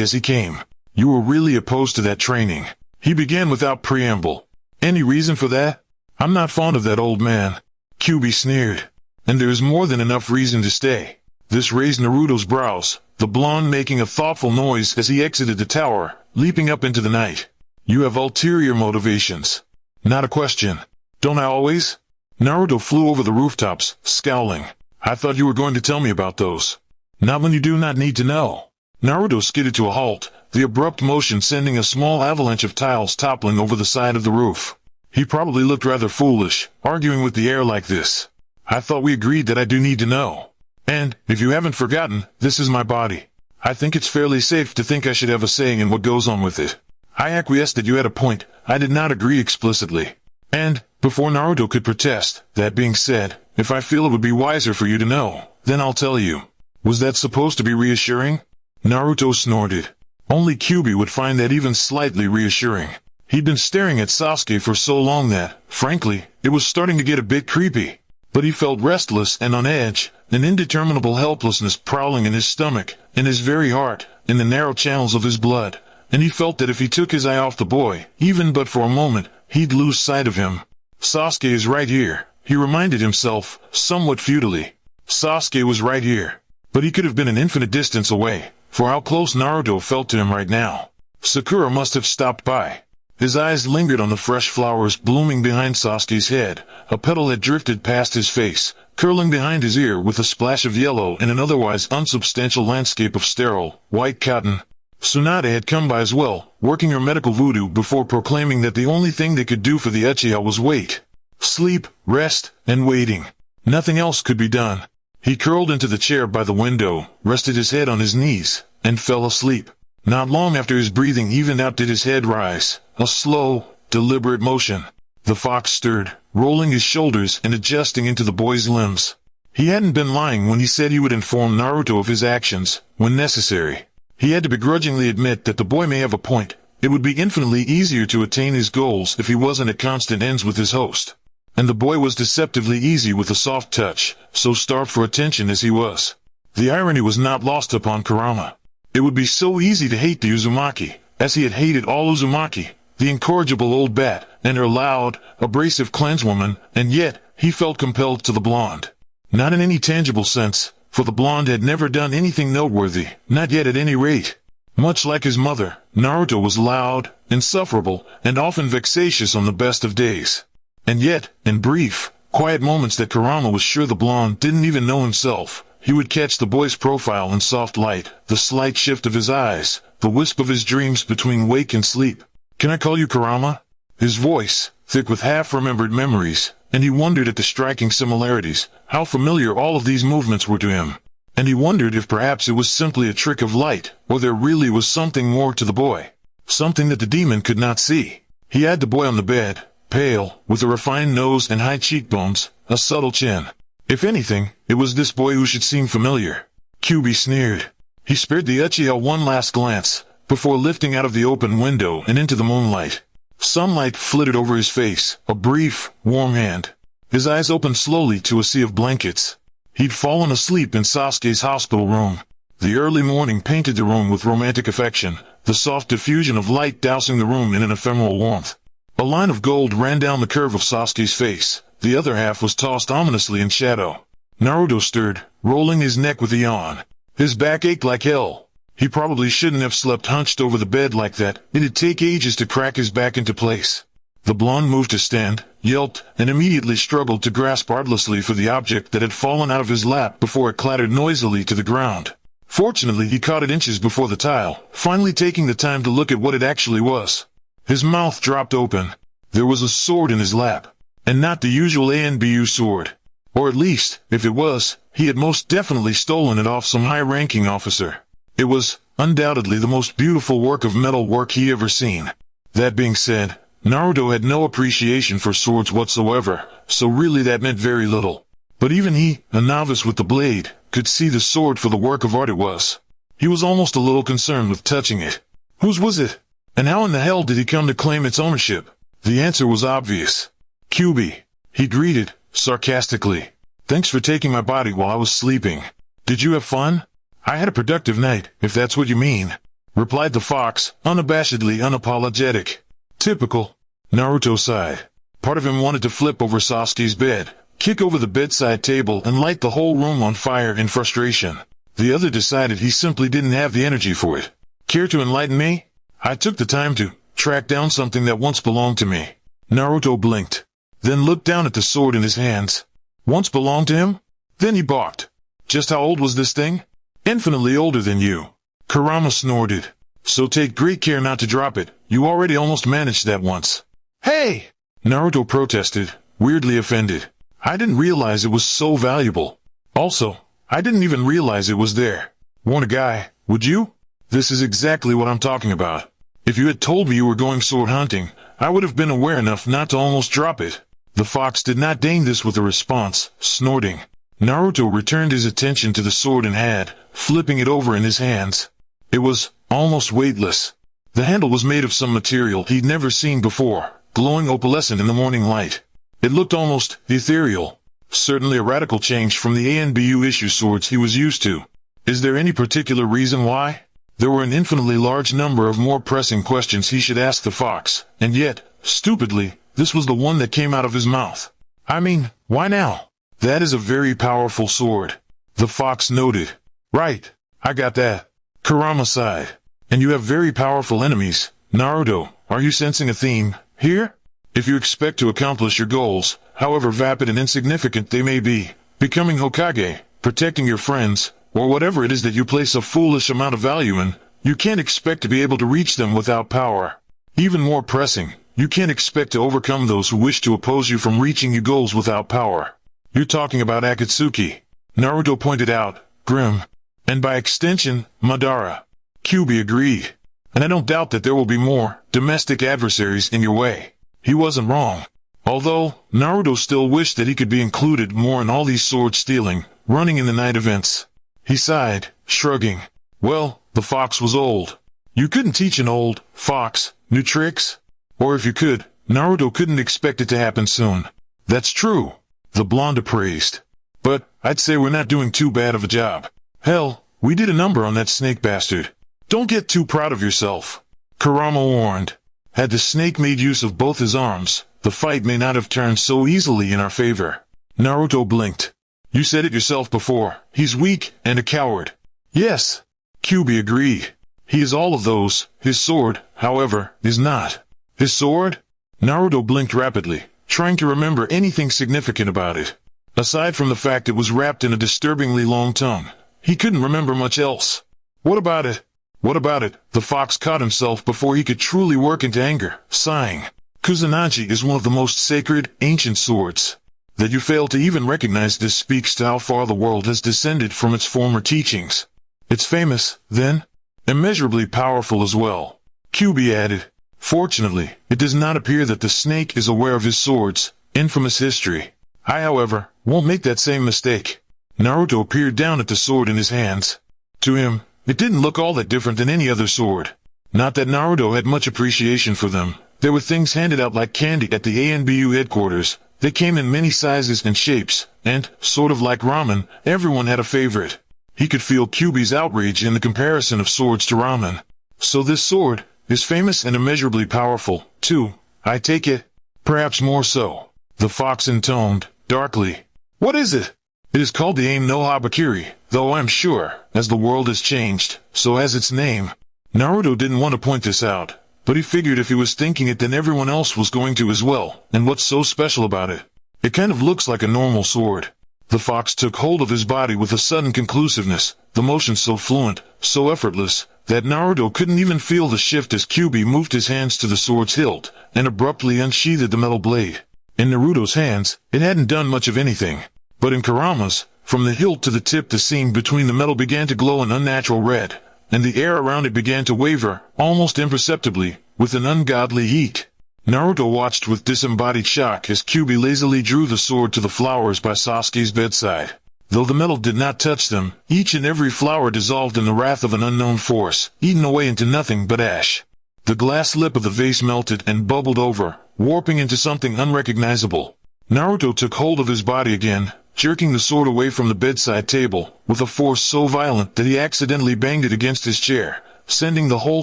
as he came. You were really opposed to that training. He began without preamble. Any reason for that? I'm not fond of that old man. Kyuubi sneered. And there is more than enough reason to stay. This raised Naruto's brows, the blonde making a thoughtful noise as he exited the tower, leaping up into the night. You have ulterior motivations. Not a question. Don't I always? Naruto flew over the rooftops, scowling. I thought you were going to tell me about those. Not when you do not need to know. Naruto skidded to a halt, the abrupt motion sending a small avalanche of tiles toppling over the side of the roof. He probably looked rather foolish, arguing with the air like this. I thought we agreed that I do need to know. And, if you haven't forgotten, this is my body. I think it's fairly safe to think I should have a say in what goes on with it. I acquiesced that you had a point. I did not agree explicitly. And, before Naruto could protest, that being said, if I feel it would be wiser for you to know, then I'll tell you. Was that supposed to be reassuring? Naruto snorted. Only Kyuubi would find that even slightly reassuring. He'd been staring at Sasuke for so long that, frankly, it was starting to get a bit creepy. But he felt restless and on edge, an indeterminable helplessness prowling in his stomach, in his very heart, in the narrow channels of his blood. And he felt that if he took his eye off the boy, even but for a moment, he'd lose sight of him. Sasuke is right here, he reminded himself, somewhat futilely. Sasuke was right here. But he could have been an infinite distance away, for how close Naruto felt to him right now. Sakura must have stopped by. His eyes lingered on the fresh flowers blooming behind Sasuke's head. A petal had drifted past his face, curling behind his ear with a splash of yellow in an otherwise unsubstantial landscape of sterile, white cotton. Tsunade had come by as well, working her medical voodoo before proclaiming that the only thing they could do for the Uchiha was wait. Sleep, rest, and waiting. Nothing else could be done. He curled into the chair by the window, rested his head on his knees, and fell asleep. Not long after his breathing evened out did his head rise, a slow, deliberate motion. The fox stirred, rolling his shoulders and adjusting into the boy's limbs. He hadn't been lying when he said he would inform Naruto of his actions, when necessary. He had to begrudgingly admit that the boy may have a point. It would be infinitely easier to attain his goals if he wasn't at constant ends with his host. And the boy was deceptively easy with a soft touch, so starved for attention as he was. The irony was not lost upon Kurama. It would be so easy to hate the Uzumaki, as he had hated all Uzumaki, the incorrigible old bat, and her loud, abrasive clanswoman, and yet, he felt compelled to the blonde. Not in any tangible sense, for the blonde had never done anything noteworthy, not yet at any rate. Much like his mother, Naruto was loud, insufferable, and often vexatious on the best of days. And yet, in brief, quiet moments that Kurama was sure the blonde didn't even know himself, he would catch the boy's profile in soft light, the slight shift of his eyes, the wisp of his dreams between wake and sleep. Can I call you Kurama? His voice, thick with half-remembered memories, and he wondered at the striking similarities, how familiar all of these movements were to him. And he wondered if perhaps it was simply a trick of light, or there really was something more to the boy. Something that the demon could not see. He had the boy on the bed, pale, with a refined nose and high cheekbones, a subtle chin. If anything, it was this boy who should seem familiar. Kyuubi sneered. He spared the Uchiha one last glance, before lifting out of the open window and into the moonlight. Sunlight flitted over his face, a brief, warm hand. His eyes opened slowly to a sea of blankets. He'd fallen asleep in Sasuke's hospital room. The early morning painted the room with romantic affection, the soft diffusion of light dousing the room in an ephemeral warmth. A line of gold ran down the curve of Sasuke's face. The other half was tossed ominously in shadow. Naruto stirred, rolling his neck with a yawn. His back ached like hell. He probably shouldn't have slept hunched over the bed like that. It'd take ages to crack his back into place. The blonde moved to stand, yelped, and immediately struggled to grasp artlessly for the object that had fallen out of his lap before it clattered noisily to the ground. Fortunately, he caught it inches before the tile, finally taking the time to look at what it actually was. His mouth dropped open. There was a sword in his lap. And not the usual Anbu sword. Or at least, if it was, he had most definitely stolen it off some high-ranking officer. It was, undoubtedly, the most beautiful work of metal work he ever seen. That being said, Naruto had no appreciation for swords whatsoever, so really that meant very little. But even he, a novice with the blade, could see the sword for the work of art it was. He was almost a little concerned with touching it. Whose was it? And how in the hell did he come to claim its ownership? The answer was obvious. Kyuubi, he greeted, sarcastically. Thanks for taking my body while I was sleeping. Did you have fun? I had a productive night, if that's what you mean, replied the fox, unabashedly unapologetic. Typical. Naruto sighed. Part of him wanted to flip over Sasuke's bed, kick over the bedside table and light the whole room on fire in frustration. The other decided he simply didn't have the energy for it. Care to enlighten me? I took the time to track down something that once belonged to me. Naruto blinked, then looked down at the sword in his hands. Once belonged to him? Then he balked. Just how old was this thing? Infinitely older than you. Kurama snorted. So take great care not to drop it. You already almost managed that once. Hey! Naruto protested, weirdly offended. I didn't realize it was so valuable. Also, I didn't even realize it was there. Want a guy, would you? This is exactly what I'm talking about. If you had told me you were going sword hunting, I would have been aware enough not to almost drop it. The fox did not deign this with a response, snorting. Naruto returned his attention to the sword and had, flipping it over in his hands. It was almost weightless. The handle was made of some material he'd never seen before, glowing opalescent in the morning light. It looked almost ethereal. Certainly a radical change from the Anbu issue swords he was used to. Is there any particular reason why? There were an infinitely large number of more pressing questions he should ask the fox, and yet, stupidly, this was the one that came out of his mouth. I mean, why now? That is a very powerful sword. The fox noted. Right, I got that. Kurama sighed. And you have very powerful enemies. Naruto, are you sensing a theme here? If you expect to accomplish your goals, however vapid and insignificant they may be, becoming Hokage, protecting your friends, or whatever it is that you place a foolish amount of value in, you can't expect to be able to reach them without power. Even more pressing, you can't expect to overcome those who wish to oppose you from reaching your goals without power. You're talking about Akatsuki. Naruto pointed out, grim. And by extension, Madara. Kyuubi agreed. And I don't doubt that there will be more domestic adversaries in your way. He wasn't wrong. Although, Naruto still wished that he could be included more in all these sword stealing, running in the night events. He sighed, shrugging. Well, the fox was old. You couldn't teach an old fox new tricks. Or if you could, Naruto couldn't expect it to happen soon. That's true, the blonde appraised. But, I'd say we're not doing too bad of a job. Hell, we did a number on that snake bastard. Don't get too proud of yourself. Kurama warned. Had the snake made use of both his arms, the fight may not have turned so easily in our favor. Naruto blinked. You said it yourself before, he's weak and a coward. Yes. Kyuubi agreed. He is all of those. His sword, however, is not. His sword? Naruto blinked rapidly, trying to remember anything significant about it. Aside from the fact it was wrapped in a disturbingly long tongue, he couldn't remember much else. What about it? What about it? The fox caught himself before he could truly work into anger, sighing. Kusanagi is one of the most sacred, ancient swords. That you fail to even recognize this speaks to how far the world has descended from its former teachings. It's famous, then? Immeasurably powerful as well. Kyuubi added. Fortunately, it does not appear that the snake is aware of his sword's infamous history. I, however, won't make that same mistake. Naruto peered down at the sword in his hands. To him, it didn't look all that different than any other sword. Not that Naruto had much appreciation for them. There were things handed out like candy at the Anbu headquarters, They came in many sizes and shapes, and, sort of like ramen, everyone had a favorite. He could feel Kyuubi's outrage in the comparison of swords to ramen. So this sword is famous and immeasurably powerful, too, I take it? Perhaps more so. The fox intoned, darkly. What is it? It is called the Aim no Habakiri, though I'm sure, as the world has changed, so has its name. Naruto didn't want to point this out, but he figured if he was thinking it then everyone else was going to as well, and what's so special about it? It kind of looks like a normal sword. The fox took hold of his body with a sudden conclusiveness, the motion so fluent, so effortless, that Naruto couldn't even feel the shift as Kyuubi moved his hands to the sword's hilt, and abruptly unsheathed the metal blade. In Naruto's hands, it hadn't done much of anything. But in Kurama's, from the hilt to the tip the seam between the metal began to glow an unnatural red, and the air around it began to waver, almost imperceptibly, with an ungodly heat. Naruto watched with disembodied shock as Kyuubi lazily drew the sword to the flowers by Sasuke's bedside. Though the metal did not touch them, each and every flower dissolved in the wrath of an unknown force, eaten away into nothing but ash. The glass lip of the vase melted and bubbled over, warping into something unrecognizable. Naruto took hold of his body again, jerking the sword away from the bedside table, with a force so violent that he accidentally banged it against his chair, sending the whole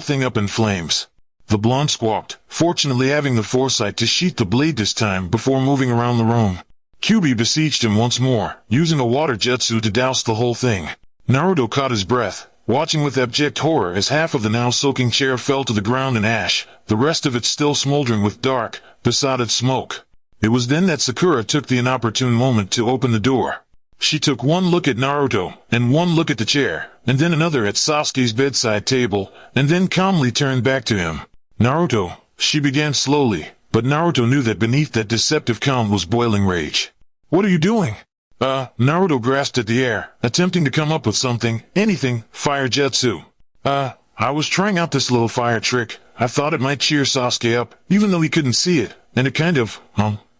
thing up in flames. The blonde squawked, fortunately having the foresight to sheath the blade this time before moving around the room. Kyuubi besieged him once more, using a water jutsu to douse the whole thing. Naruto caught his breath, watching with abject horror as half of the now soaking chair fell to the ground in ash, the rest of it still smoldering with dark, besotted smoke. It was then that Sakura took the inopportune moment to open the door. She took one look at Naruto, and one look at the chair, and then another at Sasuke's bedside table, and then calmly turned back to him. Naruto, she began slowly, but Naruto knew that beneath that deceptive calm was boiling rage. What are you doing? Naruto grasped at the air, attempting to come up with something, anything, fire jutsu. I was trying out this little fire trick. I thought it might cheer Sasuke up, even though he couldn't see it, and it kind of,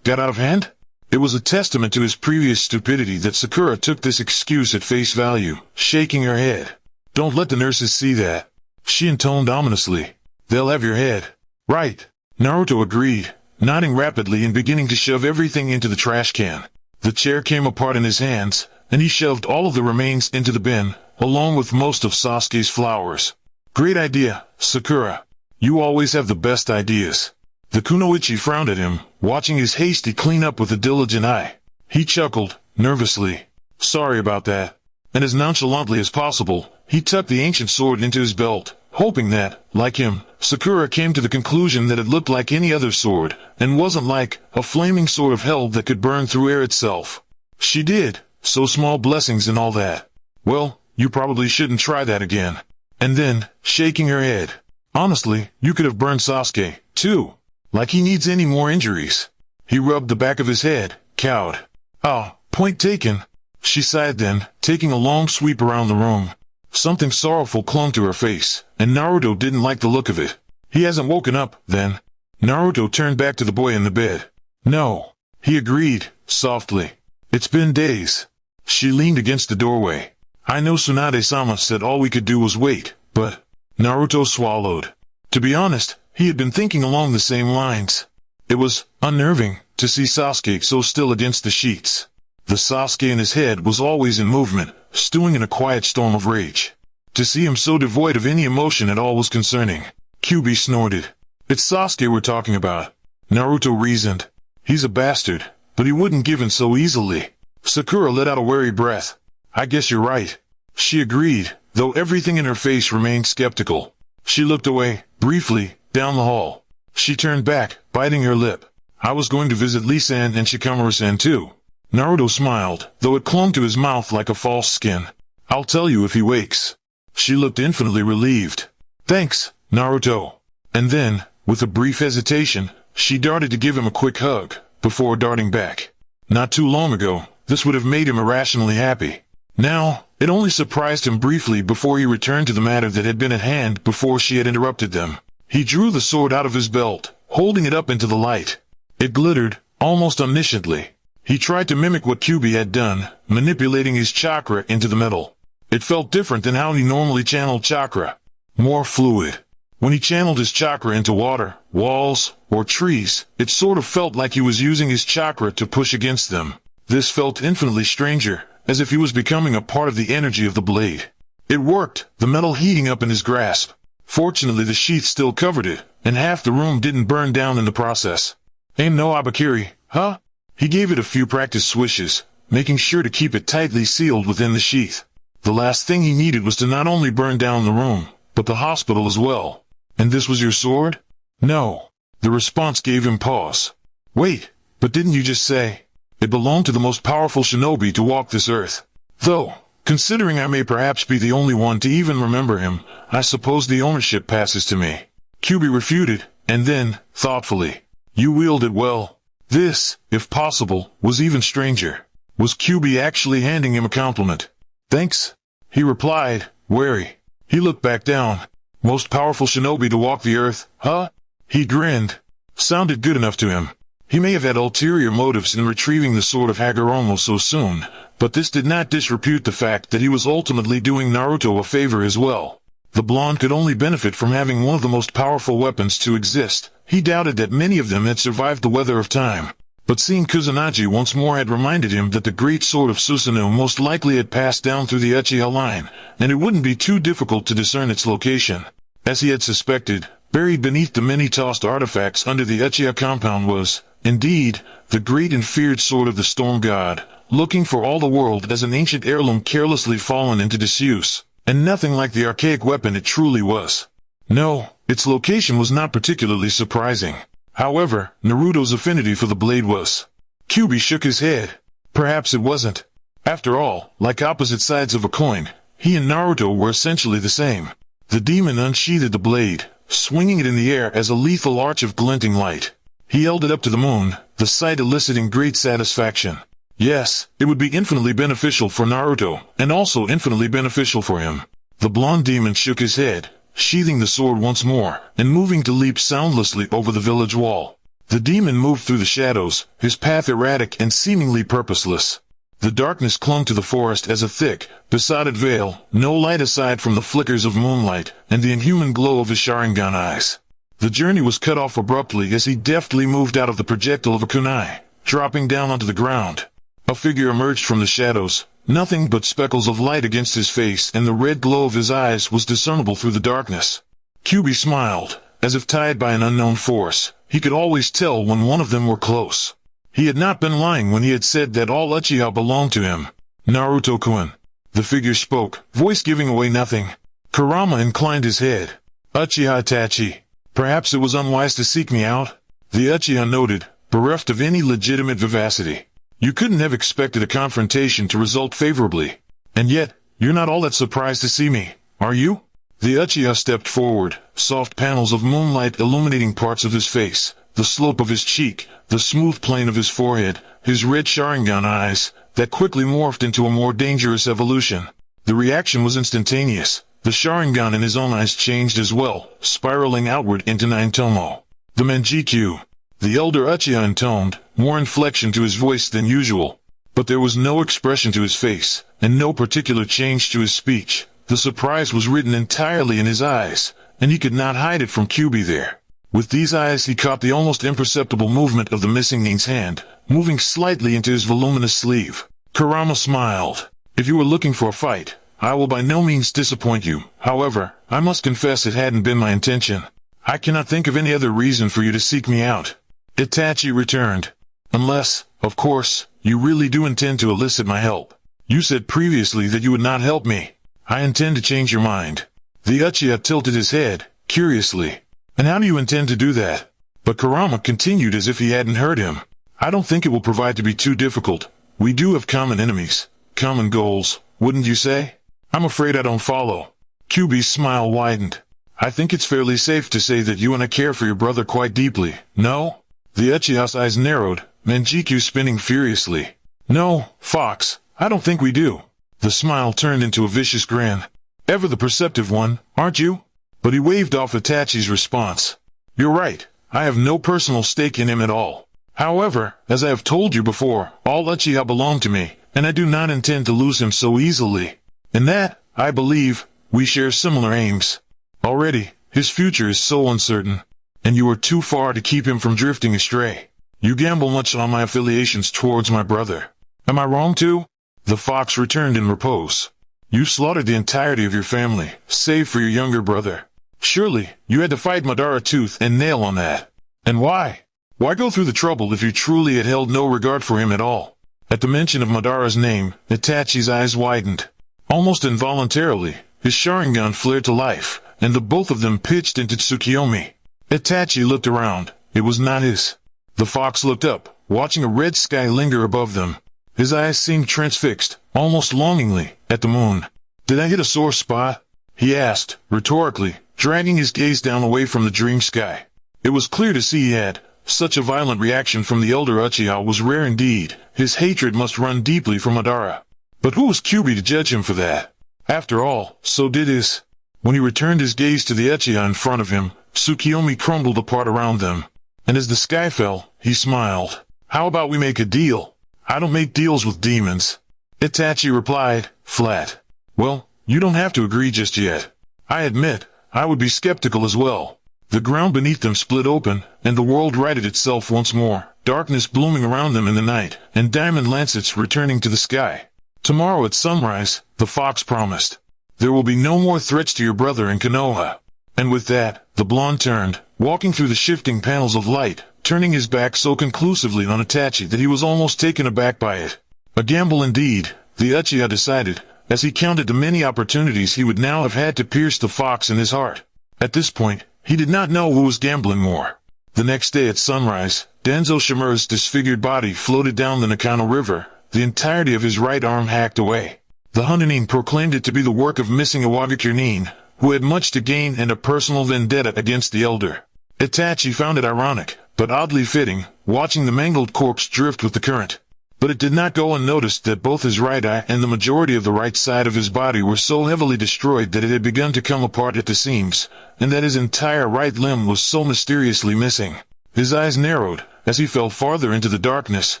got out of hand? It was a testament to his previous stupidity that Sakura took this excuse at face value, shaking her head. Don't let the nurses see that. She intoned ominously. They'll have your head. Right. Naruto agreed, nodding rapidly and beginning to shove everything into the trash can. The chair came apart in his hands, and he shoved all of the remains into the bin, along with most of Sasuke's flowers. Great idea, Sakura. You always have the best ideas. The kunoichi frowned at him, watching his hasty cleanup with a diligent eye. He chuckled, nervously. Sorry about that. And as nonchalantly as possible, he tucked the ancient sword into his belt, hoping that, like him, Sakura came to the conclusion that it looked like any other sword, and wasn't like a flaming sword of hell that could burn through air itself. She did, so small blessings and all that. Well, you probably shouldn't try that again. And then, shaking her head. Honestly, you could have burned Sasuke, too. Like he needs any more injuries. He rubbed the back of his head, cowed. Oh, point taken. She sighed then, taking a long sweep around the room. Something sorrowful clung to her face, and Naruto didn't like the look of it. He hasn't woken up, then. Naruto turned back to the boy in the bed. No. He agreed, softly. It's been days. She leaned against the doorway. I know Tsunade-sama said all we could do was wait, but... Naruto swallowed. To be honest, he had been thinking along the same lines. It was unnerving to see Sasuke so still against the sheets. The Sasuke in his head was always in movement, stewing in a quiet storm of rage. To see him so devoid of any emotion at all was concerning. Kyuubi snorted. It's Sasuke we're talking about. Naruto reasoned. He's a bastard, but he wouldn't give in so easily. Sakura let out a wary breath. I guess you're right. She agreed, though everything in her face remained skeptical. She looked away, briefly, down the hall. She turned back, biting her lip. I was going to visit Lee-san and Shikamaru-san too. Naruto smiled, though it clung to his mouth like a false skin. I'll tell you if he wakes. She looked infinitely relieved. Thanks, Naruto. And then, with a brief hesitation, she darted to give him a quick hug, before darting back. Not too long ago, this would have made him irrationally happy. Now, it only surprised him briefly before he returned to the matter that had been at hand before she had interrupted them. He drew the sword out of his belt, holding it up into the light. It glittered, almost omnisciently. He tried to mimic what Kyuubi had done, manipulating his chakra into the metal. It felt different than how he normally channeled chakra. More fluid. When he channeled his chakra into water, walls, or trees, it sort of felt like he was using his chakra to push against them. This felt infinitely stranger, as if he was becoming a part of the energy of the blade. It worked, the metal heating up in his grasp. Fortunately, the sheath still covered it, and half the room didn't burn down in the process. Aim no abakiri, huh? He gave it a few practice swishes, making sure to keep it tightly sealed within the sheath. The last thing he needed was to not only burn down the room, but the hospital as well. And this was your sword? No. The response gave him pause. Wait, but didn't you just say? It belonged to the most powerful shinobi to walk this earth. Though, considering I may perhaps be the only one to even remember him, I suppose the ownership passes to me. Kyubi refuted, and then, thoughtfully, you wield it well. This, if possible, was even stranger. Was Kyubi actually handing him a compliment? Thanks, he replied, wary. He looked back down. Most powerful shinobi to walk the earth, huh? He grinned. Sounded good enough to him. He may have had ulterior motives in retrieving the sword of Hagoromo so soon, but this did not disrepute the fact that he was ultimately doing Naruto a favor as well. The blonde could only benefit from having one of the most powerful weapons to exist. He doubted that many of them had survived the weather of time. But seeing Kusanagi once more had reminded him that the great sword of Susanoo most likely had passed down through the Uchiha line, and it wouldn't be too difficult to discern its location. As he had suspected, buried beneath the many tossed artifacts under the Uchiha compound was, indeed, the great and feared sword of the storm god, looking for all the world as an ancient heirloom carelessly fallen into disuse, and nothing like the archaic weapon it truly was. No, its location was not particularly surprising. However, Naruto's affinity for the blade was. Kyubi shook his head. Perhaps it wasn't. After all, like opposite sides of a coin, he and Naruto were essentially the same. The demon unsheathed the blade, swinging it in the air as a lethal arch of glinting light. He held it up to the moon, the sight eliciting great satisfaction. Yes, it would be infinitely beneficial for Naruto, and also infinitely beneficial for him. The blonde demon shook his head, sheathing the sword once more, and moving to leap soundlessly over the village wall. The demon moved through the shadows, his path erratic and seemingly purposeless. The darkness clung to the forest as a thick, besotted veil, no light aside from the flickers of moonlight and the inhuman glow of his Sharingan eyes. The journey was cut off abruptly as he deftly moved out of the projectile of a kunai, dropping down onto the ground. A figure emerged from the shadows. Nothing but speckles of light against his face, and the red glow of his eyes was discernible through the darkness. Kyubi smiled, as if tied by an unknown force. He could always tell when one of them were close. He had not been lying when he had said that all Uchiha belonged to him. Naruto-kun. The figure spoke, voice giving away nothing. Kurama inclined his head. Uchiha Itachi. Perhaps it was unwise to seek me out? The Uchiha noted, bereft of any legitimate vivacity. You couldn't have expected a confrontation to result favorably. And yet, you're not all that surprised to see me, are you? The Uchiha stepped forward, soft panels of moonlight illuminating parts of his face, the slope of his cheek, the smooth plane of his forehead, his red Sharingan eyes, that quickly morphed into a more dangerous evolution. The reaction was instantaneous. The Sharingan in his own eyes changed as well, spiraling outward into nine-tomoe. The Manjikyu. The elder Uchiha intoned, more inflection to his voice than usual. But there was no expression to his face, and no particular change to his speech. The surprise was written entirely in his eyes, and he could not hide it from Kyubi there. With these eyes he caught the almost imperceptible movement of the missing Nin's hand, moving slightly into his voluminous sleeve. Kurama smiled. If you were looking for a fight, I will by no means disappoint you. However, I must confess it hadn't been my intention. I cannot think of any other reason for you to seek me out. Itachi returned. Unless, of course, you really do intend to elicit my help. You said previously that you would not help me. I intend to change your mind. The Uchiha tilted his head, curiously. And how do you intend to do that? But Kurama continued as if he hadn't heard him. I don't think it will provide to be too difficult. We do have common enemies, common goals, wouldn't you say? I'm afraid I don't follow. Kyubi's smile widened. I think it's fairly safe to say that you and I care for your brother quite deeply, no? The Uchiha's eyes narrowed, Manjikyu spinning furiously. No, Fox, I don't think we do. The smile turned into a vicious grin. Ever the perceptive one, aren't you? But he waved off Itachi's response. You're right, I have no personal stake in him at all. However, as I have told you before, all Uchiha belong to me, and I do not intend to lose him so easily. In that, I believe, we share similar aims. Already, His future is so uncertain, and you are too far to keep him from drifting astray. You gamble much on my affiliations towards my brother. Am I wrong too? The fox returned in repose. You slaughtered the entirety of your family, save for your younger brother. Surely, you had to fight Madara tooth and nail on that. And why? Why go through the trouble if you truly had held no regard for him at all? At the mention of Madara's name, Itachi's eyes widened. Almost involuntarily, his Sharingan flared to life, and the both of them pitched into Tsukiyomi. Itachi looked around. It was not his. The fox looked up, watching a red sky linger above them. His eyes seemed transfixed, almost longingly, at the moon. Did I hit a sore spot? He asked, rhetorically, dragging his gaze down away from the dream sky. It was clear to see he had. Such a violent reaction from the elder Uchiha was rare indeed. His hatred must run deeply for Madara. But who was Kyuubi to judge him for that? After all, so did his. When he returned his gaze to the Uchiha in front of him, Tsukiyomi crumbled apart around them. And as the sky fell, he smiled. How about we make a deal? I don't make deals with demons. Itachi replied, flat. Well, you don't have to agree just yet. I admit, I would be skeptical as well. The ground beneath them split open, and the world righted itself once more, darkness blooming around them in the night, and diamond lancets returning to the sky. Tomorrow at sunrise, the fox promised. There will be no more threats to your brother in Konoha. And with that, the blonde turned, walking through the shifting panels of light, turning his back so conclusively on Itachi that he was almost taken aback by it. A gamble indeed, the Uchiha decided, as he counted the many opportunities he would now have had to pierce the fox in his heart. At this point, he did not know who was gambling more. The next day at sunrise, Danzo Shimura's disfigured body floated down the Nakano River, the entirety of his right arm hacked away. The Hunanin proclaimed it to be the work of missing Iwagakure, who had much to gain and a personal vendetta against the elder. Itachi found it ironic, but oddly fitting, watching the mangled corpse drift with the current. But it did not go unnoticed that both his right eye and the majority of the right side of his body were so heavily destroyed that it had begun to come apart at the seams, and that his entire right limb was so mysteriously missing. His eyes narrowed, as he fell farther into the darkness,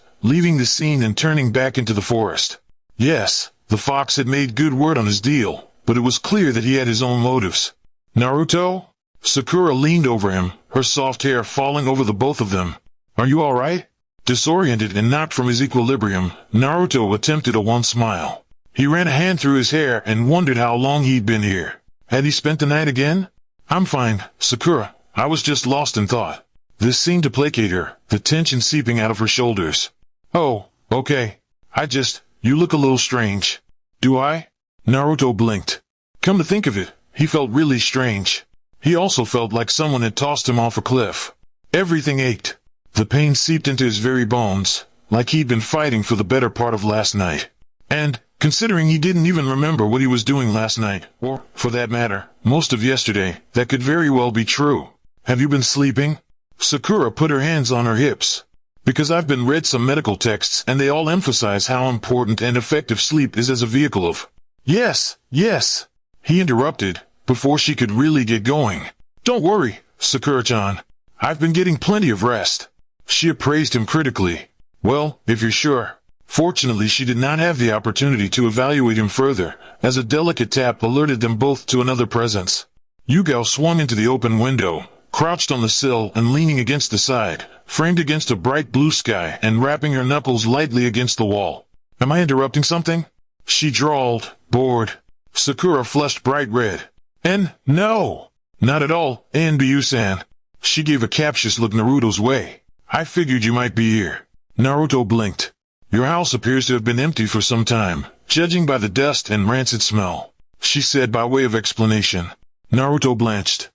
leaving the scene and turning back into the forest. Yes, the fox had made good word on his deal, but it was clear that he had his own motives. Naruto? Sakura leaned over him, her soft hair falling over the both of them. Are you all right? Disoriented and knocked from his equilibrium, Naruto attempted a wan smile. He ran a hand through his hair and wondered how long he'd been here. Had he spent the night again? I'm fine, Sakura. I was just lost in thought. This seemed to placate her, the tension seeping out of her shoulders. Oh, okay. You look a little strange. Do I? Naruto blinked. Come to think of it, he felt really strange. He also felt like someone had tossed him off a cliff. Everything ached. The pain seeped into his very bones, like he'd been fighting for the better part of last night. And, considering he didn't even remember what he was doing last night, or, for that matter, most of yesterday, that could very well be true. Have you been sleeping? Sakura put her hands on her hips. Because I've been read some medical texts and they all emphasize how important and effective sleep is as a vehicle of... Yes. He interrupted, before she could really get going. Don't worry, Sakura-chan. I've been getting plenty of rest. She appraised him critically. Well, if you're sure. Fortunately, she did not have the opportunity to evaluate him further, as a delicate tap alerted them both to another presence. Yugao swung into the open window, crouched on the sill and leaning against the side, framed against a bright blue sky and rapping her knuckles lightly against the wall. Am I interrupting something? She drawled, bored. Sakura flushed bright red. No! Not at all, Anbu-san. She gave a captious look Naruto's way. I figured you might be here. Naruto blinked. Your house appears to have been empty for some time, judging by the dust and rancid smell, she said by way of explanation. Naruto blanched.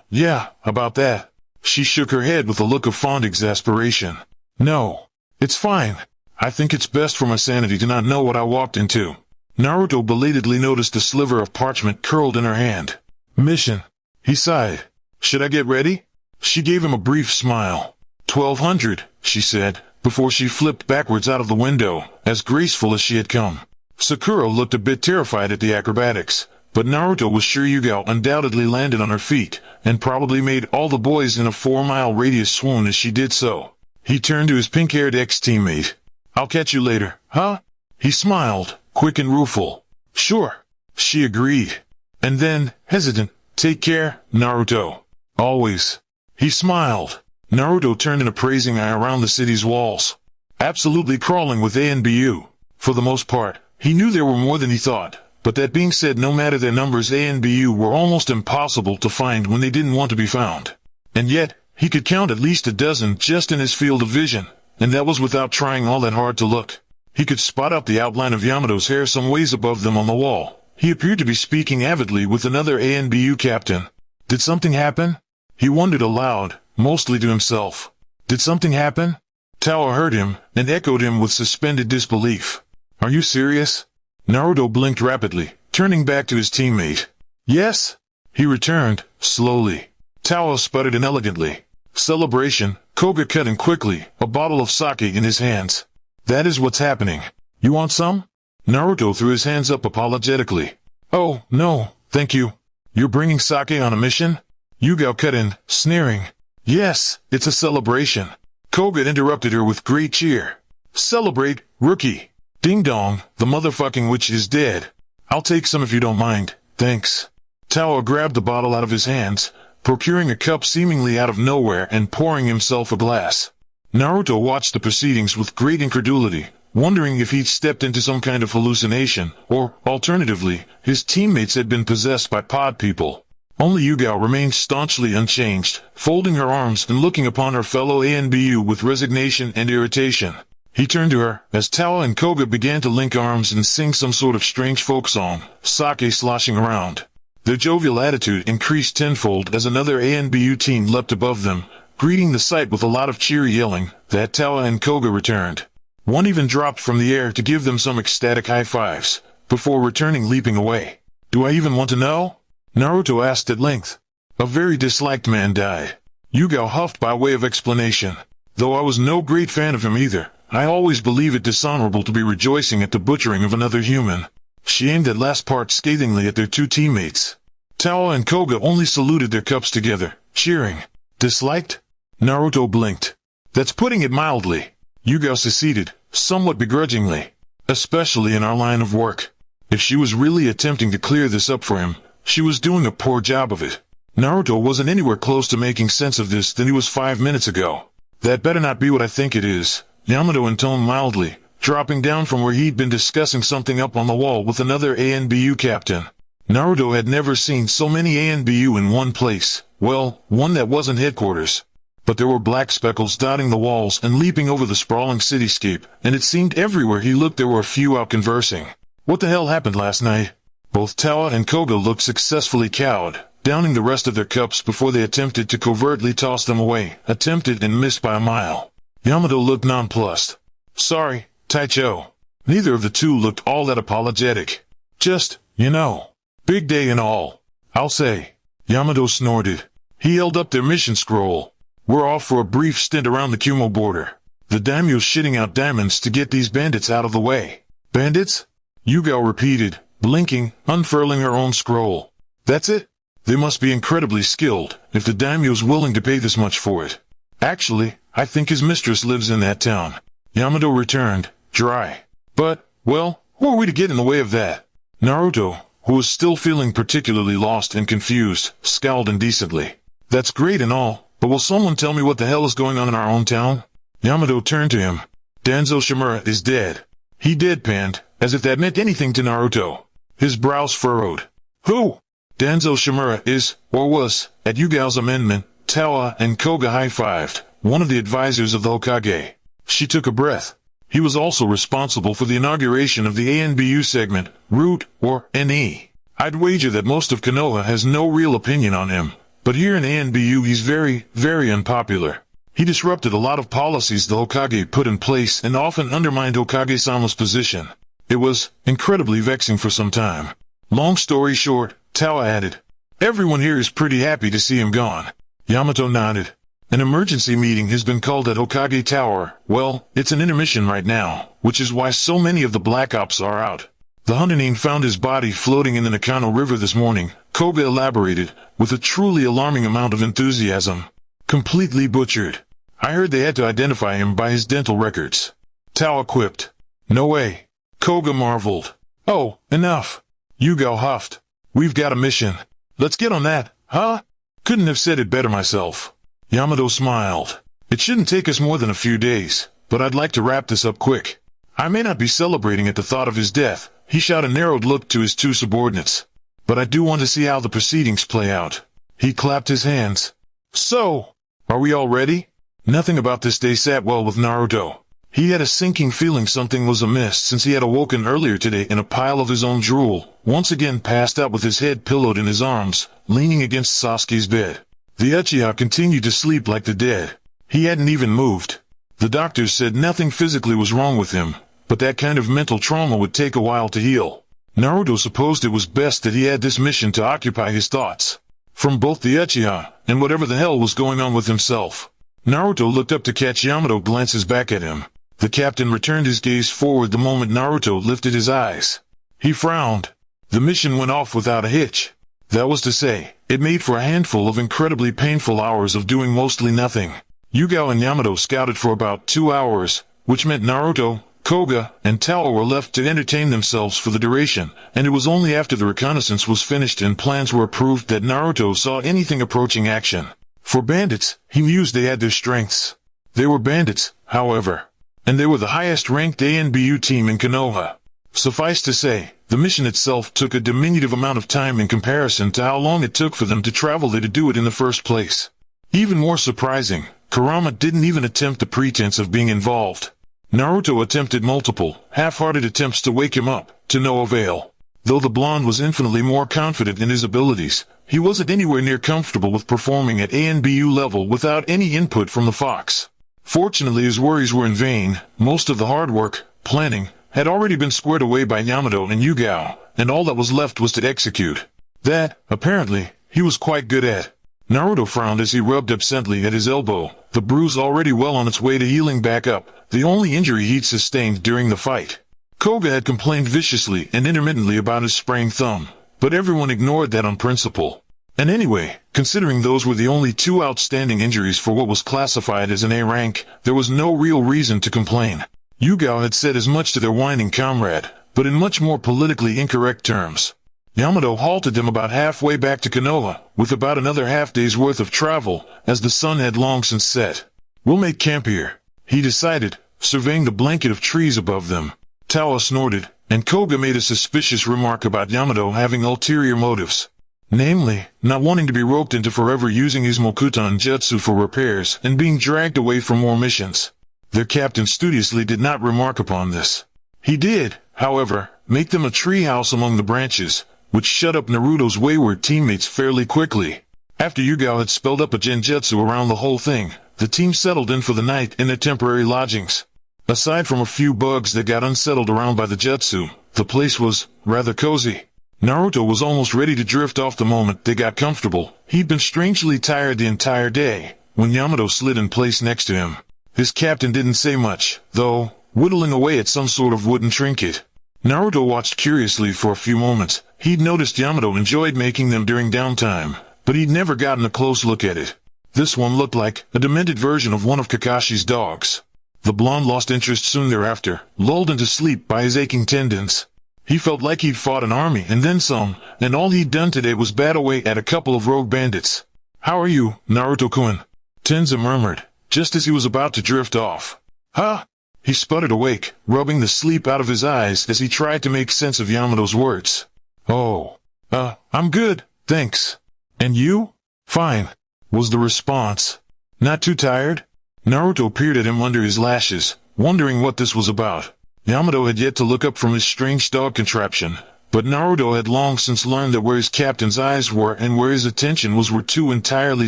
Yeah, about that. She shook her head with a look of fond exasperation. No, it's fine. I think it's best for my sanity to not know what I walked into. Naruto belatedly noticed a sliver of parchment curled in her hand. Mission. He sighed. Should I get ready? She gave him a brief smile. 1200, she said, before she flipped backwards out of the window, as graceful as she had come. Sakura looked a bit terrified at the acrobatics, but Naruto was sure Yugao undoubtedly landed on her feet, and probably made all the boys in a 4-mile radius swoon as she did so. He turned to his pink-haired ex-teammate. I'll catch you later, huh? He smiled, quick and rueful. Sure, she agreed. And then, hesitant, Take care, Naruto. Always. He smiled. Naruto turned an appraising eye around the city's walls. Absolutely crawling with ANBU. For the most part, he knew there were more than he thought. But that being said, no matter their numbers, ANBU were almost impossible to find when they didn't want to be found. And yet, he could count at least a dozen just in his field of vision, and that was without trying all that hard to look. He could spot out the outline of Yamato's hair some ways above them on the wall. He appeared to be speaking avidly with another ANBU captain. Did something happen? He wondered aloud, mostly to himself. Did something happen? Towa heard him, and echoed him with suspended disbelief. Are you serious? Naruto blinked rapidly, turning back to his teammate. Yes? He returned, slowly. Towa sputtered inelegantly. Celebration, Koga cut in quickly, a bottle of sake in his hands. That is what's happening. You want some? Naruto threw his hands up apologetically. Oh, no, thank you. You're bringing sake on a mission? Yugao cut in, sneering. Yes, it's a celebration. Koga interrupted her with great cheer. Celebrate, rookie. Ding dong, the motherfucking witch is dead. I'll take some if you don't mind, thanks. Towa grabbed the bottle out of his hands, procuring a cup seemingly out of nowhere and pouring himself a glass. Naruto watched the proceedings with great incredulity, wondering if he'd stepped into some kind of hallucination, or, alternatively, his teammates had been possessed by pod people. Only Yugao remained staunchly unchanged, folding her arms and looking upon her fellow ANBU with resignation and irritation. He turned to her, as Towa and Koga began to link arms and sing some sort of strange folk song, sake sloshing around. Their jovial attitude increased tenfold as another ANBU team leapt above them, greeting the sight with a lot of cheery yelling that Towa and Koga returned. One even dropped from the air to give them some ecstatic high fives, before returning leaping away. Do I even want to know? Naruto asked at length. A very disliked man died. Yugao huffed by way of explanation. Though I was no great fan of him either, I always believe it dishonorable to be rejoicing at the butchering of another human. She aimed that last part scathingly at their two teammates. Towa and Koga only saluted their cups together, cheering. Disliked? Naruto blinked. That's putting it mildly. Yugao seceded, somewhat begrudgingly. Especially in our line of work. If she was really attempting to clear this up for him, she was doing a poor job of it. Naruto wasn't anywhere close to making sense of this than he was 5 minutes ago. That better not be what I think it is, Yamato intoned mildly, dropping down from where he'd been discussing something up on the wall with another ANBU captain. Naruto had never seen so many ANBU in one place, well, one that wasn't headquarters. But there were black speckles dotting the walls and leaping over the sprawling cityscape, and it seemed everywhere he looked there were a few out conversing. What the hell happened last night? Both Towa and Koga looked successfully cowed, downing the rest of their cups before they attempted to covertly toss them away, attempted and missed by a mile. Yamato looked nonplussed. Sorry, Taicho. Neither of the two looked all that apologetic. Just, big day and all. I'll say. Yamato snorted. He held up their mission scroll. We're off for a brief stint around the Kumo border. The daimyo's shitting out diamonds to get these bandits out of the way. Bandits? Yugao repeated, blinking, unfurling her own scroll. That's it? They must be incredibly skilled, if the daimyo's willing to pay this much for it. Actually, I think his mistress lives in that town. Yamato returned, dry. But, well, who are we to get in the way of that? Naruto, who was still feeling particularly lost and confused, scowled indecently. That's great and all, but will someone tell me what the hell is going on in our own town? Yamato turned to him. Danzo Shimura is dead. He deadpanned, as if that meant anything to Naruto. His brows furrowed. Who? Danzo Shimura is, or was, at Yugao's amendment. Towa and Koga high-fived, one of the advisors of the Hokage. She took a breath. He was also responsible for the inauguration of the ANBU segment, Root, or NE. I'd wager that most of Konoha has no real opinion on him, but here in ANBU he's very, very unpopular. He disrupted a lot of policies the Hokage put in place and often undermined Hokage-sama's position. It was incredibly vexing for some time. Long story short, Towa added, everyone here is pretty happy to see him gone. Yamato nodded. An emergency meeting has been called at Hokage Tower. Well, it's an intermission right now, which is why so many of the Black Ops are out. The Hundanin found his body floating in the Nakano River this morning, Koga elaborated, with a truly alarming amount of enthusiasm. Completely butchered. I heard they had to identify him by his dental records. Towa quipped. No way. Koga marveled. Oh, enough. Yugao huffed. We've got a mission. Let's get on that, huh? Couldn't have said it better myself. Yamato smiled. It shouldn't take us more than a few days, but I'd like to wrap this up quick. I may not be celebrating at the thought of his death. He shot a narrowed look to his two subordinates. But I do want to see how the proceedings play out. He clapped his hands. So, are we all ready? Nothing about this day sat well with Naruto. He had a sinking feeling something was amiss since he had awoken earlier today in a pile of his own drool, once again passed out with his head pillowed in his arms, leaning against Sasuke's bed. The Uchiha continued to sleep like the dead. He hadn't even moved. The doctors said nothing physically was wrong with him, but that kind of mental trauma would take a while to heal. Naruto supposed it was best that he had this mission to occupy his thoughts from both the Uchiha and whatever the hell was going on with himself. Naruto looked up to catch Yamato glances back at him. The captain returned his gaze forward the moment Naruto lifted his eyes. He frowned. The mission went off without a hitch. That was to say, it made for a handful of incredibly painful hours of doing mostly nothing. Yugao and Yamato scouted for about 2 hours, which meant Naruto, Koga, and Tao were left to entertain themselves for the duration, and it was only after the reconnaissance was finished and plans were approved that Naruto saw anything approaching action. For bandits, he mused they had their strengths. They were bandits, however. And they were the highest-ranked ANBU team in Konoha. Suffice to say, the mission itself took a diminutive amount of time in comparison to how long it took for them to travel there to do it in the first place. Even more surprising, Kurama didn't even attempt the pretense of being involved. Naruto attempted multiple, half-hearted attempts to wake him up, to no avail. Though the blonde was infinitely more confident in his abilities, he wasn't anywhere near comfortable with performing at ANBU level without any input from the fox. Fortunately, his worries were in vain. Most of the hard work, planning, had already been squared away by Yamato and Yugao, and all that was left was to execute. That, apparently, he was quite good at. Naruto frowned as he rubbed absently at his elbow, the bruise already well on its way to healing back up, the only injury he'd sustained during the fight. Koga had complained viciously and intermittently about his sprained thumb, but everyone ignored that on principle. And anyway, considering those were the only 2 outstanding injuries for what was classified as an A rank, there was no real reason to complain. Yugao had said as much to their whining comrade, but in much more politically incorrect terms. Yamato halted them about halfway back to Konoha, with about another half-day's worth of travel, as the sun had long since set. We'll make camp here, he decided, surveying the blanket of trees above them. Tawa snorted, and Koga made a suspicious remark about Yamato having ulterior motives. Namely, not wanting to be roped into forever using his Mokutan Jutsu for repairs and being dragged away for more missions. Their captain studiously did not remark upon this. He did, however, make them a treehouse among the branches, which shut up Naruto's wayward teammates fairly quickly. After Yugao had spelled up a genjutsu around the whole thing, the team settled in for the night in their temporary lodgings. Aside from a few bugs that got unsettled around by the jutsu, the place was rather cozy. Naruto was almost ready to drift off the moment they got comfortable. He'd been strangely tired the entire day, when Yamato slid in place next to him. His captain didn't say much, though, whittling away at some sort of wooden trinket. Naruto watched curiously for a few moments. He'd noticed Yamato enjoyed making them during downtime, but he'd never gotten a close look at it. This one looked like a demented version of one of Kakashi's dogs. The blonde lost interest soon thereafter, lulled into sleep by his aching tendons. He felt like he'd fought an army and then some, and all he'd done today was bat away at a couple of rogue bandits. "How are you, Naruto-kun?" Tenza murmured, just as he was about to drift off. "Huh?" He sputtered awake, rubbing the sleep out of his eyes as he tried to make sense of Yamato's words. "Oh, I'm good, thanks. And you?" "Fine," was the response. "Not too tired?" Naruto peered at him under his lashes, wondering what this was about. Yamato had yet to look up from his strange dog contraption, but Naruto had long since learned that where his captain's eyes were and where his attention was were two entirely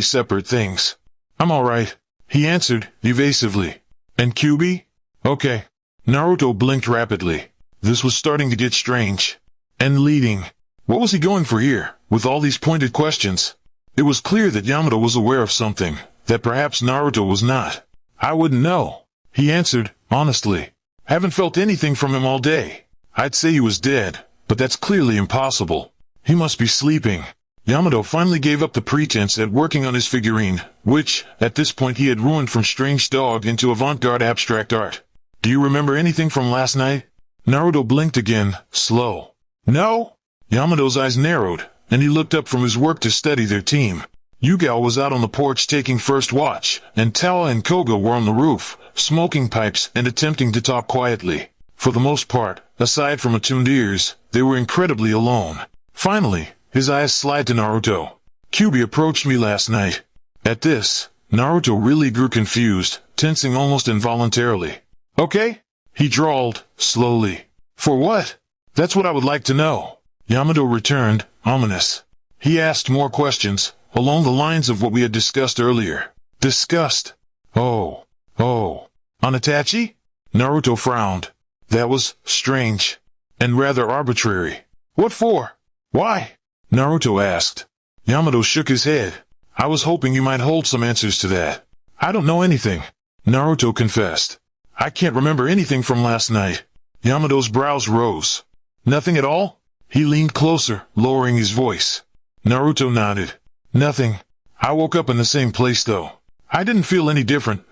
separate things. "I'm alright," he answered, evasively. "And Kyuubi?" "Okay." Naruto blinked rapidly. This was starting to get strange. And leading. What was he going for here, with all these pointed questions? It was clear that Yamato was aware of something, that perhaps Naruto was not. "I wouldn't know," he answered, honestly. "Haven't felt anything from him all day. I'd say he was dead, but that's clearly impossible. He must be sleeping." Yamato finally gave up the pretense at working on his figurine, which, at this point he had ruined from strange dog into avant-garde abstract art. "Do you remember anything from last night?" Naruto blinked again, slow. "No?" Yamato's eyes narrowed, and he looked up from his work to study their team. Yugao was out on the porch taking first watch, and Tawa and Koga were on the roof, smoking pipes and attempting to talk quietly. For the most part, aside from attuned ears, they were incredibly alone. Finally, his eyes slid to Naruto. "Kyuubi approached me last night." At this, Naruto really grew confused, tensing almost involuntarily. "Okay?" he drawled, slowly. "For what?" "That's what I would like to know." Yamato returned, ominous. He asked more questions, along the lines of what we had discussed earlier. Discussed? Oh. On Itachi? Naruto frowned. That was strange. And rather arbitrary. "What for? Why?" Naruto asked. Yamato shook his head. "I was hoping you might hold some answers to that." "I don't know anything," Naruto confessed. "I can't remember anything from last night." Yamato's brows rose. "Nothing at all?" He leaned closer, lowering his voice. Naruto nodded. "Nothing. I woke up in the same place though. I didn't feel any different,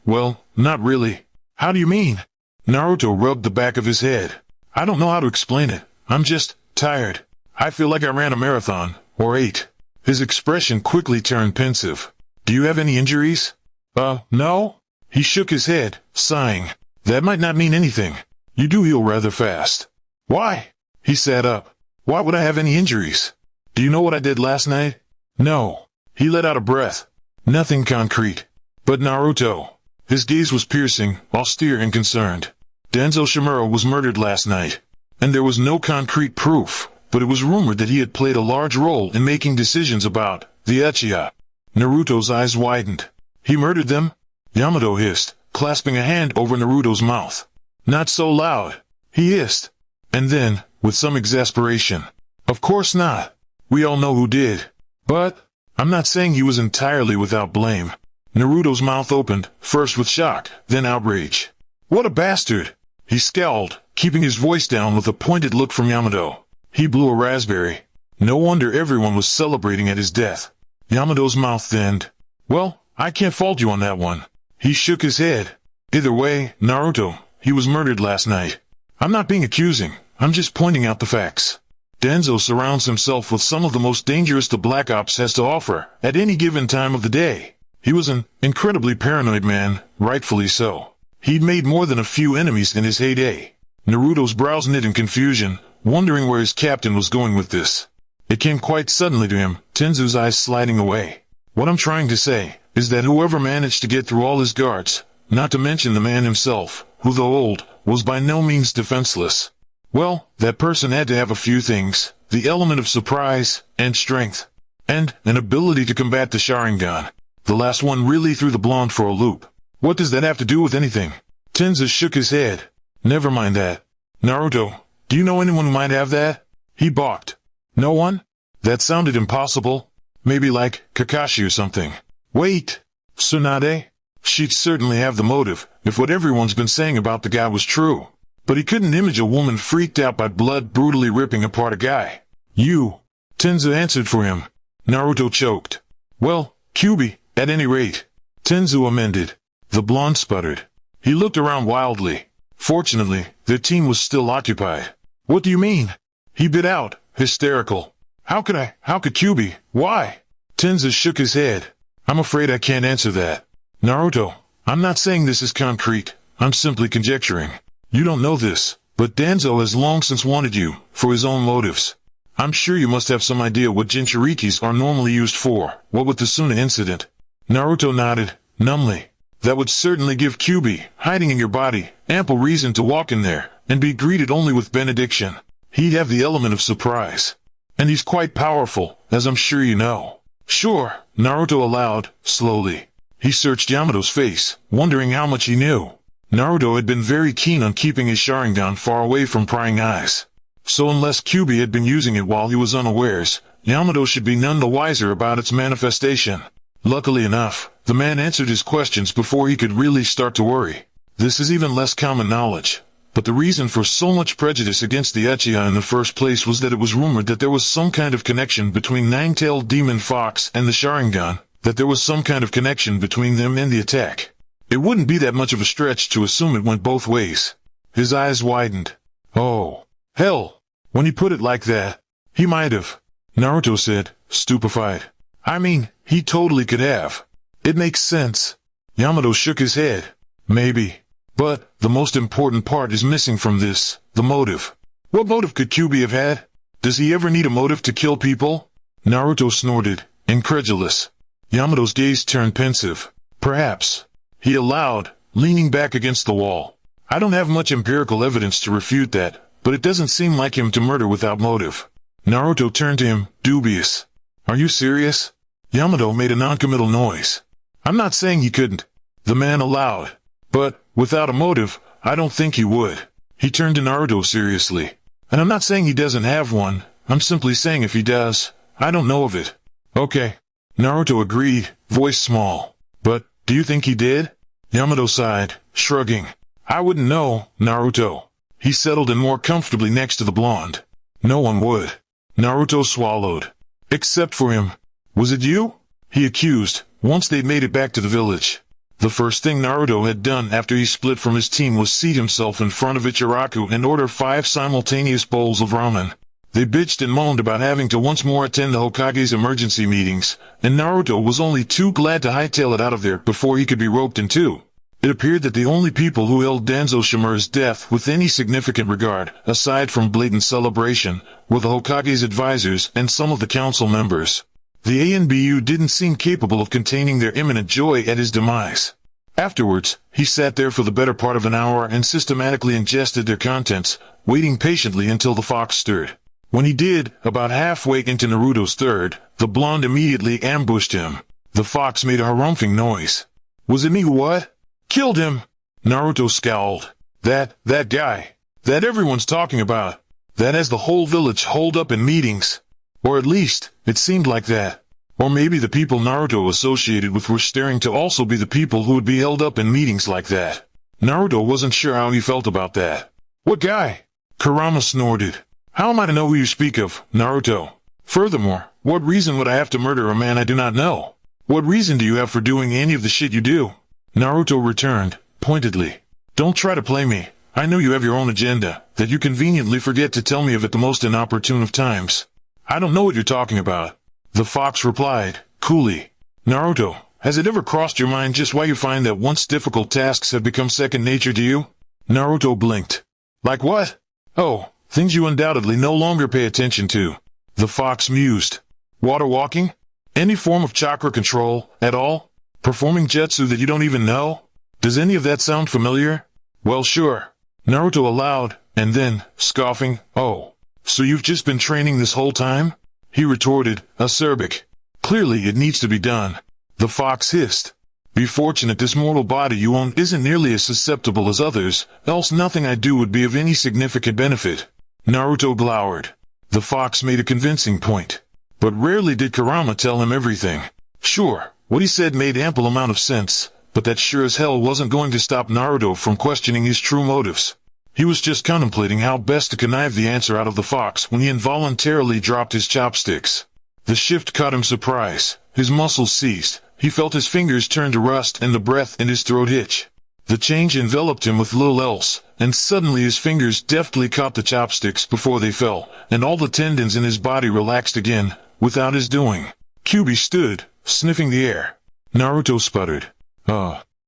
well, not really." "How do you mean?" Naruto rubbed the back of his head. "I don't know how to explain it. I'm just tired. I feel like I ran a marathon, or 8. His expression quickly turned pensive. "Do you have any injuries?" No." He shook his head, sighing. "That might not mean anything. You do heal rather fast." "Why?" He sat up. "Why would I have any injuries? Do you know what I did last night?" "No." He let out a breath. "Nothing concrete." "But Naruto." His gaze was piercing, austere and concerned. "Denzo Shimura was murdered last night. And there was no concrete proof, but it was rumored that he had played a large role in making decisions about the Uchiha." Naruto's eyes widened. "He murdered them?" Yamato hissed, clasping a hand over Naruto's mouth. "Not so loud," he hissed. And then, with some exasperation, "Of course not. We all know who did. But, I'm not saying he was entirely without blame." Naruto's mouth opened, first with shock, then outrage. "What a bastard!" He scowled, keeping his voice down with a pointed look from Yamato. He blew a raspberry. No wonder everyone was celebrating at his death. Yamato's mouth thinned. "Well, I can't fault you on that one." He shook his head. "Either way, Naruto, he was murdered last night. I'm not being accusing, I'm just pointing out the facts. Denzo surrounds himself with some of the most dangerous the Black Ops has to offer at any given time of the day. He was an incredibly paranoid man, rightfully so. He'd made more than a few enemies in his heyday." Naruto's brows knit in confusion, wondering where his captain was going with this. It came quite suddenly to him, Tenzu's eyes sliding away. "What I'm trying to say is that whoever managed to get through all his guards, not to mention the man himself, who though old, was by no means defenseless. Well, that person had to have a few things, the element of surprise, and strength, and an ability to combat the Sharingan. The last one really threw the blonde for a loop." "What does that have to do with anything?" Tenzu shook his head. "Never mind that. Naruto, do you know anyone who might have that?" He balked. "No one?" That sounded impossible. Maybe like Kakashi or something. Wait, Tsunade? She'd certainly have the motive, if what everyone's been saying about the guy was true. But he couldn't image a woman freaked out by blood brutally ripping apart a guy. "You." Tenzu answered for him. Naruto choked. "Well, Kyuubi, at any rate." Tenzu amended. The blonde sputtered. He looked around wildly. Fortunately, their team was still occupied. "What do you mean?" He bit out, hysterical. How could Kyuubi? Why?" Tenzu shook his head. "I'm afraid I can't answer that. Naruto, I'm not saying this is concrete. I'm simply conjecturing. You don't know this, but Danzo has long since wanted you, for his own motives. I'm sure you must have some idea what Jinchurikis are normally used for, what with the Suna incident." Naruto nodded, numbly. "That would certainly give Kyuubi, hiding in your body, ample reason to walk in there, and be greeted only with benediction. He'd have the element of surprise. And he's quite powerful, as I'm sure you know." "Sure," Naruto allowed, slowly. He searched Yamato's face, wondering how much he knew. Naruto had been very keen on keeping his Sharingan far away from prying eyes. So unless Kyuubi had been using it while he was unawares, Yamato should be none the wiser about its manifestation. Luckily enough, the man answered his questions before he could really start to worry. This is even less common knowledge. But the reason for so much prejudice against the Uchiha in the first place was that it was rumored that there was some kind of connection between Nine-Tailed Demon Fox and the Sharingan, that there was some kind of connection between them and the attack. It wouldn't be that much of a stretch to assume it went both ways. His eyes widened. Oh, hell, when he put it like that, he might have. Naruto said, stupefied. I mean, he totally could have. It makes sense. Yamato shook his head. Maybe. But, the most important part is missing from this, the motive. What motive could Kyuubi have had? Does he ever need a motive to kill people? Naruto snorted, incredulous. Yamato's gaze turned pensive. Perhaps. He allowed, leaning back against the wall. I don't have much empirical evidence to refute that, but it doesn't seem like him to murder without motive. Naruto turned to him, dubious. Are you serious? Yamato made a non-committal noise. I'm not saying he couldn't. The man allowed. But, without a motive, I don't think he would. He turned to Naruto seriously. And I'm not saying he doesn't have one. I'm simply saying if he does, I don't know of it. Okay. Naruto agreed, voice small. But, do you think he did? Yamato sighed, shrugging. I wouldn't know, Naruto. He settled in more comfortably next to the blonde. No one would. Naruto swallowed. Except for him. Was it you? He accused, once they'd made it back to the village. The first thing Naruto had done after he split from his team was seat himself in front of Ichiraku and order 5 simultaneous bowls of ramen. They bitched and moaned about having to once more attend the Hokage's emergency meetings, and Naruto was only too glad to hightail it out of there before he could be roped in two. It appeared that the only people who held Danzo Shimura's death with any significant regard, aside from blatant celebration, were the Hokage's advisors and some of the council members. The ANBU didn't seem capable of containing their imminent joy at his demise. Afterwards, he sat there for the better part of an hour and systematically ingested their contents, waiting patiently until the fox stirred. When he did, about halfway into Naruto's third, the blonde immediately ambushed him. The fox made a harumphing noise. Was it me who what? Killed him! Naruto scowled. That guy. That everyone's talking about. That has the whole village holed up in meetings. Or at least, it seemed like that. Or maybe the people Naruto associated with were staring to also be the people who would be held up in meetings like that. Naruto wasn't sure how he felt about that. What guy? Kurama snorted. How am I to know who you speak of, Naruto? Furthermore, what reason would I have to murder a man I do not know? What reason do you have for doing any of the shit you do? Naruto returned, pointedly. Don't try to play me. I know you have your own agenda, that you conveniently forget to tell me of at the most inopportune of times. I don't know what you're talking about. The fox replied, coolly. Naruto, has it ever crossed your mind just why you find that once difficult tasks have become second nature to you? Naruto blinked. Like what? Oh, things you undoubtedly no longer pay attention to. The fox mused. Water walking? Any form of chakra control, at all? Performing jutsu that you don't even know? Does any of that sound familiar? Well, sure. Naruto allowed, and then, scoffing, oh. So you've just been training this whole time? He retorted, acerbic. Clearly it needs to be done. The fox hissed. Be fortunate this mortal body you own isn't nearly as susceptible as others, else nothing I do would be of any significant benefit. Naruto glowered. The fox made a convincing point. But rarely did Kurama tell him everything. Sure, what he said made ample amount of sense, but that sure as hell wasn't going to stop Naruto from questioning his true motives. He was just contemplating how best to connive the answer out of the fox when he involuntarily dropped his chopsticks. The shift caught him surprise. His muscles seized. He felt his fingers turn to rust and the breath in his throat hitch. The change enveloped him with little else, and suddenly his fingers deftly caught the chopsticks before they fell, and all the tendons in his body relaxed again, without his doing. Kyuubi stood, sniffing the air. Naruto sputtered.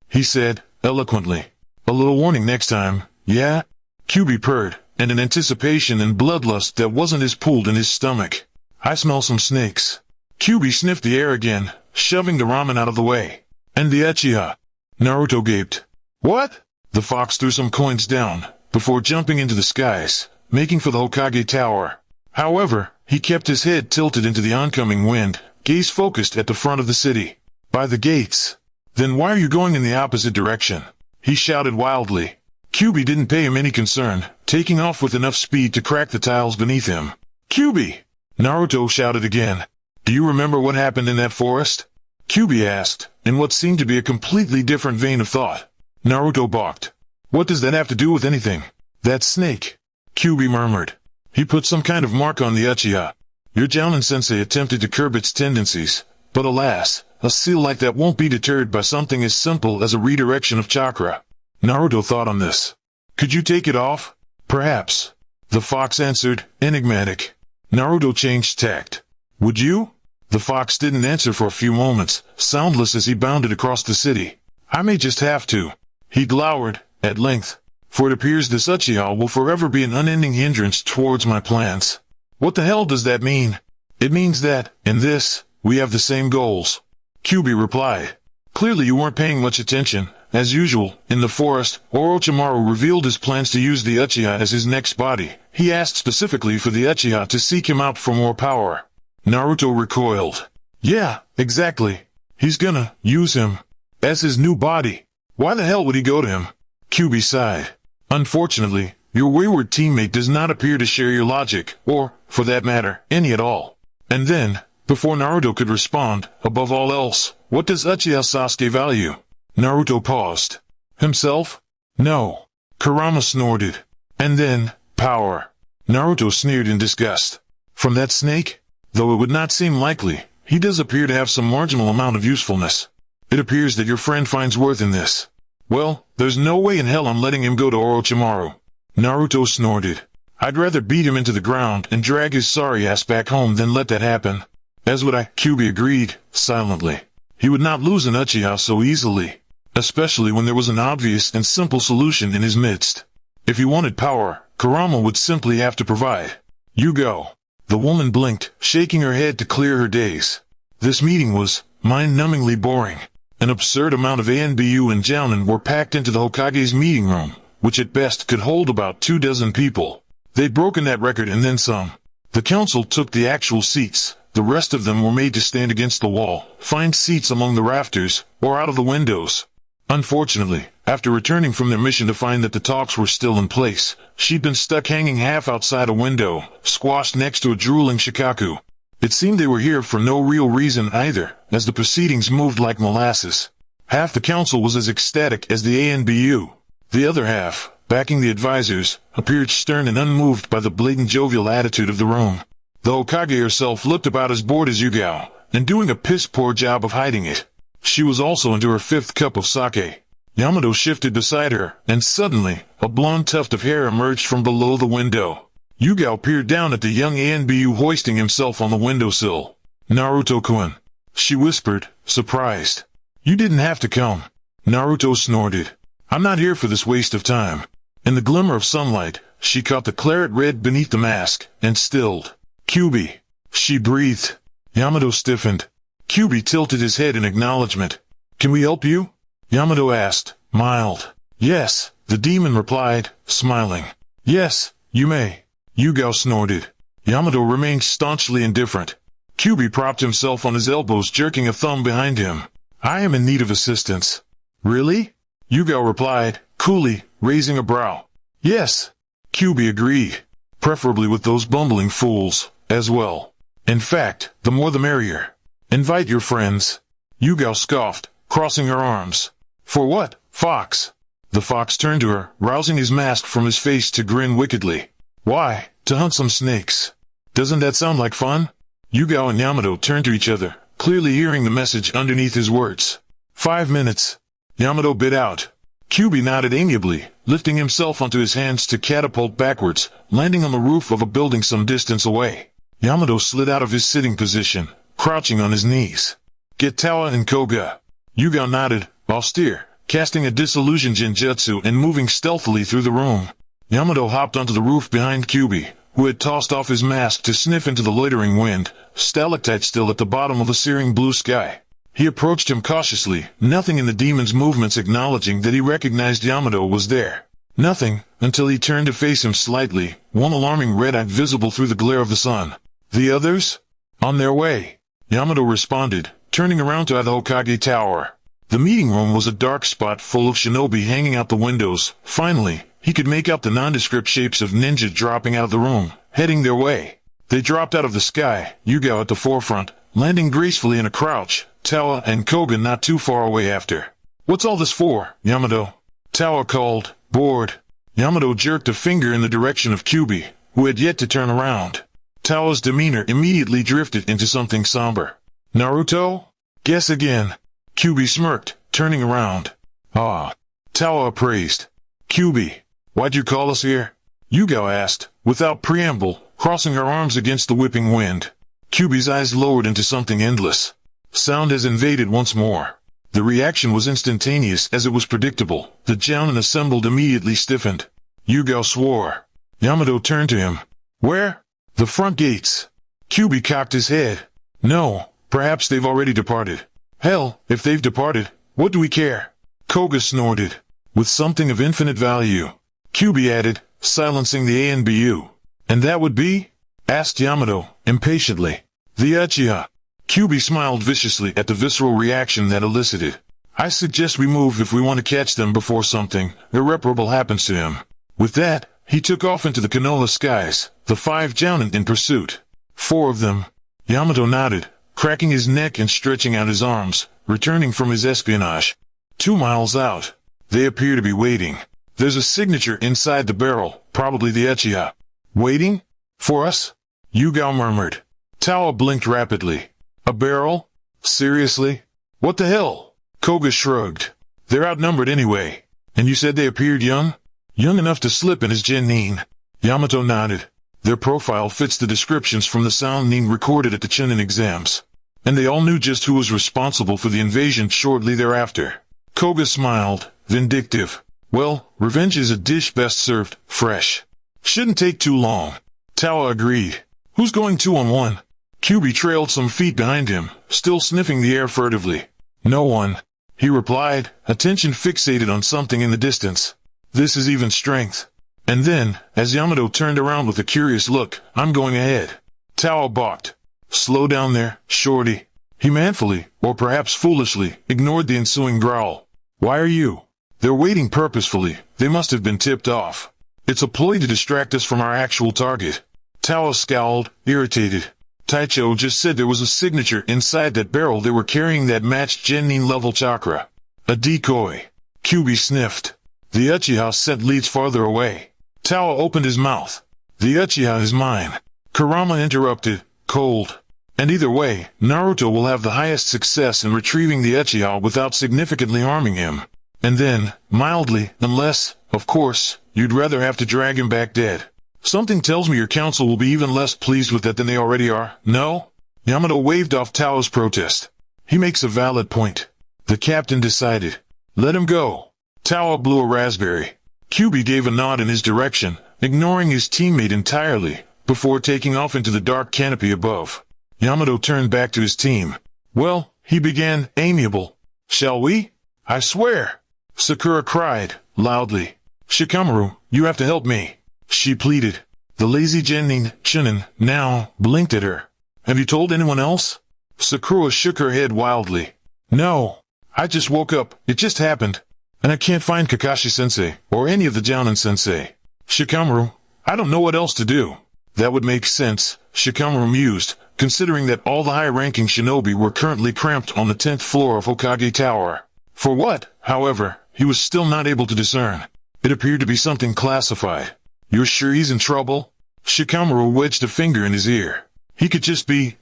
He said, eloquently. A little warning next time, yeah? Kyuubi purred, and an anticipation and bloodlust that wasn't as pooled in his stomach. I smell some snakes. Kyuubi sniffed the air again, shoving the ramen out of the way. And the Uchiha. Naruto gaped. What? The fox threw some coins down, before jumping into the skies, making for the Hokage Tower. However, he kept his head tilted into the oncoming wind, gaze focused at the front of the city. By the gates. Then why are you going in the opposite direction? He shouted wildly. Kyuubi didn't pay him any concern, taking off with enough speed to crack the tiles beneath him. Kyuubi! Naruto shouted again. Do you remember what happened in that forest? Kyuubi asked, in what seemed to be a completely different vein of thought. Naruto balked. What does that have to do with anything? That snake. Kyuubi murmured. He put some kind of mark on the Uchiha. Your Jounin-sensei attempted to curb its tendencies, but alas, a seal like that won't be deterred by something as simple as a redirection of chakra. Naruto thought on this. Could you take it off? Perhaps. The fox answered, enigmatic. Naruto changed tact. Would you? The fox didn't answer for a few moments, soundless as he bounded across the city. I may just have to. He glowered, at length. For it appears this Uchiha will forever be an unending hindrance towards my plans. What the hell does that mean? It means that, in this, we have the same goals. Kyubi replied. Clearly you weren't paying much attention. As usual, in the forest, Orochimaru revealed his plans to use the Uchiha as his next body. He asked specifically for the Uchiha to seek him out for more power. Naruto recoiled. Yeah, exactly. He's gonna use him as his new body. Why the hell would he go to him? Kyubi sighed. Unfortunately, your wayward teammate does not appear to share your logic, or, for that matter, any at all. And then, before Naruto could respond, above all else, what does Uchiha Sasuke value? Naruto paused. Himself? No. Kurama snorted. And then, power. Naruto sneered in disgust. From that snake? Though it would not seem likely, he does appear to have some marginal amount of usefulness. It appears that your friend finds worth in this. Well, there's no way in hell I'm letting him go to Orochimaru. Naruto snorted. I'd rather beat him into the ground and drag his sorry ass back home than let that happen. As would I. Kyubi agreed, silently. He would not lose an Uchiha so easily, especially when there was an obvious and simple solution in his midst. If he wanted power, Kurama would simply have to provide. Yugao. The woman blinked, shaking her head to clear her daze. This meeting was mind-numbingly boring. An absurd amount of Anbu and Jounin were packed into the Hokage's meeting room, which at best could hold about 24 people. They'd broken that record and then some. The council took the actual seats. The rest of them were made to stand against the wall, find seats among the rafters, or out of the windows. Unfortunately, after returning from their mission to find that the talks were still in place, she'd been stuck hanging half outside a window, squashed next to a drooling Shikaku. It seemed they were here for no real reason either, as the proceedings moved like molasses. Half the council was as ecstatic as the ANBU. The other half, backing the advisors, appeared stern and unmoved by the blatant jovial attitude of the room. The Hokage herself looked about as bored as Yugao, and doing a piss-poor job of hiding it. She was also into her 5th cup of sake. Yamato shifted beside her, and suddenly, a blonde tuft of hair emerged from below the window. Yugao peered down at the young Anbu hoisting himself on the windowsill. Naruto-kun, she whispered, surprised. You didn't have to come. Naruto snorted. I'm not here for this waste of time. In the glimmer of sunlight, she caught the claret red beneath the mask, and stilled. Kyubi, she breathed. Yamato stiffened. Kyubi tilted his head in acknowledgement. Can we help you? Yamato asked, mild. Yes, the demon replied, smiling. Yes, you may. Yugao snorted. Yamato remained staunchly indifferent. Kyubi propped himself on his elbows, jerking a thumb behind him. I am in need of assistance. Really? Yugao replied, coolly, raising a brow. Yes. Kyubi agreed. Preferably with those bumbling fools, as well. In fact, the more the merrier. Invite your friends. Yugao scoffed, crossing her arms. For what, fox? The fox turned to her, rousing his mask from his face to grin wickedly. Why, to hunt some snakes. Doesn't that sound like fun? Yugao and Yamato turned to each other, clearly hearing the message underneath his words. 5 minutes. Yamato bit out. Kyubi nodded amiably, lifting himself onto his hands to catapult backwards, landing on the roof of a building some distance away. Yamato slid out of his sitting position, crouching on his knees. Get Tawa and Koga. Yugao nodded, austere, casting a disillusion genjutsu and moving stealthily through the room. Yamato hopped onto the roof behind Kyubi, who had tossed off his mask to sniff into the loitering wind, stalactite still at the bottom of the searing blue sky. He approached him cautiously, nothing in the demon's movements acknowledging that he recognized Yamato was there. Nothing, until he turned to face him slightly, one alarming red eye visible through the glare of the sun. The others? On their way. Yamato responded, turning around to the Hokage Tower. The meeting room was a dark spot full of shinobi hanging out the windows. Finally, he could make out the nondescript shapes of ninja dropping out of the room, heading their way. They dropped out of the sky, Yugao at the forefront, landing gracefully in a crouch, Tawa and Koga not too far away after. What's all this for, Yamato? Tawa called, bored. Yamato jerked a finger in the direction of Kyubi, who had yet to turn around. Tawa's demeanor immediately drifted into something somber. Naruto? Guess again. Kyubi smirked, turning around. Ah. Tawa appraised. Kyubi, why'd you call us here? Yugao asked, without preamble, crossing her arms against the whipping wind. Kyubi's eyes lowered into something endless. Sound has invaded once more. The reaction was instantaneous as it was predictable. The Jounin assembled immediately stiffened. Yugao swore. Yamato turned to him. Where? The front gates. Kyubi cocked his head. No, perhaps they've already departed. Hell, if they've departed, what do we care? Koga snorted. With something of infinite value. Kyubi added, silencing the ANBU. And that would be? Asked Yamato, impatiently. The Uchiha. Kyubi smiled viciously at the visceral reaction that elicited. I suggest we move if we want to catch them before something irreparable happens to him. With that, he took off into the Konoha skies, the 5 Jounin in pursuit. 4 of them. Yamato nodded, cracking his neck and stretching out his arms, returning from his espionage. 2 miles out. They appear to be waiting. There's a signature inside the barrel, probably the Uchiha. Waiting? For us? Yugao murmured. Tawa blinked rapidly. A barrel? Seriously? What the hell? Koga shrugged. They're outnumbered anyway. And you said they appeared young? Young enough to slip in as Genin. Yamato nodded. Their profile fits the descriptions from the sound Nin recorded at the Chunin exams. And they all knew just who was responsible for the invasion shortly thereafter. Koga smiled, vindictive. Well, revenge is a dish best served fresh. Shouldn't take too long. Tawa agreed. Who's going 2-on-1? Kyubi trailed some feet behind him, still sniffing the air furtively. No one, he replied, attention fixated on something in the distance. This is even strength. And then, as Yamato turned around with a curious look, I'm going ahead. Tawa balked. Slow down there, shorty. He manfully, or perhaps foolishly, ignored the ensuing growl. Why are you? They're waiting purposefully. They must have been tipped off. It's a ploy to distract us from our actual target. Tawa scowled, irritated. Taicho just said there was a signature inside that barrel they were carrying that matched Genin level chakra. A decoy. Kyubi sniffed. The Uchiha sent leads farther away. Tawa opened his mouth. The Uchiha is mine. Kurama interrupted, cold. And either way, Naruto will have the highest success in retrieving the Uchiha without significantly harming him. And then, mildly, unless, of course, you'd rather have to drag him back dead. Something tells me your council will be even less pleased with that than they already are, no? Yamato waved off Tao's protest. He makes a valid point. The captain decided. Let him go. Tao blew a raspberry. Kyubi gave a nod in his direction, ignoring his teammate entirely, before taking off into the dark canopy above. Yamato turned back to his team. Well, he began, amiable. Shall we? I swear. Sakura cried, loudly. Shikamaru, you have to help me. She pleaded. The lazy Genin, Chunin, now, blinked at her. Have you told anyone else? Sakura shook her head wildly. No. I just woke up, it just happened. And I can't find Kakashi-sensei, or any of the Jounin-sensei. Shikamaru, I don't know what else to do. That would make sense, Shikamaru mused, considering that all the high-ranking shinobi were currently cramped on the 10th floor of Hokage Tower. For what, however, he was still not able to discern. It appeared to be something classified. You're sure he's in trouble? Shikamaru wedged a finger in his ear. He could just be,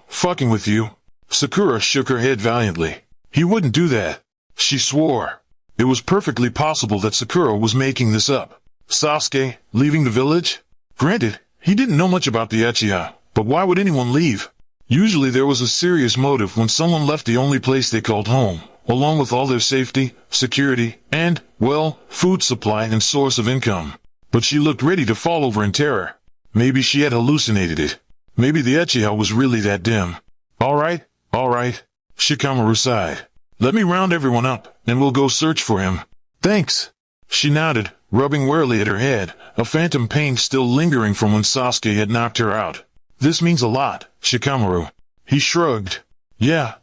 fucking with you. Sakura shook her head valiantly. He wouldn't do that. She swore. It was perfectly possible that Sakura was making this up. Sasuke, leaving the village? Granted, he didn't know much about the Uchiha, but why would anyone leave? Usually there was a serious motive when someone left the only place they called home, along with all their safety, security, and, well, food supply and source of income. But she looked ready to fall over in terror. Maybe she had hallucinated it. Maybe the Uchiha was really that dim. All right. Shikamaru sighed. Let me round everyone up, and we'll go search for him. Thanks. She nodded, rubbing wearily at her head, a phantom pain still lingering from when Sasuke had knocked her out. This means a lot, Shikamaru. He shrugged. Yeah.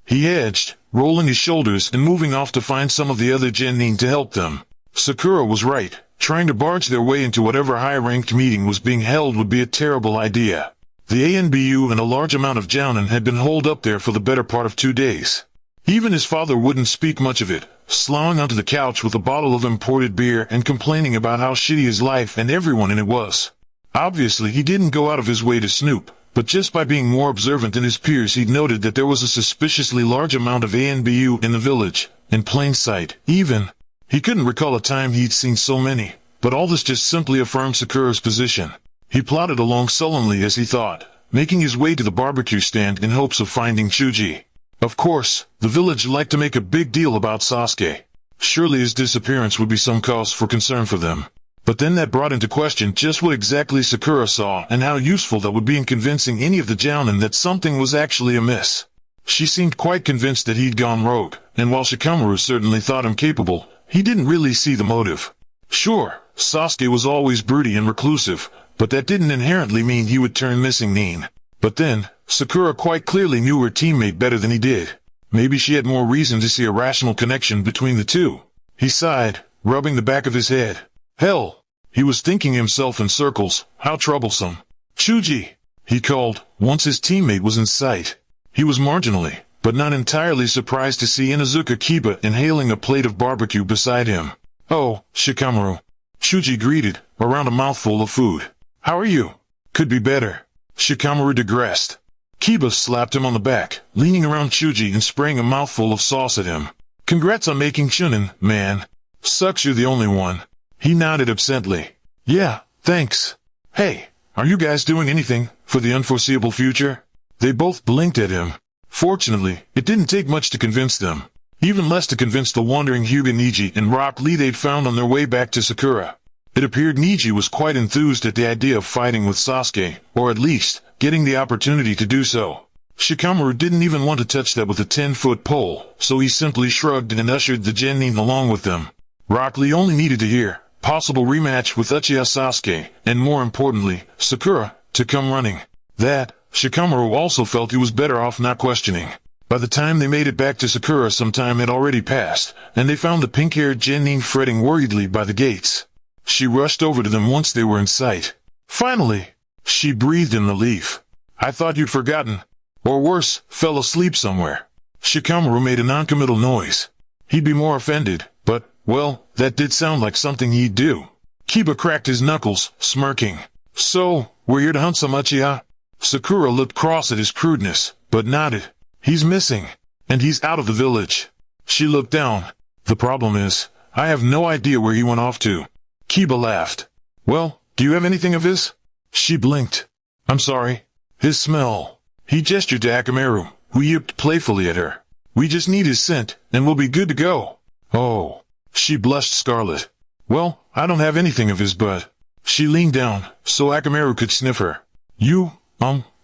He edged, rolling his shoulders and moving off to find some of the other Genin to help them. Sakura was right. Trying to barge their way into whatever high-ranked meeting was being held would be a terrible idea. The ANBU and a large amount of Jounin had been holed up there for the better part of 2 days. Even his father wouldn't speak much of it, sloughing onto the couch with a bottle of imported beer and complaining about how shitty his life and everyone in it was. Obviously, he didn't go out of his way to snoop, but just by being more observant than his peers he'd noted that there was a suspiciously large amount of ANBU in the village, in plain sight, even. He couldn't recall a time he'd seen so many, but all this just simply affirmed Sakura's position. He plodded along sullenly as he thought, making his way to the barbecue stand in hopes of finding Chuji. Of course, the village liked to make a big deal about Sasuke. Surely his disappearance would be some cause for concern for them. But then that brought into question just what exactly Sakura saw and how useful that would be in convincing any of the Jounin that something was actually amiss. She seemed quite convinced that he'd gone rogue, and while Shikamaru certainly thought him capable, he didn't really see the motive. Sure, Sasuke was always broody and reclusive, but that didn't inherently mean he would turn missing mean. But then, Sakura quite clearly knew her teammate better than he did. Maybe she had more reason to see a rational connection between the two. He sighed, rubbing the back of his head. Hell, he was thinking himself in circles. How troublesome. Chuji, he called, once his teammate was in sight. He was marginally, but not entirely surprised to see Inuzuka Kiba inhaling a plate of barbecue beside him. Oh, Shikamaru. Chuji greeted, around a mouthful of food. How are you? Could be better. Shikamaru digressed. Kiba slapped him on the back, leaning around Chuji and spraying a mouthful of sauce at him. Congrats on making Chunin, man. Sucks you're the only one. He nodded absently. Yeah, thanks. Hey, are you guys doing anything for the unforeseeable future? They both blinked at him. Fortunately, it didn't take much to convince them. Even less to convince the wandering Hyuga Niji and Rock Lee they'd found on their way back to Sakura. It appeared Niji was quite enthused at the idea of fighting with Sasuke, or at least, getting the opportunity to do so. Shikamaru didn't even want to touch that with a 10-foot pole, so he simply shrugged and ushered the Genin along with them. Rock Lee only needed to hear, possible rematch with Uchiha Sasuke, and more importantly, Sakura, to come running. That, Shikamaru also felt he was better off not questioning. By the time they made it back to Sakura some time had already passed, and they found the pink-haired Genin fretting worriedly by the gates. She rushed over to them once they were in sight. Finally! She breathed in relief. I thought you'd forgotten. Or worse, fell asleep somewhere. Shikamaru made a non-committal noise. He'd be more offended, but, well, that did sound like something he'd do. Kiba cracked his knuckles, smirking. So, we're here to hunt some Uchiha? Sakura looked cross at his crudeness, but nodded. He's missing. And he's out of the village. She looked down. The problem is, I have no idea where he went off to. Kiba laughed. Well, do you have anything of his? She blinked. I'm sorry. His smell. He gestured to Akamaru, who yipped playfully at her. We just need his scent, and we'll be good to go. Oh. She blushed scarlet. Well, I don't have anything of his, but... She leaned down, so Akamaru could sniff her. You,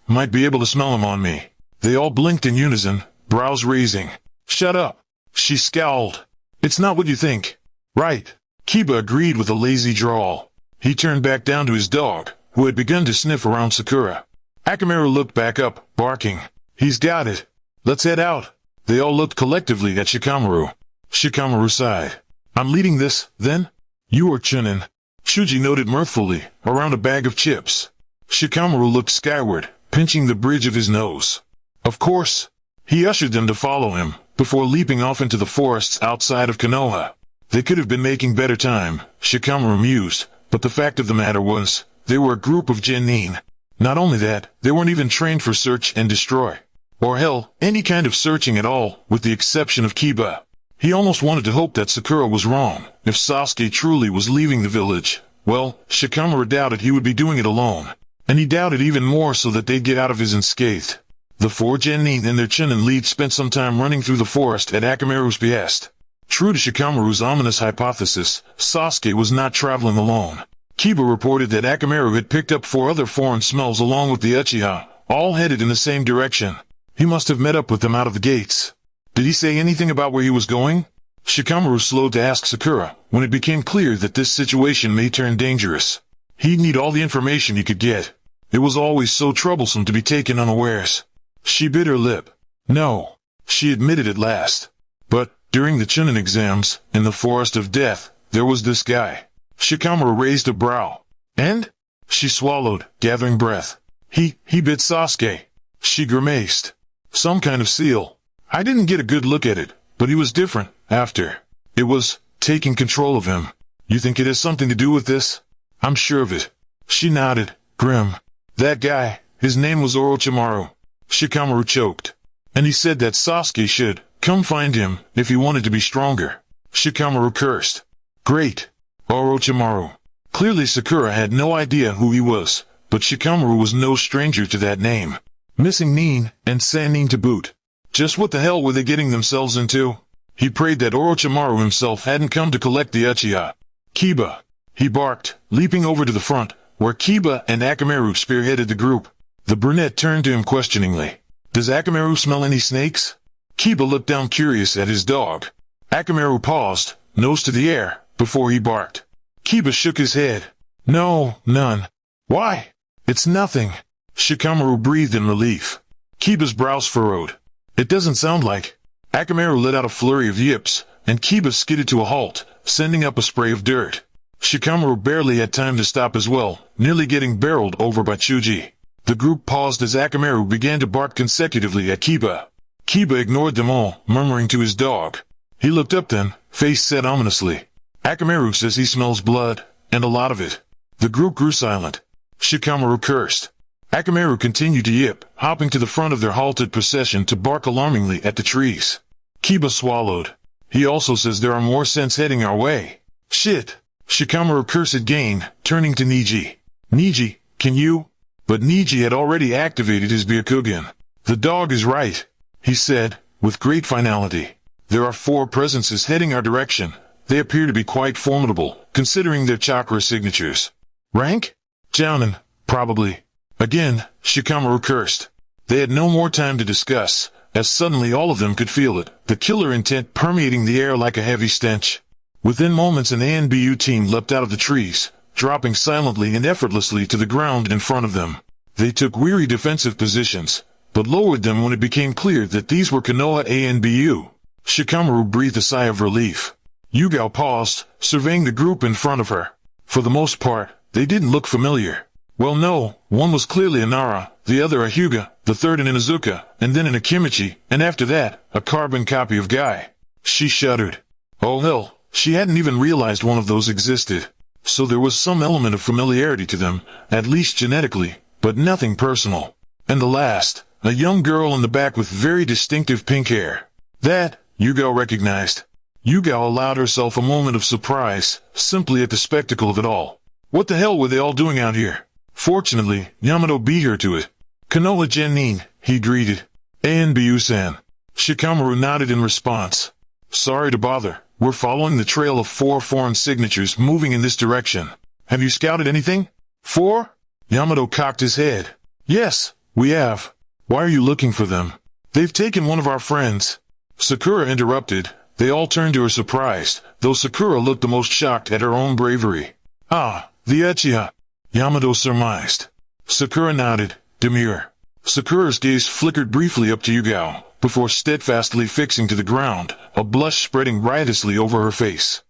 might be able to smell him on me. They all blinked in unison, brows raising. Shut up. She scowled. It's not what you think. Right. Kiba agreed with a lazy drawl. He turned back down to his dog, who had begun to sniff around Sakura. Akamaru looked back up, barking. He's got it. Let's head out. They all looked collectively at Shikamaru. Shikamaru sighed. I'm leading this, then? You are Chunin. Chuji noted mirthfully, around a bag of chips. Shikamaru looked skyward, pinching the bridge of his nose. Of course. He ushered them to follow him, before leaping off into the forests outside of Konoha. They could have been making better time, Shikamaru mused, but the fact of the matter was, they were a group of Genin. Not only that, they weren't even trained for search and destroy. Or hell, any kind of searching at all, with the exception of Kiba. He almost wanted to hope that Sakura was wrong. If Sasuke truly was leaving the village, well, Shikamaru doubted he would be doing it alone. And he doubted even more so that they'd get out of his unscathed. The four Genin and their Chunin lead spent some time running through the forest at Akamaru's behest. True to Shikamaru's ominous hypothesis, Sasuke was not traveling alone. Kiba reported that Akamaru had picked up 4 other foreign smells along with the Uchiha, all headed in the same direction. He must have met up with them out of the gates. Did he say anything about where he was going? Shikamaru slowed to ask Sakura, when it became clear that this situation may turn dangerous. He'd need all the information he could get. It was always so troublesome to be taken unawares. She bit her lip. No, she admitted at last. But, during the Chunin exams, in the Forest of Death, there was this guy. Shikamaru raised a brow. And? She swallowed, gathering breath. He bit Sasuke. She grimaced. Some kind of seal. I didn't get a good look at it, but he was different, after. It was, taking control of him. You think it has something to do with this? I'm sure of it. She nodded, grim. That guy, his name was Orochimaru. Shikamaru choked. And he said that Sasuke should come find him if he wanted to be stronger. Shikamaru cursed. Great. Orochimaru. Clearly Sakura had no idea who he was, but Shikamaru was no stranger to that name. Missing Nin, and Sannin to boot. Just what the hell were they getting themselves into? He prayed that Orochimaru himself hadn't come to collect the Uchiha. Kiba! He barked, leaping over to the front, where Kiba and Akamaru spearheaded the group. The brunette turned to him questioningly. Does Akamaru smell any snakes? Kiba looked down curious at his dog. Akamaru paused, nose to the air, before he barked. Kiba shook his head. No, none. Why? It's nothing. Shikamaru breathed in relief. Kiba's brows furrowed. It doesn't sound like. Akamaru let out a flurry of yips, and Kiba skidded to a halt, sending up a spray of dirt. Shikamaru barely had time to stop as well, nearly getting barreled over by Chuji. The group paused as Akamaru began to bark consecutively at Kiba. Kiba ignored them all, murmuring to his dog. He looked up then, face set ominously. Akamaru says he smells blood, and a lot of it. The group grew silent. Shikamaru cursed. Akamaru continued to yip, hopping to the front of their halted procession to bark alarmingly at the trees. Kiba swallowed. He also says there are more scents heading our way. Shit! Shikamaru cursed again, turning to Niji. Niji, can you? But Niji had already activated his Byakugan. The dog is right, he said, with great finality. There are 4 presences heading our direction. They appear to be quite formidable, considering their chakra signatures. Rank? Jounin, probably. Again, Shikamaru cursed. They had no more time to discuss, as suddenly all of them could feel it, the killer intent permeating the air like a heavy stench. Within moments an ANBU team leapt out of the trees, dropping silently and effortlessly to the ground in front of them. They took weary defensive positions, but lowered them when it became clear that these were Konoha ANBU. Shikamaru breathed a sigh of relief. Yugao paused, surveying the group in front of her. For the most part, they didn't look familiar. Well, no, one was clearly a Nara, the other a Hyuga, the third an Inuzuka, and then an Akimichi, and after that, a carbon copy of Guy. She shuddered. Oh hell, she hadn't even realized one of those existed. So there was some element of familiarity to them, at least genetically, but nothing personal. And the last, a young girl in the back with very distinctive pink hair. That, Yugao recognized. Yugao allowed herself a moment of surprise, simply at the spectacle of it all. What the hell were they all doing out here? Fortunately, Yamato beat her to it. Konoha Genin, he greeted. ANBU-san. Shikamaru nodded in response. Sorry to bother. We're following the trail of 4 foreign signatures moving in this direction. Have you scouted anything? 4? Yamato cocked his head. Yes, we have. Why are you looking for them? They've taken one of our friends. Sakura interrupted. They all turned to her surprised, though Sakura looked the most shocked at her own bravery. Ah, the Uchiha. Yamato surmised. Sakura nodded, demure. Sakura's gaze flickered briefly up to Yugao, before steadfastly fixing to the ground, a blush spreading riotously over her face.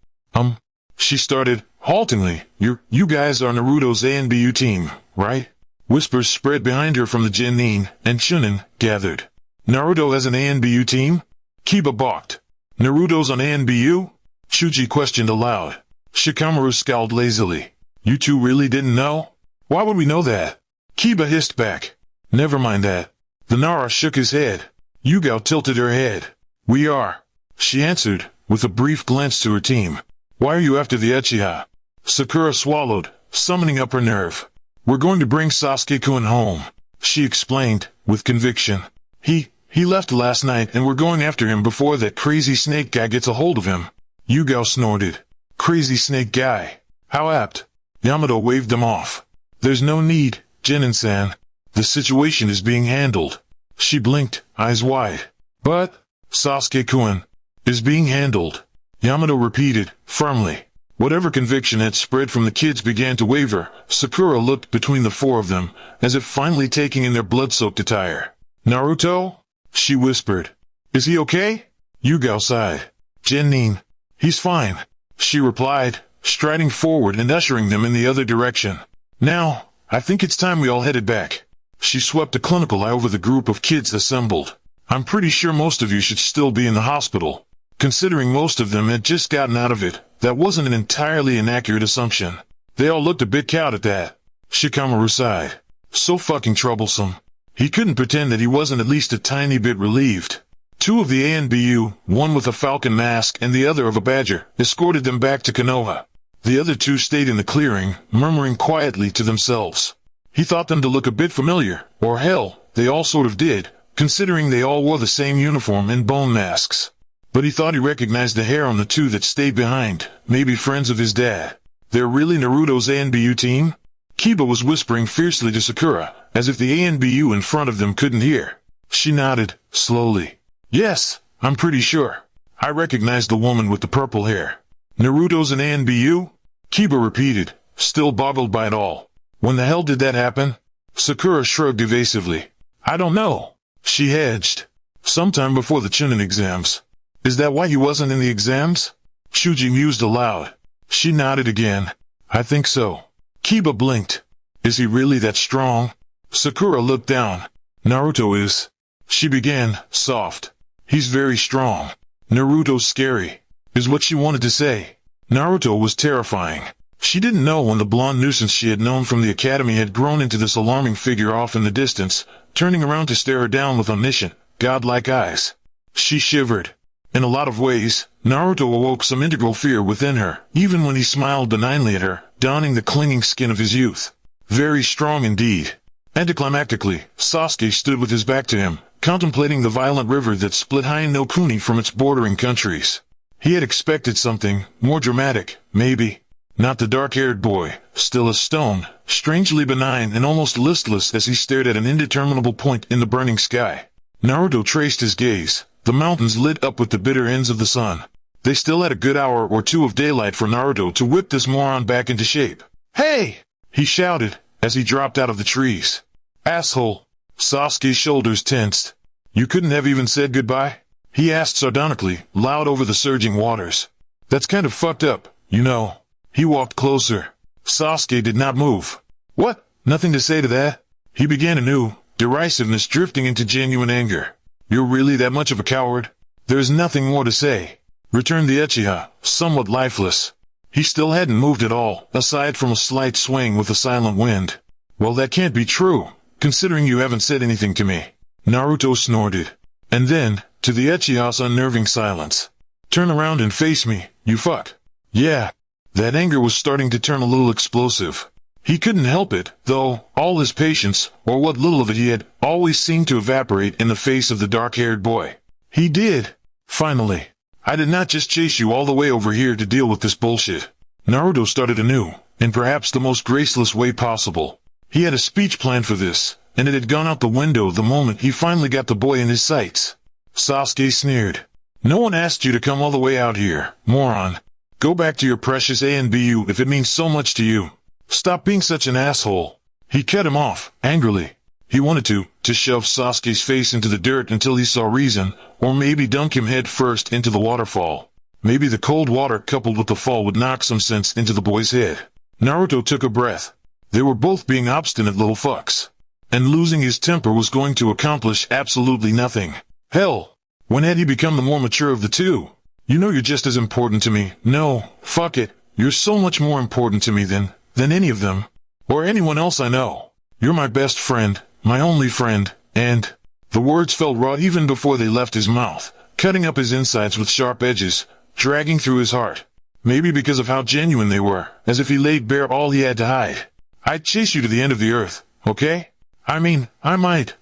She started, haltingly, You guys are Naruto's ANBU team, right? Whispers spread behind her from the Genin, and Chunin gathered. Naruto has an ANBU team? Kiba balked. Naruto's on ANBU? Chuji questioned aloud. Shikamaru scowled lazily. You two really didn't know? Why would we know that? Kiba hissed back. Never mind that. The Nara shook his head. Yugao tilted her head. We are. She answered, with a brief glance to her team. Why are you after the Uchiha? Sakura swallowed, summoning up her nerve. We're going to bring Sasuke-kun home, she explained, with conviction. He left last night and we're going after him before that crazy snake guy gets a hold of him. Yugao snorted. Crazy snake guy. How apt. Yamato waved them off. There's no need, Genin-san. The situation is being handled. She blinked, eyes wide. But, Sasuke-kun, is being handled. Yamato repeated, firmly. Whatever conviction had spread from the kids began to waver. Sakura looked between the 4 of them, as if finally taking in their blood-soaked attire. Naruto? She whispered. Is he okay? Yugao sighed. Genin. He's fine, she replied, striding forward and ushering them in the other direction. Now, I think it's time we all headed back. She swept a clinical eye over the group of kids assembled. I'm pretty sure most of you should still be in the hospital. Considering most of them had just gotten out of it, that wasn't an entirely inaccurate assumption. They all looked a bit cowed at that. Shikamaru sighed. So fucking troublesome. He couldn't pretend that he wasn't at least a tiny bit relieved. 2 of the ANBU, one with a falcon mask and the other of a badger, escorted them back to Konoha. The other 2 stayed in the clearing, murmuring quietly to themselves. He thought them to look a bit familiar, or hell, they all sort of did, considering they all wore the same uniform and bone masks. But he thought he recognized the hair on the two that stayed behind, maybe friends of his dad. They're really Naruto's ANBU team? Kiba was whispering fiercely to Sakura, as if the ANBU in front of them couldn't hear. She nodded, slowly. Yes, I'm pretty sure. I recognized the woman with the purple hair. Naruto's an ANBU? Kiba repeated, still boggled by it all. When the hell did that happen? Sakura shrugged evasively. I don't know. She hedged. Sometime before the Chunin exams. Is that why he wasn't in the exams? Shuji mused aloud. She nodded again. I think so. Kiba blinked. Is he really that strong? Sakura looked down. Naruto is. She began, soft. He's very strong. Naruto's scary, is what she wanted to say. Naruto was terrifying. She didn't know when the blonde nuisance she had known from the academy had grown into this alarming figure off in the distance, turning around to stare her down with omniscient, godlike eyes. She shivered. In a lot of ways, Naruto awoke some integral fear within her, even when he smiled benignly at her, donning the clinging skin of his youth. Very strong indeed. Anticlimactically, Sasuke stood with his back to him, contemplating the violent river that split Hine no Kuni from its bordering countries. He had expected something more dramatic, maybe. Not the dark-haired boy, still as stone, strangely benign and almost listless as he stared at an indeterminable point in the burning sky. Naruto traced his gaze. The mountains lit up with the bitter ends of the sun. They still had a good hour or two of daylight for Naruto to whip this moron back into shape. Hey! He shouted, as he dropped out of the trees. Asshole! Sasuke's shoulders tensed. You couldn't have even said goodbye? He asked sardonically, loud over the surging waters. That's kind of fucked up, you know. He walked closer. Sasuke did not move. What? Nothing to say to that? He began anew, derisiveness drifting into genuine anger. You're really that much of a coward? There's nothing more to say, returned the Uchiha, somewhat lifeless. He still hadn't moved at all, aside from a slight swing with the silent wind. Well, that can't be true, considering you haven't said anything to me. Naruto snorted. And then, to the Uchiha's unnerving silence. Turn around and face me, you fuck. Yeah. That anger was starting to turn a little explosive. He couldn't help it, though, all his patience, or what little of it he had, always seemed to evaporate in the face of the dark-haired boy. He did. Finally. I did not just chase you all the way over here to deal with this bullshit. Naruto started anew, in perhaps the most graceless way possible. He had a speech planned for this, and it had gone out the window the moment he finally got the boy in his sights. Sasuke sneered. No one asked you to come all the way out here, moron. Go back to your precious ANBU if it means so much to you. Stop being such an asshole. He cut him off, angrily. He wanted to shove Sasuke's face into the dirt until he saw reason, or maybe dunk him head first into the waterfall. Maybe the cold water coupled with the fall would knock some sense into the boy's head. Naruto took a breath. They were both being obstinate little fucks. And losing his temper was going to accomplish absolutely nothing. Hell, when had he become the more mature of the two? You know you're just as important to me. No, fuck it. You're so much more important to me than any of them. Or anyone else I know. You're my best friend, my only friend, and... The words fell raw even before they left his mouth, cutting up his insides with sharp edges, dragging through his heart. Maybe because of how genuine they were, as if he laid bare all he had to hide. I'd chase you to the end of the earth, okay? I mean, I might,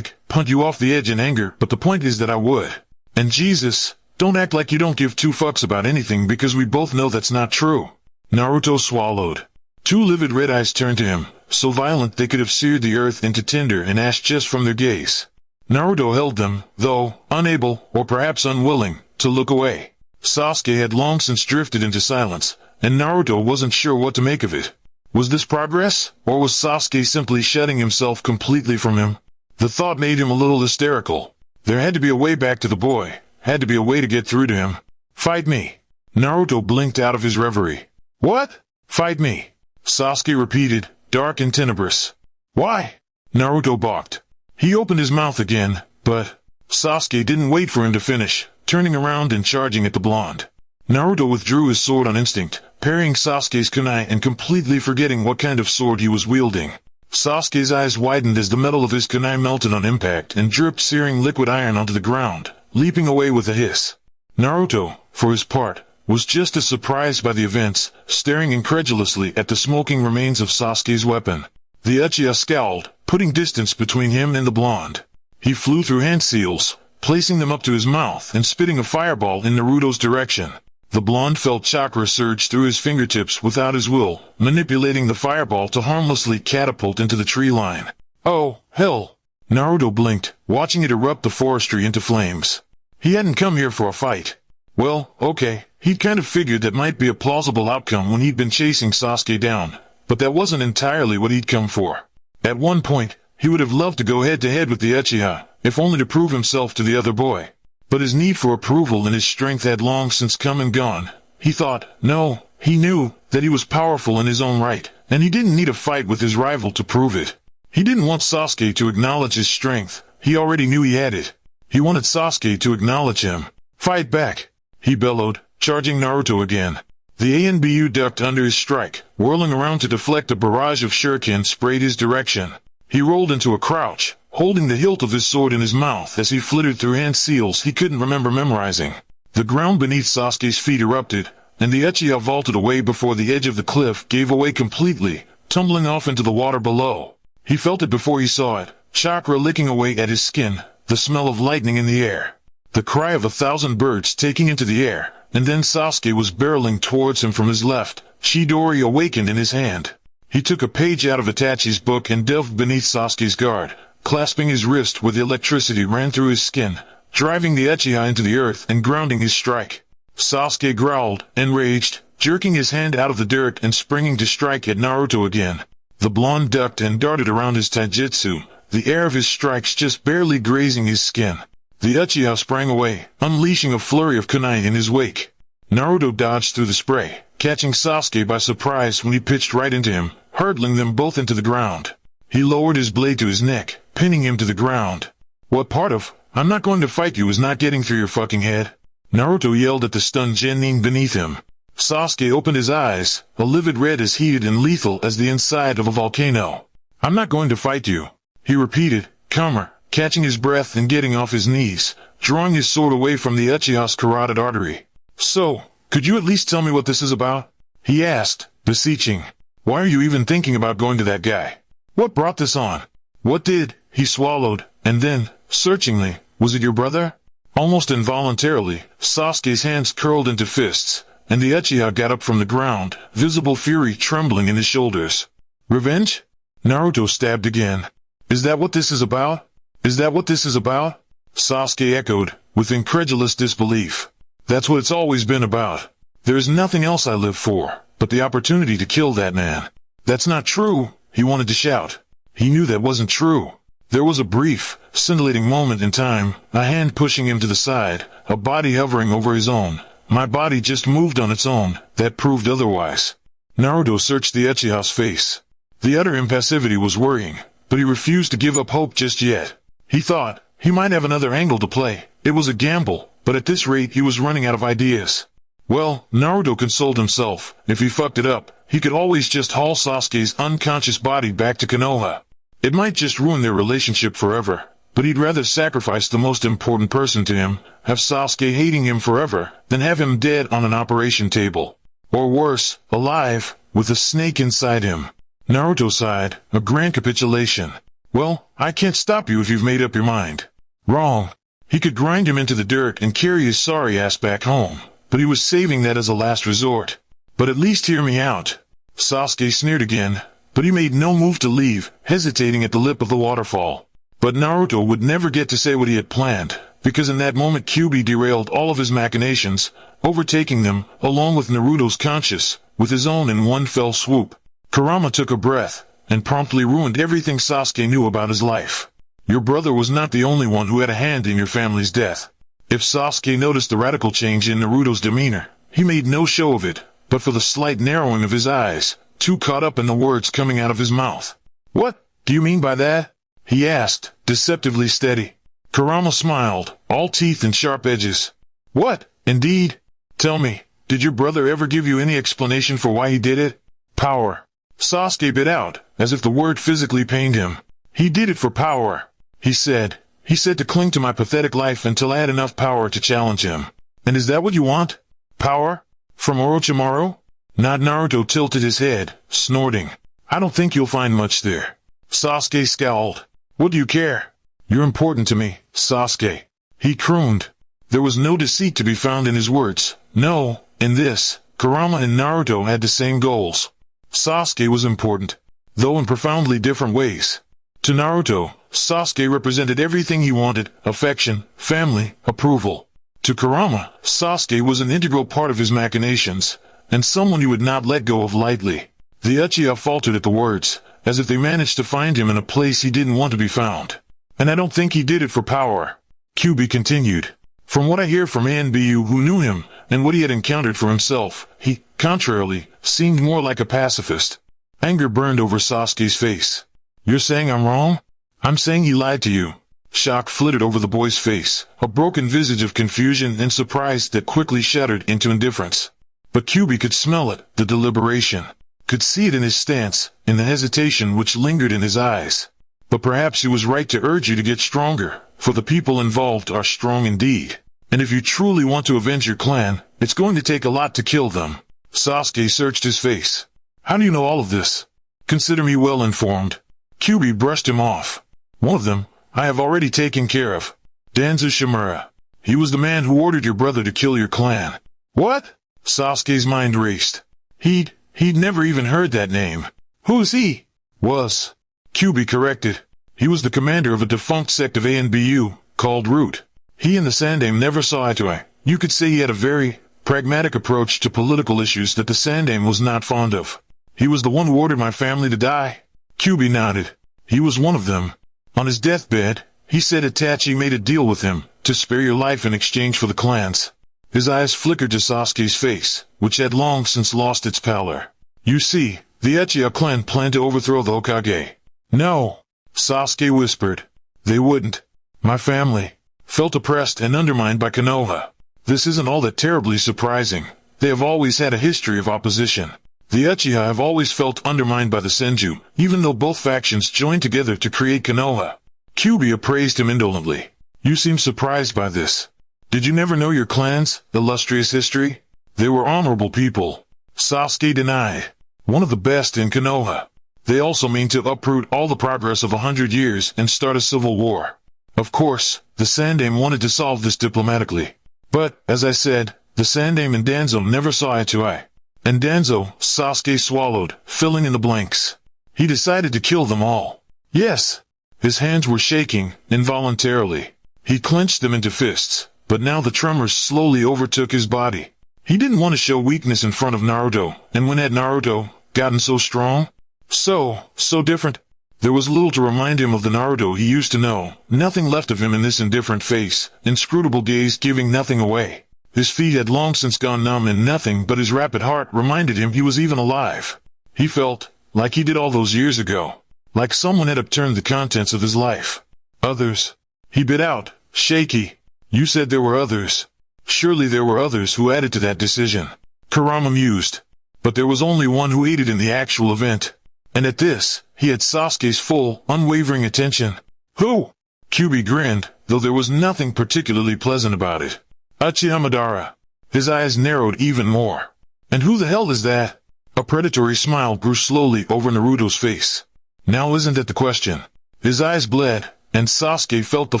punt you off the edge in anger, but the point is that I would. And Jesus, don't act like you don't give two fucks about anything because we both know that's not true. Naruto swallowed. Two livid red eyes turned to him, so violent they could have seared the earth into tinder and ash just from their gaze. Naruto held them, though, unable, or perhaps unwilling, to look away. Sasuke had long since drifted into silence, and Naruto wasn't sure what to make of it. Was this progress, or was Sasuke simply shutting himself completely from him? The thought made him a little hysterical. There had to be a way back to the boy, had to be a way to get through to him. Fight me. Naruto blinked out of his reverie. What? Fight me. Sasuke repeated, dark and tenebrous. Why? Naruto balked. He opened his mouth again, but Sasuke didn't wait for him to finish, turning around and charging at the blonde. Naruto withdrew his sword on instinct, parrying Sasuke's kunai and completely forgetting what kind of sword he was wielding. Sasuke's eyes widened as the metal of his kunai melted on impact and dripped searing liquid iron onto the ground, leaping away with a hiss. Naruto, for his part, was just as surprised by the events, staring incredulously at the smoking remains of Sasuke's weapon. The Uchiha scowled, putting distance between him and the blonde. He flew through hand seals, placing them up to his mouth and spitting a fireball in Naruto's direction. The blonde felt chakra surge through his fingertips without his will, manipulating the fireball to harmlessly catapult into the tree line. Oh, hell! Naruto blinked, watching it erupt the forestry into flames. He hadn't come here for a fight. Well, okay, he'd kind of figured that might be a plausible outcome when he'd been chasing Sasuke down, but that wasn't entirely what he'd come for. At one point, he would have loved to go head-to-head with the Uchiha, if only to prove himself to the other boy. But his need for approval and his strength had long since come and gone. He thought, no, he knew that he was powerful in his own right, and he didn't need a fight with his rival to prove it. He didn't want Sasuke to acknowledge his strength. He already knew he had it. He wanted Sasuke to acknowledge him. Fight back! He bellowed, charging Naruto again. The Anbu ducked under his strike, whirling around to deflect a barrage of shuriken sprayed his direction. He rolled into a crouch, holding the hilt of his sword in his mouth as he flittered through hand seals he couldn't remember memorizing. The ground beneath Sasuke's feet erupted, and the Uchiha vaulted away before the edge of the cliff gave away completely, tumbling off into the water below. He felt it before he saw it, chakra licking away at his skin, the smell of lightning in the air. The cry of 1,000 birds taking into the air, and then Sasuke was barreling towards him from his left, Chidori awakened in his hand. He took a page out of Itachi's book and delved beneath Sasuke's guard, clasping his wrist where the electricity ran through his skin, driving the Uchiha into the earth and grounding his strike. Sasuke growled, enraged, jerking his hand out of the dirt and springing to strike at Naruto again. The blonde ducked and darted around his taijutsu, the air of his strikes just barely grazing his skin. The Uchiha sprang away, unleashing a flurry of kunai in his wake. Naruto dodged through the spray, catching Sasuke by surprise when he pitched right into him, hurtling them both into the ground. He lowered his blade to his neck, pinning him to the ground. What part of, "I'm not going to fight you" is not getting through your fucking head? Naruto yelled at the stunned genin beneath him. Sasuke opened his eyes, a livid red as heated and lethal as the inside of a volcano. "I'm not going to fight you," he repeated, calmer, catching his breath and getting off his knees, drawing his sword away from the Uchiha's carotid artery. "So, could you at least tell me what this is about?" he asked, beseeching. "Why are you even thinking about going to that guy? What brought this on? What did—" He swallowed, and then, searchingly, "Was it your brother?" Almost involuntarily, Sasuke's hands curled into fists, and the Uchiha got up from the ground, visible fury trembling in his shoulders. "Revenge?" Naruto stabbed again. "Is that what this is about? Is that what this is about?" Sasuke echoed, with incredulous disbelief. "That's what it's always been about. There is nothing else I live for, but the opportunity to kill that man." "That's not true," he wanted to shout. He knew that wasn't true. There was a brief, scintillating moment in time, a hand pushing him to the side, a body hovering over his own. "My body just moved on its own," that proved otherwise. Naruto searched the Uchiha's face. The utter impassivity was worrying, but he refused to give up hope just yet. He thought, he might have another angle to play. It was a gamble, but at this rate he was running out of ideas. Well, Naruto consoled himself, if he fucked it up, he could always just haul Sasuke's unconscious body back to Konoha. It might just ruin their relationship forever, but he'd rather sacrifice the most important person to him, have Sasuke hating him forever, than have him dead on an operation table. Or worse, alive, with a snake inside him. Naruto sighed, a grand capitulation. "Well, I can't stop you if you've made up your mind." Wrong. He could grind him into the dirt and carry his sorry ass back home, but he was saving that as a last resort. "But at least hear me out." Sasuke sneered again, but he made no move to leave, hesitating at the lip of the waterfall. But Naruto would never get to say what he had planned, because in that moment Kyuubi derailed all of his machinations, overtaking them, along with Naruto's conscience, with his own in one fell swoop. Kurama took a breath, and promptly ruined everything Sasuke knew about his life. Your brother was not the only one who had a hand in your family's death. If Sasuke noticed the radical change in Naruto's demeanor, he made no show of it, but for the slight narrowing of his eyes, too caught up in the words coming out of his mouth. "What do you mean by that?" he asked, deceptively steady. Kurama smiled, all teeth and sharp edges. "What, indeed? Tell me, did your brother ever give you any explanation for why he did it?" "Power." Sasuke bit out, as if the word physically pained him. "He did it for power," he said. "He said to cling to my pathetic life until I had enough power to challenge him." "And is that what you want? Power? From Orochimaru?" Naruto tilted his head, snorting. I don't think you'll find much there. Sasuke scowled. What do you care? You're important to me, Sasuke. He crooned. There was no deceit to be found in his words. No, in this, Kurama and Naruto had the same goals. Sasuke was important, though in profoundly different ways. To Naruto, Sasuke represented everything he wanted: affection, family, approval. To Kurama, Sasuke was an integral part of his machinations, and someone he would not let go of lightly. The Uchiha faltered at the words, as if they managed to find him in a place he didn't want to be found. And I don't think he did it for power. Kyuubi continued. From what I hear from Anbu, who knew him, and what he had encountered for himself, he, contrarily, seemed more like a pacifist. Anger burned over Sasuke's face. You're saying I'm wrong? I'm saying he lied to you. Shock flitted over the boy's face, a broken visage of confusion and surprise that quickly shattered into indifference. But Kyuubi could smell it, the deliberation. Could see it in his stance, in the hesitation which lingered in his eyes. But perhaps he was right to urge you to get stronger, for the people involved are strong indeed. And if you truly want to avenge your clan, it's going to take a lot to kill them. Sasuke searched his face. How do you know all of this? Consider me well informed. Kyuubi brushed him off. One of them, I have already taken care of. Danzo Shimura. He was the man who ordered your brother to kill your clan. What? Sasuke's mind raced. He'd never even heard that name. Who's he? Was. Kyuubi corrected. He was the commander of a defunct sect of Anbu, called Root. He and the Sandaime never saw eye to eye. You could say he had a very pragmatic approach to political issues that the Sandaime was not fond of. He was the one who ordered my family to die. Kyuubi nodded. He was one of them. On his deathbed, he said Itachi made a deal with him, to spare your life in exchange for the clans. His eyes flickered to Sasuke's face, which had long since lost its pallor. You see, the Uchiha clan planned to overthrow the Hokage. No, Sasuke whispered. They wouldn't. My family felt oppressed and undermined by Konoha. This isn't all that terribly surprising. They have always had a history of opposition. The Uchiha have always felt undermined by the Senju, even though both factions joined together to create Konoha. Kyuubi appraised him indolently. You seem surprised by this. Did you never know your clan's illustrious history? They were honorable people. Sasuke denied. One of the best in Konoha. They also mean to uproot all the progress of 100 years and start a civil war. Of course, the Sandaime wanted to solve this diplomatically. But, as I said, the Sandaime and Danzo never saw eye to eye. And Danzo, Sasuke swallowed, filling in the blanks. He decided to kill them all. Yes. His hands were shaking, involuntarily. He clenched them into fists, but now the tremors slowly overtook his body. He didn't want to show weakness in front of Naruto, and when had Naruto gotten so strong? So different. There was little to remind him of the Naruto he used to know, nothing left of him in this indifferent face, inscrutable gaze giving nothing away. His feet had long since gone numb and nothing but his rapid heart reminded him he was even alive. He felt, like he did all those years ago, like someone had upturned the contents of his life. Others. He bit out, shaky. You said there were others. Surely there were others who added to that decision. Kurama mused. But there was only one who aided in the actual event. And at this, he had Sasuke's full, unwavering attention. Who? Kyuubi grinned, though there was nothing particularly pleasant about it. Uchiha Madara. His eyes narrowed even more. And who the hell is that? A predatory smile grew slowly over Naruto's face. Now isn't that the question? His eyes bled, and Sasuke felt the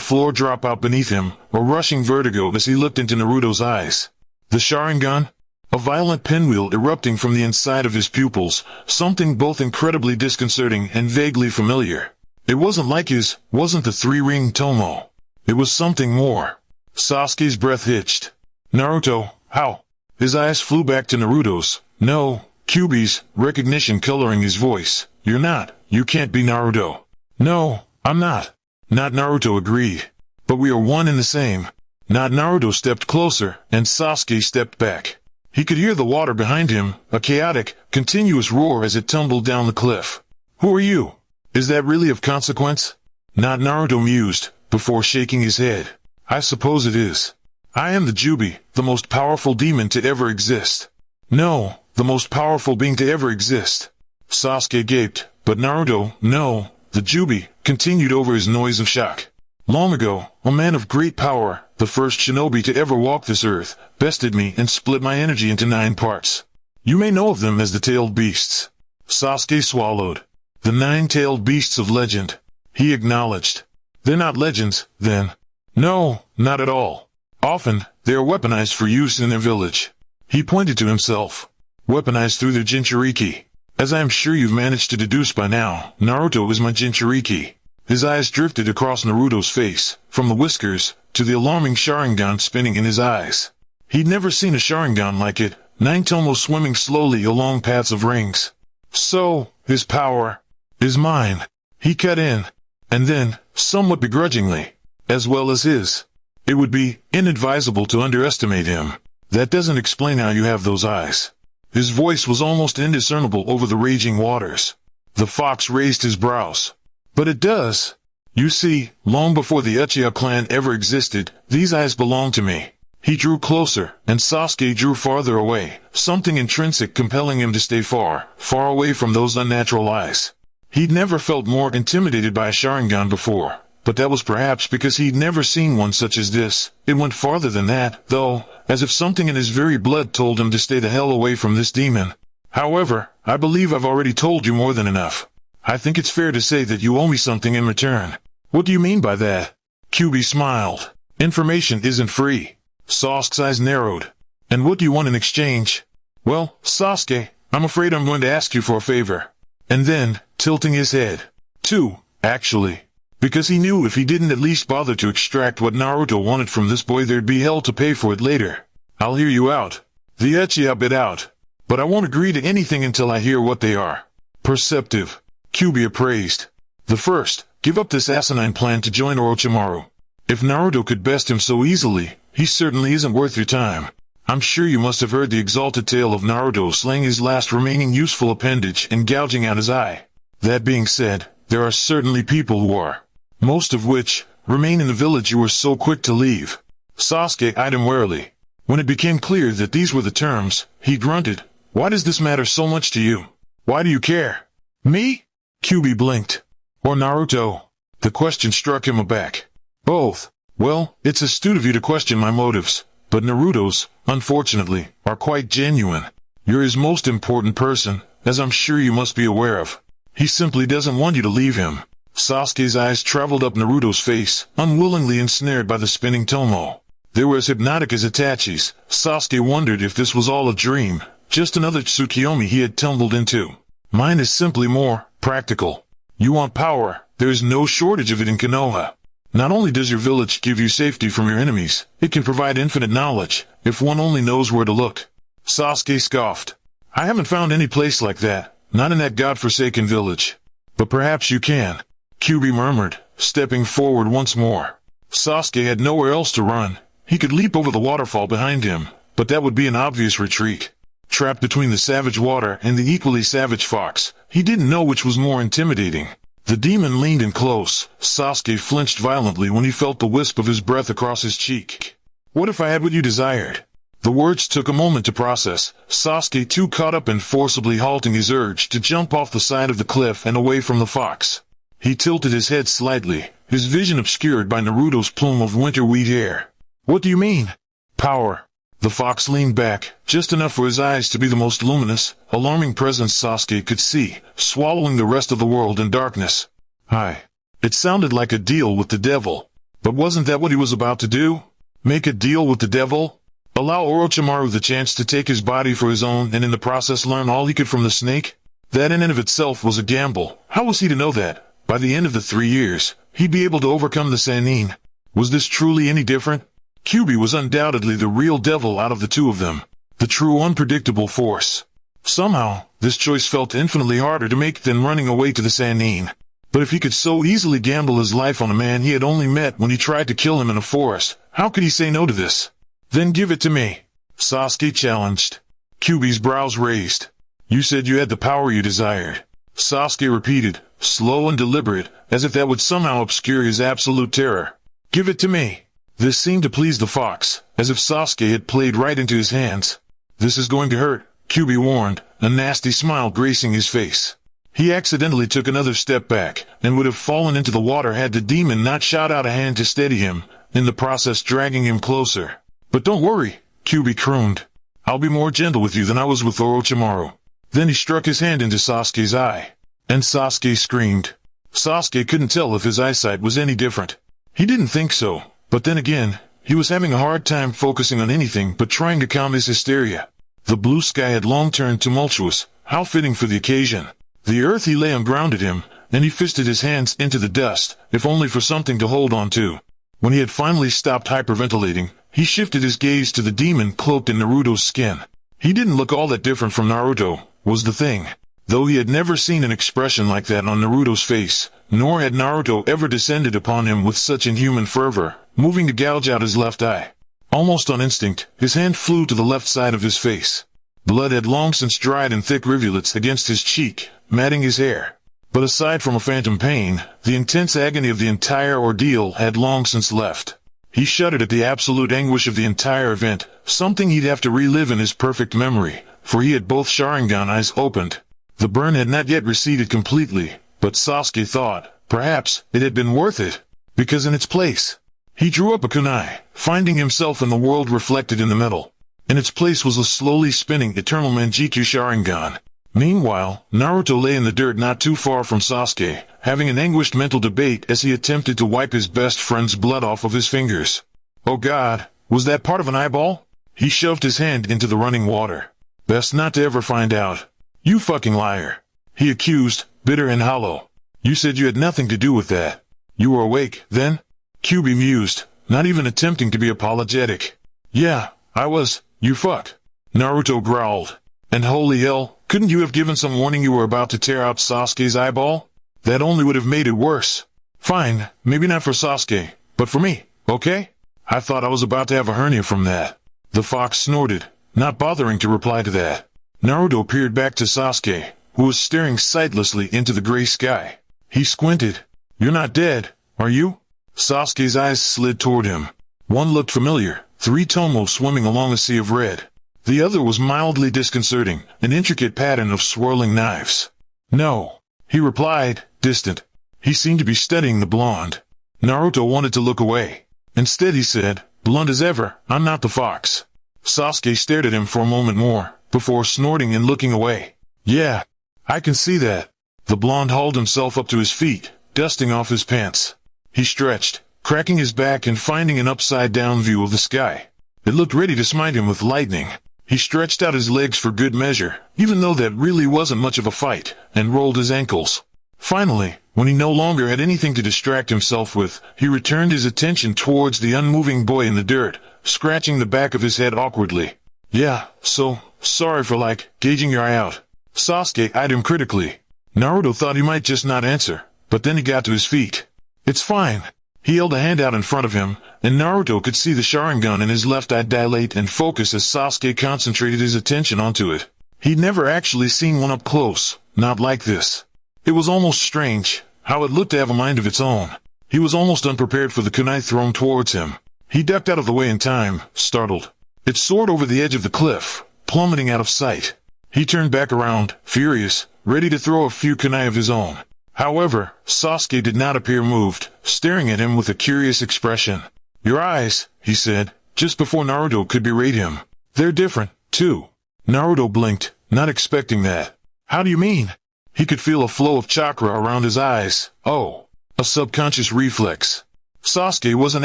floor drop out beneath him, a rushing vertigo as he looked into Naruto's eyes. The Sharingan? A violent pinwheel erupting from the inside of his pupils, something both incredibly disconcerting and vaguely familiar. It wasn't the three-ring Tomoe. It was something more. Sasuke's breath hitched. Naruto, how? His eyes flew back to Naruto's. No, Kyuubi's, recognition coloring his voice. You can't be Naruto. No, I'm not. Not Naruto agreed. But we are one and the same. Not Naruto stepped closer, and Sasuke stepped back. He could hear the water behind him, a chaotic, continuous roar as it tumbled down the cliff. Who are you? Is that really of consequence? Not Naruto mused, before shaking his head. I suppose it is. I am the Jubi, the most powerful demon to ever exist. No, the most powerful being to ever exist. Sasuke gaped, but Naruto, no, the Jubi, continued over his noise of shock. Long ago, a man of great power, the first shinobi to ever walk this earth, bested me and split my energy into 9 parts. You may know of them as the tailed beasts. Sasuke swallowed. The nine-tailed beasts of legend. He acknowledged. They're not legends, then. No, not at all. Often, they are weaponized for use in their village. He pointed to himself. Weaponized through their Jinchuriki. As I am sure you've managed to deduce by now, Naruto is my Jinchuriki. His eyes drifted across Naruto's face, from the whiskers, to the alarming Sharingan spinning in his eyes. He'd never seen a Sharingan like it, nine-tomoe swimming slowly along paths of rings. So, his power is mine. He cut in. And then, somewhat begrudgingly, as well as his. It would be inadvisable to underestimate him. That doesn't explain how you have those eyes. His voice was almost indiscernible over the raging waters. The fox raised his brows. But it does. You see, long before the Uchiha clan ever existed, these eyes belonged to me. He drew closer, and Sasuke drew farther away, something intrinsic compelling him to stay far, far away from those unnatural eyes. He'd never felt more intimidated by a Sharingan before, but that was perhaps because he'd never seen one such as this. It went farther than that, though, as if something in his very blood told him to stay the hell away from this demon. However, I believe I've already told you more than enough. I think it's fair to say that you owe me something in return. What do you mean by that? Kyuubi smiled. Information isn't free. Sasuke's eyes narrowed. And what do you want in exchange? Well, Sasuke, I'm afraid I'm going to ask you for a favor. And then, tilting his head. Two, actually. Because he knew if he didn't at least bother to extract what Naruto wanted from this boy there'd be hell to pay for it later. I'll hear you out. The Uchiha bit out. But I won't agree to anything until I hear what they are. Perceptive. Kyuubi appraised. The first, give up this asinine plan to join Orochimaru. If Naruto could best him so easily, he certainly isn't worth your time. I'm sure you must have heard the exalted tale of Naruto slaying his last remaining useful appendage and gouging out his eye. That being said, there are certainly people who are. Most of which remain in the village you were so quick to leave. Sasuke eyed him warily. When it became clear that these were the terms, he grunted. Why does this matter so much to you? Why do you care? Me? Kyuubi blinked. Or Naruto? The question struck him aback. Both. Well, it's astute of you to question my motives, but Naruto's, unfortunately, are quite genuine. You're his most important person, as I'm sure you must be aware of. He simply doesn't want you to leave him. Sasuke's eyes traveled up Naruto's face, unwillingly ensnared by the spinning tomoe. They were as hypnotic as Itachi's. Sasuke wondered if this was all a dream, just another Tsukiyomi he had tumbled into. Mine is simply more practical. You want power, there is no shortage of it in Konoha. Not only does your village give you safety from your enemies, it can provide infinite knowledge, if one only knows where to look. Sasuke scoffed. I haven't found any place like that, not in that godforsaken village. But perhaps you can. Kyuubi murmured, stepping forward once more. Sasuke had nowhere else to run. He could leap over the waterfall behind him, but that would be an obvious retreat. Trapped between the savage water and the equally savage fox, he didn't know which was more intimidating. The demon leaned in close. Sasuke flinched violently when he felt the wisp of his breath across his cheek. What if I had what you desired? The words took a moment to process. Sasuke too caught up in forcibly halting his urge to jump off the side of the cliff and away from the fox. He tilted his head slightly, his vision obscured by Naruto's plume of winter wheat hair. What do you mean? Power. The fox leaned back, just enough for his eyes to be the most luminous, alarming presence Sasuke could see, swallowing the rest of the world in darkness. It sounded like a deal with the devil. But wasn't that what he was about to do? Make a deal with the devil? Allow Orochimaru the chance to take his body for his own and in the process learn all he could from the snake? That in and of itself was a gamble. How was he to know that, by the end of the 3 years, he'd be able to overcome the Sannin? Was this truly any different? Kyuubi was undoubtedly the real devil out of the two of them, the true unpredictable force. Somehow, this choice felt infinitely harder to make than running away to the Sannin. But if he could so easily gamble his life on a man he had only met when he tried to kill him in a forest, how could he say no to this? Then give it to me, Sasuke challenged. Kyuubi's brows raised. You said you had the power you desired. Sasuke repeated, slow and deliberate, as if that would somehow obscure his absolute terror. Give it to me. This seemed to please the fox, as if Sasuke had played right into his hands. This is going to hurt, Kyuubi warned, a nasty smile gracing his face. He accidentally took another step back, and would have fallen into the water had the demon not shot out a hand to steady him, in the process dragging him closer. But don't worry, Kyuubi crooned. I'll be more gentle with you than I was with Orochimaru. Then he struck his hand into Sasuke's eye. And Sasuke screamed. Sasuke couldn't tell if his eyesight was any different. He didn't think so, but then again, he was having a hard time focusing on anything but trying to calm his hysteria. The blue sky had long turned tumultuous, how fitting for the occasion. The earth he lay on grounded him, and he fisted his hands into the dust, if only for something to hold on to. When he had finally stopped hyperventilating, he shifted his gaze to the demon cloaked in Naruto's skin. He didn't look all that different from Naruto, was the thing. Though he had never seen an expression like that on Naruto's face, nor had Naruto ever descended upon him with such inhuman fervor, moving to gouge out his left eye. Almost on instinct, his hand flew to the left side of his face. Blood had long since dried in thick rivulets against his cheek, matting his hair. But aside from a phantom pain, the intense agony of the entire ordeal had long since left. He shuddered at the absolute anguish of the entire event, something he'd have to relive in his perfect memory, for he had both Sharingan eyes opened. The burn had not yet receded completely, but Sasuke thought, perhaps, it had been worth it, because in its place, he drew up a kunai, finding himself in the world reflected in the metal. In its place was a slowly spinning eternal Manjikyu Sharingan. Meanwhile, Naruto lay in the dirt not too far from Sasuke, having an anguished mental debate as he attempted to wipe his best friend's blood off of his fingers. Oh God, was that part of an eyeball? He shoved his hand into the running water. Best not to ever find out. You fucking liar, he accused, bitter and hollow. You said you had nothing to do with that. You were awake, then? Kyuubi mused, not even attempting to be apologetic. Yeah, I was, you fuck. Naruto growled. And holy hell, couldn't you have given some warning you were about to tear out Sasuke's eyeball? That only would have made it worse. Fine, maybe not for Sasuke, but for me, okay? I thought I was about to have a hernia from that. The fox snorted, not bothering to reply to that. Naruto peered back to Sasuke, who was staring sightlessly into the gray sky. He squinted. You're not dead, are you? Sasuke's eyes slid toward him. One looked familiar, 3-tomoe swimming along a sea of red. The other was mildly disconcerting, an intricate pattern of swirling knives. No, he replied, distant. He seemed to be studying the blonde. Naruto wanted to look away. Instead he said, blunt as ever, I'm not the fox. Sasuke stared at him for a moment more, before snorting and looking away. Yeah, I can see that. The blonde hauled himself up to his feet, dusting off his pants. He stretched, cracking his back and finding an upside-down view of the sky. It looked ready to smite him with lightning. He stretched out his legs for good measure, even though that really wasn't much of a fight, and rolled his ankles. Finally, when he no longer had anything to distract himself with, he returned his attention towards the unmoving boy in the dirt, scratching the back of his head awkwardly. Yeah, so, sorry for gauging your eye out. Sasuke eyed him critically. Naruto thought he might just not answer, but then he got to his feet. It's fine. He held a hand out in front of him, and Naruto could see the Sharingan in his left eye dilate and focus as Sasuke concentrated his attention onto it. He'd never actually seen one up close, not like this. It was almost strange, how it looked to have a mind of its own. He was almost unprepared for the kunai thrown towards him. He ducked out of the way in time, startled. It soared over the edge of the cliff, plummeting out of sight. He turned back around, furious, ready to throw a few kunai of his own. However, Sasuke did not appear moved, staring at him with a curious expression. Your eyes, he said, just before Naruto could berate him. They're different, too. Naruto blinked, not expecting that. How do you mean? He could feel a flow of chakra around his eyes. Oh, a subconscious reflex. Sasuke wasn't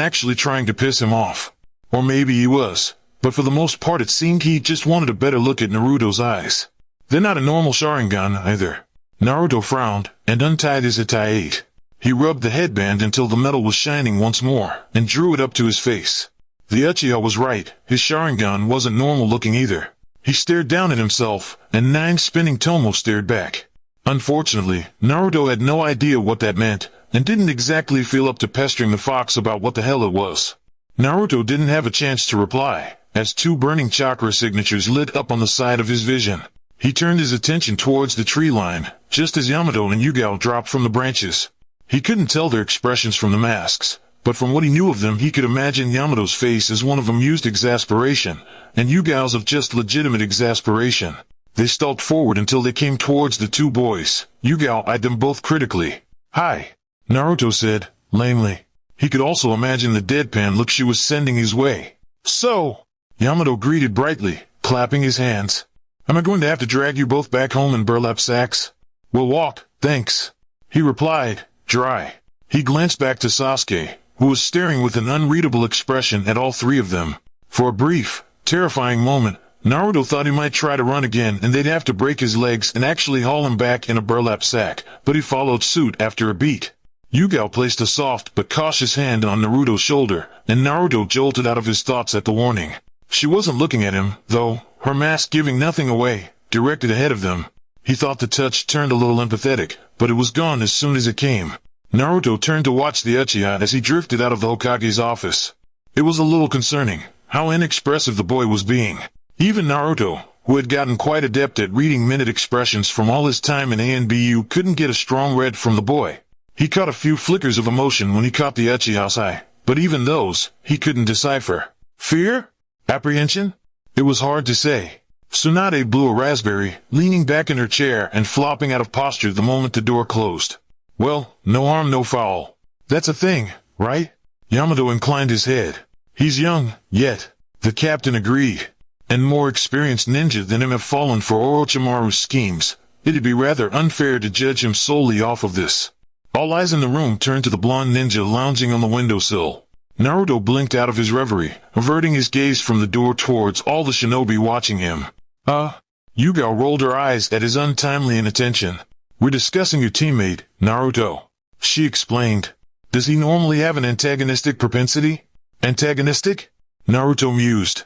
actually trying to piss him off. Or maybe he was, but for the most part it seemed he just wanted a better look at Naruto's eyes. They're not a normal Sharingan either. Naruto frowned, and untied his Itaite. He rubbed the headband until the metal was shining once more, and drew it up to his face. The Uchiha was right, his Sharingan wasn't normal looking either. He stared down at himself, and 9 spinning tomoe stared back. Unfortunately, Naruto had no idea what that meant, and didn't exactly feel up to pestering the fox about what the hell it was. Naruto didn't have a chance to reply, as 2 burning chakra signatures lit up on the side of his vision. He turned his attention towards the tree line, just as Yamato and Yugao dropped from the branches. He couldn't tell their expressions from the masks, but from what he knew of them he could imagine Yamato's face as one of amused exasperation, and Yugao's of just legitimate exasperation. They stalked forward until they came towards the 2 boys. Yugao eyed them both critically. Hi, Naruto said, lamely. He could also imagine the deadpan look she was sending his way. So, Yamato greeted brightly, clapping his hands. Am I going to have to drag you both back home in burlap sacks? We'll walk, thanks. He replied, dry. He glanced back to Sasuke, who was staring with an unreadable expression at all three of them. For a brief, terrifying moment, Naruto thought he might try to run again and they'd have to break his legs and actually haul him back in a burlap sack, but he followed suit after a beat. Yugao placed a soft but cautious hand on Naruto's shoulder, and Naruto jolted out of his thoughts at the warning. She wasn't looking at him, though, her mask giving nothing away, directed ahead of them. He thought the touch turned a little empathetic, but it was gone as soon as it came. Naruto turned to watch the Uchiha as he drifted out of the Hokage's office. It was a little concerning, how inexpressive the boy was being. Even Naruto, who had gotten quite adept at reading minute expressions from all his time in ANBU, couldn't get a strong read from the boy. He caught a few flickers of emotion when he caught the Uchiha's eye, but even those, he couldn't decipher. Fear? Apprehension? It was hard to say. Tsunade blew a raspberry, leaning back in her chair and flopping out of posture the moment the door closed. Well, no harm, no foul. That's a thing, right? Yamato inclined his head. He's young, yet. The captain agreed. And more experienced ninja than him have fallen for Orochimaru's schemes. It'd be rather unfair to judge him solely off of this. All eyes in the room turned to the blonde ninja lounging on the windowsill. Naruto blinked out of his reverie, averting his gaze from the door towards all the shinobi watching him. Yugao rolled her eyes at his untimely inattention. We're discussing your teammate, Naruto. She explained. Does he normally have an antagonistic propensity? Antagonistic? Naruto mused.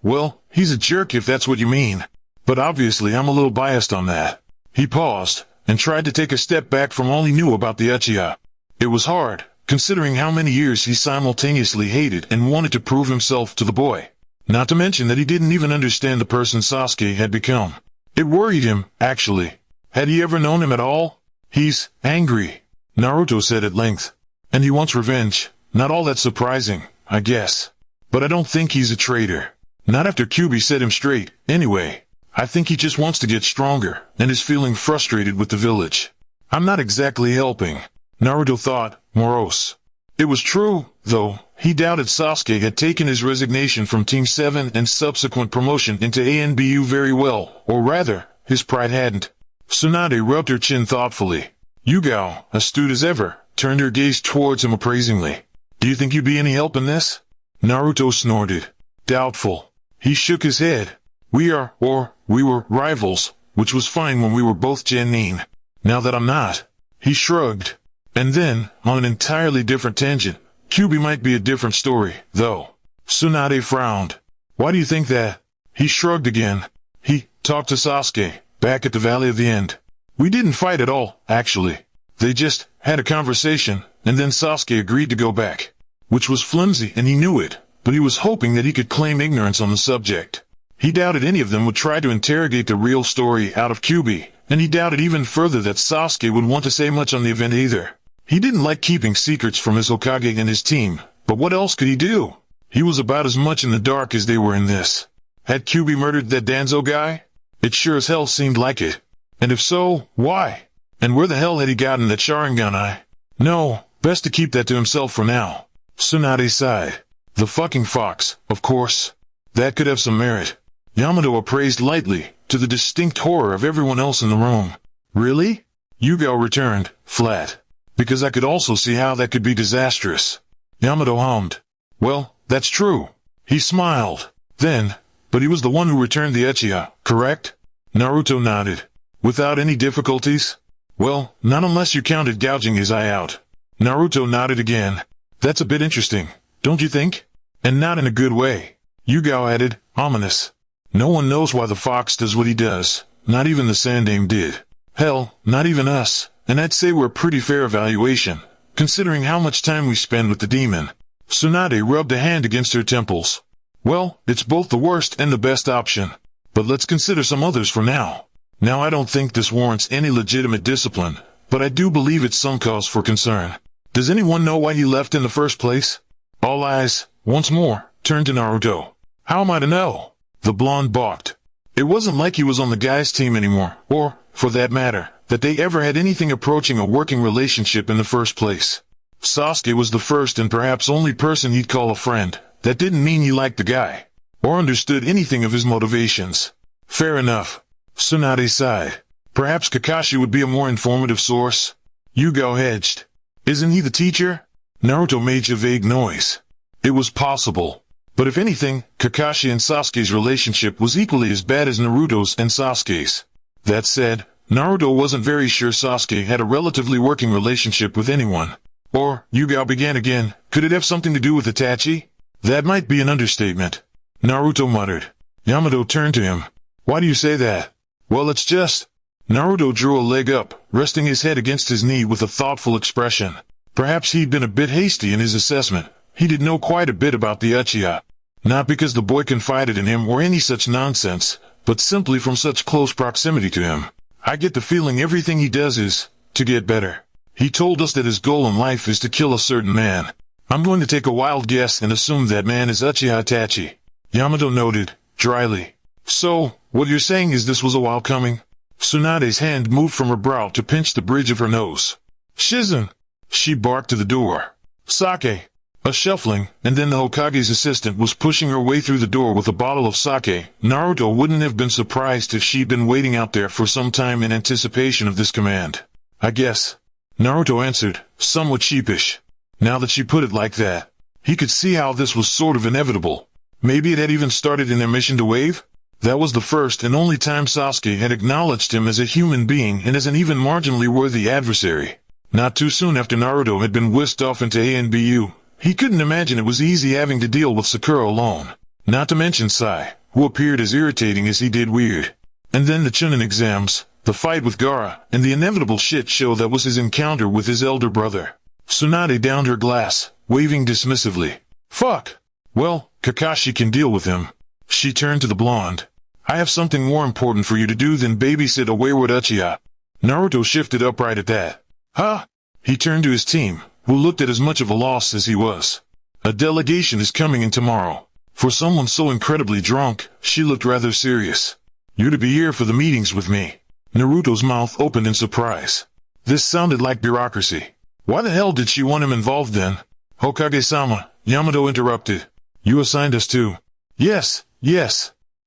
Well, he's a jerk if that's what you mean. But obviously I'm a little biased on that. He paused, and tried to take a step back from all he knew about the Uchiha. It was hard, considering how many years he simultaneously hated and wanted to prove himself to the boy. Not to mention that he didn't even understand the person Sasuke had become. It worried him, actually. Had he ever known him at all? He's angry, Naruto said at length. And he wants revenge. Not all that surprising, I guess. But I don't think he's a traitor. Not after Kyuubi set him straight, anyway. I think he just wants to get stronger, and is feeling frustrated with the village. I'm not exactly helping, Naruto thought, morose. It was true, though, he doubted Sasuke had taken his resignation from Team 7 and subsequent promotion into ANBU very well, or rather, his pride hadn't. Tsunade rubbed her chin thoughtfully. Yugao, astute as ever, turned her gaze towards him appraisingly. Do you think you'd be any help in this? Naruto snorted. Doubtful. He shook his head. We were rivals, which was fine when we were both genin. Now that I'm not. He shrugged. And then, on an entirely different tangent, Kyuubi might be a different story, though. Tsunade frowned. Why do you think that? He shrugged again. He talked to Sasuke, back at the Valley of the End. We didn't fight at all, actually. They just had a conversation, and then Sasuke agreed to go back. Which was flimsy, and he knew it, but he was hoping that he could claim ignorance on the subject. He doubted any of them would try to interrogate the real story out of Kyuubi, and he doubted even further that Sasuke would want to say much on the event either. He didn't like keeping secrets from his Hokage and his team, but what else could he do? He was about as much in the dark as they were in this. Had Kyuubi murdered that Danzo guy? It sure as hell seemed like it. And if so, why? And where the hell had he gotten that Sharingan eye? No, best to keep that to himself for now. Tsunade sighed. The fucking fox, of course. That could have some merit. Yamato appraised lightly, to the distinct horror of everyone else in the room. Really? Yugao returned, flat. Because I could also see how that could be disastrous. Yamato hummed. Well, that's true. He smiled. Then, but he was the one who returned the Uchiha, correct? Naruto nodded. Without any difficulties? Well, not unless you counted gouging his eye out. Naruto nodded again. That's a bit interesting, don't you think? And not in a good way. Yugao added, ominous. No one knows why the fox does what he does. Not even the Sandaime did. Hell, not even us. And I'd say we're a pretty fair evaluation, considering how much time we spend with the demon. Tsunade rubbed a hand against her temples. Well, it's both the worst and the best option. But let's consider some others for now. Now I don't think this warrants any legitimate discipline, but I do believe it's some cause for concern. Does anyone know why he left in the first place? All eyes, once more, turned to Naruto. How am I to know? The blonde balked. It wasn't like he was on the guy's team anymore, or, for that matter, that they ever had anything approaching a working relationship in the first place. Sasuke was the first and perhaps only person he'd call a friend. That didn't mean he liked the guy, or understood anything of his motivations. Fair enough. Tsunade sighed. Perhaps Kakashi would be a more informative source. Yugao hedged. Isn't he the teacher? Naruto made a vague noise. It was possible. But if anything, Kakashi and Sasuke's relationship was equally as bad as Naruto's and Sasuke's. That said, Naruto wasn't very sure Sasuke had a relatively working relationship with anyone. Or, Yugao began again, could it have something to do with Itachi? That might be an understatement. Naruto muttered. Yamato turned to him. Why do you say that? Well, it's just... Naruto drew a leg up, resting his head against his knee with a thoughtful expression. Perhaps he'd been a bit hasty in his assessment. He did know quite a bit about the Uchiha. Not because the boy confided in him or any such nonsense, but simply from such close proximity to him. I get the feeling everything he does is to get better. He told us that his goal in life is to kill a certain man. I'm going to take a wild guess and assume that man is Uchiha Itachi. Yamato noted, dryly. So, what you're saying is this was a while coming? Tsunade's hand moved from her brow to pinch the bridge of her nose. Shizen! She barked to the door. Sake! A shuffling, and then the Hokage's assistant was pushing her way through the door with a bottle of sake. Naruto wouldn't have been surprised if she'd been waiting out there for some time in anticipation of this command. I guess. Naruto answered, somewhat sheepish. Now that she put it like that, he could see how this was sort of inevitable. Maybe it had even started in their mission to wave? That was the first and only time Sasuke had acknowledged him as a human being and as an even marginally worthy adversary. Not too soon after Naruto had been whisked off into ANBU, he couldn't imagine it was easy having to deal with Sakura alone. Not to mention Sai, who appeared as irritating as he did weird. And then the Chunin exams, the fight with Gaara, and the inevitable shit show that was his encounter with his elder brother. Tsunade downed her glass, waving dismissively. Fuck! Well, Kakashi can deal with him. She turned to the blonde. I have something more important for you to do than babysit a wayward Uchiha. Naruto shifted upright at that. Huh? He turned to his team, who looked at as much of a loss as he was. A delegation is coming in tomorrow. For someone so incredibly drunk, she looked rather serious. You're to be here for the meetings with me. Naruto's mouth opened in surprise. This sounded like bureaucracy. Why the hell did she want him involved then? Hokage-sama, Yamato interrupted. You assigned us to. Yes.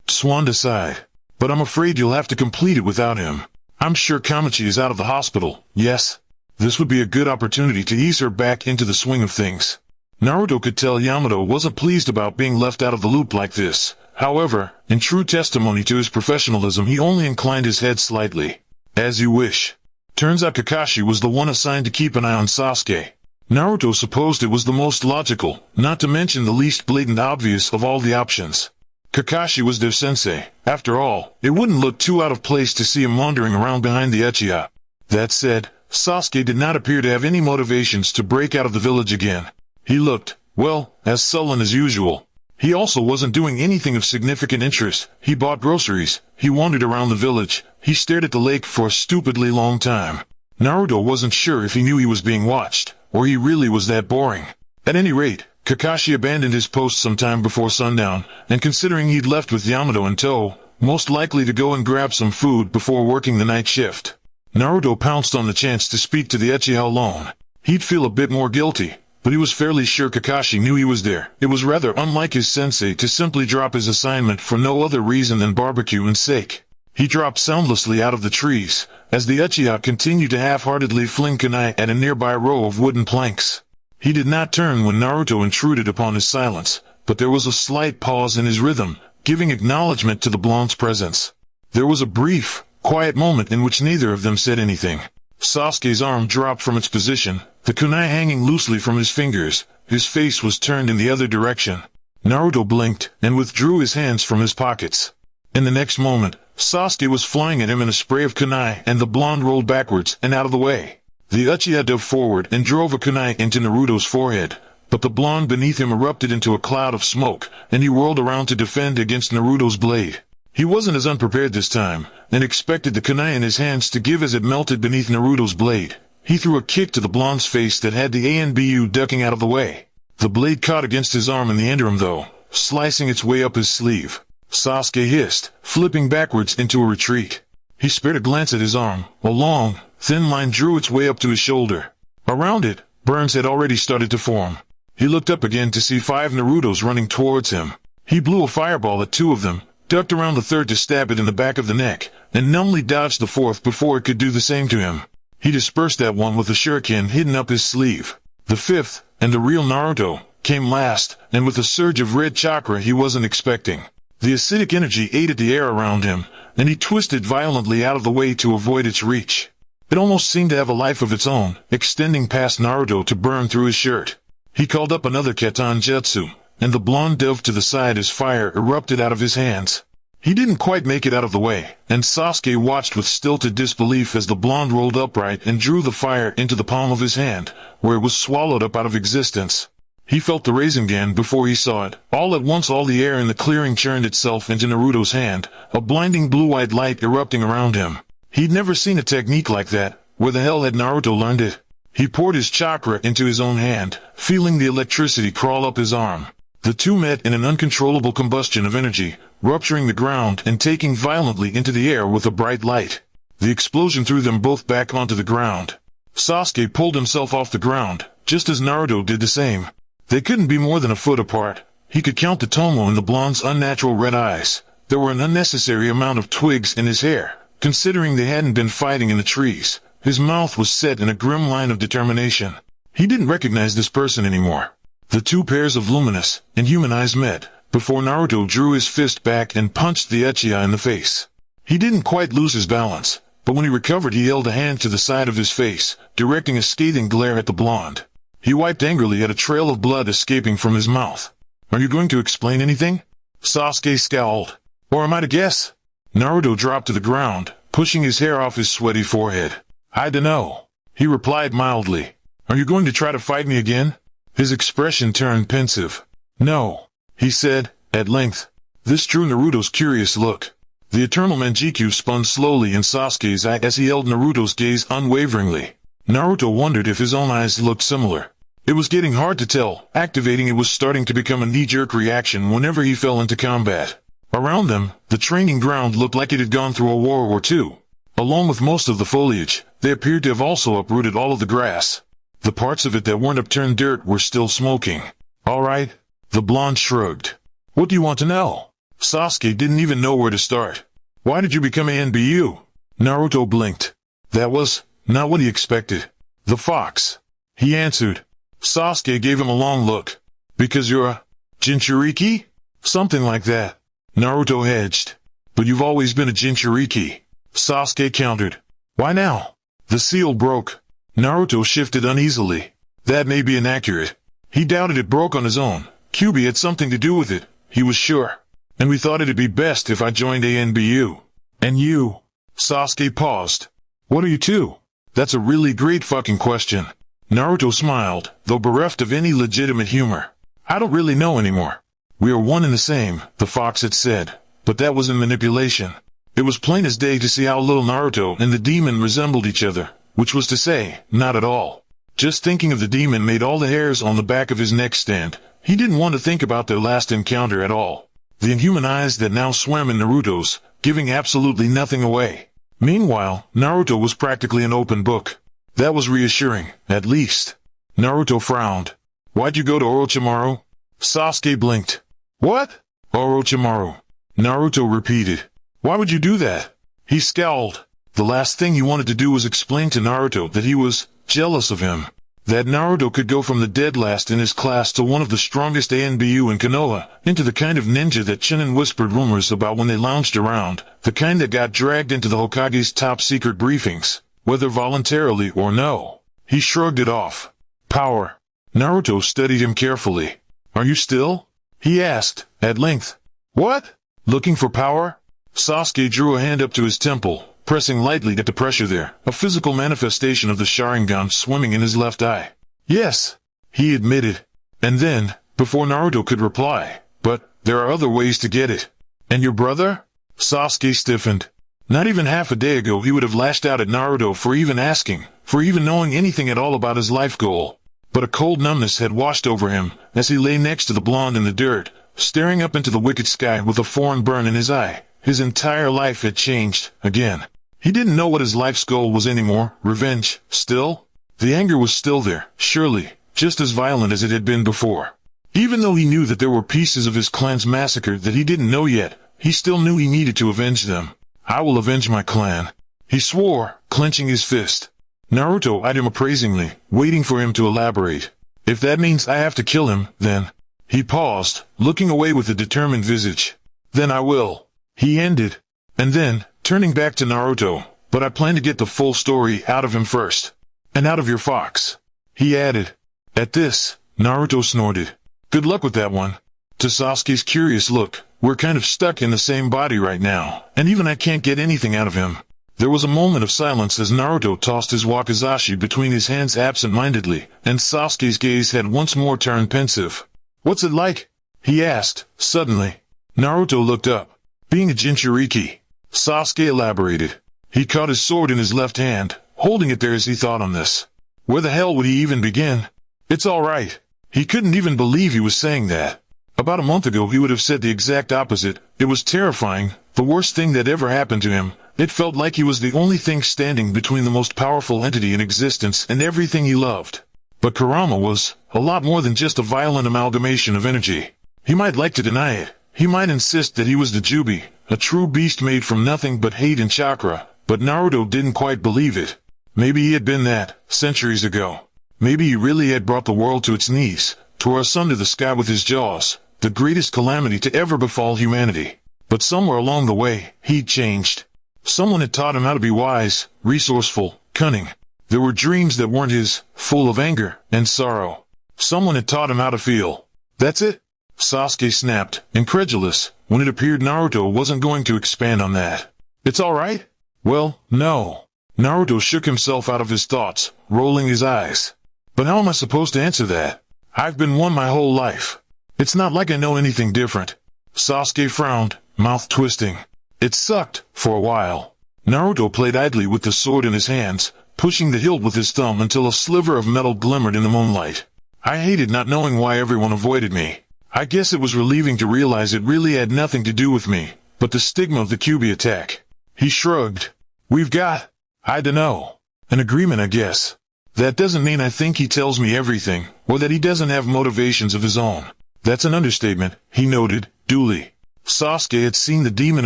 Swanda sighed. But I'm afraid you'll have to complete it without him. I'm sure Kamachi is out of the hospital, yes? This would be a good opportunity to ease her back into the swing of things. Naruto could tell Yamato wasn't pleased about being left out of the loop like this. However, in true testimony to his professionalism, he only inclined his head slightly. As you wish. Turns out Kakashi was the one assigned to keep an eye on Sasuke. Naruto supposed it was the most logical, not to mention the least blatant obvious of all the options. Kakashi was their sensei. After all, it wouldn't look too out of place to see him wandering around behind the Uchiha. That said, Sasuke did not appear to have any motivations to break out of the village again. He looked, well, as sullen as usual. He also wasn't doing anything of significant interest. He bought groceries. He wandered around the village. He stared at the lake for a stupidly long time. Naruto wasn't sure if he knew he was being watched, or he really was that boring. At any rate, Kakashi abandoned his post sometime before sundown, and considering he'd left with Yamato in tow, most likely to go and grab some food before working the night shift. Naruto pounced on the chance to speak to the Uchiha alone. He'd feel a bit more guilty, but he was fairly sure Kakashi knew he was there. It was rather unlike his sensei to simply drop his assignment for no other reason than barbecue and sake. He dropped soundlessly out of the trees, as the Uchiha continued to half-heartedly fling kunai at a nearby row of wooden planks. He did not turn when Naruto intruded upon his silence, but there was a slight pause in his rhythm, giving acknowledgement to the blonde's presence. There was a brief, quiet moment in which neither of them said anything. Sasuke's arm dropped from its position, the kunai hanging loosely from his fingers. His face was turned in the other direction. Naruto blinked and withdrew his hands from his pockets. In the next moment, Sasuke was flying at him in a spray of kunai, and the blonde rolled backwards and out of the way. The Uchiha dove forward and drove a kunai into Naruto's forehead, but the blonde beneath him erupted into a cloud of smoke, and he whirled around to defend against Naruto's blade. He wasn't as unprepared this time, and expected the kunai in his hands to give as it melted beneath Naruto's blade. He threw a kick to the blonde's face that had the Anbu ducking out of the way. The blade caught against his arm in the interim though, slicing its way up his sleeve. Sasuke hissed, flipping backwards into a retreat. He spared a glance at his arm. A long, thin line drew its way up to his shoulder. Around it, burns had already started to form. He looked up again to see 5 Narutos running towards him. He blew a fireball at 2 of them, ducked around the third to stab it in the back of the neck, and numbly dodged the fourth before it could do the same to him. He dispersed that one with a shuriken hidden up his sleeve. The fifth, and the real Naruto, came last, and with a surge of red chakra he wasn't expecting. The acidic energy ate at the air around him, and he twisted violently out of the way to avoid its reach. It almost seemed to have a life of its own, extending past Naruto to burn through his shirt. He called up another Ketan Jutsu, and the blonde delved to the side as fire erupted out of his hands. He didn't quite make it out of the way, and Sasuke watched with stilted disbelief as the blonde rolled upright and drew the fire into the palm of his hand, where it was swallowed up out of existence. He felt the Rasengan before he saw it. All at once all the air in the clearing churned itself into Naruto's hand, a blinding blue-white light erupting around him. He'd never seen a technique like that. Where the hell had Naruto learned it? He poured his chakra into his own hand, feeling the electricity crawl up his arm. The two met in an uncontrollable combustion of energy, rupturing the ground and taking violently into the air with a bright light. The explosion threw them both back onto the ground. Sasuke pulled himself off the ground, just as Naruto did the same. They couldn't be more than a foot apart. He could count the tomo in the blonde's unnatural red eyes. There were an unnecessary amount of twigs in his hair, considering they hadn't been fighting in the trees. His mouth was set in a grim line of determination. He didn't recognize this person anymore. The two pairs of luminous, inhuman eyes met, before Naruto drew his fist back and punched the Uchiha in the face. He didn't quite lose his balance, but when he recovered he held a hand to the side of his face, directing a scathing glare at the blonde. He wiped angrily at a trail of blood escaping from his mouth. "Are you going to explain anything?" Sasuke scowled. "Or am I to guess?" Naruto dropped to the ground, pushing his hair off his sweaty forehead. "I dunno," he replied mildly. "Are you going to try to fight me again?" His expression turned pensive. "No," he said, at length. This drew Naruto's curious look. The eternal Manjikyu spun slowly in Sasuke's eye as he held Naruto's gaze unwaveringly. Naruto wondered if his own eyes looked similar. It was getting hard to tell. Activating it was starting to become a knee-jerk reaction whenever he fell into combat. Around them, the training ground looked like it had gone through a war or two. Along with most of the foliage, they appeared to have also uprooted all of the grass. The parts of it that weren't upturned dirt were still smoking. "All right." The blonde shrugged. "What do you want to know?" Sasuke didn't even know where to start. "Why did you become ANBU?" Naruto blinked. That was not what he expected. "The fox," he answered. Sasuke gave him a long look. "Because you're a Jinchuriki?" "Something like that." Naruto hedged. "But you've always been a Jinchuriki," Sasuke countered. "Why now?" The seal broke. Naruto shifted uneasily. That may be inaccurate. He doubted it broke on his own. Kyuubi had something to do with it, he was sure. "And we thought it'd be best if I joined ANBU. "And you?" Sasuke paused. "What are you two?" "That's a really great fucking question." Naruto smiled, though bereft of any legitimate humor. "I don't really know anymore." "We are one and the same," the fox had said, but that was in manipulation. It was plain as day to see how little Naruto and the demon resembled each other, which was to say, not at all. Just thinking of the demon made all the hairs on the back of his neck stand. He didn't want to think about their last encounter at all. The inhuman eyes that now swam in Naruto's, giving absolutely nothing away. Meanwhile, Naruto was practically an open book. That was reassuring, at least. Naruto frowned. "Why'd you go to Orochimaru?" Sasuke blinked. "What?" "Orochimaru," Naruto repeated. "Why would you do that?" He scowled. The last thing he wanted to do was explain to Naruto that he was jealous of him. That Naruto could go from the dead last in his class to one of the strongest ANBU in Konoha, into the kind of ninja that Chunin whispered rumors about when they lounged around, the kind that got dragged into the Hokage's top-secret briefings, whether voluntarily or no. He shrugged it off. "Power." Naruto studied him carefully. "Are you still?" he asked, at length. "What? Looking for power?" Sasuke drew a hand up to his temple, pressing lightly at the pressure there, a physical manifestation of the Sharingan swimming in his left eye. "Yes," he admitted. And then, before Naruto could reply, "But there are other ways to get it." "And your brother?" Sasuke stiffened. Not even half a day ago he would have lashed out at Naruto for even asking, for even knowing anything at all about his life goal. But a cold numbness had washed over him, as he lay next to the blonde in the dirt, staring up into the wicked sky with a foreign burn in his eye. His entire life had changed, again. He didn't know what his life's goal was anymore. Revenge, still? The anger was still there, surely, just as violent as it had been before. Even though he knew that there were pieces of his clan's massacre that he didn't know yet, he still knew he needed to avenge them. I will avenge my clan, he swore, clenching his fist. Naruto eyed him appraisingly, waiting for him to elaborate. If that means I have to kill him, then... He paused, looking away with a determined visage. Then I will. He ended. And then, turning back to Naruto, but I plan to get the full story out of him first. And out of your fox. He added. At this, Naruto snorted. Good luck with that one. To Sasuke's curious look, we're kind of stuck in the same body right now, and even I can't get anything out of him. There was a moment of silence as Naruto tossed his wakizashi between his hands absent-mindedly, and Sasuke's gaze had once more turned pensive. What's it like? He asked, suddenly. Naruto looked up. Being a Jinchuriki. Sasuke elaborated. He caught his sword in his left hand, holding it there as he thought on this. Where the hell would he even begin? It's all right. He couldn't even believe he was saying that. About a month ago he would have said the exact opposite. It was terrifying, the worst thing that ever happened to him. It felt like he was the only thing standing between the most powerful entity in existence and everything he loved. But Kurama was a lot more than just a violent amalgamation of energy. He might like to deny it. He might insist that he was the Jubi, a true beast made from nothing but hate and chakra, but Naruto didn't quite believe it. Maybe he had been that, centuries ago. Maybe he really had brought the world to its knees, tore asunder the sky with his jaws, the greatest calamity to ever befall humanity. But somewhere along the way, he'd changed. Someone had taught him how to be wise, resourceful, cunning. There were dreams that weren't his, full of anger and sorrow. Someone had taught him how to feel. That's it? Sasuke snapped, incredulous, when it appeared Naruto wasn't going to expand on that. It's all right? Well, no. Naruto shook himself out of his thoughts, rolling his eyes. But how am I supposed to answer that? I've been one my whole life. It's not like I know anything different. Sasuke frowned, mouth twisting. It sucked, for a while. Naruto played idly with the sword in his hands, pushing the hilt with his thumb until a sliver of metal glimmered in the moonlight. I hated not knowing why everyone avoided me. I guess it was relieving to realize it really had nothing to do with me, but the stigma of the Kyuubi attack. He shrugged. We've got, I dunno, an agreement I guess. That doesn't mean I think he tells me everything, or that he doesn't have motivations of his own. That's an understatement, he noted, dully. Sasuke had seen the demon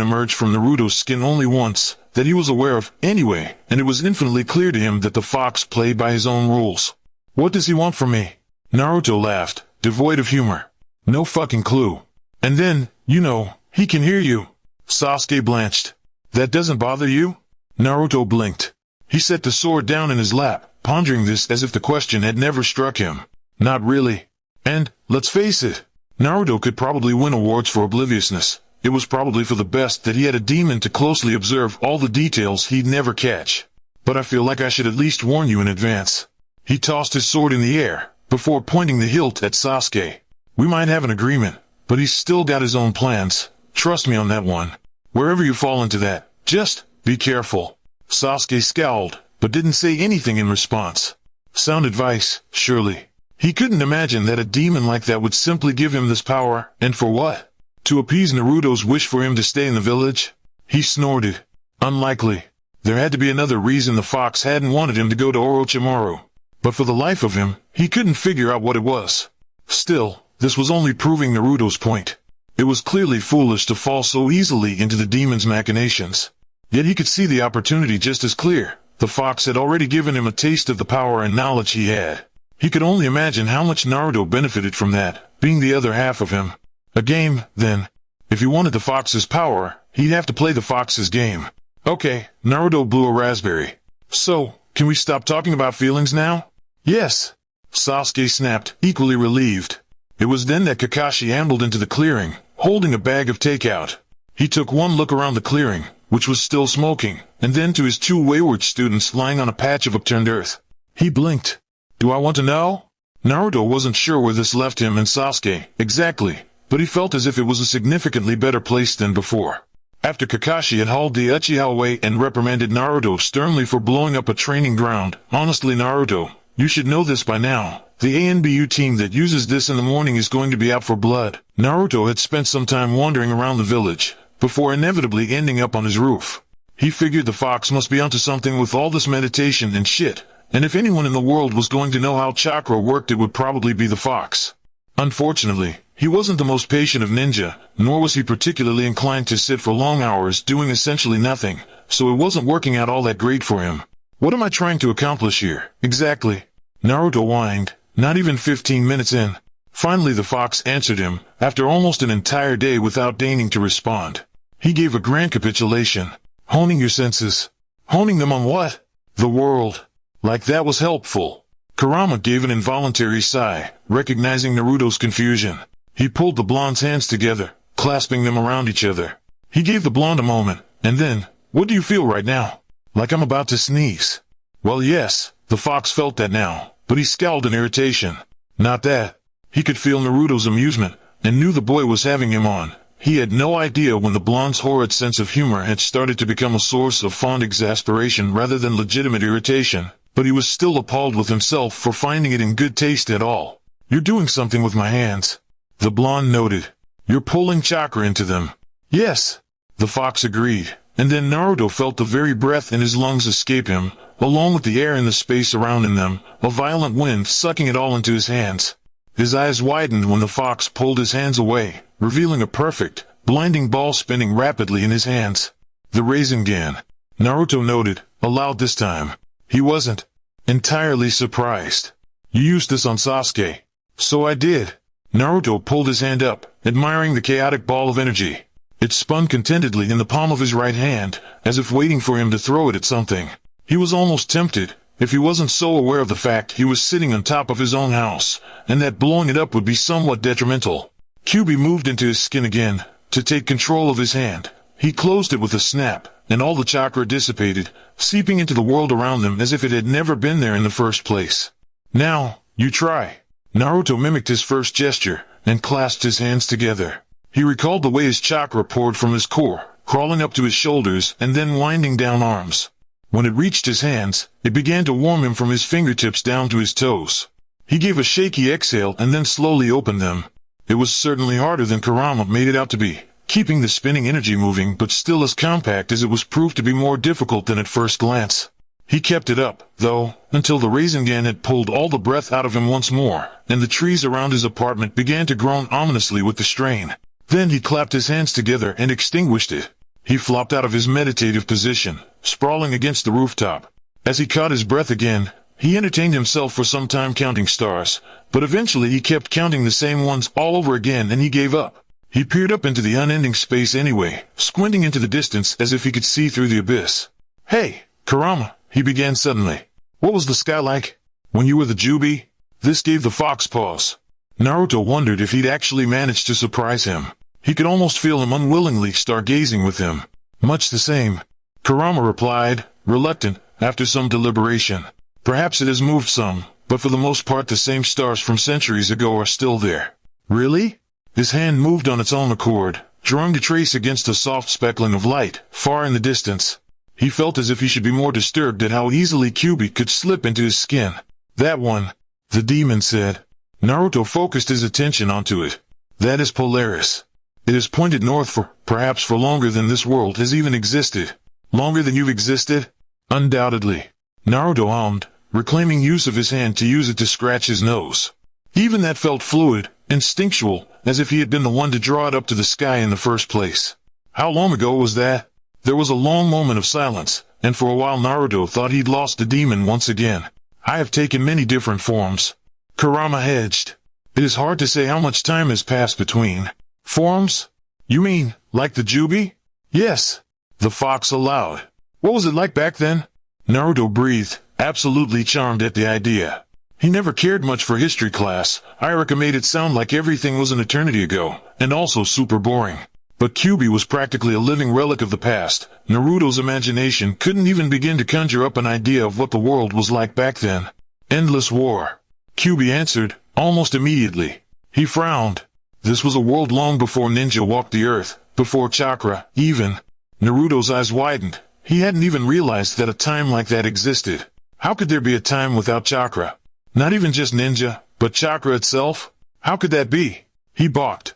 emerge from Naruto's skin only once, that he was aware of, anyway, and it was infinitely clear to him that the fox played by his own rules. What does he want from me? Naruto laughed, devoid of humor. No fucking clue. And then, you know, he can hear you. Sasuke blanched. That doesn't bother you? Naruto blinked. He set the sword down in his lap, pondering this as if the question had never struck him. Not really. And, let's face it, Naruto could probably win awards for obliviousness. It was probably for the best that he had a demon to closely observe all the details he'd never catch. But I feel like I should at least warn you in advance. He tossed his sword in the air, before pointing the hilt at Sasuke. We might have an agreement, but he's still got his own plans. Trust me on that one. Wherever you fall into that, just be careful. Sasuke scowled, but didn't say anything in response. Sound advice, surely. He couldn't imagine that a demon like that would simply give him this power, and for what? To appease Naruto's wish for him to stay in the village? He snorted. Unlikely. There had to be another reason the fox hadn't wanted him to go to Orochimaru. But for the life of him, he couldn't figure out what it was. Still, this was only proving Naruto's point. It was clearly foolish to fall so easily into the demon's machinations. Yet he could see the opportunity just as clear. The fox had already given him a taste of the power and knowledge he had. He could only imagine how much Naruto benefited from that, being the other half of him. A game, then. If he wanted the fox's power, he'd have to play the fox's game. Okay, Naruto blew a raspberry. So, can we stop talking about feelings now? Yes. Sasuke snapped, equally relieved. It was then that Kakashi ambled into the clearing, holding a bag of takeout. He took one look around the clearing, which was still smoking, and then to his two wayward students lying on a patch of upturned earth. He blinked. Do I want to know? Naruto wasn't sure where this left him and Sasuke, exactly, but he felt as if it was a significantly better place than before. After Kakashi had hauled the Uchiha away and reprimanded Naruto sternly for blowing up a training ground, honestly Naruto, you should know this by now. The ANBU team that uses this in the morning is going to be out for blood. Naruto had spent some time wandering around the village, before inevitably ending up on his roof. He figured the fox must be onto something with all this meditation and shit, and if anyone in the world was going to know how chakra worked it would probably be the fox. Unfortunately, He wasn't the most patient of ninja, nor was he particularly inclined to sit for long hours doing essentially nothing, so it wasn't working out all that great for him. What am I trying to accomplish here, exactly? Naruto whined, not even 15 minutes in. Finally the fox answered him, after almost an entire day without deigning to respond. He gave a grand capitulation. Honing your senses. Honing them on what? The world. Like that was helpful. Kurama gave an involuntary sigh, recognizing Naruto's confusion. He pulled the blonde's hands together, clasping them around each other. He gave the blonde a moment, and then, what do you feel right now? Like I'm about to sneeze. Well, yes, the fox felt that now, but he scowled in irritation. Not that. He could feel Naruto's amusement, and knew the boy was having him on. He had no idea when the blonde's horrid sense of humor had started to become a source of fond exasperation rather than legitimate irritation, but he was still appalled with himself for finding it in good taste at all. You're doing something with my hands. The blonde noted. You're pulling chakra into them. Yes. The fox agreed, and then Naruto felt the very breath in his lungs escape him, along with the air in the space surrounding them, a violent wind sucking it all into his hands. His eyes widened when the fox pulled his hands away, revealing a perfect, blinding ball spinning rapidly in his hands. The Rasengan. Naruto noted, aloud this time. He wasn't entirely surprised. You used this on Sasuke. So I did. Naruto pulled his hand up, admiring the chaotic ball of energy. It spun contentedly in the palm of his right hand, as if waiting for him to throw it at something. He was almost tempted, if he wasn't so aware of the fact he was sitting on top of his own house, and that blowing it up would be somewhat detrimental. Kyuubi moved into his skin again, to take control of his hand. He closed it with a snap, and all the chakra dissipated, seeping into the world around them as if it had never been there in the first place. Now, you try. Naruto mimicked his first gesture, and clasped his hands together. He recalled the way his chakra poured from his core, crawling up to his shoulders and then winding down arms. When it reached his hands, it began to warm him from his fingertips down to his toes. He gave a shaky exhale and then slowly opened them. It was certainly harder than Kurama made it out to be, keeping the spinning energy moving but still as compact as it was proved to be more difficult than at first glance. He kept it up, though, until the Rasengan had pulled all the breath out of him once more, and the trees around his apartment began to groan ominously with the strain. Then he clapped his hands together and extinguished it. He flopped out of his meditative position, sprawling against the rooftop. As he caught his breath again, he entertained himself for some time counting stars, but eventually he kept counting the same ones all over again and he gave up. He peered up into the unending space anyway, squinting into the distance as if he could see through the abyss. Hey, Kurama, he began suddenly. What was the sky like? When you were the Jubi? This gave the fox pause. Naruto wondered if he'd actually managed to surprise him. He could almost feel him unwillingly stargazing with him. Much the same. Kurama replied, reluctant, after some deliberation. Perhaps it has moved some, but for the most part the same stars from centuries ago are still there. Really? His hand moved on its own accord, drawing a trace against a soft speckling of light, far in the distance. He felt as if he should be more disturbed at how easily Kyuubi could slip into his skin. That one, the demon said. Naruto focused his attention onto it. That is Polaris. It has pointed north for, perhaps for longer than this world has even existed. Longer than you've existed? Undoubtedly. Naruto hummed, reclaiming use of his hand to use it to scratch his nose. Even that felt fluid, instinctual, as if he had been the one to draw it up to the sky in the first place. How long ago was that? There was a long moment of silence, and for a while Naruto thought he'd lost the demon once again. I have taken many different forms. Kurama hedged. It is hard to say how much time has passed between. Forms? You mean, like the Jubi? Yes. The fox allowed. What was it like back then? Naruto breathed, absolutely charmed at the idea. He never cared much for history class. Irika made it sound like everything was an eternity ago, and also super boring. But Kyuubi was practically a living relic of the past. Naruto's imagination couldn't even begin to conjure up an idea of what the world was like back then. Endless war. Kyuubi answered, almost immediately. He frowned. This was a world long before ninja walked the earth, before chakra, even. Naruto's eyes widened. He hadn't even realized that a time like that existed. How could there be a time without chakra? Not even just ninja, but chakra itself? How could that be? He balked.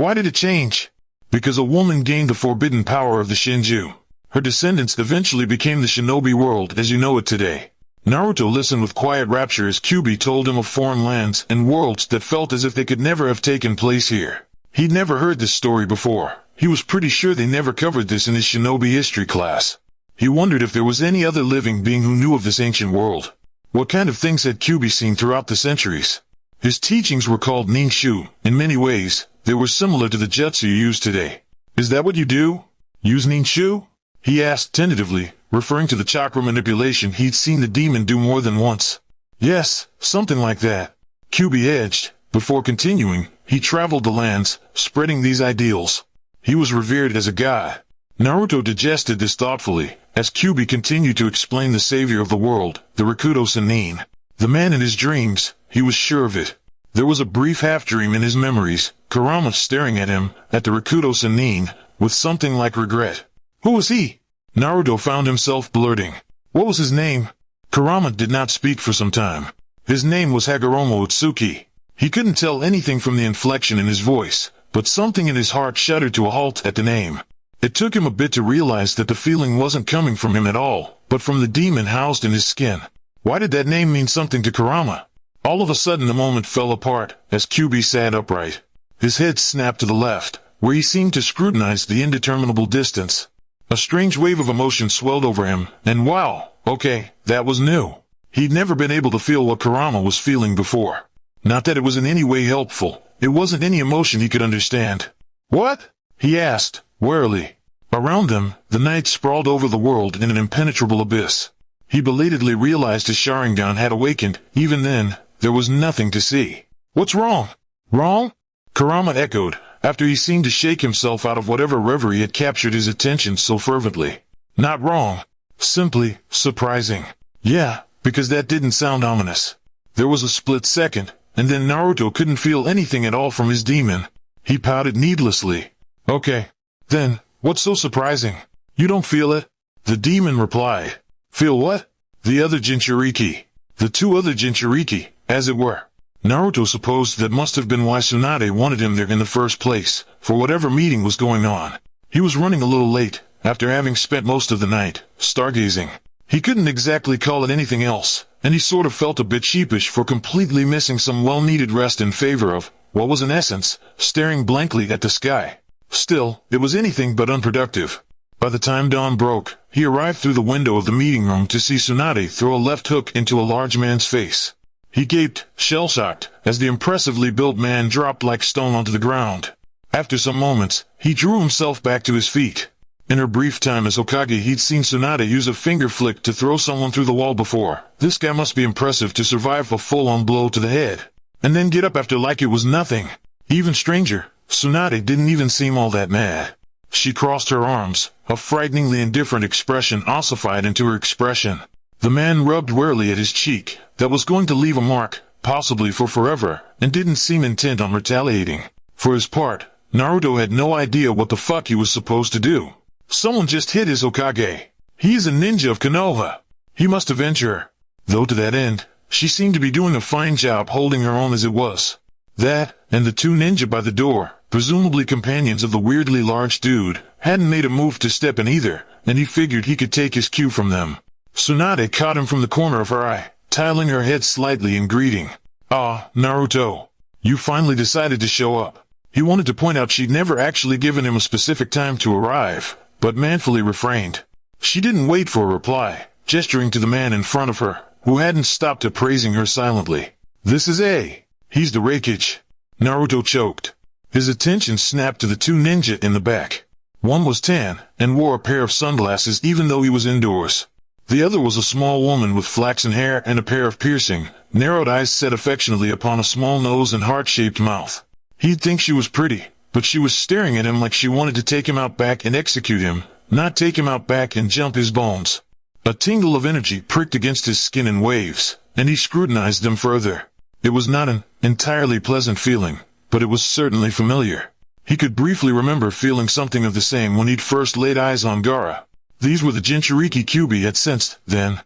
Why did it change? Because a woman gained the forbidden power of the Shinju. Her descendants eventually became the shinobi world as you know it today. Naruto listened with quiet rapture as Kyuubi told him of foreign lands and worlds that felt as if they could never have taken place here. He'd never heard this story before. He was pretty sure they never covered this in his shinobi history class. He wondered if there was any other living being who knew of this ancient world. What kind of things had Kyuubi seen throughout the centuries? His teachings were called ninshu. In many ways, they were similar to the jutsu you use today. Is that what you do? Use ninshu? He asked tentatively, referring to the chakra manipulation he'd seen the demon do more than once. Yes, something like that. Kyuubi edged. Before continuing, he traveled the lands, spreading these ideals. He was revered as a god. Naruto digested this thoughtfully, as Kyuubi continued to explain the savior of the world, the Rakuto Sennin. The man in his dreams, he was sure of it. There was a brief half-dream in his memories, Kurama staring at him, at the Rakuto Sennin, with something like regret. Who was he? Naruto found himself blurting. What was his name? Kurama did not speak for some time. His name was Hagoromo Utsuki. He couldn't tell anything from the inflection in his voice, but something in his heart shuddered to a halt at the name. It took him a bit to realize that the feeling wasn't coming from him at all, but from the demon housed in his skin. Why did that name mean something to Kurama? All of a sudden the moment fell apart, as Kyuubi sat upright. His head snapped to the left, where he seemed to scrutinize the indeterminable distance. A strange wave of emotion swelled over him, and wow, okay, that was new. He'd never been able to feel what Kurama was feeling before. Not that it was in any way helpful, it wasn't any emotion he could understand. What? He asked, warily. Around them, the night sprawled over the world in an impenetrable abyss. He belatedly realized his Sharingan had awakened. Even then, there was nothing to see. What's wrong? Wrong? Kurama echoed, after he seemed to shake himself out of whatever reverie had captured his attention so fervently. Not wrong. Simply surprising. Yeah, because that didn't sound ominous. There was a split second, and then Naruto couldn't feel anything at all from his demon. He pouted needlessly. Okay. Then, what's so surprising? You don't feel it? The demon replied. Feel what? The other Jinchuriki. The two other Jinchuriki, as it were. Naruto supposed that must have been why Tsunade wanted him there in the first place, for whatever meeting was going on. He was running a little late, after having spent most of the night, stargazing. He couldn't exactly call it anything else, and he sort of felt a bit sheepish for completely missing some well-needed rest in favor of, what was in essence, staring blankly at the sky. Still, it was anything but unproductive. By the time dawn broke, he arrived through the window of the meeting room to see Tsunade throw a left hook into a large man's face. He gaped, shell-shocked, as the impressively built man dropped like stone onto the ground. After some moments, he drew himself back to his feet. In her brief time as Hokage, he'd seen Tsunade use a finger flick to throw someone through the wall before. This guy must be impressive to survive a full-on blow to the head. And then get up after like it was nothing. Even stranger, Tsunade didn't even seem all that mad. She crossed her arms, a frighteningly indifferent expression ossified into her expression. The man rubbed warily at his cheek, that was going to leave a mark, possibly for forever, and didn't seem intent on retaliating. For his part, Naruto had no idea what the fuck he was supposed to do. Someone just hit his Hokage. He's a ninja of Konoha. He must avenge her. Though to that end, she seemed to be doing a fine job holding her own as it was. That, and the two ninja by the door, presumably companions of the weirdly large dude, hadn't made a move to step in either, and he figured he could take his cue from them. Tsunade caught him from the corner of her eye, tiling her head slightly in greeting. Ah, Naruto. You finally decided to show up. He wanted to point out she'd never actually given him a specific time to arrive, but manfully refrained. She didn't wait for a reply, gesturing to the man in front of her, who hadn't stopped appraising her silently. This is A. He's the Reikage. Naruto choked. His attention snapped to the two ninja in the back. One was tan, and wore a pair of sunglasses even though he was indoors. The other was a small woman with flaxen hair and a pair of piercing, narrowed eyes set affectionately upon a small nose and heart-shaped mouth. He'd think she was pretty, but she was staring at him like she wanted to take him out back and execute him, not take him out back and jump his bones. A tingle of energy pricked against his skin in waves, and he scrutinized them further. It was not an entirely pleasant feeling, but it was certainly familiar. He could briefly remember feeling something of the same when he'd first laid eyes on Gaara. These were the Jinchuriki Kyuubi had sensed, then.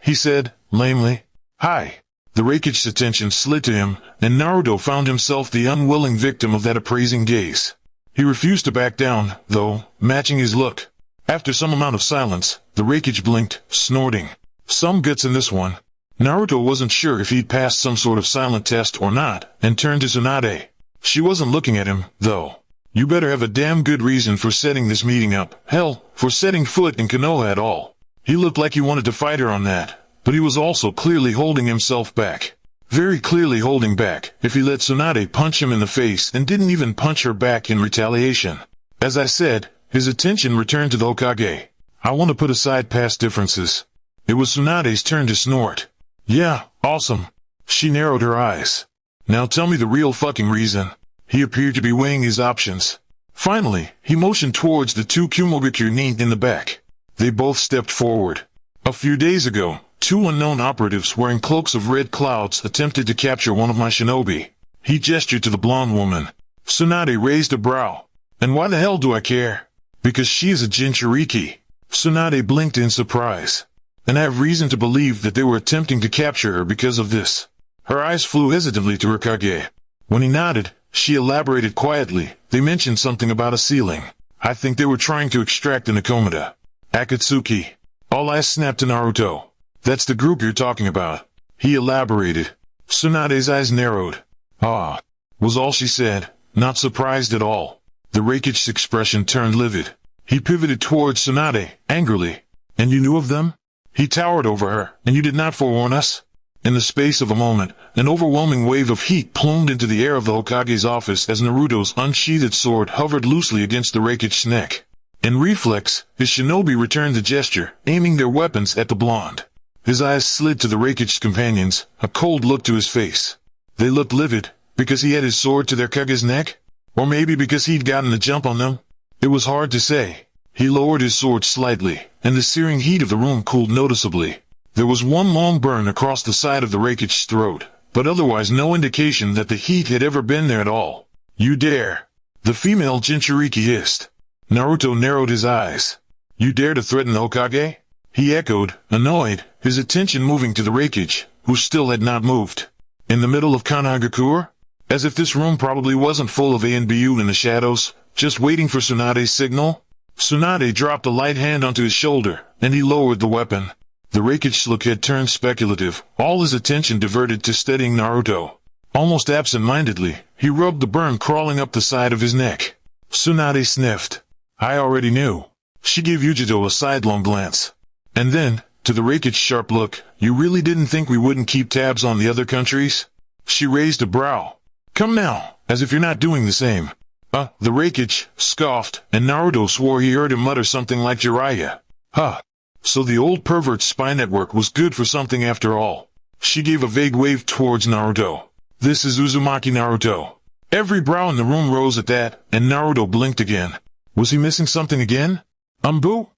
He said, lamely. Hi. The Reikage's attention slid to him, and Naruto found himself the unwilling victim of that appraising gaze. He refused to back down, though, matching his look. After some amount of silence, the Reikage blinked, snorting. Some guts in this one. Naruto wasn't sure if he'd passed some sort of silent test or not, and turned to Tsunade. She wasn't looking at him, though. You better have a damn good reason for setting this meeting up. Hell, for setting foot in Konoha at all. He looked like he wanted to fight her on that, but he was also clearly holding himself back. Very clearly holding back, if he let Tsunade punch him in the face and didn't even punch her back in retaliation. As I said, his attention returned to the Hokage. I want to put aside past differences. It was Tsunade's turn to snort. Yeah, awesome. She narrowed her eyes. Now tell me the real fucking reason. He appeared to be weighing his options. Finally, he motioned towards the two Kumogakure nin in the back. They both stepped forward. A few days ago, two unknown operatives wearing cloaks of red clouds attempted to capture one of my shinobi. He gestured to the blonde woman. Tsunade raised a brow. And why the hell do I care? Because she is a Jinchuriki. Tsunade blinked in surprise. And I have reason to believe that they were attempting to capture her because of this. Her eyes flew hesitantly to Hokage. When he nodded, she elaborated quietly. They mentioned something about a ceiling. I think they were trying to extract the Nakomata. Akatsuki. All eyes snapped to Naruto. That's the group you're talking about. He elaborated. Tsunade's eyes narrowed. Ah, was all she said, not surprised at all. The Reikich's expression turned livid. He pivoted towards Tsunade, angrily. And you knew of them? He towered over her, and you did not forewarn us? In the space of a moment, an overwhelming wave of heat plumed into the air of the Hokage's office as Naruto's unsheathed sword hovered loosely against the Reikich's neck. In reflex, his shinobi returned the gesture, aiming their weapons at the blonde. His eyes slid to the Reikich's companions, a cold look to his face. They looked livid, because he had his sword to their Kage's neck? Or maybe because he'd gotten the jump on them? It was hard to say. He lowered his sword slightly, and the searing heat of the room cooled noticeably. There was one long burn across the side of the Reikich's throat, but otherwise no indication that the heat had ever been there at all. You dare! The female Jinchuriki hissed. Naruto narrowed his eyes. You dare to threaten the Hokage? He echoed, annoyed, his attention moving to the Reikich, who still had not moved. In the middle of Kanagakuren? As if this room probably wasn't full of Anbu in the shadows, just waiting for Tsunade's signal? Tsunade dropped a light hand onto his shoulder, and he lowered the weapon. The Reikich's look had turned speculative, all his attention diverted to studying Naruto. Almost absent-mindedly, he rubbed the burn crawling up the side of his neck. Tsunade sniffed. I already knew. She gave Yugao a sidelong glance. And then, to the Reikich's sharp look, you really didn't think we wouldn't keep tabs on the other countries? She raised a brow. Come now, as if you're not doing the same. The Reikich scoffed, and Naruto swore he heard him mutter something like Jiraiya. Huh. So the old pervert's spy network was good for something after all. She gave a vague wave towards Naruto. This is Uzumaki Naruto. Every brow in the room rose at that, and Naruto blinked again. Was he missing something again? Anbu?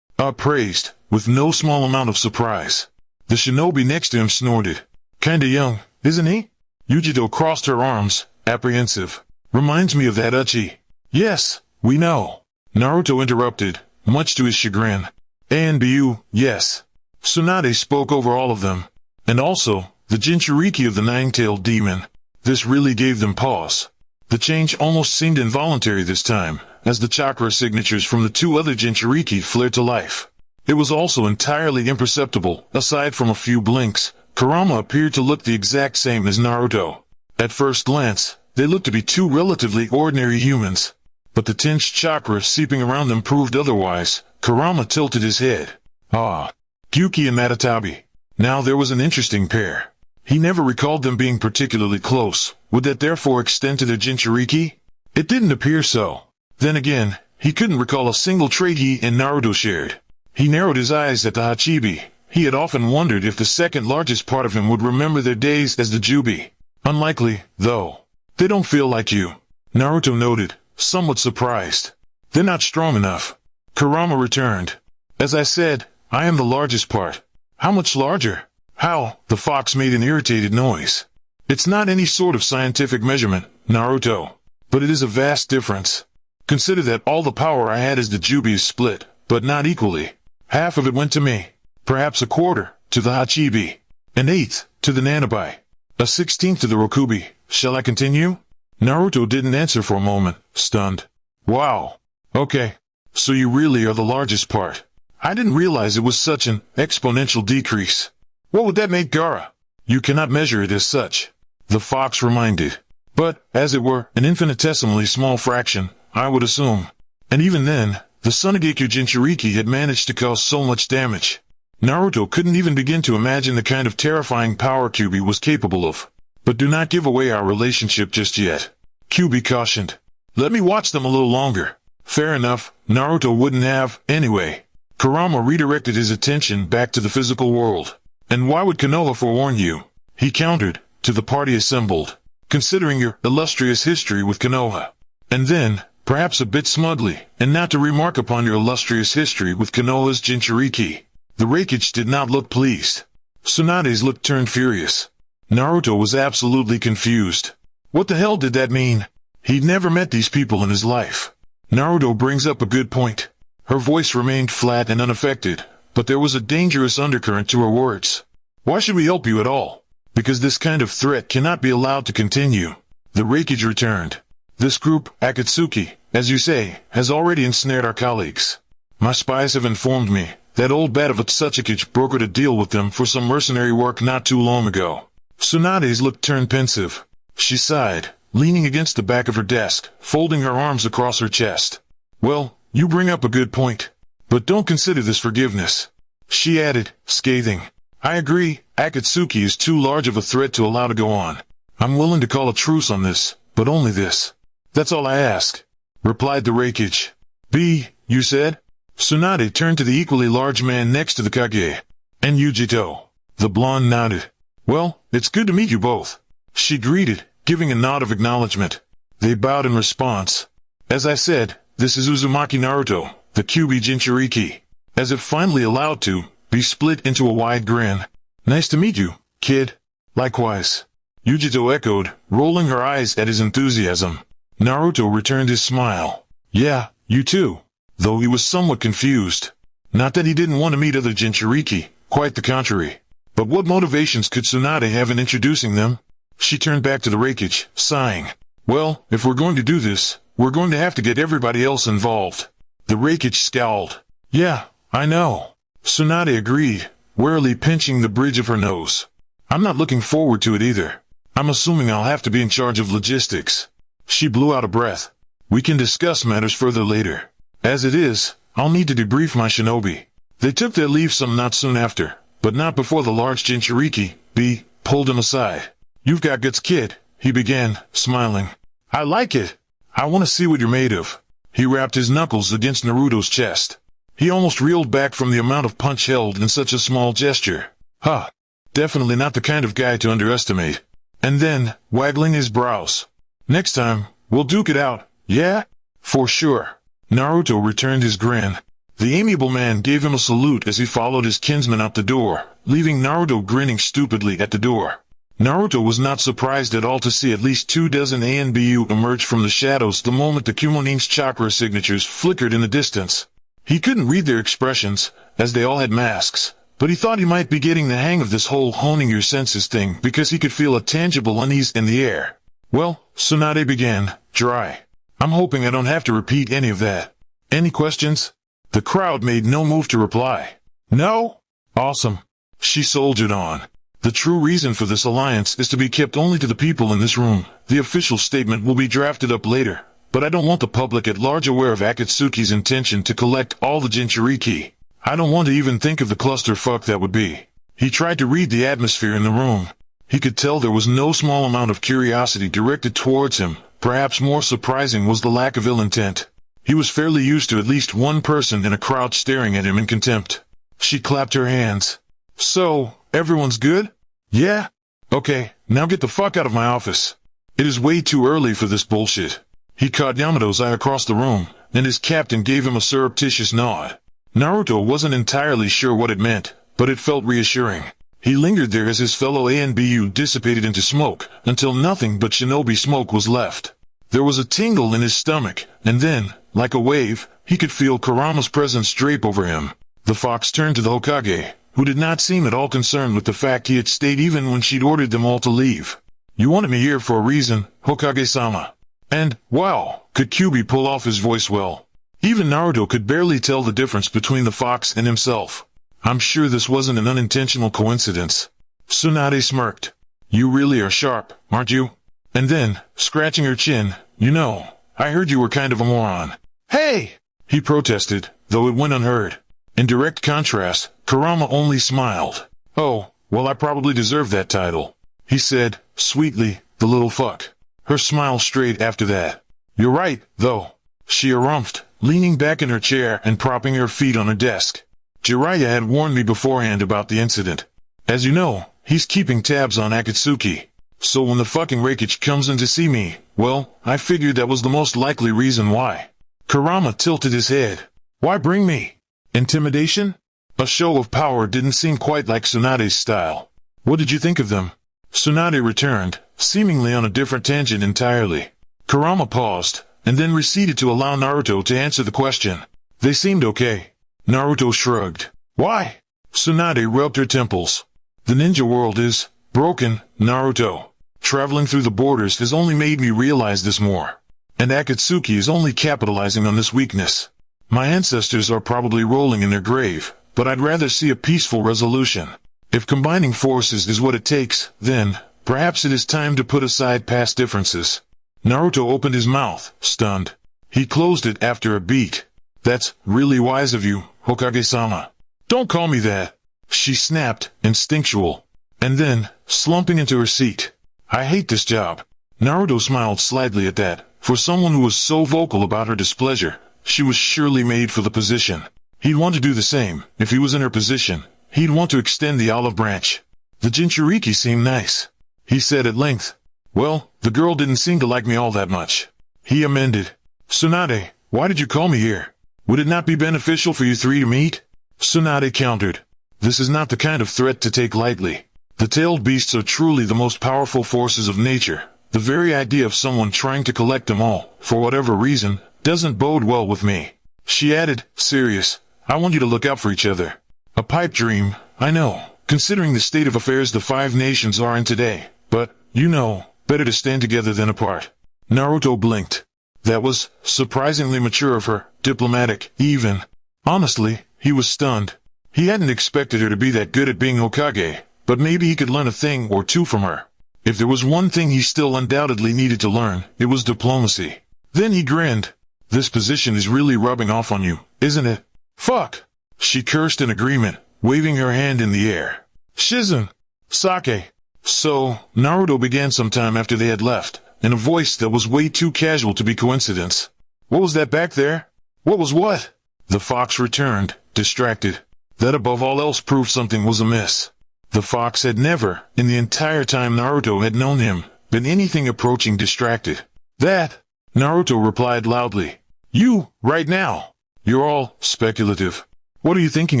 Praised, with no small amount of surprise. The shinobi next to him snorted. Kinda young, isn't he? Yugao crossed her arms, apprehensive. Reminds me of that Uchi. Yes, we know. Naruto interrupted, much to his chagrin. Anbu, yes. Tsunade spoke over all of them. And also, the Jinchuriki of the nine-tailed demon. This really gave them pause. The change almost seemed involuntary this time, as the chakra signatures from the two other Jinchuriki flared to life. It was also entirely imperceptible, aside from a few blinks. Kurama appeared to look the exact same as Naruto. At first glance, they looked to be two relatively ordinary humans. But the tinged chakra seeping around them proved otherwise. Kurama tilted his head. Gyuki and Matatabi. Now there was an interesting pair. He never recalled them being particularly close. Would that therefore extend to their Jinchuriki? It didn't appear so. Then again, he couldn't recall a single trait he and Naruto shared. He narrowed his eyes at the Hachibi. He had often wondered if the second largest part of him would remember their days as the Jubi. Unlikely, though. They don't feel like you. Naruto noted, somewhat surprised. They're not strong enough. Kurama returned. As I said, I am the largest part. How much larger? How? The fox made an irritated noise. It's not any sort of scientific measurement, Naruto. But it is a vast difference. Consider that all the power I had as the Jubi is split, but not equally. Half of it went to me. Perhaps a quarter, to the Hachibi. An eighth, to the Nanabi. A 16th to the Rokubi. Shall I continue? Naruto didn't answer for a moment, stunned. Wow. Okay. So you really are the largest part. I didn't realize it was such an exponential decrease. What would that make Gaara? You cannot measure it as such. The fox reminded. But, as it were, an infinitesimally small fraction, I would assume. And even then, the Tsunagekyo Jinchuriki had managed to cause so much damage. Naruto couldn't even begin to imagine the kind of terrifying power Kyuubi was capable of. But do not give away our relationship just yet. Kyuubi cautioned. Let me watch them a little longer. Fair enough, Naruto wouldn't have, anyway. Kurama redirected his attention back to the physical world. And why would Konoha forewarn you? He countered, to the party assembled. Considering your illustrious history with Konoha. And then, perhaps a bit smugly, and not to remark upon your illustrious history with Konoha's Jinchuriki. The Raikage did not look pleased. Tsunade's look turned furious. Naruto was absolutely confused. What the hell did that mean? He'd never met these people in his life. Naruto brings up a good point. Her voice remained flat and unaffected, but there was a dangerous undercurrent to her words. Why should we help you at all? Because this kind of threat cannot be allowed to continue. The Raikage returned. This group, Akatsuki, as you say, has already ensnared our colleagues. My spies have informed me that old bat of a Tsuchikage brokered a deal with them for some mercenary work not too long ago. Tsunade's look turned pensive. She sighed, leaning against the back of her desk, folding her arms across her chest. Well, you bring up a good point. But don't consider this forgiveness. She added, scathing. I agree, Akatsuki is too large of a threat to allow to go on. I'm willing to call a truce on this, but only this. That's all I ask, replied the Raikage. B, you said? Tsunade turned to the equally large man next to the Kage. And Yugito. The blonde nodded. Well, it's good to meet you both. She greeted, giving a nod of acknowledgement. They bowed in response. As I said, this is Uzumaki Naruto, the Kyuubi Jinchuriki. As if finally allowed to, be split into a wide grin. Nice to meet you, kid. Likewise. Yugito echoed, rolling her eyes at his enthusiasm. Naruto returned his smile. Yeah, you too. Though he was somewhat confused. Not that he didn't want to meet other Jinchuriki, quite the contrary. But what motivations could Tsunade have in introducing them? She turned back to the Raikage, sighing. Well, if we're going to do this, we're going to have to get everybody else involved. The Raikage scowled. Yeah, I know. Tsunade agreed, warily pinching the bridge of her nose. I'm not looking forward to it either. I'm assuming I'll have to be in charge of logistics. She blew out a breath. We can discuss matters further later. As it is, I'll need to debrief my shinobi. They took their leave some not soon after, but not before the large Jinchuriki, B, pulled him aside. You've got guts, kid, he began, smiling. I like it. I want to see what you're made of. He rapped his knuckles against Naruto's chest. He almost reeled back from the amount of punch held in such a small gesture. Huh. Definitely not the kind of guy to underestimate. And then, waggling his brows. Next time, we'll duke it out, yeah? For sure. Naruto returned his grin. The amiable man gave him a salute as he followed his kinsman out the door, leaving Naruto grinning stupidly at the door. Naruto was not surprised at all to see at least 24 Anbu emerge from the shadows the moment the Kumonin's chakra signatures flickered in the distance. He couldn't read their expressions, as they all had masks, but he thought he might be getting the hang of this whole honing your senses thing because he could feel a tangible unease in the air. Well, Tsunade began, dry. I'm hoping I don't have to repeat any of that. Any questions? The crowd made no move to reply. No? Awesome. She soldiered on. The true reason for this alliance is to be kept only to the people in this room. The official statement will be drafted up later, but I don't want the public at large aware of Akatsuki's intention to collect all the Jinchuriki. I don't want to even think of the clusterfuck that would be. He tried to read the atmosphere in the room. He could tell there was no small amount of curiosity directed towards him. Perhaps more surprising was the lack of ill intent. He was fairly used to at least one person in a crowd staring at him in contempt. She clapped her hands. So, everyone's good? Yeah? Okay, now get the fuck out of my office. It is way too early for this bullshit. He caught Yamato's eye across the room, and his captain gave him a surreptitious nod. Naruto wasn't entirely sure what it meant, but it felt reassuring. He lingered there as his fellow Anbu dissipated into smoke, until nothing but shinobi smoke was left. There was a tingle in his stomach, and then, like a wave, he could feel Kurama's presence drape over him. The fox turned to the Hokage, who did not seem at all concerned with the fact he had stayed even when she'd ordered them all to leave. You wanted me here for a reason, Hokage-sama. And, wow, could Kyuubi pull off his voice well. Even Naruto could barely tell the difference between the fox and himself. I'm sure this wasn't an unintentional coincidence. Tsunade smirked. You really are sharp, aren't you? And then, scratching her chin, you know, I heard you were kind of a moron. Hey! He protested, though it went unheard. In direct contrast, Kurama only smiled. Oh, well, I probably deserve that title, he said, sweetly, the little fuck. Her smile strayed after that. You're right, though, she harumphed, leaning back in her chair and propping her feet on her desk. Jiraiya had warned me beforehand about the incident. As you know, he's keeping tabs on Akatsuki. So when the fucking Reikage comes in to see me, well, I figured that was the most likely reason why. Kurama tilted his head. Why bring me? Intimidation? A show of power didn't seem quite like Tsunade's style. What did you think of them? Tsunade returned, seemingly on a different tangent entirely. Kurama paused, and then receded to allow Naruto to answer the question. They seemed okay. Naruto shrugged. Why? Tsunade rubbed her temples. The ninja world is broken, Naruto. Traveling through the borders has only made me realize this more. And Akatsuki is only capitalizing on this weakness. My ancestors are probably rolling in their grave, but I'd rather see a peaceful resolution. If combining forces is what it takes, then, perhaps it is time to put aside past differences. Naruto opened his mouth, stunned. He closed it after a beat. That's really wise of you, Hokage-sama. Don't call me that, she snapped, instinctual. And then, slumping into her seat. I hate this job. Naruto smiled slightly at that. For someone who was so vocal about her displeasure, she was surely made for the position. He'd want to do the same. If he was in her position, he'd want to extend the olive branch. The Jinchuriki seemed nice, he said at length. Well, the girl didn't seem to like me all that much. He amended. Tsunade, why did you call me here? Would it not be beneficial for you three to meet? Tsunade countered. This is not the kind of threat to take lightly. The tailed beasts are truly the most powerful forces of nature. The very idea of someone trying to collect them all, for whatever reason, doesn't bode well with me. She added, serious, I want you to look out for each other. A pipe dream, I know, considering the state of affairs the five nations are in today, but, you know, better to stand together than apart. Naruto blinked. That was surprisingly mature of her, diplomatic, even. Honestly, he was stunned. He hadn't expected her to be that good at being Hokage, but maybe he could learn a thing or two from her. If there was one thing he still undoubtedly needed to learn, it was diplomacy. Then he grinned. This position is really rubbing off on you, isn't it? Fuck! She cursed in agreement, waving her hand in the air. Shizen! Sake! So, Naruto began sometime after they had left, in a voice that was way too casual to be coincidence. What was that back there? What was what? The fox returned, distracted. That above all else proved something was amiss. The fox had never, in the entire time Naruto had known him, been anything approaching distracted. That, Naruto replied loudly. You, right now. You're all speculative. What are you thinking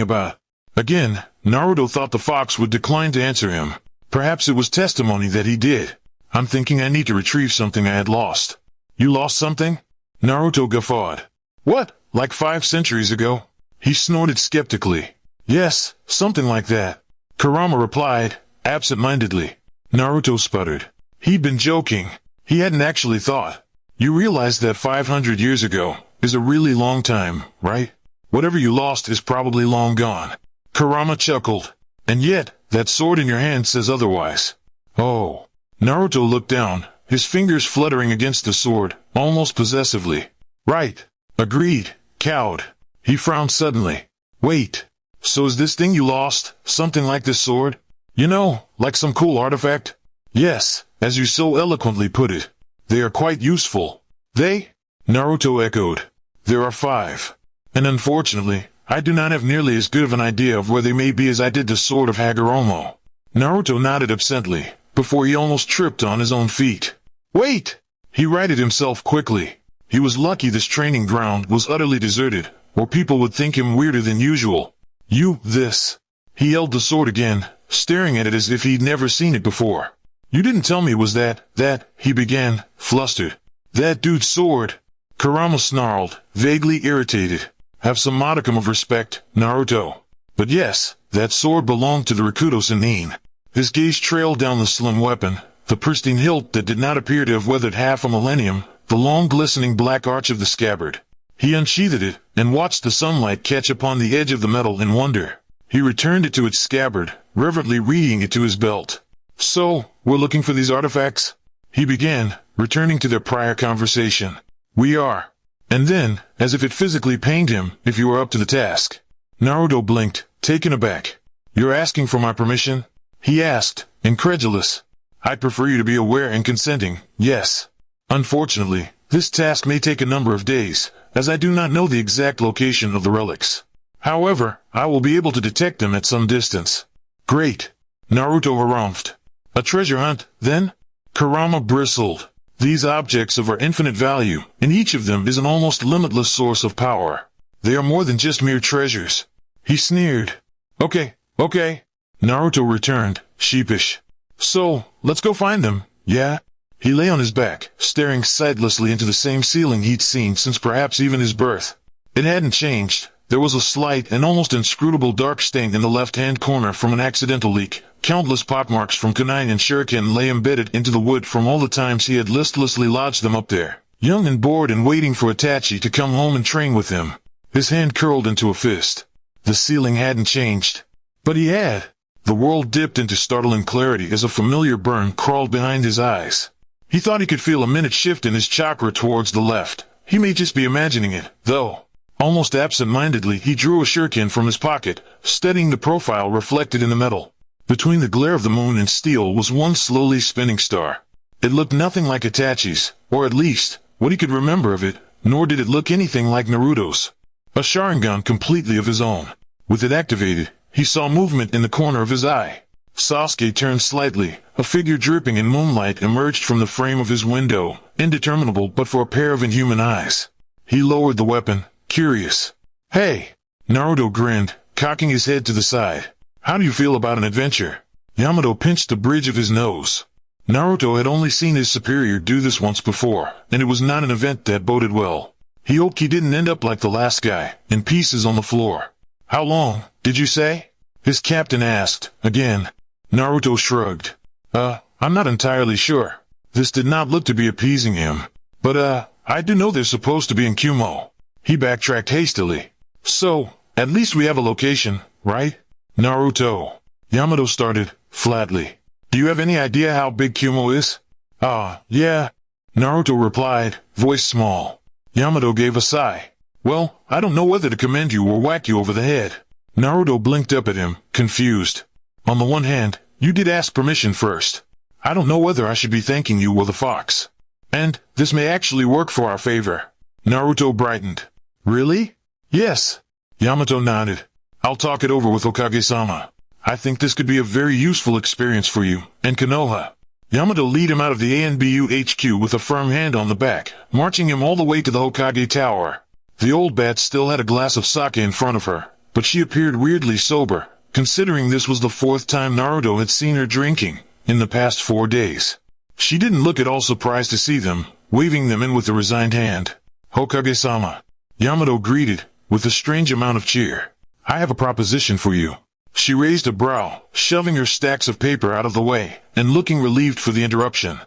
about? Again, Naruto thought the fox would decline to answer him. Perhaps it was testimony that he did. I'm thinking I need to retrieve something I had lost. You lost something? Naruto guffawed. What, like 5 centuries ago? He snorted skeptically. Yes, something like that. Kurama replied, absent-mindedly. Naruto sputtered. He'd been joking. He hadn't actually thought. You realize that 500 years ago is a really long time, right? Whatever you lost is probably long gone. Kurama chuckled. And yet, that sword in your hand says otherwise. Oh. Naruto looked down, his fingers fluttering against the sword, almost possessively. Right. Agreed. Cowed. He frowned suddenly. Wait. So is this thing you lost, something like this sword? You know, like some cool artifact? Yes, as you so eloquently put it. They are quite useful. They? Naruto echoed. There are 5. And unfortunately, I do not have nearly as good of an idea of where they may be as I did the sword of Hagoromo. Naruto nodded absently, before he almost tripped on his own feet. Wait! He righted himself quickly. He was lucky this training ground was utterly deserted, or people would think him weirder than usual. This. He held the sword again, staring at it as if he'd never seen it before. You didn't tell me it was that, he began, flustered. That dude's sword. Kurama snarled, vaguely irritated. Have some modicum of respect, Naruto. But yes, that sword belonged to the Rikudo Sennin. His gaze trailed down the slim weapon, the pristine hilt that did not appear to have weathered half a millennium, the long glistening black arch of the scabbard. He unsheathed it, and watched the sunlight catch upon the edge of the metal in wonder. He returned it to its scabbard, reverently reading it to his belt. So, we're looking for these artifacts? He began, returning to their prior conversation. We are. And then, as if it physically pained him, if you were up to the task. Naruto blinked, taken aback. You're asking for my permission? He asked, incredulous. I'd prefer you to be aware and consenting, yes. Unfortunately, this task may take a number of days, as I do not know the exact location of the relics. However, I will be able to detect them at some distance. Great. Naruto harumphed. A treasure hunt, then? Kurama bristled. These objects of are infinite value, and each of them is an almost limitless source of power. They are more than just mere treasures. He sneered. Okay. Naruto returned, sheepish. So, let's go find them, yeah? He lay on his back, staring sightlessly into the same ceiling he'd seen since perhaps even his birth. It hadn't changed. There was a slight and almost inscrutable dark stain in the left-hand corner from an accidental leak. Countless pockmarks from kunai and shuriken lay embedded into the wood from all the times he had listlessly lodged them up there, young and bored and waiting for Itachi to come home and train with him. His hand curled into a fist. The ceiling hadn't changed. But he had. The world dipped into startling clarity as a familiar burn crawled behind his eyes. He thought he could feel a minute shift in his chakra towards the left. He may just be imagining it, though. Almost absent-mindedly, he drew a shuriken from his pocket, studying the profile reflected in the metal. Between the glare of the moon and steel was one slowly spinning star. It looked nothing like Itachi's, or at least, what he could remember of it, nor did it look anything like Naruto's. A Sharingan completely of his own. With it activated, he saw movement in the corner of his eye. Sasuke turned slightly. A figure dripping in moonlight emerged from the frame of his window, indeterminable but for a pair of inhuman eyes. He lowered the weapon, curious. Hey! Naruto grinned, cocking his head to the side. How do you feel about an adventure? Yamato pinched the bridge of his nose. Naruto had only seen his superior do this once before, and it was not an event that boded well. He hoped he didn't end up like the last guy, in pieces on the floor. How long, did you say? His captain asked, again. Naruto shrugged. I'm not entirely sure. This did not look to be appeasing him. But, I do know they're supposed to be in Kumo. He backtracked hastily. So, at least we have a location, right? Naruto. Yamato started, flatly. Do you have any idea how big Kumo is? Yeah. Naruto replied, voice small. Yamato gave a sigh. Well, I don't know whether to commend you or whack you over the head. Naruto blinked up at him, confused. On the one hand, you did ask permission first. I don't know whether I should be thanking you or the fox. And, this may actually work for our favor. Naruto brightened. Really? Yes. Yamato nodded. I'll talk it over with Hokage-sama. I think this could be a very useful experience for you, and Konoha. Yamato led him out of the Anbu HQ with a firm hand on the back, marching him all the way to the Hokage Tower. The old bat still had a glass of sake in front of her, but she appeared weirdly sober, considering this was the fourth time Naruto had seen her drinking, in the past 4 days. She didn't look at all surprised to see them, waving them in with a resigned hand. Hokage-sama. Yamato greeted, with a strange amount of cheer. I have a proposition for you. She raised a brow, shoving her stacks of paper out of the way, and looking relieved for the interruption.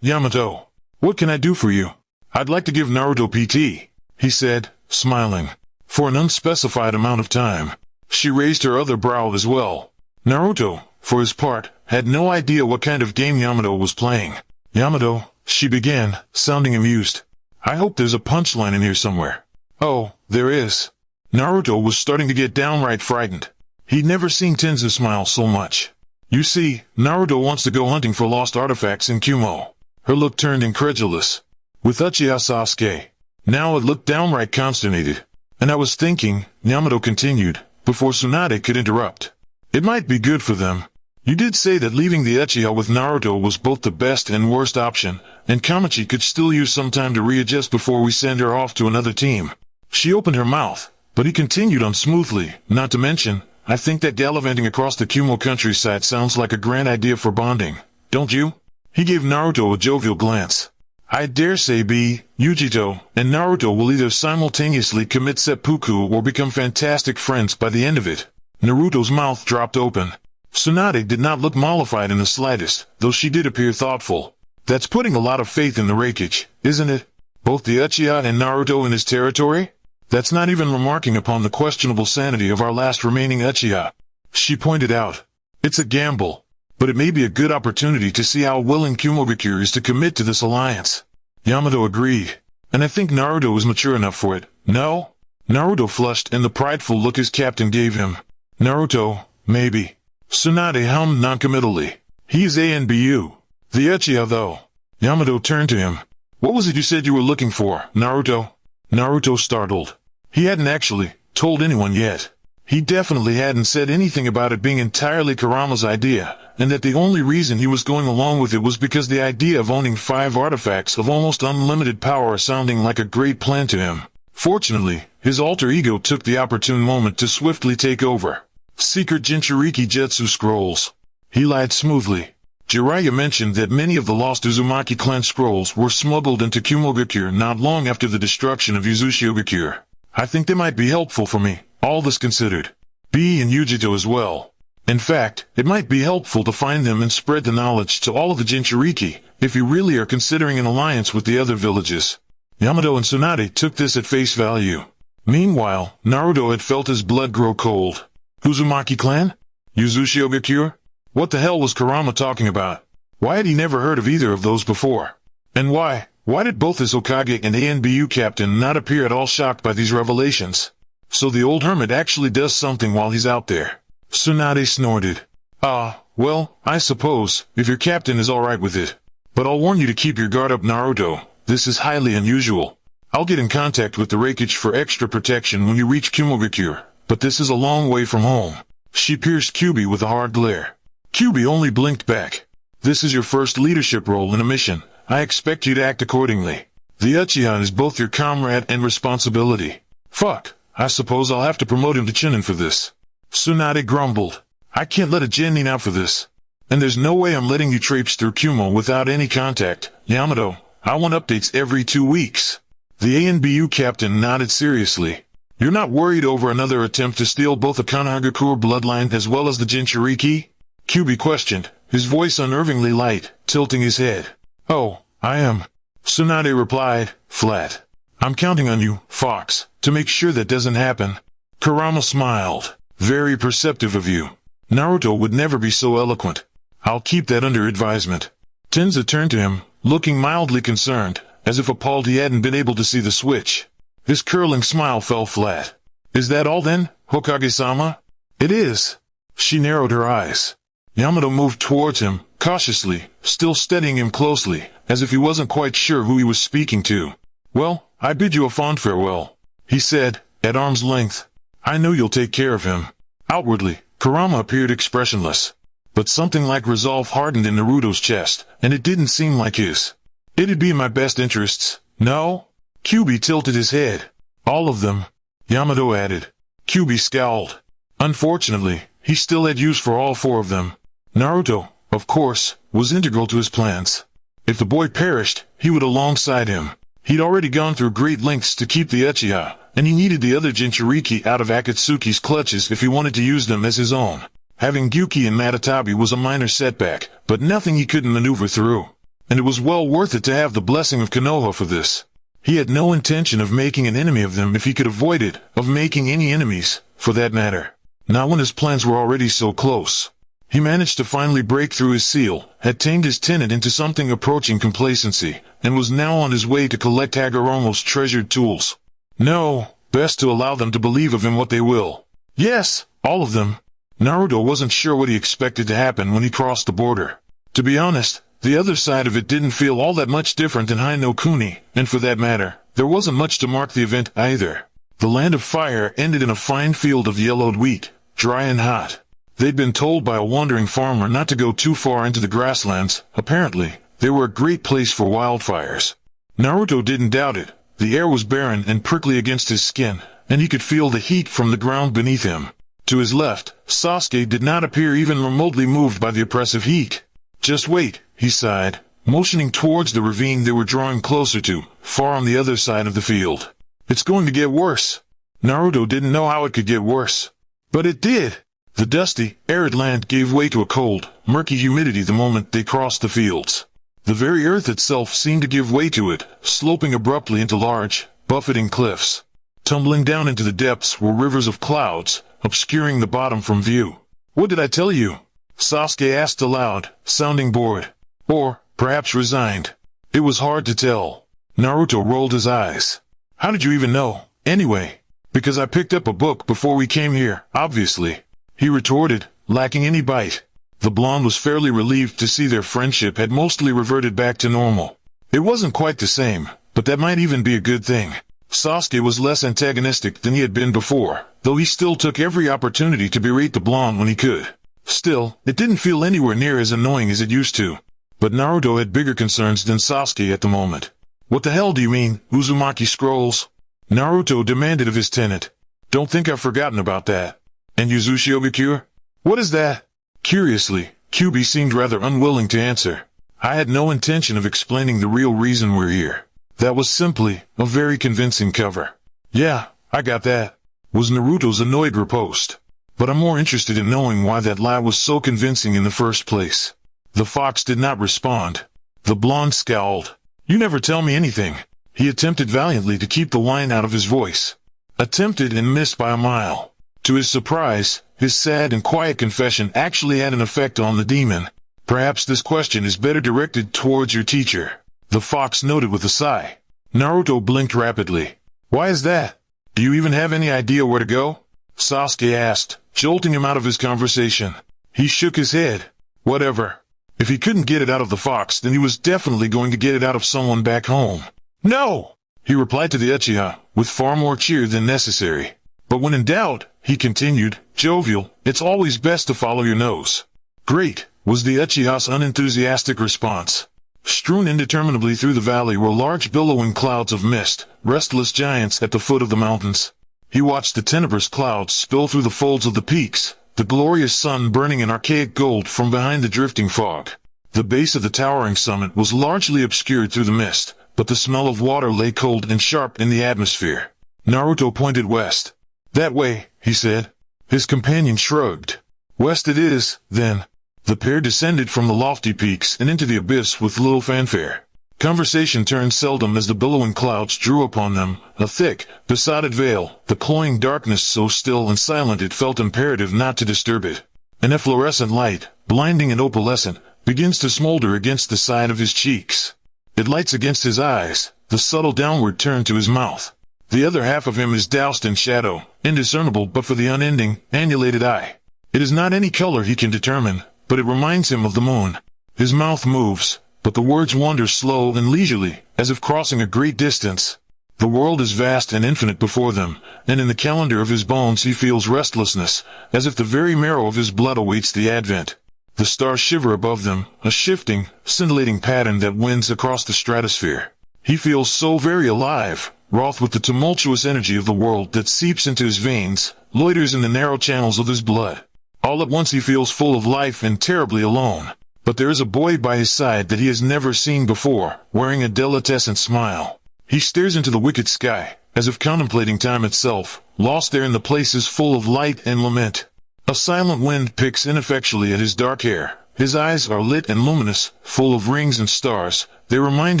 Yamato. What can I do for you? I'd like to give Naruto PT, he said, smiling. For an unspecified amount of time. She raised her other brow as well. Naruto, for his part, had no idea what kind of game Yamato was playing. Yamato, she began, sounding amused. I hope there's a punchline in here somewhere. Oh, there is. Naruto was starting to get downright frightened. He'd never seen Tenzu smile so much. You see, Naruto wants to go hunting for lost artifacts in Kumo. Her look turned incredulous. With Uchiha Sasuke. Now it looked downright consternated. And I was thinking, Yamato continued, before Tsunade could interrupt. It might be good for them. You did say that leaving the Uchiha with Naruto was both the best and worst option, and Kamachi could still use some time to readjust before we send her off to another team. She opened her mouth, but he continued on smoothly, not to mention, I think that gallivanting across the Kumo countryside sounds like a grand idea for bonding, don't you? He gave Naruto a jovial glance. I dare say Yujito and Naruto will either simultaneously commit seppuku or become fantastic friends by the end of it. Naruto's mouth dropped open. Tsunade did not look mollified in the slightest, though she did appear thoughtful. That's putting a lot of faith in the Reikage, isn't it? Both the Uchiha and Naruto in his territory? That's not even remarking upon the questionable sanity of our last remaining Uchiha. She pointed out. It's a gamble, but it may be a good opportunity to see how willing Kumogakure is to commit to this alliance. Yamato agreed. And I think Naruto is mature enough for it. No? Naruto flushed and the prideful look his captain gave him. Naruto, maybe. Tsunade hummed noncommittally. He's ANBU. The Uchiha though. Yamato turned to him. What was it you said you were looking for, Naruto? Naruto startled. He hadn't actually told anyone yet. He definitely hadn't said anything about it being entirely Kurama's idea, and that the only reason he was going along with it was because the idea of owning 5 artifacts of almost unlimited power sounding like a great plan to him. Fortunately, his alter ego took the opportune moment to swiftly take over. Secret Jinchuriki Jutsu scrolls. He lied smoothly. Jiraiya mentioned that many of the lost Uzumaki clan scrolls were smuggled into Kumogakure not long after the destruction of Uzushigakure. I think they might be helpful for me, all this considered. B and Yujito as well. In fact, it might be helpful to find them and spread the knowledge to all of the Jinchuriki, if you really are considering an alliance with the other villages. Yamato and Tsunade took this at face value. Meanwhile, Naruto had felt his blood grow cold. Uzumaki clan? Uzushigakure? What the hell was Kurama talking about? Why had he never heard of either of those before? And why did both his Hokage and ANBU captain not appear at all shocked by these revelations? So the old hermit actually does something while he's out there. Tsunade snorted. Well, I suppose, if your captain is alright with it. But I'll warn you to keep your guard up, Naruto. This is highly unusual. I'll get in contact with the Reikage for extra protection when you reach Kumogakure, but this is a long way from home. She pierced Kyubi with a hard glare. Kyubi only blinked back. This is your first leadership role in a mission. I expect you to act accordingly. The Uchiha is both your comrade and responsibility. Fuck, I suppose I'll have to promote him to Chunin for this. Tsunade grumbled. I can't let a genin out for this. And there's no way I'm letting you traipse through Kumo without any contact. Yamato, I want updates every 2 weeks. The ANBU captain nodded seriously. You're not worried over another attempt to steal both the Konohagakure bloodline as well as the Jinchuriki? Kyubi questioned, his voice unnervingly light, tilting his head. Oh, I am. Tsunade replied, flat. I'm counting on you, Fox, to make sure that doesn't happen. Kurama smiled. Very perceptive of you. Naruto would never be so eloquent. I'll keep that under advisement. Tenza turned to him, looking mildly concerned, as if appalled he hadn't been able to see the switch. His curling smile fell flat. Is that all then, Hokage-sama? It is. She narrowed her eyes. Yamato moved towards him, cautiously, still studying him closely, as if he wasn't quite sure who he was speaking to. Well, I bid you a fond farewell, he said, at arm's length. I know you'll take care of him. Outwardly, Kurama appeared expressionless. But something like resolve hardened in Naruto's chest, and it didn't seem like his. It'd be in my best interests, no? Kyubi tilted his head. All of them, Yamato added. Kyubi scowled. Unfortunately, he still had use for all 4 of them. Naruto, of course, was integral to his plans. If the boy perished, he would alongside him. He'd already gone through great lengths to keep the Uchiha, and he needed the other Jinchuriki out of Akatsuki's clutches if he wanted to use them as his own. Having Gyuki and Matatabi was a minor setback, but nothing he couldn't maneuver through. And it was well worth it to have the blessing of Konoha for this. He had no intention of making an enemy of them if he could avoid it, of making any enemies, for that matter. Not when his plans were already so close. He managed to finally break through his seal, had tamed his tenant into something approaching complacency, and was now on his way to collect Hagoromo's treasured tools. No, best to allow them to believe of him what they will. Yes, all of them. Naruto wasn't sure what he expected to happen when he crossed the border. To be honest, the other side of it didn't feel all that much different than Hai no Kuni, and for that matter, there wasn't much to mark the event either. The land of fire ended in a fine field of yellowed wheat, dry and hot. They'd been told by a wandering farmer not to go too far into the grasslands. Apparently, they were a great place for wildfires. Naruto didn't doubt it. The air was barren and prickly against his skin, and he could feel the heat from the ground beneath him. To his left, Sasuke did not appear even remotely moved by the oppressive heat. Just wait, he sighed, motioning towards the ravine they were drawing closer to, far on the other side of the field. It's going to get worse. Naruto didn't know how it could get worse. But it did. The dusty, arid land gave way to a cold, murky humidity the moment they crossed the fields. The very earth itself seemed to give way to it, sloping abruptly into large, buffeting cliffs. Tumbling down into the depths were rivers of clouds, obscuring the bottom from view. What did I tell you? Sasuke asked aloud, sounding bored. Or, perhaps resigned. It was hard to tell. Naruto rolled his eyes. How did you even know? Anyway, because I picked up a book before we came here, obviously. He retorted, lacking any bite. The blonde was fairly relieved to see their friendship had mostly reverted back to normal. It wasn't quite the same, but that might even be a good thing. Sasuke was less antagonistic than he had been before, though he still took every opportunity to berate the blonde when he could. Still, it didn't feel anywhere near as annoying as it used to. But Naruto had bigger concerns than Sasuke at the moment. What the hell do you mean, Uzumaki scrolls? Naruto demanded of his tenant. Don't think I've forgotten about that. And Yuzushiobi-cure? What is that? Curiously, Kyuubi seemed rather unwilling to answer. I had no intention of explaining the real reason we're here. That was simply a very convincing cover. Yeah, I got that, was Naruto's annoyed riposte. But I'm more interested in knowing why that lie was so convincing in the first place. The fox did not respond. The blonde scowled. You never tell me anything. He attempted valiantly to keep the whine out of his voice. Attempted and missed by a mile. To his surprise, his sad and quiet confession actually had an effect on the demon. Perhaps this question is better directed towards your teacher, the fox noted with a sigh. Naruto blinked rapidly. Why is that? Do you even have any idea where to go? Sasuke asked, jolting him out of his conversation. He shook his head. Whatever. If he couldn't get it out of the fox, then he was definitely going to get it out of someone back home. No! He replied to the Uchiha, with far more cheer than necessary. But when in doubt, he continued, jovial, it's always best to follow your nose. Great, was the Uchiha's unenthusiastic response. Strewn indeterminably through the valley were large billowing clouds of mist, restless giants at the foot of the mountains. He watched the tenebrous clouds spill through the folds of the peaks, the glorious sun burning in archaic gold from behind the drifting fog. The base of the towering summit was largely obscured through the mist, but the smell of water lay cold and sharp in the atmosphere. Naruto pointed west. That way, he said. His companion shrugged. West it is, then. The pair descended from the lofty peaks and into the abyss with little fanfare. Conversation turned seldom as the billowing clouds drew upon them, a thick, besotted veil, the cloying darkness so still and silent it felt imperative not to disturb it. An efflorescent light, blinding and opalescent, begins to smolder against the side of his cheeks. It lights against his eyes, the subtle downward turn to his mouth. The other half of him is doused in shadow, indiscernible but for the unending, annulated eye. It is not any color he can determine, but it reminds him of the moon. His mouth moves, but the words wander slow and leisurely, as if crossing a great distance. The world is vast and infinite before them, and in the calendar of his bones he feels restlessness, as if the very marrow of his blood awaits the advent. The stars shiver above them, a shifting, scintillating pattern that winds across the stratosphere. He feels so very alive, wroth with the tumultuous energy of the world that seeps into his veins, loiters in the narrow channels of his blood. All at once he feels full of life and terribly alone. But there is a boy by his side that he has never seen before, wearing a delectescent smile. He stares into the wicked sky, as if contemplating time itself, lost there in the places full of light and lament. A silent wind picks ineffectually at his dark hair. His eyes are lit and luminous, full of rings and stars. They remind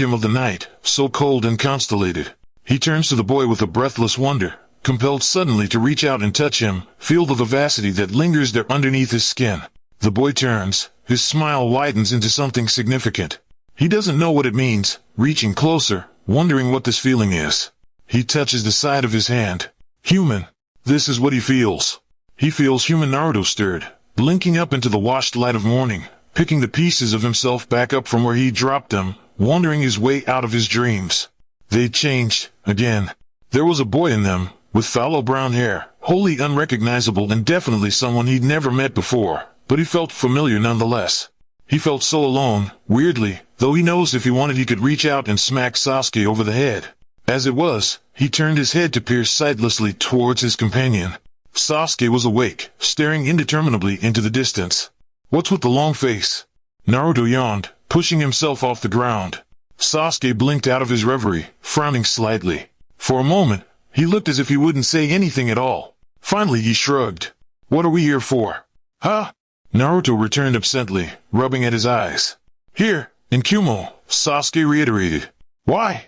him of the night, so cold and constellated. He turns to the boy with a breathless wonder, compelled suddenly to reach out and touch him, feel the vivacity that lingers there underneath his skin. The boy turns. His smile widens into something significant. He doesn't know what it means, reaching closer, wondering what this feeling is. He touches the side of his hand. Human. This is what he feels. He feels human. Naruto stirred, blinking up into the washed light of morning, picking the pieces of himself back up from where he dropped them, wandering his way out of his dreams. They'd changed, again. There was a boy in them, with fallow brown hair, wholly unrecognizable and definitely someone he'd never met before. But he felt familiar nonetheless. He felt so alone, weirdly, though he knows if he wanted he could reach out and smack Sasuke over the head. As it was, he turned his head to peer sightlessly towards his companion. Sasuke was awake, staring indeterminably into the distance. What's with the long face? Naruto yawned, pushing himself off the ground. Sasuke blinked out of his reverie, frowning slightly. For a moment, he looked as if he wouldn't say anything at all. Finally he shrugged. What are we here for? Huh? Naruto returned absently, rubbing at his eyes. Here, in Kumo, Sasuke reiterated. Why?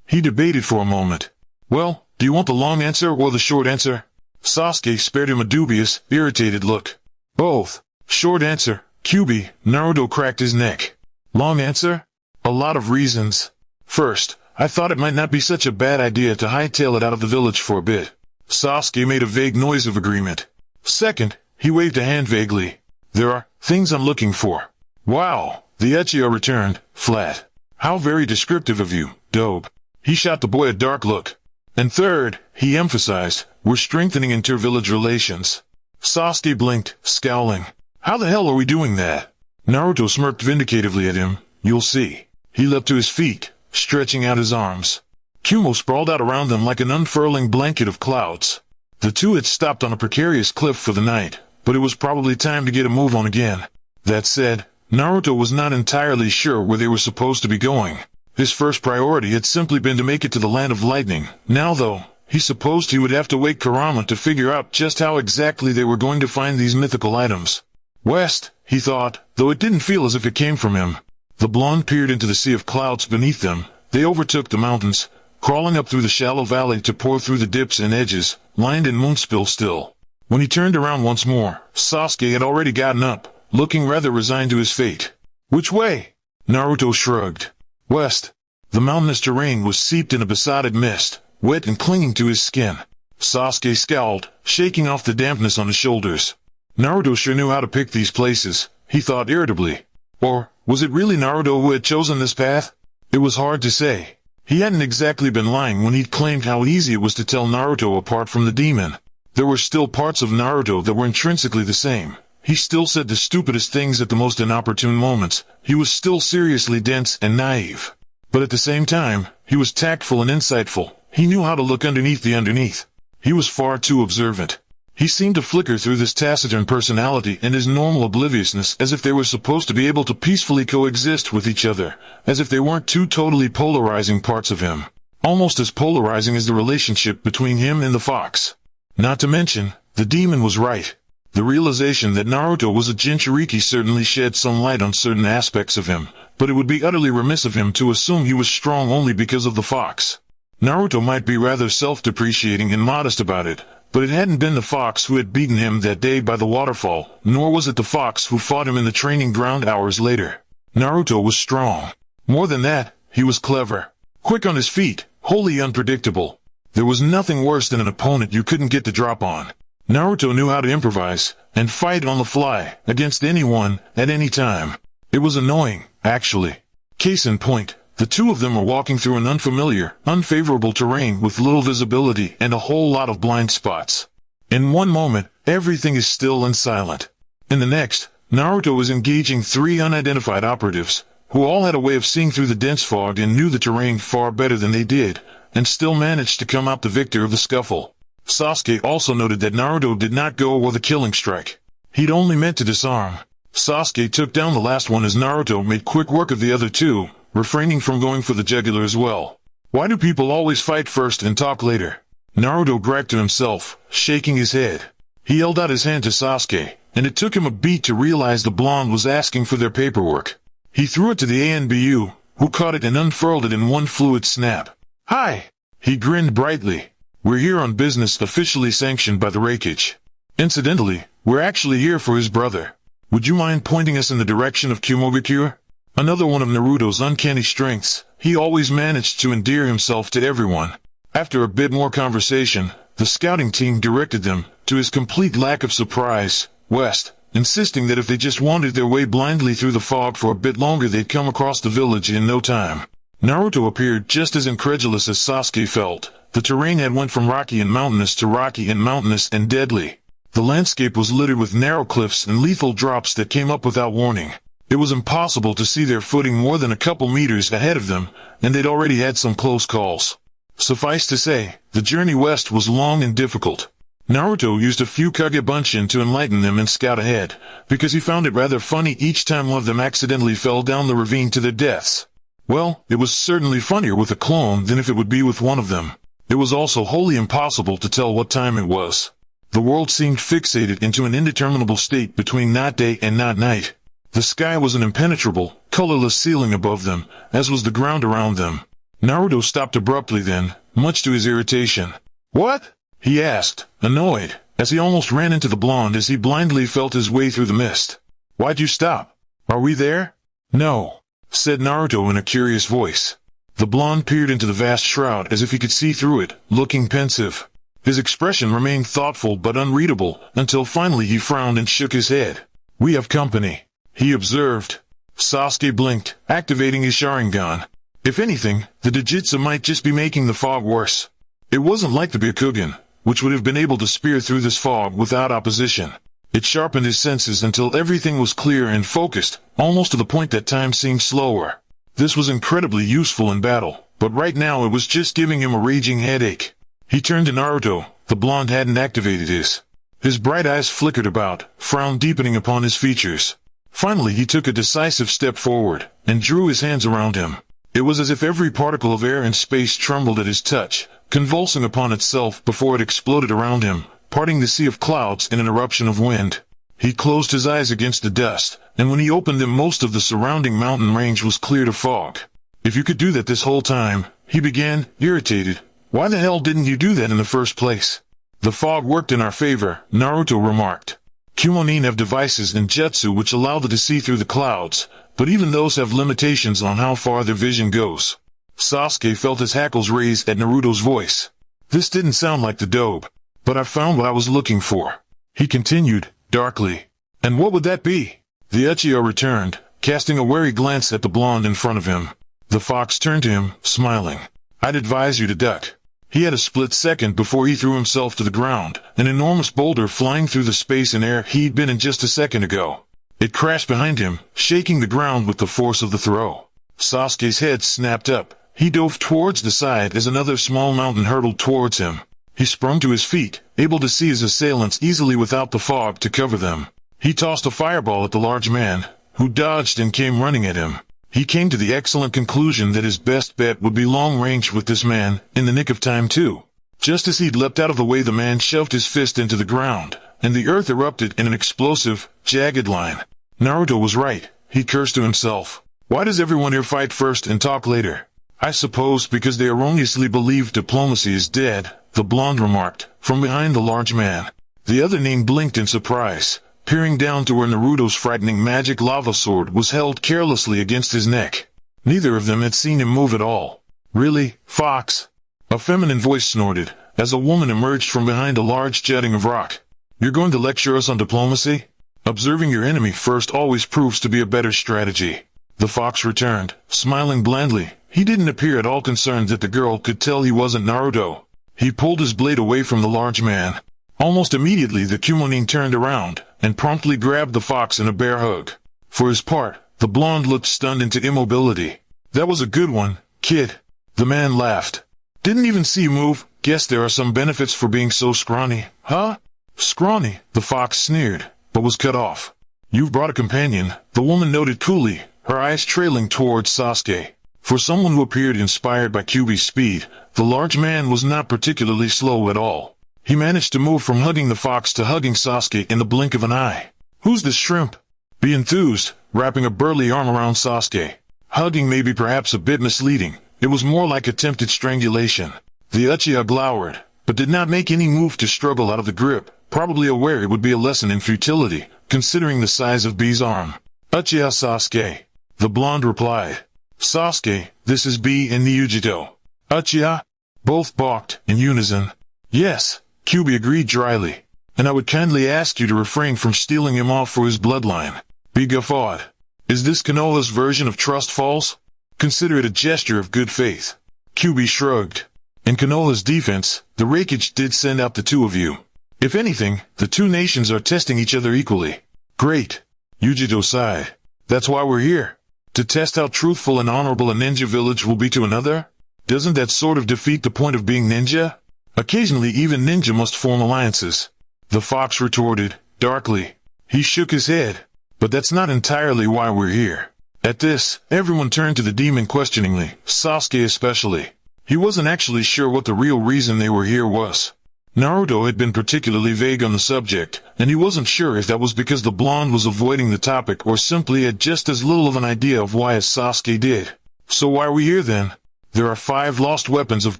He debated for a moment. Well, Do you want the long answer or the short answer? Sasuke spared him a dubious, irritated look. Both. Short answer, Kyuubi. Naruto cracked his neck. Long answer? A lot of reasons. First, I thought it might not be such a bad idea to hightail it out of the village for a bit. Sasuke made a vague noise of agreement. Second, he waved a hand vaguely. There are things I'm looking for. Wow, the Uchiha returned, flat. How very descriptive of you, Dobe. He shot the boy a dark look. And third, he emphasized, we're strengthening inter-village relations. Sasuke blinked, scowling. How the hell are we doing that? Naruto smirked vindicatively at him. You'll see. He leapt to his feet, stretching out his arms. Kumo sprawled out around them like an unfurling blanket of clouds. The two had stopped on a precarious cliff for the night, but it was probably time to get a move on again. That said, Naruto was not entirely sure where they were supposed to be going. His first priority had simply been to make it to the Land of Lightning. Now though, he supposed he would have to wake Kurama to figure out just how exactly they were going to find these mythical items. West, he thought, though it didn't feel as if it came from him. The blonde peered into the sea of clouds beneath them. They overtook the mountains, crawling up through the shallow valley to pour through the dips and edges, lined in moonspill still. When he turned around once more, Sasuke had already gotten up, looking rather resigned to his fate. Which way? Naruto shrugged. West. The mountainous terrain was seeped in a besotted mist, wet and clinging to his skin. Sasuke scowled, shaking off the dampness on his shoulders. Naruto sure knew how to pick these places, he thought irritably. Or, was it really Naruto who had chosen this path? It was hard to say. He hadn't exactly been lying when he'd claimed how easy it was to tell Naruto apart from the demon. There were still parts of Naruto that were intrinsically the same. He still said the stupidest things at the most inopportune moments. He was still seriously dense and naive. But at the same time, he was tactful and insightful. He knew how to look underneath the underneath. He was far too observant. He seemed to flicker through this taciturn personality and his normal obliviousness as if they were supposed to be able to peacefully coexist with each other, as if they weren't two totally polarizing parts of him. Almost as polarizing as the relationship between him and the fox. Not to mention, the demon was right. The realization that Naruto was a Jinchuriki certainly shed some light on certain aspects of him, but it would be utterly remiss of him to assume he was strong only because of the fox. Naruto might be rather self-depreciating and modest about it, but it hadn't been the fox who had beaten him that day by the waterfall, nor was it the fox who fought him in the training ground hours later. Naruto was strong. More than that, he was clever. Quick on his feet, wholly unpredictable. There was nothing worse than an opponent you couldn't get the drop on. Naruto knew how to improvise and fight on the fly against anyone at any time. It was annoying, actually. Case in point, the two of them were walking through an unfamiliar, unfavorable terrain with little visibility and a whole lot of blind spots. In one moment, everything is still and silent. In the next, Naruto is engaging three unidentified operatives, who all had a way of seeing through the dense fog and knew the terrain far better than they did, and still managed to come out the victor of the scuffle. Sasuke also noted that Naruto did not go with a killing strike. He'd only meant to disarm. Sasuke took down the last one as Naruto made quick work of the other two, refraining from going for the jugular as well. Why do people always fight first and talk later? Naruto bragged to himself, shaking his head. He held out his hand to Sasuke, and it took him a beat to realize the blonde was asking for their paperwork. He threw it to the Anbu, who caught it and unfurled it in one fluid snap. Hi! He grinned brightly. We're here on business officially sanctioned by the Reikage. Incidentally, we're actually here for his brother. Would you mind pointing us in the direction of Kumogakure? Another one of Naruto's uncanny strengths, he always managed to endear himself to everyone. After a bit more conversation, the scouting team directed them, to his complete lack of surprise, west, insisting that if they just wandered their way blindly through the fog for a bit longer they'd come across the village in no time. Naruto appeared just as incredulous as Sasuke felt. The terrain had went from rocky and mountainous to rocky and mountainous and deadly. The landscape was littered with narrow cliffs and lethal drops that came up without warning. It was impossible to see their footing more than a couple meters ahead of them, and they'd already had some close calls. Suffice to say, the journey west was long and difficult. Naruto used a few Kage Bunshin to enlighten them and scout ahead, because he found it rather funny each time one of them accidentally fell down the ravine to their deaths. Well, it was certainly funnier with a clone than if it would be with one of them. It was also wholly impossible to tell what time it was. The world seemed fixated into an indeterminable state between not day and not night. The sky was an impenetrable, colorless ceiling above them, as was the ground around them. Naruto stopped abruptly then, much to his irritation. What? He asked, annoyed, as he almost ran into the blonde as he blindly felt his way through the mist. Why'd you stop? Are we there? No, said Naruto in a curious voice. The blonde peered into the vast shroud as if he could see through it, looking pensive. His expression remained thoughtful but unreadable, until finally he frowned and shook his head. We have company, he observed. Sasuke blinked, activating his Sharingan. If anything, the Dojutsu might just be making the fog worse. It wasn't like the Byakugan, which would have been able to spear through this fog without opposition. It sharpened his senses until everything was clear and focused, almost to the point that time seemed slower. This was incredibly useful in battle, but right now it was just giving him a raging headache. He turned to Naruto. The blonde hadn't activated his. His bright eyes flickered about, frown deepening upon his features. Finally he took a decisive step forward, and drew his hands around him. It was as if every particle of air in space trembled at his touch, convulsing upon itself before it exploded around him, parting the sea of clouds in an eruption of wind. He closed his eyes against the dust, and when he opened them most of the surrounding mountain range was cleared of fog. If you could do that this whole time, he began, irritated. Why the hell didn't you do that in the first place? The fog worked in our favor, Naruto remarked. Kumonin have devices in jutsu which allow them to see through the clouds, but even those have limitations on how far their vision goes. Sasuke felt his hackles raise at Naruto's voice. This didn't sound like the dope, but I found what I was looking for. He continued, darkly. And what would that be? The Uchiha returned, casting a wary glance at the blonde in front of him. The fox turned to him, smiling. I'd advise you to duck. He had a split second before he threw himself to the ground, an enormous boulder flying through the space and air he'd been in just a second ago. It crashed behind him, shaking the ground with the force of the throw. Sasuke's head snapped up. He dove towards the side as another small mountain hurtled towards him. He sprung to his feet, able to see his assailants easily without the fog to cover them. He tossed a fireball at the large man, who dodged and came running at him. He came to the excellent conclusion that his best bet would be long range with this man, in the nick of time too. Just as he'd leapt out of the way, the man shoved his fist into the ground, and the earth erupted in an explosive, jagged line. Naruto was right, he cursed to himself. Why does everyone here fight first and talk later? I suppose because they erroneously believe diplomacy is dead, the blonde remarked, from behind the large man. The other name blinked in surprise, peering down to where Naruto's frightening magic lava sword was held carelessly against his neck. Neither of them had seen him move at all. Really, Fox? A feminine voice snorted, as a woman emerged from behind a large jutting of rock. You're going to lecture us on diplomacy? Observing your enemy first always proves to be a better strategy. The fox returned, smiling blandly. He didn't appear at all concerned that the girl could tell he wasn't Naruto. He pulled his blade away from the large man. Almost immediately the Kumonin turned around, and promptly grabbed the fox in a bear hug. For his part, the blonde looked stunned into immobility. That was a good one, kid. The man laughed. Didn't even see you move. Guess there are some benefits for being so scrawny, huh? Scrawny, the fox sneered, but was cut off. You've brought a companion, the woman noted coolly, her eyes trailing towards Sasuke. For someone who appeared inspired by Kyuubi's speed, the large man was not particularly slow at all. He managed to move from hugging the fox to hugging Sasuke in the blink of an eye. Who's this shrimp? Be enthused, wrapping a burly arm around Sasuke. Hugging may be perhaps a bit misleading. It was more like attempted strangulation. The Uchiha glowered, but did not make any move to struggle out of the grip, probably aware it would be a lesson in futility, considering the size of B's arm. Uchiha Sasuke. The blonde replied. Sasuke, this is B and Naruto. Uchiha? Both balked, in unison. Yes, Kyuubi agreed dryly. And I would kindly ask you to refrain from stealing him off for his bloodline. B guffawed. Is this Konoha's version of trust falls? Consider it a gesture of good faith. Kyuubi shrugged. In Konoha's defense, the Raikage did send out the two of you. If anything, the two nations are testing each other equally. Great. Yugito sighed. That's why we're here. To test how truthful and honorable a ninja village will be to another? Doesn't that sort of defeat the point of being ninja? Occasionally even ninja must form alliances. The fox retorted, darkly. He shook his head. But that's not entirely why we're here. At this, everyone turned to the demon questioningly, Sasuke especially. He wasn't actually sure what the real reason they were here was. Naruto had been particularly vague on the subject, and he wasn't sure if that was because the blonde was avoiding the topic or simply had just as little of an idea of why as Sasuke did. So why are we here then? There are 5 lost weapons of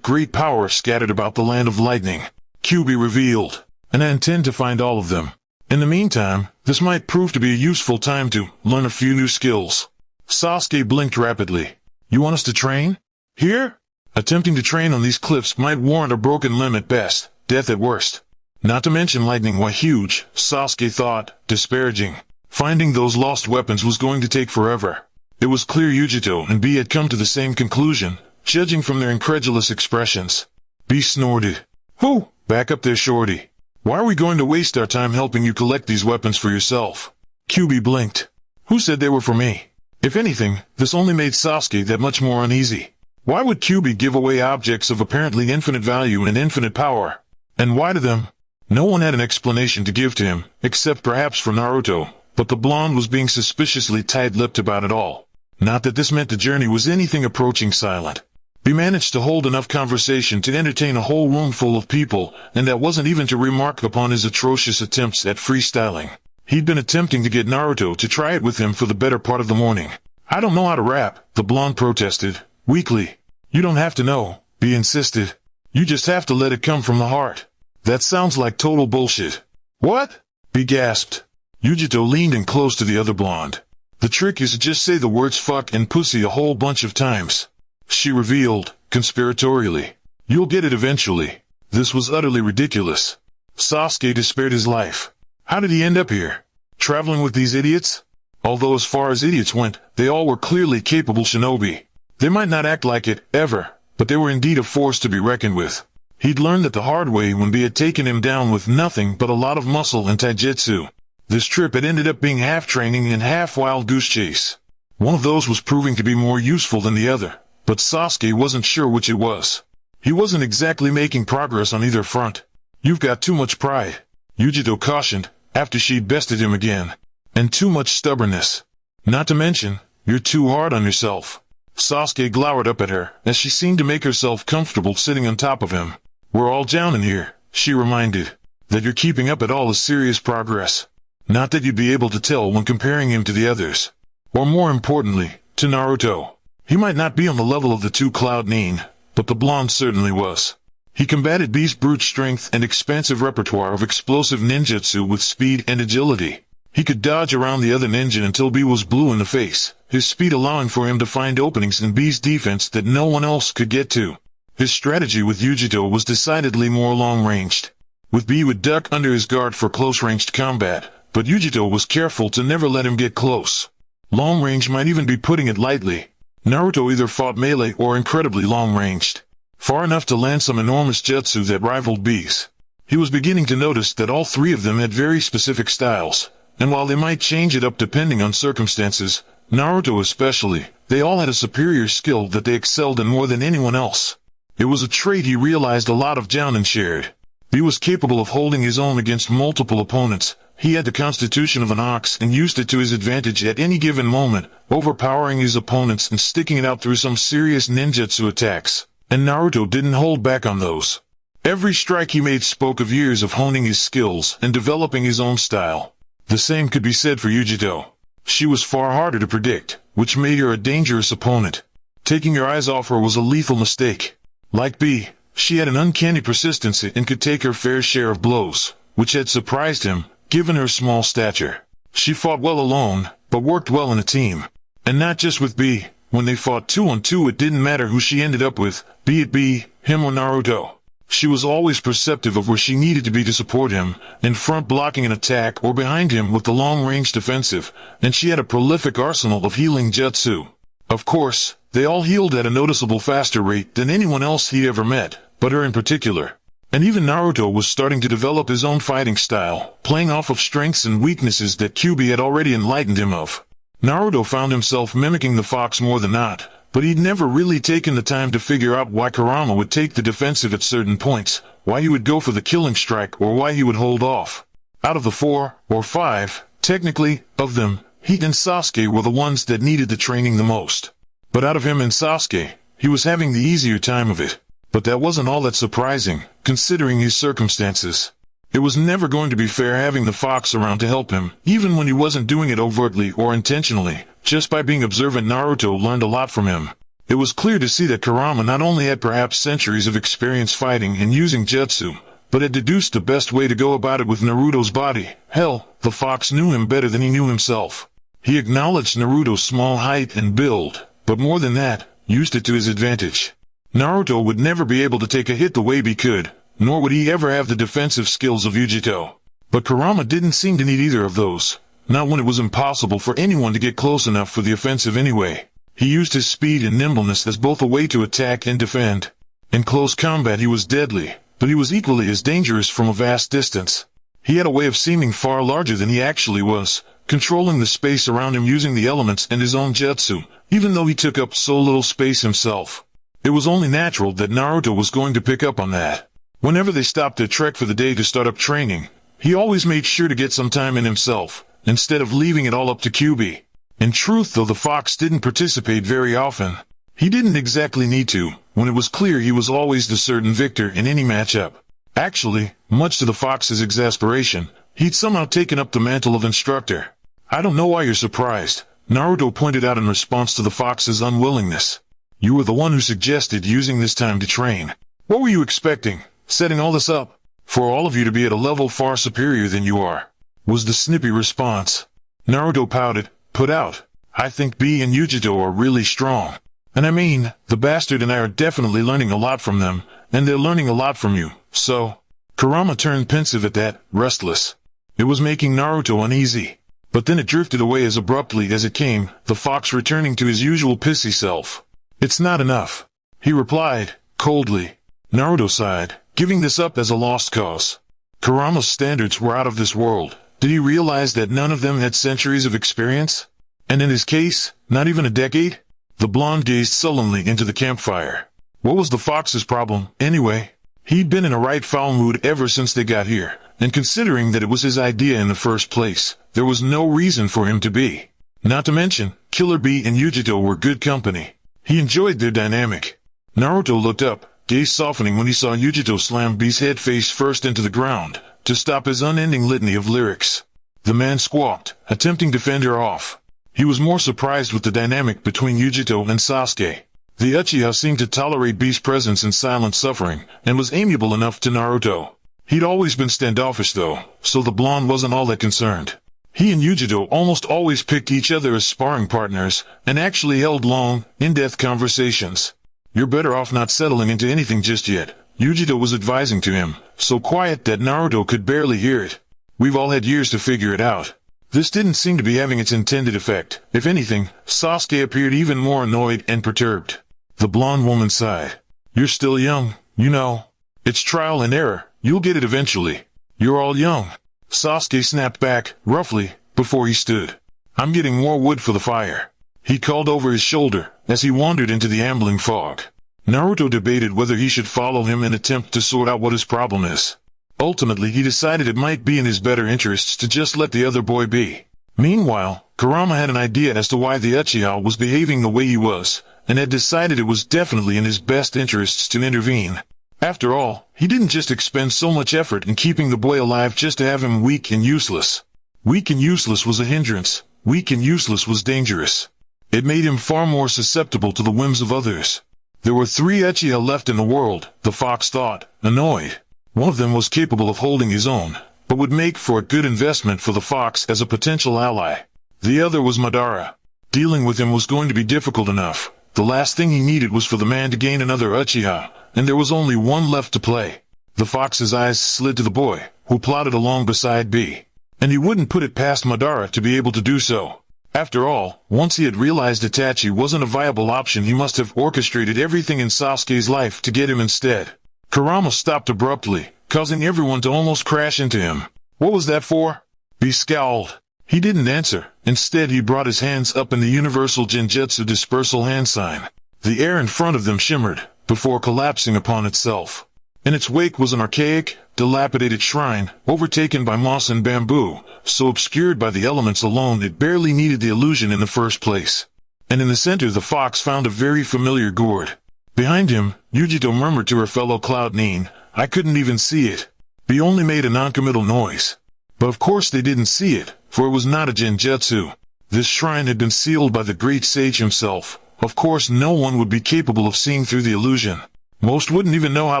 great power scattered about the land of lightning, Kyuubi revealed, and I intend to find all of them. In the meantime, this might prove to be a useful time to learn a few new skills. Sasuke blinked rapidly. You want us to train? Here? Attempting to train on these cliffs might warrant a broken limb at best, death at worst. Not to mention lightning while huge, Sasuke thought, disparaging. Finding those lost weapons was going to take forever. It was clear Yugito and B had come to the same conclusion, judging from their incredulous expressions. B snorted. Whew, back up there, shorty. Why are we going to waste our time helping you collect these weapons for yourself? Kyuubi blinked. Who said they were for me? If anything, this only made Sasuke that much more uneasy. Why would Kyuubi give away objects of apparently infinite value and infinite power? And why to them? No one had an explanation to give to him, except perhaps for Naruto, but the blonde was being suspiciously tight-lipped about it all. Not that this meant the journey was anything approaching silent. He managed to hold enough conversation to entertain a whole room full of people, and that wasn't even to remark upon his atrocious attempts at freestyling. He'd been attempting to get Naruto to try it with him for the better part of the morning. I don't know how to rap, the blonde protested, weakly. You don't have to know, B insisted. You just have to let it come from the heart. That sounds like total bullshit. What? B gasped. Yugito leaned in close to the other blonde. The trick is to just say the words fuck and pussy a whole bunch of times. She revealed, conspiratorially. You'll get it eventually. This was utterly ridiculous. Sasuke despaired his life. How did he end up here? Traveling with these idiots? Although as far as idiots went, they all were clearly capable shinobi. They might not act like it, ever, but they were indeed a force to be reckoned with. He'd learned that the hard way when B had taken him down with nothing but a lot of muscle and taijutsu. This trip had ended up being half training and half wild goose chase. One of those was proving to be more useful than the other, but Sasuke wasn't sure which it was. He wasn't exactly making progress on either front. You've got too much pride, Yugito cautioned, after she'd bested him again. And too much stubbornness. Not to mention, you're too hard on yourself. Sasuke glowered up at her, as she seemed to make herself comfortable sitting on top of him. We're all down in here, she reminded. That you're keeping up at all is serious progress. Not that you'd be able to tell when comparing him to the others. Or more importantly, to Naruto. He might not be on the level of the two Cloud Nine, but the blonde certainly was. He combated B's brute strength and expansive repertoire of explosive ninjutsu with speed and agility. He could dodge around the other ninja until B was blue in the face, his speed allowing for him to find openings in B's defense that no one else could get to. His strategy with Yugito was decidedly more long-ranged. With B would duck under his guard for close-ranged combat, but Yugito was careful to never let him get close. Long range might even be putting it lightly. Naruto either fought melee or incredibly long-ranged. Far enough to land some enormous jutsu that rivaled B's. He was beginning to notice that all three of them had very specific styles, and while they might change it up depending on circumstances, Naruto especially, they all had a superior skill that they excelled in more than anyone else. It was a trait he realized a lot of Jounin shared. He was capable of holding his own against multiple opponents. He had the constitution of an ox and used it to his advantage at any given moment, overpowering his opponents and sticking it out through some serious ninjutsu attacks. And Naruto didn't hold back on those. Every strike he made spoke of years of honing his skills and developing his own style. The same could be said for Yugito. She was far harder to predict, which made her a dangerous opponent. Taking your eyes off her was a lethal mistake. Like B, she had an uncanny persistency and could take her fair share of blows, which had surprised him, given her small stature. She fought well alone, but worked well in a team. And not just with B. When they fought 2-on-2, it didn't matter who she ended up with, be it B, him or Naruto. She was always perceptive of where she needed to be to support him, in front blocking an attack or behind him with the long-range defensive, and she had a prolific arsenal of healing jutsu. Of course, they all healed at a noticeable faster rate than anyone else he ever met, but her in particular. And even Naruto was starting to develop his own fighting style, playing off of strengths and weaknesses that Kyuubi had already enlightened him of. Naruto found himself mimicking the fox more than not, but he'd never really taken the time to figure out why Kurama would take the defensive at certain points, why he would go for the killing strike, or why he would hold off. Out of the 4, or 5, technically, of them, he and Sasuke were the ones that needed the training the most. But out of him and Sasuke, he was having the easier time of it. But that wasn't all that surprising, considering his circumstances. It was never going to be fair having the fox around to help him, even when he wasn't doing it overtly or intentionally. Just by being observant, Naruto learned a lot from him. It was clear to see that Kurama not only had perhaps centuries of experience fighting and using jutsu, but had deduced the best way to go about it with Naruto's body. Hell, the fox knew him better than he knew himself. He acknowledged Naruto's small height and build, but more than that, used it to his advantage. Naruto would never be able to take a hit the way he could, nor would he ever have the defensive skills of Yugito. But Kurama didn't seem to need either of those, not when it was impossible for anyone to get close enough for the offensive anyway. He used his speed and nimbleness as both a way to attack and defend. In close combat he was deadly, but he was equally as dangerous from a vast distance. He had a way of seeming far larger than he actually was, controlling the space around him using the elements and his own jutsu, even though he took up so little space himself. It was only natural that Naruto was going to pick up on that. Whenever they stopped their trek for the day to start up training, he always made sure to get some time in himself, instead of leaving it all up to QB. In truth, though, the fox didn't participate very often. He didn't exactly need to, when it was clear he was always the certain victor in any matchup. Actually, much to the fox's exasperation, he'd somehow taken up the mantle of instructor. "I don't know why you're surprised," Naruto pointed out in response to the fox's unwillingness. "You were the one who suggested using this time to train. What were you expecting, setting all this up? For all of you to be at a level far superior than you are," was the snippy response. Naruto pouted, "Put out. I think B and Yugito are really strong. And I mean, the bastard and I are definitely learning a lot from them, and they're learning a lot from you, so..." Kurama turned pensive at that, restless. It was making Naruto uneasy. But then it drifted away as abruptly as it came, the fox returning to his usual pissy self. "It's not enough," he replied, coldly. Naruto sighed, giving this up as a lost cause. Kurama's standards were out of this world. Did he realize that none of them had centuries of experience? And in his case, not even a decade? The blonde gazed sullenly into the campfire. What was the fox's problem, anyway? He'd been in a right foul mood ever since they got here, and considering that it was his idea in the first place, there was no reason for him to be. Not to mention, Killer Bee and Yugito were good company. He enjoyed their dynamic. Naruto looked up, gaze softening when he saw Yugito slam Bee's head face first into the ground, to stop his unending litany of lyrics. The man squawked, attempting to fend her off. He was more surprised with the dynamic between Yugito and Sasuke. The Uchiha seemed to tolerate Bee's presence in silent suffering, and was amiable enough to Naruto. He'd always been standoffish though, so the blonde wasn't all that concerned. He and Yugito almost always picked each other as sparring partners, and actually held long, in-depth conversations. "You're better off not settling into anything just yet," Yugito was advising to him, so quiet that Naruto could barely hear it. "We've all had years to figure it out." This didn't seem to be having its intended effect. If anything, Sasuke appeared even more annoyed and perturbed. The blonde woman sighed. "You're still young, you know. It's trial and error. You'll get it eventually. You're all young." Sasuke snapped back, roughly, before he stood. "I'm getting more wood for the fire," he called over his shoulder, as he wandered into the ambling fog. Naruto debated whether he should follow him and attempt to sort out what his problem is. Ultimately, he decided it might be in his better interests to just let the other boy be. Meanwhile, Kurama had an idea as to why the Uchiha was behaving the way he was, and had decided it was definitely in his best interests to intervene. After all, he didn't just expend so much effort in keeping the boy alive just to have him weak and useless. Weak and useless was a hindrance. Weak and useless was dangerous. It made him far more susceptible to the whims of others. There were 3 Uchiha left in the world, the fox thought, annoyed. One of them was capable of holding his own, but would make for a good investment for the fox as a potential ally. The other was Madara. Dealing with him was going to be difficult enough. The last thing he needed was for the man to gain another Uchiha, and there was only one left to play. The fox's eyes slid to the boy, who plodded along beside Bee. And he wouldn't put it past Madara to be able to do so. After all, once he had realized Itachi wasn't a viable option, he must have orchestrated everything in Sasuke's life to get him instead. Kurama stopped abruptly, causing everyone to almost crash into him. "What was that for?" Bee scowled. He didn't answer. Instead, he brought his hands up in the universal Genjutsu dispersal hand sign. The air in front of them shimmered, before collapsing upon itself. In its wake was an archaic, dilapidated shrine, overtaken by moss and bamboo, so obscured by the elements alone it barely needed the illusion in the first place. And in the center the fox found a very familiar gourd. Behind him, Yugito murmured to her fellow Cloud Nine, "I couldn't even see it." He only made a non-committal noise. But of course they didn't see it, for it was not a Genjutsu. This shrine had been sealed by the great sage himself, Of course, no one would be capable of seeing through the illusion. Most wouldn't even know how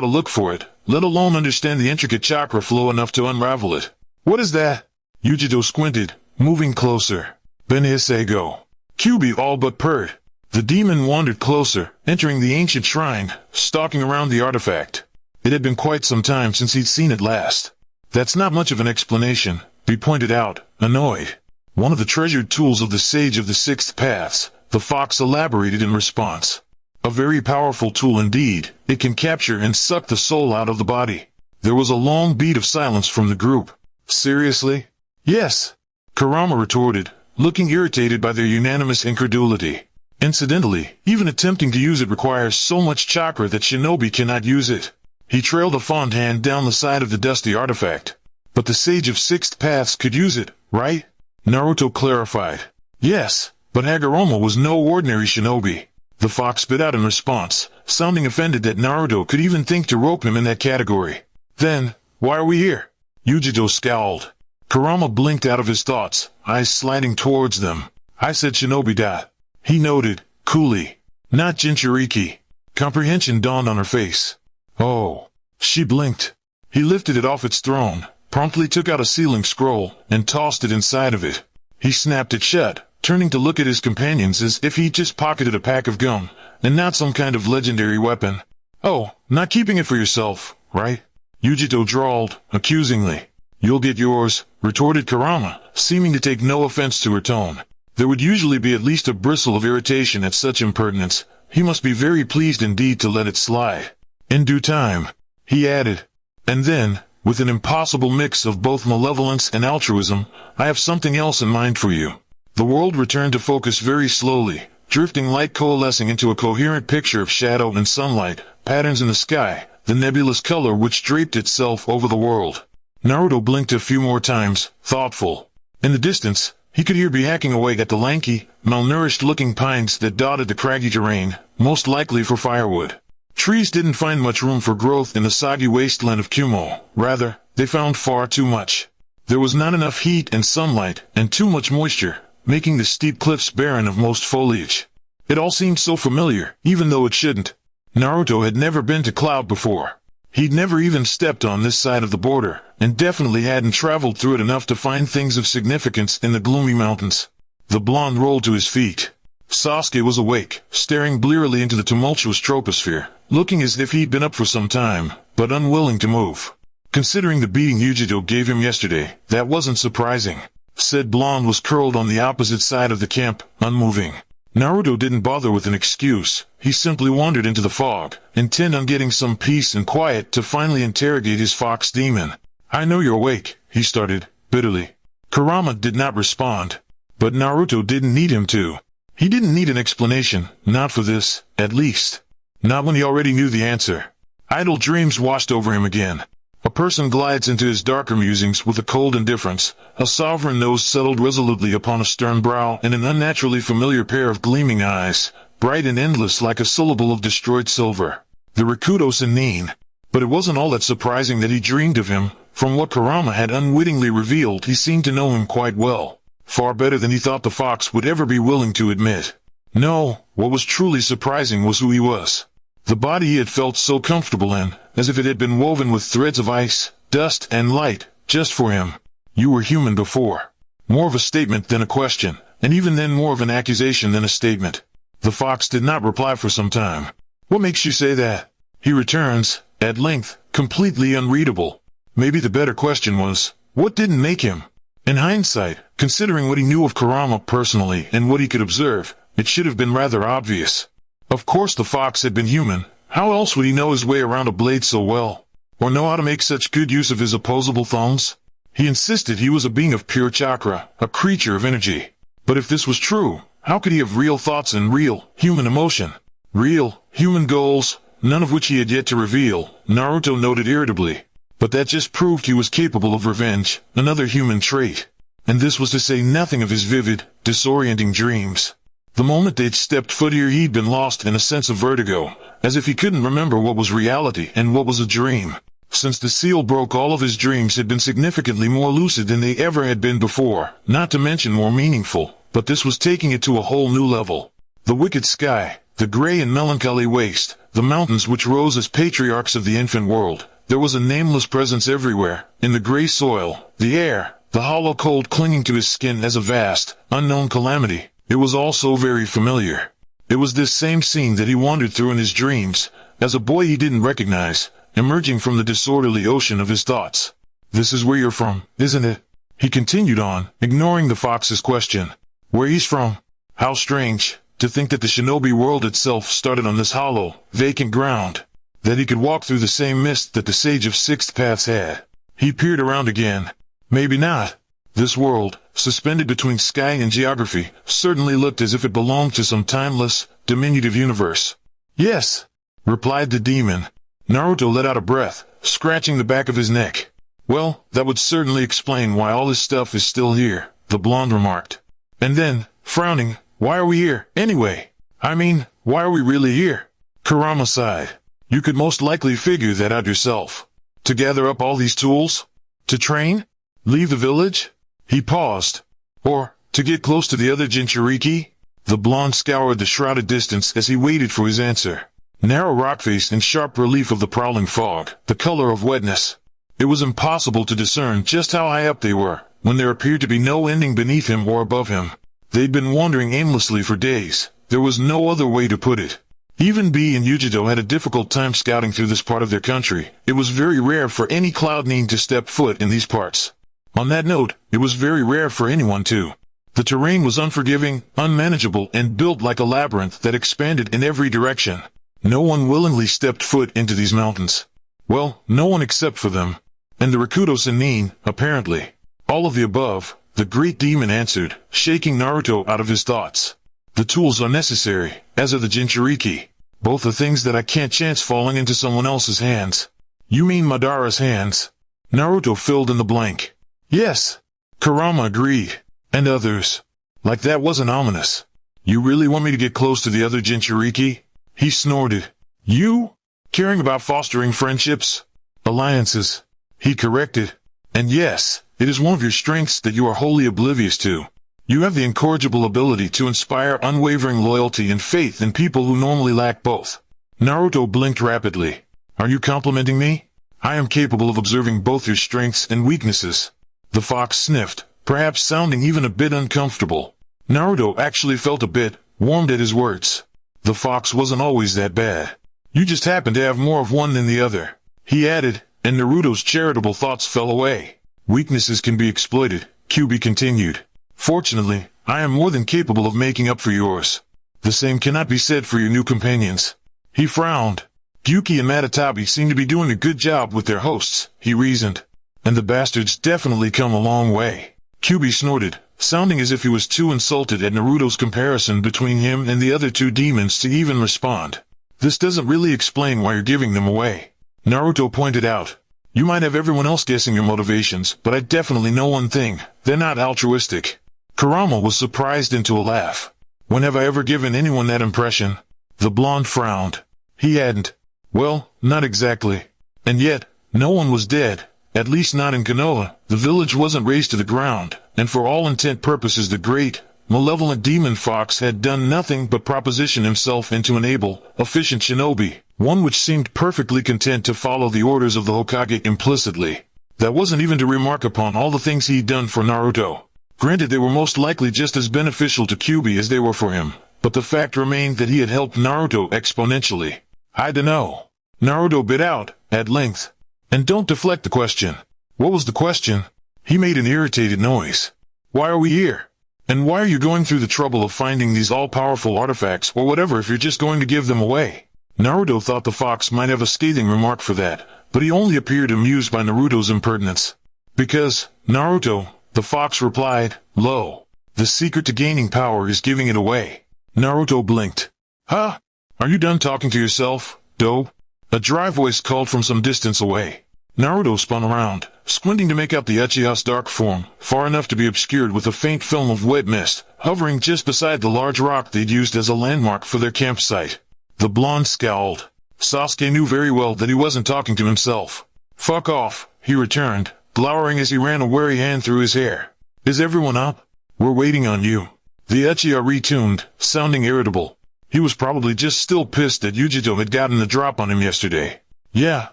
to look for it, let alone understand the intricate chakra flow enough to unravel it. What is that? Yugito squinted, moving closer. Benhisego. Kyubi all but purred. The demon wandered closer, entering the ancient shrine, stalking around the artifact. It had been quite some time since he'd seen it last. That's not much of an explanation, he pointed out, annoyed. One of the treasured tools of the Sage of the Sixth Paths, the fox elaborated in response. A very powerful tool indeed. It can capture and suck the soul out of the body. There was a long beat of silence from the group. Seriously? Yes, Kurama retorted, looking irritated by their unanimous incredulity. Incidentally, even attempting to use it requires so much chakra that shinobi cannot use it. He trailed a fond hand down the side of the dusty artifact. But the Sage of Sixth Paths could use it, right? Naruto clarified. Yes, but Hagoromo was no ordinary shinobi. The fox spit out in response, sounding offended that Naruto could even think to rope him in that category. Then, why are we here? Yugito scowled. Kurama blinked out of his thoughts, eyes sliding towards them. I said shinobi. He noted, coolly. Not Jinchuriki. Comprehension dawned on her face. Oh. She blinked. He lifted it off its throne, promptly took out a sealing scroll, and tossed it inside of it. He snapped it shut, turning to look at his companions as if he'd just pocketed a pack of gum, and not some kind of legendary weapon. Oh, not keeping it for yourself, right? Yugito drawled, accusingly. You'll get yours, retorted Kurama, seeming to take no offense to her tone. There would usually be at least a bristle of irritation at such impertinence. He must be very pleased indeed to let it slide. In due time, he added. And then, with an impossible mix of both malevolence and altruism, I have something else in mind for you. The world returned to focus very slowly, drifting light coalescing into a coherent picture of shadow and sunlight, patterns in the sky, the nebulous color which draped itself over the world. Naruto blinked a few more times, thoughtful. In the distance, he could hear Bee hacking away at the lanky, malnourished-looking pines that dotted the craggy terrain, most likely for firewood. Trees didn't find much room for growth in the soggy wasteland of Kumo. Rather, they found far too much. There was not enough heat and sunlight, and too much moisture, making the steep cliffs barren of most foliage. It all seemed so familiar, even though it shouldn't. Naruto had never been to Cloud before. He'd never even stepped on this side of the border, and definitely hadn't traveled through it enough to find things of significance in the gloomy mountains. The blonde rolled to his feet. Sasuke was awake, staring blearily into the tumultuous troposphere, looking as if he'd been up for some time, but unwilling to move. Considering the beating Yugito gave him yesterday, that wasn't surprising. Said blonde was curled on the opposite side of the camp, unmoving. Naruto didn't bother with an excuse. He simply wandered into the fog, intent on getting some peace and quiet to finally interrogate his fox demon. I know you're awake, he started, bitterly. Kurama did not respond. But Naruto didn't need him to. He didn't need an explanation, not for this, at least. Not when he already knew the answer. Idle dreams washed over him again. A person glides into his darker musings with a cold indifference, a sovereign nose settled resolutely upon a stern brow and an unnaturally familiar pair of gleaming eyes, bright and endless like a syllable of destroyed silver. The Rikudo Sennin. But it wasn't all that surprising that he dreamed of him. From what Kurama had unwittingly revealed, he seemed to know him quite well. Far better than he thought the fox would ever be willing to admit. No, what was truly surprising was who he was. The body he had felt so comfortable in, as if it had been woven with threads of ice, dust, and light, just for him. You were human before. More of a statement than a question, and even then more of an accusation than a statement. The fox did not reply for some time. What makes you say that? He returns, at length, completely unreadable. Maybe the better question was, what didn't make him? In hindsight, considering what he knew of Kurama personally and what he could observe, it should have been rather obvious. Of course the fox had been human. How else would he know his way around a blade so well? Or know how to make such good use of his opposable thumbs? He insisted he was a being of pure chakra, a creature of energy. But if this was true, how could he have real thoughts and real, human emotion? Real, human goals, none of which he had yet to reveal, Naruto noted irritably. But that just proved he was capable of revenge, another human trait. And this was to say nothing of his vivid, disorienting dreams. The moment they'd stepped foot here he'd been lost in a sense of vertigo, as if he couldn't remember what was reality and what was a dream. Since the seal broke, all of his dreams had been significantly more lucid than they ever had been before, not to mention more meaningful, but this was taking it to a whole new level. The wicked sky, the gray and melancholy waste, the mountains which rose as patriarchs of the infant world. There was a nameless presence everywhere, in the gray soil, the air, the hollow cold clinging to his skin as a vast, unknown calamity. It was all so very familiar. It was this same scene that he wandered through in his dreams, as a boy he didn't recognize, emerging from the disorderly ocean of his thoughts. This is where you're from, isn't it? He continued on, ignoring the fox's question. Where he's from? How strange, to think that the shinobi world itself started on this hollow, vacant ground. That he could walk through the same mist that the Sage of Sixth Paths had. He peered around again. Maybe not. This world, suspended between sky and geography, certainly looked as if it belonged to some timeless, diminutive universe. Yes, replied the demon. Naruto let out a breath, scratching the back of his neck. Well, that would certainly explain why all this stuff is still here, the blonde remarked. And then, frowning, why are we here, anyway? I mean, why are we really here? Kurama sighed. You could most likely figure that out yourself. To gather up all these tools? To train? Leave the village? He paused. Or, to get close to the other Jinchuriki? The blonde scoured the shrouded distance as he waited for his answer. Narrow rock face in sharp relief of the prowling fog, the color of wetness. It was impossible to discern just how high up they were, when there appeared to be no ending beneath him or above him. They'd been wandering aimlessly for days. There was no other way to put it. Even Bee and Yugao had a difficult time scouting through this part of their country. It was very rare for any Cloud Nin to step foot in these parts. On that note, it was very rare for anyone to. The terrain was unforgiving, unmanageable, and built like a labyrinth that expanded in every direction. No one willingly stepped foot into these mountains. Well, no one except for them. And the Rakuto Sennin, apparently. All of the above, the great demon answered, shaking Naruto out of his thoughts. The tools are necessary, as are the Jinchuriki. Both are things that I can't chance falling into someone else's hands. You mean Madara's hands? Naruto filled in the blank. Yes. Kurama agreed. And others. Like that wasn't ominous. You really want me to get close to the other Jinchuriki? He snorted. You? Caring about fostering friendships? Alliances? He corrected. And yes, it is one of your strengths that you are wholly oblivious to. You have the incorrigible ability to inspire unwavering loyalty and faith in people who normally lack both. Naruto blinked rapidly. Are you complimenting me? I am capable of observing both your strengths and weaknesses. The fox sniffed, perhaps sounding even a bit uncomfortable. Naruto actually felt a bit warmed at his words. The fox wasn't always that bad. You just happen to have more of one than the other. He added, and Naruto's charitable thoughts fell away. Weaknesses can be exploited, Kyuubi continued. Fortunately, I am more than capable of making up for yours. The same cannot be said for your new companions. He frowned. Gyuki and Matatabi seem to be doing a good job with their hosts, he reasoned. And the bastards definitely come a long way. Kyuubi snorted, sounding as if he was too insulted at Naruto's comparison between him and the other two demons to even respond. This doesn't really explain why you're giving them away. Naruto pointed out. You might have everyone else guessing your motivations, but I definitely know one thing. They're not altruistic. Kurama was surprised into a laugh. When have I ever given anyone that impression? The blonde frowned. He hadn't. Well, not exactly. And yet, no one was dead. At least not in Konoha. The village wasn't razed to the ground, and for all intent purposes the great, malevolent demon fox had done nothing but proposition himself into an able, efficient shinobi, one which seemed perfectly content to follow the orders of the Hokage implicitly. That wasn't even to remark upon all the things he'd done for Naruto. Granted, they were most likely just as beneficial to Kyuubi as they were for him, but the fact remained that he had helped Naruto exponentially. I dunno. Naruto bit out, at length. And don't deflect the question. What was the question? He made an irritated noise. Why are we here? And why are you going through the trouble of finding these all-powerful artifacts or whatever if you're just going to give them away? Naruto thought the fox might have a scathing remark for that, but he only appeared amused by Naruto's impertinence. Because, Naruto, the fox replied, lo, the secret to gaining power is giving it away. Naruto blinked. Huh? Are you done talking to yourself, dope? A dry voice called from some distance away. Naruto spun around, squinting to make out the Uchiha's dark form, far enough to be obscured with a faint film of wet mist, hovering just beside the large rock they'd used as a landmark for their campsite. The blonde scowled. Sasuke knew very well that he wasn't talking to himself. Fuck off, he returned, glowering as he ran a wary hand through his hair. Is everyone up? We're waiting on you. The Uchiha retuned, sounding irritable. He was probably just still pissed that Yugito had gotten the drop on him yesterday. Yeah,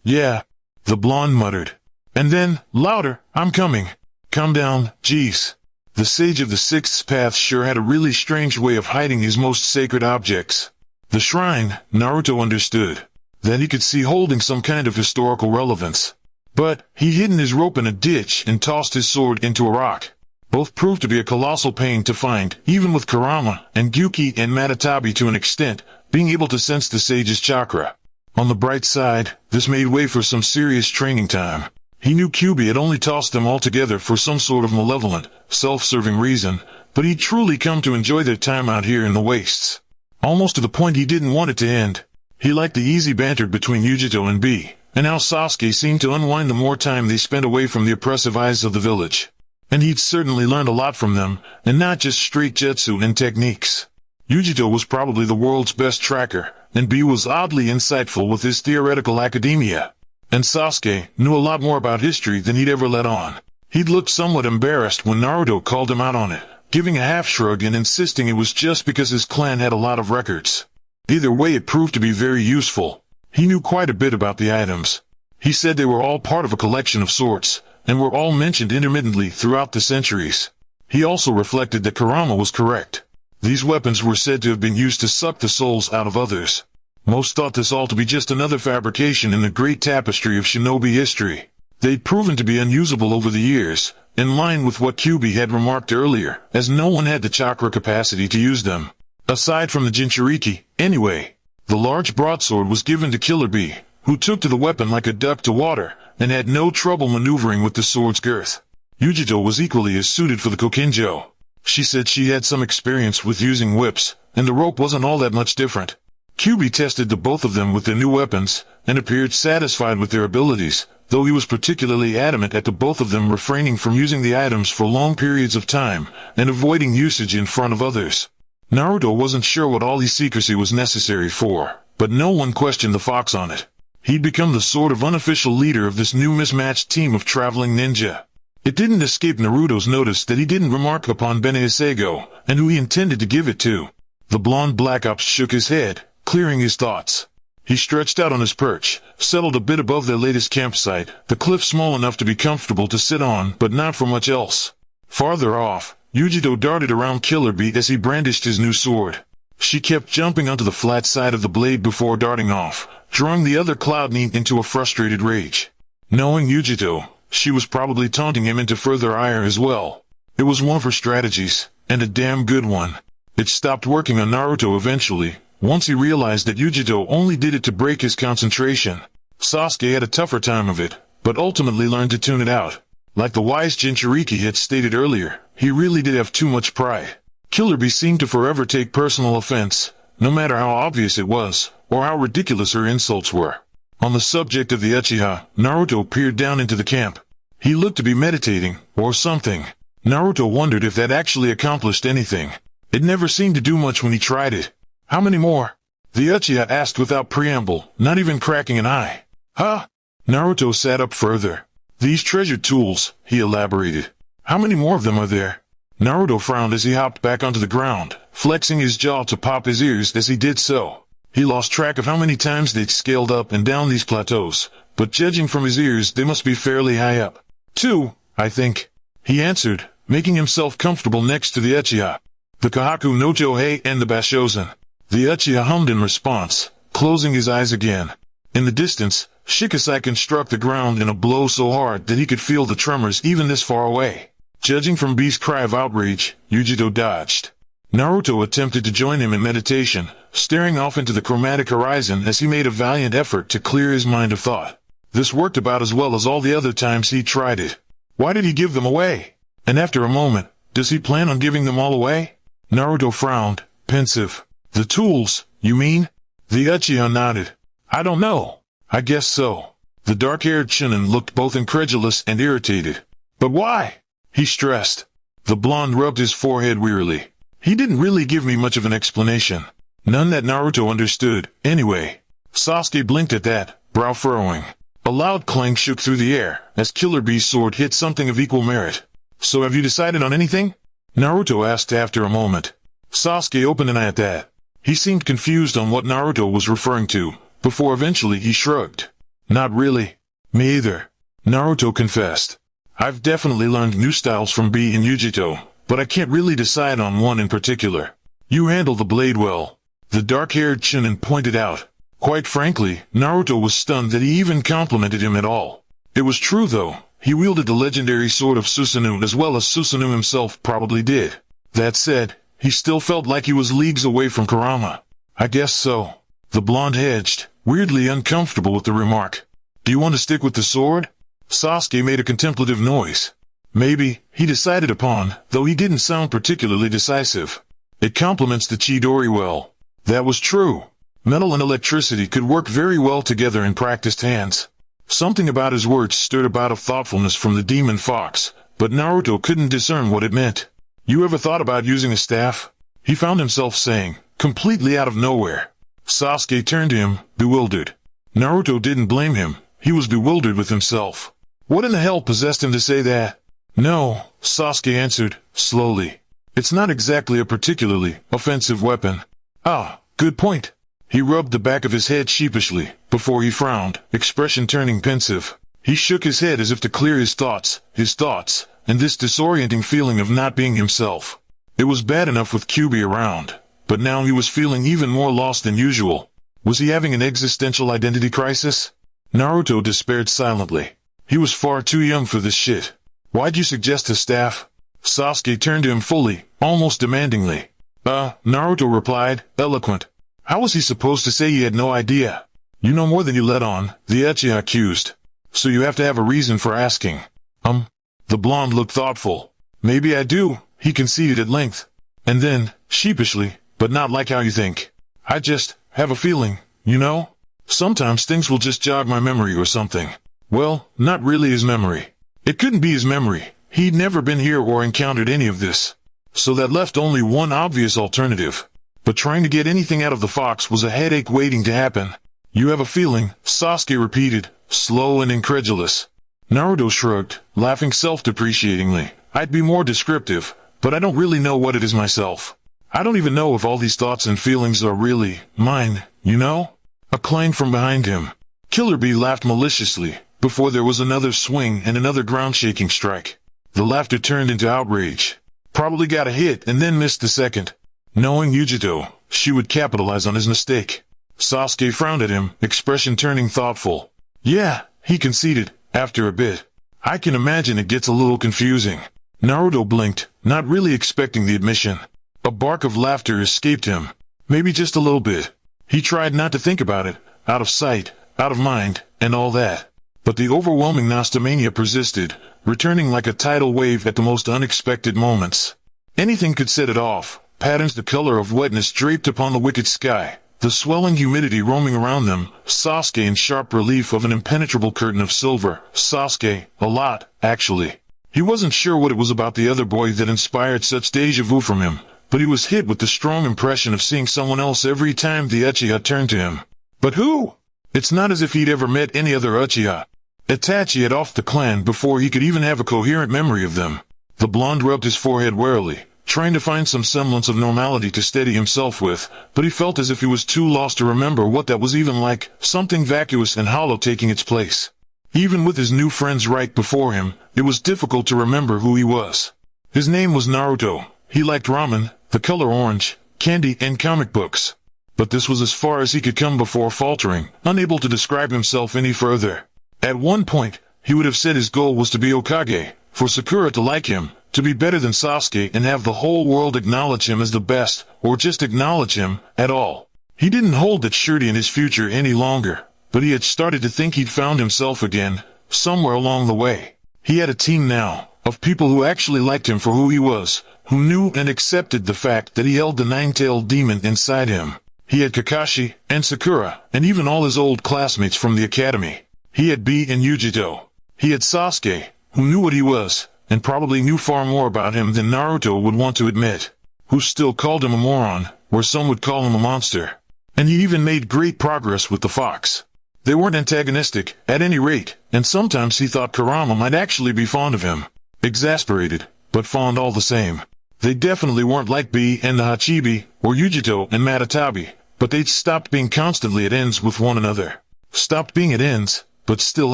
the blonde muttered. And then, louder, I'm coming. Calm down, jeez. The sage of the sixth path sure had a really strange way of hiding his most sacred objects. The shrine, Naruto understood, that he could see holding some kind of historical relevance. But, he hidden his rope in a ditch and tossed his sword into a rock. Both proved to be a colossal pain to find, even with Kurama and Gyuki and Matatabi to an extent, being able to sense the sage's chakra. On the bright side, this made way for some serious training time. He knew Kyuubi had only tossed them all together for some sort of malevolent, self-serving reason, but he'd truly come to enjoy their time out here in the wastes. Almost to the point he didn't want it to end. He liked the easy banter between Yugito and B, and how Sasuke seemed to unwind the more time they spent away from the oppressive eyes of the village. And he'd certainly learned a lot from them, and not just straight jutsu and techniques. Yugito was probably the world's best tracker, and B was oddly insightful with his theoretical academia. And Sasuke knew a lot more about history than he'd ever let on. He'd looked somewhat embarrassed when Naruto called him out on it, giving a half-shrug and insisting it was just because his clan had a lot of records. Either way, it proved to be very useful. He knew quite a bit about the items. He said they were all part of a collection of sorts, and were all mentioned intermittently throughout the centuries. He also reflected that Kurama was correct. These weapons were said to have been used to suck the souls out of others. Most thought this all to be just another fabrication in the great tapestry of shinobi history. They'd proven to be unusable over the years, in line with what Kyuubi had remarked earlier, as no one had the chakra capacity to use them. Aside from the Jinchuriki, anyway. The large broadsword was given to Killer Bee, who took to the weapon like a duck to water, and had no trouble maneuvering with the sword's girth. Yugito was equally as suited for the Kokinjo. She said she had some experience with using whips, and the rope wasn't all that much different. Kyuubi tested the both of them with their new weapons, and appeared satisfied with their abilities, though he was particularly adamant at the both of them refraining from using the items for long periods of time, and avoiding usage in front of others. Naruto wasn't sure what all his secrecy was necessary for, but no one questioned the fox on it. He'd become the sort of unofficial leader of this new mismatched team of traveling ninja. It didn't escape Naruto's notice that he didn't remark upon Bene Isego, and who he intended to give it to. The blonde Black Ops shook his head, clearing his thoughts. He stretched out on his perch, settled a bit above their latest campsite, the cliff small enough to be comfortable to sit on, but not for much else. Farther off, Yugito darted around Killer Bee as he brandished his new sword. She kept jumping onto the flat side of the blade before darting off, drawing the other Cloud Knee into a frustrated rage. Knowing Yugito, she was probably taunting him into further ire as well. It was one of her strategies, and a damn good one. It stopped working on Naruto eventually, once he realized that Yugito only did it to break his concentration. Sasuke had a tougher time of it, but ultimately learned to tune it out. Like the wise Jinchuriki had stated earlier, he really did have too much pride. Killer Bee seemed to forever take personal offense, no matter how obvious it was, or how ridiculous her insults were. On the subject of the Uchiha, Naruto peered down into the camp. He looked to be meditating, or something. Naruto wondered if that actually accomplished anything. It never seemed to do much when he tried it. How many more? The Uchiha asked without preamble, not even cracking an eye. Huh? Naruto sat up further. These treasured tools, he elaborated. How many more of them are there? Naruto frowned as he hopped back onto the ground, flexing his jaw to pop his ears as he did so. He lost track of how many times they'd scaled up and down these plateaus, but judging from his ears they must be fairly high up. 2, I think, he answered, making himself comfortable next to the Uchiha. The Kahaku no Johei and the Bashozen. The Uchiha hummed in response, closing his eyes again. In the distance, Shikisaiken struck the ground in a blow so hard that he could feel the tremors even this far away. Judging from B's cry of outrage, Yugito dodged. Naruto attempted to join him in meditation, staring off into the chromatic horizon as he made a valiant effort to clear his mind of thought. This worked about as well as all the other times he tried it. Why did he give them away? And after a moment, does he plan on giving them all away? Naruto frowned, pensive. The tools, you mean? The Uchiha nodded. I don't know. I guess so. The dark-haired Chunin looked both incredulous and irritated. But why? He stressed. The blonde rubbed his forehead wearily. He didn't really give me much of an explanation. None that Naruto understood, anyway. Sasuke blinked at that, brow furrowing. A loud clang shook through the air, as Killer Bee's sword hit something of equal merit. So have you decided on anything? Naruto asked after a moment. Sasuke opened an eye at that. He seemed confused on what Naruto was referring to, before eventually he shrugged. Not really. Me either. Naruto confessed. I've definitely learned new styles from B and Yugito, but I can't really decide on one in particular. You handle the blade well, the dark-haired Chunin pointed out. Quite frankly, Naruto was stunned that he even complimented him at all. It was true though, he wielded the legendary sword of Susanoo as well as Susanoo himself probably did. That said, he still felt like he was leagues away from Kurama. I guess so. The blonde hedged, weirdly uncomfortable with the remark. Do you want to stick with the sword? Sasuke made a contemplative noise. Maybe, he decided upon, though he didn't sound particularly decisive. It complements the Chidori well. That was true. Metal and electricity could work very well together in practiced hands. Something about his words stirred a bout of thoughtfulness from the demon fox, but Naruto couldn't discern what it meant. You ever thought about using a staff? He found himself saying, completely out of nowhere. Sasuke turned to him, bewildered. Naruto didn't blame him. He was bewildered with himself. What in the hell possessed him to say that? No, Sasuke answered, slowly. It's not exactly a particularly offensive weapon. Ah, good point. He rubbed the back of his head sheepishly, before he frowned, expression turning pensive. He shook his head as if to clear his thoughts, and this disorienting feeling of not being himself. It was bad enough with Kyuubi around, but now he was feeling even more lost than usual. Was he having an existential identity crisis? Naruto despaired silently. He was far too young for this shit. Why'd you suggest a staff? Sasuke turned to him fully, almost demandingly. Naruto replied, eloquent. How was he supposed to say he had no idea? You know more than you let on, the Uchiha accused. So you have to have a reason for asking. The blonde looked thoughtful. Maybe I do, he conceded at length. And then, sheepishly, but not like how you think. I just have a feeling, you know? Sometimes things will just jog my memory or something. Well, not really his memory. It couldn't be his memory. He'd never been here or encountered any of this. So that left only one obvious alternative. But trying to get anything out of the fox was a headache waiting to happen. You have a feeling, Sasuke repeated, slow and incredulous. Naruto shrugged, laughing self-depreciatingly. I'd be more descriptive, but I don't really know what it is myself. I don't even know if all these thoughts and feelings are really mine, you know? A clang from behind him. Killer Bee laughed maliciously, before there was another swing and another ground-shaking strike. The laughter turned into outrage. Probably got a hit and then missed the second. Knowing Yugito, she would capitalize on his mistake. Sasuke frowned at him, expression turning thoughtful. Yeah, he conceded, after a bit. I can imagine it gets a little confusing. Naruto blinked, not really expecting the admission. A bark of laughter escaped him. Maybe just a little bit. He tried not to think about it, out of sight, out of mind, and all that. But the overwhelming nostalgia persisted, returning like a tidal wave at the most unexpected moments. Anything could set it off. Patterns the color of wetness draped upon the wicked sky, the swelling humidity roaming around them, Sasuke in sharp relief of an impenetrable curtain of silver. Sasuke, a lot, actually. He wasn't sure what it was about the other boy that inspired such déjà vu from him, but he was hit with the strong impression of seeing someone else every time the Uchiha turned to him. But who? It's not as if he'd ever met any other Uchiha. Itachi had offed the clan before he could even have a coherent memory of them. The blonde rubbed his forehead warily, trying to find some semblance of normality to steady himself with, but he felt as if he was too lost to remember what that was even like, something vacuous and hollow taking its place. Even with his new friends right before him, it was difficult to remember who he was. His name was Naruto. He liked ramen, the color orange, candy, and comic books. But this was as far as he could come before faltering, unable to describe himself any further. At one point, he would have said his goal was to be Hokage, for Sakura to like him, to be better than Sasuke and have the whole world acknowledge him as the best, or just acknowledge him, at all. He didn't hold that surety in his future any longer, but he had started to think he'd found himself again, somewhere along the way. He had a team now, of people who actually liked him for who he was, who knew and accepted the fact that he held the nine-tailed demon inside him. He had Kakashi, and Sakura, and even all his old classmates from the academy. He had B and Yugito. He had Sasuke, who knew what he was, and probably knew far more about him than Naruto would want to admit, who still called him a moron, where some would call him a monster. And he even made great progress with the fox. They weren't antagonistic, at any rate, and sometimes he thought Kurama might actually be fond of him. Exasperated, but fond all the same. They definitely weren't like Bee and the Hachibi, or Yugito and Matatabi, but they'd stopped being constantly at ends with one another. Stopped being at ends, but still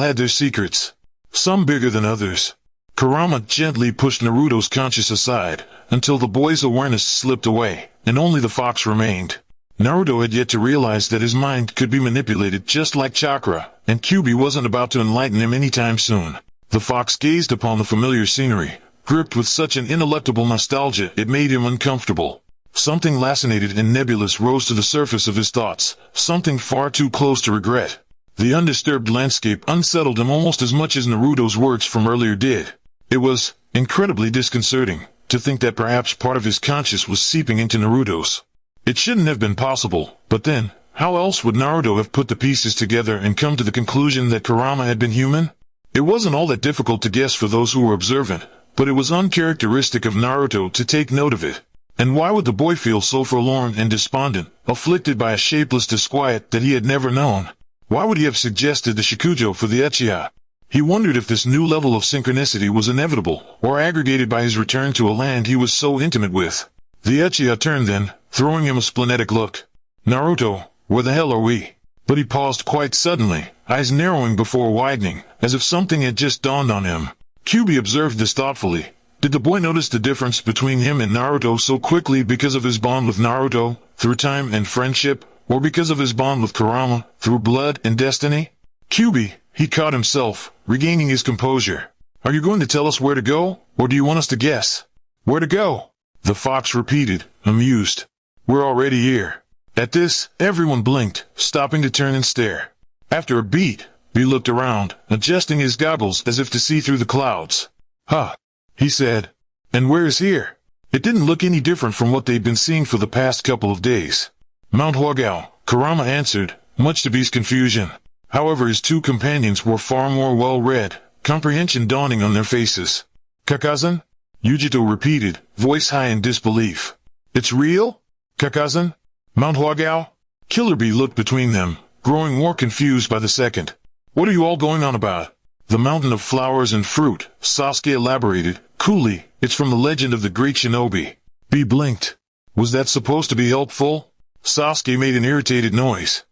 had their secrets. Some bigger than others. Kurama gently pushed Naruto's conscience aside, until the boy's awareness slipped away, and only the fox remained. Naruto had yet to realize that his mind could be manipulated just like chakra, and Kyuubi wasn't about to enlighten him anytime soon. The fox gazed upon the familiar scenery, gripped with such an ineluctable nostalgia it made him uncomfortable. Something lacinated and nebulous rose to the surface of his thoughts, something far too close to regret. The undisturbed landscape unsettled him almost as much as Naruto's words from earlier did. It was incredibly disconcerting to think that perhaps part of his conscience was seeping into Naruto's. It shouldn't have been possible, but then, how else would Naruto have put the pieces together and come to the conclusion that Kurama had been human? It wasn't all that difficult to guess for those who were observant, but it was uncharacteristic of Naruto to take note of it. And why would the boy feel so forlorn and despondent, afflicted by a shapeless disquiet that he had never known? Why would he have suggested the Shikujo for the Uchiha? He wondered if this new level of synchronicity was inevitable, or aggregated by his return to a land he was so intimate with. The Uchiha turned then, throwing him a splenetic look. "Naruto, where the hell are we?" But he paused quite suddenly, eyes narrowing before widening, as if something had just dawned on him. Kyuubi observed this thoughtfully. Did the boy notice the difference between him and Naruto so quickly because of his bond with Naruto, through time and friendship, or because of his bond with Kurama, through blood and destiny? "Kyuubi," he caught himself, regaining his composure. "Are you going to tell us where to go, or do you want us to guess?" "Where to go?" the fox repeated, amused. "We're already here." At this, everyone blinked, stopping to turn and stare. After a beat, he looked around, adjusting his goggles as if to see through the clouds. "Huh," he said. "And where is here?" It didn't look any different from what they'd been seeing for the past couple of days. "Mount Yugao," Kurama answered, much to Bee's confusion. However, his two companions were far more well-read, comprehension dawning on their faces. "Kakazan?" Yugito repeated, voice high in disbelief. "It's real? Kakazan? Mount Yugao?" Killer Bee looked between them, growing more confused by the second. "What are you all going on about?" "The mountain of flowers and fruit," Sasuke elaborated, coolly. "It's from the legend of the great shinobi." Bee blinked. Was that supposed to be helpful? Sasuke made an irritated noise.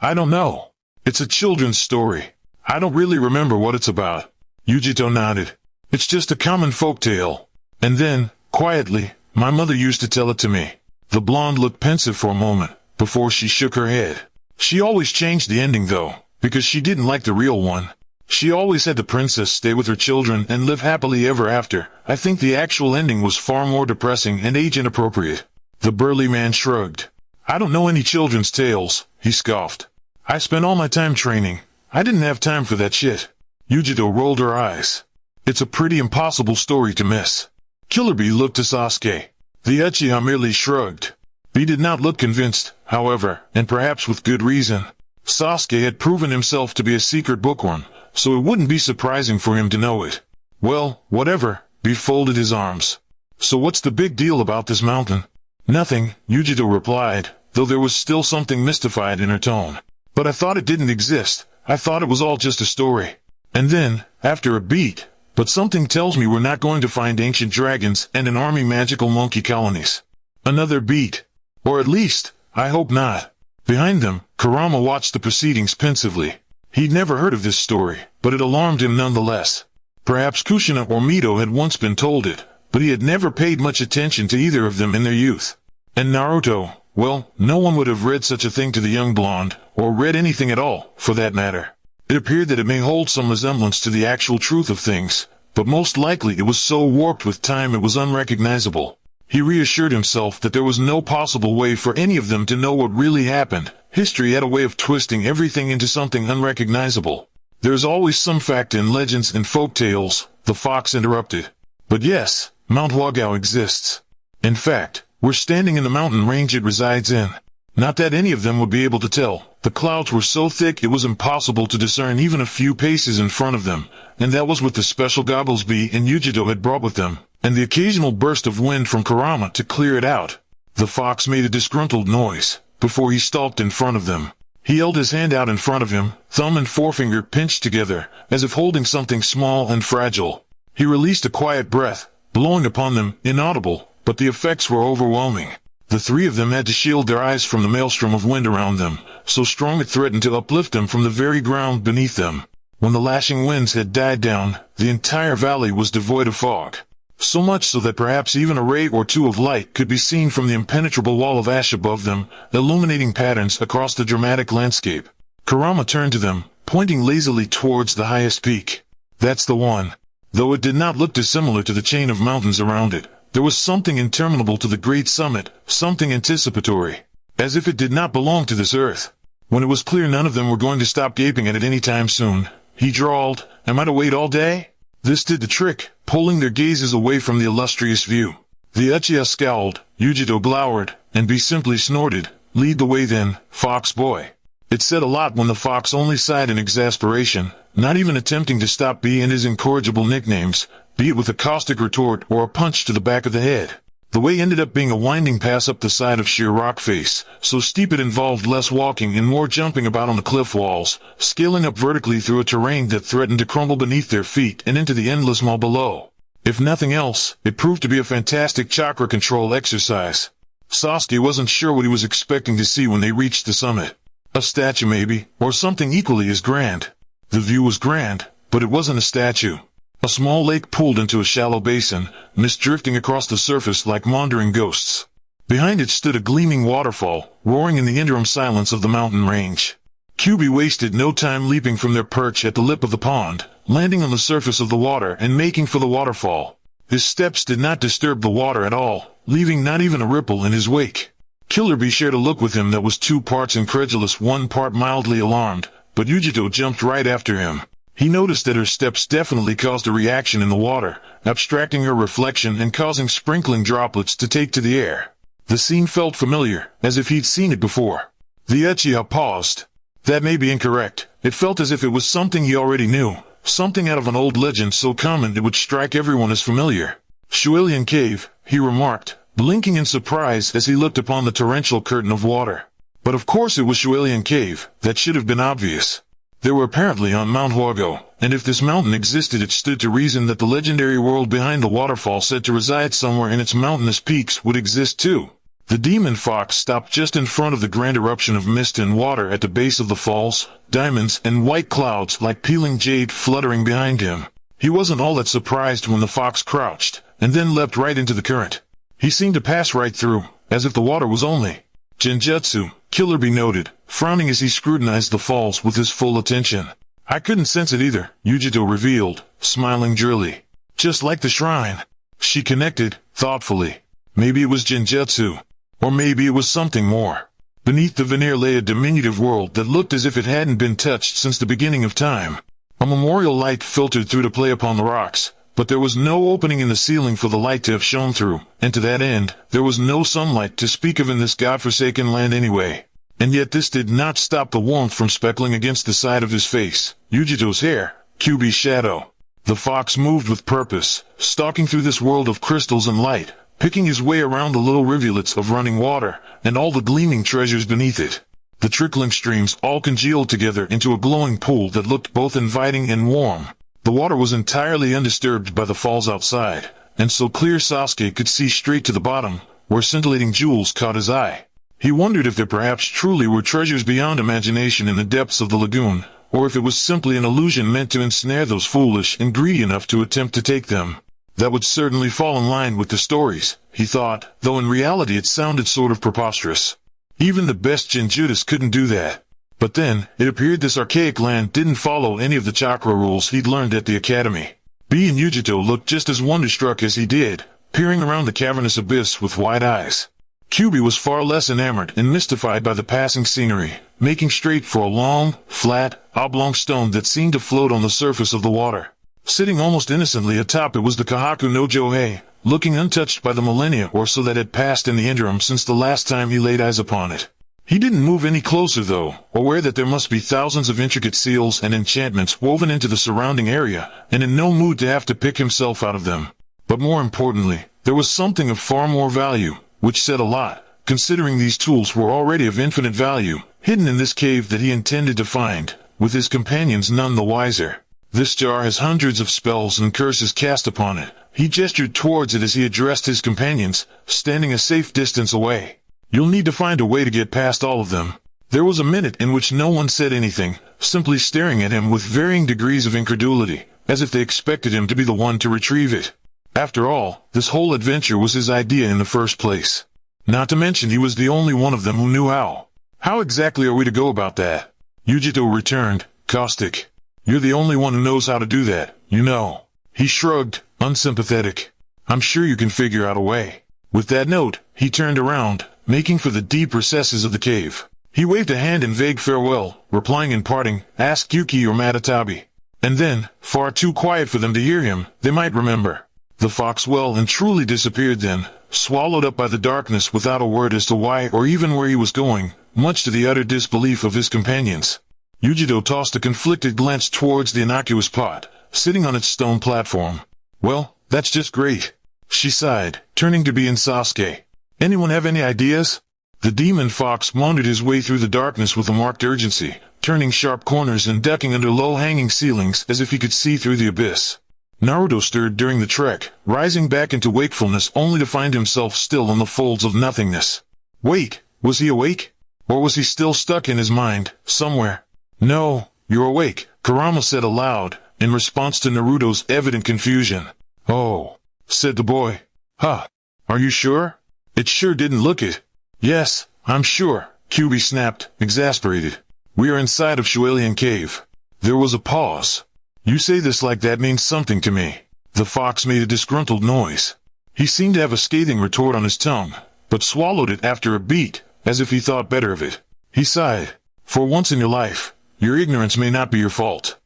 I don't know. It's a children's story. I don't really remember what it's about." Yugito nodded. "It's just a common folk tale. And then, quietly, my mother used to tell it to me." The blonde looked pensive for a moment, before she shook her head. She always changed the ending though, because she didn't like the real one. She always had the princess stay with her children and live happily ever after. I think the actual ending was far more depressing and age inappropriate. The burly man shrugged. "I don't know any children's tales," he scoffed. "I spent all my time training. I didn't have time for that shit." Yugito rolled her eyes. "It's a pretty impossible story to miss." Killer Bee looked to Sasuke. The Uchiha merely shrugged. He did not look convinced, however, and perhaps with good reason. Sasuke had proven himself to be a secret bookworm, so it wouldn't be surprising for him to know it. "Well, whatever," he folded his arms. "So what's the big deal about this mountain?" "Nothing," Yugito replied, though there was still something mystified in her tone. "But I thought it didn't exist. I thought it was all just a story." And then, after a beat, "But something tells me we're not going to find ancient dragons and an army magical monkey colonies." Another beat. "Or at least, I hope not." Behind them, Kurama watched the proceedings pensively. He'd never heard of this story, but it alarmed him nonetheless. Perhaps Kushina or Mito had once been told it, but he had never paid much attention to either of them in their youth. And Naruto, well, no one would have read such a thing to the young blonde, or read anything at all, for that matter. It appeared that it may hold some resemblance to the actual truth of things, but most likely it was so warped with time it was unrecognizable. He reassured himself that there was no possible way for any of them to know what really happened. History had a way of twisting everything into something unrecognizable. "There's always some fact in legends and folk tales," the fox interrupted. "But yes, Mount Yugao exists. In fact, we're standing in the mountain range it resides in." Not that any of them would be able to tell. The clouds were so thick it was impossible to discern even a few paces in front of them, and that was with the special goggles Bee and Yugito had brought with them, and the occasional burst of wind from Kurama to clear it out. The fox made a disgruntled noise, before he stalked in front of them. He held his hand out in front of him, thumb and forefinger pinched together, as if holding something small and fragile. He released a quiet breath, blowing upon them, inaudible, but the effects were overwhelming. The three of them had to shield their eyes from the maelstrom of wind around them, so strong it threatened to uplift them from the very ground beneath them. When the lashing winds had died down, the entire valley was devoid of fog. So much so that perhaps even a ray or two of light could be seen from the impenetrable wall of ash above them, illuminating patterns across the dramatic landscape. Kurama turned to them, pointing lazily towards the highest peak. That's the one. Though it did not look dissimilar to the chain of mountains around it, there was something interminable to the great summit, something anticipatory, as if it did not belong to this earth. When it was clear none of them were going to stop gaping at it any time soon, he drawled, "Am I to wait all day?" This did the trick, pulling their gazes away from the illustrious view. The Uchiha scowled, Yugito glowered, and B simply snorted, "Lead the way then, fox boy." It said a lot when the fox only sighed in exasperation, not even attempting to stop B and his incorrigible nicknames, be it with a caustic retort or a punch to the back of the head. The way ended up being a winding pass up the side of sheer rock face, so steep it involved less walking and more jumping about on the cliff walls, scaling up vertically through a terrain that threatened to crumble beneath their feet and into the endless maw below. If nothing else, it proved to be a fantastic chakra control exercise. Sasuke wasn't sure what he was expecting to see when they reached the summit. A statue maybe, or something equally as grand. The view was grand, but it wasn't a statue. A small lake pooled into a shallow basin, mist drifting across the surface like wandering ghosts. Behind it stood a gleaming waterfall, roaring in the interim silence of the mountain range. Kyuubi wasted no time leaping from their perch at the lip of the pond, landing on the surface of the water and making for the waterfall. His steps did not disturb the water at all, leaving not even a ripple in his wake. Killer Bee shared a look with him that was 2 parts incredulous, 1 part mildly alarmed, but Yugito jumped right after him. He noticed that her steps definitely caused a reaction in the water, abstracting her reflection and causing sprinkling droplets to take to the air. The scene felt familiar, as if he'd seen it before. The Uchiha paused. That may be incorrect. It felt as if it was something he already knew, something out of an old legend so common it would strike everyone as familiar. Shuilian Cave, he remarked, blinking in surprise as he looked upon the torrential curtain of water. But of course it was Shuilian Cave, that should have been obvious. They were apparently on Mount Huago, and if this mountain existed it stood to reason that the legendary world behind the waterfall said to reside somewhere in its mountainous peaks would exist too. The demon fox stopped just in front of the grand eruption of mist and water at the base of the falls, diamonds and white clouds like peeling jade fluttering behind him. He wasn't all that surprised when the fox crouched, and then leapt right into the current. He seemed to pass right through, as if the water was only Genjutsu, Killer Bee noted, frowning as he scrutinized the falls with his full attention. I couldn't sense it either, Yugito revealed, smiling drearily. Just like the shrine. She connected, thoughtfully. Maybe it was Genjutsu. Or maybe it was something more. Beneath the veneer lay a diminutive world that looked as if it hadn't been touched since the beginning of time. A memorial light filtered through to play upon the rocks, but there was no opening in the ceiling for the light to have shone through, and to that end, there was no sunlight to speak of in this godforsaken land anyway. And yet this did not stop the warmth from speckling against the side of his face, Yugito's hair, Kyuubi's shadow. The fox moved with purpose, stalking through this world of crystals and light, picking his way around the little rivulets of running water, and all the gleaming treasures beneath it. The trickling streams all congealed together into a glowing pool that looked both inviting and warm. The water was entirely undisturbed by the falls outside, and so clear Sasuke could see straight to the bottom, where scintillating jewels caught his eye. He wondered if there perhaps truly were treasures beyond imagination in the depths of the lagoon, or if it was simply an illusion meant to ensnare those foolish and greedy enough to attempt to take them. That would certainly fall in line with the stories, he thought, though in reality it sounded sort of preposterous. Even the best Genjutsu couldn't do that. But then, it appeared this archaic land didn't follow any of the chakra rules he'd learned at the academy. B and Yugito looked just as wonderstruck as he did, peering around the cavernous abyss with wide eyes. Kyuubi was far less enamored and mystified by the passing scenery, making straight for a long, flat, oblong stone that seemed to float on the surface of the water. Sitting almost innocently atop it was the Kahaku no Johei, looking untouched by the millennia or so that had passed in the interim since the last time he laid eyes upon it. He didn't move any closer though, aware that there must be thousands of intricate seals and enchantments woven into the surrounding area, and in no mood to have to pick himself out of them. But more importantly, there was something of far more value, which said a lot, considering these tools were already of infinite value, hidden in this cave that he intended to find, with his companions none the wiser. This jar has hundreds of spells and curses cast upon it, He gestured towards it as he addressed his companions, standing a safe distance away. You'll need to find a way to get past all of them. There was a minute in which no one said anything, simply staring at him with varying degrees of incredulity, as if they expected him to be the one to retrieve it. After all, this whole adventure was his idea in the first place. Not to mention he was the only one of them who knew how. How exactly are we to go about that? Yugito returned, caustic. You're the only one who knows how to do that, you know. He shrugged, unsympathetic. I'm sure you can figure out a way. With that note, he turned around, making for the deep recesses of the cave. He waved a hand in vague farewell, replying in parting, "Ask Yuki or Matatabi." And then, far too quiet for them to hear him, they might remember. The fox well and truly disappeared then, swallowed up by the darkness without a word as to why or even where he was going, much to the utter disbelief of his companions. Yugito tossed a conflicted glance towards the innocuous pot, sitting on its stone platform. Well, that's just great. She sighed, turning to Bee and Sasuke. Anyone have any ideas? The demon fox wandered his way through the darkness with a marked urgency, turning sharp corners and ducking under low-hanging ceilings as if he could see through the abyss. Naruto stirred during the trek, rising back into wakefulness only to find himself still in the folds of nothingness. Wait, was he awake? Or was he still stuck in his mind, somewhere? No, you're awake, Kurama said aloud, in response to Naruto's evident confusion. Oh, said the boy. Huh. Are you sure? It sure didn't look it. Yes, I'm sure, Kyuubi snapped, exasperated. We are inside of Shualian Cave. There was a pause. You say this like that means something to me. The fox made a disgruntled noise. He seemed to have a scathing retort on his tongue, but swallowed it after a beat, as if he thought better of it. He sighed. For once in your life, your ignorance may not be your fault.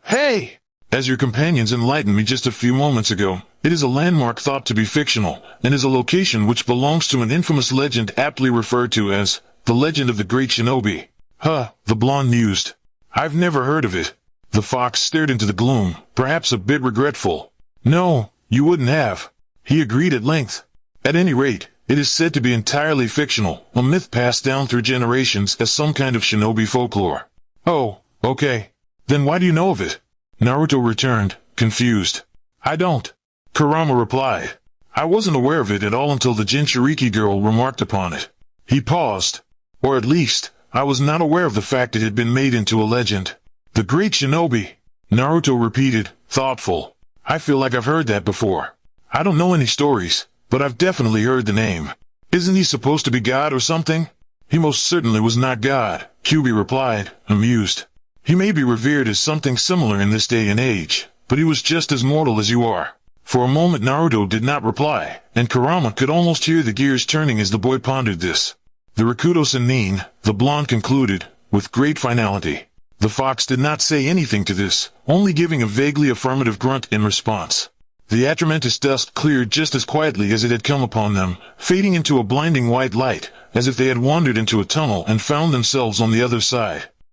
Hey! As your companions enlightened me just a few moments ago, it is a landmark thought to be fictional, and is a location which belongs to an infamous legend aptly referred to as the Legend of the Great Shinobi. Huh, the blonde mused. I've never heard of it. The fox stared into the gloom, perhaps a bit regretful. No, you wouldn't have. He agreed at length. At any rate, it is said to be entirely fictional, a myth passed down through generations as some kind of shinobi folklore. Oh, okay. Then why do you know of it? Naruto returned, confused. I don't. Kurama replied. I wasn't aware of it at all until the Jinchuriki girl remarked upon it. He paused. Or at least, I was not aware of the fact it had been made into a legend. The Great Shinobi, Naruto repeated, thoughtful. I feel like I've heard that before. I don't know any stories, but I've definitely heard the name. Isn't he supposed to be God or something? He most certainly was not God, Kyuubi replied, amused. He may be revered as something similar in this day and age, but he was just as mortal as you are. For a moment Naruto did not reply, and Kurama could almost hear the gears turning as the boy pondered this. The Rakuto Sennin, the blonde concluded, with great finality. The fox did not say anything to this, only giving a vaguely affirmative grunt in response. The atramentous dust cleared just as quietly as it had come upon them, fading into a blinding white light, as if they had wandered into a tunnel and found themselves on the other side.